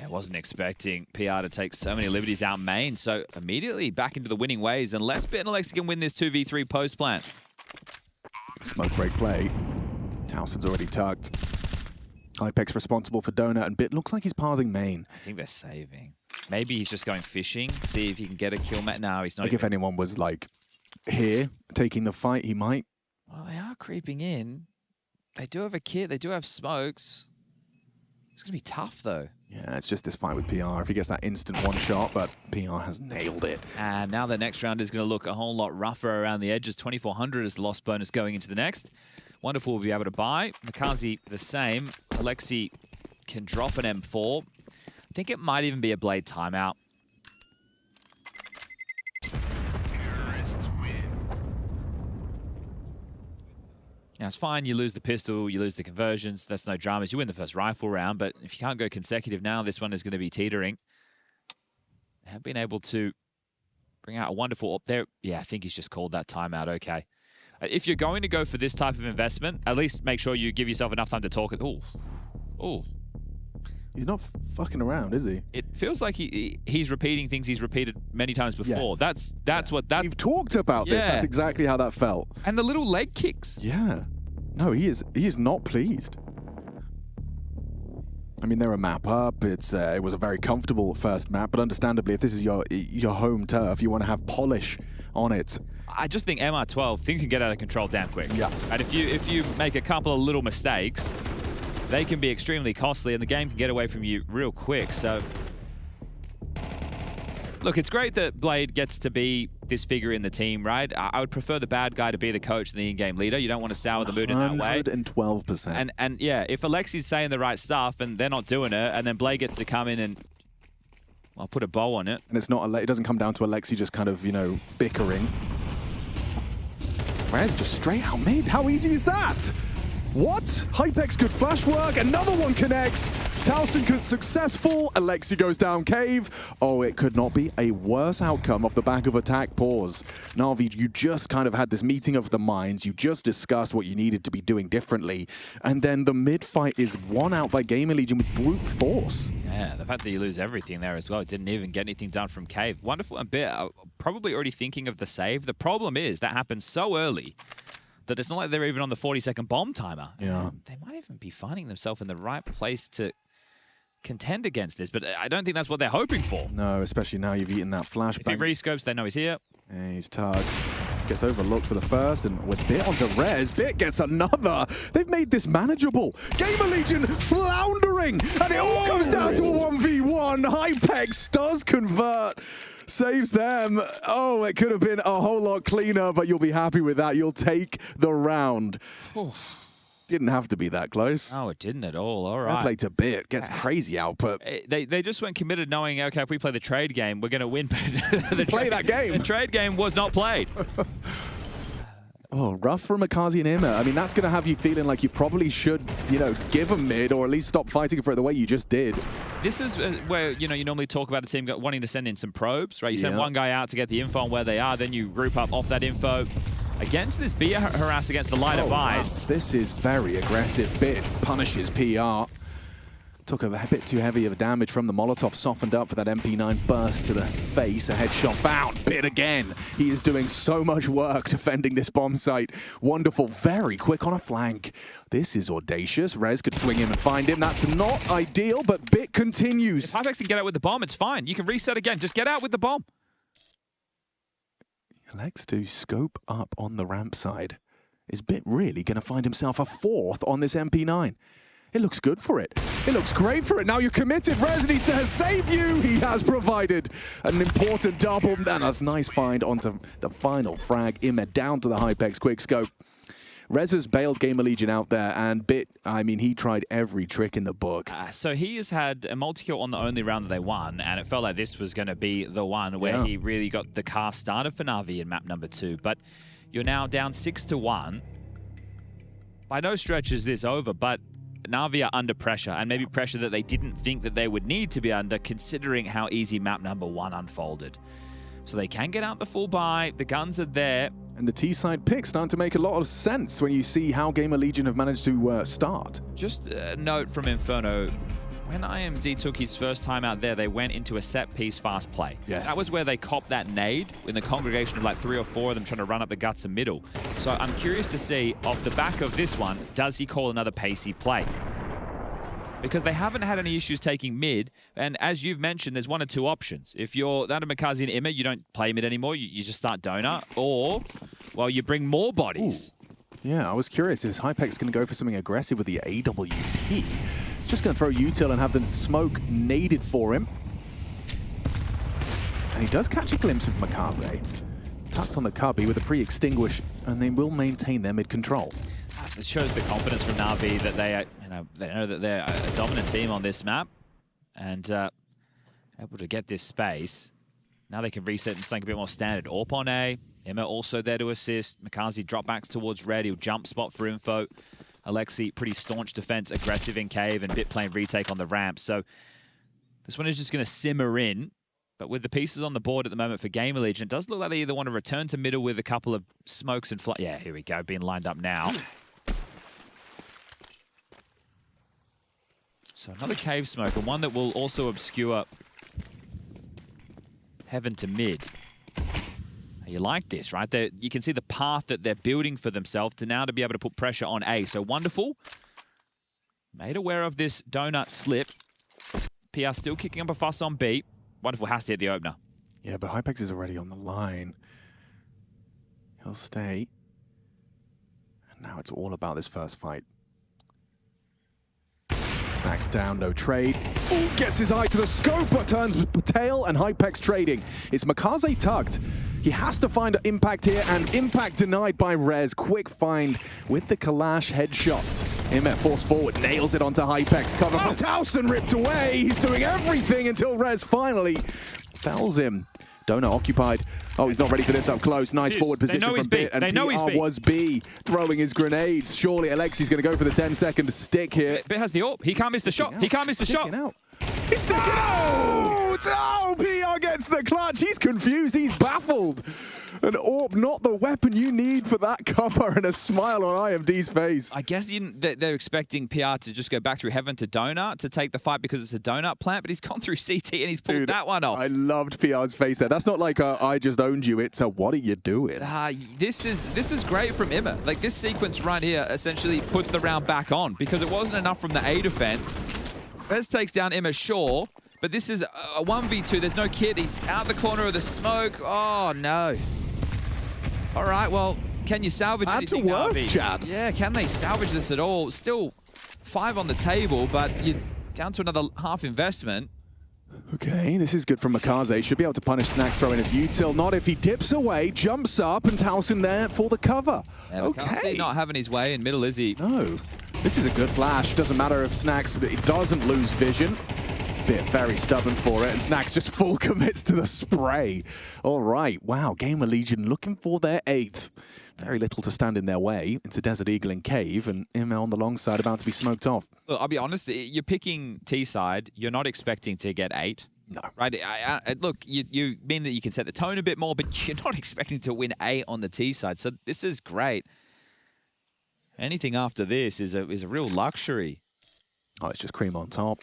I wasn't expecting PR to take so many liberties out main, so immediately back into the winning ways, unless Bit and Alexi can win this 2v3 post plant. Smoke break play. Towson's already tucked. Hypex responsible for Donut, and Bit looks like he's pathing main. I think they're saving. Maybe he's just going fishing, see if he can get a kill. No, he's not. Like, if anyone was, like, here, taking the fight, he might. Well, they are creeping in. They do have a kit, they do have smokes. It's going to be tough, though. Yeah, it's just this fight with PR. If he gets that instant one shot, but PR has nailed it. And now the next round is going to look a whole lot rougher around the edges. 2,400 is the loss bonus going into the next. Wonderful will be able to buy. Makazi the same. Alexi can drop an M4. I think it might even be a blade timeout. Now, it's fine, you lose the pistol, you lose the conversions, that's no dramas. You win the first rifle round, but if you can't go consecutive now, this one is going to be teetering. They have been able to bring out a wonderful up there. Yeah, I think he's just called that timeout, okay. If you're going to go for this type of investment, at least make sure you give yourself enough time to talk it. Ooh. Ooh. He's not fucking around, is he? It feels like he's repeating things he's repeated many times before. Yes. That's what that. We've talked about this. That's exactly how that felt. And the little leg kicks. Yeah. No, he is not pleased. I mean, they're a map up. It was a very comfortable first map, but understandably, if this is your home turf, you want to have polish on it. I just think MR12, things can get out of control damn quick. Yeah. And if you make a couple of little mistakes, they can be extremely costly, and the game can get away from you real quick. So, look, it's great that Blade gets to be this figure in the team, right? I would prefer the bad guy to be the coach and the in-game leader. You don't want to sour the mood in that way. 112%. And yeah, if Alexi's saying the right stuff and they're not doing it, and then Blade gets to come in and I'll put a bow on it. And it's not. It doesn't come down to Alexi just kind of, you know, bickering. Rez just straight out mid. How easy is that? What? Hypex good flash work. Another one connects. Towson is successful. Alexi goes down cave. Oh, it could not be a worse outcome off the back of attack pause. Na'Vi, you just kind of had this meeting of the minds. You just discussed what you needed to be doing differently. And then the mid fight is won out by GamerLegion with brute force. Yeah, the fact that you lose everything there as well. It didn't even get anything done from cave. Wonderful. And Bit probably already thinking of the save. The problem is that happened so early that it's not like they're even on the 40-second bomb timer. Yeah. They might even be finding themselves in the right place to contend against this, but I don't think that's what they're hoping for. No, especially now you've eaten that flashbang. If he rescopes, they know he's here. Yeah, he's tugged. Gets overlooked for the first, and with Bit onto Rez, Bit gets another. They've made this manageable. GamerLegion floundering, and it all comes down to a 1v1. Hypex does convert. Saves them. Oh, it could have been a whole lot cleaner, but you'll be happy with that. You'll take the round. Didn't have to be that close. Oh, it didn't at all. All Fair right. play to Bit. Gets crazy output. They just weren't committed, knowing, okay, if we play the trade game, we're going to win. Play that game. The trade game was not played. Oh, rough from Makazi and Ima. I mean, that's going to have you feeling like you probably should, you know, give them mid or at least stop fighting for it the way you just did. This is where, you know, you normally talk about a team wanting to send in some probes, right? You send one guy out to get the info on where they are, then you group up off that info. Against this Be harass against the light of eyes. Wow. This is very aggressive. Bit punishes PR. Took a bit too heavy of a damage from the Molotov, softened up for that MP9 burst to the face. A headshot found. Bit again. He is doing so much work defending this bomb site. Wonderful. Very quick on a flank. This is audacious. Rez could swing him and find him. That's not ideal, but Bit continues. If Hypex can get out with the bomb, it's fine. You can reset again. Just get out with the bomb. Elects to scope up on the ramp side. Is Bit really going to find himself a fourth on this MP9? It looks good for it. It looks great for it. Now you're committed. Rez needs to save you. He has provided an important double. And a nice find onto the final frag. Ima down to the Hypex quick scope. Rez has bailed GamerLegion out there, and Bit, I mean, he tried every trick in the book. So he has had a multi-kill on the only round that they won, and it felt like this was going to be the one where he really got the car started for Na'Vi in map number 2. But you're now down 6-1. By no stretch is this over, but Na'Vi are under pressure, and maybe pressure that they didn't think that they would need to be under, considering how easy map number 1 unfolded. So they can get out the full buy. The guns are there. And the T-side pick starting to make a lot of sense when you see how GamerLegion have managed to start. Just a note from Inferno. When IMD took his first time out there, they went into a set-piece fast play. Yes. That was where they copped that nade in the congregation of like 3 or 4 of them trying to run up the guts and middle. So I'm curious to see, off the back of this one, does he call another pacey play? Because they haven't had any issues taking mid, and as you've mentioned, there's 1 or 2 options. If you're that of Makazi and Ima, you don't play mid anymore, you just start Donut, or, well, you bring more bodies. Ooh. Yeah, I was curious, is Hypex going to go for something aggressive with the AWP? He's just going to throw util and have the smoke naded for him. And he does catch a glimpse of Makaze. Tucked on the cubby with a pre-extinguish, and they will maintain their mid-control. It shows the confidence from Na'Vi that they know that they're a dominant team on this map, and able to get this space. Now they can reset and something a bit more standard. AWP on A, Ima also there to assist. Makazi drop backs towards red. He'll jump spot for info. Alexi, pretty staunch defense, aggressive in cave, and Bit playing retake on the ramp. So this one is just going to simmer in. But with the pieces on the board at the moment for GamerLegion, it does look like they either want to return to middle with a couple of smokes and fly. Yeah, here we go, being lined up now. So another cave smoke, and one that will also obscure heaven to mid. You like this, right? You can see the path that they're building for themselves to now to be able to put pressure on A. So wonderful. Made aware of this donut slip. PR still kicking up a fuss on B. Wonderful has to hit the opener. Yeah, but Hypex is already on the line. He'll stay. And now it's all about this first fight. Snacks down, no trade. Ooh, gets his eye to the scope, but turns tail and Hypex trading. It's Makaze tugged. He has to find impact here, and impact denied by Rez. Quick find with the Kalash headshot. Ima forced forward, nails it onto Hypex. Cover from Towson, ripped away. He's doing everything until Rez finally fells him. Donut occupied. Oh, he's not ready for this up close. Nice forward position from Bit. And PR was B, throwing his grenades. Surely Alexi's going to go for the 10-second stick here. Bit has the AWP. He can't miss the shot. He can't miss the shot. He's sticking out! Oh, PR gets the clutch. He's confused. He's baffled. An AWP, not the weapon you need for that cover, and a smile on IMD's face. I guess they're expecting PR to just go back through heaven to donut to take the fight because it's a donut plant, but he's gone through CT and he's pulled that one off. I loved PR's face there. That's not like I just owned you. It's a what are you doing? This is great from Imma. Like this sequence right here essentially puts the round back on because it wasn't enough from the A defense. FaZe takes down Imma, sure, but this is a 1v2. There's no kid. He's out the corner of the smoke. Oh, no. All right, well, can you salvage anything, worse, Chad. Yeah, can they salvage this at all? Still 5 on the table, but you're down to another half investment. Okay, this is good from Makaze. Should be able to punish Snax throwing his util. Not if he dips away, jumps up, and Towson there for the cover. Yeah, okay. Not having his way in middle, is he? No. This is a good flash. Doesn't matter if Snax doesn't lose vision. Bit very stubborn for it, and Snax just full commits to the spray. All right, wow, GamerLegion looking for their 8th. Very little to stand in their way. It's a Desert Eagle in Cave, and Imma on the long side about to be smoked off. Look, I'll be honest, you're picking T side. You're not expecting to get 8. No. Right? Look, you mean that you can set the tone a bit more, but you're not expecting to win 8 on the T side. So this is great. Anything after this is a real luxury. Oh, it's just cream on top.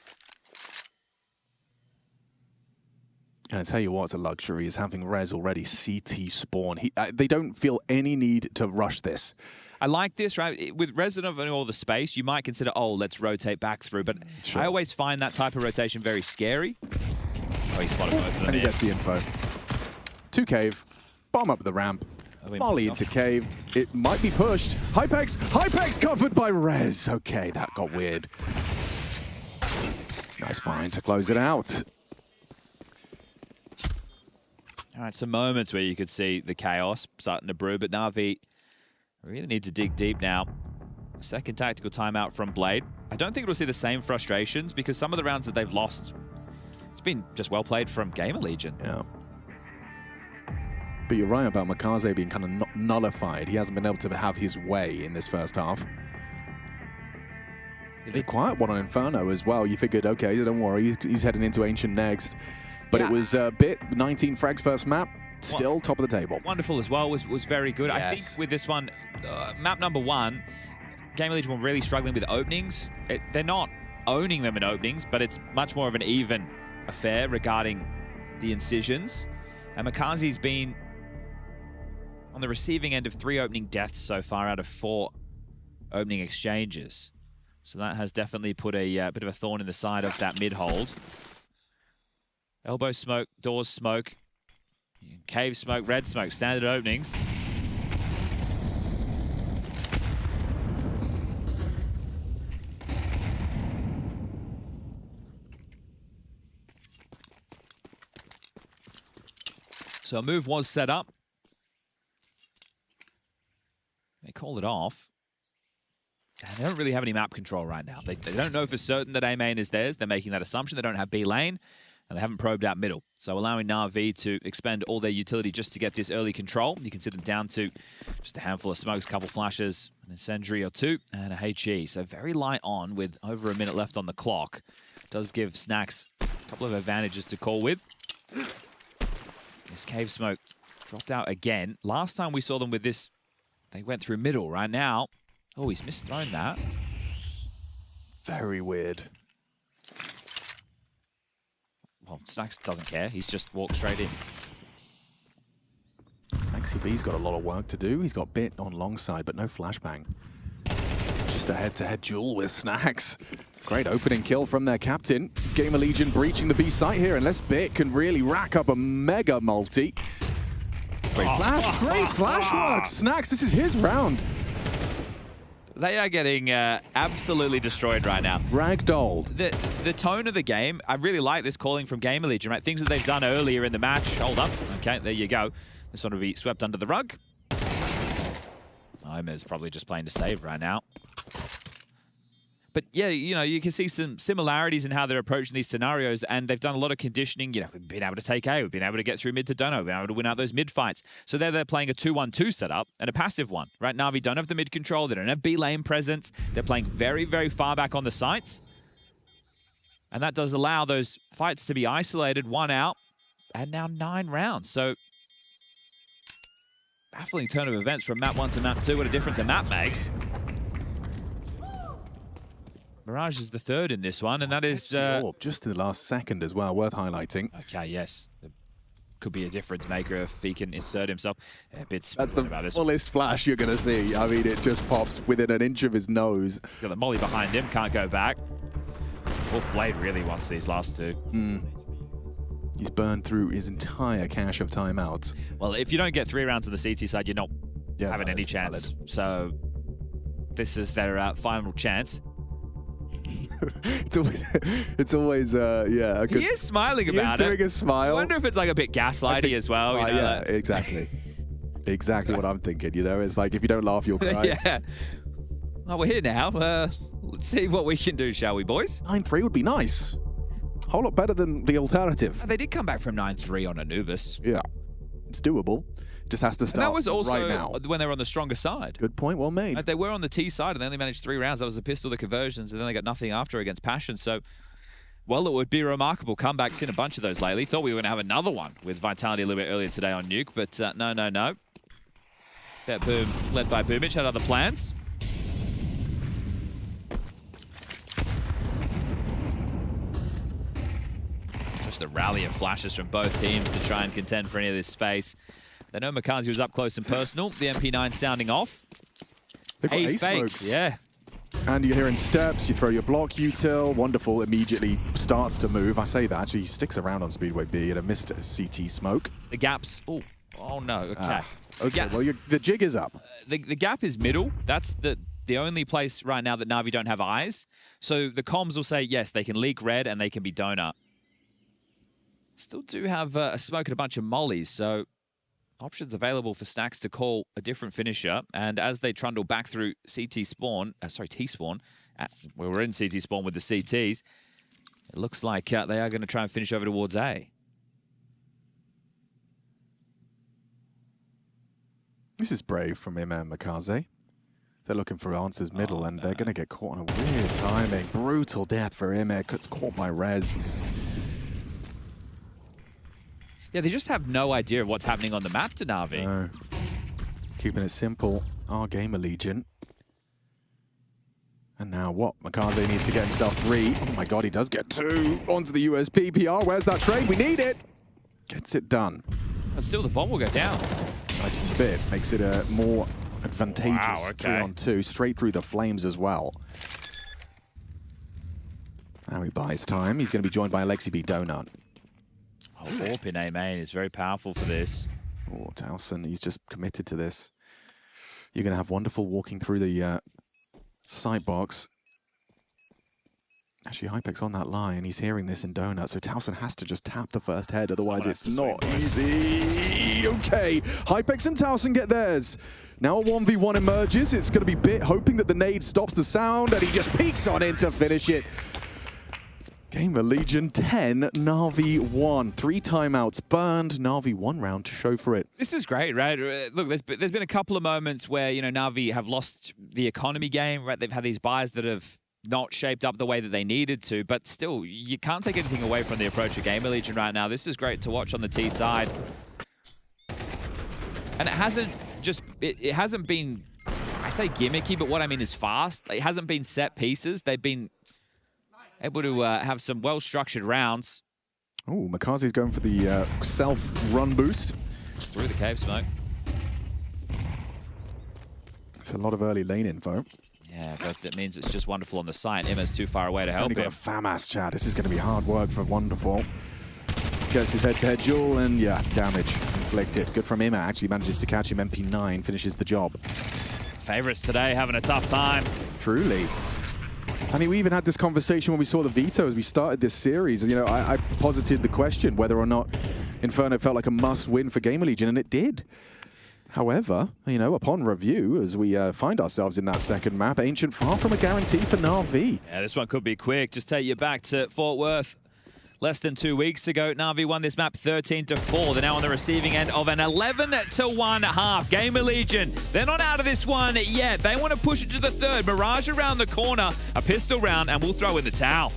And I tell you what's a luxury is having Rez already CT spawn. They don't feel any need to rush this. I like this, right? With Resident and all the space, you might consider, oh, let's rotate back through. But sure. I always find that type of rotation very scary. Oh, he spotted both of them. And he gets the info. To Cave. Bomb up the ramp. Molly into Cave. It might be pushed. Hypex! Hypex covered by Rez. Okay, that got weird. Nice find to close it out. All right, some moments where you could see the chaos starting to brew, but Na'Vi really need to dig deep now. Second tactical timeout from Blade. I don't think we'll see the same frustrations because some of the rounds that they've lost, it's been just well played from GamerLegion. Yeah. But you're right about Makaze being kind of nullified. He hasn't been able to have his way in this first half. A quiet one on Inferno as well. You figured, okay, don't worry, he's heading into Ancient next. But it was a bit 19 frags first map, still top of the table. Wonderful as well, was very good. Yes. I think with this one, map number 1, GamerLegion were really struggling with openings. They're not owning them in openings, but it's much more of an even affair regarding the incisions. And Makaze's been on the receiving end of 3 opening deaths so far out of 4 opening exchanges. So that has definitely put a bit of a thorn in the side of that mid-hold. Elbow smoke, doors smoke, cave smoke, red smoke, standard openings. So a move was set up. They called it off. And they don't really have any map control right now. They don't know for certain that A main is theirs. They're making that assumption. They don't have B lane. And they haven't probed out middle. So allowing Na'Vi to expend all their utility just to get this early control. You can see them down to just a handful of smokes, couple flashes, an incendiary or 2, and a HE. So very light on with over a minute left on the clock. Does give Snax a couple of advantages to call with. This cave smoke dropped out again. Last time we saw them with this, they went through middle. Right now, oh, he's misthrown that. Very weird. Well, Snax doesn't care. He's just walked straight in. XCB's got a lot of work to do. He's got Bit on long side, but no flashbang. Just a head-to-head duel with Snax. Great opening kill from their captain. GamerLegion breaching the B site here, unless Bit can really rack up a mega multi. Great flash, great flash work. Snax, this is his round. They are getting absolutely destroyed right now. Ragdolled. The tone of the game, I really like this calling from GamerLegion, right? Things that they've done earlier in the match. Hold up. Okay, there you go. This one will be swept under the rug. Imma's probably just playing to save right now. But yeah, you know, you can see some similarities in how they're approaching these scenarios, and they've done a lot of conditioning. You know, we've been able to take A, we've been able to get through mid to Dono, we've been able to win out those mid fights. So they're playing a 2-1-2 setup and a passive one, right? Na'Vi don't have the mid control, they don't have B lane presence. They're playing very, very far back on the sites. And that does allow those fights to be isolated, 1 out, and now 9 rounds. So baffling turn of events from map 1 to map 2. What a difference a map makes. Mirage is the 3rd in this one, and that is... just in the last second as well, worth highlighting. Okay, yes. Could be a difference maker if he can insert himself. A bit That's the about this. fullest flash you're going to see. I mean, it just pops within an inch of his nose. Got the molly behind him, can't go back. Oh, Blade really wants these last 2. He's burned through his entire cache of timeouts. Well, if you don't get 3 rounds on the CT side, you're not having any chance. So this is their final chance. it's always yeah, a good... He is smiling about it. He is doing a smile. I wonder if it's like a bit gaslighty as well. You know, yeah, exactly. Exactly what I'm thinking, you know? It's like, if you don't laugh, you'll cry. Yeah. Well, we're here now. Let's see what we can do, shall we, boys? 9-3 would be nice. A whole lot better than the alternative. They did come back from 9-3 on Anubis. Yeah, it's doable. Just has to start and that was also right now. when they were on the stronger side. Good point, well made. They were on the T side, and they only managed 3 rounds. That was the pistol, the conversions, and then they got nothing after against Passion. So, well, it would be remarkable. Comebacks, seen a bunch of those lately. Thought we were going to have another one with Vitality a little bit earlier today on Nuke, but no. BetBoom, led by Boomich, had other plans. Just a rally of flashes from both teams to try and contend for any of this space. They know Makazi was up close and personal. The MP9 sounding off. They've got ace smokes. Yeah. And you're hearing steps, you throw your block util, wonderful, immediately starts to move. I say that, actually, he sticks around on Speedway B and a missed CT smoke. The gaps, oh no, okay. Okay, well, the jig is up. The gap is middle. That's the only place right now that Na'Vi don't have eyes. So the comms will say, yes, they can leak red and they can be donut. Still do have a smoke and a bunch of mollies, so options available for Stacks to call a different finisher. And as they trundle back through T-spawn, we were in CT spawn with the CTs, it looks like they are going to try and finish over towards A. This is brave from him and Makaze. They're looking for answers middle, and they're going to get caught on a weird timing. Brutal death for him. Gets caught by Rez. Yeah, they just have no idea of what's happening on the map to Na'Vi. No. Keeping it simple. Our GamerLegion. And now what? Makaze needs to get himself 3. Oh my god, he does get 2 onto the USP. PR, where's that trade? We need it. Gets it done. But still, the bomb will go down. Nice bit. Makes it a more advantageous Wow, okay. 3-on-2. Straight through the flames as well. Now he buys time. He's going to be joined by Alexi B. Donut. Oh, Orp in A main is very powerful for this. Oh, Towson, he's just committed to this. You're going to have Wonderful walking through the side box. Actually, Hypex on that line. He's hearing this in Donut, so Towson has to just tap the first head, otherwise it's not easy. Okay, Hypex and Towson get theirs. Now a 1v1 emerges. It's going to be Bit hoping that the nade stops the sound, and he just peeks on in to finish it. GamerLegion 10, Na'Vi 1. 3 timeouts burned, Na'Vi 1 round to show for it. This is great, right? Look, there's been a couple of moments where, you know, Na'Vi have lost the economy game, right? They've had these buys that have not shaped up the way that they needed to, but still, you can't take anything away from the approach of GamerLegion right now. This is great to watch on the T side. And it hasn't been, I say gimmicky, but what I mean is fast. It hasn't been set pieces. They've been able to have some well-structured rounds. Oh, Makazi's going for the self-run boost. Just through the cave smoke. It's a lot of early lane info. Yeah, but that means it's just Wonderful on the site. Emma's too far away to help He's only him. got a FAMAS, chat. This is going to be hard work for Wonderful. Gets his head-to-head duel, and yeah, damage inflicted. Good from Emma, actually manages to catch him. MP9 finishes the job. Favorites today having a tough time. Truly. I mean, we even had this conversation when we saw the veto as we started this series. You know, I posited the question whether or not Inferno felt like a must-win for GamerLegion, and it did. However, you know, upon review, as we find ourselves in that second map, Ancient far from a guarantee for Na'Vi. Yeah, this one could be quick. Just take you back to Fort Worth. Less than 2 weeks ago, Na'Vi won this map 13-4. They're now on the receiving end of an 11-1 half. GamerLegion, they're not out of this one yet. They want to push it to the third. Mirage around the corner, a pistol round, and we'll throw in the towel.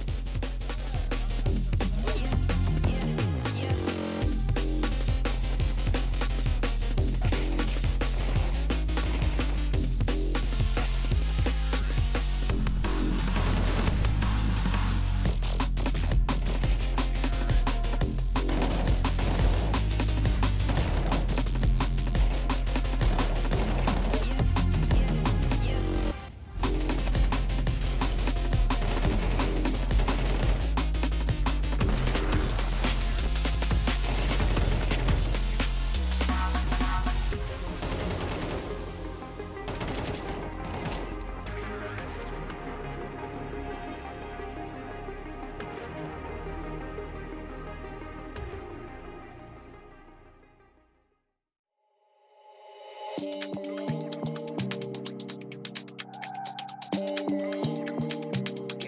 You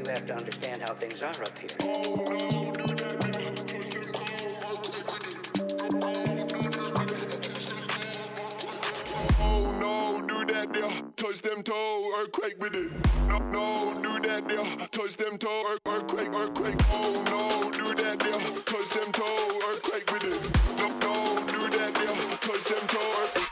have to understand how things are up here. Oh no, do that there, touch them toe, earthquake with it. No, no, do that there, touch them toe, earthquake, earthquake. Oh no, do that there, touch them toe, earthquake with it. No, no, do that there, touch them toe, earthquake.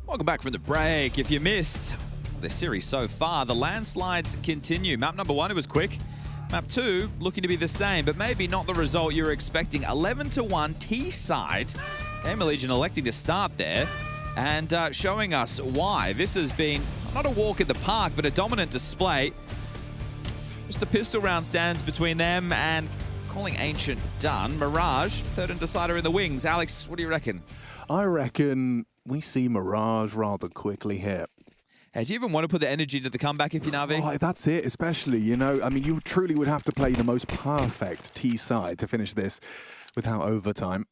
Welcome back from the break. If you missed the series so far, the landslides continue. Map number 1, it was quick. Map 2, looking to be the same, but maybe not the result you were expecting. 11-1 T-side. GamerLegion electing to start there and showing us why. This has been not a walk in the park, but a dominant display. Just a pistol round stands between them and calling Ancient done. Mirage, third and decider in the wings. Alex, what do you reckon? I reckon we see Mirage rather quickly here. Hey, do you even want to put the energy into the comeback if you're Na'Vi? Oh, that's it, especially, you know, I mean, you truly would have to play the most perfect T side to finish this without overtime.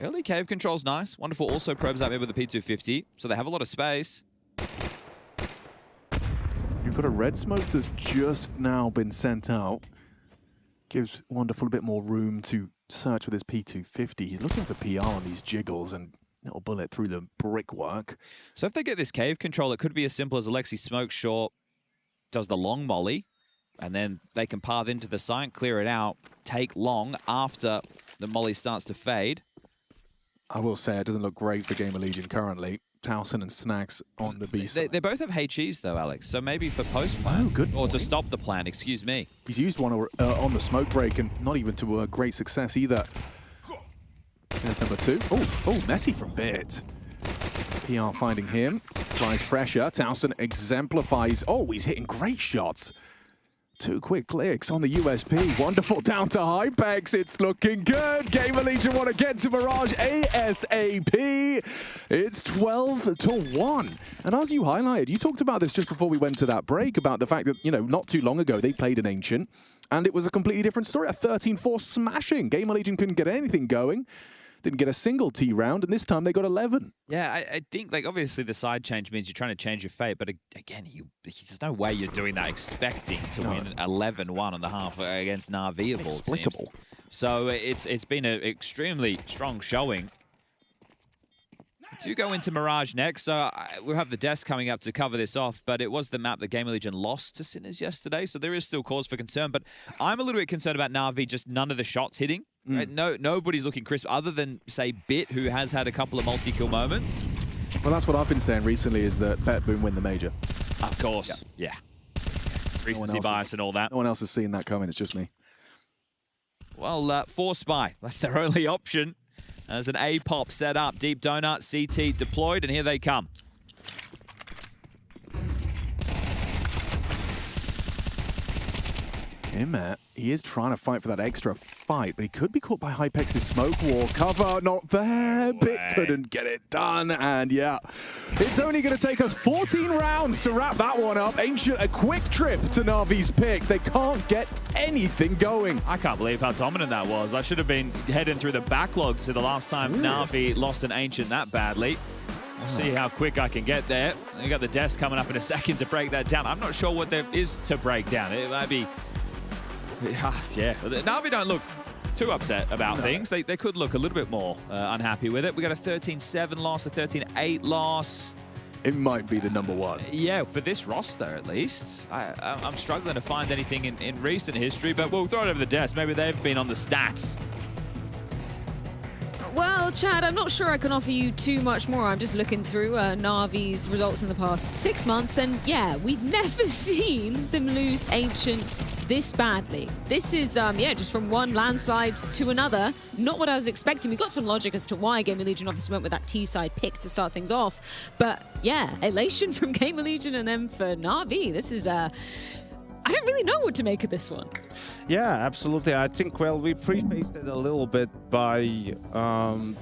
Early cave control's nice. Wonderful also probes out there with the P250, so they have a lot of space. You've got a red smoke that's just now been sent out. Gives Wonderful a bit more room to search with his P250. He's looking for PR on these jiggles and little bullet through the brickwork. So if they get this cave control, it could be as simple as Alexi Smoke Short does the long molly, and then they can path into the site, clear it out, take long after the molly starts to fade. I will say it doesn't look great for GamerLegion currently. Towson and Snacks on the B side. They both have HEs though, Alex, so maybe for post-plan. Oh, good Or point. to stop the plan, excuse me. He's used one on the smoke break and not even to great success either. There's number 2. Oh, messy from Bit. PR finding him. Applies pressure. Towson exemplifies. Oh, he's hitting great shots. 2 quick clicks on the USP. Wonderful down to Hypex. It's looking good. GamerLegion want to get to Mirage ASAP. It's 12-1. And as you highlighted, you talked about this just before we went to that break, about the fact that, you know, not too long ago they played an Ancient and it was a completely different story. A 13-4 smashing. GamerLegion couldn't get anything going. Didn't get a single T round, and this time they got 11. Yeah, I think, like, obviously the side change means you're trying to change your fate, but again, there's no way you're doing that expecting to win 11-1 and a half against Na'Vi of all teams. So it's been an extremely strong showing. do go into Mirage next, so we'll have the desk coming up to cover this off, but it was the map that GamerLegion lost to Sinners yesterday, so there is still cause for concern, but I'm a little bit concerned about Na'Vi, just none of the shots hitting. Right? Nobody's looking crisp, other than, say, Bit, who has had a couple of multi-kill moments. Well, that's what I've been saying recently, is that BetBoom win the major. Of course, yeah. Recency bias and all that. No one else has seen that coming, it's just me. Well, Force Buy, that's their only option. As an A-pop set up, Deep Donut, CT deployed, and here they come. Matt, he is trying to fight for that extra fight, but he could be caught by Hypex's smoke wall. Cover not there. Bit couldn't get it done, and yeah, it's only going to take us 14 rounds to wrap that one up. Ancient, a quick trip to Na'Vi's pick. They can't get anything going. I can't believe how dominant that was. I should have been heading through the backlog to the last time Na'Vi lost an Ancient that badly. We'll see how quick I can get there. You got the desk coming up in a second to break that down. I'm not sure what there is to break down. It might be... yeah, Na'Vi don't look too upset about things. They could look a little bit more unhappy with it. We got a 13-7 loss, a 13-8 loss. It might be the number one. Yeah, for this roster at least. I'm struggling to find anything in recent history, but we'll throw it over the desk. Maybe they've been on the stats. Well, Chad, I'm not sure I can offer you too much more. I'm just looking through Na'Vi's results in the past 6 months, and yeah, we've never seen them lose Ancient this badly. This is, yeah, just from one landslide to another. Not what I was expecting. We got some logic as to why GamerLegion obviously went with that T-side pick to start things off, but yeah, elation from GamerLegion and then for Na'Vi. This is, I don't really know what to make of this one. Yeah, absolutely. I think, well, we prefaced it a little bit by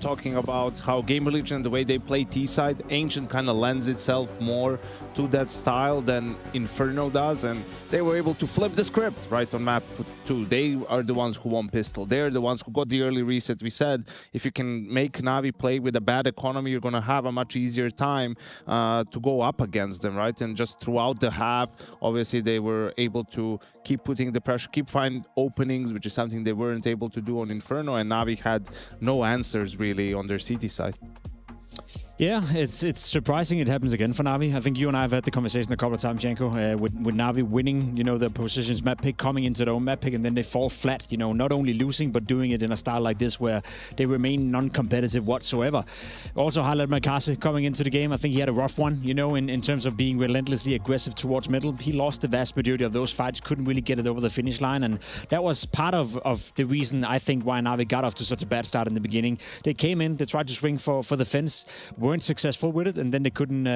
talking about how GamerLegion, the way they play T-side, Ancient kind of lends itself more to that style than Inferno does, and they were able to flip the script right on map 2. They are the ones who won Pistol. They're the ones who got the early reset. We said if you can make Na'Vi play with a bad economy, you're going to have a much easier time to go up against them, right? And just throughout the half, obviously, they were able to keep putting the pressure, keep finding openings, which is something they weren't able to do on Inferno, and Na'Vi had no answers really on their CT side. Yeah, it's surprising it happens again for Na'Vi. I think you and I have had the conversation a couple of times, Janko, with Na'Vi winning, you know, the positions map pick, coming into their own map pick, and then they fall flat, you know, not only losing, but doing it in a style like this where they remain non-competitive whatsoever. Also highlight Makase coming into the game. I think he had a rough one, you know, in terms of being relentlessly aggressive towards middle. He lost the vast majority of those fights, couldn't really get it over the finish line, and that was part of the reason, I think, why Na'Vi got off to such a bad start in the beginning. They came in, they tried to swing for the fence, weren't successful with it, and then they couldn't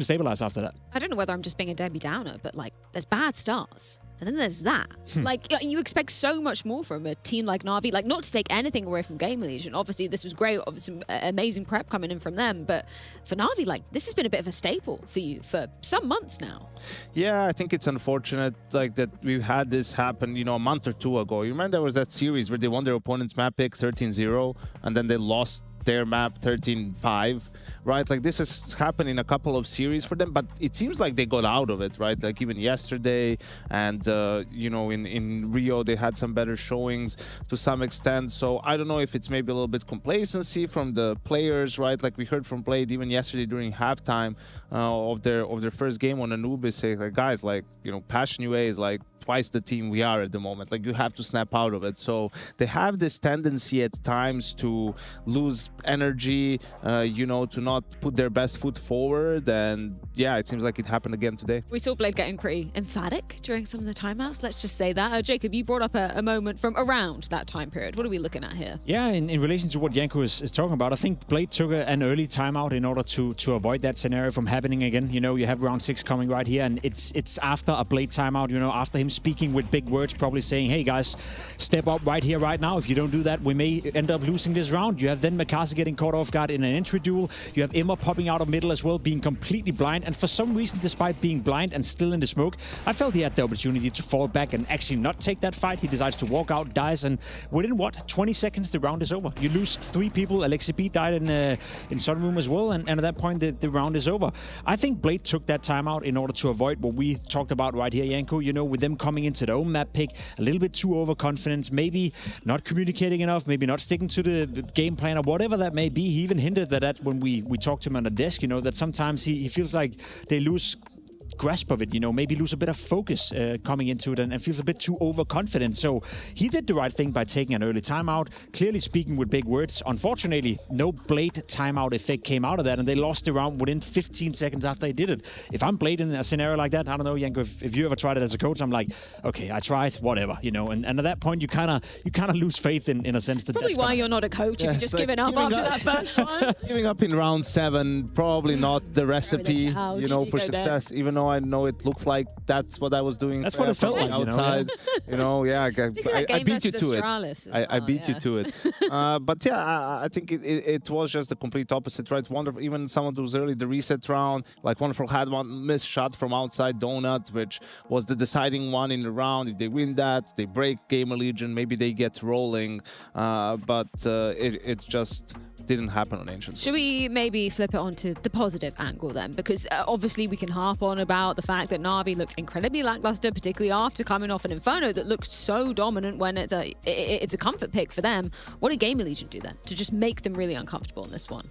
stabilize after that. I don't know whether I'm just being a Debbie Downer, but like, there's bad starts. And then there's that. Like, you expect so much more from a team like Na'Vi. Like, not to take anything away from GamerLegion. Obviously, this was great. Obviously, amazing prep coming in from them. But for Na'Vi, like, this has been a bit of a staple for you for some months now. Yeah, I think it's unfortunate, like, that we've had this happen, you know, a month or two ago. You remember there was that series where they won their opponent's map pick 13-0, and then they lost their map 13-5, right? Like, this has happened in a couple of series for them, but it seems like they got out of it, right? Like, even yesterday, and you know, in Rio they had some better showings to some extent. So I don't know if it's maybe a little bit complacency from the players, right? Like, we heard from Blade even yesterday during halftime of their first game on Anubis, say, like, guys, like, you know, Passion UA is like twice the team we are at the moment. Like, you have to snap out of it. So they have this tendency at times to lose energy, you know, to not put their best foot forward. And yeah, it seems like it happened again today. We saw Blade getting pretty emphatic during some of the timeouts. Let's just say that. Jacob, you brought up a moment from around that time period. What are we looking at here? Yeah, in relation to what Janko is talking about, I think Blade took an early timeout in order to avoid that scenario from happening again. You know, you have round 6 coming right here, and it's after a Blade timeout, you know, after him speaking with big words, probably saying, hey guys, step up right here, right now. If you don't do that, we may end up losing this round. You have then Makase getting caught off guard in an entry duel. You have Emma popping out of middle as well, being completely blind. And for some reason, despite being blind and still in the smoke, I felt he had the opportunity to fall back and actually not take that fight. He decides to walk out, dies, and within what, 20 seconds, the round is over. You lose 3 people. Alexi B died in Sunroom as well, and at that point, the round is over. I think Blade took that time out in order to avoid what we talked about right here, Janko, you know, with them coming into their own map pick, a little bit too overconfident, maybe not communicating enough, maybe not sticking to the game plan or whatever that may be. He even hinted at that when we talked to him on the desk, that sometimes he feels like they lose grasp of it, maybe lose a bit of focus coming into it and feels a bit too overconfident. So he did the right thing by taking an early timeout, clearly speaking with big words. Unfortunately, no Blade timeout effect came out of that, and they lost the round within 15 seconds after they did it. If I'm Blade in a scenario like that, I don't know, Janko, if you ever tried it as a coach, I'm like, okay, I tried, whatever, and at that point you kind of lose faith in a sense that probably why you're not a coach, if you're just giving up after that first one. Giving up in round 7, probably not the recipe, for success, even though I know it looks like that's what I was doing. That's what it felt like outside. I beat you to Astralis it. I beat you to it. But yeah, I think it was just the complete opposite, right? Wonderful. Even some of those early, the reset round, like Wonderful had one missed shot from outside Donut, which was the deciding one in the round. If they win that, they break GamerLegion, maybe they get rolling. But it just didn't happen on Ancient. Should we maybe flip it onto the positive angle then? Because obviously we can harp on about the fact that Na'Vi looked incredibly lackluster, particularly after coming off an Inferno that looked so dominant when it's a comfort pick for them. What did GamerLegion do then to just make them really uncomfortable in this one?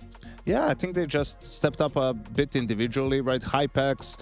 Yeah, I think they just stepped up a bit individually, right? Hypex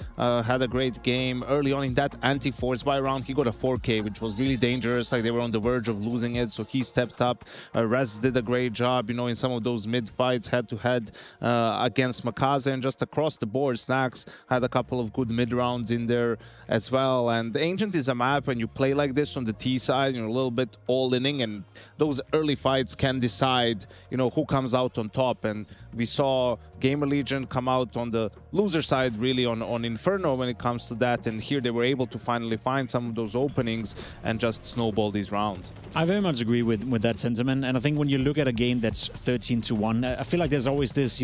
had a great game. Early on in that anti-force buy round, he got a 4K, which was really dangerous. Like, they were on the verge of losing it, so he stepped up. Rez did a great job, in some of those mid-fights, head-to-head against Makaze, and just across the board, Snacks had a couple of good mid-rounds in there as well. And Ancient is a map, when you play like this on the T side, you're a little bit all-inning, and those early fights can decide, who comes out on top. And we saw GamerLegion come out on the loser side, really, on Inferno when it comes to that, and here they were able to finally find some of those openings and just snowball these rounds. I very much agree with that sentiment, and I think when you look at a game that's 13-1, I feel like there's always this,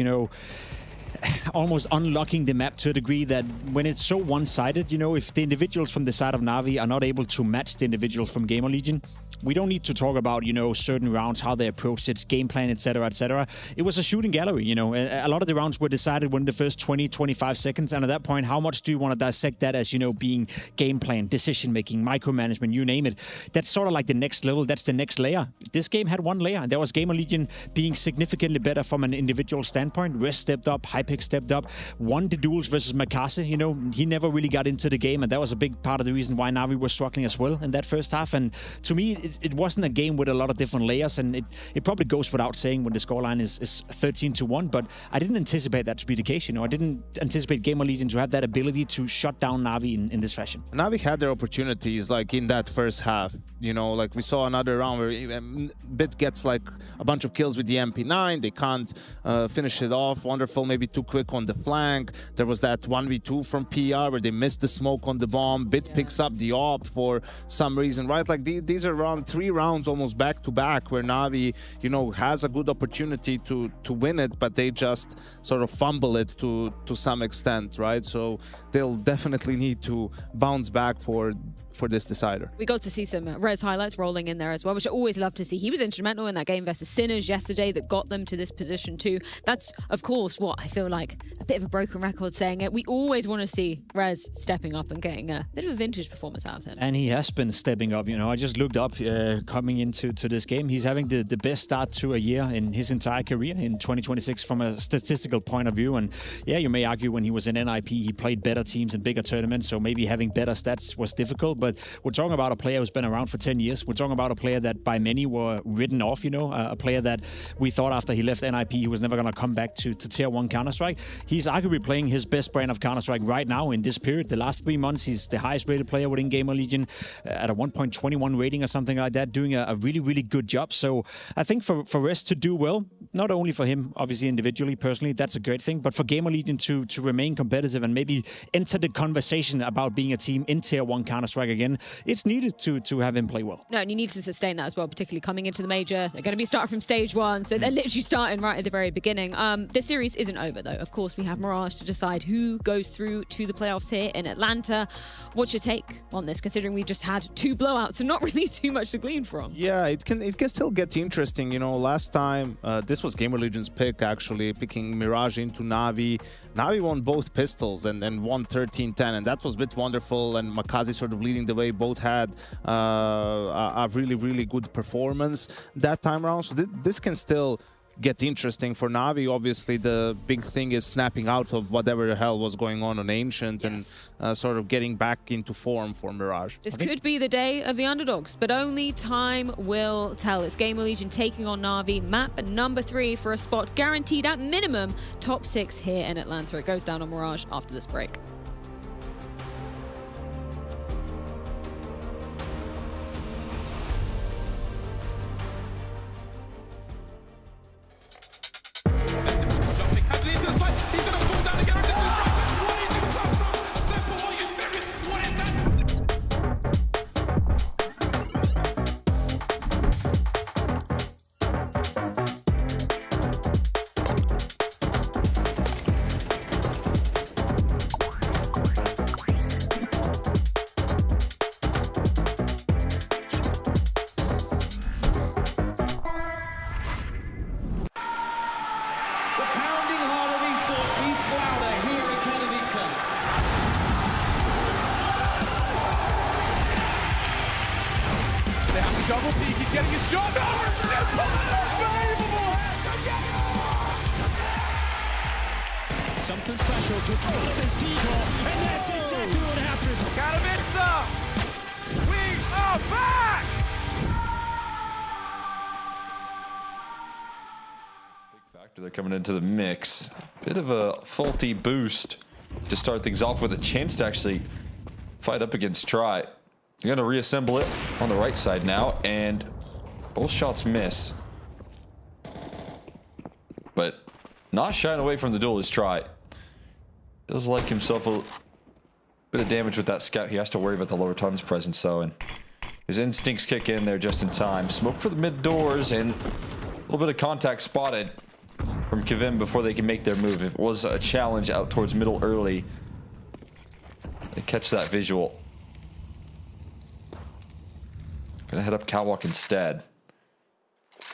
almost unlocking the map to a degree that when it's so one-sided, if the individuals from the side of Na'Vi are not able to match the individuals from GamerLegion, we don't need to talk about, certain rounds, how they approached it, game plan, etc., etc. It was a shooting gallery, A lot of the rounds were decided within the first 20, 25 seconds, and at that point, how much do you want to dissect that as, being game plan, decision-making, micromanagement, you name it. That's sort of like the next level, that's the next layer. This game had one layer, and there was GamerLegion being significantly better from an individual standpoint. Rest stepped up, Hypex stepped up, won the duels versus Makaze. He never really got into the game, and that was a big part of the reason why Na'Vi was struggling as well in that first half. And to me, it wasn't a game with a lot of different layers, and it probably goes without saying when the scoreline is 13-1, but I didn't anticipate that to be the case. I didn't anticipate GamerLegion to have that ability to shut down Na'Vi in this fashion. Na'Vi had their opportunities, like in that first half. Like we saw another round where Bit gets like a bunch of kills with the MP9. They can't finish it off. Wonderful, maybe too quick on the flank. There was that 1v2 from PR where they missed the smoke on the bomb. Bit picks up the op for some reason, right? Like these are around 3 rounds almost back to back where Na'Vi, has a good opportunity to win it, but they just sort of fumble it to some extent, right? So they'll definitely need to bounce back for this decider. We got to see some Rez highlights rolling in there as well, which I always love to see. He was instrumental in that game versus Sinners yesterday that got them to this position too. That's, of course, what I feel like a bit of a broken record saying it. We always want to see Rez stepping up and getting a bit of a vintage performance out of him. And he has been stepping up. I just looked up coming into this game. He's having the best start to a year in his entire career in 2026 from a statistical point of view. And yeah, you may argue when he was in NIP, he played better teams and bigger tournaments, so maybe having better stats was difficult. But we're talking about a player who's been around for 10 years. We're talking about a player that by many were written off, a player that we thought after he left NIP he was never going to come back to Tier 1 Counter-Strike. He's arguably playing his best brand of Counter-Strike right now in this period. The last 3 months, he's the highest rated player within GamerLegion at a 1.21 rating or something like that, doing a really, really good job. So I think for Rez to do well, not only for him, obviously individually, personally, that's a great thing, but for GamerLegion to remain competitive and maybe enter the conversation about being a team in Tier 1 Counter-Strike again, it's needed to have him play well. No, and you need to sustain that as well, particularly coming into the major. They're going to be starting from stage 1, so they're literally starting right at the very beginning. This series isn't over, though. Of course, we have Mirage to decide who goes through to the playoffs here in Atlanta. What's your take on this, considering we just had 2 blowouts and not really too much to glean from? Yeah, it can still get interesting. You know, last time this was GamerLegion's pick, actually picking Mirage into Navi. Navi won both pistols and won 13-10, and that was a bit wonderful. And Makazi sort of leading the way. Both had a really good performance that time around. So this can still get interesting for Navi. Obviously, the big thing is snapping out of whatever the hell was going on Ancient, yes, and sort of getting back into form for Mirage. This could be the day of the underdogs, but only time will tell. It's GamerLegion taking on Navi. Map number 3 for a spot guaranteed at minimum top 6 here in Atlanta. It goes down on Mirage after this break. Double peek, he's getting his shot. Unbelievable! Something special to throw in this decoy, and that's exactly what happens. Got him, we are back! Big factor they're coming into the mix. Bit of a faulty boost to start things off with a chance to actually fight up against Try. You're going to reassemble it on the right side now, and both shots miss. But not shying away from the duel is Try. Does like himself a bit of damage with that scout. He has to worry about the lower tons presence, though, and his instincts kick in there just in time. Smoke for the mid doors, and a little bit of contact spotted from Kevin before they can make their move. If it was a challenge out towards middle early, they catch that visual. Gonna head up catwalk instead.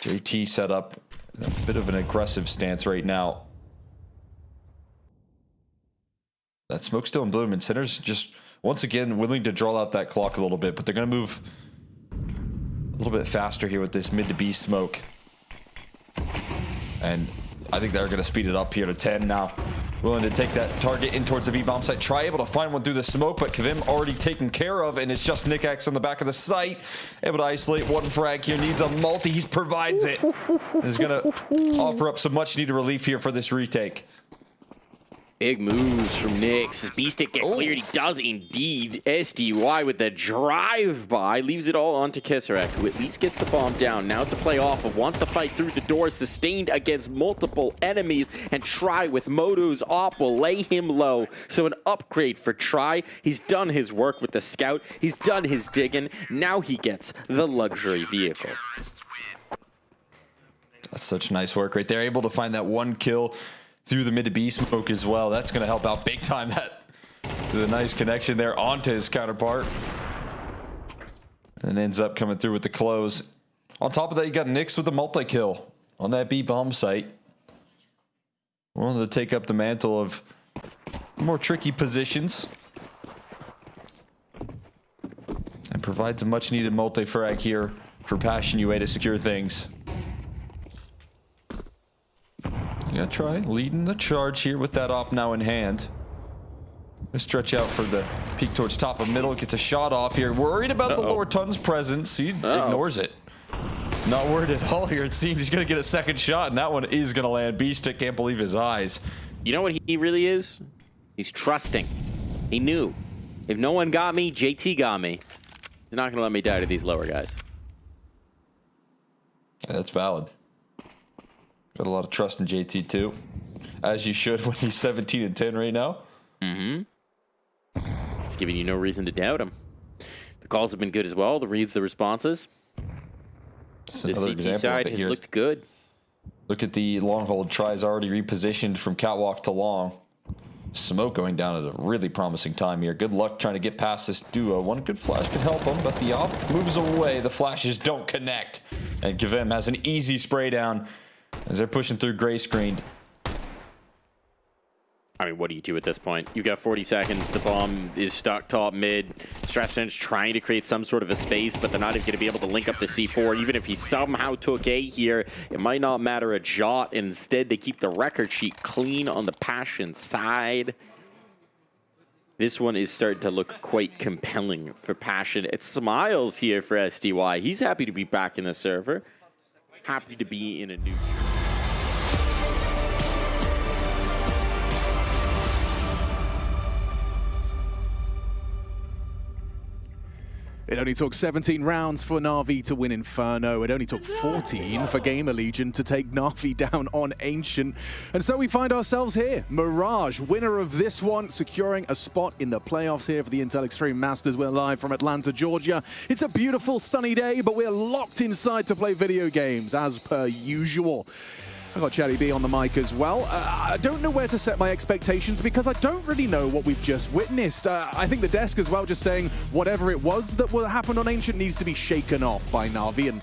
JT set up a bit of an aggressive stance right now. That smoke's still in bloom, and Center's just once again willing to draw out that clock a little bit, but they're gonna move a little bit faster here with this mid to B smoke. And I think they're gonna speed it up here to 10 now. Willing to take that target in towards the V-bomb site. Try able to find one through the smoke, but Kavim already taken care of, and it's just Nick-X on the back of the site. Able to isolate one frag here. Needs a multi. He provides it. Is going to offer up some much-needed relief here for this retake. Big moves from Nyx. His B-stick get cleared. He does indeed. SDY with the drive-by. Leaves it all onto Kisserek, who at least gets the bomb down. Now to play off of. Wants to fight through the door. Sustained against multiple enemies. And Try with Moto's op will lay him low. So an upgrade for Try. He's done his work with the scout. He's done his digging. Now he gets the luxury vehicle. That's such nice work right there. Able to find that one kill through the mid to B smoke as well. That's going to help out big time. That with a nice connection there onto his counterpart. And ends up coming through with the close. On top of that, you got Nyx with a multi-kill on that B bomb site. Willing to take up the mantle of more tricky positions. And provides a much needed multi-frag here for Passion UA to secure things. Yeah, Try leading the charge here with that op now in hand. Gonna stretch out for the peek towards top of middle. Gets a shot off here. Worried about the lower tons presence. He ignores it. Not worried at all here. It seems he's gonna get a second shot, and that one is gonna land. B-Stick can't believe his eyes. You know what he really is? He's trusting. He knew. If no one got me, JT got me. He's not gonna let me die to these lower guys. Yeah, that's valid. Got a lot of trust in JT too, as you should when he's 17-10 right now. Mm-hmm. It's giving you no reason to doubt him. The calls have been good as well. The reads, the responses. The CT side has looked good. Look at the long hold. Tries already repositioned from catwalk to long. Smoke going down at a really promising time here. Good luck trying to get past this duo. One good flash could help him, but the op moves away. The flashes don't connect. And Gavem has an easy spray down as they're pushing through gray screened. I mean, what do you do at this point? You've got 40 seconds. The bomb is stuck top mid. Strasten's trying to create some sort of a space, but they're not even going to be able to link up the C4. Even if he somehow took A here, it might not matter a jot. Instead, they keep the record sheet clean on the Passion side. This one is starting to look quite compelling for Passion. It smiles here for SDY. He's happy to be back in the server. Happy to be in a new... It only took 17 rounds for Na'Vi to win Inferno. It only took 14 for GamerLegion to take Na'Vi down on Ancient. And so we find ourselves here. Mirage, winner of this one, securing a spot in the playoffs here for the Intel Extreme Masters. We're live from Atlanta, Georgia. It's a beautiful sunny day, but we're locked inside to play video games as per usual. I got Chatty B on the mic as well. I don't know where to set my expectations because I don't really know what we've just witnessed. I think the desk as well just saying whatever it was that happened on Ancient needs to be shaken off by Na'Vi, and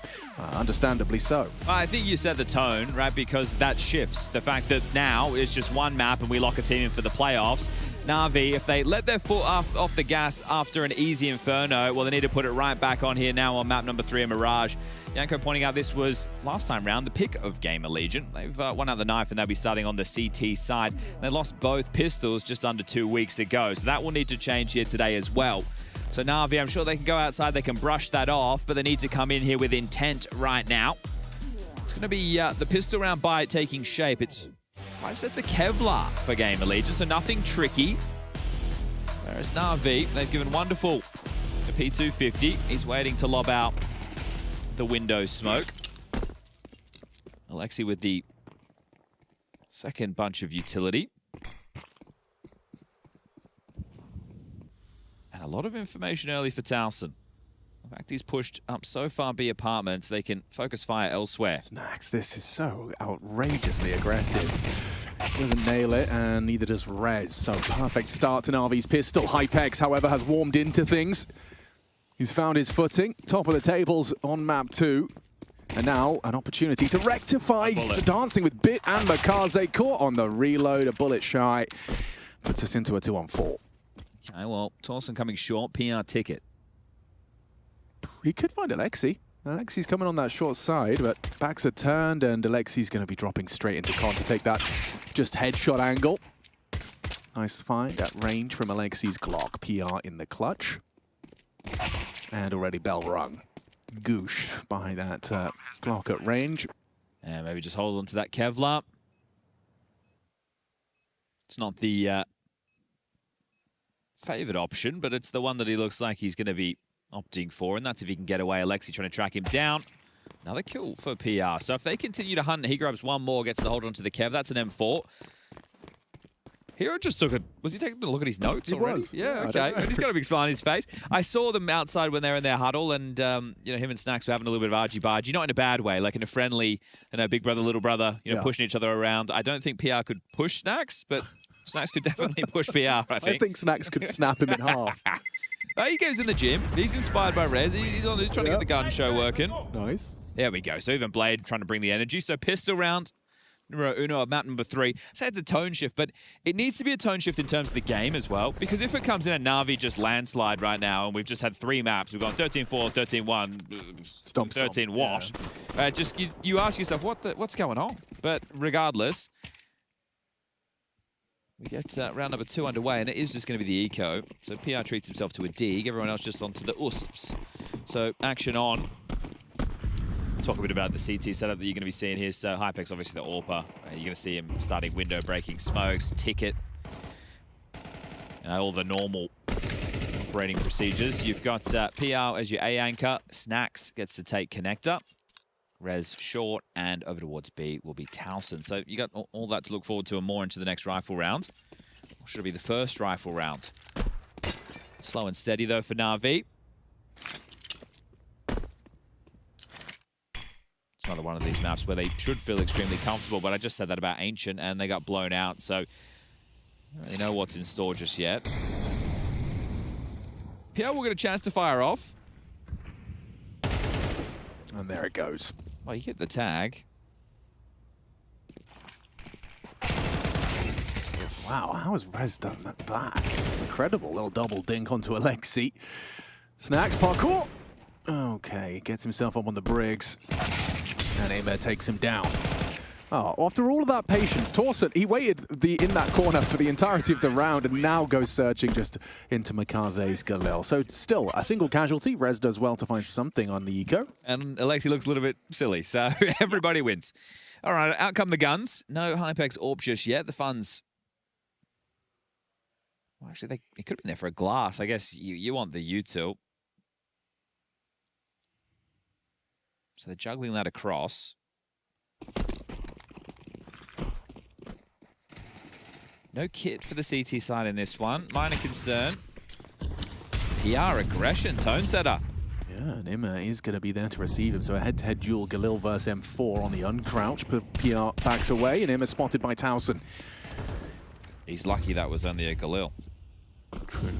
understandably so. I think you set the tone, right? Because that shifts. The fact that now it's just one map and we lock a team in for the playoffs. Na'Vi, if they let their foot off the gas after an easy Inferno, well, they need to put it right back on here now on map number 3 in Mirage. Yanko pointing out this was, last time round, the pick of GamerLegion. They've won out the knife and they'll be starting on the CT side. They lost both pistols just under 2 weeks ago, so that will need to change here today as well. So Na'Vi, I'm sure they can go outside, they can brush that off, but they need to come in here with intent right now. It's going to be the pistol round by taking shape. It's 5 sets of Kevlar for GamerLegion, so nothing tricky. Whereas Na'Vi, they've given Wonderful the P250. He's waiting to lob out the window smoke. Alexi with the second bunch of utility. And a lot of information early for Towson. In fact, he's pushed up so far B apartments, they can focus fire elsewhere. Snacks, this is so outrageously aggressive. Doesn't nail it, and neither does Rez. So perfect start to Na'Vi's pistol. Hypex, however, has warmed into things. He's found his footing, top of the tables on map 2. And now an opportunity to rectify. Dancing with Bit and Makaze, caught on the reload, a bullet shy. Puts us into a 2-on-4. Okay, well, Towson coming short, PR ticket. He could find Alexi. Alexi's coming on that short side, but backs are turned, and Alexi's going to be dropping straight into con to take that just headshot angle. Nice find at range from Alexi's Glock. PR in the clutch. And already bell rung. Goosh by that Glock at range. And maybe just holds onto that Kevlar. It's not the favored option, but it's the one that he looks like he's going to be opting for, and that's if he can get away. Alexi trying to track him down. Another kill for PR. So if they continue to hunt, he grabs one more, gets to hold onto the Kev. That's an M4. Hero just took a... Was he taking a look at his notes already? Was. Yeah, okay. He's got a big smile on his face. I saw them outside when they were in their huddle, and you know, him and Snacks were having a little bit of argy-bargy. Not in a bad way, like in a friendly, you know, big brother, little brother, you know, pushing each other around. I don't think PR could push Snacks, but Snacks could definitely push PR, I think. I think Snacks could snap him in half. He goes in the gym. He's inspired by Rez. He's trying to get the gun show working. Nice. There we go. So even Blade trying to bring the energy. So pistol round. Numero uno of map number 3. So it's a tone shift, but it needs to be a tone shift in terms of the game as well. Because if it comes in a Na'Vi just landslide right now, and we've just had 3 maps, we've gone 13-4, 13-1, 13 wash. Yeah. Just you ask yourself, what's going on? But regardless, we get round number 2 underway, and it is just going to be the eco. So PR treats himself to a dig, everyone else just onto the USPs. So action on. Talk a bit about the CT setup that you're going to be seeing here. So Hypex, obviously the AWPer. You're going to see him starting window breaking smokes, ticket, and all the normal operating procedures. You've got PR as your A anchor. Snacks gets to take connector. Rez short, and over towards B will be Towson. So you got all that to look forward to and more into the next rifle round. Or should it be the first rifle round? Slow and steady though for Na'Vi. another one of these maps where they should feel extremely comfortable, but I just said that about Ancient, and they got blown out, so I don't really know what's in store just yet. Pierre will get a chance to fire off. And there it goes. Well, you get the tag. Wow, how has Rez done that? Incredible little double dink onto Alexi. Snacks parkour. Okay, gets himself up on the Briggs. And Amer takes him down. Oh, after all of that patience, Torsen, he waited in that corner for the entirety of the round and now goes searching just into Mikaze's Galil. So still, a single casualty. Rez does well to find something on the eco. And Alexi looks a little bit silly, so everybody wins. All right, out come the guns. No Hypex AWP just yet. The funds... Well, actually, it could have been there for a glass. I guess you want the util. So they're juggling that across. No kit for the CT side in this one. Minor concern. PR aggression, tone setter. Yeah, and Imma is going to be there to receive him. So a head-to-head duel, Galil versus M4 on the uncrouch. But PR backs away, and Imma spotted by Towson. He's lucky that was only a Galil. True.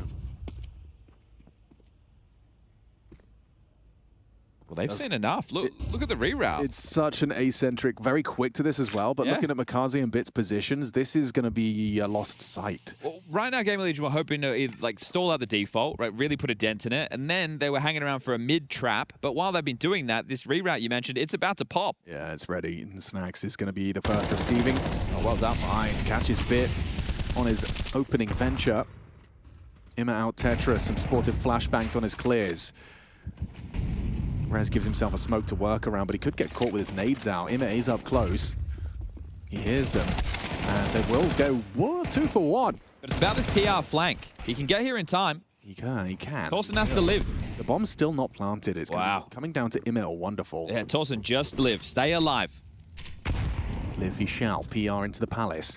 Well, they've seen enough. Look at the reroute. It's such an eccentric, very quick to this as well. But looking at Mikaze and Bit's positions, this is going to be a lost sight. Well, right now, GamerLegion were hoping to either, stall out the default, right, really put a dent in it, and then they were hanging around for a mid-trap. But while they've been doing that, this reroute you mentioned, it's about to pop. Yeah, it's ready. And Snacks is going to be the first receiving. Oh, well done behind. Catches Bit on his opening venture. Imma out Tetris, some sportive flashbangs on his clears. Rez gives himself a smoke to work around, but he could get caught with his nades out. Imma is up close. He hears them. And they will go 2 for 1. But it's about this PR flank. He can get here in time. He can. Torsen has to live. The bomb's still not planted. It's coming down to Imma or Wonderful. Yeah, Torsen, just live. Stay alive. Live he shall. PR into the palace.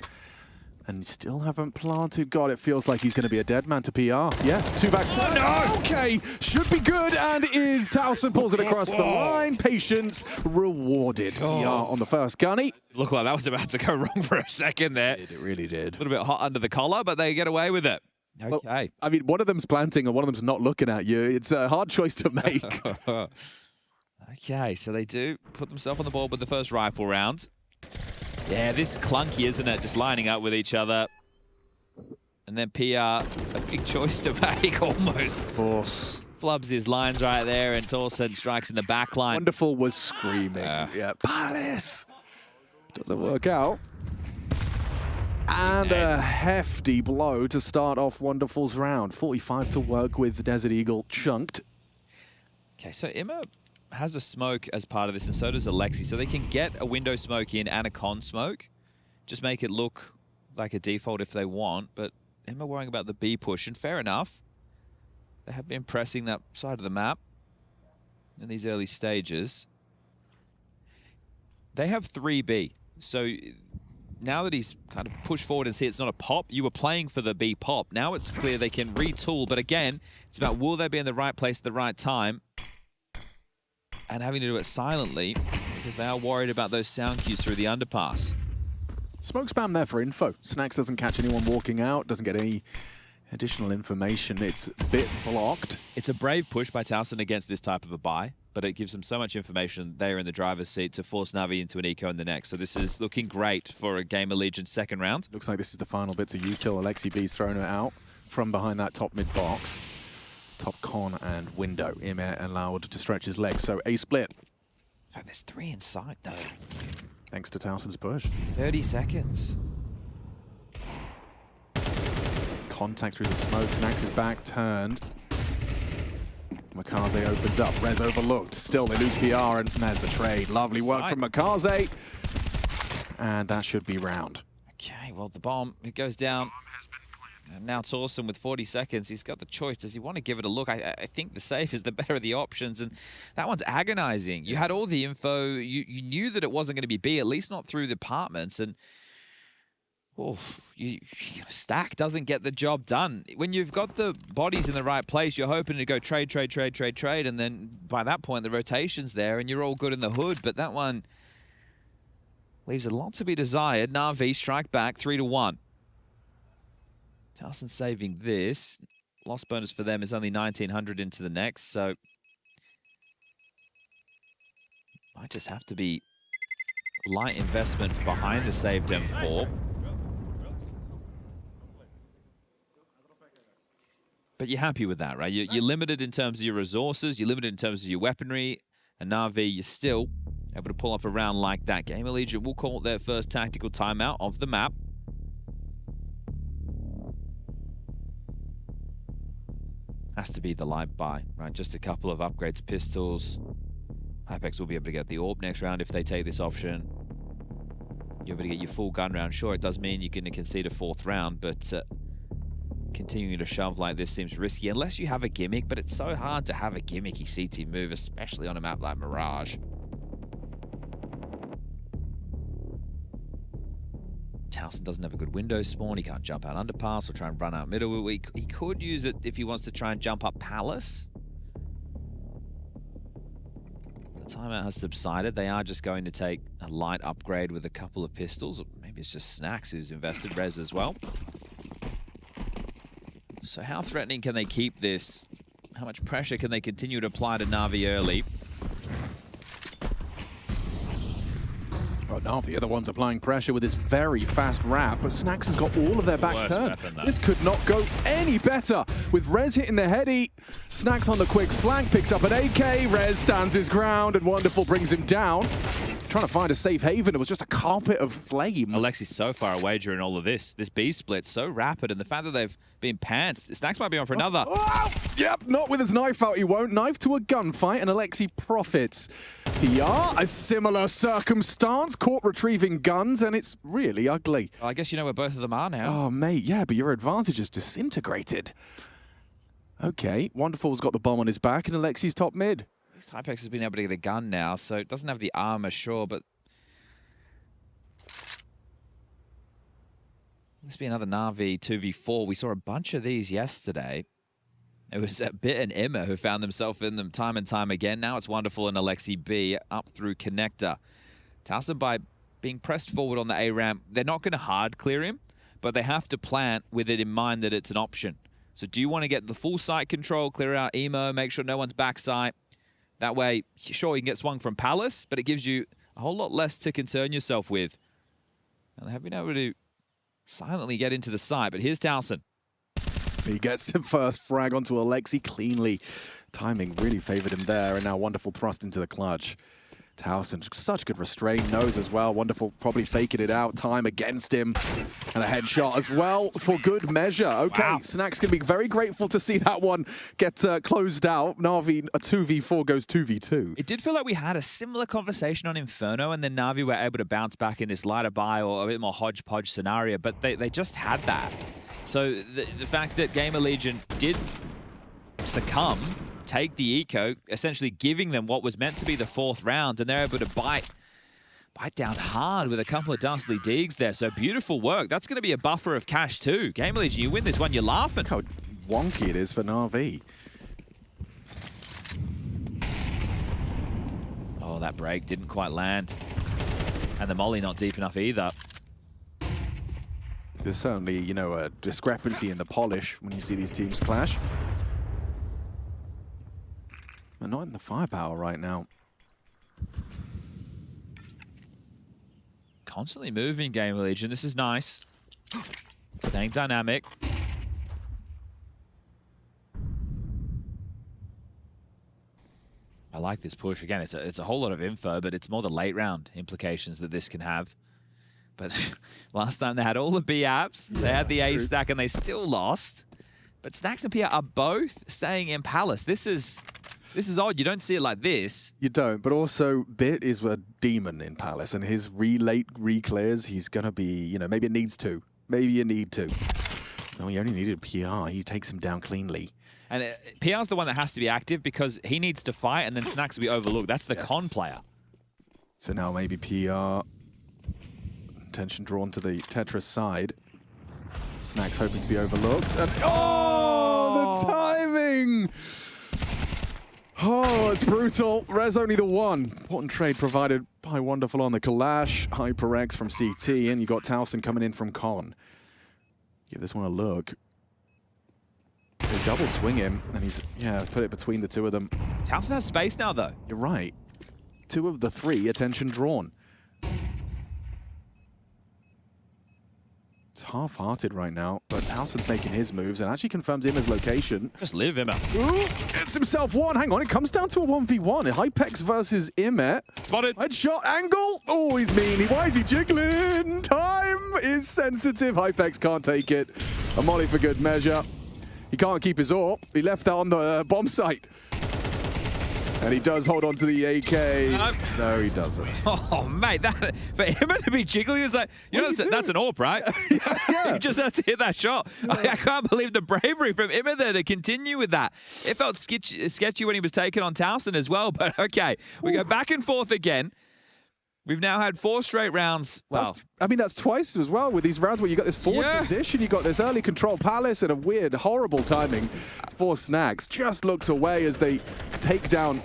And still haven't planted. God, it feels like he's going to be a dead man to PR. Yeah, 2 backs. Oh, no! Okay, should be good and is. Towson pulls it across the line. Patience rewarded. PR on the first gunny. Looked like that was about to go wrong for a second there. It really did. A little bit hot under the collar, but they get away with it. Okay. Well, I mean, one of them's planting and one of them's not looking at you. It's a hard choice to make. Okay, so they do put themselves on the board with the first rifle round. Yeah, this is clunky, isn't it? Just lining up with each other. And then PR, a big choice to make almost. Flubs his lines right there, and Torsen strikes in the back line. Wonderful was screaming. Yeah, Palace. Doesn't work out. And a hefty blow to start off Wonderful's round. 45 to work with Desert Eagle chunked. Okay, so Imma has a smoke as part of this, and so does Alexi. So they can get a window smoke in and a con smoke. Just make it look like a default if they want, but Imma worrying about the B push, and fair enough. They have been pressing that side of the map in these early stages. They have 3B, so now that he's kind of pushed forward and see it's not a pop, you were playing for the B pop. Now it's clear they can retool, but again, it's about will they be in the right place at the right time, and having to do it silently because they are worried about those sound cues through the underpass. Smoke spam there for info. Snacks doesn't catch anyone walking out, doesn't get any additional information. It's Bit blocked. It's a brave push by Towson against this type of a buy, but it gives them so much information. They're in the driver's seat to force Navi into an eco in the next. So this is looking great for a GamerLegion second round. Looks like this is the final bits of util. Alexi B's thrown it out from behind that top mid box. Top con and window. Imma allowed to stretch his legs, so a split. In fact, there's 3 inside though. Thanks to Towson's push. 30 seconds. Contact through the smoke. Snacks is back turned. Mikaze opens up. Rez overlooked. Still, they lose PR, and there's the trade. Lovely work from Mikaze. And that should be round. Okay, well, the bomb, it goes down. And now Torsen with 40 seconds, he's got the choice. Does he want to give it a look? I think the safe is the better of the options, and that one's agonizing. You had all the info. You knew that it wasn't going to be B, at least not through the apartments, and Stack doesn't get the job done. When you've got the bodies in the right place, you're hoping to go trade, and then by that point, the rotation's there, and you're all good in the hood, but that one leaves a lot to be desired. Na'Vi strike back, 3-1. Towson saving this. Loss bonus for them is only 1,900 into the next, so might just have to be light investment behind the saved M4. But you're happy with that, right? You're limited in terms of your resources, you're limited in terms of your weaponry, and Na'Vi, you're still able to pull off a round like that. GamerLegion will call it their first tactical timeout of the map. Has to be the light buy, right? Just a couple of upgrades to pistols. Hypex will be able to get the AWP next round if they take this option. You're able to get your full gun round. Sure, it does mean you're going to concede a 4th round, but continuing to shove like this seems risky unless you have a gimmick, but it's so hard to have a gimmicky CT move, especially on a map like Mirage. Towson doesn't have a good window spawn. He can't jump out underpass or try and run out middle. He could use it if he wants to try and jump up Palace. The timeout has subsided. They are just going to take a light upgrade with a couple of pistols. Or maybe it's just Snacks who's invested res as well. So how threatening can they keep this? How much pressure can they continue to apply to Na'Vi early? Well, Na'Vi are the ones applying pressure with this very fast wrap, but Snacks has got all of their backs turned. This could not go any better. With Rez hitting the heady, Snacks on the quick flank, picks up an AK, Rez stands his ground, and Wonderful brings him down. Trying to find a safe haven, it was just a carpet of flame. Alexi's so far away during all of this. This B split so rapid, and the fact that they've been pantsed, Snacks might be on for another. Yep, not with his knife out, he won't. Knife to a gunfight, and Alexi profits. PR, a similar circumstance, caught retrieving guns, and it's really ugly. Well, I guess you know where both of them are now. Oh, mate, yeah, but your advantage is disintegrated. Okay, Wonderful's got the bomb on his back, and Alexi's top mid. Hypex has been able to get a gun now, so it doesn't have the armor, sure, but this be another Na'Vi 2v4. We saw a bunch of these yesterday. It was Bit and Emma who found themselves in them time and time again. Now it's Wonderful and Alexi B up through Connector. Towson, by being pressed forward on the A ramp, they're not going to hard clear him, but they have to plant with it in mind that it's an option. So do you want to get the full site control, clear out emo, make sure no one's backside? That way, sure, you can get swung from Palace, but it gives you a whole lot less to concern yourself with. And they have been able to silently get into the site, but here's Towson. He gets the first frag onto Alexi cleanly. Timing really favored him there, and now Wonderful thrust into the clutch. Towson, such good restraint, knows as well. Wonderful probably faking it out. Time against him. And a headshot as well for good measure. Okay, wow. Snacks going to be very grateful to see that one get closed out. Na'Vi, a 2v4 goes 2v2. It did feel like we had a similar conversation on Inferno, and then Na'Vi were able to bounce back in this lighter buy or a bit more hodgepodge scenario, but they just had that. So the fact that GamerLegion did succumb, take the eco, essentially giving them what was meant to be the 4th round, and they're able to bite down hard with a couple of Dastly digs there. So beautiful work. That's going to be a buffer of cash too. GamerLegion, you win this one, you're laughing. Look how wonky it is for Na'Vi. Oh, that break didn't quite land. And the molly not deep enough either. There's certainly, you know, a discrepancy in the polish when you see these teams clash. But not in the firepower right now. Constantly moving GamerLegion. This is nice. Staying dynamic. I like this push. Again, it's a whole lot of info, but it's more the late round implications that this can have. But last time they had all the B apps, they had the A stack, and they still lost. But Snacks and Pia are both staying in Palace. This is odd. You don't see it like this. You don't, but also Bit is a demon in Palace, and his late re-clears, he's going to be, you know, maybe it needs to. Maybe you need to. No, he only needed PR. He takes him down cleanly. And PR's the one that has to be active because he needs to fight, and then Snacks will be overlooked. That's the con player. So now maybe PR Attention drawn to the Tetris side. Snacks hoping to be overlooked. And oh, the timing! Oh, it's brutal. Res only the one. Important trade provided by Wonderful on the Kalash. HyperX from CT, and you got Towson coming in from Con. Give this one a look. They double swing him, and he's, put it between the two of them. Towson has space now, though. You're right. 2 of the 3, attention drawn. It's half-hearted right now, but Towson's making his moves and actually confirms Imma's location. Just live Imma. Ooh, gets himself one. Hang on, it comes down to a 1v1. Hypex versus Imma. Spotted. Headshot angle. Oh, he's mean. Why is he jiggling? Time is sensitive. Hypex can't take it. A molly for good measure. He can't keep his AWP. He left that on the bomb site. And he does hold on to the AK. No, he doesn't. Oh, mate, that for Imma to be jiggling is like, you know, that's an AWP, right? Yeah. You just have to hit that shot. I can't believe the bravery from Imma there to continue with that. It felt sketchy when he was taking on Towson as well, but okay. We go back and forth again. We've now had 4 straight rounds. Well, that's twice as well with these rounds where you got this forward position, you got this early control palace, and a weird, horrible timing for Snacks. Just looks away as they take down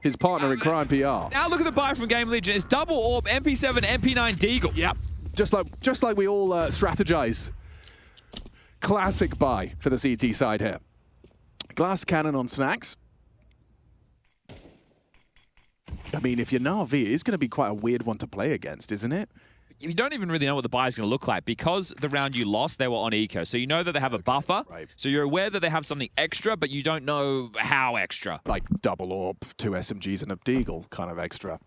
his partner in crime, PR. Now look at the buy from GamerLegion. It's double AWP, MP7, MP9 Deagle. Yep. Just like we all strategize. Classic buy for the CT side here. Glass cannon on Snacks. I mean, if you're Na'Vi, it's going to be quite a weird one to play against, isn't it? You don't even really know what the buy is going to look like because the round you lost, they were on eco. So you know that they have a buffer. Right. So you're aware that they have something extra, but you don't know how extra. Like double AWP, 2 SMGs and a Deagle kind of extra.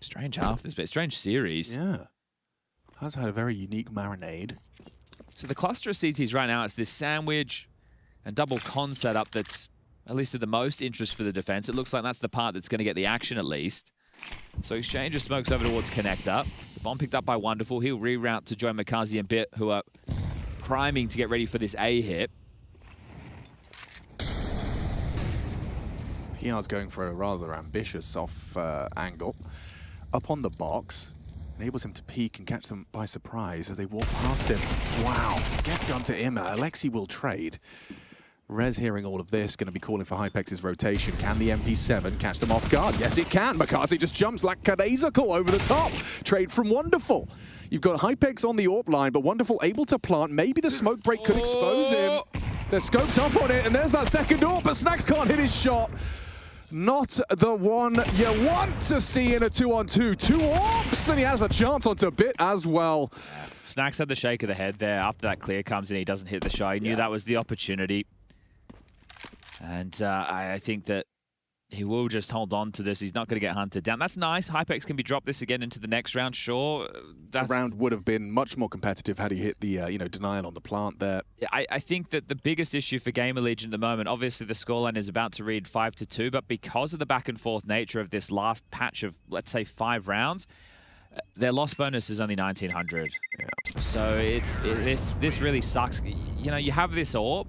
Strange half this bit. Strange series. Yeah. Has had a very unique marinade. So the cluster of CTs right now, it's this sandwich and double con setup that's at least of the most interest for the defense. It looks like that's the part that's going to get the action at least. So Exchange of smokes over towards Connector. The bomb picked up by Wonderful. He'll reroute to join Makazi and Bit, who are priming to get ready for this A hit. PR's going for a rather ambitious off angle. Up on the box. Enables him to peek and catch them by surprise as they walk past him. Wow. Gets onto Imma. Alexi will trade. Rez hearing all of this, going to be calling for Hypex's rotation. Can the MP7 catch them off guard? Yes, it can. Makazi just jumps like Kadazakal over the top. Trade from Wonderful. You've got Hypex on the AWP line, but Wonderful able to plant. Maybe the smoke break could expose him. They're scoped up on it, and there's that second AWP, but Snacks can't hit his shot. Not the one you want to see in a 2-on-2. 2 AWPs, and he has a chance onto Bit as well. Snacks had the shake of the head there. After that clear comes in, he doesn't hit the shot. He knew that was the opportunity. And I think that he will just hold on to this. He's not going to get hunted down. That's nice. Hypex can be dropped this again into the next round, sure. The round would have been much more competitive had he hit the denial on the plant there. I think that the biggest issue for GamerLegion at the moment, obviously the scoreline is about to read 5-2, but because of the back and forth nature of this last patch of, let's say, 5 rounds, their loss bonus is only 1900. Yeah. So this really sucks. You know, you have this AWP.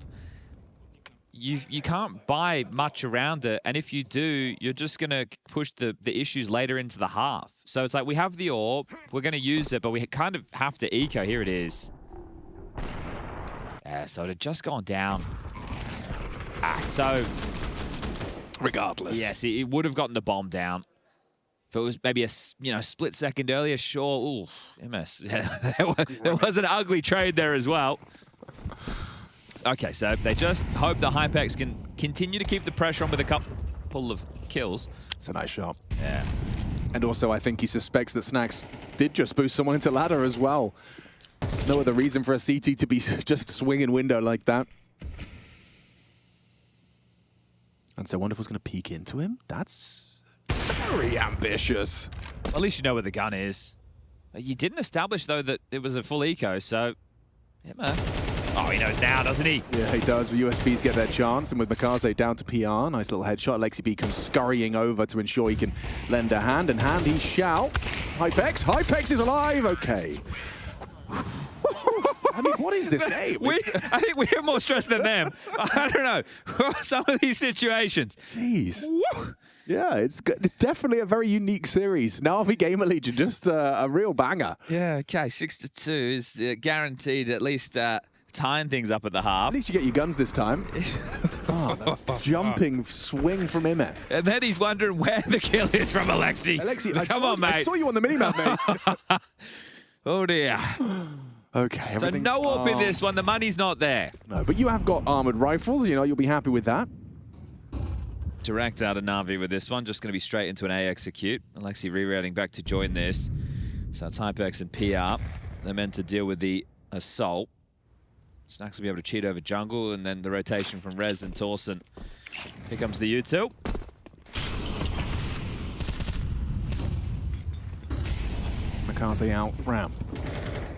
You can't buy much around it, and if you do, you're just going to push the issues later into the half. So it's like, we have the AWP, we're going to use it, but we kind of have to eco. Here it is. Yeah, so it had just gone down. So... regardless. Yes, it would have gotten the bomb down. If it was maybe a split second earlier, sure. Ooh, MS. There was an ugly trade there as well. Okay, so they just hope that Hypex can continue to keep the pressure on with a couple of kills. It's a nice shot. Yeah. And also, I think he suspects that Snacks did just boost someone into ladder as well. No other reason for a CT to be just swinging window like that. And so Wonderful's going to peek into him. That's very ambitious. At least you know where the gun is. You didn't establish, though, that it was a full eco, so... Yeah, man. Oh, he knows now, doesn't he? Yeah, he does. The USBs get their chance, and with Makaze down to PR, nice little headshot. Alexi B comes scurrying over to ensure he can lend a hand, and hand he shall. Hypex is alive! Okay. I mean, what is this game? I think we have more stress than them. I don't know. Some of these situations. Jeez. Woo! Yeah, it's good. It's definitely a very unique series. Na'Vi GamerLegion, just a real banger. Yeah, okay, 6-2 is guaranteed at least tying things up at the half. At least you get your guns this time. Oh, jumping swing from Imet. And then he's wondering where the kill is from Alexi. Come on, mate. I saw you on the minimap, mate. Oh, dear. Okay, So no up in this one. The money's not there. No, but you have got armored rifles. You know, you'll be happy with that. Direct out of Na'Vi with this one. Just going to be straight into an A execute. Alexi rerouting back to join this. So it's Hypex and PR. They're meant to deal with the assault. Snacks will be able to cheat over jungle, and then the rotation from Rez and Torsen. Here comes the U2. Makaze out ramp.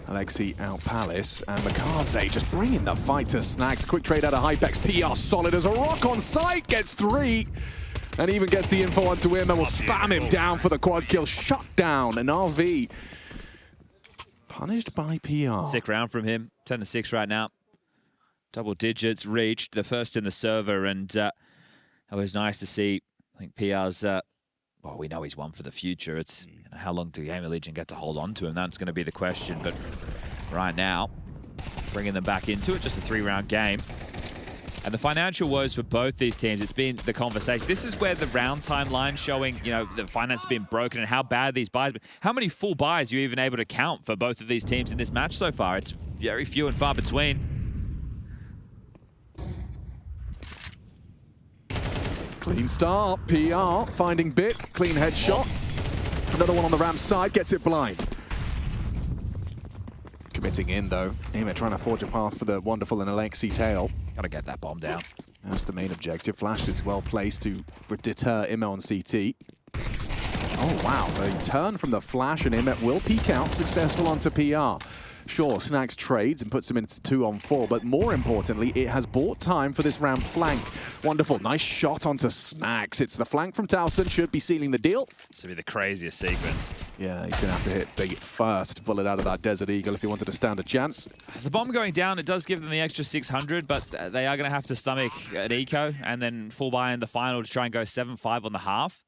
Alexi out Palace, and Makaze just bringing the fight to Snacks. Quick trade out of Hypex. PR solid as a rock on site, gets 3. And even gets the info onto him, and will spam him down for the quad kill. Shut down, and RV punished by PR. Sick round from him. 10-6 right now. Double digits reached, the first in the server, and it was nice to see. I think PR's, well, we know he's one for the future. It's how long do GamerLegion get to hold on to him? That's going to be the question. But right now, bringing them back into it, just a 3-round game. And the financial woes for both these teams, it's been the conversation. This is where the round timeline showing, you know, the finance has been broken and how bad these buys, how many full buys are you even able to count for both of these teams in this match so far? It's very few and far between. Clean start, PR finding Bit, clean headshot. Another one on the ramp side, gets it blind. Committing in though. Imet trying to forge a path for the wonderful and Alexi tail. Gotta get that bomb down. That's the main objective. Flash is well placed to deter Imet on CT. Oh wow, the turn from the Flash and Imet will peek out, successful onto PR. Sure, Snacks trades and puts him into 2-on-4, but more importantly, it has bought time for this ramp flank. Wonderful, nice shot onto Snacks. It's the flank from Towson, should be sealing the deal. This will be the craziest sequence. Yeah, he's gonna have to hit the first bullet out of that Desert Eagle if he wanted to stand a chance. The bomb going down, it does give them the extra 600, but they are gonna have to stomach an eco and then full buy in the final to try and go 7-5 on the half.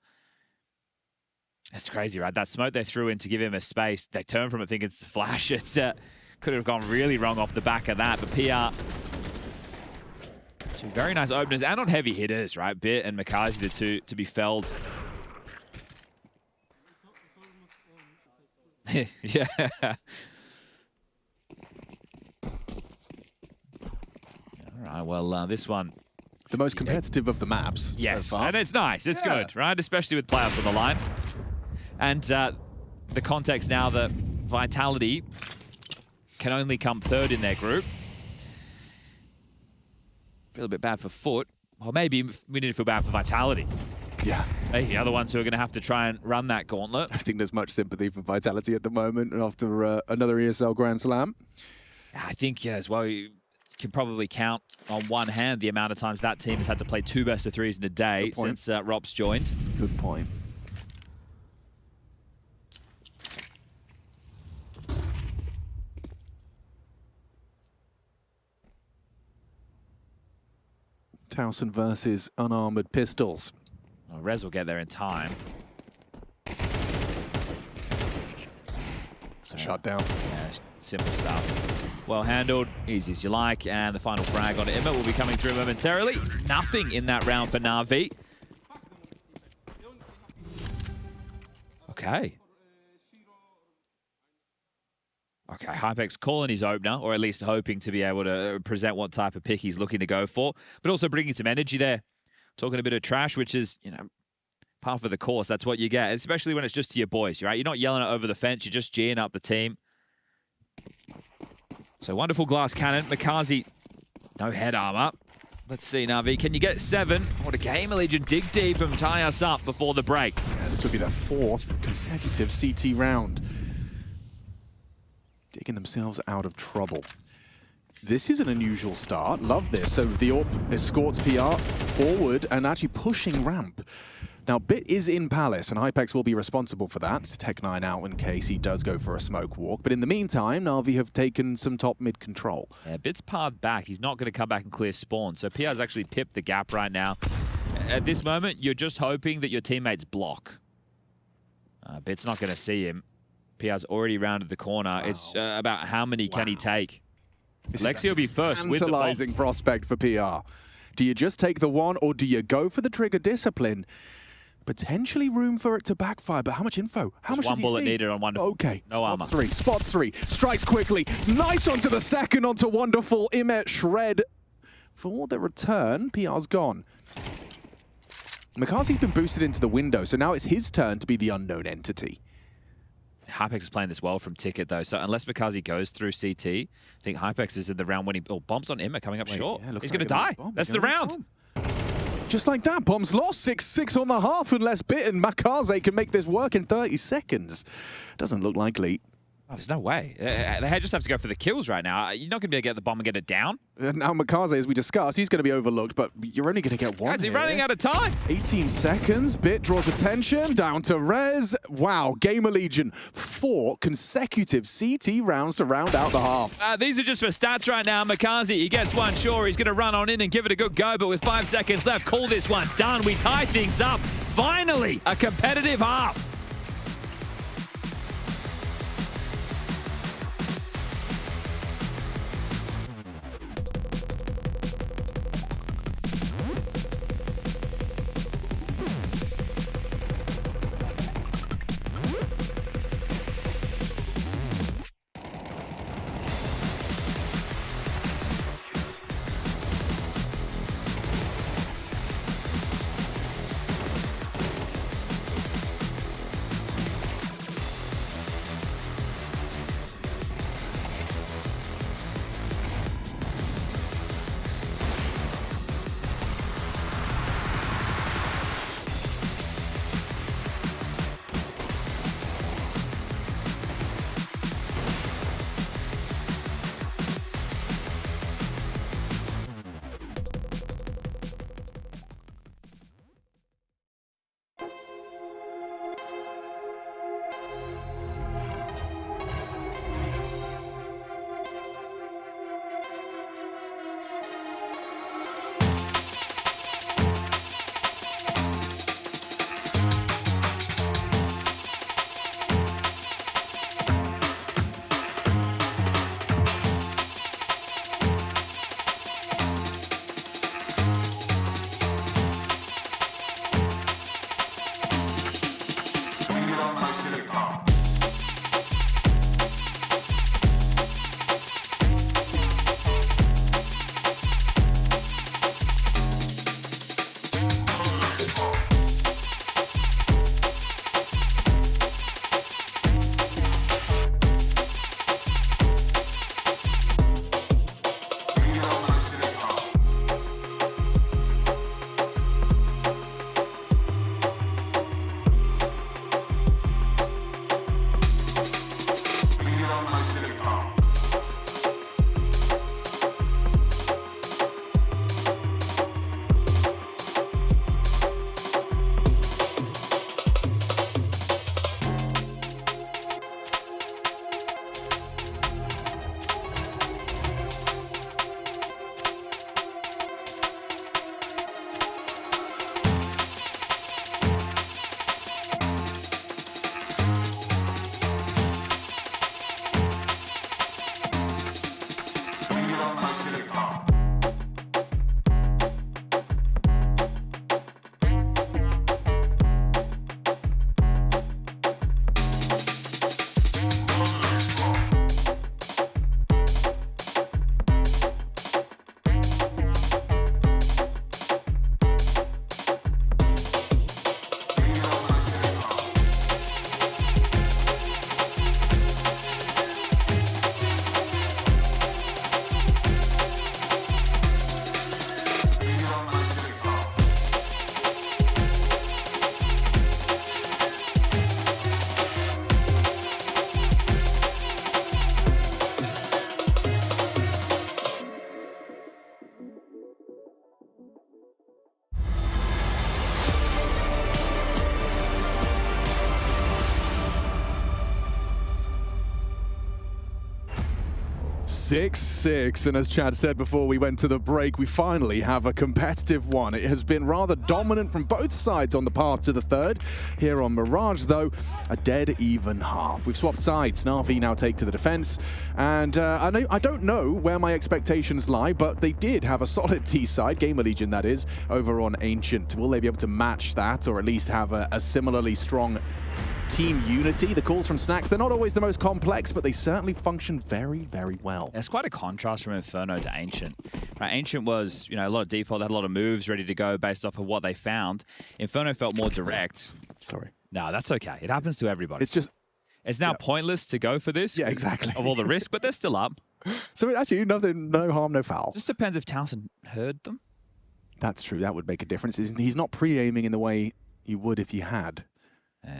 That's crazy, right? That smoke they threw in to give him a space, they turn from it thinking it's a flash. It's could have gone really wrong off the back of that, but PR, two very nice openers and on heavy hitters, right? Bit and Makazi, the two to be felled. Yeah. All right, well, this one. The most competitive of the maps. Yes, so far. and it's nice. It's good, right? Especially with playoffs on the line. And the context now that Vitality can only come third in their group. Feel a bit bad for Foot. Well, maybe we need to feel bad for Vitality. Yeah. Hey, the other ones who are going to have to try and run that gauntlet. I think there's much sympathy for Vitality at the moment and after another ESL Grand Slam. I think, yeah, as well, you can probably count on one hand the amount of times that team has had to play 2 best-of-3s in a day since Rob's joined. Good point. Towson versus unarmored pistols. Well, Rez will get there in time. It's a shutdown. Yeah, simple stuff. Well handled, easy as you like, and the final frag on Imet will be coming through momentarily. Nothing in that round for Na'Vi. Okay. Okay, Hypex calling his opener, or at least hoping to be able to present what type of pick he's looking to go for, but also bringing some energy there. Talking a bit of trash, which is, you know, part of the course. That's what you get, especially when it's just to your boys, right? You're not yelling it over the fence. You're just geeing up the team. So wonderful glass cannon. Makazi, no head armor. Let's see, Na'Vi, can you get 7? Or the GamerLegion dig deep and tie us up before the break? Yeah, this would be their 4th consecutive CT round. Digging themselves out of trouble. This is an unusual start. Love this. So the AWP escorts PR forward and actually pushing ramp. Now, Bit is in Palace, and Hypex will be responsible for that. Tech9 out in case he does go for a smoke walk. But in the meantime, Na'Vi have taken some top mid control. Yeah, Bit's path back. He's not going to come back and clear spawn. So PR's actually pipped the gap right now. at this moment, you're just hoping that your teammates block. Bit's not going to see him. PR's already rounded the corner. Wow. It's about how many can he take. Lexi will be first with the bomb. Tantalizing prospect for PR. Do you just take the one, or do you go for the trigger discipline? Potentially room for it to backfire, but how much info? How much one does he bullet see? needed on Wonderful. Okay, no armor. Spots three, strikes quickly. Nice onto the second, onto Wonderful. Imet shred for the return. PR's gone. Makazi's been boosted into the window, so now it's his turn to be the unknown entity. Hypex is playing this well from Ticket, though, so unless Makazi goes through CT, I think Hypex is in the round when he... Oh, bombs on Imet coming up short. Yeah, he's going to die. That's the round. Just like that, bombs lost. 6-6 on the half, unless bitten. Makaze can make this work in 30 seconds. Doesn't look likely. Oh, there's no way. They just have to go for the kills right now. You're not going to be able to get the bomb and get it down. Now Makaze, as we discussed, he's going to be overlooked, but you're only going to get one. Guys, he's running out of time. 18 seconds. Bit draws attention. Down to Rez. Wow, GamerLegion. 4 consecutive CT rounds to round out the half. These are just for stats right now. Makazi, he gets one. Sure, he's going to run on in and give it a good go, but with 5 seconds left, call this one done. We tie things up. Finally, a competitive half. 6-6, and as Chad said before we went to the break, we finally have a competitive one. It has been rather dominant from both sides on the path to the third. Here on Mirage, though, a dead even half. We've swapped sides. Na'Vi now take to the defense, and I don't know where my expectations lie, but they did have a solid T side, GamerLegion that is, over on Ancient. Will they be able to match that, or at least have a similarly strong team unity? The calls from Snacks, they're not always the most complex, but they certainly function very, very well. It's quite a contrast from Inferno to Ancient. Right, Ancient was, a lot of default, they had a lot of moves ready to go based off of what they found. Inferno felt more direct. Sorry. No, that's okay. It happens to everybody. It's just... It's now pointless to go for this. Yeah, exactly. Of all the risk, but they're still up. So actually, nothing, no harm, no foul. Just depends if Townsend heard them. That's true. That would make a difference. He's not pre-aiming in the way you would if you had.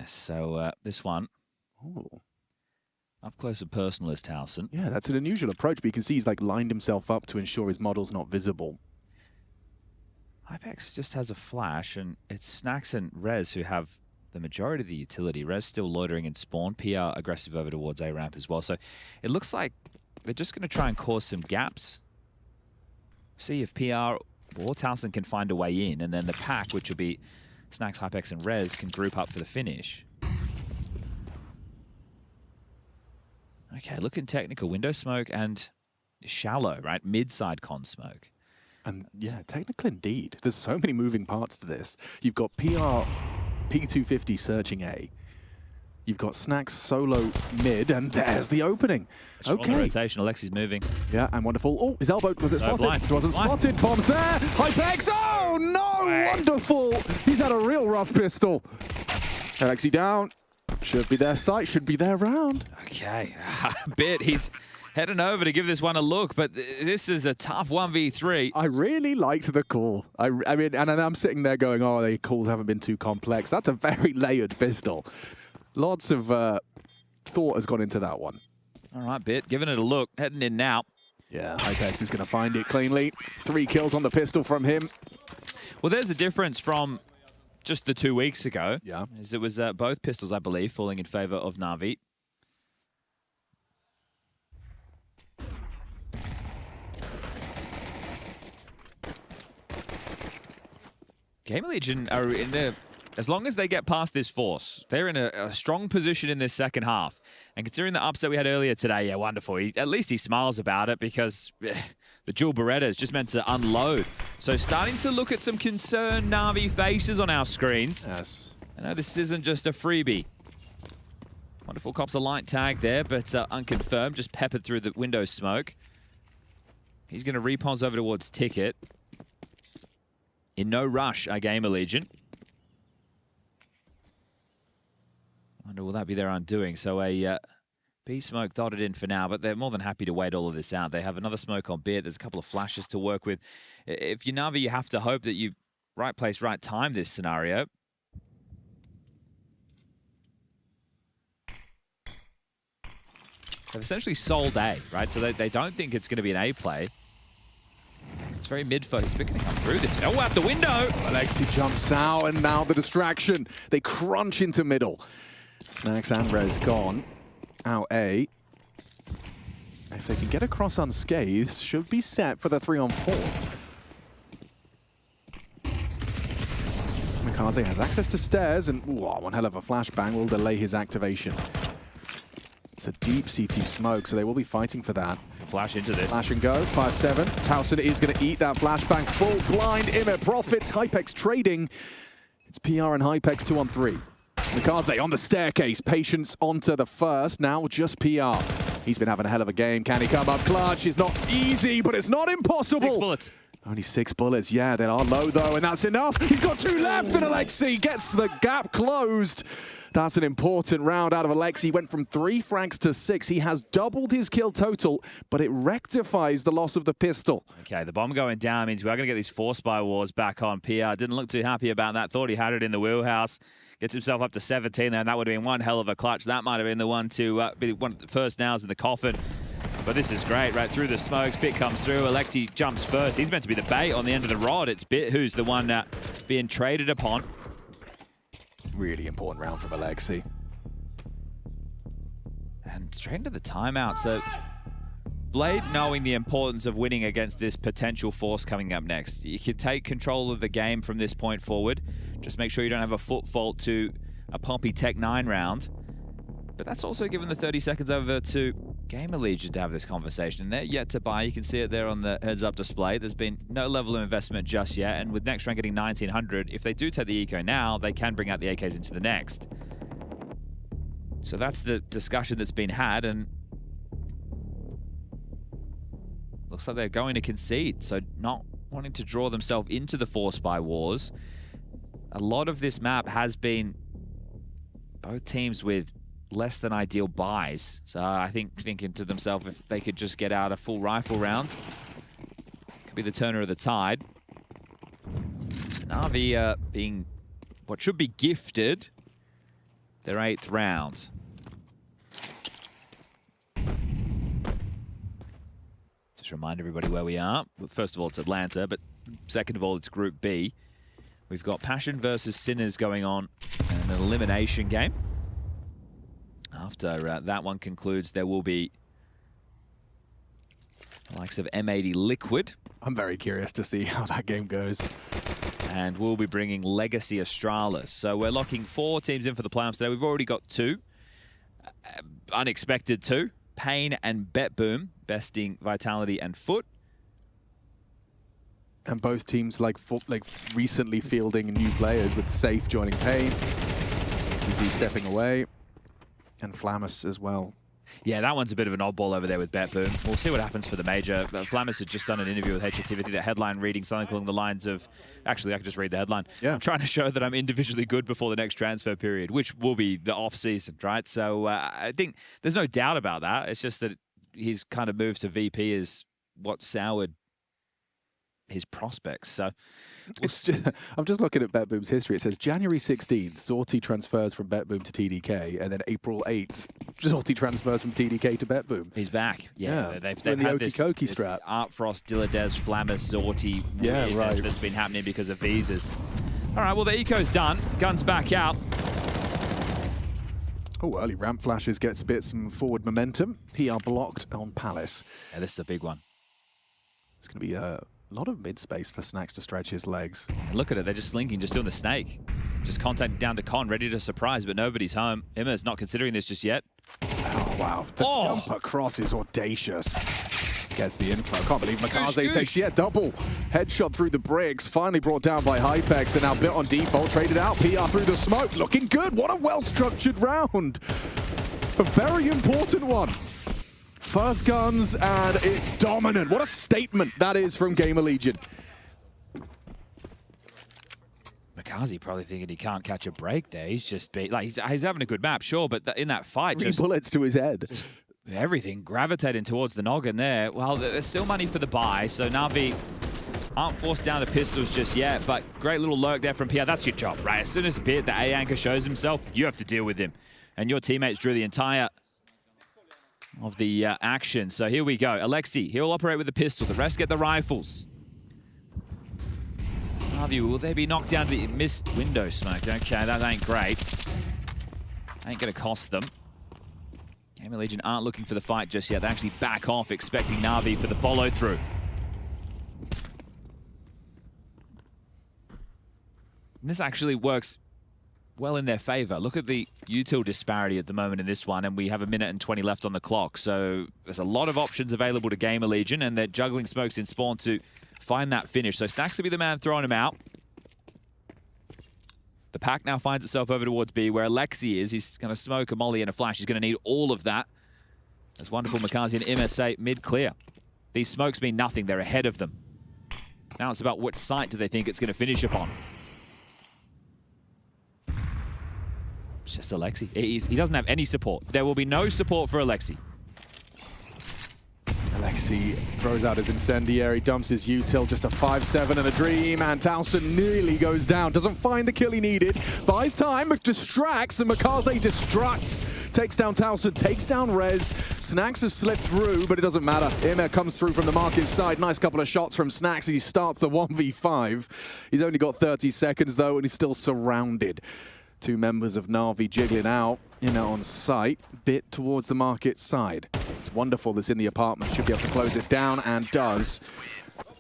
So this one, up close and personal is Townsend. Yeah, that's an unusual approach, but you can see he's like lined himself up to ensure his model's not visible. Hypex just has a flash, and it's Snacks and Rez who have the majority of the utility. Rez still loitering in spawn, PR aggressive over towards A ramp as well. So it looks like they're just going to try and cause some gaps. See if PR or Townsend can find a way in, and then the pack, which will be Snacks, Hypex, and Rez, can group up for the finish. Okay, looking technical. Window smoke and shallow, right? Mid-side con smoke. And yeah, technical indeed. There's so many moving parts to this. You've got PR P250 searching A. You've got Snacks solo mid, and there's the opening. Okay. Rotation, Alexi's moving. Yeah, and wonderful. Oh, his elbow, was it spotted? Blind. It wasn't spotted. Bombs there. Hypex, oh no, wonderful. He's had a real rough pistol. Alexi down. Should be their sight, should be their round. Okay, Bit, he's heading over to give this one a look, but this is a tough 1v3. I really liked the call. I mean, and I'm sitting there going, oh, the calls haven't been too complex. That's a very layered pistol. Lots of thought has gone into that one. All right, Bit, giving it a look, heading in now. Yeah, Hypex is going to find it cleanly. 3 kills on the pistol from him. Well, there's a difference from just the 2 weeks ago. Yeah. As it was both pistols, I believe, falling in favor of Na'Vi. GamerLegion are in a... As long as they get past this force, they're in a strong position in this second half. And considering the upset we had earlier today, yeah, wonderful. At least he smiles about it, because the dual Beretta is just meant to unload. So starting to look at some concerned Na'Vi faces on our screens. Yes. I know this isn't just a freebie. Wonderful cops a light tag there, but unconfirmed, just peppered through the window smoke. He's going to repons over towards Ticket. In no rush, our GamerLegion. Wonder will that be their undoing? So a B smoke dotted in for now, but they're more than happy to wait all of this out. They have another smoke on Beard. There's a couple of flashes to work with. If you're Na'Vi, you have to hope that you right place, right time this scenario. They've essentially sold A, right? So they don't think it's going to be an A play. It's very mid-focused, but can he come through this? Oh, out the window! Alexi jumps out, and now the distraction. They crunch into middle. Snacks and Rez gone. Out A. If they can get across unscathed, should be set for the 3-on-4. Mikaze has access to stairs, and ooh, one hell of a flashbang will delay his activation. It's a deep CT smoke, so they will be fighting for that. Flash into this. Flash and go, 5-7. Towson is going to eat that flashbang. Full blind, Immer profits. Hypex trading. It's PR and Hypex 2-on-3. Mikaze on the staircase. Patience onto the first. Now just PR. He's been having a hell of a game. Can he come up clutch? It's not easy, but it's not impossible. 6 bullets. Only 6 bullets. Yeah, they are low, though, and that's enough. He's got 2 left, and Alexi gets the gap closed. That's an important round out of Alexi. He went from 3 frags to 6. He has doubled his kill total, but it rectifies the loss of the pistol. Okay, the bomb going down means we are going to get these 4 spy wars back on. PR didn't look too happy about that. Thought he had it in the wheelhouse. Gets himself up to 17 there, and that would have been one hell of a clutch. That might have been the one to be one of the first nails in the coffin. But this is great, right through the smokes. Bit comes through. Alexi jumps first. He's meant to be the bait on the end of the rod. It's Bit who's the one being traded upon. Really important round from Alexi. And straight into the timeout. So Blade knowing the importance of winning against this potential force coming up next. You can take control of the game from this point forward. Just make sure you don't have a foot fault to a Poppy Tech 9 round. But that's also given the 30 seconds over to GamerLegion to have this conversation. They're yet to buy. You can see it there on the heads-up display. There's been no level of investment just yet. And with next round getting 1900, if they do take the eco now, they can bring out the AKs into the next. So that's the discussion that's been had, and looks like they're going to concede. So not wanting to draw themselves into the Force Buy wars. A lot of this map has been both teams with less than ideal buys. So I think thinking to themselves, if they could just get out a full rifle round, could be the turner of the tide. Na'Vi being what should be gifted their 8th round. Just remind everybody where we are. First of all, it's Atlanta, but second of all, it's Group B. We've got Passion versus Sinners going on in an elimination game. After that one concludes, there will be the likes of M80 Liquid. I'm very curious to see how that game goes. And we'll be bringing Legacy Astralis. So we're locking 4 teams in for the playoffs today. We've already got 2. Unexpected 2. Pain and BetBoom, besting Vitality and Foot. And both teams like recently fielding new players, with Safe joining Pain, Easy stepping away, and Flamus as well. Yeah, that one's a bit of an oddball over there with BetBoom. We'll see what happens for the major. Flamus had just done an interview with HRTV. I think the headline reading something along the lines of, actually, I can just read the headline. Yeah. I'm trying to show that I'm individually good before the next transfer period, which will be the off-season, right? So I think there's no doubt about that. It's just that his kind of move to VP is what soured his prospects. So I'm just looking at BetBoom's history. It says January 16th, Zorti transfers from BetBoom to TDK, and then April 8th, Zorti transfers from TDK to BetBoom. He's back. Yeah, they've the had this strap. Art Frost, Dilladez, Flamus, Zorti right. that's been happening because of visas. All right, well, the eco's done. Guns back out. Oh, early ramp flashes gets a bit some forward momentum. PR blocked on Palace. Yeah, this is a big one. It's going to be a lot of mid-space for Snacks to stretch his legs. And look at it, they're just slinking, just doing the snake. Just contact down to Con, ready to surprise, but nobody's home. Emma's not considering this just yet. Oh, wow. The jump across is audacious. Gets the info. Can't believe Makaze takes yet double. Headshot through the bricks. Finally brought down by Hypex, and now bit on default. Traded out. PR through the smoke. Looking good. What a well-structured round. A very important one. First guns, and it's dominant. What a statement that is from GamerLegion. Makaze probably thinking he can't catch a break there. He's just he's having a good map, sure, but in that fight, 3 bullets to his head. Just everything gravitating towards the noggin there. Well, there's still money for the buy, so Na'Vi aren't forced down to pistols just yet, but great little lurk there from PR. That's your job, right? As soon as the A anchor shows himself, you have to deal with him. And your teammates drew the entire of the action. So here we go. Alexi, he'll operate with the pistol. The rest get the rifles. Na'Vi, will they be knocked down to the missed window smoke? Okay, that ain't great. Ain't gonna cost them. GamerLegion aren't looking for the fight just yet. They actually back off, expecting Na'Vi for the follow-through. This actually works well in their favor. Look at the util disparity at the moment in this one, and we have 1 minute and 20 left on the clock. So there's a lot of options available to GamerLegion, and they're juggling smokes in spawn to find that finish. So Snacks will be the man throwing him out. The pack now finds itself over towards B, where Alexi is. He's going to smoke a molly and a flash. He's going to need all of that. That's wonderful. Makaze and MSA mid-clear. These smokes mean nothing. They're ahead of them. Now it's about what site do they think it's going to finish upon. It's just Alexi. He doesn't have any support. There will be no support for Alexi. Alexi throws out his incendiary, dumps his util, just a 5-7 and a dream, and Towson nearly goes down. Doesn't find the kill he needed, buys time, but distracts, and Makaze distracts. Takes down Towson, takes down Rez. Snacks has slipped through, but it doesn't matter. Immer comes through from the market side. Nice couple of shots from Snacks as he starts the 1v5. He's only got 30 seconds, though, and he's still surrounded. 2 members of Na'Vi jiggling out, on site, bit towards the market side. It's wonderful that's in the apartment. Should be able to close it down, and does.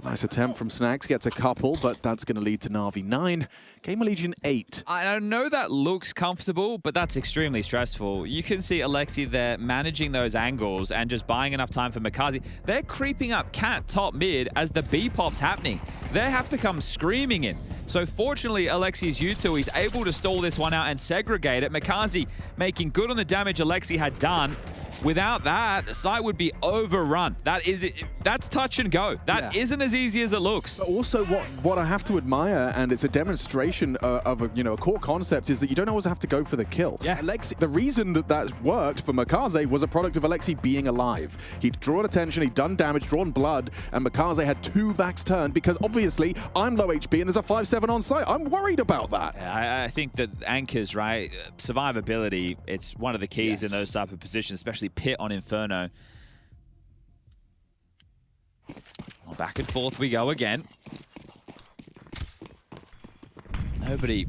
Nice attempt from Snacks, gets a couple, but that's going to lead to Na'Vi 9. GamerLegion 8. I know that looks comfortable, but that's extremely stressful. You can see Alexi there managing those angles and just buying enough time for Makazi. They're creeping up Cat top mid as the B-pop's happening. They have to come screaming in. So fortunately, Alexi's U2, he's able to stall this one out and segregate it. Makazi making good on the damage Alexi had done. Without that, the site would be overrun. That's touch and go. That isn't as easy as it looks. But also, what I have to admire, and it's a demonstration of a core concept, is that you don't always have to go for the kill. Yeah. Alexi, the reason that worked for Makaze was a product of Alexi being alive. He'd drawn attention, he'd done damage, drawn blood, and Makaze had 2 backs turned because obviously I'm low HP and there's a 5-7 on site. I'm worried about that. I think that anchors, right? Survivability, it's one of the keys in those type of positions, especially Pit on Inferno. Well, back and forth we go again. Nobody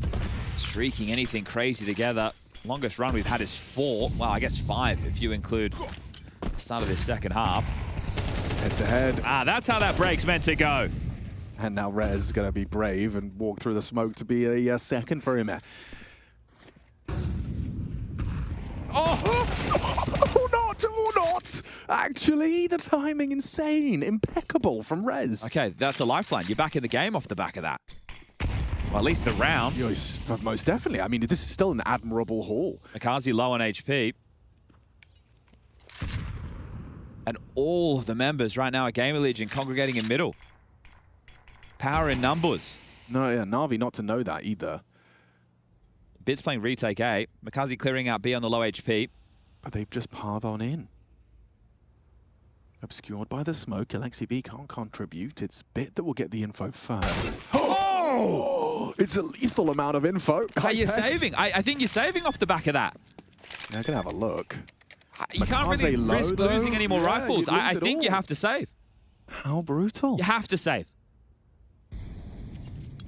streaking anything crazy together. Longest run we've had is 4. Well, I guess 5 if you include the start of this second half. Head to head. That's how that break's meant to go. And now Rez is going to be brave and walk through the smoke to be a second for him. Or not! Actually, the timing insane. Impeccable from Rez. Okay, that's a lifeline. You're back in the game off the back of that. Well, at least the round. Most definitely. I mean, this is still an admirable haul. Makazi low on HP. And all of the members right now at GamerLegion congregating in middle. Power in numbers. No, yeah, Na'Vi not to know that either. Bits playing retake A. Makazi clearing out B on the low HP. But they've just piled on in. Obscured by the smoke, Alexi B can't contribute. It's Bit that will get the info first. Oh! It's a lethal amount of info. Hey, you're saving. I think you're saving off the back of that. Yeah, I'm going to have a look. You can't really risk losing any more rifles. I think you have to save. How brutal. You have to save.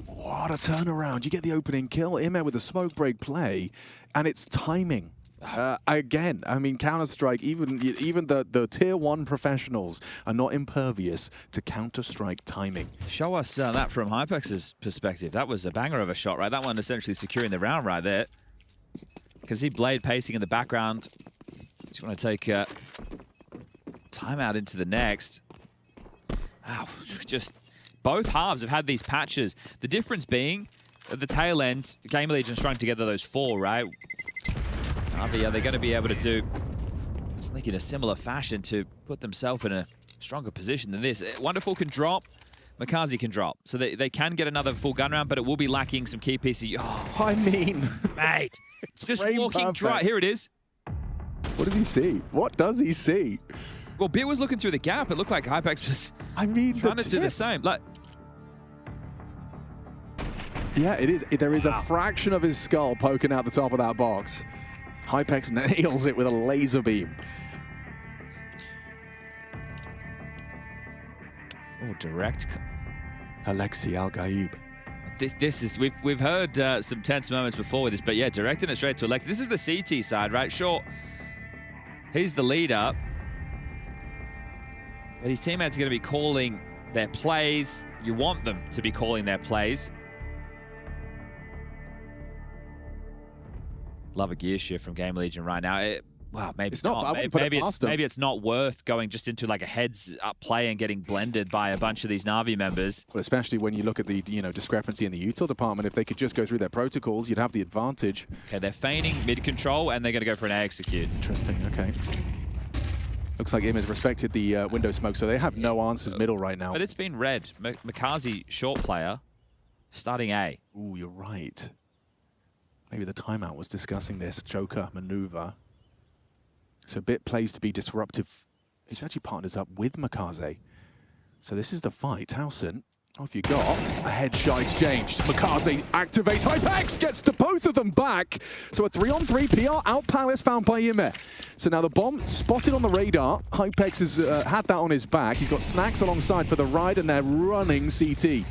What a turnaround. You get the opening kill, IME with a smoke break play, and it's timing. Again, I mean, Counter-Strike, even the Tier 1 professionals are not impervious to Counter-Strike timing. Show us that from Hypex's perspective. That was a banger of a shot, right? That one essentially securing the round right there. Because he blade pacing in the background. He's going to take timeout into the next. Wow, just both halves have had these patches. The difference being, at the tail end, GamerLegion strung together those 4, right? They're going to be able to do something in a similar fashion to put themselves in a stronger position than this. Wonderful can drop. Makazi can drop. So they can get another full gun round, but it will be lacking some key pieces. Oh, I mean, mate. It's just walking dry. Here it is. What does he see? What does he see? Well, Bit was looking through the gap. It looked like Hypex was trying to do the same. Like, yeah, it is. There is a fraction of his skull poking out the top of that box. Hypex nails it with a laser beam. Oh, direct. Alexi Al-Gaib. This is, we've heard some tense moments before with this, but yeah, directing it straight to Alexi. This is the CT side, right? Sure, he's the leader, but his teammates are going to be calling their plays. You want them to be calling their plays. Love a gear shift from GamerLegion right now. Well, maybe it's not. Maybe it's not worth going just into like a heads-up play and getting blended by a bunch of these Na'Vi members. Well, especially when you look at the discrepancy in the util department. If they could just go through their protocols, you'd have the advantage. Okay, they're feigning mid-control and they're going to go for an A execute. Interesting. Okay. Looks like IM has respected the window smoke, so they have no answers middle right now. But it's been red. Makazi, short player, starting A. Ooh, you're right. Maybe the timeout was discussing this Joker maneuver. So Bit plays to be disruptive. He's actually partners up with Makaze. So this is the fight. Howson, off you got. A headshot exchange. Makaze activates. Hypex gets to both of them back. So a 3-on-3 PR out Palace found by Yime. So now the bomb spotted on the radar. Hypex has had that on his back. He's got Snacks alongside for the ride, and they're running CT.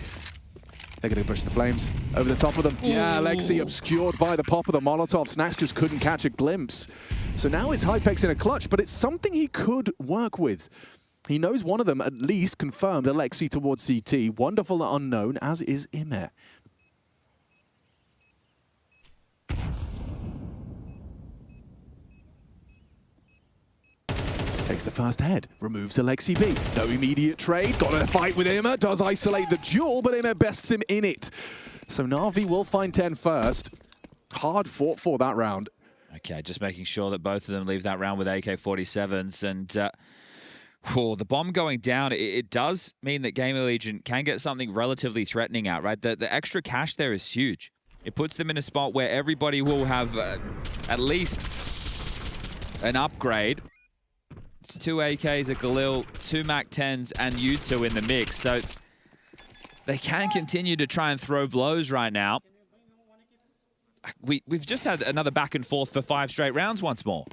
They're going to push the flames over the top of them. Ooh. Yeah, Alexi obscured by the pop of the Molotov. Snacks just couldn't catch a glimpse. So now it's Hypex in a clutch, but it's something he could work with. He knows one of them at least confirmed Alexi towards CT. Wonderful unknown, as is Ime. Takes the first head, removes Alexi B. No immediate trade, got a fight with Ime, does isolate the duel, but Ime bests him in it. So Na'Vi will find 10 first. Hard fought for that round. Okay, just making sure that both of them leave that round with AK-47s. And the bomb going down, it does mean that GamerLegion can get something relatively threatening out, right? The extra cash there is huge. It puts them in a spot where everybody will have at least an upgrade. It's 2 AKs, a Galil, 2 MAC-10s, and U2 in the mix. So they can continue to try and throw blows right now. We've just had another back and forth for 5 straight rounds once more.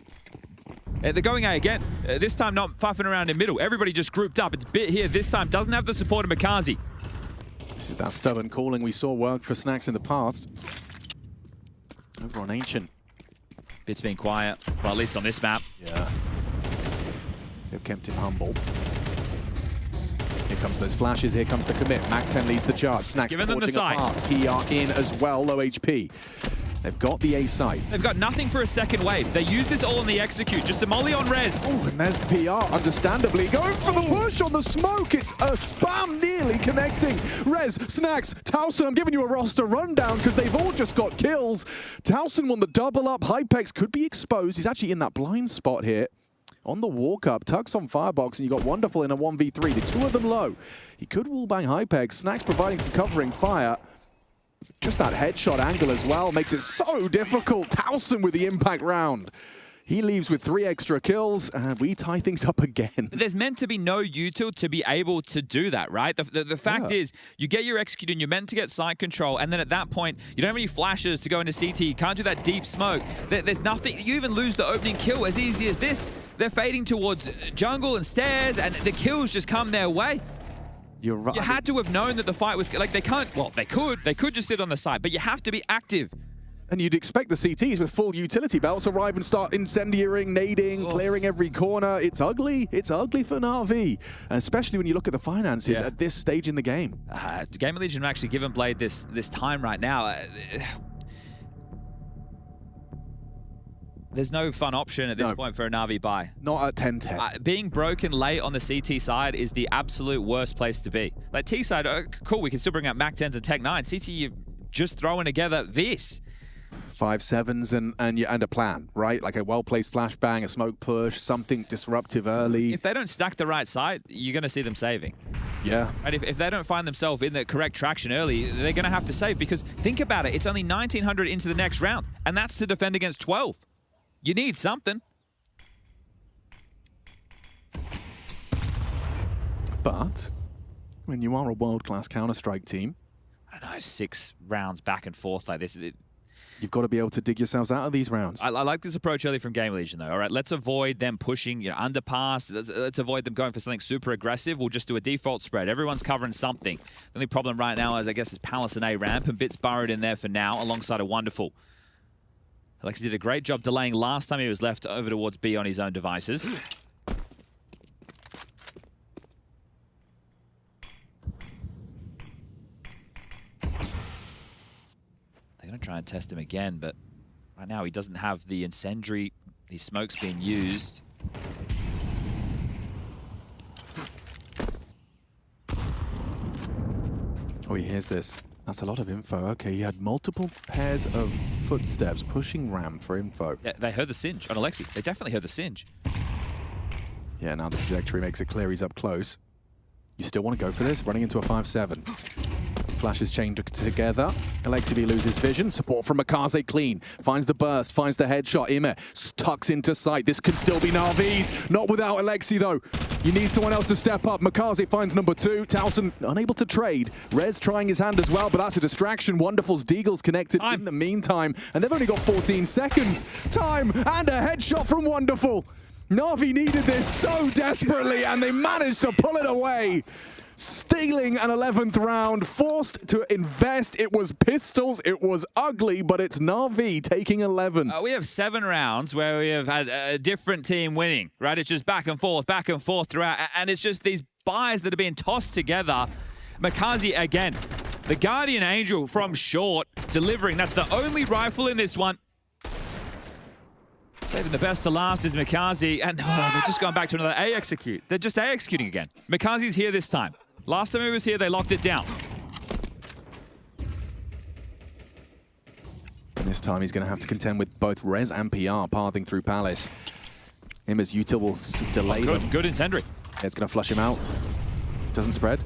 They're going A again. This time not fuffing around in middle. Everybody just grouped up. It's Bit here this time. Doesn't have the support of Makazi. This is that stubborn calling we saw work for Snacks in the past. Over on Ancient. Bit's been quiet, well, at least on this map. Yeah. They've kept him humble. Here comes those flashes, here comes the commit. MAC-10 leads the charge. Snacks giving them the side. PR in as well, low HP. They've got the A site. They've got nothing for a second wave. They use this all on the execute. Just a molly on Rez. Oh, and there's PR, understandably. Going for the push on the smoke. It's a spam nearly connecting. Rez, Snacks, Towson, I'm giving you a roster rundown because they've all just got kills. Towson won the double up. Hypex could be exposed. He's actually in that blind spot here. On the walk-up, Tuck's on Firebox, and you got Wonderful in a 1v3. The two of them low. He could wallbang Hypex. Snacks providing some covering fire. Just that headshot angle as well makes it so difficult. Towson with the impact round. He leaves with 3 extra kills, and we tie things up again. There's meant to be no util to be able to do that, right? The fact is, you get your execute and you're meant to get side control, and then at that point, you don't have any flashes to go into CT. You can't do that deep smoke. There's nothing. You even lose the opening kill as easy as this. They're fading towards jungle and stairs, and the kills just come their way. You're right. You had to have known that the fight was like they can't. Well, they could just sit on the side, but you have to be active. And you'd expect the CTs with full utility belts arrive and start incendiaring, nading, clearing every corner. It's ugly. It's ugly for Na'Vi, and especially when you look at the finances at this stage in the game. GamerLegion have actually given Blade this time right now. There's no fun option at this point for a Na'Vi buy. Not at 10-10. Being broken late on the CT side is the absolute worst place to be. Like T side, cool, we can still bring out MAC-10s and Tech 9. CT, you're just throwing together this. 5-7s and a plan, right? Like a well-placed flashbang, a smoke push, something disruptive early. If they don't stack the right side, you're going to see them saving. Yeah. Right? If they don't find themselves in the correct traction early, they're going to have to save, because think about it, it's only 1900 into the next round, and that's to defend against 12. You need something. But when you are a world-class Counter-Strike team, I don't know, 6 rounds back and forth like this. You've got to be able to dig yourselves out of these rounds. I like this approach early from GamerLegion, though. All right, let's avoid them pushing, underpass. Let's avoid them going for something super aggressive. We'll just do a default spread. Everyone's covering something. The only problem right now is, I guess, is Palace and A ramp, and Bits burrowed in there for now, alongside a Wonderful. Alexi did a great job delaying last time he was left over towards B on his own devices. They're going to try and test him again, but right now he doesn't have the incendiary. The smoke's being used. Oh, he hears this. That's a lot of info. Okay, he had multiple pairs of footsteps pushing ramp for info. Yeah, they heard the singe on Alexi. They definitely heard the singe. Yeah, now the trajectory makes it clear he's up close. You still want to go for this? Running into a 5-7. Flashes chained together. Alexi B loses vision. Support from Makaze clean. Finds the burst, finds the headshot. Ime tucks into sight. This could still be Na'Vi's. Not without Alexi, though. You need someone else to step up. Makaze finds number 2. Towson unable to trade. Rez trying his hand as well, but that's a distraction. Wonderful's Deagle's connected in the meantime, and they've only got 14 seconds. Time and a headshot from Wonderful. Na'Vi needed this so desperately, and they managed to pull it away. stealing an 11th round, forced to invest. It was pistols, it was ugly, but it's Na'Vi taking 11. We have 7 rounds where we have had a different team winning, right? It's just back and forth throughout, and it's just these buys that are being tossed together. Mikaze again, the Guardian Angel from short, delivering. That's the only rifle in this one. Saving the best to last is Mikaze, and they're just going back to another A execute. They're just A executing again. Mikaze's here this time. Last time he was here, they locked it down. And this time he's going to have to contend with both Rez and PR pathing through Palace. Him as Util will delay them. Good incendiary. It's going to flush him out. Doesn't spread.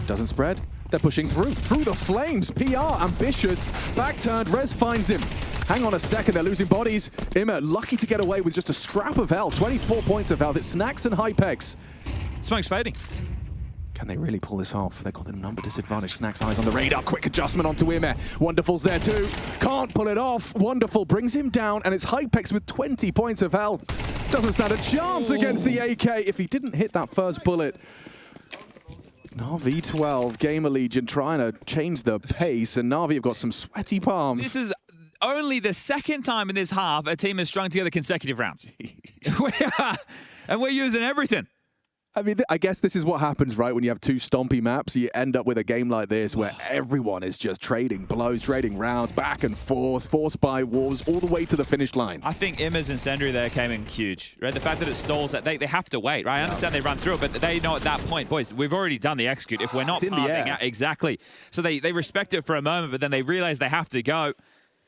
Doesn't spread. They're pushing through the flames. PR ambitious. Back turned. Rez finds him. Hang on a second. They're losing bodies. Imma lucky to get away with just a scrap of health. 24 points of health. It's Snacks and Hypex. Smoke's fading. Can they really pull this off? They've got the number disadvantage. Snacks eyes on the radar. Quick adjustment onto Imma. Wonderful's there too. Can't pull it off. Wonderful brings him down, and it's Hypex with 20 points of health. Doesn't stand a chance against the AK if he didn't hit that first bullet. Na'Vi 12, GamerLegion trying to change the pace, and Na'Vi have got some sweaty palms. This is only the second time in this half a team has strung together consecutive rounds. And we're using everything. I mean, I guess this is what happens, right? When you have 2 stompy maps, you end up with a game like this where everyone is just trading blows, trading rounds, back and forth, forced by walls, all the way to the finish line. I think Imma's incendiary there came in huge, right? The fact that it stalls, that they have to wait, right? I understand they run through it, but they know at that point, boys, we've already done the execute. If we're not in the air. Exactly. So they respect it for a moment, but then they realize they have to go.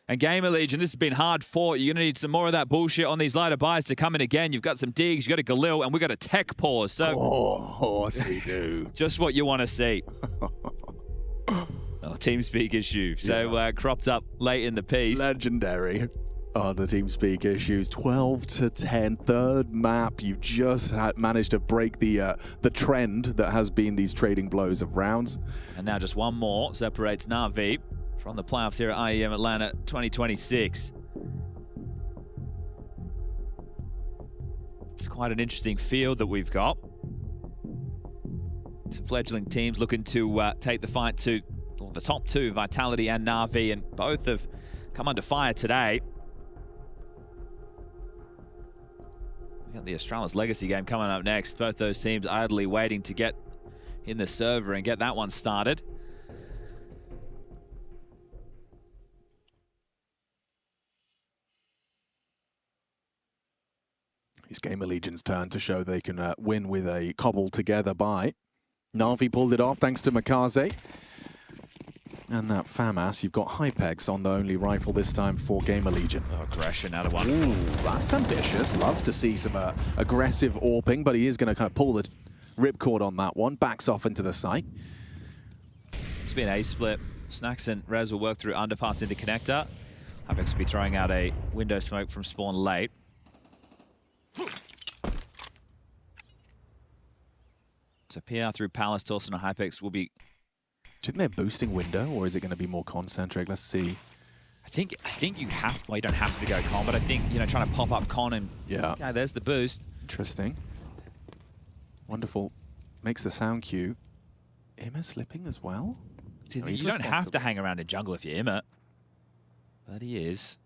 And GamerLegion, this has been hard fought. You're going to need some more of that bullshit on these lighter buys to come in again. You've got some digs, you've got a Galil, and we've got a tech pause. So, of course we do. Just what you want to see. TeamSpeak issue. So cropped up late in the piece. Legendary. Oh, the TeamSpeak issues. 12 to 10, third map. You've just managed to break the trend that has been these trading blows of rounds. And now just one more separates Na'Vi from the playoffs here at IEM Atlanta 2026. It's quite an interesting field that we've got. Some fledgling teams looking to take the fight to the top 2, Vitality and Na'Vi, and both have come under fire today. We got the Astralis Legacy game coming up next. Both those teams idly waiting to get in the server and get that one started. It's GamerLegion's turn to show they can win with a cobbled together buy. Na'Vi pulled it off thanks to Mikaze. And that FAMAS, you've got Hypex on the only rifle this time for GamerLegion. Oh, aggression out of one. Ooh, that's ambitious. Love to see some aggressive AWPing, but he is going to kind of pull the ripcord on that one. Backs off into the site. It's been a split. Snacks and Rez will work through underpass into connector. Hypex will be throwing out a window smoke from spawn late. So PR through Palace, Torsten and Hypex will be... Do you think they're boosting window, or is it going to be more concentric? Let's see. I think you have... Well, you don't have to go con, but I think, you know, trying to pop up con and... Yeah. Okay, there's the boost. Interesting. Wonderful. Makes the sound cue. Imma slipping as well? You don't have to hang around in jungle if you're Imma. But he is.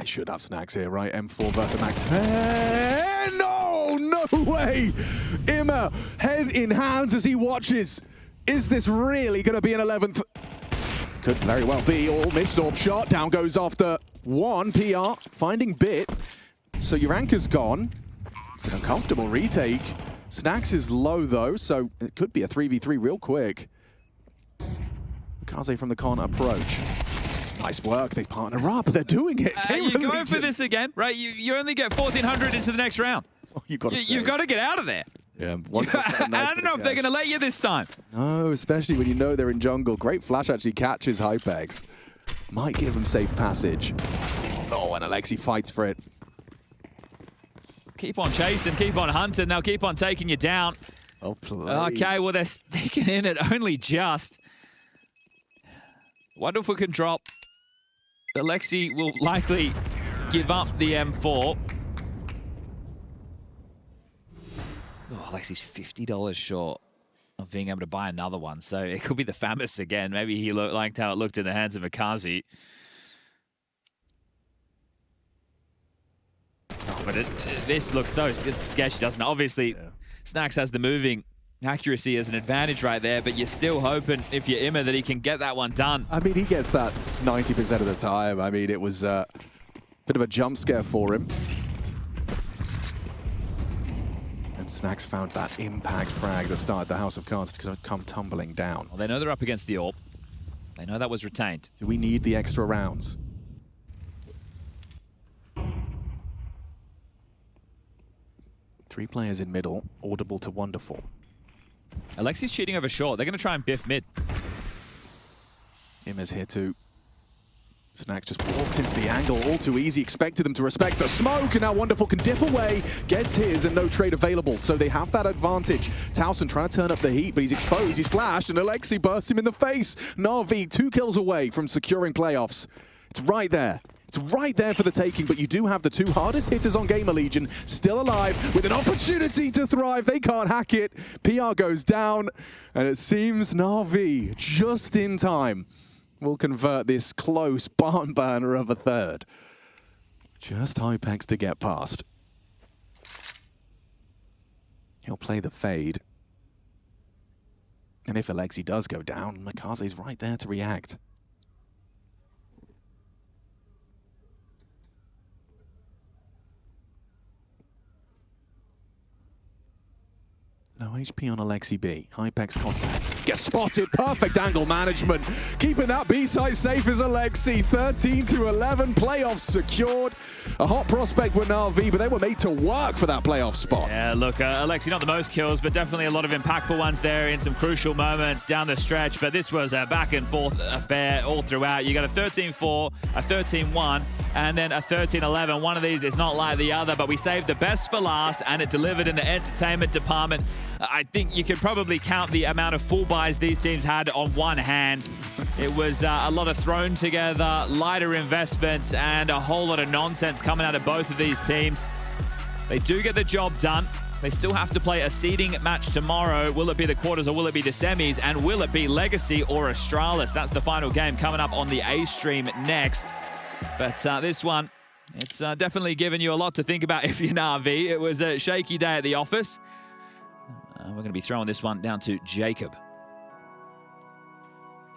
They should have Snacks here, right? M4 versus Mac 10. No way! Imma, head in hands as he watches. Is this really going to be an 11th? Could very well be. All missed orb shot. Down goes after one. PR finding Bit. So your anchor's gone. It's an uncomfortable retake. Snacks is low though, so it could be a 3v3 real quick. Kaze from the corner approach. Nice work, they partner up, they're doing it. You're going for this again, right? You only get 1,400 into the next round. Oh, you've got to get out of there. Yeah, I don't know if they're going to let you this time. No, especially when you know they're in jungle. Great flash actually catches Hypex. Might give him safe passage. Oh, and Alexi fights for it. Keep on chasing, keep on hunting. They'll keep on taking you down. Oh, play. Okay, well, they're sticking in it only just. Wonder if we can drop. Alexi will likely give up the M4. Oh, Alexi's $50 short. of being able to buy another one. So it could be the Famis again. Maybe he liked how it looked in the hands of Akazi. Oh, but this looks so sketchy, doesn't it? Obviously, Snax has the moving accuracy as an advantage right there, but you're still hoping, if you're Imma, that he can get that one done. I mean, he gets that 90% of the time. I mean, it was a bit of a jump scare for him. And Snax found that impact frag that started the House of Cards to come tumbling down. Well, they know they're up against the AWP. They know that was retained. Do we need the extra rounds? Three players in middle, audible to wonderful. Alexi's cheating over short. They're going to try and biff mid. Imma's here too. Snax just walks into the angle, all too easy. Expected them to respect the smoke, and now Wonderful can dip away, gets his, and no trade available. So they have that advantage. Towson trying to turn up the heat, but he's exposed, he's flashed, and Alexi bursts him in the face. Na'Vi 2 kills away from securing playoffs. It's right there. It's right there for the taking, but you do have the 2 hardest hitters on GamerLegion still alive with an opportunity to thrive. They can't hack it. PR goes down, and it seems Na'Vi, just in time, will convert this close barn burner of a third. Just Hypex to get past. He'll play the fade. And if Alexi does go down, Makaze's right there to react. Low HP on Alexi B. Hypex contact. Gets spotted. Perfect angle management. Keeping that B side safe is Alexi. 13-11. Playoffs secured. A hot prospect with Na'Vi, but they were made to work for that playoff spot. Yeah, look, Alexi, not the most kills, but definitely a lot of impactful ones there in some crucial moments down the stretch. But this was a back and forth affair all throughout. You got a 13-4, a 13-1, and then a 13-11. One of these is not like the other, but we saved the best for last, and it delivered in the entertainment department. I think you could probably count the amount of full buys these teams had on one hand. It was a lot of thrown together, lighter investments, and a whole lot of nonsense coming out of both of these teams. They do get the job done. They still have to play a seeding match tomorrow. Will it be the quarters or will it be the semis? And will it be Legacy or Astralis? That's the final game coming up on the A stream next. But this one, it's definitely given you a lot to think about if you're Na'Vi. It was a shaky day at the office. We're going to be throwing this one down to Jacob.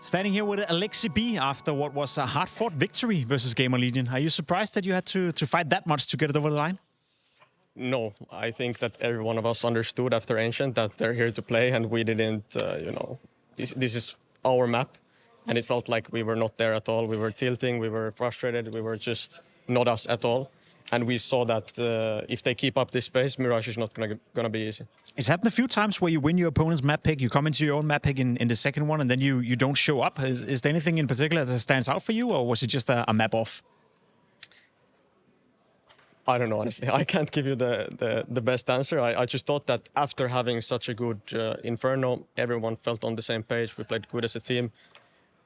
Standing here with Alexi B after what was a hard-fought victory versus GamerLegion. Are you surprised that you had to fight that much to get it over the line? No, I think that every one of us understood after Ancient that they're here to play, and we didn't, you know, this is our map, and it felt like we were not there at all. We were tilting, we were frustrated, we were just not us at all. And we saw that if they keep up this pace, Mirage is not gonna be easy. It's happened a few times where you win your opponent's map pick, you come into your own map pick in the second one, and then you don't show up. Is there anything in particular that stands out for you, or was it just a map off? I don't know, honestly. I can't give you the best answer. I just thought that after having such a good Inferno, everyone felt on the same page. We played good as a team.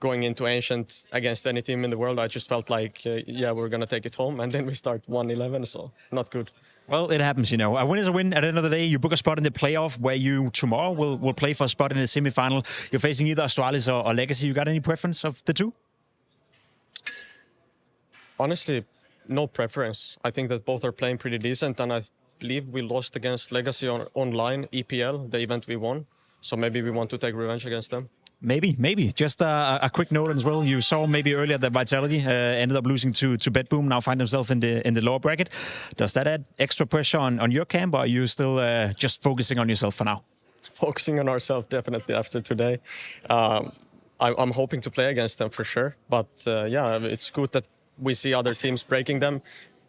Going into Ancient against any team in the world, I just felt like, yeah, we're going to take it home. And then we start 1-11, so not good. Well, it happens, you know. A win is a win. At the end of the day, you book a spot in the playoff where you tomorrow will play for a spot in the semifinal. You're facing either Astralis or Legacy. You got any preference of the two? Honestly, no preference. I think that both are playing pretty decent, and I believe we lost against Legacy online, EPL, the event we won. So maybe we want to take revenge against them. Maybe. Just a quick note as well. You saw maybe earlier that Vitality ended up losing to BetBoom. Now find themselves in the lower bracket. Does that add extra pressure on your camp, or are you still just focusing on yourself for now? Focusing on ourselves, definitely, after today. I'm hoping to play against them for sure. But yeah, it's good that we see other teams breaking them.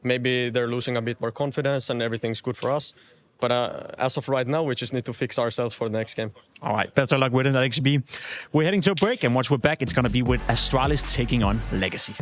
Maybe they're losing a bit more confidence and everything's good for us. But as of right now, we just need to fix ourselves for the next game. All right, best of luck with it, Alexi B. We're heading to a break, and once we're back, it's going to be with Astralis taking on Legacy.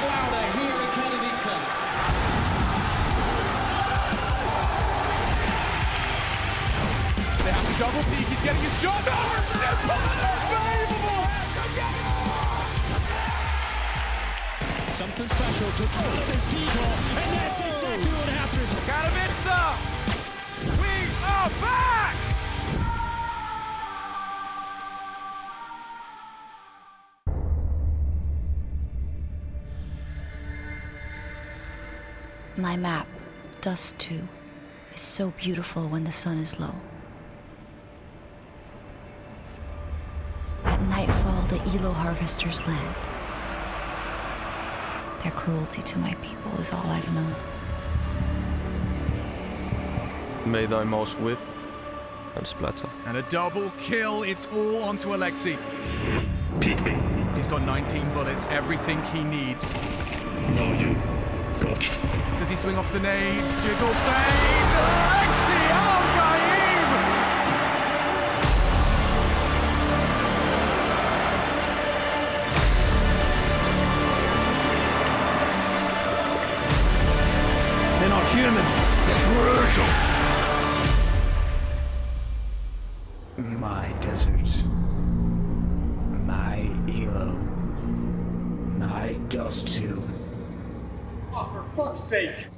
louder here in Katowice. They have to double peek. He's getting his shot. Unbelievable! Something special to throw this decoy, and that's exactly what happens. Katowice! We are back! My map, Dust 2, is so beautiful when the sun is low. At nightfall, the Elo harvesters land. Their cruelty to my people is all I've known. May thy mouse whip and splatter. And a double kill. It's all onto Alexi. Peek me. He's got 19 bullets, everything he needs. No, you. Gotcha. Does he swing off the nade? Jiggle fade! Alexi Al-Gaim! They're not human. It's brutal. My desert. My Elo. My Dust 2. Oh, for fuck's sake!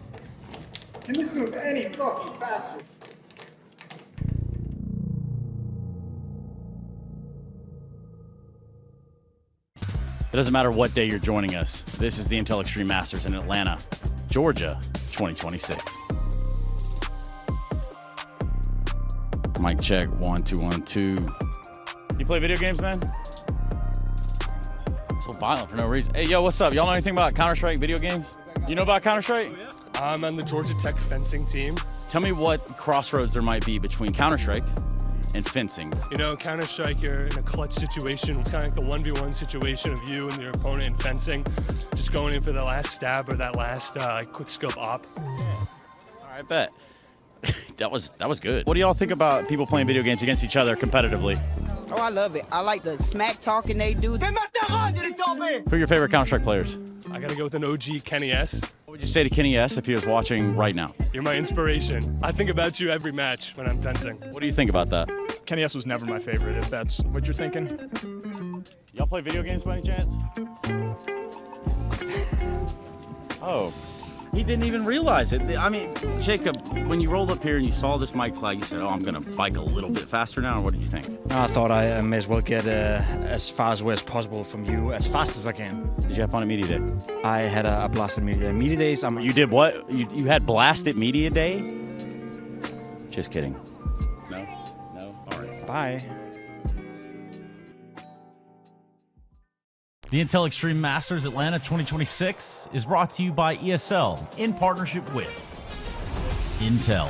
Can this move any fucking faster? It doesn't matter what day you're joining us. This is the Intel Extreme Masters in Atlanta, Georgia, 2026. Mic check, 1 2 1 2. You play video games, man? So violent for no reason. Hey, yo, what's up? Y'all know anything about Counter-Strike video games? You know about Counter-Strike? Oh, yeah. I'm on the Georgia Tech fencing team. Tell me what crossroads there might be between Counter-Strike and fencing. You know, Counter-Strike, you're in a clutch situation. It's kind of like the 1v1 situation of you and your opponent in fencing. Just going in for the last stab or that last quick scope op. All right, bet. that was good. What do y'all think about people playing video games against each other competitively? Oh, I love it. I like the smack talking they do. Who are your favorite Counter-Strike players? I gotta go with an OG, Kenny S. What would you say to Kenny S if he was watching right now? You're my inspiration. I think about you every match when I'm fencing. What do you think about that? Kenny S was never my favorite, if that's what you're thinking. Y'all play video games by any chance? Oh, he didn't even realize it. I mean, Jacob, when you rolled up here and you saw this mic flag, you said, oh, I'm going to bike a little bit faster now, or what did you think? I thought I may as well get as far away as possible from you, as fast as I can. Did you have fun at Media Day? I had a blast at Media Day. Media Days, You did what? You had blast at Media Day? Just kidding. No? No? All right. Bye. The Intel Extreme Masters Atlanta 2026 is brought to you by ESL in partnership with Intel,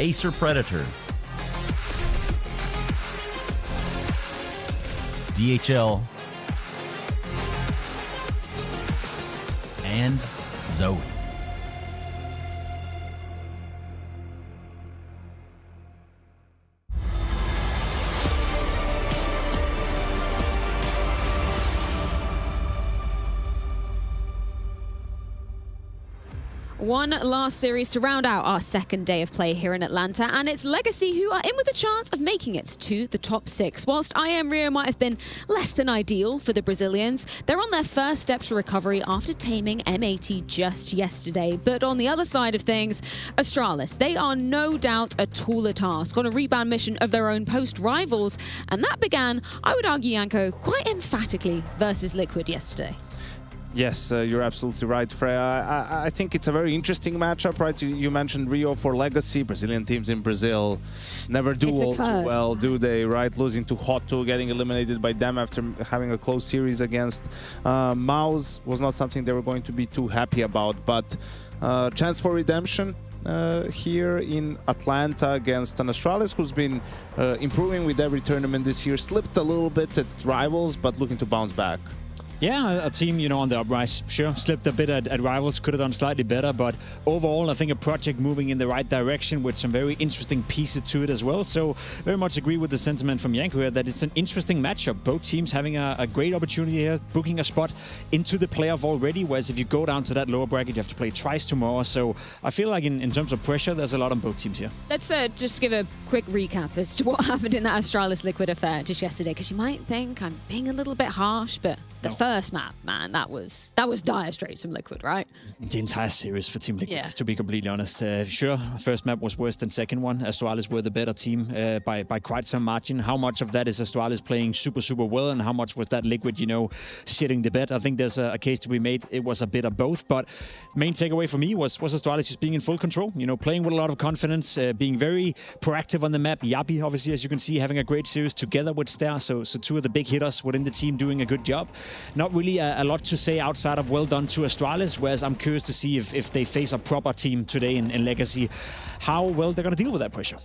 Acer Predator, DHL, and Zoe. One last series to round out our second day of play here in Atlanta, and it's Legacy who are in with a chance of making it to the top 6. Whilst IEM Rio might have been less than ideal for the Brazilians, they're on their first step to recovery after taming M80 just yesterday. But on the other side of things, Astralis, they are no doubt a taller task on a rebound mission of their own post-rivals, and that began, I would argue, Yanko, quite emphatically versus Liquid yesterday. Yes, you're absolutely right, Freya. I think it's a very interesting matchup, right? You mentioned Rio for Legacy. Brazilian teams in Brazil never do all too well, do they, right? Losing to Hotto, getting eliminated by them after having a close series against Mouse was not something they were going to be too happy about. But chance for redemption here in Atlanta against an Astralis who's been improving with every tournament this year. Slipped a little bit at Rivals, but looking to bounce back. Yeah, a team, on the uprise, sure, slipped a bit at Rivals, could have done slightly better, but overall, I think a project moving in the right direction with some very interesting pieces to it as well. So very much agree with the sentiment from Janko here that it's an interesting matchup. Both teams having a great opportunity here, booking a spot into the playoff already, whereas if you go down to that lower bracket, you have to play twice tomorrow. So I feel like in terms of pressure, there's a lot on both teams here. Let's just give a quick recap as to what happened in that Astralis Liquid affair just yesterday, because you might think I'm being a little bit harsh, but the first map, man, that was dire straits from Liquid, right? The entire series for Team Liquid, Yeah. to be completely honest. Sure, first map was worse than second one. Astralis were the better team by quite some margin. How much of that is Astralis playing super, super well, and how much was that Liquid, shitting the bed? I think there's a case to be made. It was a bit of both, but main takeaway for me was Astralis just being in full control, playing with a lot of confidence, being very proactive on the map. Yabi, obviously, as you can see, having a great series together with Star, so two of the big hitters within the team doing a good job. Not really a lot to say outside of well done to Astralis, whereas I'm curious to see if they face a proper team today in Legacy, how well they're going to deal with that pressure.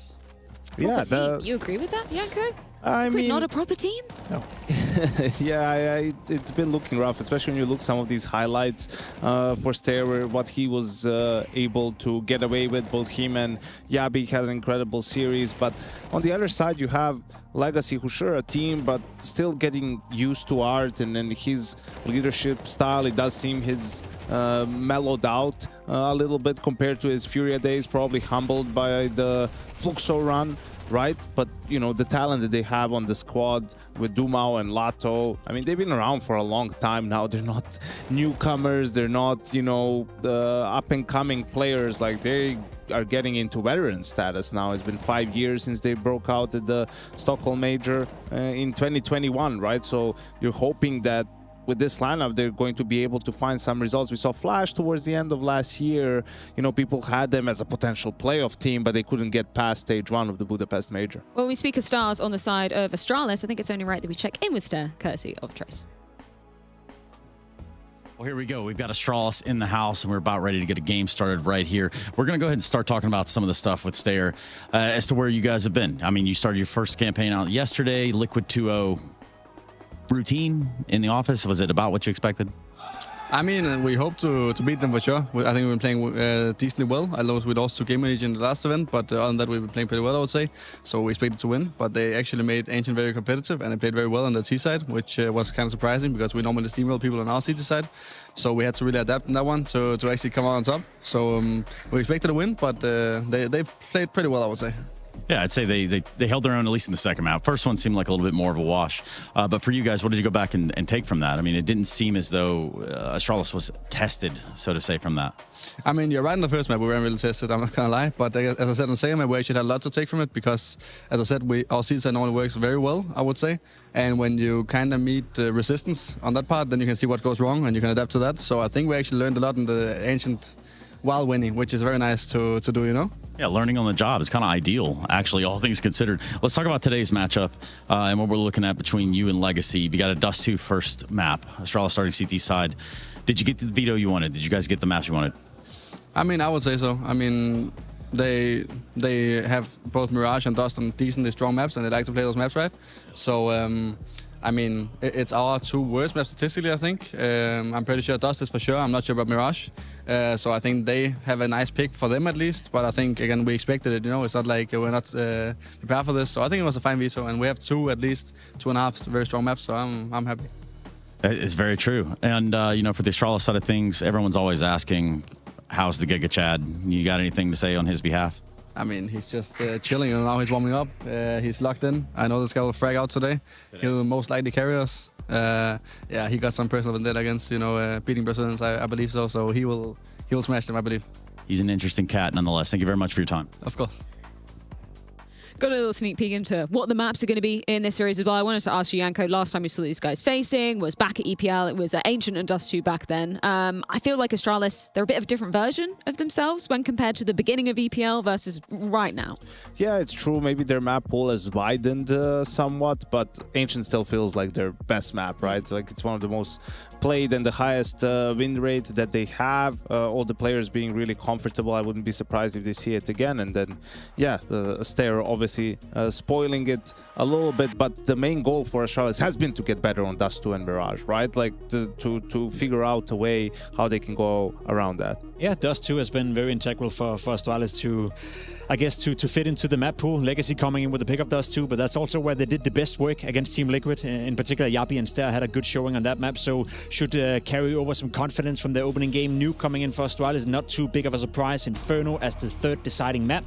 You agree with that, Janko? I mean, not a proper team? No. It's been looking rough, especially when you look some of these highlights for Stair, what he was able to get away with. Both him and Yabi had an incredible series, but on the other side you have Legacy, who's sure a team, but still getting used to Art and then his leadership style. It does seem he's mellowed out a little bit compared to his Furia days, probably humbled by the Fluxo run. Right, but the talent that they have on the squad with Dumao and Lato, I mean, they've been around for a long time now. They're not newcomers, they're not the up and coming players. Like, they are getting into veteran status now. It's been 5 years since they broke out at the Stockholm Major in 2021, right? So you're hoping that with this lineup, they're going to be able to find some results. We saw Flash towards the end of last year. People had them as a potential playoff team, but they couldn't get past stage 1 of the Budapest Major. When we speak of stars on the side of Astralis, I think it's only right that we check in with Stair, courtesy of Trace. Well, here we go. We've got Astralis in the house, and we're about ready to get a game started right here. We're going to go ahead and start talking about some of the stuff with Stair as to where you guys have been. I mean, you started your first campaign out yesterday, Liquid 2-0. Routine in the office, was it about what you expected? I mean, we hope to beat them for sure. I think we've been playing decently well. I know we lost to GamerLegion in the last event, but other than that, we've been playing pretty well, I would say. So we expected to win, but they actually made Ancient very competitive, and they played very well on the T side, which was kind of surprising because we normally steamroll people on our CT side. So we had to really adapt in that one to actually come out on top. So we expected a win, but they've played pretty well, I would say. Yeah, I'd say they held their own, at least in the second map. First one seemed like a little bit more of a wash. But for you guys, what did you go back and take from that? I mean, it didn't seem as though Astralis was tested, so to say, from that. I mean, you're right in the first map, we weren't really tested, I'm not going to lie. But as I said in the second map, we actually had a lot to take from it because, as I said, our CT side normally works very well, I would say. And when you kind of meet resistance on that part, then you can see what goes wrong and you can adapt to that. So I think we actually learned a lot in the Ancient while winning, which is very nice to do, Yeah, learning on the job is kind of ideal, actually, all things considered. Let's talk about today's matchup and what we're looking at between you and Legacy. We got a Dust 2 first map, Astralis starting CT side. Did you get the veto you wanted? Did you guys get the maps you wanted? I mean, I would say so. I mean, they have both Mirage and Dust on decently strong maps, and they like to play those maps, right? So, I mean, it's our two worst maps statistically, I think. I'm pretty sure Dust is for sure. I'm not sure about Mirage. So I think they have a nice pick for them at least. But I think, again, we expected it, It's not like we're not prepared for this. So I think it was a fine veto. And we have at least 2.5 very strong maps. So I'm happy. It's very true. And, for the Astralis side of things, everyone's always asking, how's the Giga Chad? You got anything to say on his behalf? I mean, he's just chilling, and now he's warming up. He's locked in. I know this guy will frag out today. He'll most likely carry us. Yeah, he got some personal vendetta against, beating Brazilians, I believe so. So he will smash them, I believe. He's an interesting cat, nonetheless. Thank you very much for your time. Of course. Got a little sneak peek into what the maps are going to be in this series as well. I wanted to ask you, Janko, last time we saw these guys facing was back at EPL. It was Ancient and Dust 2 back then. I feel like Astralis, they're a bit of a different version of themselves when compared to the beginning of EPL versus right now. Yeah, it's true. Maybe their map pool has widened somewhat, but Ancient still feels like their best map, right? Like, it's one of the most played and the highest win rate that they have. All the players being really comfortable. I wouldn't be surprised if they see it again. And then, yeah, Stair obviously obviously spoiling it a little bit, but the main goal for Astralis has been to get better on Dust 2 and Mirage, right? Like to figure out a way how they can go around that. Yeah, Dust 2 has been very integral for Astralis to, I guess, to fit into the map pool. Legacy coming in with the pick of Dust 2, but that's also where they did the best work against Team Liquid. In particular, Yabi and Stair had a good showing on that map, so should carry over some confidence from the opening game. Nuke coming in for Astralis, not too big of a surprise. Inferno as the third deciding map.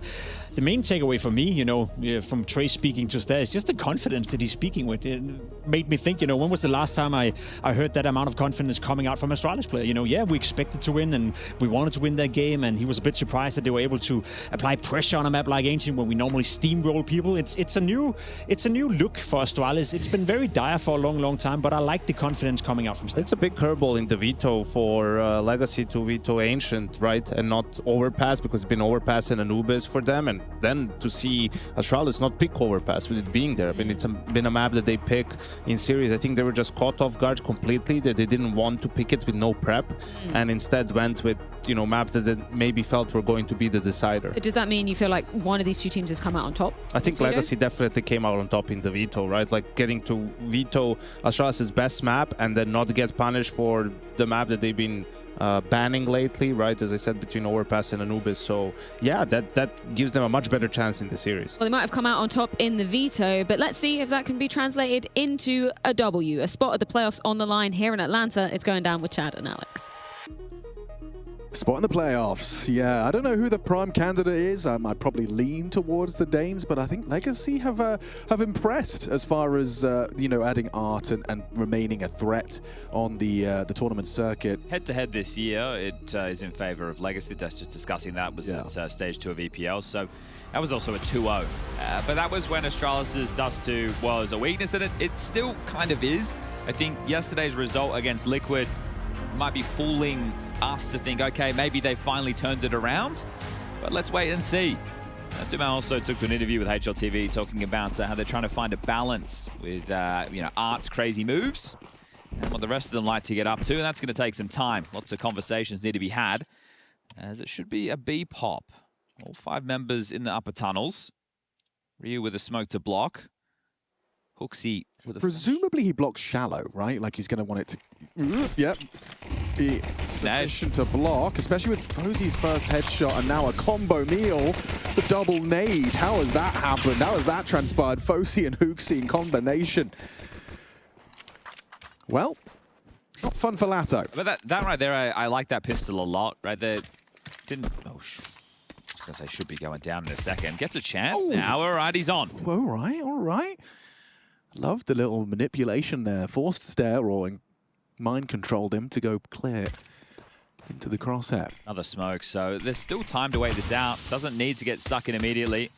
The main takeaway for me, you know, from Trey speaking to Stair is just the confidence that he's speaking with. It made me think, you know, when was the last time I heard that amount of confidence coming out from Astralis player? You know, yeah, we expected to win and we wanted to win that game, and he was a bit surprised that they were able to apply pressure on a map like Ancient when we normally steamroll people. It's a new look for Astralis. It's been very dire for a long time, but I like the confidence coming out from Stair. It's a big curveball in the veto for Legacy to veto Ancient, right? And not Overpass, because it's been Overpass and Anubis for them, and then to see Astralis not pick Overpass with it being there. I mean, it's been a map that they pick in series. I think they were just caught off guard completely, that they didn't want to pick it with no prep, and instead went with, you know, maps that they maybe felt were going to be the decider. Does that mean you feel like one of these two teams has come out on top? I think Legacy definitely came out on top in the veto, right? Like getting to veto Astralis' best map and then not get punished for the map that they've been banning lately, right? As I said, between Overpass and Anubis. So yeah, that gives them a much better chance in the series. Well, they might have come out on top in the veto, but let's see if that can be translated into a W. A spot at the playoffs on the line here in Atlanta. It's going down with Chad and Alex. Spot in the playoffs. Yeah, I don't know who the prime candidate is. I'd probably lean towards the Danes, but I think Legacy have impressed as far as you know, adding art and remaining a threat on the tournament circuit. Head-to-head this year, it is in favor of Legacy. That's just discussing that was at stage 2 of EPL, so that was also a 2-0. But that was when Astralis' Dust 2 was a weakness, and it still kind of is. I think yesterday's result against Liquid might be fooling us to think, okay, maybe they finally turned it around, but let's wait and see. Dumas also took to an interview with HLTV talking about how they're trying to find a balance with you know, Art's crazy moves and what the rest of them like to get up to, and that's going to take some time. Lots of conversations need to be had, as it should be a B pop. All 5 members in the upper tunnels. Ryu with a smoke to block. Hooksy with a presumably he blocks shallow, right? Like he's going to want it to, be sufficient to block, especially with FaZe's first headshot and now a combo meal, the double nade. How has that happened? How has that transpired? FaZe and Hooksy in combination. Well, not fun for Lato. But that right there, I like that pistol a lot, right? There didn't. Oh, I was gonna say should be going down in a second. Gets a chance now. All right, he's on. All right. Love the little manipulation there. Forced stare or mind controlled him to go clear into the crosshair. Another smoke, so there's still time to wait this out. Doesn't need to get stuck in immediately.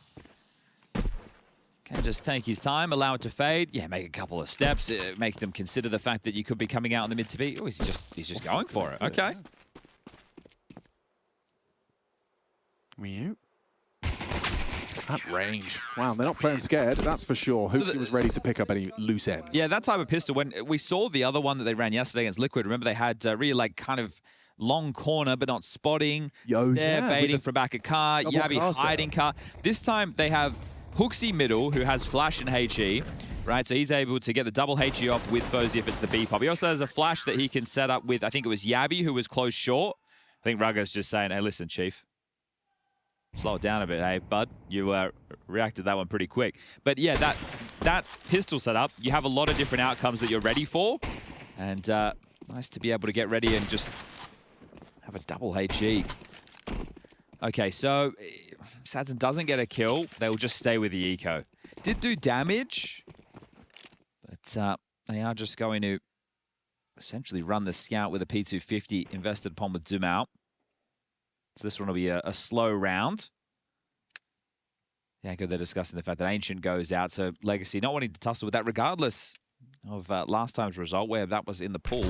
Can just take his time, allow it to fade. Yeah, make a couple of steps, make them consider the fact that you could be coming out in the mid to B. Oh, he's just going for it. Okay. Ryu. At range. Wow, they're not playing scared, that's for sure. Hooksy was ready to pick up any loose ends. Yeah, that type of pistol, when we saw the other one that they ran yesterday against Liquid, remember they had really like kind of long corner but not spotting, Stair baiting from back of car, Yabi hiding car. This time they have Hooksy middle, who has flash and HE, right? So he's able to get the double HE off with FaZe if it's the B pop. He also has a flash that he can set up with, I think it was Yabi, who was close short. I think Rugger's just saying, hey, listen, Chief. Slow it down a bit, hey, bud. You reacted that one pretty quick. But yeah, that pistol setup, you have a lot of different outcomes that you're ready for. And nice to be able to get ready and just have a double HE. Okay, so Sadson doesn't get a kill. They'll just stay with the eco. Did do damage, but they are just going to essentially run the scout with a P250 invested upon with Dumas. So this one will be a slow round. Yeah, good. They're discussing the fact that Ancient goes out, so Legacy not wanting to tussle with that regardless of last time's result where that was in the pool.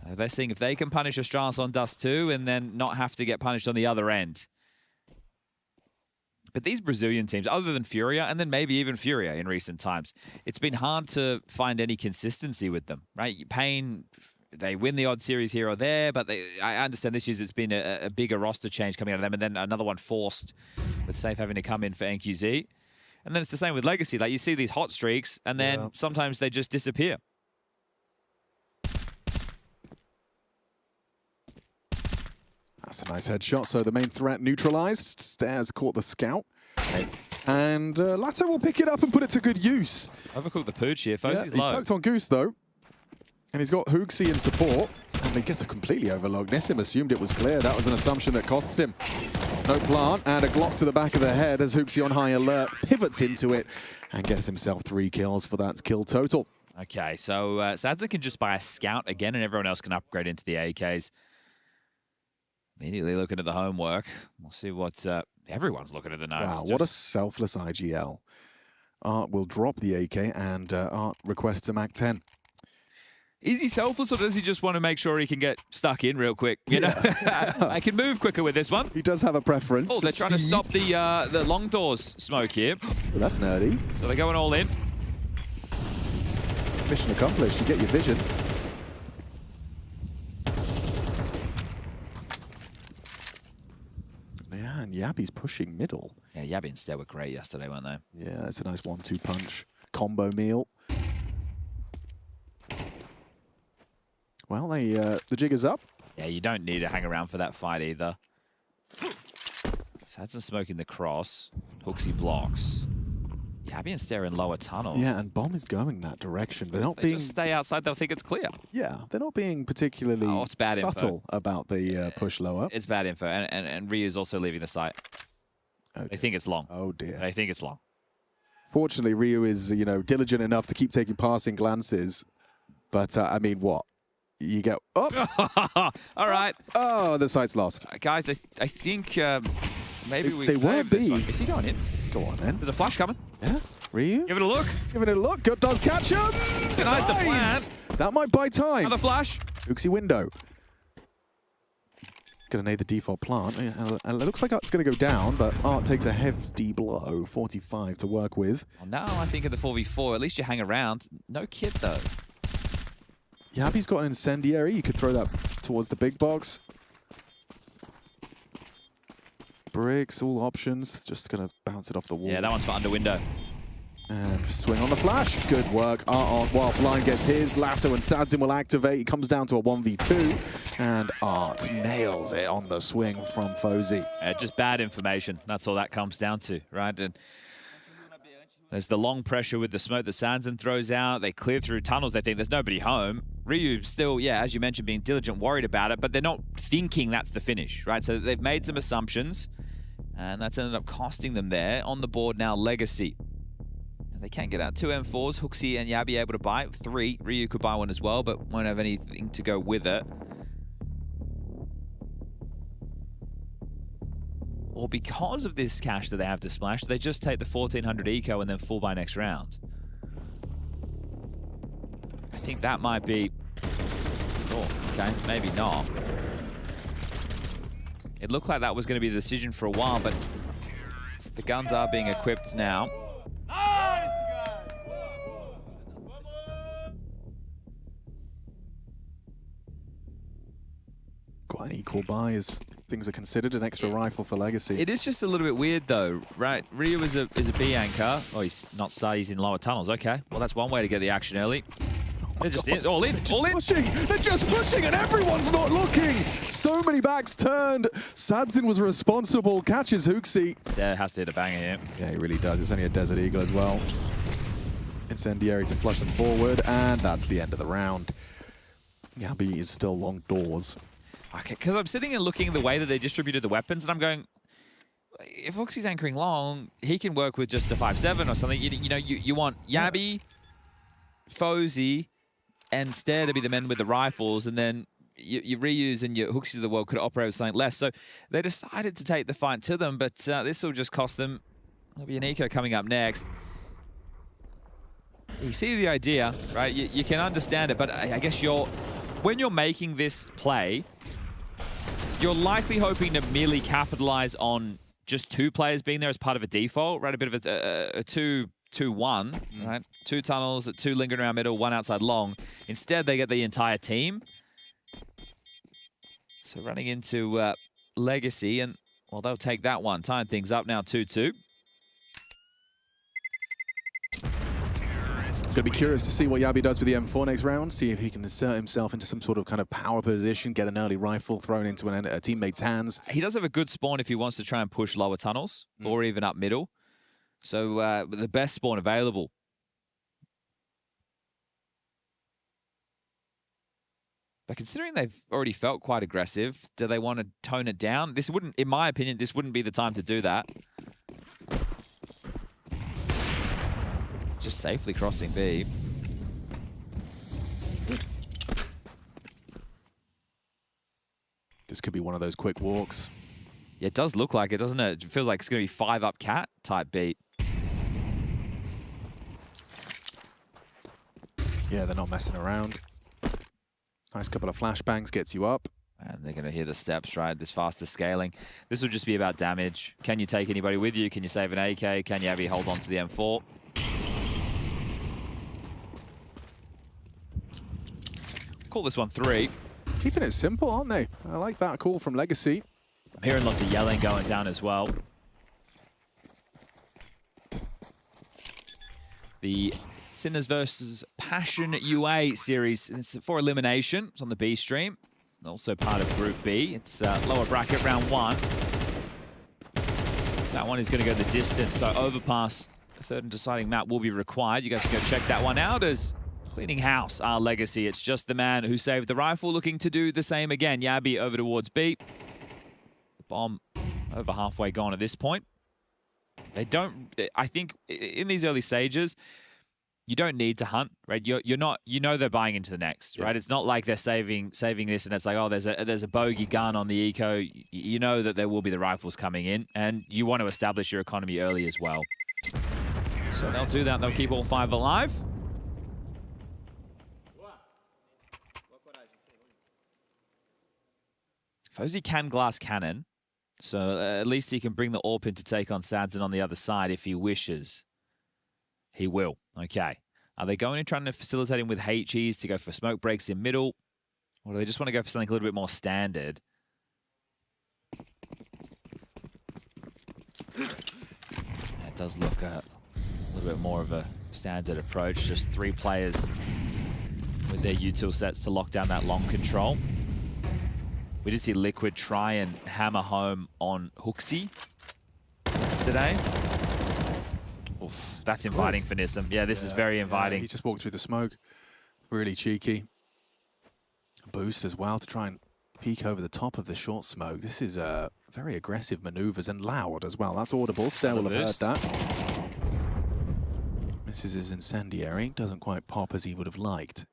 They're seeing if they can punish Astralis on Dust 2 and then not have to get punished on the other end. But these Brazilian teams, other than Furia, and then maybe even Furia in recent times, it's been hard to find any consistency with them, right? Pain they win the odd series here or there, but I understand this year's it's been a bigger roster change coming out of them, and then another one forced with Safe having to come in for NQZ. And then it's the same with Legacy. Like, you see these hot streaks, and then sometimes they just disappear. That's a nice headshot. So the main threat neutralized. Stairs caught the scout. And Lato will pick it up and put it to good use. Overcooked the pooch here. FaZe's He's low. tucked on Goose, though. And he's got Hooksy in support. And he gets a completely overlogged. Nissim assumed it was clear. That was an assumption that costs him. No plant, and a Glock to the back of the head as Hooksy on high alert pivots into it and gets himself 3 kills for that kill total. Okay, so Sadza can just buy a scout again, and everyone else can upgrade into the AKs. Immediately looking at the homework. We'll see what everyone's looking at the notes. Wow, what a selfless IGL. Art will drop the AK, and Art requests a MAC 10. Is he selfless, or does he just want to make sure he can get stuck in real quick? You know, I can move quicker with this one. He does have a preference. Oh, they're trying to stop the long doors smoke here. Well, that's nerdy. So they're going all in. Mission accomplished. You get your vision. Yeah, and Yabi's pushing middle. Yeah, Yabi and Stead were great yesterday, weren't they? Yeah, it's a nice 1-2 punch combo meal. Well, the jig is up. Yeah, you don't need to hang around for that fight either. Sadson smoking the cross. Hooksy blocks. Yabi and Stare in lower tunnel. Yeah, and Bomb is going that direction. They're not They being... just stay outside, they'll think it's clear. Yeah, they're not being particularly it's bad subtle info. about the push lower. It's bad info, and Ryu's also leaving the site. Okay. They think it's long. Oh, dear. They think it's long. Fortunately, Ryu is, you know, diligent enough to keep taking passing glances. But, I mean, what? You go, oh! All right. Oh, the site's lost. Guys, I think maybe we... They were B. Is he going in? Go on, then. There's a flash coming. Yeah, Ryu. Give it a look. Give it a look. Good does catch him. Denies the plant. That might buy time. Another flash. Hooksy window. Gonna need the default plant. And it looks like it's gonna go down, but Art takes a hefty blow. 45 to work with. Well, now I think of the 4v4, at least you hang around. No kid, though. Yabi's got an incendiary. You could throw that towards the big box. Bricks, all options. Just gonna bounce it off the wall. Yeah, that one's for under window. And swing on the flash. Good work. Art on while Blind gets his. Lato and Sadzin will activate. He comes down to a 1v2. And Art nails it on the swing from FaZe. Just bad information. That's all that comes down to, right? And there's the long pressure with the smoke that Sadzin throws out. They clear through tunnels. They think there's nobody home. Ryu still, yeah, as you mentioned, being diligent, worried about it, but they're not thinking that's the finish, right? So they've made some assumptions, and that's ended up costing them there. On the board now, Legacy. They can't get out 2 M4s. Hooksy and Yabi able to buy 3. Ryu could buy one as well, but won't have anything to go with it. Or because of this cash that they have to splash, they just take the 1400 eco and then full buy next round. I think that might be... Oh, okay, maybe not. It looked like that was going to be the decision for a while, but the guns are being equipped now. Quite an equal buy as things are considered. An extra rifle for Legacy. It is just a little bit weird though, right? Ryu is a B anchor. Oh, he's not star, he's in lower tunnels. Okay, well that's one way to get the action early. They're just in, all in, all in. Pushing. They're just pushing and everyone's not looking. So many backs turned. Sadzin was responsible. Catches Hooksy. Yeah, has to hit a banger here. Yeah, he really does. It's only a Desert Eagle as well. Incendiary to flush them forward, and that's the end of the round. Yabi is still long doors. Okay, because I'm sitting and looking at the way that they distributed the weapons, and I'm going, if Hooksie's anchoring long, he can work with just a 5-7 or something. You know, you want Yabi, FaZe, and Stare to be the men with the rifles, and then your Ryus and your Hooksies of the world could operate with something less. So they decided to take the fight to them, but this will just cost them. There'll be an eco coming up next. You see the idea, right? You can understand it, but I guess when you're making this play, you're likely hoping to merely capitalize on just 2 players being there as part of a default, right? A bit of a 2 2-1, right? 2 tunnels, 2 lingering around middle, 1 outside long. Instead, they get the entire team. So running into Legacy, and, well, they'll take that one. Tying things up now, 2-2. Going to be curious to see what Yabi does with the M4 next round, see if he can insert himself into some sort of kind of power position, get an early rifle thrown into a teammate's hands. He does have a good spawn if he wants to try and push lower tunnels or even up middle. So the best spawn available. But considering they've already felt quite aggressive, do they want to tone it down? This wouldn't, in my opinion, this wouldn't be the time to do that. Just safely crossing B. This could be one of those quick walks. Yeah, it does look like it, doesn't it? It feels like it's going to be 5 up cat type beat. Yeah, they're not messing around. Nice couple of flashbangs gets you up. And they're going to hear the steps, right? This faster scaling. This will just be about damage. Can you take anybody with you? Can you save an AK? Can Yabi hold on to the M4? Call this one 3. Keeping it simple, aren't they? I like that call from Legacy. I'm hearing lots of yelling going down as well. The Sinners versus Passion UA series. It's for elimination. It's on the B stream. Also part of Group B. It's lower bracket round 1. That one is going to go the distance. So Overpass, the third and deciding map, will be required. You guys can go check that one out as cleaning house our Legacy. It's just the man who saved the rifle looking to do the same again. Yabi over towards B. The bomb over halfway gone at this point. They don't, I think in these early stages, you don't need to hunt, right? You're not, you know, they're buying into the next, right? It's not like they're saving this and it's like, oh, there's a bogey gun on the eco. You know that there will be the rifles coming in, and you want to establish your economy early as well. So they'll do that. They'll keep all 5 alive. FaZe can glass cannon, so at least he can bring the AWP in to take on Sadson on the other side if he wishes. He will. Okay. Are they going and trying to facilitate him with HEs to go for smoke breaks in middle? Or do they just want to go for something a little bit more standard? That does look a little bit more of a standard approach. Just 3 players with their util sets to lock down that long control. We did see Liquid try and hammer home on Hooksy yesterday. Oof, that's inviting for Nissim. Yeah, this is very inviting. He just walked through the smoke. Really cheeky. A boost as well to try and peek over the top of the short smoke. This is very aggressive maneuvers and loud as well. That's audible. Stair will have heard that. Misses his incendiary. Doesn't quite pop as he would have liked.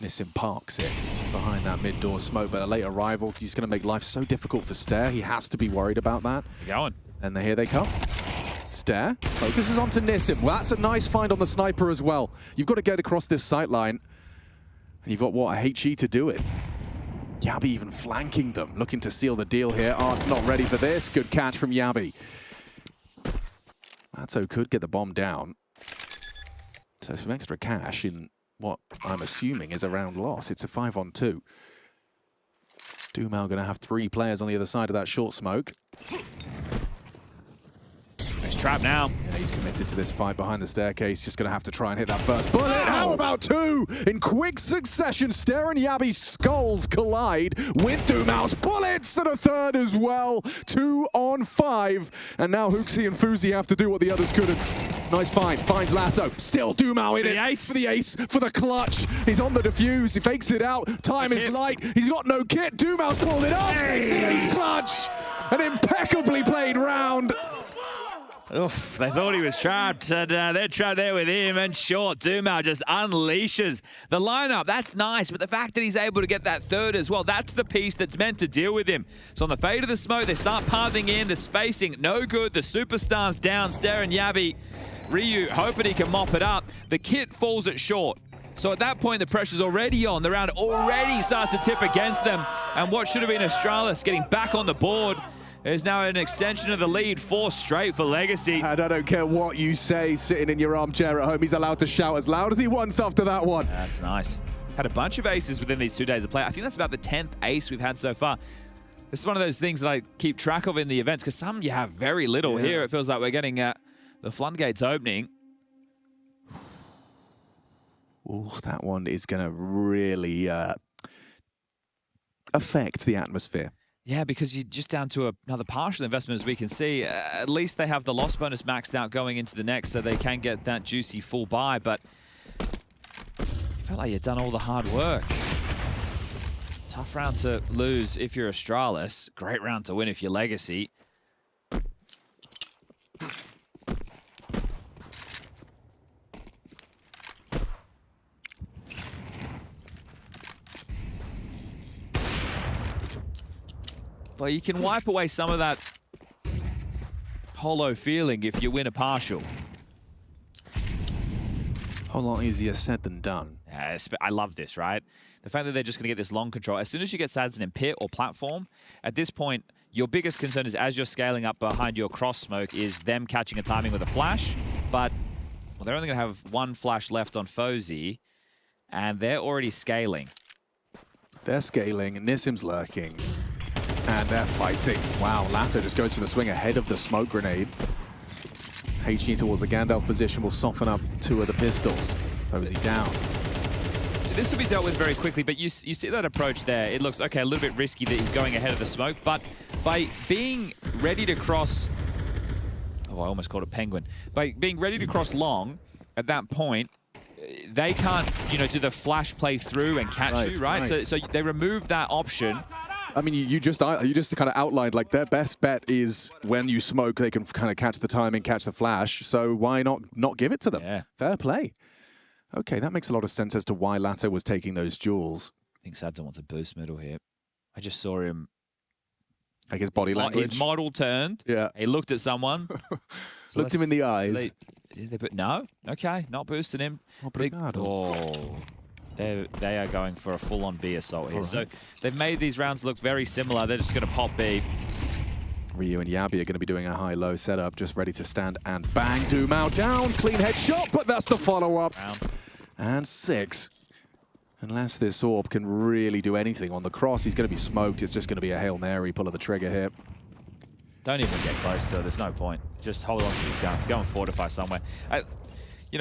Nissim parks it behind that mid-door smoke, but a late arrival, he's going to make life so difficult for Stair. He has to be worried about that. Going. And here they come. Stair focuses onto Nissim. Well, that's a nice find on the sniper as well. You've got to get across this sight line. And you've got, what, a HE to do it. Yabi even flanking them, looking to seal the deal here. Art's not ready for this. Good catch from Yabi. Lato could get the bomb down. So some extra cash in what I'm assuming is a round loss. It's a 5-on-2. Dumal going to have 3 players on the other side of that short smoke. Nice trap now. Yeah, he's committed to this fight behind the staircase. Just going to have to try and hit that first bullet. How about 2? In quick succession, Stair and Yabi's skulls collide with Dumal's bullets, and a third as well. 2 on 5. And now Hooksy and Fuzi have to do what the others couldn't. Nice find. Finds Lato. Still Dumal in it. For the ace. For the clutch. He's on the defuse. He fakes it out. Time is light. He's got no kit. Dumal's pulled it off. Makes the ace clutch. An impeccably played round. Oof, they thought he was trapped, and they're trapped there with him, and short, Dumal just unleashes the lineup. That's nice, but the fact that he's able to get that third as well, that's the piece that's meant to deal with him. So on the fade of the smoke, they start pathing in, the spacing, no good, the superstars down, Stair and Yabi. Ryu hoping he can mop it up. The kit falls at short. So at that point, the pressure's already on. The round already starts to tip against them, and what should have been Astralis getting back on the board. There's now an extension of the lead, 4 straight for Legacy. And I don't care what you say sitting in your armchair at home, he's allowed to shout as loud as he wants after that one. That's nice. Had a bunch of aces within these 2 days of play. I think that's about the 10th ace we've had so far. This is one of those things that I keep track of in the events, because some you have very little. Here it feels like we're getting the floodgates opening. Ooh, that one is going to really affect the atmosphere. Yeah, because you're just down to another partial investment, as we can see. At least they have the loss bonus maxed out going into the next, so they can get that juicy full buy, but you felt like you'd done all the hard work. Tough round to lose if you're Astralis. Great round to win if you're Legacy. Well, you can wipe away some of that hollow feeling if you win a partial. A whole lot easier said than done. Yeah, I love this, right? The fact that they're just going to get this long control. As soon as you get Sadson in pit or platform, at this point, your biggest concern is as you're scaling up behind your cross smoke is them catching a timing with a flash. But well, they're only going to have 1 flash left on FaZe, and they're already scaling. They're scaling, Nissim's lurking. And they're fighting. Wow, Latta just goes for the swing ahead of the smoke grenade. HG towards the Gandalf position will soften up 2 of the pistols. FaZe down. This will be dealt with very quickly, but you see that approach there. It looks, okay, a little bit risky that he's going ahead of the smoke, but by being ready to cross... Oh, I almost called it penguin. By being ready to cross long, at that point, they can't, do the flash play through and catch you, right? So they remove that option. I mean, you just kind of outlined, like, their best bet is when you smoke, they can kind of catch the timing, catch the flash. So why not give it to them? Yeah. Fair play. Okay, that makes a lot of sense as to why Latta was taking those jewels. I think Sadson wants a boost middle here. I just saw him. Like his body language. His model turned. Yeah. He looked at someone. Looked him in the eyes. No? Okay, not boosting him. They are going for a full-on B assault here. Right. So they've made these rounds look very similar. They're just going to pop B. Ryu and Yabi are going to be doing a high-low setup, just ready to stand and bang. Doomao down, clean headshot, but that's the follow-up. And 6. Unless this AWP can really do anything on the cross, he's going to be smoked. It's just going to be a Hail Mary, pull of the trigger here. Don't even get close to it. There's no point. Just hold on to these guns. Go and fortify somewhere.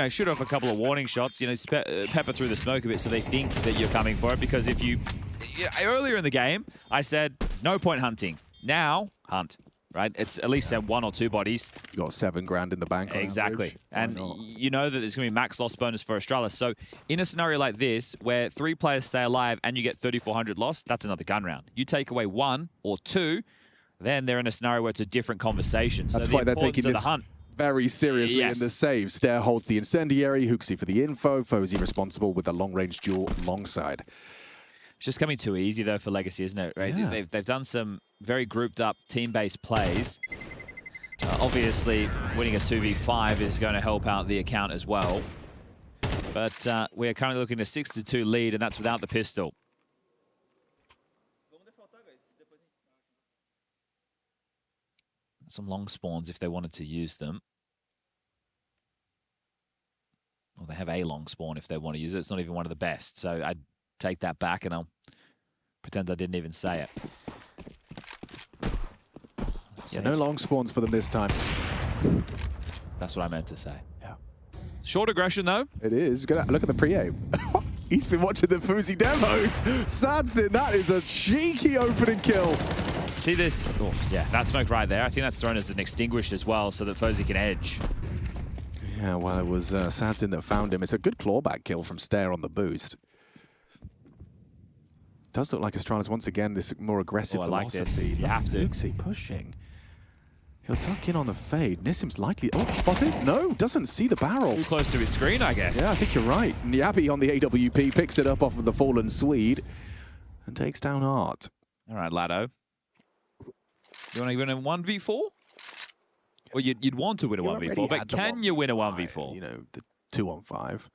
Shoot off a couple of warning shots, pepper through the smoke a bit so they think that you're coming for it. Because if you... earlier in the game, I said, no point hunting. Now, hunt, right? It's at least 1 or 2 bodies. You got 7 grand in the bank. Exactly. And you know that there's going to be max loss bonus for Astralis. So in a scenario like this, where 3 players stay alive and you get 3,400 loss, that's another gun round. You take away 1 or 2, then they're in a scenario where it's a different conversation. That's so why they're taking this hunt very seriously in the save. Stair holds the incendiary, Hooksy for the info, FaZe responsible with the long-range duel alongside. It's just coming too easy, though, for Legacy, isn't it? Right? Yeah. They've done some very grouped-up, team-based plays. Obviously, winning a 2v5 is going to help out the account as well. But we are currently looking at a 6-2 lead, and that's without the pistol. Some long spawns if they wanted to use them. Well, they have a long spawn if they want to use it. It's not even one of the best. So I'd take that back and I'll pretend I didn't even say it. Yeah, no long spawns for them this time. That's what I meant to say. Yeah. Short aggression, though. It is. Look at the pre-aim. He's been watching the FaZe demos. Sadson, that is a cheeky opening kill. See this? Oh, yeah, that smoke right there. I think that's thrown as an extinguished as well so that FaZe can edge. Yeah, well, it was Sadson that found him. It's a good clawback kill from Stair on the boost. It does look like Astralis once again, this more aggressive velocity. Like this. You have to. Hooksy pushing. He'll tuck in on the fade. Nissim's likely... Oh, spotted? No, doesn't see the barrel. Too close to his screen, I guess. Yeah, I think you're right. Yabi on the AWP picks it up off of the fallen Swede and takes down Art. All right, Lado. You want to win a 1v4? Well, you'd want to win a 1v4, but can you win a 1v4? You know, the 2-on-5.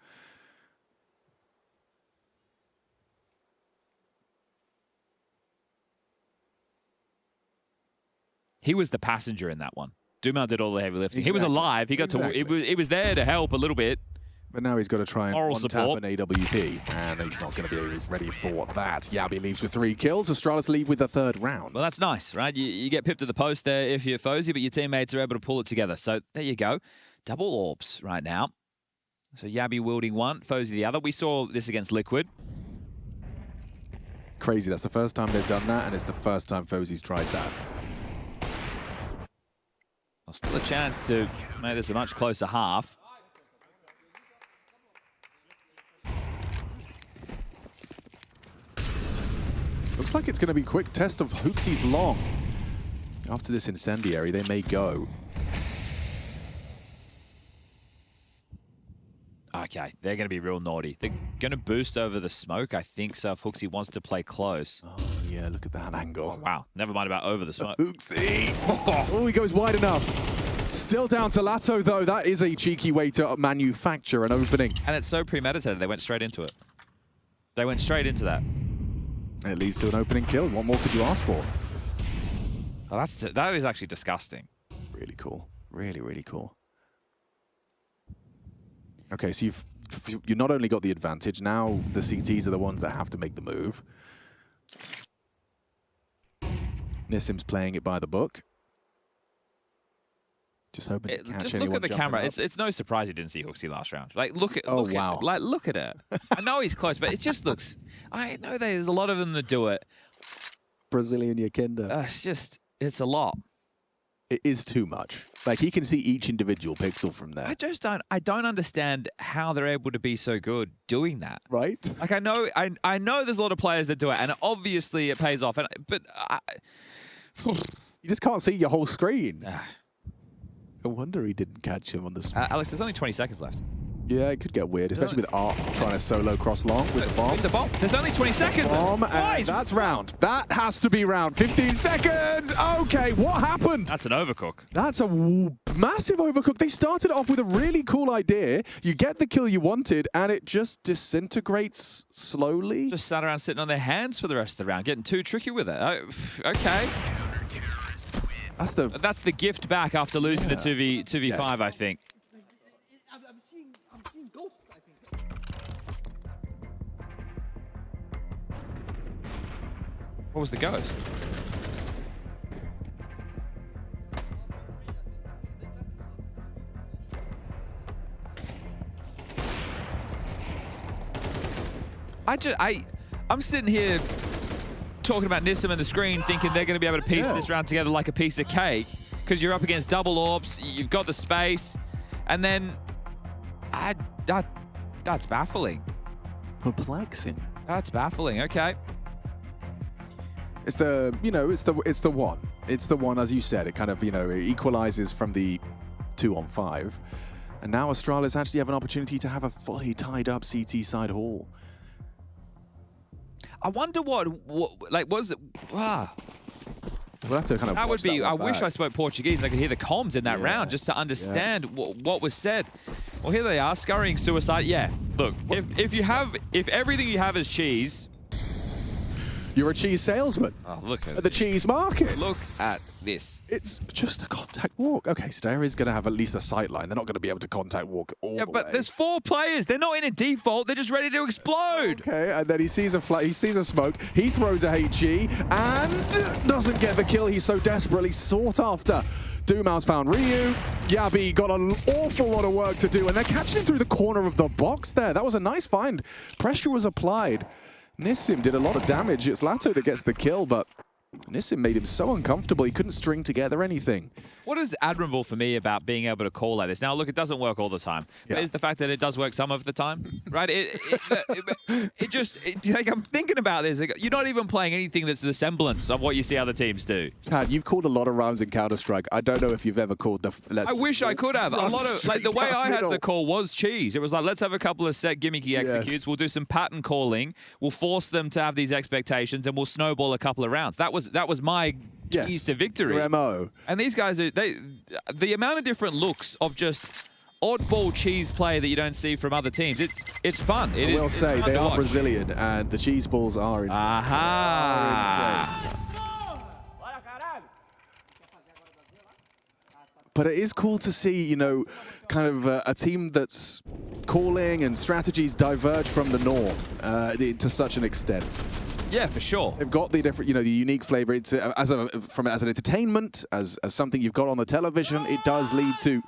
he was the passenger in that one. Dumar did all the heavy lifting. Exactly. He was alive. He got to. He was there to help a little bit. But now he's got to try and Moral one-tap support. an AWP, and he's not going to be ready for that. Yabi leaves with 3 kills. Astralis leave with a 3rd round. Well, that's nice, right? You get pipped to the post there if you're FaZe, but your teammates are able to pull it together. So there you go. Double orbs right now. So Yabi wielding one, FaZe the other. We saw this against Liquid. Crazy. That's the first time they've done that, and it's the first time FaZe's tried that. Well, still a chance to make this a much closer half. Looks like it's going to be a quick test of Hooksy's long. After this incendiary, they may go. Okay, they're going to be real naughty. They're going to boost over the smoke, I think, so if Hooksy wants to play close. Oh, yeah, look at that angle. Oh, wow, never mind about over the smoke. Hooksy! Oh, he goes wide enough. Still down to Lato, though. That is a cheeky way to manufacture an opening. And it's so premeditated, they went straight into it. They went straight into that. It leads to an opening kill. What more could you ask for? Oh, that is actually disgusting. Really cool. Really, really cool. Okay, so you not only got the advantage, now the CTs are the ones that have to make the move. Nissim's playing it by the book. Just hoping to catch just anyone look at the jumping camera. up. It's no surprise he didn't see Hooksy last round. Like look at wow. look at it. I know he's close, but it just looks. I know there's a lot of them that do it. Brazilian Yakinda. It's a lot. It is too much. Like he can see each individual pixel from there. I don't understand how they're able to be so good doing that. Right? Like I know there's a lot of players that do it, and obviously it pays off. But you just can't see your whole screen. No wonder he didn't catch him on the screen. Alex, there's only 20 seconds left. Yeah, it could get weird, especially with Art trying to solo cross long with the bomb. With the bomb. There's only 20 seconds. Bomb, and that's round. That has to be round. 15 seconds. Okay, what happened? That's an overcook. That's a massive overcook. They started off with a really cool idea. You get the kill you wanted, and it just disintegrates slowly. Just sat around sitting on their hands for the rest of the round, getting too tricky with it. Okay. That's the gift back after losing the 2v5, yes. I think. I'm seeing ghosts, I think. What was the ghost? I'm sitting here talking about Nissim and the screen, thinking they're going to be able to piece this round together like a piece of cake, because you're up against double orbs, you've got the space, and then that's baffling. Perplexing. That's baffling. Okay. It's the one. It's the one, as you said. It kind of it equalizes from the 2-on-5, and now Astralis actually have an opportunity to have a fully tied up CT side hall. I wonder what was it? Wow. We'll have to kind of that would be. I wish back. I spoke Portuguese. I could hear the comms in that round just to understand what was said. Well, here they are, scurrying suicide. Yeah, look, if everything you have is cheese, you're a cheese salesman. Oh, look at the cheese market. Look at this. It's just a contact walk. Okay, Stair is going to have at least a sight line. They're not going to be able to contact walk all the way. But there's 4 players. They're not in a default. They're just ready to explode. Okay, and then he sees a smoke. He throws a HG and doesn't get the kill. He's so desperately sought after. Dumao's found Ryu. Yabi got an awful lot of work to do, and they're catching him through the corner of the box there. That was a nice find. Pressure was applied. Nissim did a lot of damage. It's Lato that gets the kill, but Nissim made him so uncomfortable he couldn't string together anything. What is admirable for me about being able to call like this? Now, look, it doesn't work all the time. But it's the fact that it does work some of the time, right? Like, I'm thinking about this. You're not even playing anything that's the semblance of what you see other teams do. Chad, you've called a lot of rounds in Counter-Strike. I don't know if you've ever called the... I wish I could have. A lot of, like, the way I had to call was cheese. It was like, let's have a couple of set gimmicky executes. Yes. We'll do some pattern calling. We'll force them to have these expectations, and we'll snowball a couple of rounds. That was my keys to victory. Your MO. And these guys are the amount of different looks of just oddball cheese play that you don't see from other teams. It's fun. I will say they are Brazilian, and the cheese balls are insane. Aha! But it is cool to see, you know, kind of a team that's calling and strategies diverge from the norm to such an extent. Yeah, for sure. They've got the different, you know, the unique flavor. It's as an entertainment, as something you've got on the television. It does lead to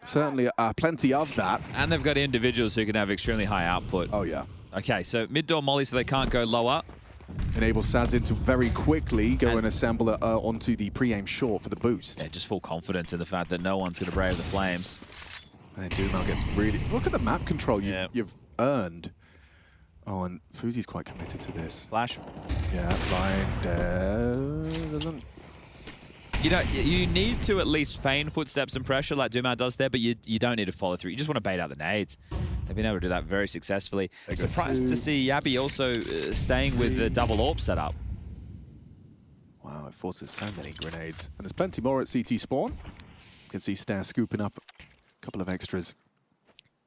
certainly plenty of that. And they've got individuals who can have extremely high output. Oh yeah. Okay, so mid-door molly, so they can't go lower. Enables Sadzin to very quickly go and assemble onto the pre-aim short for the boost. Yeah, just full confidence in the fact that no one's going to brave the flames. And Dumal gets really... Look at the map control you've earned. Oh, and Fuzi's quite committed to this. Flash. Yeah, blind doesn't... You know, you need to at least feign footsteps and pressure like Dumal does there, but you don't need to follow through. You just want to bait out the nades. They've been able to do that very successfully. Surprised to see Yabi also staying with the double AWP setup. Wow, it forces so many grenades. And there's plenty more at CT spawn. You can see Star scooping up a couple of extras.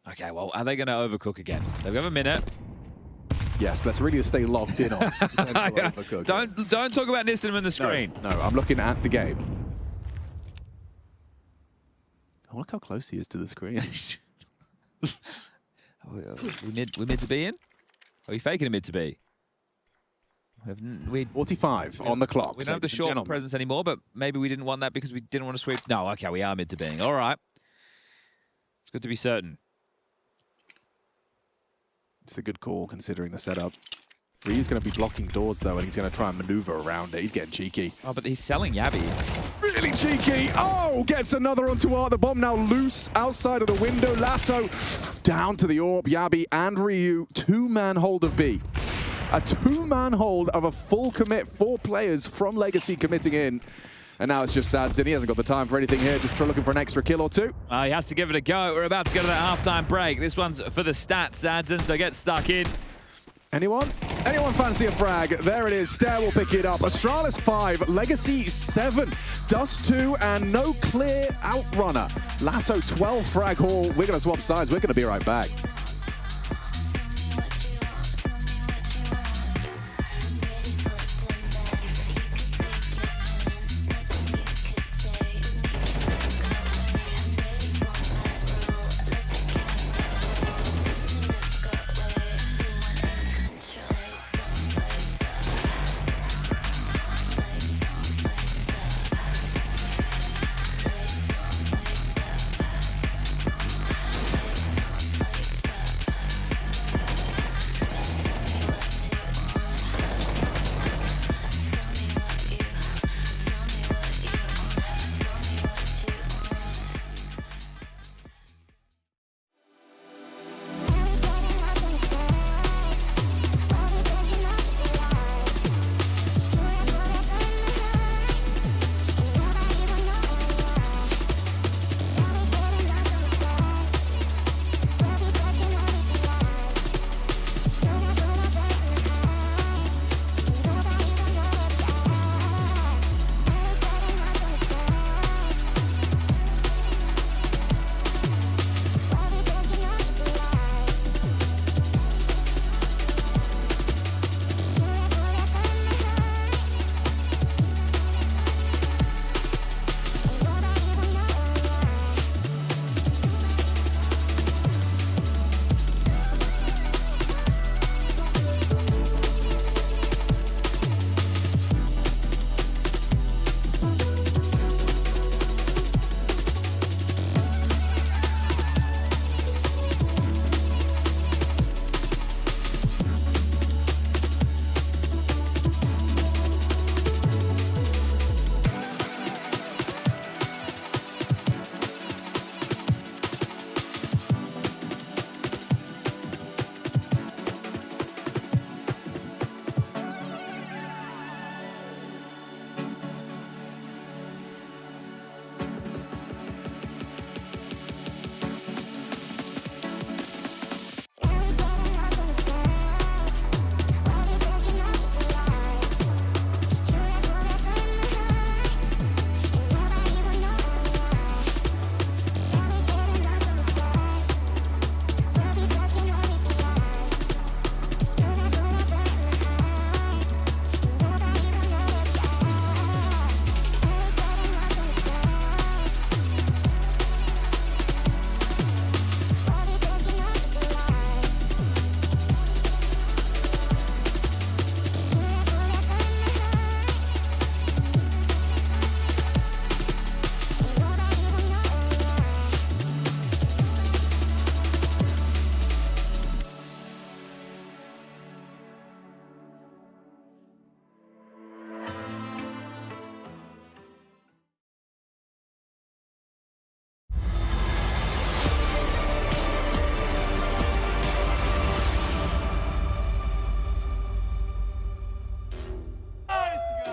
Okay, well, are they going to overcook again? They've got a minute. Yes, let's really stay locked in on Don't talk about Nissan on the screen. No, I'm looking at the game. Oh, look how close he is to the screen. we mid to be in? Are we faking a mid to be? 45 on the clock. We don't have the short presence anymore, but maybe we didn't want that because we didn't want to sweep. No, okay, we are mid to being. All right. It's good to be certain. It's a good call considering the setup. Ryu's going to be blocking doors though, and he's going to try and maneuver around it. He's getting cheeky. Oh, but he's selling Yabi. Really cheeky. Oh, gets another onto Art. The bomb now loose outside of the window. Lato down to the AWP. Yabi and Ryu. Two-man hold of B. A two-man hold of a full commit. 4 players from Legacy committing in. And now it's just Sadzin. He hasn't got the time for anything here. Just looking for an extra kill or 2. He has to give it a go. We're about to go to that halftime break. This one's for the stats, Sadzin, so get stuck in. Anyone? Anyone fancy a frag? There it is. Stair will pick it up. Astralis 5, Legacy 7, Dust 2, and no clear outrunner. Lato 12 frag haul. We're going to swap sides. We're going to be right back.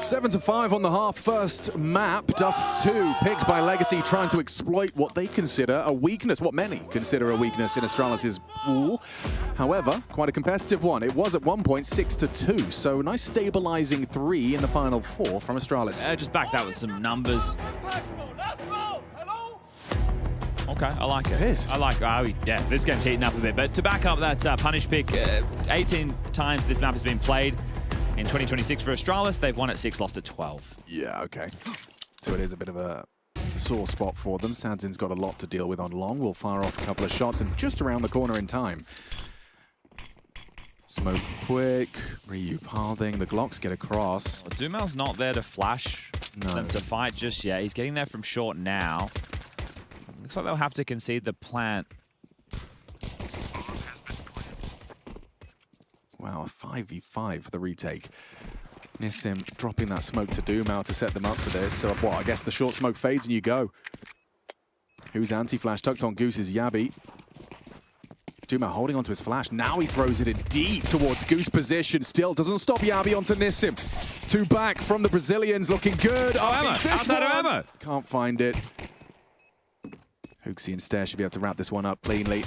7-5 on the half. First map, Dust 2, picked by Legacy, trying to exploit what they consider a weakness, what many consider a weakness in Astralis' pool. However, quite a competitive one. It was at one point 6-2, so nice stabilizing 3 in the final 4 from Astralis. Just back that with some numbers. Okay, I like it. Pissed. I like it. Oh, yeah, this game's heating up a bit. But to back up that punish pick, 18 times this map has been played. In 2026 for Astralis, they've won at 6, lost at 12. Yeah, okay. So it is a bit of a sore spot for them. Sadzin's got a lot to deal with on long. We'll fire off a couple of shots and just around the corner in time. Smoke quick. Ryu pathing. The Glocks get across. Well, Dumal's not there to flash them to fight just yet. He's getting there from short now. Looks like they'll have to concede the plant. Wow, a 5v5 for the retake. Nissim dropping that smoke to Dumal to set them up for this. So what, I guess the short smoke fades and you go. Who's anti-flash? Tucked on Goose is Yabi. Dumal holding onto his flash. Now he throws it in deep towards Goose position. Still doesn't stop Yabi onto Nissim. 2 back from the Brazilians, looking good. Oh, ammo. Outside of ammo. Can't find it. Hooksy and Stare should be able to wrap this one up cleanly.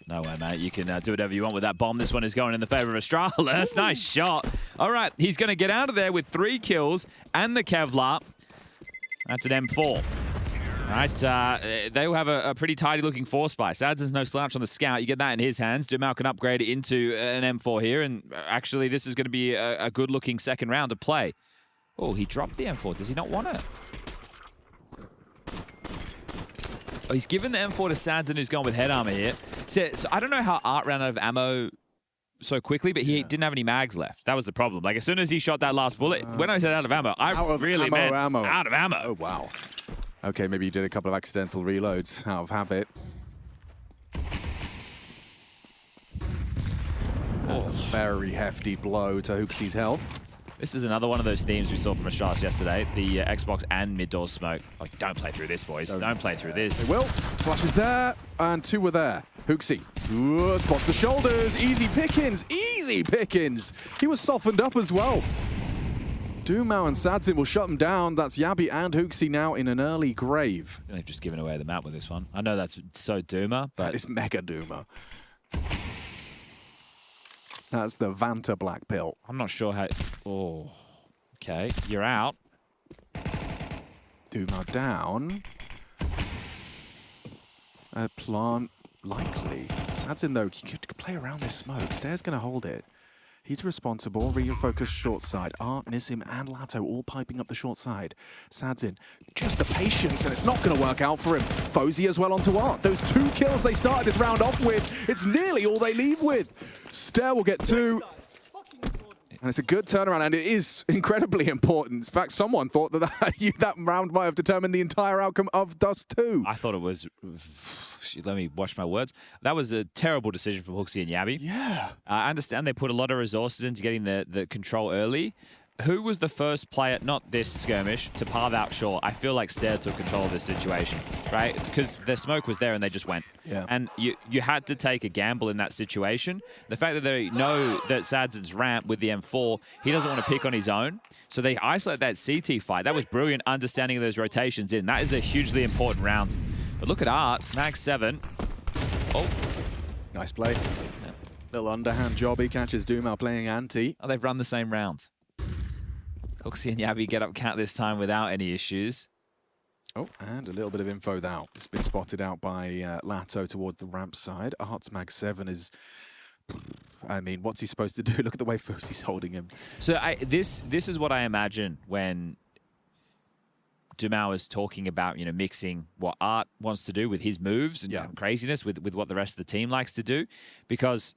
No way, mate. You can do whatever you want with that bomb. This one is going in the favor of Astralis. Nice shot. All right, he's going to get out of there with 3 kills and the Kevlar. That's an M4. All right, they will have a pretty tidy-looking force buy. Sadzin's no slouch on the scout. You get that in his hands. Dumal can upgrade it into an M4 here, and actually this is going to be a good-looking second round to play. Oh, he dropped the M4. Does he not want it? Oh, he's given the M4 to Sadzin, who's gone with head armor here. So I don't know how Art ran out of ammo so quickly, but he didn't have any mags left. That was the problem. Like, as soon as he shot that last bullet, when I said out of ammo, I really meant out of ammo. Oh, wow. Okay, maybe you did a couple of accidental reloads out of habit. That's a very hefty blow to Hooksy's health. This is another one of those themes we saw from Astralis yesterday. The Xbox and mid-door smoke. Like, don't play through this, boys. Don't play through this. They will. Flash is there, and 2 were there. Hooksy spots the shoulders. Easy pickings. Easy pickings. He was softened up as well. Dumal and Sadzin will shut them down. That's Yabi and Hooksy now in an early grave. They've just given away the map with this one. I know that's so Duma, but... It's mega Duma. That's the Vanta Black Pill. I'm not sure how... Oh, okay. You're out. Dumal down. Plant, likely. Sadzin, though, you could play around this smoke. Stare's going to hold it. He's responsible. Refocus short side. Art, Nissim, and Lato all piping up the short side. Sadzin, just the patience, and it's not going to work out for him. FaZe as well onto Art. Those 2 kills they started this round off with, it's nearly all they leave with. Stare will get 2. And it's a good turnaround, and it is incredibly important. In fact, someone thought that that round might have determined the entire outcome of Dust 2. I thought it was... Let me watch my words. That was a terrible decision from Hooksy and Yabi. Yeah. I understand they put a lot of resources into getting the control early. Who was the first player, not this skirmish, to path out short? I feel like Stare took control of this situation, right? Because the smoke was there and they just went. Yeah. And you had to take a gamble in that situation. The fact that they know that Sadzin's ramp with the M4, he doesn't want to pick on his own. So they isolate that CT fight. That was brilliant understanding of those rotations in. That is a hugely important round. But look at Art, mag 7. Oh. Nice play. Yeah. Little underhand job. He catches Dumal playing anti. Oh, they've run the same round. Hooksy and Yabi get up count this time without any issues. Oh, and a little bit of info now. It's been spotted out by Lato towards the ramp side. Art's mag 7 is... I mean, what's he supposed to do? Look at the way FaZe's holding him. So this is what I imagine when Dumal is talking about, you know, mixing what Art wants to do with his moves and craziness with what the rest of the team likes to do. Because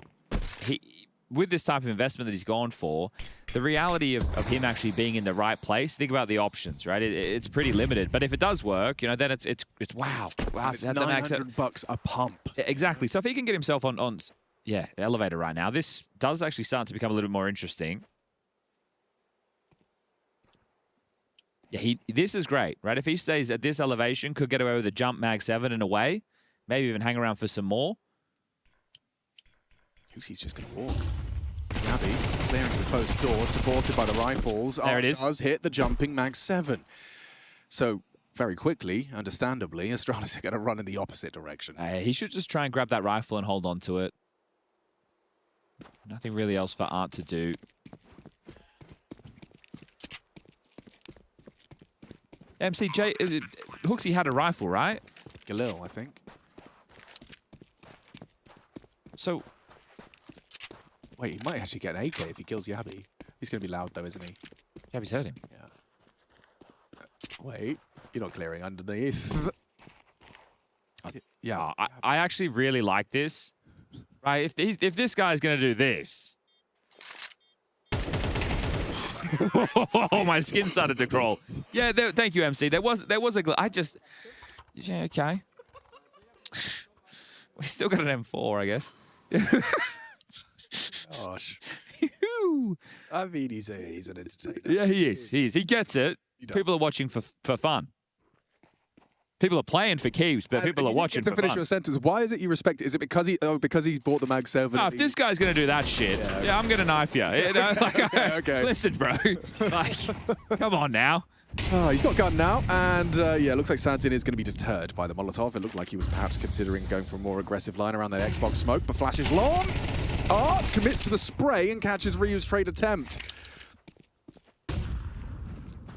with this type of investment that he's gone for, the reality of him actually being in the right place, think about the options, right? It's pretty limited. But if it does work, you know, then it's wow. It's $900 a pump. Exactly. So if he can get himself on elevator right now, this does actually start to become a little bit more interesting. Yeah, this is great, right? If he stays at this elevation, could get away with a jump mag 7 and away, maybe even hang around for some more. Hooksy's just going to walk. Yabi clearing the closed door, supported by the rifles. There it is. Does hit the jumping mag 7. So very quickly, understandably, Astralis are going to run in the opposite direction. He should just try and grab that rifle and hold on to it. Nothing really else for Art to do. MCJ, Hooksy had a rifle, right? Galil, I think. So... Wait, he might actually get an AK if he kills Yabi. He's going to be loud, though, isn't he? Yabi's hurt him. Yeah. Wait, you're not clearing underneath. Yeah. I actually really like this. Right, if this guy's going to do this... Oh, my skin started to crawl. Yeah, thank you, MC. There was a... I just... Yeah, okay. We still got an M4, I guess. Gosh. I mean, he's an entertainer. Yeah, he is. He gets it. People are watching for fun. People are playing for keeps, but people are watching for fun. To finish your sentence, why is it you respect it? Is it because he bought the mag 7? No, if this guy's going to do that shit, yeah, I'm going to knife you. You know, like, okay. Listen, bro. Like, come on now. Oh, he's got gun now, and yeah, it looks like Santin is going to be deterred by the Molotov. It looked like he was perhaps considering going for a more aggressive line around that Xbox smoke, but flashes long. Art commits to the spray and catches Ryu's trade attempt.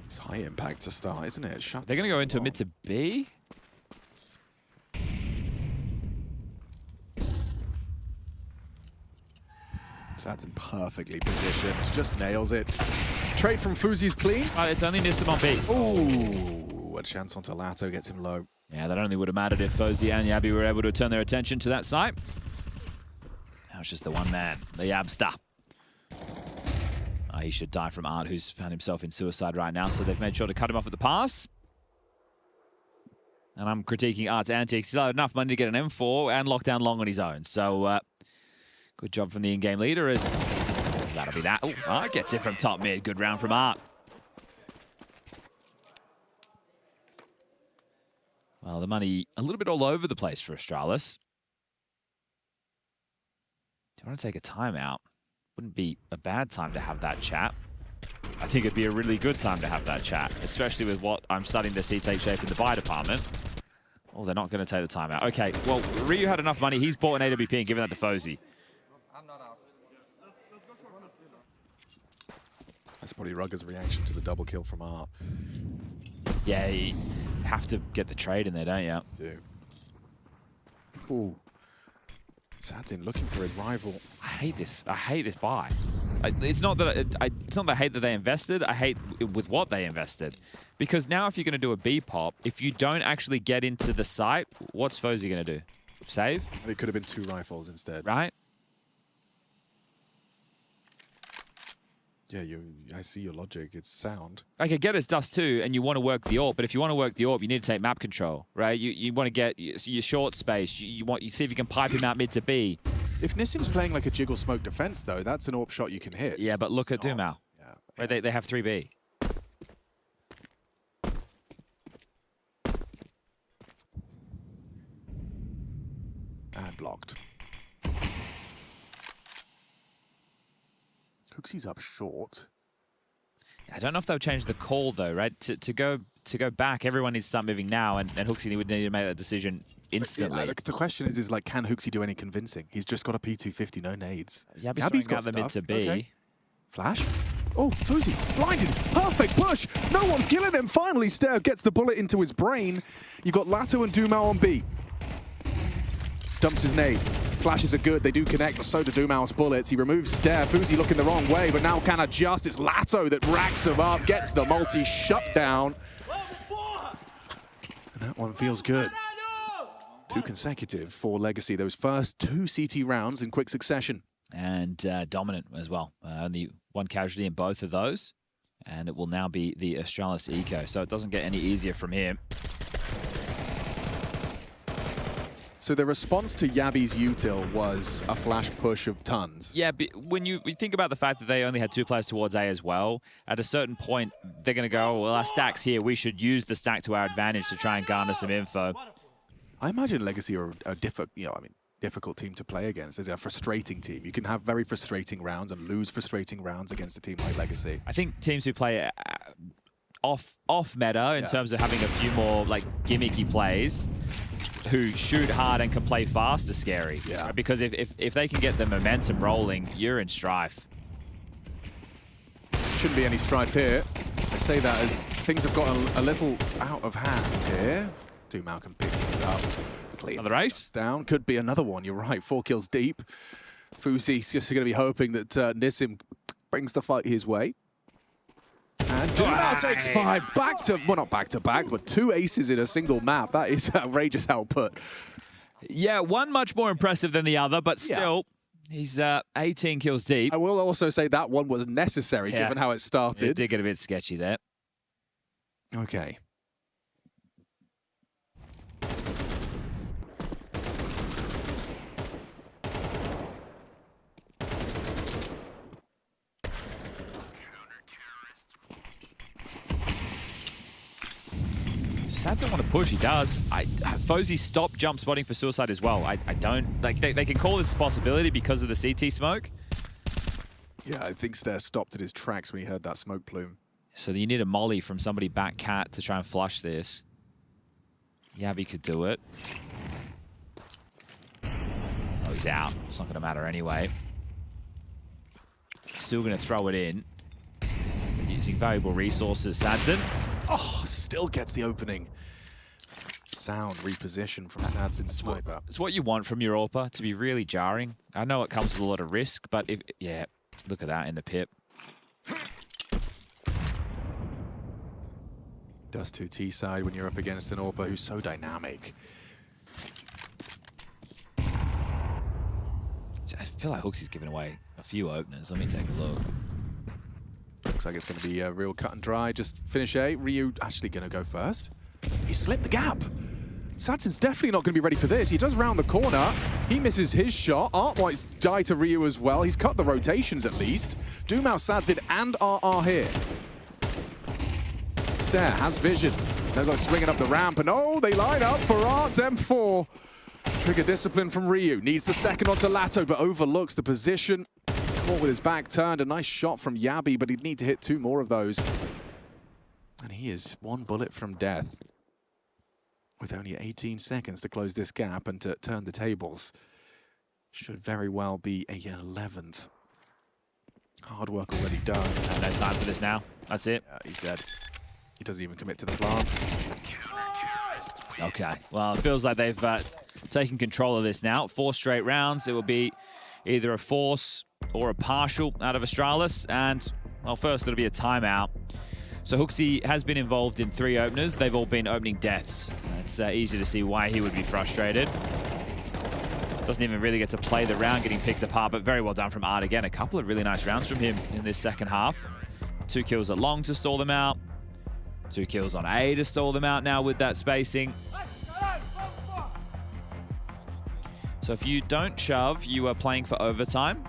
It's high impact to start, isn't it? They're going to go into a mid to B. Santin perfectly positioned, just nails it. Trade from Fuzi's clean. It's only Nissim on B. Ooh, a chance onto Lato gets him low. Yeah, that only would have mattered if FaZe and Yabi were able to turn their attention to that site. Now it's just the one man, the Yabster. He should die from Art, who's found himself in suicide right now, so they've made sure to cut him off at the pass. And I'm critiquing Art's antics. He's had enough money to get an M4 and lock down long on his own. So, good job from the in-game leader as that'll be that. Oh, Art gets it from top mid. Good round from Art. Well, the money a little bit all over the place for Astralis. Do you want to take a timeout? Wouldn't be a bad time to have that chat. I think it'd be a really good time to have that chat, especially with what I'm starting to see take shape in the buy department. Oh, they're not going to take the timeout. Okay, well, Ryu had enough money. He's bought an AWP and given that to FaZe. That's probably Rugger's reaction to the double kill from Art. Yeah, you have to get the trade in there, don't you? Do. Ooh. Santin looking for his rival. I hate this. I hate this buy. It's not that it's not that I hate that they invested. I hate with what they invested, because now if you're going to do a B pop, if you don't actually get into the site, what's FaZe going to do? Save? It could have been 2 rifles instead. Right? Yeah, I see your logic. It's sound. I could get his dust too, and you want to work the AWP, but if you want to work the AWP, you need to take map control, right? You want to get your short space. You see if you can pipe him out mid to B. If Nissim's playing like a jiggle smoke defense, though, that's an AWP shot you can hit. Yeah, but look at Dumao. Yeah. Right, they have 3B. And blocked. Hooksy's up short. I don't know if they'll change the call though, right? To go back, everyone needs to start moving now, and Hooksy would need to make that decision instantly. Yeah, the question is like, can Hooksy do any convincing? He's just got a P250, no nades. Yabi's got the mid to B. Okay. Flash. Oh, Fuzi, blinded. Perfect push. No one's killing him. Finally, Stair gets the bullet into his brain. You've got Lato and Dumao on B. Dumps his nade. Flashes are good, they do connect, but so do Dumao's bullets. He removes Stair. Fuzi looking the wrong way, but now can adjust. It's Lato that racks him up, gets the multi shut down. And that one feels good. 2 consecutive for Legacy. Those first 2 CT rounds in quick succession. And dominant as well. Only 1 casualty in both of those. And it will now be the Astralis Eco. So it doesn't get any easier from here. So the response to Yabi's util was a flash push of tons. Yeah, but when you think about the fact that they only had 2 players towards A as well, at a certain point, they're going to go, oh, well, our stack's here. We should use the stack to our advantage to try and garner some info. I imagine Legacy are different. You know, I mean, difficult team to play against. It's a frustrating team. You can have very frustrating rounds and lose frustrating rounds against a team like Legacy. I think teams who play off meta in terms of having a few more like gimmicky plays, who shoot hard and can play fast, are scary. Yeah. Right? Because if they can get the momentum rolling, you're in strife. Shouldn't be any strife here. I say that as things have gotten a little out of hand here. Doom can pick things up. Clean. Another ace? Down. Could be another one. You're right. 4 kills deep. FaZe's just going to be hoping that Nissim brings the fight his way. And Doom takes 5. Back to, well, not back to back, but 2 aces in a single map. That is outrageous output. Yeah, one much more impressive than the other, but still, he's 18 kills deep. I will also say that one was necessary, given how it started. It did get a bit sketchy there. Okay. Sad don't want to push, he does. FaZe stopped jump spotting for suicide as well. I don't, like, they can call this a possibility because of the CT smoke. Yeah, I think Stair stopped at his tracks when he heard that smoke plume. So you need a molly from somebody back cat to try and flush this. Yabby could do it. Oh, he's out. It's not going to matter anyway. Still going to throw it in. Using valuable resources, Sadson. Oh, still gets the opening. Sound reposition from Sadson's sniper. It's what you want from your AWPer, to be really jarring. I know it comes with a lot of risk, but yeah, look at that in the pit. Does 2 T side when you're up against an AWPer who's so dynamic. I feel like Hooksy's giving away a few openers. Let me take a look. Looks like it's going to be a real cut and dry. Just finish A. Ryu actually going to go first. He slipped the gap. Sadson's definitely not going to be ready for this. He does round the corner. He misses his shot. Artwhite's die to Ryu as well. He's cut the rotations at least. Doomau, Sadson, and RR here. Stair has vision. They're like swinging up the ramp, and oh, they line up for Art's M4. Trigger discipline from Ryu. Needs the second onto Lato, but overlooks the position. Caught with his back turned. A nice shot from Yabby, but he'd need to hit 2 more of those. And he is 1 bullet from death. With only 18 seconds to close this gap and to turn the tables. Should very well be a 11th. Hard work already done. No time for this now. That's it. He's dead. He doesn't even commit to the plant. Okay. Well, it feels like they've taken control of this now. 4 straight rounds. It will be either a force or a partial out of Astralis. And, well, first it'll be a timeout. So Hooksy has been involved in 3 openers. They've all been opening deaths. It's easy to see why he would be frustrated. Doesn't even really get to play the round, getting picked apart, but very well done from Art again. A couple of really nice rounds from him in this second half. 2 kills at long to stall them out. 2 kills on A to stall them out now with that spacing. So if you don't shove, you are playing for overtime,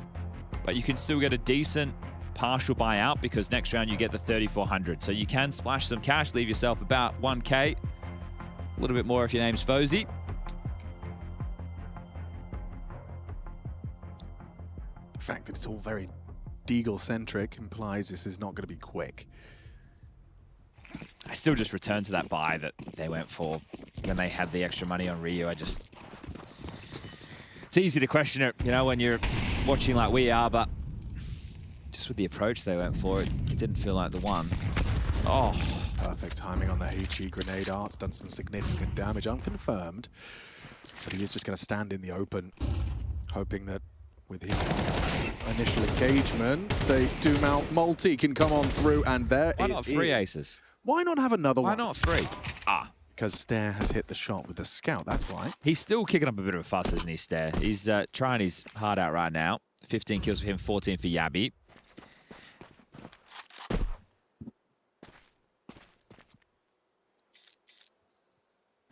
but you can still get a decent partial buyout because next round you get the 3,400. So you can splash some cash, leave yourself about 1K. A little bit more if your name's FaZe. The fact that it's all very Deagle-centric implies this is not going to be quick. I still just return to that buy that they went for when they had the extra money on Ryu. It's easy to question it, you know, when you're watching like we are, but just with the approach they went for, it didn't feel like the one. Oh. Perfect timing on the Heichi grenade. Art's done some significant damage, unconfirmed, but he is just going to stand in the open, hoping that with his initial engagement, they Doom out multi can come on through, and there Why not 3 aces? Why not have another one? Why not 3? Because Stair has hit the shot with the scout, that's why. He's still kicking up a bit of a fuss, isn't he, Stair? He's trying his heart out right now. 15 kills for him, 14 for Yabby.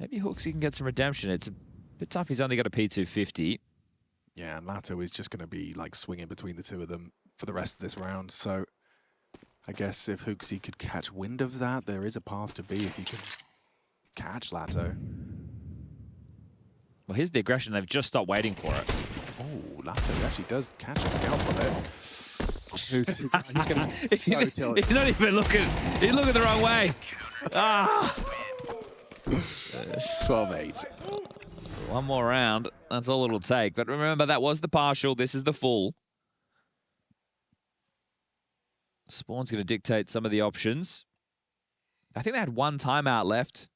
Maybe Hooksy can get some redemption. It's a bit tough. He's only got a P250. Yeah, and Lato is just going to be like swinging between the 2 of them for the rest of this round. So I guess if Hooksy could catch wind of that, there is a path to B if he can catch Lato. Well, here's the aggression. They've just stopped waiting for it. Oh, Lato actually does catch a scalp on it. He's going to be so tilted. He's not even looking. He's looking the wrong way. Ah. 12-8. One more round. That's all it'll take. But remember, that was the partial. This is the full. Spawn's going to dictate some of the options. I think they had one timeout left.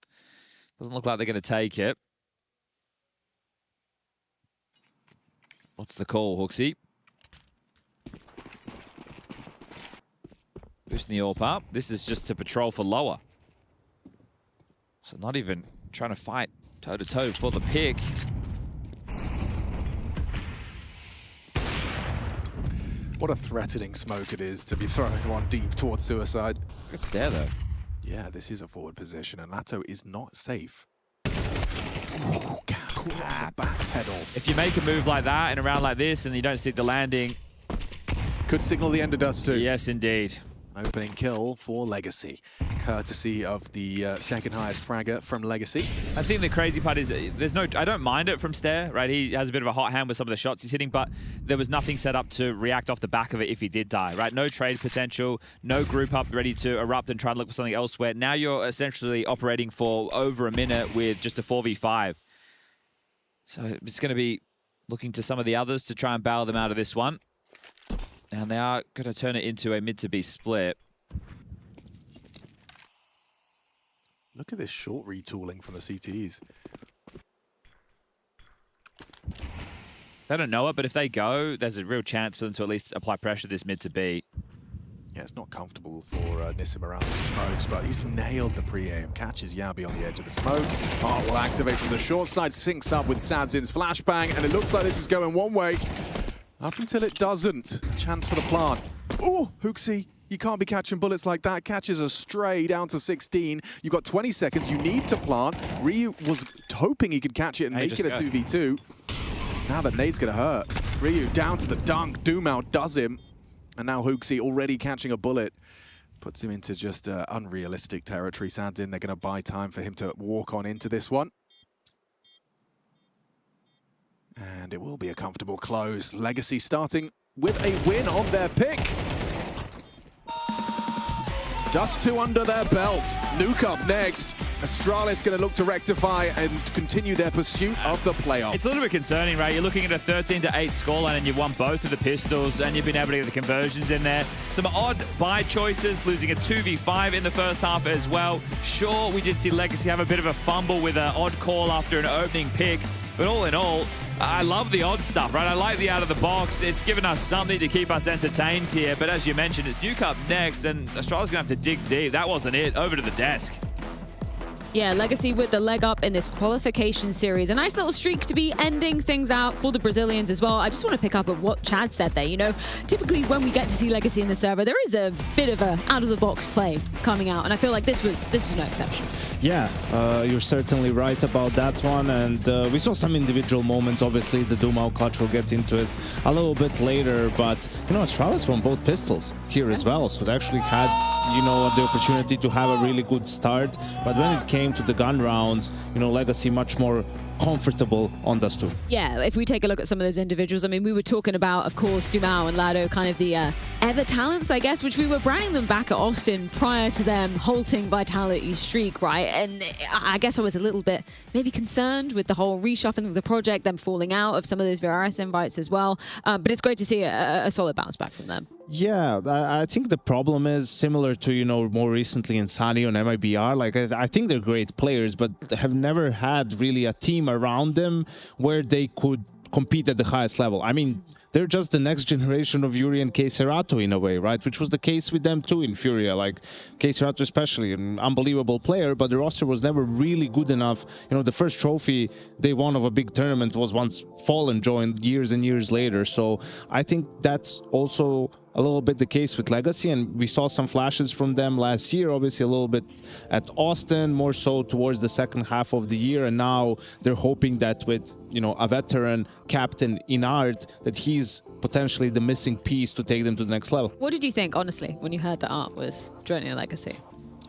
Doesn't look like they're going to take it. What's the call, Hooksy? Boosting the AWP up. This is just to patrol for lower. So not even trying to fight toe-to-toe for the pick. What a threatening smoke it is to be throwing one deep towards suicide. Good stare, though. Yeah, this is a forward position, and Lato is not safe. Ooh, back pedal. If you make a move like that in a round like this and you don't see the landing... Could signal the end of Dust 2. Yes, indeed. Opening kill for Legacy, courtesy of the second highest fragger from Legacy. I think the crazy part is there's no, I don't mind it from Stare, right? He has a bit of a hot hand with some of the shots he's hitting, but there was nothing set up to react off the back of it if he did die, right? No trade potential, no group up ready to erupt and try to look for something elsewhere. Now you're essentially operating for over a minute with just a 4v5. So it's going to be looking to some of the others to try and bail them out of this one. And they are going to turn it into a mid-to-B split. Look at this short retooling from the CTs. They don't know it, but if they go, there's a real chance for them to at least apply pressure this mid-to-B. Yeah, it's not comfortable for Nissim around the smokes, but he's nailed the pre-aim. Catches Yabi on the edge of the smoke. Heart will activate from the short side, syncs up with Sadzin's flashbang, and it looks like this is going one way. Up until it doesn't. Chance for the plant. Oh, Hooksy, you can't be catching bullets like that. Catches a stray down to 16. You've got 20 seconds. You need to plant. Ryu was hoping he could catch it and make it a 2v2. Now that nade's going to hurt. Ryu down to the dunk. Doom outdoes him. And now Hooksy already catching a bullet. Puts him into just unrealistic territory. Sadzin, they're going to buy time for him to walk on into this one. And it will be a comfortable close. Legacy starting with a win on their pick. Dust 2 under their belt. Nuke up next. Astralis going to look to rectify and continue their pursuit of the playoffs. It's a little bit concerning, right? You're looking at a 13-8 scoreline and you've won both of the pistols and you've been able to get the conversions in there. Some odd buy choices, losing a 2v5 in the first half as well. Sure, we did see Legacy have a bit of a fumble with an odd call after an opening pick, but all in all, I love the odd stuff, right? I like the out of the box. It's given us something to keep us entertained here. But as you mentioned, it's Nuke up next, and Australia's going to have to dig deep. That wasn't it. Over to the desk. Yeah, Legacy with the leg up in this qualification series. A nice little streak to be ending things out for the Brazilians as well. I just want to pick up of what Chad said there. You know, typically when we get to see Legacy in the server, there is a bit of a out-of-the-box play coming out, and I feel like this was no exception. Yeah, you're certainly right about that one, and we saw some individual moments. Obviously, the Doom clutch, we'll get into it a little bit later, but, you know, Astralis from both pistols here as well, so they actually had, you know, the opportunity to have a really good start, but when it came to the gun rounds, you know, Legacy much more comfortable on Dust 2. Yeah, if we take a look at some of those individuals, I mean, we were talking about, of course, Dumao and Lado, kind of the ever talents, I guess, which we were branding them back at Austin prior to them halting Vitality streak, right? And I guess I was a little bit maybe concerned with the whole reshuffling of the project, them falling out of some of those VRS invites as well. But it's great to see a solid bounce back from them. Yeah, I think the problem is similar to, you know, more recently in Sunny and MIBR. Like, I think they're great players, but have never had really a team around them where they could compete at the highest level. I mean, they're just the next generation of Yuri and K-Cerato in a way, right? Which was the case with them too in Furia. Like, K-Cerato especially, an unbelievable player, but the roster was never really good enough. You know, the first trophy they won of a big tournament was once Fallen joined years and years later. So I think that's also a little bit the case with Legacy, and we saw some flashes from them last year, obviously a little bit at Austin, more so towards the second half of the year, and now they're hoping that with, you know, a veteran captain in Art, that he's potentially the missing piece to take them to the next level. What did you think, honestly, when you heard that Art was joining Legacy?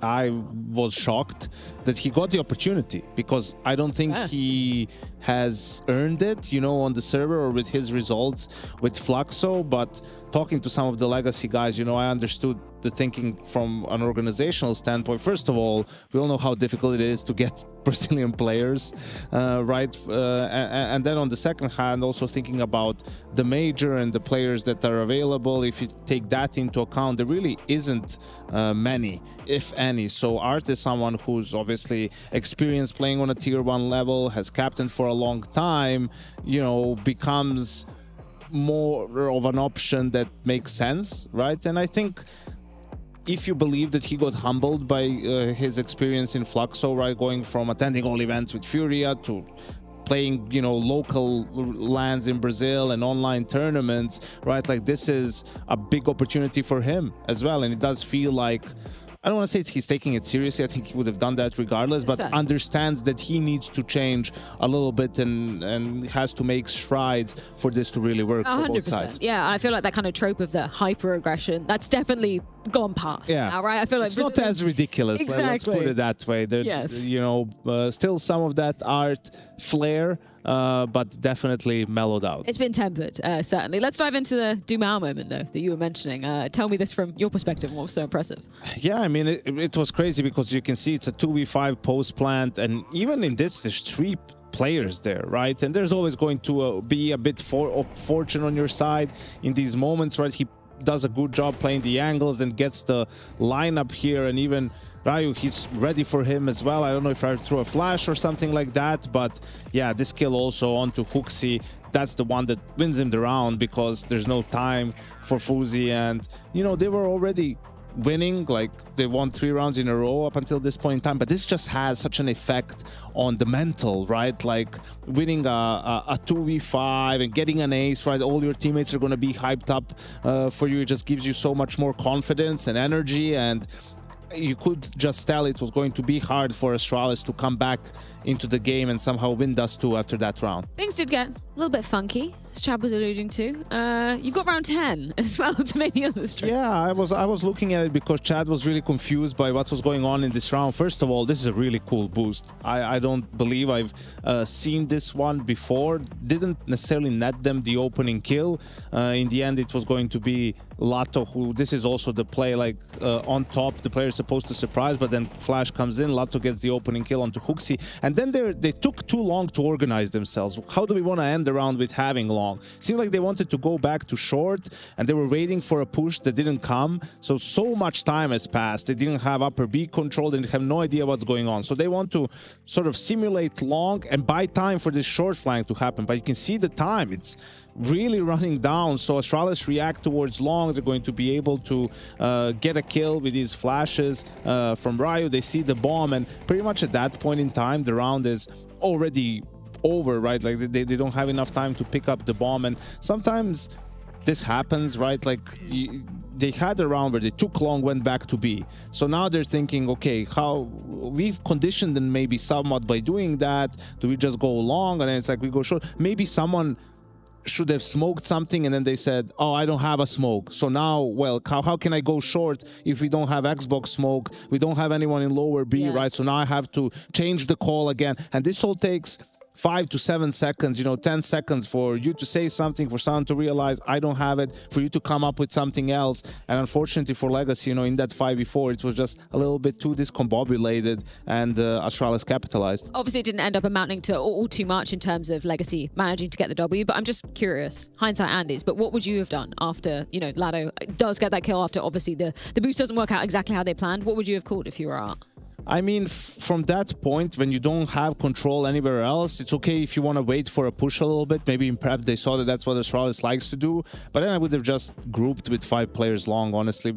I was shocked that he got the opportunity, because I don't think he has earned it, you know, on the server or with his results with Fluxo. But talking to some of the legacy guys, you know, I understood the thinking from an organizational standpoint. First of all, we all know how difficult it is to get Brazilian players, right? And then on the second hand, also thinking about the major and the players that are available. If you take that into account, there really isn't many, if any. So Art is someone who's obviously experienced playing on a tier 1 level, has captained for a long time, you know, becomes more of an option that makes sense, right? And I think if you believe that he got humbled by his experience in Fluxo, right, going from attending all events with Furia to playing, you know, local lands in Brazil and online tournaments, right, like this is a big opportunity for him as well. And it does feel like, I don't want to say he's taking it seriously. I think he would have done that regardless, but understands that he needs to change a little bit and has to make strides for this to really work for both sides. Yeah, I feel like that kind of trope of the hyper-aggression, that's definitely gone past. Yeah, now, right? I feel like it's not as ridiculous. Exactly. Let's put it that way. There, yes. You know, still some of that art flair, but definitely mellowed out. It's been tempered, certainly. Let's dive into the Dumao moment, though, that you were mentioning. Tell me this from your perspective. What was so impressive? Yeah, I mean, it was crazy because you can see it's a 2v5 post plant, and even in this, there's 3 players there, right? And there's always going to be a bit of fortune on your side in these moments, right? He does a good job playing the angles and gets the lineup here, and even Ryu, he's ready for him as well. I don't know if I threw a flash or something like that, but yeah, this kill also onto Huxi, that's the one that wins him the round, because there's no time for Fuzi, and you know, they were already winning, like they won 3 rounds in a row up until this point in time, but this just has such an effect on the mental, right? Like winning a 2v5 and getting an ace, right? All your teammates are going to be hyped up for you. It just gives you so much more confidence and energy, and you could just tell it was going to be hard for Astralis to come back into the game and somehow win Dust 2 after that round. Things did get a little bit funky, as Chad was alluding to. You've got round 10 as well to make the other stream. Yeah, I was looking at it because Chad was really confused by what was going on in this round. First of all, this is a really cool boost. I don't believe I've seen this one before. Didn't necessarily net them the opening kill. In the end, it was going to be Lato, who, this is also the play, like on top, the player is supposed to surprise, but then Flash comes in, Lato gets the opening kill onto Huxi, and then they took too long to organize themselves. How do we want to end the round with having long? Seemed like they wanted to go back to short, and they were waiting for a push that didn't come, so much time has passed. They didn't have upper B control, they have no idea what's going on, so they want to sort of simulate long and buy time for this short flank to happen, but you can see the time, it's really running down. So Astralis react towards long, they're going to be able to get a kill with these flashes from Ryu. They see the bomb, and pretty much at that point in time the round is already over, right? Like they don't have enough time to pick up the bomb, and sometimes this happens, right? Like they had a round where they took long, went back to B. So now they're thinking, okay, how we've conditioned them maybe somewhat by doing that. Do we just go long? And then it's like we go short. Maybe someone should have smoked something, and then they said, oh, I don't have a smoke. So now, well, how can I go short if we don't have Xbox smoke? We don't have anyone in lower B, right? So now I have to change the call again. And this all takes 5 to 7 seconds, you know, 10 seconds for you to say something, for someone to realize I don't have it, for you to come up with something else. And unfortunately for Legacy, you know, in that 5v4, it was just a little bit too discombobulated, and Astralis capitalized. Obviously, it didn't end up amounting to all too much in terms of Legacy managing to get the W, but I'm just curious, hindsight Andy's, but what would you have done after, you know, Lado does get that kill after obviously the boost doesn't work out exactly how they planned? What would you have called if you were Art? I mean, from that point, when you don't have control anywhere else, it's okay if you want to wait for a push a little bit. Maybe in prep they saw that that's what Astralis likes to do, but then I would have just grouped with 5 players long, honestly,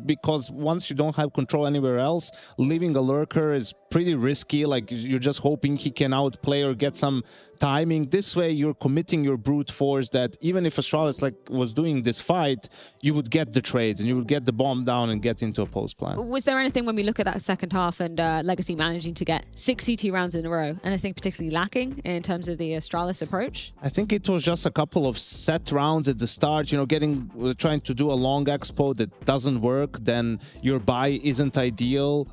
because once you don't have control anywhere else, leaving a lurker is pretty risky. Like you're just hoping he can outplay or get some timing. This way, you're committing your brute force that even if Astralis was doing this fight, you would get the trades and you would get the bomb down and get into a post plan. Was there anything when we look at that second half and Legacy managing to get 6 CT rounds in a row, anything particularly lacking in terms of the Astralis approach? I think it was just a couple of set rounds at the start, trying to do a long expo that doesn't work, then your buy isn't ideal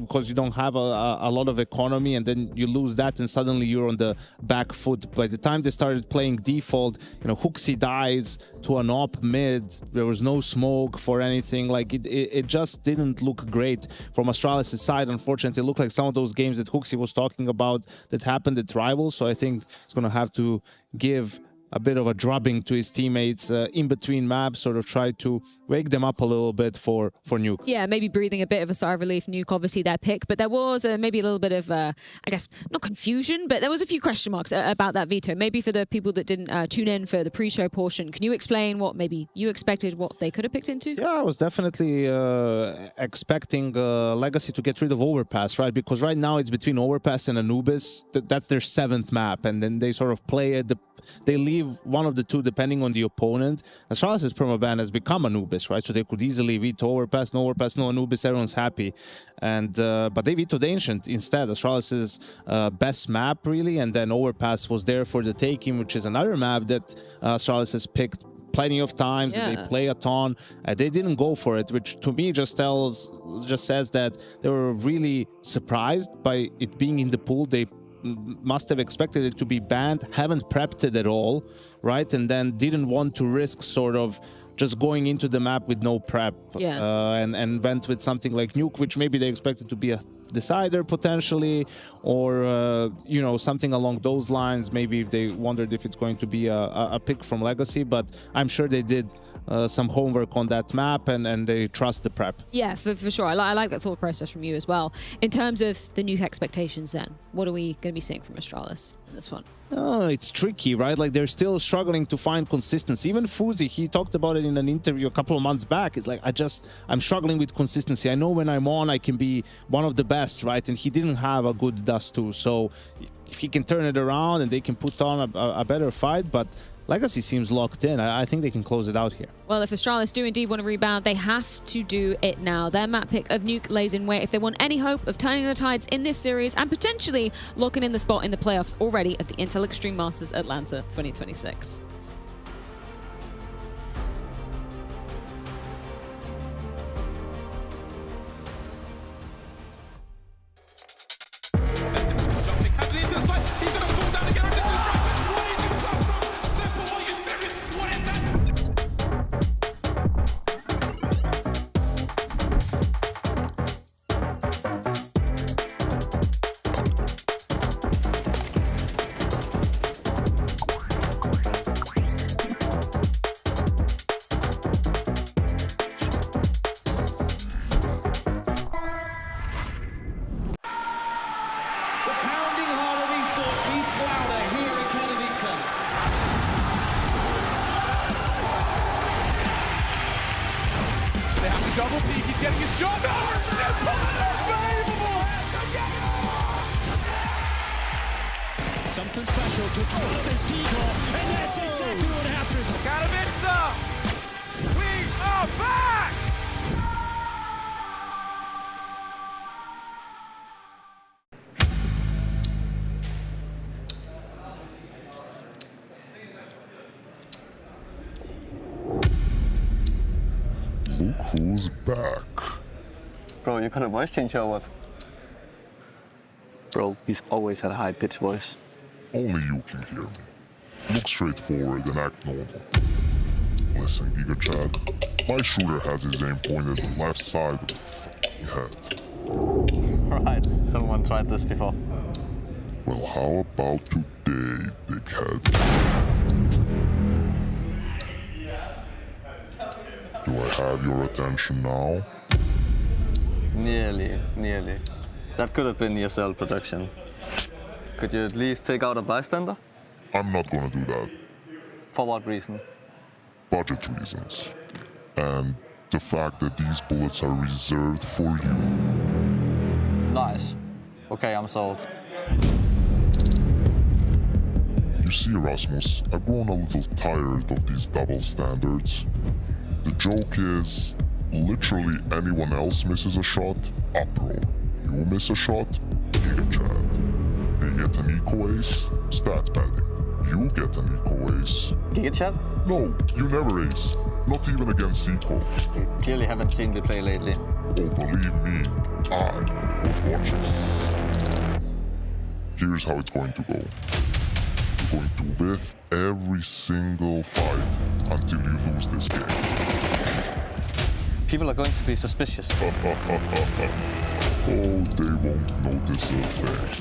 because you don't have a lot of economy, and then you lose that and suddenly you're on the back foot. By the time they started playing default, Hooksy dies to an op mid, there was no smoke for anything. It just didn't look great from Astralis' side. Unfortunately, it looked like some of those games that Hooksy was talking about that happened at Rivals, so I think it's going to have to give a bit of a drubbing to his teammates in between maps, sort of try to wake them up a little bit for Nuke. Yeah, maybe breathing a bit of a sigh of relief. Nuke, obviously their pick, but there was maybe a little bit of, I guess, not confusion, but there was a few question marks about that veto. Maybe for the people that didn't tune in for the pre-show portion, can you explain what maybe you expected, what they could have picked into? Yeah, I was definitely expecting Legacy to get rid of Overpass, right? Because right now it's between Overpass and Anubis. That's their 7th map, and then they sort of play it. They leave one of the two depending on the opponent. Astralis' permaban has become Anubis, right? So they could easily veto Overpass, no Anubis, everyone's happy. And but they vetoed Ancient instead, Astralis' best map, really. And then Overpass was there for the taking, which is another map that Astralis has picked plenty of times, that they play a ton. They didn't go for it, which to me just says that they were really surprised by it being in the pool. They must have expected it to be banned, haven't prepped it at all, right? And then didn't want to risk sort of just going into the map with no prep. Yes. And went with something like Nuke, which maybe they expected to be a decider potentially, or something along those lines. Maybe if they wondered if it's going to be a pick from Legacy, but I'm sure they did some homework on that map and they trust the prep. Yeah, for sure. I like that thought process from you as well. In terms of the Nuke expectations then, what are we going to be seeing from Astralis in this one? It's tricky, right? Like they're still struggling to find consistency. Even FaZe, he talked about it in an interview a couple of months back. It's like, I'm struggling with consistency. I know when I'm on, I can be one of the best, right? And he didn't have a good Dust 2. So if he can turn it around and they can put on a better fight, but Legacy seems locked in. I think they can close it out here. Well, if Astralis do indeed want to rebound, they have to do it now. Their map pick of Nuke lays in wait if they want any hope of turning the tides in this series and potentially locking in the spot in the playoffs already of the Intel Extreme Masters Atlanta 2026. Double peek, he's getting his shot. Unbelievable! Something special to throw up his decoy, and that's exactly what happens. Katowice, we are back! Look who's back. Bro, you got a voice change or what? Bro, he's always had a high-pitched voice. Only you can hear me. Look straight forward and act normal. Listen, Giga Chad, my shooter has his aim pointed at the left side of the fucking head. Right, someone tried this before. Well, how about today, big head? Do I have your attention now? Nearly. That could have been your cell production. Could you at least take out a bystander? I'm not gonna do that. For what reason? Budget reasons. And the fact that these bullets are reserved for you. Nice. Okay, I'm sold. You see, Rasmus, I've grown a little tired of these double standards. The joke is, literally anyone else misses a shot, apparel. You miss a shot, GigaChat. They get an eco ace, stat padding. You get an eco ace. GigaChat? No, you never ace. Not even against eco. You clearly haven't seen me play lately. Oh, believe me, I was watching. Here's how it's going to go. You're going to whiff every single fight until you lose this game. People are going to be suspicious. Oh, they won't notice a thing.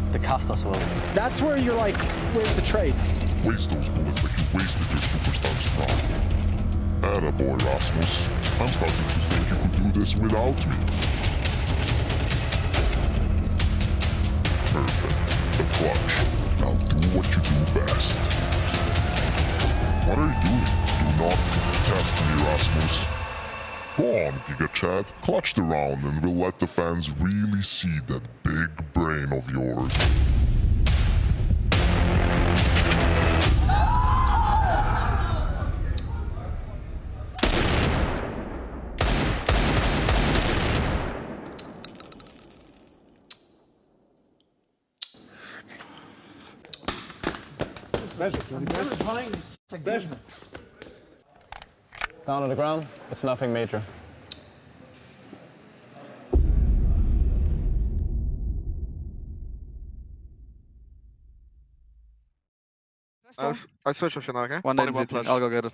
The casters will. That's where you're like, where's the trade? Waste those bullets like you wasted your superstar's crown. Attaboy, Rasmus. I'm starting to think you could do this without me. Perfect. The clutch. Now do what you do best. What are you doing? Do not test me, Rasmus. Go on, GigaChat. Clutch the round and we'll let the fans really see that big brain of yours. Down on the ground, it's nothing major. I switch off you now, okay? One Only lane, flash. I'll go get it.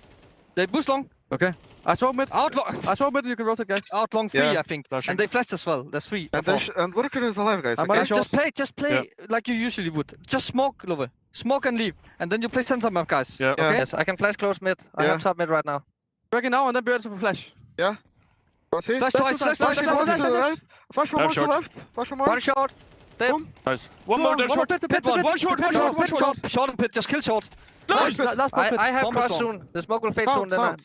They boost long. Okay. I smoke mid. Out long. I smoke mid, you can rotate, guys. Out long 3, Yeah. I think. Flashing. And they flashed as well. There's 3. And And Lurker is alive, guys. I'm Okay? running short. Just play like you usually would. Just smoke, Love. Smoke and leave. And then you play center map, guys. Yeah. Okay? Yes, I can flash close mid. I have top mid right now. Break it now and then be ready for flash. Yeah. See? Flash twice, flash twice. Flash one to the right. Flash one more to the left. Flash one more. One short. Dead. Nice. One more, then short. Pit one. One short, one short, one short. Short and pit, just kill short. Nice. Last pit. I have Bomb is cross long. soon. The smoke will fade soon. Then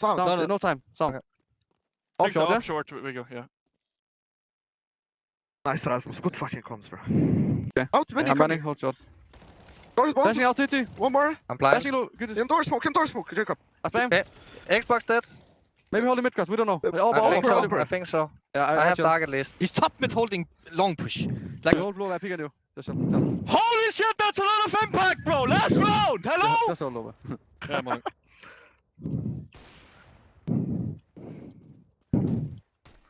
No time. Sound. Off short, yeah? Short, we go, yeah. Nice, Rasmus. Good fucking comms, bro. Okay. Out, many. I'm running, hold short. Doors bomb. Flashing out, TT. One more. I'm blind. Flashing low. Good. Indoor smoke, Jacob. I play him. Okay. Xbox dead. Maybe holding mid cross, we don't know. I think so. Yeah, I have dark at least. He's top mid holding long push. Like hold low, I pick at you. Holy shit, that's a lot of impact, bro! Last round! Hello? Just hold over. Yeah, man.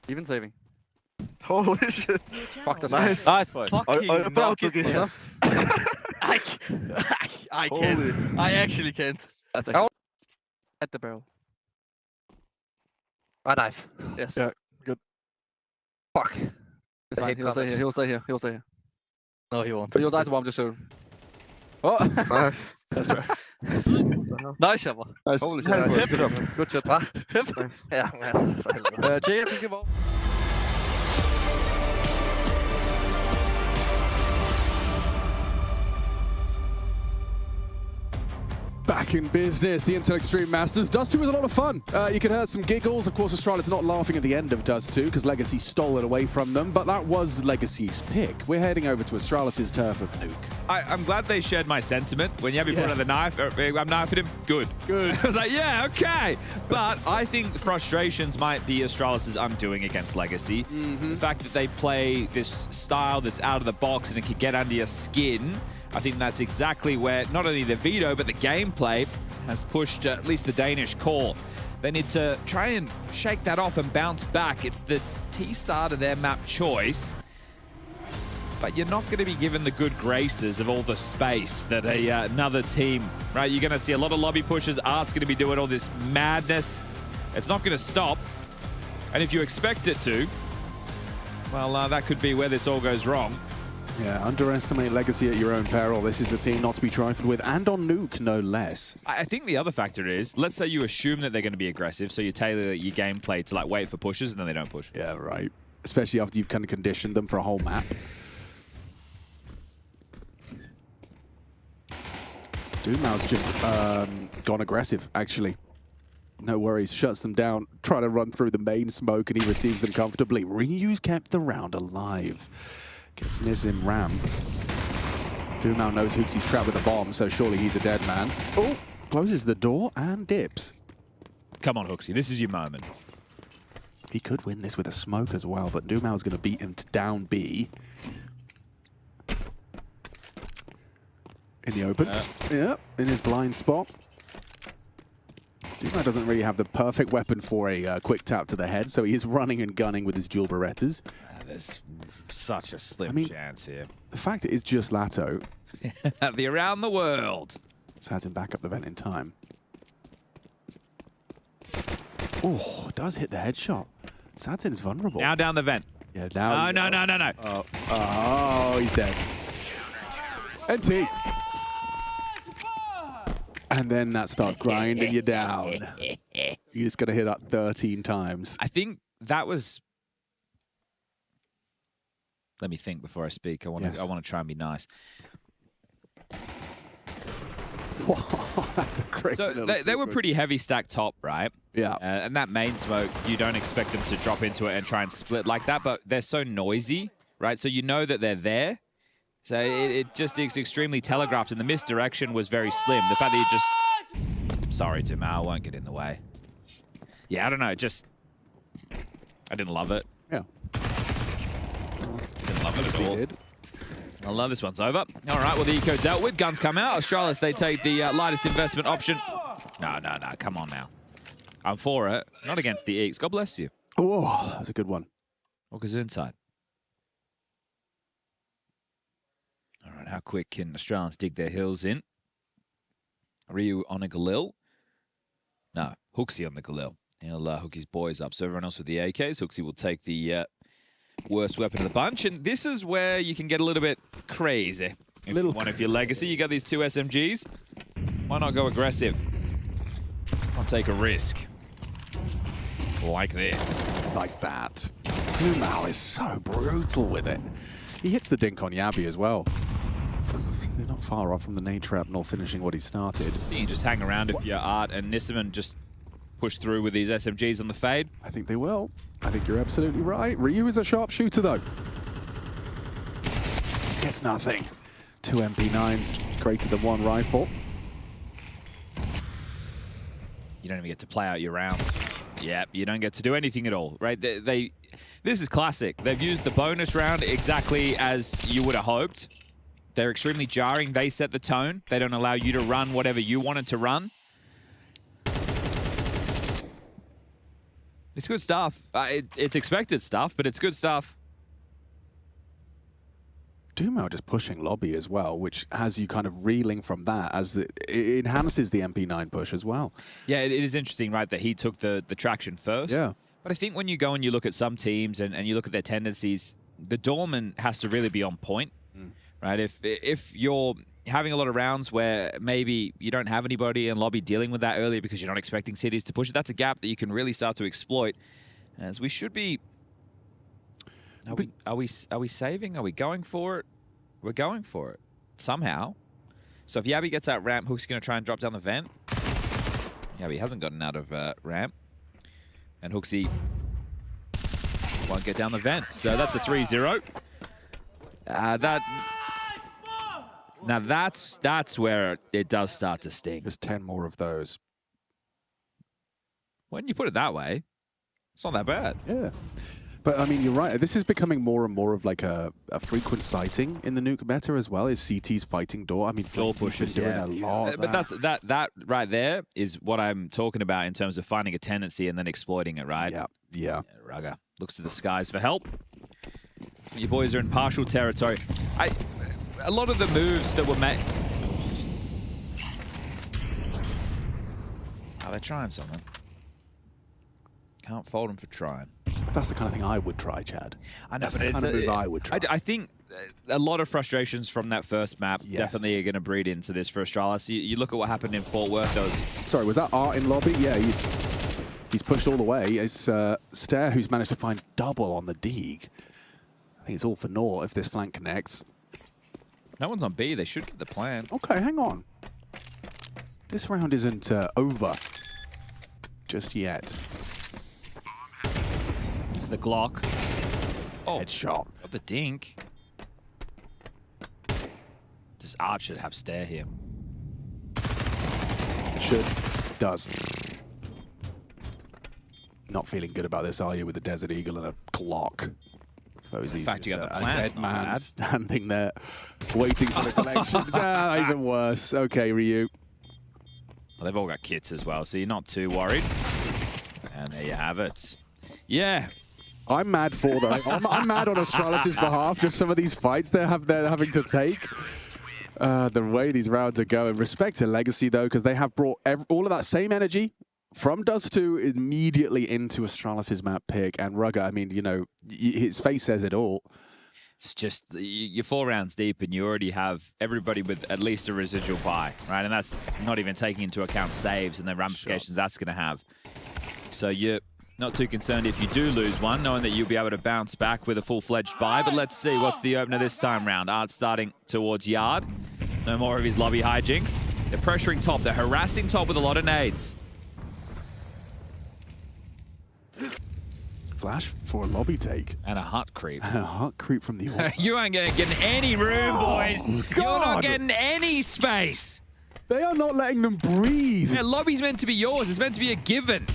Even saving. Holy shit. Fuck, that's nice. Nice fight. Fucking proud to yes. I can't. I actually can't. That's actually at the barrel. A knife. Yes. Yeah, good. Fuck. It's fine. He'll stay here. He'll stay here. He'll stay here. No, he won't. But you'll die to bomb just soon. Oh! Nice. That's right. Nice, Shabba. Nice. Holy shit. Good shot. Nice. Yeah, man. Jay, if you give up. Back in business, the Intel Extreme Masters. Dust 2 was a lot of fun. You could hear some giggles. Of course, Astralis not laughing at the end of Dust 2 because Legacy stole it away from them, but that was Legacy's pick. We're heading over to Astralis' turf of Nuke. I'm glad they shared my sentiment. When you have me put out the knife, I'm knifing him, good. Good. I was like, yeah, okay. But I think frustrations might be Astralis' undoing against Legacy. The fact that they play this style that's out of the box and it can get under your skin, I think that's exactly where not only the veto, but the gameplay has pushed at least the Danish core. They need to try and shake that off and bounce back. It's the T-start of their map choice, but you're not going to be given the good graces of all the space that another team, right? You're going to see a lot of lobby pushes. Art's going to be doing all this madness. It's not going to stop. And if you expect it to, well, that could be where this all goes wrong. Yeah, underestimate Legacy at your own peril. This is a team not to be trifled with, and on Nuke, no less. I think the other factor is, let's say you assume that they're going to be aggressive, so you tailor your gameplay to like wait for pushes, and then they don't push. Yeah, right. Especially after you've kind of conditioned them for a whole map. Doomau's just gone aggressive, actually. No worries, shuts them down, trying to run through the main smoke, and he receives them comfortably. Ryu's kept the round alive. Gets Nizim ramp. Doomau knows Hooksy's trapped with a bomb, so surely he's a dead man. Oh, closes the door and dips. Come on, Hooksy, this is your moment. He could win this with a smoke as well, but Doomau's going to beat him to down B. In the open. Yeah, in his blind spot. Doomau doesn't really have the perfect weapon for a quick tap to the head, so he is running and gunning with his dual Berettas. There's such a slim chance here. The fact it is just Lato. The around the world. Has him back up the vent in time. Oh, does hit the headshot. Sadsin is vulnerable. Now down the vent. Yeah, now. No. Oh, he's dead. NT. And then that starts grinding you down. You're just going to hear that 13 times. I think that was... Let me think before I speak. I want to try and be nice. That's a crazy. So they were pretty heavy stacked top, right? Yeah. And that main smoke, you don't expect them to drop into it and try and split like that, but they're so noisy, right? So you know that they're there. So it just is extremely telegraphed, and the misdirection was very slim. The fact that you just... Sorry, Doomau, I won't get in the way. Yeah, I don't know, just... I didn't love it. Yeah. Didn't love it at all. I love this one's over. All right, well, the eco dealt with. Guns come out. Astralis, they take the lightest investment option. No, come on now. I'm for it. Not against the Eeks. God bless you. Oh, that's a good one. What goes inside? All right, how quick can Astralis dig their heels in? Ryu on a Galil. No, Hooksy on the Galil. He'll hook his boys up. So everyone else with the AKs. Hooksy will take the worst weapon of the bunch. And this is where you can get a little bit crazy. If you want of your legacy, you got these two SMGs. Why not go aggressive? Why not take a risk? Like this. Like that. Doomau is so brutal with it. He hits the dink on Yabi as well. They're not far off from the nade trap, nor finishing what he started. You can just hang around if you're Art and Nissim just push through with these SMGs on the fade. I think they will. I think you're absolutely right. Ryu is a sharpshooter, though. Gets nothing. 2 MP9s, straight to the 1 rifle. You don't even get to play out your round. Yep, you don't get to do anything at all, right? This is classic. They've used the bonus round exactly as you would have hoped. They're extremely jarring. They set the tone. They don't allow you to run whatever you wanted to run. It's good stuff. It's expected stuff, but it's good stuff. Doomau just pushing lobby as well, which has you kind of reeling from that as it enhances the MP9 push as well. Yeah, it is interesting, right, that he took the traction first. Yeah. But I think when you go and you look at some teams and you look at their tendencies, the Dorman has to really be on point, right? If you're having a lot of rounds where maybe you don't have anybody in lobby dealing with that earlier because you're not expecting cities to push it, that's a gap that you can really start to exploit. As we should be... Are we saving? Are we going for it? We're going for it. Somehow. So if Yabi gets out ramp, Hook's going to try and drop down the vent. Yabi hasn't gotten out of ramp. And Hooksy won't get down the vent. So that's a 3-0. Now that's where it does start to sting. Just 10 more of those. When you put it that way, it's not that bad. Yeah. But, I mean, you're right. This is becoming more and more of like a frequent sighting in the Nuke meta as well, is CT's fighting door. I mean, door pushes, been doing a lot of but that right there is what I'm talking about in terms of finding a tendency and then exploiting it, right? Yeah. Rugger looks to the skies for help. Your boys are in partial territory. A lot of the moves that were made... Oh, they're trying something. Can't fault them for trying. That's the kind of thing I would try, Chad. I know, That's but the kind of move I would try. I think a lot of frustrations from that first map definitely are going to breed into this for Astralis. You look at what happened in Fort Worth. Sorry, was that Art in lobby? Yeah, he's pushed all the way. It's Stair who's managed to find double on the Deeg. I think it's all for naught if this flank connects. No one's on B. They should get the plan. Okay, hang on. This round isn't over. just yet. It's the Glock. Oh, headshot. Got the dink. Does Archer have stare here? Should. Does. Not feeling good about this, are you, with the Desert Eagle and a Glock? FaZe's In fact, you got the a plants, dead not man bad. standing there, waiting for the collection. Even worse. Okay, Ryu. Well, they've all got kits as well, so you're not too worried. And there you have it. Yeah. I'm mad for them. I'm mad on Astralis' behalf. Just some of these fights they're having to take. The way these rounds are going. Respect to Legacy, though, because they have brought all of that same energy from Dust 2 immediately into Astralis' map pick. And Rugger, I mean, you know, his face says it all. It's just, you're 4 rounds deep and you already have everybody with at least a residual buy, right? And that's not even taking into account saves and the ramifications that's going to have. So you're not too concerned if you do lose one, knowing that you'll be able to bounce back with a full-fledged buy. But let's see what's the opener this time round. Art starting towards Yard. No more of his lobby hijinks. They're pressuring top. They're harassing top with a lot of nades. Flash for a lobby take. And a hut creep. And a hut creep from the orb. You ain't getting any room, boys. You're not getting any space. They are not letting them breathe. Yeah, lobby's meant to be yours. It's meant to be a given.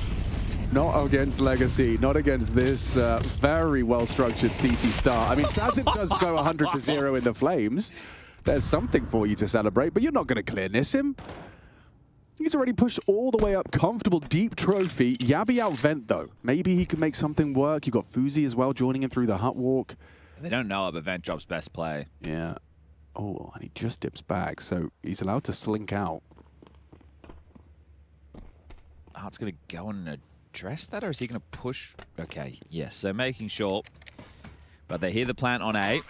Not against Legacy, not against this very well-structured CT start. I mean, Sazin does go 100-0 in the Flames. There's something for you to celebrate, but you're not going to clear Nissim. He's already pushed all the way up, comfortable, deep trophy. Yabi out-vent, though. Maybe he can make something work. You've got FaZe as well, joining him through the hut walk. They don't know it, but Vent drops best play. Yeah. Oh, and he just dips back, so he's allowed to slink out. Art's going to go and address that, or is he going to push? Okay, yes, so making sure. But they hear the plant on A.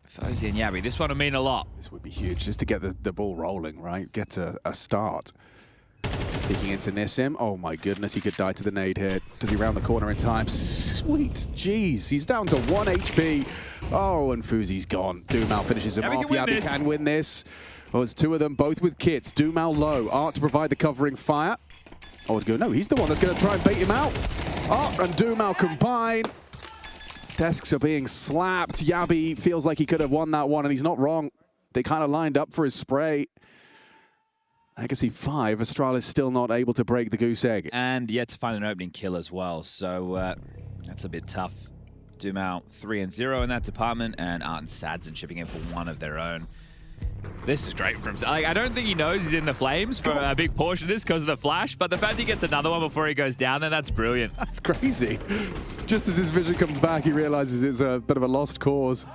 FaZe and Yabi, this one will mean a lot. This would be huge, just to get the ball rolling, right? Get a start. Peeking into Nissim. Oh my goodness, he could die to the nade here. Does he round the corner in time? Sweet, jeez. He's down to 1 HP. Oh, and Fuzi's gone. Dumal finishes him off. Yabi can win this. Oh, it's 2 of them, both with kits. Dumal low. Art to provide the covering fire. Oh, it's go. No, he's the one that's going to try and bait him out. Art and Dumal combine. Desks are being slapped. Yabi feels like he could have won that one, and he's not wrong. They kind of lined up for his spray. Legacy 5, Astralis still not able to break the goose egg. And yet to find an opening kill as well, so that's a bit tough. Dumal 3-0 in that department, and Art and Sadzin shipping in for one of their own. This is great from him. I don't think he knows he's in the flames for a big portion of this because of the flash, but the fact he gets another one before he goes down there, that's brilliant. That's crazy. Just as his vision comes back, he realizes it's a bit of a lost cause.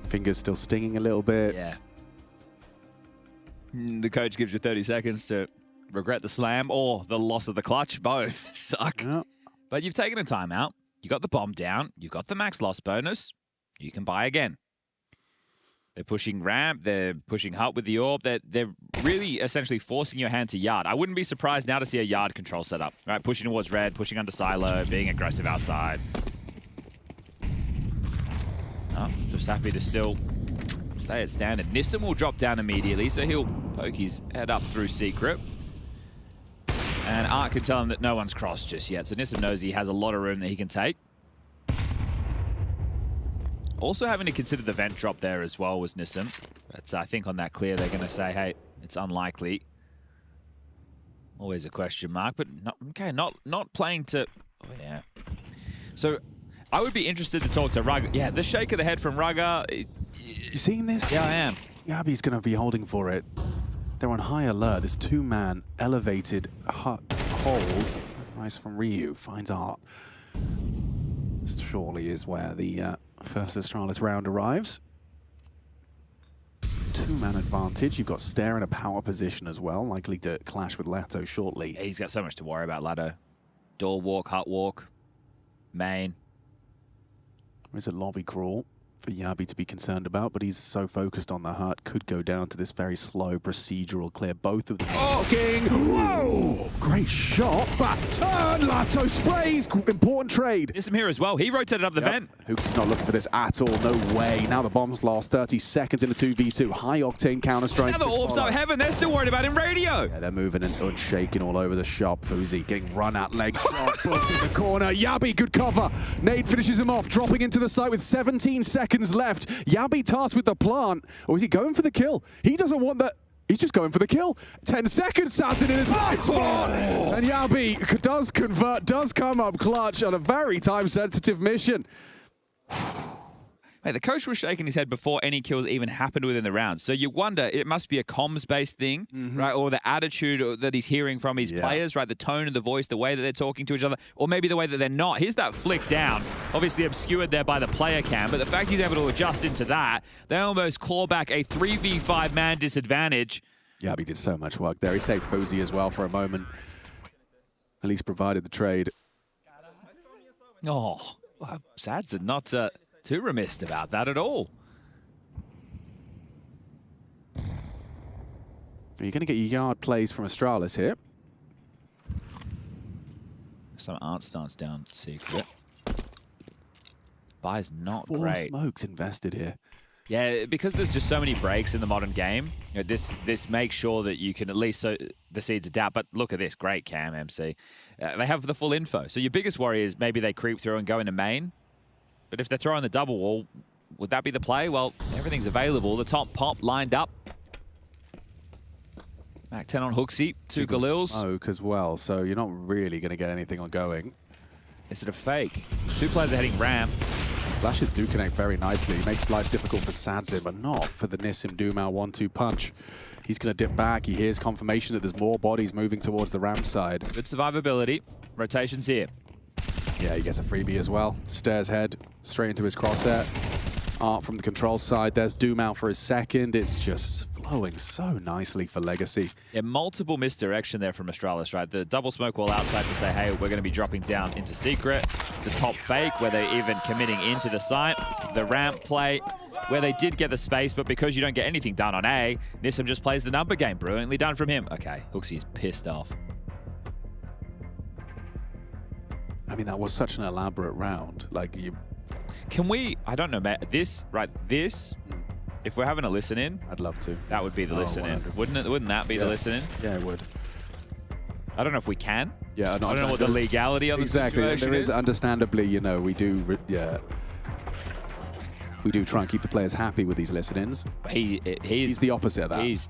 Fingers still stinging a little bit. Yeah. The coach gives you 30 seconds to regret the slam or the loss of the clutch. Both suck. Yep. But you've taken a timeout. You got the bomb down. You got the max loss bonus. You can buy again. They're pushing ramp. They're pushing hut with the orb. They're really essentially forcing your hand to yard. I wouldn't be surprised now to see a yard control setup. Right, pushing towards red, pushing under silo, being aggressive outside. Oh, just happy to still stay at standard. Nissim will drop down immediately, so he'll poke his head up through secret. And Art can tell him that no one's crossed just yet, so Nissim knows he has a lot of room that he can take. Also having to consider the vent drop there as well was Nissim. But I think on that clear they're going to say, hey, it's unlikely. Always a question mark, but not playing to... Oh, yeah. So I would be interested to talk to Rugger. Yeah, the shake of the head from Rugger. You seeing this? Yeah, I am. Yabi's going to be holding for it. They're on high alert. This 2-man elevated hut hold. Nice from Ryu. Finds Art. This surely is where the first Astralis round arrives. 2-man advantage. You've got Stare in a power position as well. Likely to clash with Lato shortly. Yeah, he's got so much to worry about, Lato. Door walk, hut walk, main. There's a lobby crawl for Yabi to be concerned about, but he's so focused on the hut. Could go down to this very slow procedural clear. Both of them. Oh, King! Whoa! Great Great shot, back turn, Lato sprays, important trade. Nissim here as well, he rotated up the vent. Hooks is not looking for this at all, no way. Now the bomb's lost, 30 seconds in the 2v2. High octane Counter-Strike. Now the orbs up heaven, they're still worried about him radio. Yeah, they're moving and shaking all over the shop. FaZe getting run at, leg shot, put in the corner. Yabi, good cover. Nade finishes him off, dropping into the site with 17 seconds left. Yabi tasked with the plant, or is he going for the kill? He doesn't want that. He's just going for the kill. 10 seconds, Saturn in his blind spot. And Yabi does convert, does come up clutch on a very time-sensitive mission. Hey, the coach was shaking his head before any kills even happened within the round. So you wonder, it must be a comms-based thing, right? Or the attitude that he's hearing from his players, right? The tone of the voice, the way that they're talking to each other, or maybe the way that they're not. Here's that flick down, obviously obscured there by the player cam, but the fact he's able to adjust into that, they almost claw back a 3v5 man disadvantage. Yeah, he did so much work there. He saved FaZe as well for a moment. At least provided the trade. Oh, well, Sads are not too remiss about that at all. You're going to get your yard plays from Astralis here. Some art stance down secret. Buy's not 4 great. smokes invested here. Yeah, because there's just so many breaks in the modern game, you know, this makes sure that you can at least sow the seeds of doubt. But look at this, great cam, MC. They have the full info. So your biggest worry is maybe they creep through and go into main. But if they're throwing the double wall, would that be the play? Well, everything's available. The top pop lined up. Mac 10 on Hooksy, 2 Galils. Smoke as well, so you're not really going to get anything ongoing. Is it a fake? 2 players are heading ramp. Flashes do connect very nicely. Makes life difficult for Sadzin, but not for the Nissim Dumao 1-2 punch. He's going to dip back. He hears confirmation that there's more bodies moving towards the ramp side. Good survivability. Rotations here. Yeah, he gets a freebie as well. Stairs head straight into his crosshair. Art from the control side. There's Dumao for his second. It's just flowing so nicely for Legacy. Yeah, multiple misdirection there from Astralis, right? The double smoke wall outside to say, hey, we're going to be dropping down into secret. The top fake, where they're even committing into the site. The ramp play, where they did get the space, but because you don't get anything done on A, Nissim just plays the number game. Brilliantly done from him. Okay, Hooksy is pissed off. I mean, that was such an elaborate round. Like, you... Can we, I don't know, this, right, this, if we're having a listen in, I'd love to. That would be the listen in. Wouldn't that be the listen in? Yeah, it would. I don't know if we can. Yeah, I don't know what the legality on the situation there is. Understandably, you know, we do try and keep the players happy with these listen-ins. He's the opposite of that. He's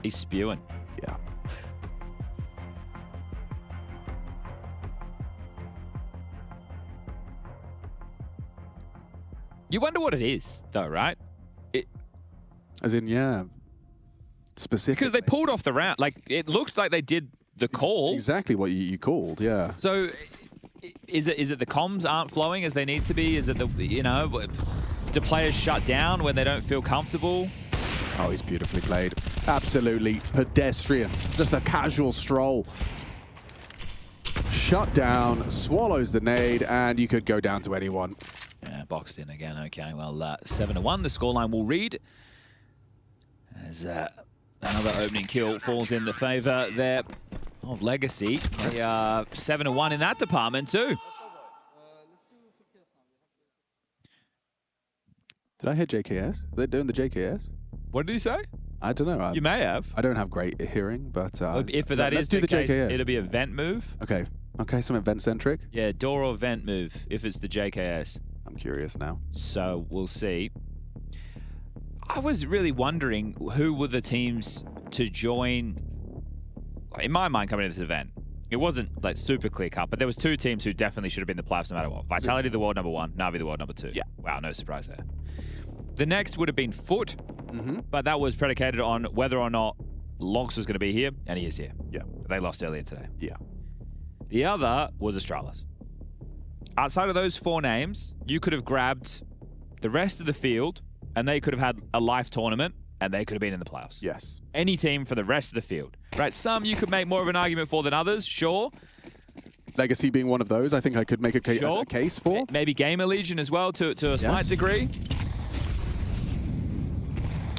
spewing. Yeah. You wonder what it is, though, right? As in, yeah, specific. Because they pulled off the round. Like, it looked like they did the call. Exactly what you called, yeah. So, is it the comms aren't flowing as they need to be? Is it the, you know, do players shut down when they don't feel comfortable? Oh, he's beautifully played. Absolutely pedestrian. Just a casual stroll. Shut down, swallows the nade, and you could go down to anyone. Yeah, boxed in again. Okay, well, 7-1. The scoreline will read as another opening kill falls in the favor there of Legacy. They are 7-1 in that department too. Did I hit JKS? Are they doing the JKS? What did he say? I don't know. You may have. I don't have great hearing, but if that is the case, JKS. it'll be a vent move. Okay. Okay, some event-centric. Yeah, door or vent move if it's the JKS. I'm curious now. So we'll see. I was really wondering who were the teams to join. In my mind, coming into this event, it wasn't like super clear cut, but there was 2 teams who definitely should have been the playoffs no matter what. Vitality, the world #1, Na'Vi, the world #2. Yeah. Wow, no surprise there. The next would have been Foot, but that was predicated on whether or not Lonks was going to be here, and he is here. Yeah. They lost earlier today. Yeah. The other was Astralis. Outside of those 4 names, you could have grabbed the rest of the field, and they could have had a live tournament, and they could have been in the playoffs. Yes. Any team for the rest of the field. Right, some you could make more of an argument for than others, sure. Legacy being one of those, I think I could make a case for. Maybe GamerLegion as well, to a slight degree.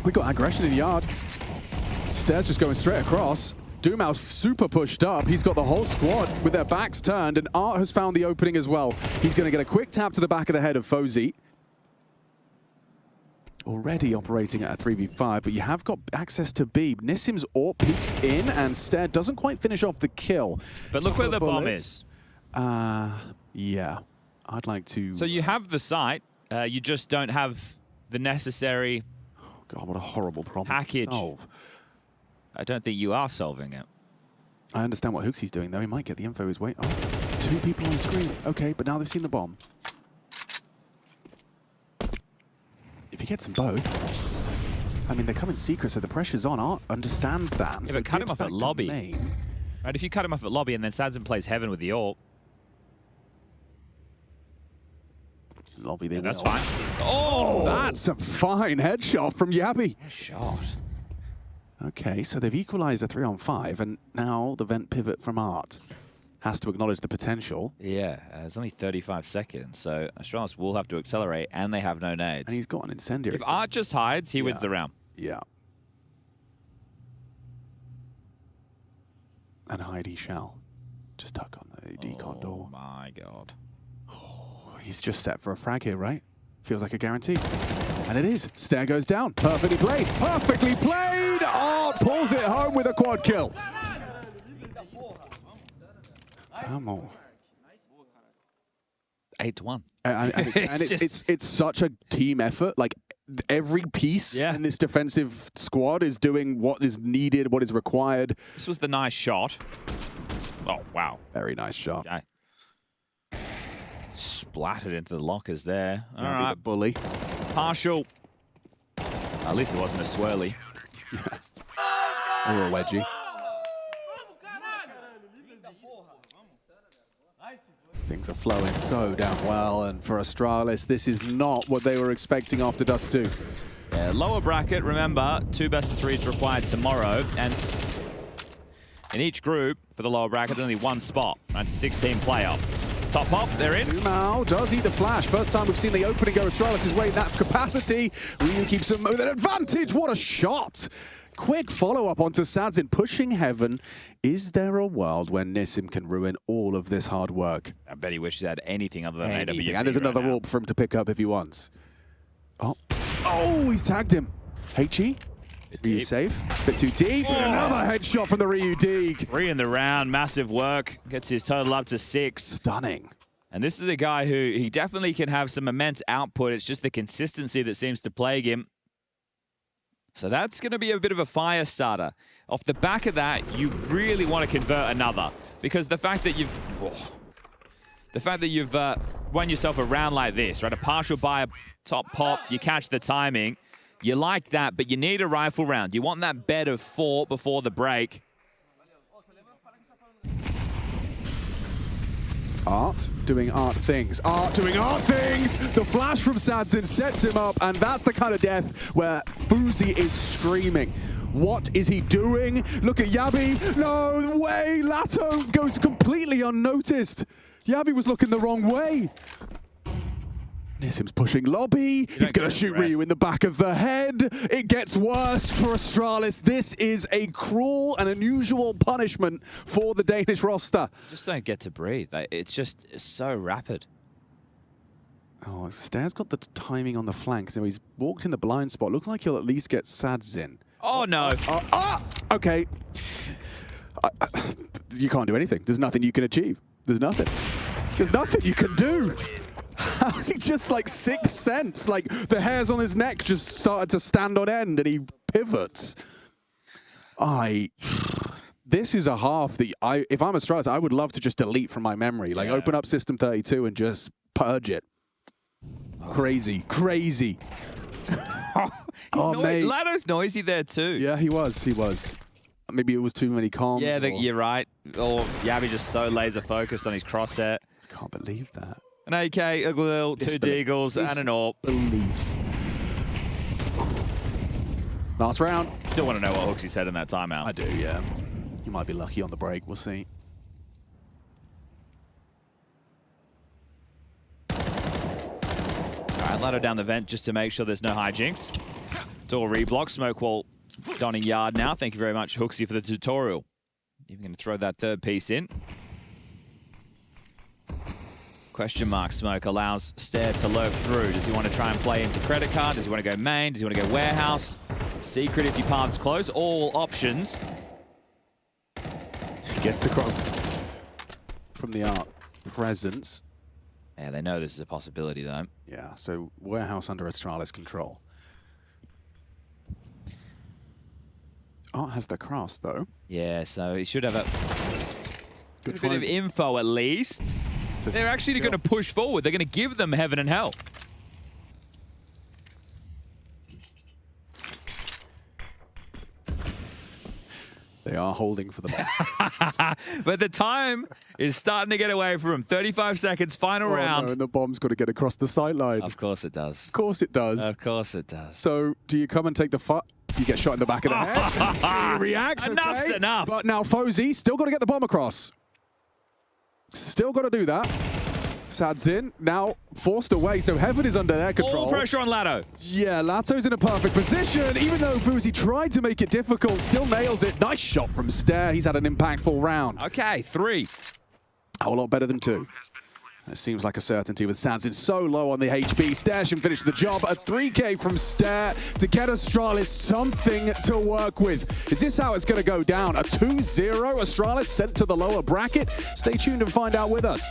We got aggression in yard. Stairs just going straight across. Dumau's super pushed up. He's got the whole squad with their backs turned, and Art has found the opening as well. He's going to get a quick tap to the back of the head of FaZe. Already operating at a 3v5, but you have got access to B. Nissim's AWP peeks in, and Stair doesn't quite finish off the kill. But look where the bomb is. Yeah. I'd like to... So you have the site, you just don't have the necessary... Oh God, what a horrible problem package. to solve. I don't think you are solving it. I understand what Hooksy's doing, though. He might get the info his way. Oh, 2 people on the screen. Okay, but now they've seen the bomb. If he gets them both... I mean, they're coming secret, so the pressure's on. Art understands that. Yeah, so but cut him off at lobby. Right, if you cut him off at lobby and then Sadzin plays Heaven with the AWP... Lobby, they that's will. fine. Oh! That's a fine headshot from Yabi. Nice shot. Okay, so they've equalized a 3-on-5, and now the vent pivot from Art has to acknowledge the potential. Yeah, it's only 35 seconds, so Astralis will have to accelerate, and they have no nades. And he's got an incendiary. If Art just hides, he wins the round. Yeah. And hide he shall. Just tuck on the decon door. Oh my God. He's just set for a frag here, right? Feels like a guarantee. And it is. Stair goes down. Perfectly played. Perfectly played! Oh, pulls it home with a quad kill. Come on. 8-1. And it's such a team effort. Like, every piece in this defensive squad is doing what is needed, what is required. This was the nice shot. Oh, wow. Very nice shot. Okay. Splattered into the lockers there. All right. The bully. Partial. At least it wasn't a swirly. Or a wedgie. Things are flowing so damn well, and for Astralis, this is not what they were expecting after Dust 2. Yeah, lower bracket, remember, 2 best-of-3s required tomorrow, and in each group, for the lower bracket, only 1 spot. That's a 16 playoff. Top pop, they're in. Dumau does eat the flash. First time we've seen the opening go Astralis' way in that capacity. Ryu keeps him with an advantage. What a shot! Quick follow-up onto Sadzin, pushing Heaven. Is there a world where Nissim can ruin all of this hard work? I bet he wishes he had anything other than AWP. And there's another AWP for him to pick up if he wants. Oh, he's tagged him. HE? Ryu safe. Bit too deep. Another headshot from the Ryu Deeg. 3 in the round, massive work. Gets his total up to 6. Stunning. And this is a guy who he definitely can have some immense output. It's just the consistency that seems to plague him. So that's going to be a bit of a fire starter. Off the back of that, you really want to convert another, because the fact that you've won yourself a round like this, right? A partial buy, a top pop, you catch the timing. You like that, but you need a rifle round. You want that bed of 4 before the break. Art doing Art things. Art doing Art things! The flash from Sadzin sets him up, and that's the kind of death where Boozy is screaming. What is he doing? Look at Yabi. No way! Lato goes completely unnoticed. Yabi was looking the wrong way. Nissim's pushing lobby. He's going to shoot Ryu in the back of the head. It gets worse for Astralis. This is a cruel and unusual punishment for the Danish roster. Just don't get to breathe. It's so rapid. Oh, Stair's got the timing on the flank, so he's walked in the blind spot. Looks like he'll at least get Sadzin. Oh, no. Okay. You can't do anything. There's nothing you can achieve. There's nothing. There's nothing you can do. How's he just like sixth sense? Like the hairs on his neck just started to stand on end and he pivots. This is a half that if I'm Astralis, I would love to just delete from my memory. Like open up System 32 and just purge it. Crazy, crazy. Mate. Lado's noisy there too. Yeah, he was. Maybe it was too many comms. Yeah, you're right. Or Yabi just so laser focused on his crosshair. I can't believe that. An AK, a Glil, 2 Deagles, and an AWP. Last round. Still want to know what Hooksy said in that timeout. I do, yeah. You might be lucky on the break. We'll see. All right, Lado down the vent just to make sure there's no hijinks. Door reblock, smoke wall donning yard now. Thank you very much, Hooksy, for the tutorial. Even going to throw that third piece in. Question mark smoke allows Stare to lurk through. Does he want to try and play into credit card? Does he want to go main? Does he want to go warehouse? Secret if he paths close. All options. Gets across from the art presence. Yeah, they know this is a possibility though. Yeah, so warehouse under Astralis control. Art has the cross though. Yeah, so he should have a good bit of info at least. They're actually going to push forward. They're going to give them heaven and hell. They are holding for the bomb. But the time is starting to get away from him. 35 seconds, final round. No, and the bomb's got to get across the sideline. Of course it does. Of course it does. Of course it does. So do you come and take the fight? You get shot in the back of the head. He reacts, Enough's okay. enough. But now FaZe still got to get the bomb across. Still got to do that. Sad's in, now forced away, so Heaven is under their control. All pressure on Lato. Yeah, Lato's in a perfect position, even though FaZe tried to make it difficult, still nails it. Nice shot from Stare, he's had an impactful round. Okay, 3. A whole lot better than 2. It seems like a certainty with Sansin so low on the HP. Stare should finish the job. A 3K from Stare to get Astralis something to work with. Is this how it's going to go down? A 2-0 Astralis sent to the lower bracket? Stay tuned and find out with us.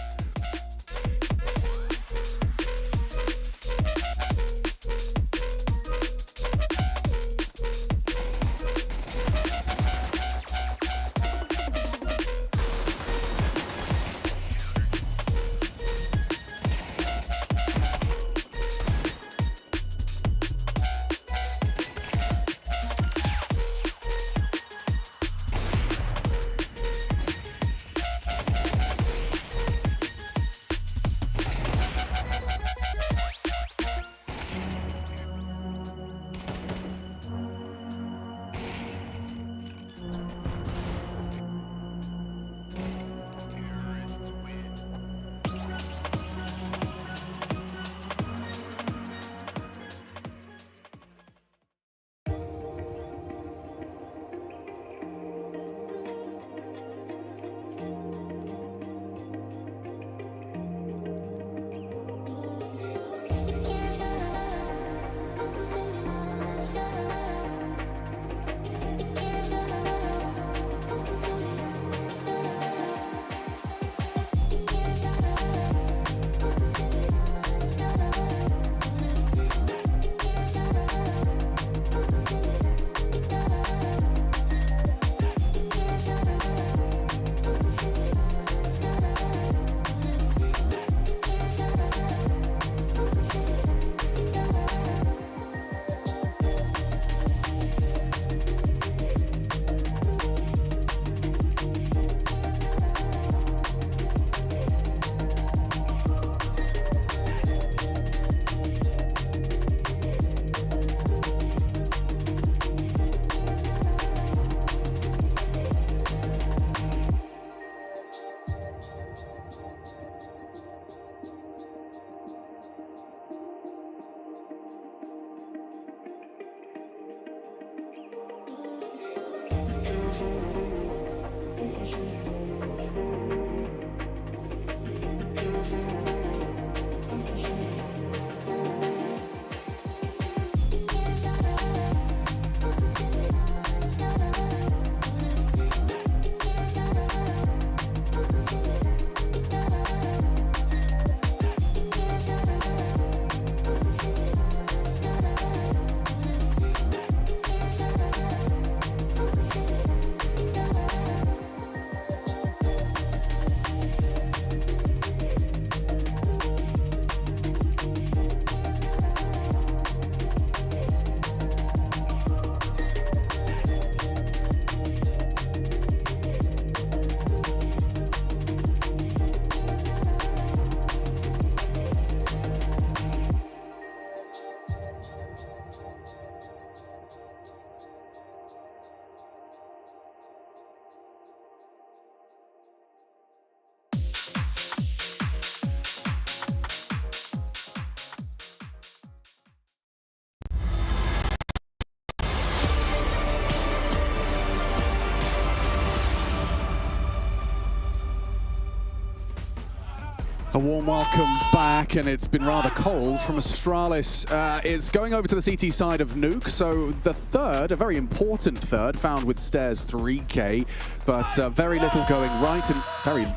A warm welcome back, and it's been rather cold from Astralis. It's going over to the CT side of Nuke, so the third, a very important third, found with Stairs 3K, but very little going right and very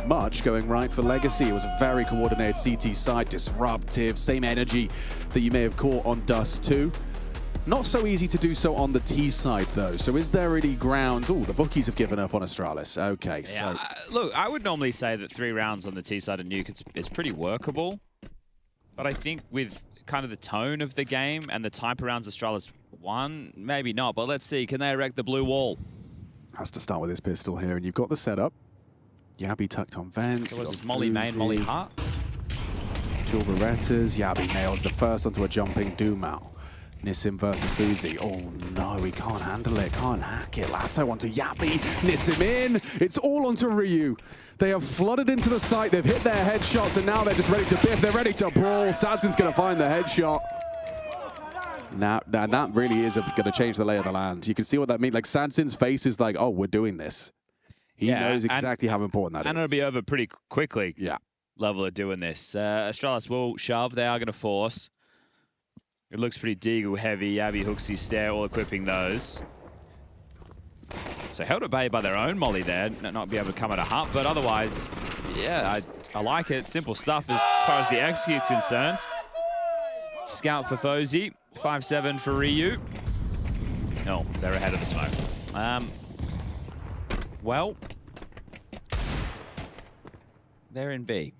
much going right for Legacy. It was a very coordinated CT side, disruptive, same energy that you may have caught on Dust 2. Not so easy to do so on the T side, though. So is there any grounds? Oh, the bookies have given up on Astralis. Okay, so... look, I would normally say that 3 rounds on the T side of Nuke, it's pretty workable. But I think with kind of the tone of the game and the type of rounds Astralis won, maybe not. But let's see, can they erect the blue wall? Has to start with his pistol here, and you've got the setup. Yabi tucked on vents. So was this Molly main, Molly heart? Dual Berettas. Yabi nails the first onto a jumping Dumao. Nissim versus FaZe. Oh no, he can't handle it, can't hack it. Lato onto Yabi, Nissim in. It's all onto Ryu. They have flooded into the site, they've hit their headshots, and now they're just ready to biff, they're ready to brawl. Sadzin's gonna find the headshot. Now, that really is gonna change the lay of the land. You can see what that means. Like, Sadzin's face is like, oh, we're doing this. He knows exactly how important that is. And it'll be over pretty quickly. Yeah. Level of doing this. Astralis will shove, they are gonna force. It looks pretty Deagle heavy. Yabi, Hooksy, Stair, all equipping those. So held at bay by their own Molly there, not be able to come at a hut, but otherwise, yeah, I like it. Simple stuff as far as the execute's concerned. Scout for FaZe, 5-7 for Ryu. Oh, they're ahead of the smoke. Well, they're in B.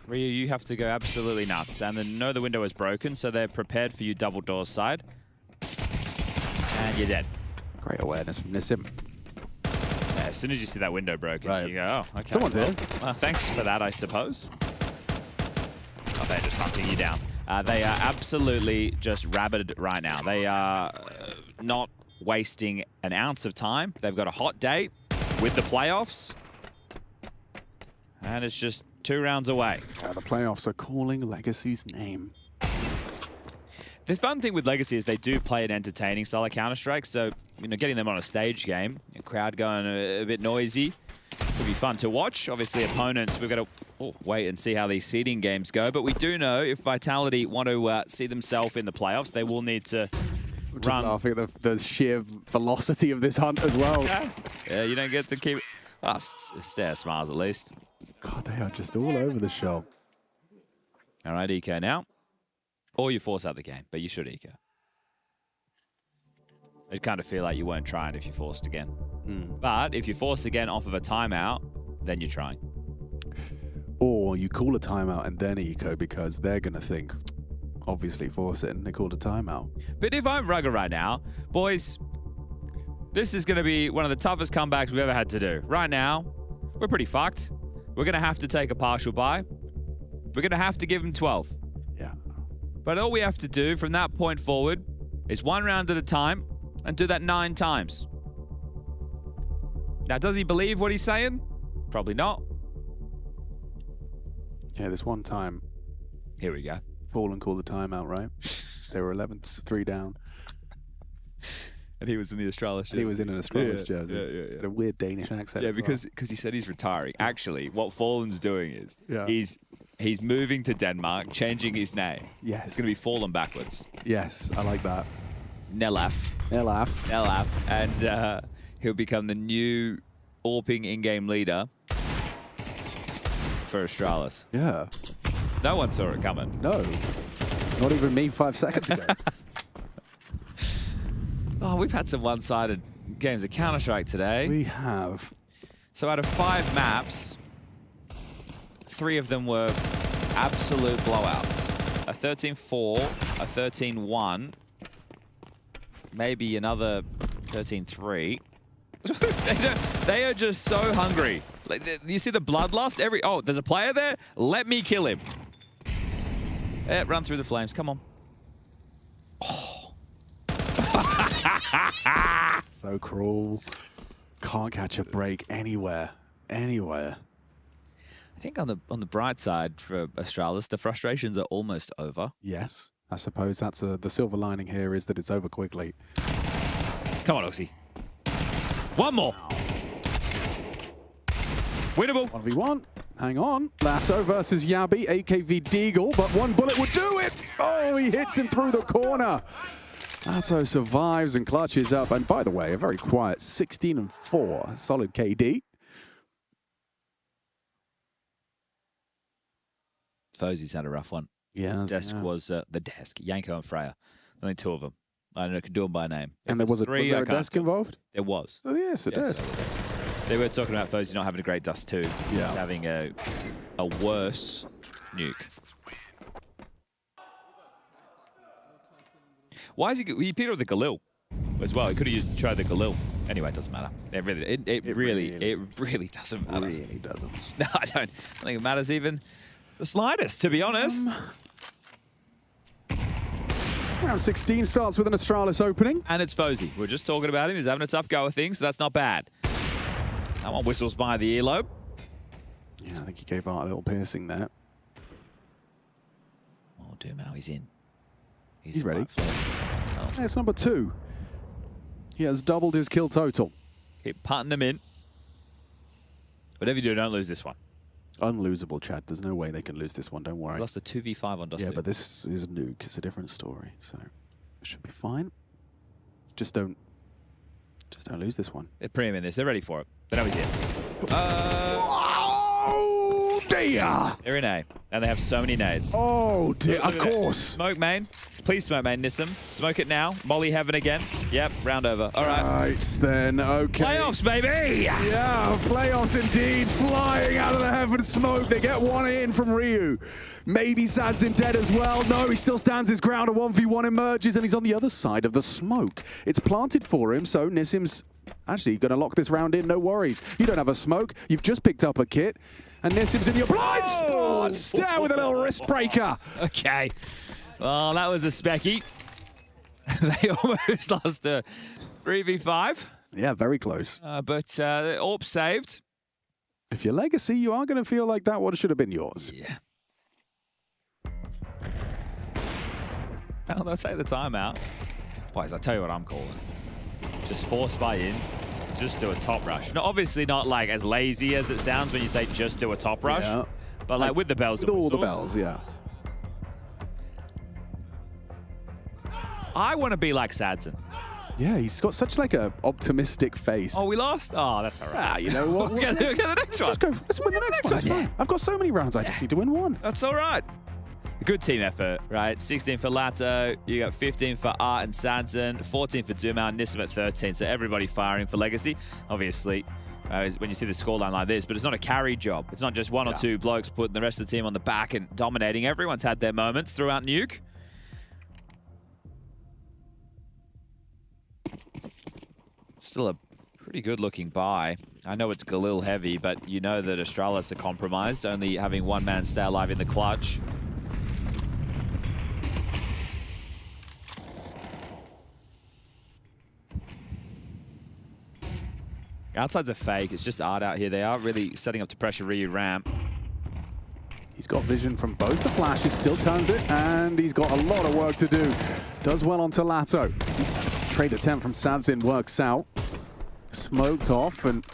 Ryu, you have to go absolutely nuts. And then know the window is broken, so they're prepared for you double doors side. And you're dead. Great awareness from Nissim. Yeah, as soon as you see that window broken, you go, oh, okay. Someone's here. Well, thanks for that, I suppose. Oh, they're just hunting you down. They are absolutely just rabid right now. They are not wasting an ounce of time. They've got a hot date with the playoffs. And it's just 2 rounds away. The playoffs are calling Legacy's name. The fun thing with Legacy is they do play an entertaining style of Counter-Strike, so getting them on a stage game, crowd going a bit noisy, could be fun to watch. Obviously, opponents, we've got to wait and see how these seeding games go, but we do know if Vitality want to see themselves in the playoffs, they will need to run. Just laughing at the sheer velocity of this hunt as well. Yeah, you don't get to keep... Oh, Stair smiles at least. God, they are just all over the shop. All right, Eco now. Or you force out the game, but you should Eco. I'd kind of feel like you weren't trying if you forced again. But if you force again off of a timeout, then you're trying. Or you call a timeout and then Eco because they're going to think, obviously force it, and they called a timeout. But if I'm Rugger right now, boys, this is going to be one of the toughest comebacks we've ever had to do. Right now, we're pretty fucked. We're going to have to take a partial buy. We're going to have to give him 12. Yeah. But all we have to do from that point forward is 1 round at a time and do that 9 times. Now, does he believe what he's saying? Probably not. Yeah, this one time. Here we go. Fallen called the timeout, right? They were 3 down. And he was in the Astralis jersey. He was in an Astralis jersey. Yeah. A weird Danish accent. Yeah, because he said he's retiring. Actually, what Fallen's doing is he's moving to Denmark, changing his name. Yes. It's going to be Fallen backwards. Yes, I like that. Nelaf. And he'll become the new AWPing in-game leader for Astralis. Yeah. No one saw it coming. No. Not even me 5 seconds ago. Oh, we've had some one-sided games of Counter-Strike today. We have. So out of 5 maps, 3 of them were absolute blowouts. A 13-4, a 13-1, maybe another 13-3. They are just so hungry. Like, you see the bloodlust? Oh, there's a player there? Let me kill him. Yeah, run through the flames. Come on. So cruel. Can't catch a break anywhere. I think on the bright side for Astralis, the frustrations are almost over. Yes, I suppose that's the silver lining here is that it's over quickly. Come on, Oxy. One more. Winnable. 1v1. Hang on. Lato versus Yabi, AKV Deagle, but one bullet would do it! Oh, he hits him through the corner. Lato survives and clutches up. And by the way, a very quiet 16-4. Solid KD. FaZe's had a rough one. Yeah. Desk was the desk. Yanko and Freya. There's only 2 of them. I don't know, I can do them by name. And there was there a desk involved? There was. Oh, yes, a desk. They were talking about FaZe not having a great dust too. Yeah. He's having a worse nuke. Why is he peeled with the Galil as well? He could have tried the Galil. Anyway, it doesn't matter. It really doesn't matter. Really doesn't. No, I don't think it matters even the slightest, to be honest. Round 16 starts with an Astralis opening. And it's FaZe. We're just talking about him. He's having a tough go of things, so that's not bad. That one whistles by the earlobe. Yeah, I think he gave Art a little piercing there. Oh, Dumao, he's in. He's ready. Oh. That's number 2. He has doubled his kill total. Keep putting them in. Whatever you do, don't lose this one. Unlosable, Chad. There's no way they can lose this one. Don't worry. Lost a 2v5 on Dusty. Yeah, but this is Nuke. It's a different story, so it should be fine. Just don't lose this one. They're premium in this. They're ready for it. They know he's here. Oh dear! They're in A, and they have so many nades. Oh dear! Of course. Smoke main. Please smoke main, Nissim. Smoke it now. Molly heaven again. Yep, round over. All right. Right then, okay. Playoffs, baby! Yeah, playoffs indeed. Flying out of the heaven smoke. They get one in from Ryu. Maybe Sadzin dead as well. No, he still stands his ground. A 1v1 emerges, and he's on the other side of the smoke. It's planted for him, so Nissim's actually going to lock this round in. No worries. You don't have a smoke. You've just picked up a kit, and Nissim's in your blind spot. Stare with a little wrist breaker. Okay. Well, that was a specky. They almost lost a 3v5. Yeah, very close. But AWP saved. If you're Legacy, you are going to feel like that one should have been yours. Yeah. Well, they'll take the timeout. Boys, I tell you what I'm calling. Just force buy in. Just do a top rush. Now, obviously not like as lazy as it sounds when you say just do a top rush. Yeah. But like with the bells with and all the whistles. bells, yeah. I want to be like Sadzin. Yeah, he's got such like a optimistic face. Oh, we lost? Oh, that's all right. Ah, you know what? We'll get the next one. Let's win the next one. That's fine. I've got so many rounds. I just need to win one. That's all right. Good team effort, right? 16 for Lato, you got 15 for Art and Sadzin, 14 for Dumao, and Nissim at 13. So everybody firing for Legacy. Obviously, when you see the scoreline like this, but it's not a carry job. It's not just one or two blokes putting the rest of the team on the back and dominating. Everyone's had their moments throughout Nuke. Still a pretty good looking buy. I know it's Galil heavy, but you know that Astralis are compromised, only having one man stay alive in the clutch. Outside's a fake. It's just Art out here. They are really setting up to pressure Ryu ramp. He's got vision from both the flashes, still turns it, and he's got a lot of work to do. Does well onto Lato. Trade attempt from Sadzin works out. Smoked off, and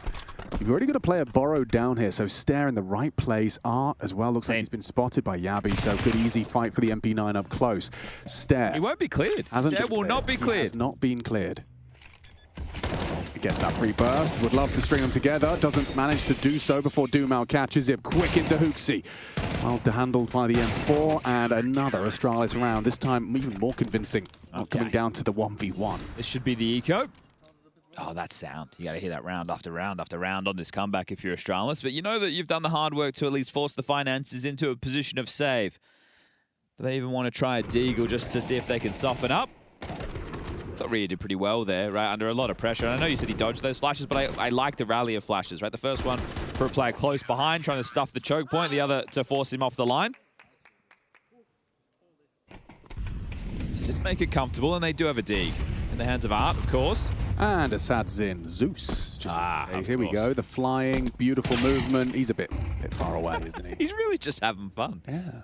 you've already got to play a borrowed down here, so Stare in the right place. Art as well. Looks like he's been spotted by Yabi, so good easy fight for the MP9 up close. Stare. He won't be cleared. Stare will not be cleared. He has not been cleared. Gets that free burst. Would love to string them together. Doesn't manage to do so before Dumao catches it. Quick into Hooksy. Well handled by the M4. And another Astralis round. This time even more convincing. Not coming down to the 1v1. This should be the eco. Oh, that sound. You got to hear that round after round after round on this comeback if you're Astralis. But you know that you've done the hard work to at least force the finances into a position of save. Do they even want to try a Deagle just to see if they can soften up? Thought Ryu did pretty well there, right, under a lot of pressure. And I know you said he dodged those flashes, but I like the rally of flashes, right? The first one for a player close behind, trying to stuff the choke point, the other to force him off the line. So didn't make it comfortable, and they do have a dig in the hands of Art, of course. And a Sadzin. Zeus. Just here we go. The flying, beautiful movement. He's a bit far away, isn't he? He's really just having fun. Yeah.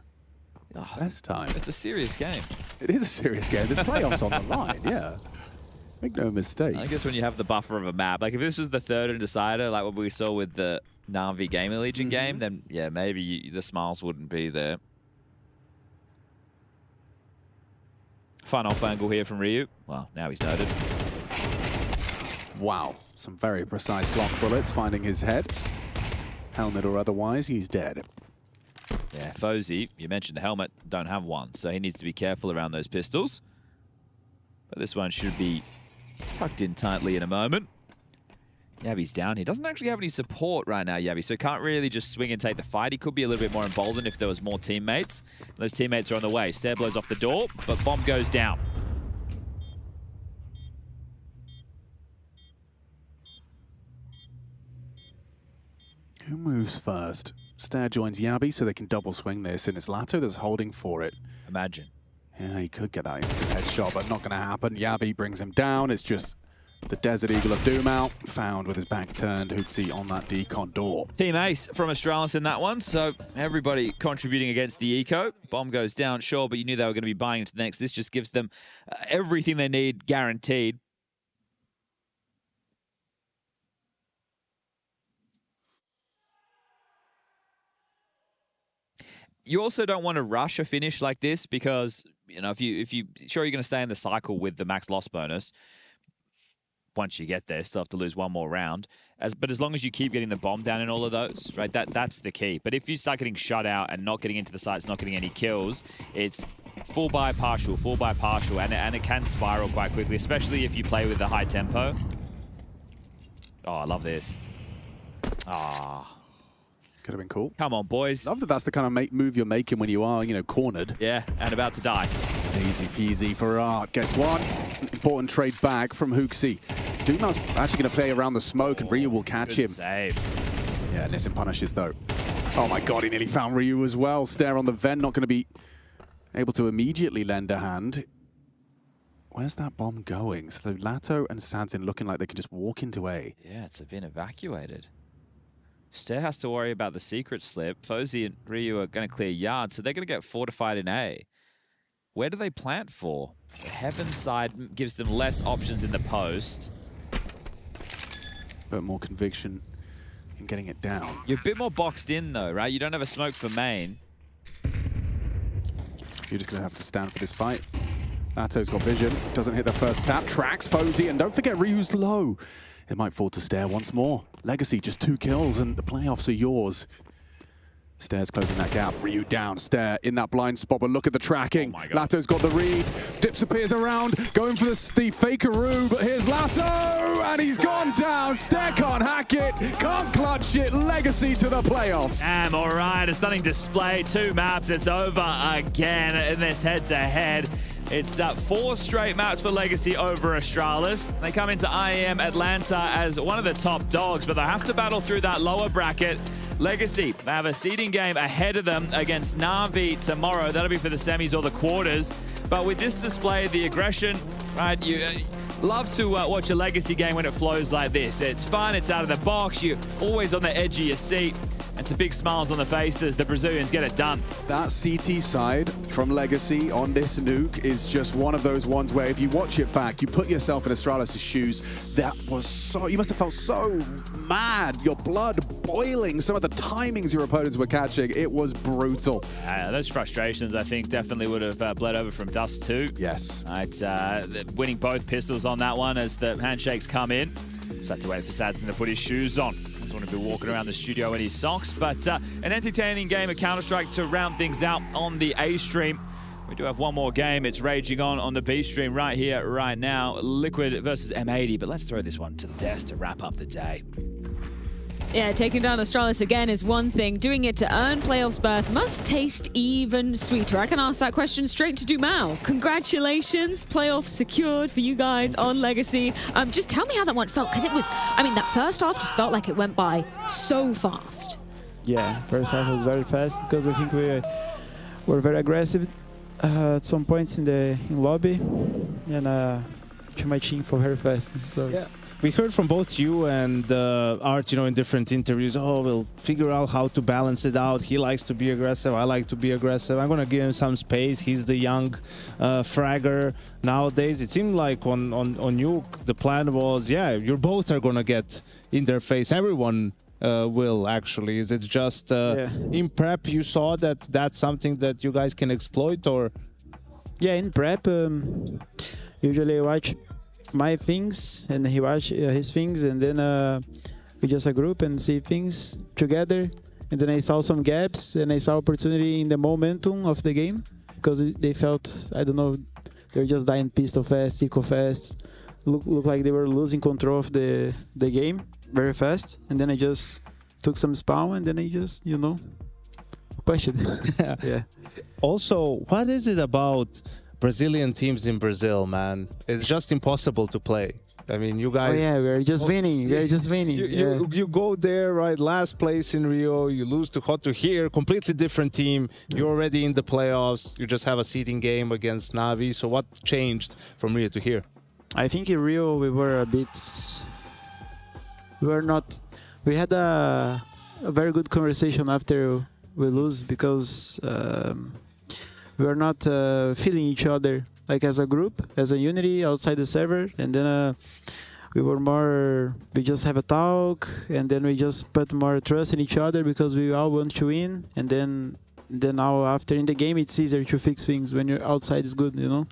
Oh, best time. It's a serious game. It is a serious game. There's playoffs on the line, yeah. Make no mistake. I guess when you have the buffer of a map, like if this was the third and decider, like what we saw with the Na'Vi GamerLegion game, then yeah, maybe the smiles wouldn't be there. Fun off angle here from Ryu. Well, now he's noted. Wow, some very precise block bullets finding his head. Helmet or otherwise, he's dead. Yeah, FaZe, you mentioned the helmet, don't have one, so he needs to be careful around those pistols. But this one should be tucked in tightly in a moment. Yabi's down. He doesn't actually have any support right now, Yabi, so he can't really just swing and take the fight. He could be a little bit more emboldened if there was more teammates. Those teammates are on the way. Stair blows off the door, but bomb goes down. Who moves first? Stair joins Yabi so they can double swing this, and it's Lato that's holding for it. Imagine. Yeah, he could get that instant headshot, but not going to happen. Yabi brings him down. It's just the Desert Eagle of Doom out, found with his back turned. Hootsie on that decon door. Team ace from Astralis in that one, so everybody contributing against the eco. Bomb goes down, sure, but you knew they were going to be buying into the next. This just gives them everything they need guaranteed. You also don't want to rush a finish like this because, you know, if you sure you're going to stay in the cycle with the max loss bonus. Once you get there, still have to lose one more round. But as long as you keep getting the bomb down in all of those, right, that's the key. But if you start getting shut out and not getting into the sites, not getting any kills, it's full buy partial, and it can spiral quite quickly, especially if you play with a high tempo. Oh, I love this. Ah. Could have been cool. Come on, boys. Love that that's the kind of move you're making when you are, you know, cornered. Yeah, and about to die. Easy peasy for Art. Guess what? Important trade back from Hootsie. Dumal's actually going to play around the smoke, and Ryu will catch him. Save. Yeah, Nissan punishes, though. Oh my god, he nearly found Ryu as well. Stare on the vent, not going to be able to immediately lend a hand. Where's that bomb going? So Lato and Santin looking like they can just walk into A. Yeah, it's been evacuated. Stair has to worry about the secret slip. FaZe and Ryu are going to clear yard, so they're going to get fortified in A. Where do they plant for? The heaven side gives them less options in the post. But more conviction in getting it down. You're a bit more boxed in, though, right? You don't have a smoke for main. You're just going to have to stand for this fight. Lato's got vision. Doesn't hit the first tap. Tracks FaZe, and don't forget Ryu's low. It might fall to Stair once more. Legacy, just 2 kills, and the playoffs are yours. Stair's closing that gap. Ryu down. Stair in that blind spot, but look at the tracking. Oh Lato's got the read. Dips appears around, going for the fakeroo, but here's Lato, and he's gone down. Stair can't hack it, can't clutch it. Legacy to the playoffs. Damn, all right. A stunning display. 2 maps. It's over again in this head-to-head. It's 4 straight maps for Legacy over Astralis. They come into IEM Atlanta as one of the top dogs, but they have to battle through that lower bracket. Legacy, they have a seeding game ahead of them against Na'Vi tomorrow. That'll be for the semis or the quarters. But with this display, the aggression, right, you love to watch a Legacy game when it flows like this. It's fun, it's out of the box, you're always on the edge of your seat. And some big smiles on the faces. The Brazilians get it done. That CT side from Legacy on this nuke is just one of those ones where if you watch it back, you put yourself in Astralis' shoes. That was so, you must have felt so mad. Your blood boiling. Some of the timings your opponents were catching. It was brutal. Those frustrations, I think, definitely would have bled over from Dust too. Yes. Winning both pistols on that one as the handshakes come in. Just had to wait for Sadson to put his shoes on. Doesn't want to be walking around the studio in his socks, but an entertaining game of Counter-Strike to round things out on the A stream. We do have one more game. It's raging on the B stream right here, right now. Liquid versus M80, but let's throw this one to the desk to wrap up the day. Yeah, taking down Astralis again is one thing. Doing it to earn playoffs berth must taste even sweeter. I can ask that question straight to Dumal. Congratulations, playoffs secured for you guys on Legacy. Just tell me how that one felt, because it was, I mean, that first half just felt like it went by so fast. Yeah, first half was very fast because I think we were very aggressive at some points in lobby, and my team for very fast. So. Yeah. We heard from both you and Art, you know, in different interviews, oh, we'll figure out how to balance it out. He likes to be aggressive. I like to be aggressive. I'm going to give him some space. He's the young fragger nowadays. It seemed like on Nuke, the plan was, yeah, you both are going to get in their face. Everyone will actually? Is it just in prep you saw that that's something that you guys can exploit, or? Yeah, in prep, usually I watch my things and he watch his things, and then we just a group and see things together. And then I saw some gaps and I saw opportunity in the momentum of the game, because they felt, I don't know, they were just dying pistol fast, eco fast. Look like they were losing control of the game very fast. And then I just took some spawn and then I just, you know, pushed it. Yeah. Also, what is it about Brazilian teams in Brazil, man? It's just impossible to play. I mean, you guys... Oh yeah, we're just winning. We're just winning. You go there, right? Last place in Rio. You lose to Hot to here. Completely different team. You're already in the playoffs. You just have a seeding game against Navi. So what changed from Rio to here? I think in Rio we were a bit... We had a very good conversation after we lose, because we were not feeling each other like as a group, as a unity outside the server. And then we just have a talk, and then we just put more trust in each other because we all want to win. And then now after in the game, it's easier to fix things when you're outside is good, you know?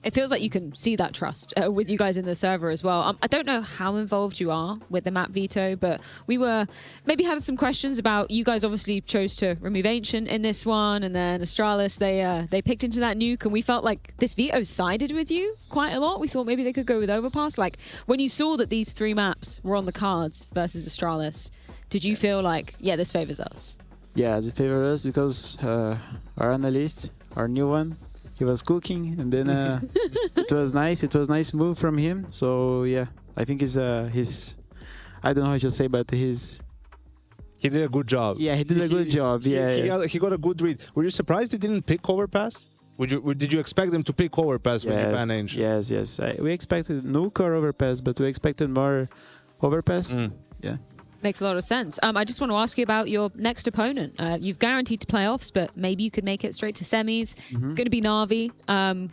It feels like you can see that trust with you guys in the server as well. I don't know how involved you are with the map veto, but we were maybe had some questions about, you guys obviously chose to remove Ancient in this one, and then Astralis, they picked into that nuke, and we felt like this veto sided with you quite a lot. We thought maybe they could go with Overpass. Like, when you saw that these 3 maps were on the cards versus Astralis, did you feel like, yeah, this favors us? Yeah, it favors us because our analyst, our new one, he was cooking, and then it was nice. It was a nice move from him. So yeah, I think he's I don't know how to say, but he did a good job. Yeah, he did a good job. Yeah, he got a good read. Were you surprised he didn't pick Overpass? Did you expect them to pick Overpass when you ban Ancient? Yes. We expected Nuke or Overpass, but we expected more Overpass. Yeah. Makes a lot of sense. I just want to ask you about your next opponent. You've guaranteed to playoffs, but maybe you could make it straight to semis. It's going to be Na'Vi.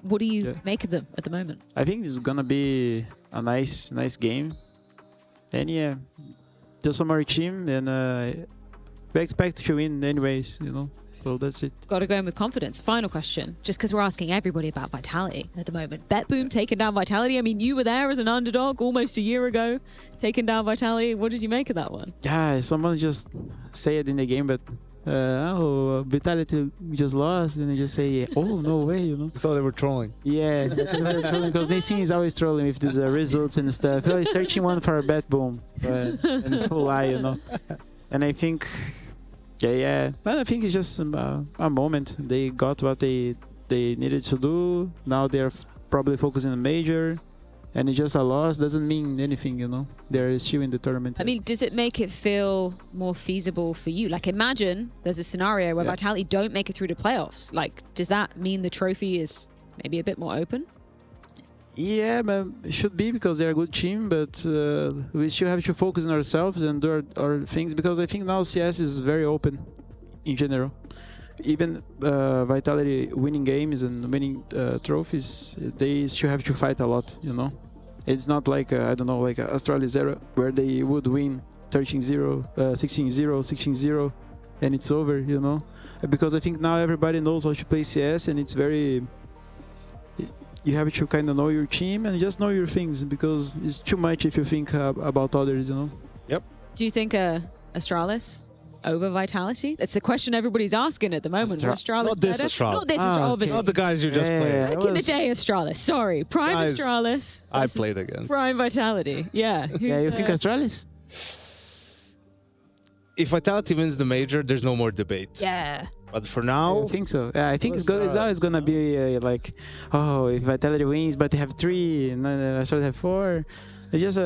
What do you make of them at the moment? I think it's going to be a nice game. And yeah, just some more team, and we expect to win anyways, you know. So that's it. Got to go in with confidence. Final question, just because we're asking everybody about Vitality at the moment. BetBoom taking down Vitality. I mean, you were there as an underdog almost a year ago, taking down Vitality. What did you make of that one? Yeah, someone just say it in the game, but Vitality just lost, and they just say, oh, no way, you know. I thought they were trolling. Yeah, they were trolling, because they see is always trolling with these results and stuff. Oh, it's 13-1 for a BetBoom, and it's full lie, you know. And I think... Yeah. But I think it's just a moment. They got what they needed to do. Now they're probably focusing on major, and it's just a loss. Doesn't mean anything, you know. They're still in the tournament. I mean, does it make it feel more feasible for you? Like, imagine there's a scenario where Vitality don't make it through the playoffs. Like, does that mean the trophy is maybe a bit more open? Yeah, but it should be, because they're a good team, but we still have to focus on ourselves and do our things, because I think now CS is very open in general. Even Vitality winning games and winning trophies, they still have to fight a lot, you know. It's not like, I don't know, like Astralis era, where they would win 13-0, 16-0, 16-0, and it's over, you know. Because I think now everybody knows how to play CS, and it's very... You have to kind of know your team and just know your things, because it's too much if you think about others, you know? Yep. Do you think Astralis over Vitality? That's the question everybody's asking at the moment. Astralis not this better? Astralis. Not this Astralis, obviously. Not the guys you just played. Back in the day, Astralis. Sorry. Prime guys Astralis. I played against. Prime Vitality. Yeah. Yeah, you think Astralis? If Vitality wins the major, there's no more debate. Yeah. But for now, I think so. Yeah, I think it's always gonna be like, oh, if Vitality wins, but they have 3, and then I start have 4. It's just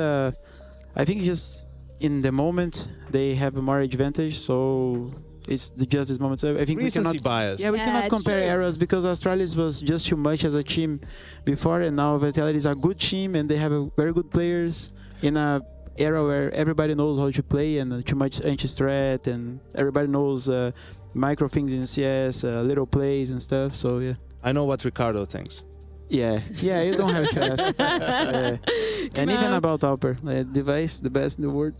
I think just in the moment they have a more advantage, so it's just this moment. So I think recency we cannot bias. Yeah, we cannot compare eras, because Astralis was just too much as a team before, and now Vitality is a good team, and they have very good players in a era where everybody knows how to play, and too much anti-strat, and everybody knows micro things in CS, little plays and stuff. So yeah, I know what Ricardo thinks. Yeah, you don't have to ask. And even about Alper, device, the best in the world.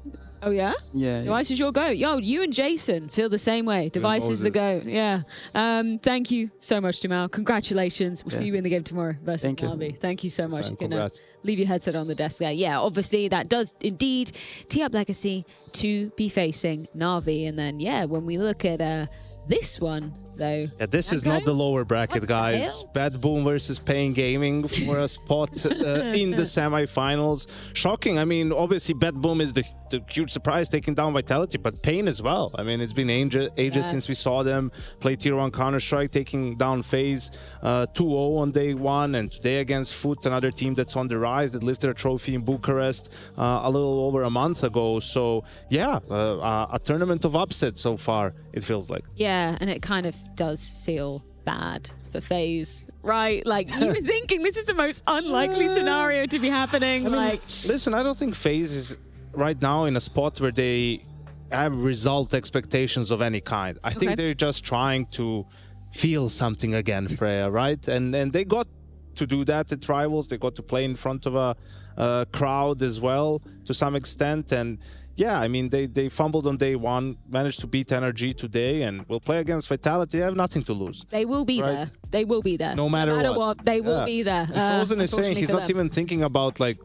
Oh, yeah? Yeah. Device is your go. Yo, you and Jason feel the same way. Device is the go. Yeah. Thank you so much, Jamal. Congratulations. We'll see you in the game tomorrow versus Navi. Thank you so much. You can leave your headset on the desk there. Yeah, obviously that does indeed tee up Legacy to be facing Navi. And then, yeah, when we look at this one, though. Yeah, this is not the lower bracket, guys. BetBoom versus Pain Gaming for a spot in the semifinals. Shocking. I mean, obviously, BetBoom is the huge surprise taking down Vitality, but Pain as well. I mean, it's been ages since we saw them play Tier 1 Counter-Strike, taking down FaZe 2-0 on day one, and today against Foot, another team that's on the rise that lifted a trophy in Bucharest a little over a month ago. So, yeah, a tournament of upsets so far, it feels like. Yeah, and it kind of does feel bad for FaZe, right? Like, you were thinking this is the most unlikely scenario to be happening. I mean, listen, I don't think FaZe is right now in a spot where they have result expectations of any kind. I think they're just trying to feel something again, Freya, right? And they got to do that at Rivals. They got to play in front of a crowd as well to some extent. And yeah, I mean, they fumbled on day one, managed to beat Energy today, and will play against Vitality. They have nothing to lose. They will be there. They will be there. No matter what. They will be there. Fozen is saying he's not even thinking about like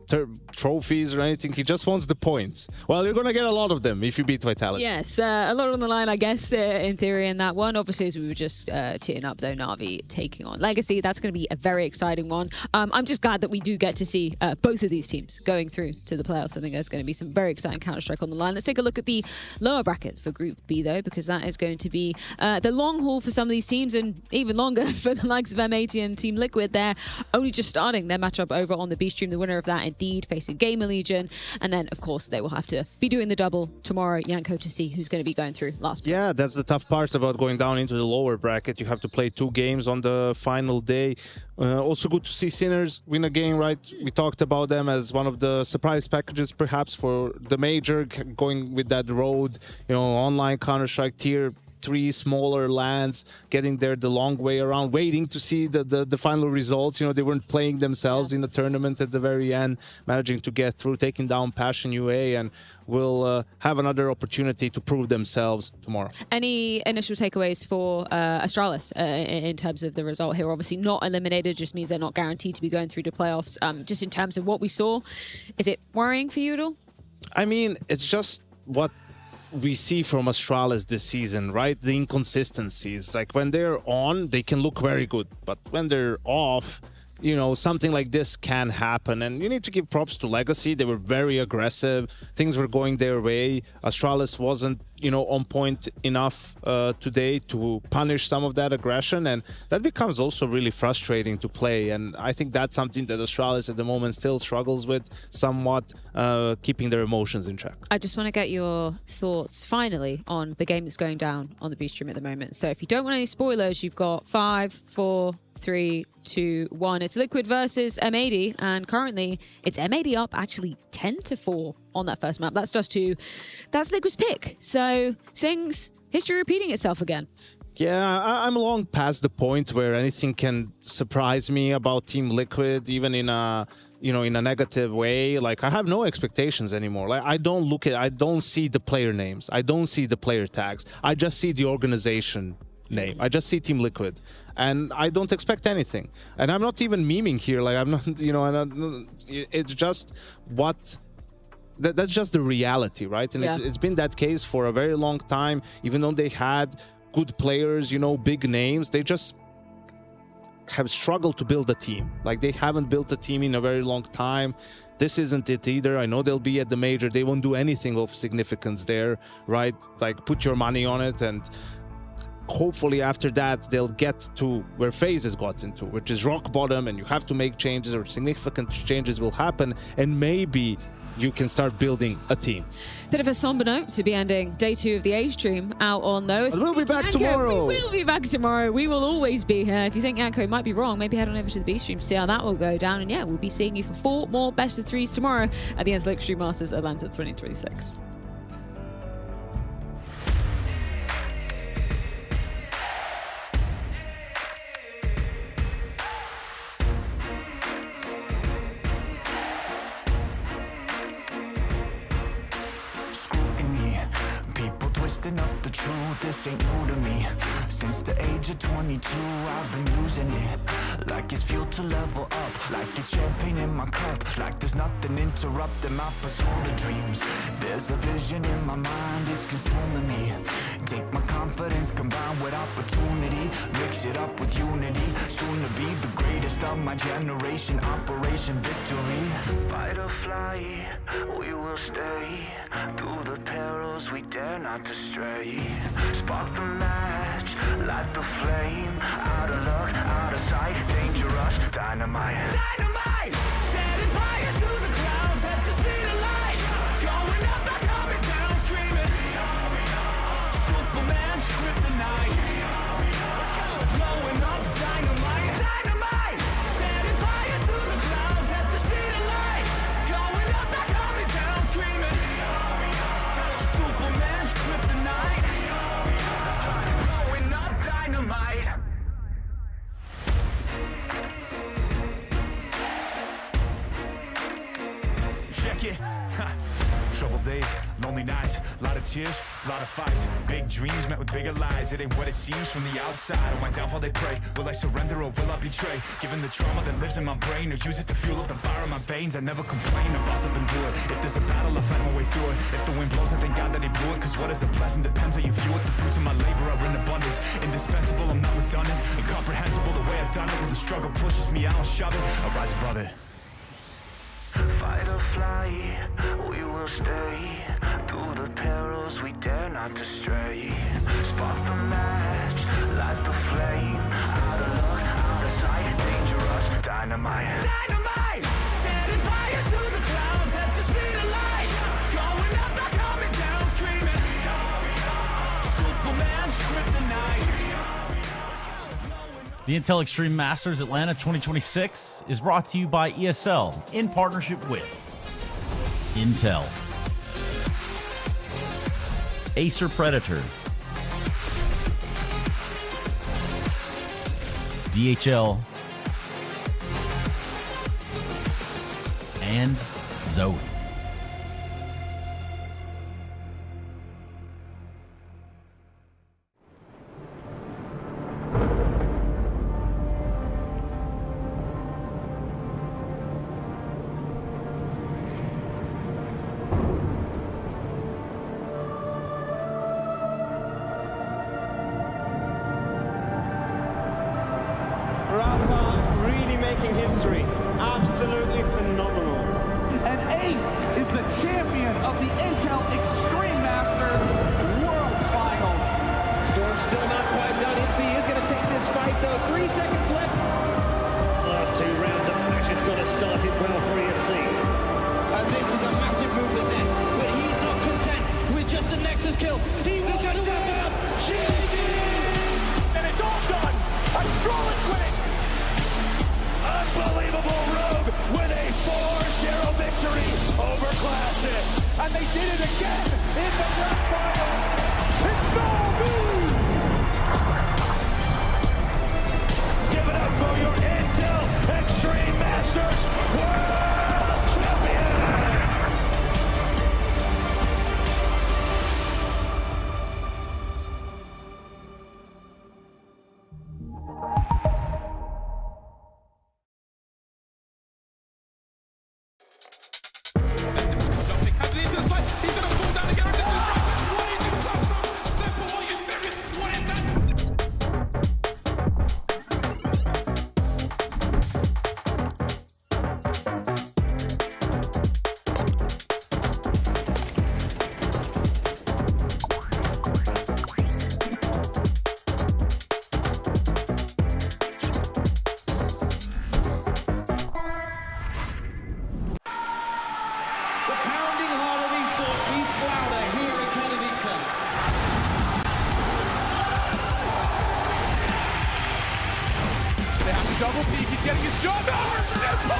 trophies or anything. He just wants the points. Well, you're going to get a lot of them if you beat Vitality. Yes, a lot on the line, I guess, in theory in that one. Obviously, as we were just teeing up, though, Na'Vi taking on Legacy. That's going to be a very exciting one. I'm just glad that we do get to see both of these teams going through to the playoffs. I think there's going to be some very exciting Counter-Strike on the line. Let's take a look at the lower bracket for Group B, though, because that is going to be the long haul for some of these teams, and even longer for the likes of M80 and Team Liquid. They're only just starting their matchup over on the B stream. The winner of that, indeed, facing GamerLegion. And then, of course, they will have to be doing the double tomorrow, Yanko, to see who's going to be going through last. Yeah, that's the tough part about going down into the lower bracket. You have to play 2 games on the final day. Also good to see Sinners win a game, right? We talked about them as one of the surprise packages, perhaps, for the major, going with that road, you know, online Counter-Strike tier 3 smaller lands, getting there the long way around, waiting to see the final results. You know, they weren't playing themselves in the tournament at the very end, managing to get through, taking down Passion UA, and will have another opportunity to prove themselves tomorrow. Any initial takeaways for Astralis in terms of the result here? Obviously not eliminated, just means they're not guaranteed to be going through to playoffs. Just in terms of what we saw, is it worrying for you at all? I mean, it's just what we see from Astralis this season, right? The inconsistencies. Like, when they're on, they can look very good, but when they're off, you know, something like this can happen. And you need to give props to Legacy. They were very aggressive. Things were going their way. Astralis wasn't, you know, on point enough today to punish some of that aggression. And that becomes also really frustrating to play. And I think that's something that Astralis at the moment still struggles with somewhat, keeping their emotions in check. I just want to get your thoughts, finally, on the game that's going down on the B stream at the moment. So if you don't want any spoilers, you've got 5, 4, 3, 2, 1. It's Liquid versus M80, and currently it's M80 up actually 10-4 on that first map. That's just 2. That's Liquid's pick. So history repeating itself again. Yeah, I'm long past the point where anything can surprise me about Team Liquid, even in a, you know, in a negative way. Like, I have no expectations anymore. Like, I don't see the player names. I don't see the player tags. I just see the organization name. I just see Team Liquid, and I don't expect anything. And I'm not even memeing here. Like, I'm not, you know, it's just what. That's just the reality, right? And it's been that case for a very long time. Even though they had good players, you know, big names, they just have struggled to build a team. Like, they haven't built a team in a very long time. This isn't it either. I know they'll be at the major. They won't do anything of significance there, right? Like, put your money on it, and hopefully after that they'll get to where FaZe has gotten to, which is rock bottom, and you have to make changes, or significant changes will happen, and maybe you can start building a team. Bit of a somber note to be ending day 2 of the A stream out on, though. We'll be back tomorrow. We will be back tomorrow. We will always be here. If you think Yanko might be wrong, maybe head on over to the B stream to see how that will go down. And yeah, we'll be seeing you for 4 more best of 3s tomorrow at the Intel Extreme Masters Atlanta 2026. Screw twisting up the truth, this ain't new to me. Since the age of 22, I've been using it like it's fuel to level up, like it's champagne in my cup, like there's nothing interrupting my pursuit of dreams. There's a vision in my mind, it's consuming me. Take my confidence combined with opportunity, mix it up with unity, soon to be the greatest of my generation. Operation Victory. Fight or fly, we will stay. Through the perils we dare not to stray. Spark the match, light the flame. Out of luck, out of sight, dangerous, dynamite. Dynamite! Setting fire to the clouds at the speed of light. Going up, not coming down, screaming. Superman's kryptonite. Blowing up dynamite. Dynamite! Setting fire to the clouds at the speed of light. Going up, not coming down, screaming. Superman's kryptonite. Blowing up dynamite. Check it. Troubled days, lonely nights, lot of tears, lot of fights. Big dreams met with bigger lies. It ain't what it seems from the outside. On my downfall they pray. Will I surrender or will I betray? Given the trauma that lives in my brain, or use it to fuel up the fire in my veins. I never complain, I boss up and do it. If there's a battle, I find my way through it. If the wind blows, I thank God that he blew it. Cause what is a blessing depends how you view it. The fruits of my labor are in abundance. Indispensable, I'm not redundant. Incomprehensible the way I've done it. When the struggle pushes me, I don't shove it. I rise above it. Fight or fly, we will stay. Through the perils we dare not to stray. Spark the match, light the flame. Out of luck, out of sight, dangerous, dynamite. Dynamite! Setting fire to the clouds at the speed of light. Going up, not coming down, screaming. Superman's kryptonite. The Intel Extreme Masters Atlanta 2026 is brought to you by ESL in partnership with Intel, Acer Predator, DHL, and Zoe. Really making history. Absolutely phenomenal. And Ace is the champion of the Intel Extreme Masters World Finals. Storm's still not quite done. MC is going to take this fight, though. 3 seconds left. Last 2 rounds of action's got to start it well for ESC. And this is a massive move for Zez, but he's not content with just a Nexus kill. He wants to win out. And it's all done. Astralis winning. Unbelievable Rogue with a 4-0 victory over Classic. And they did it again in the grand finals. It's Natus! Give it up for your Intel Extreme Masters World Champion! Double peek, he's getting his shot. Unbelievable!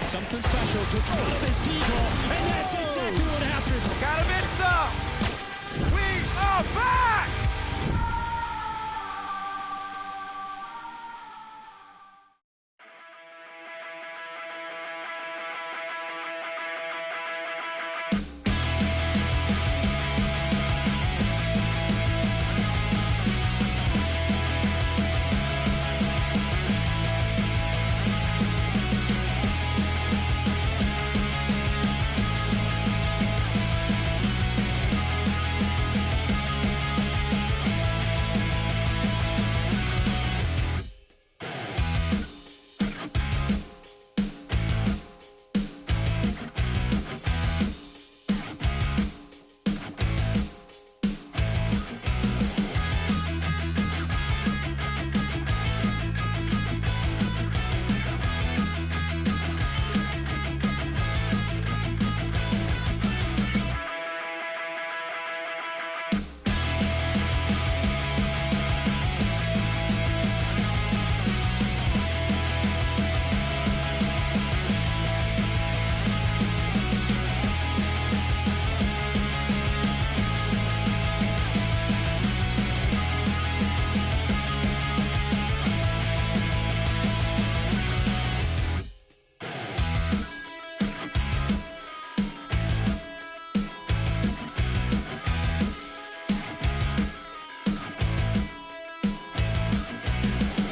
Something special to all of this deep.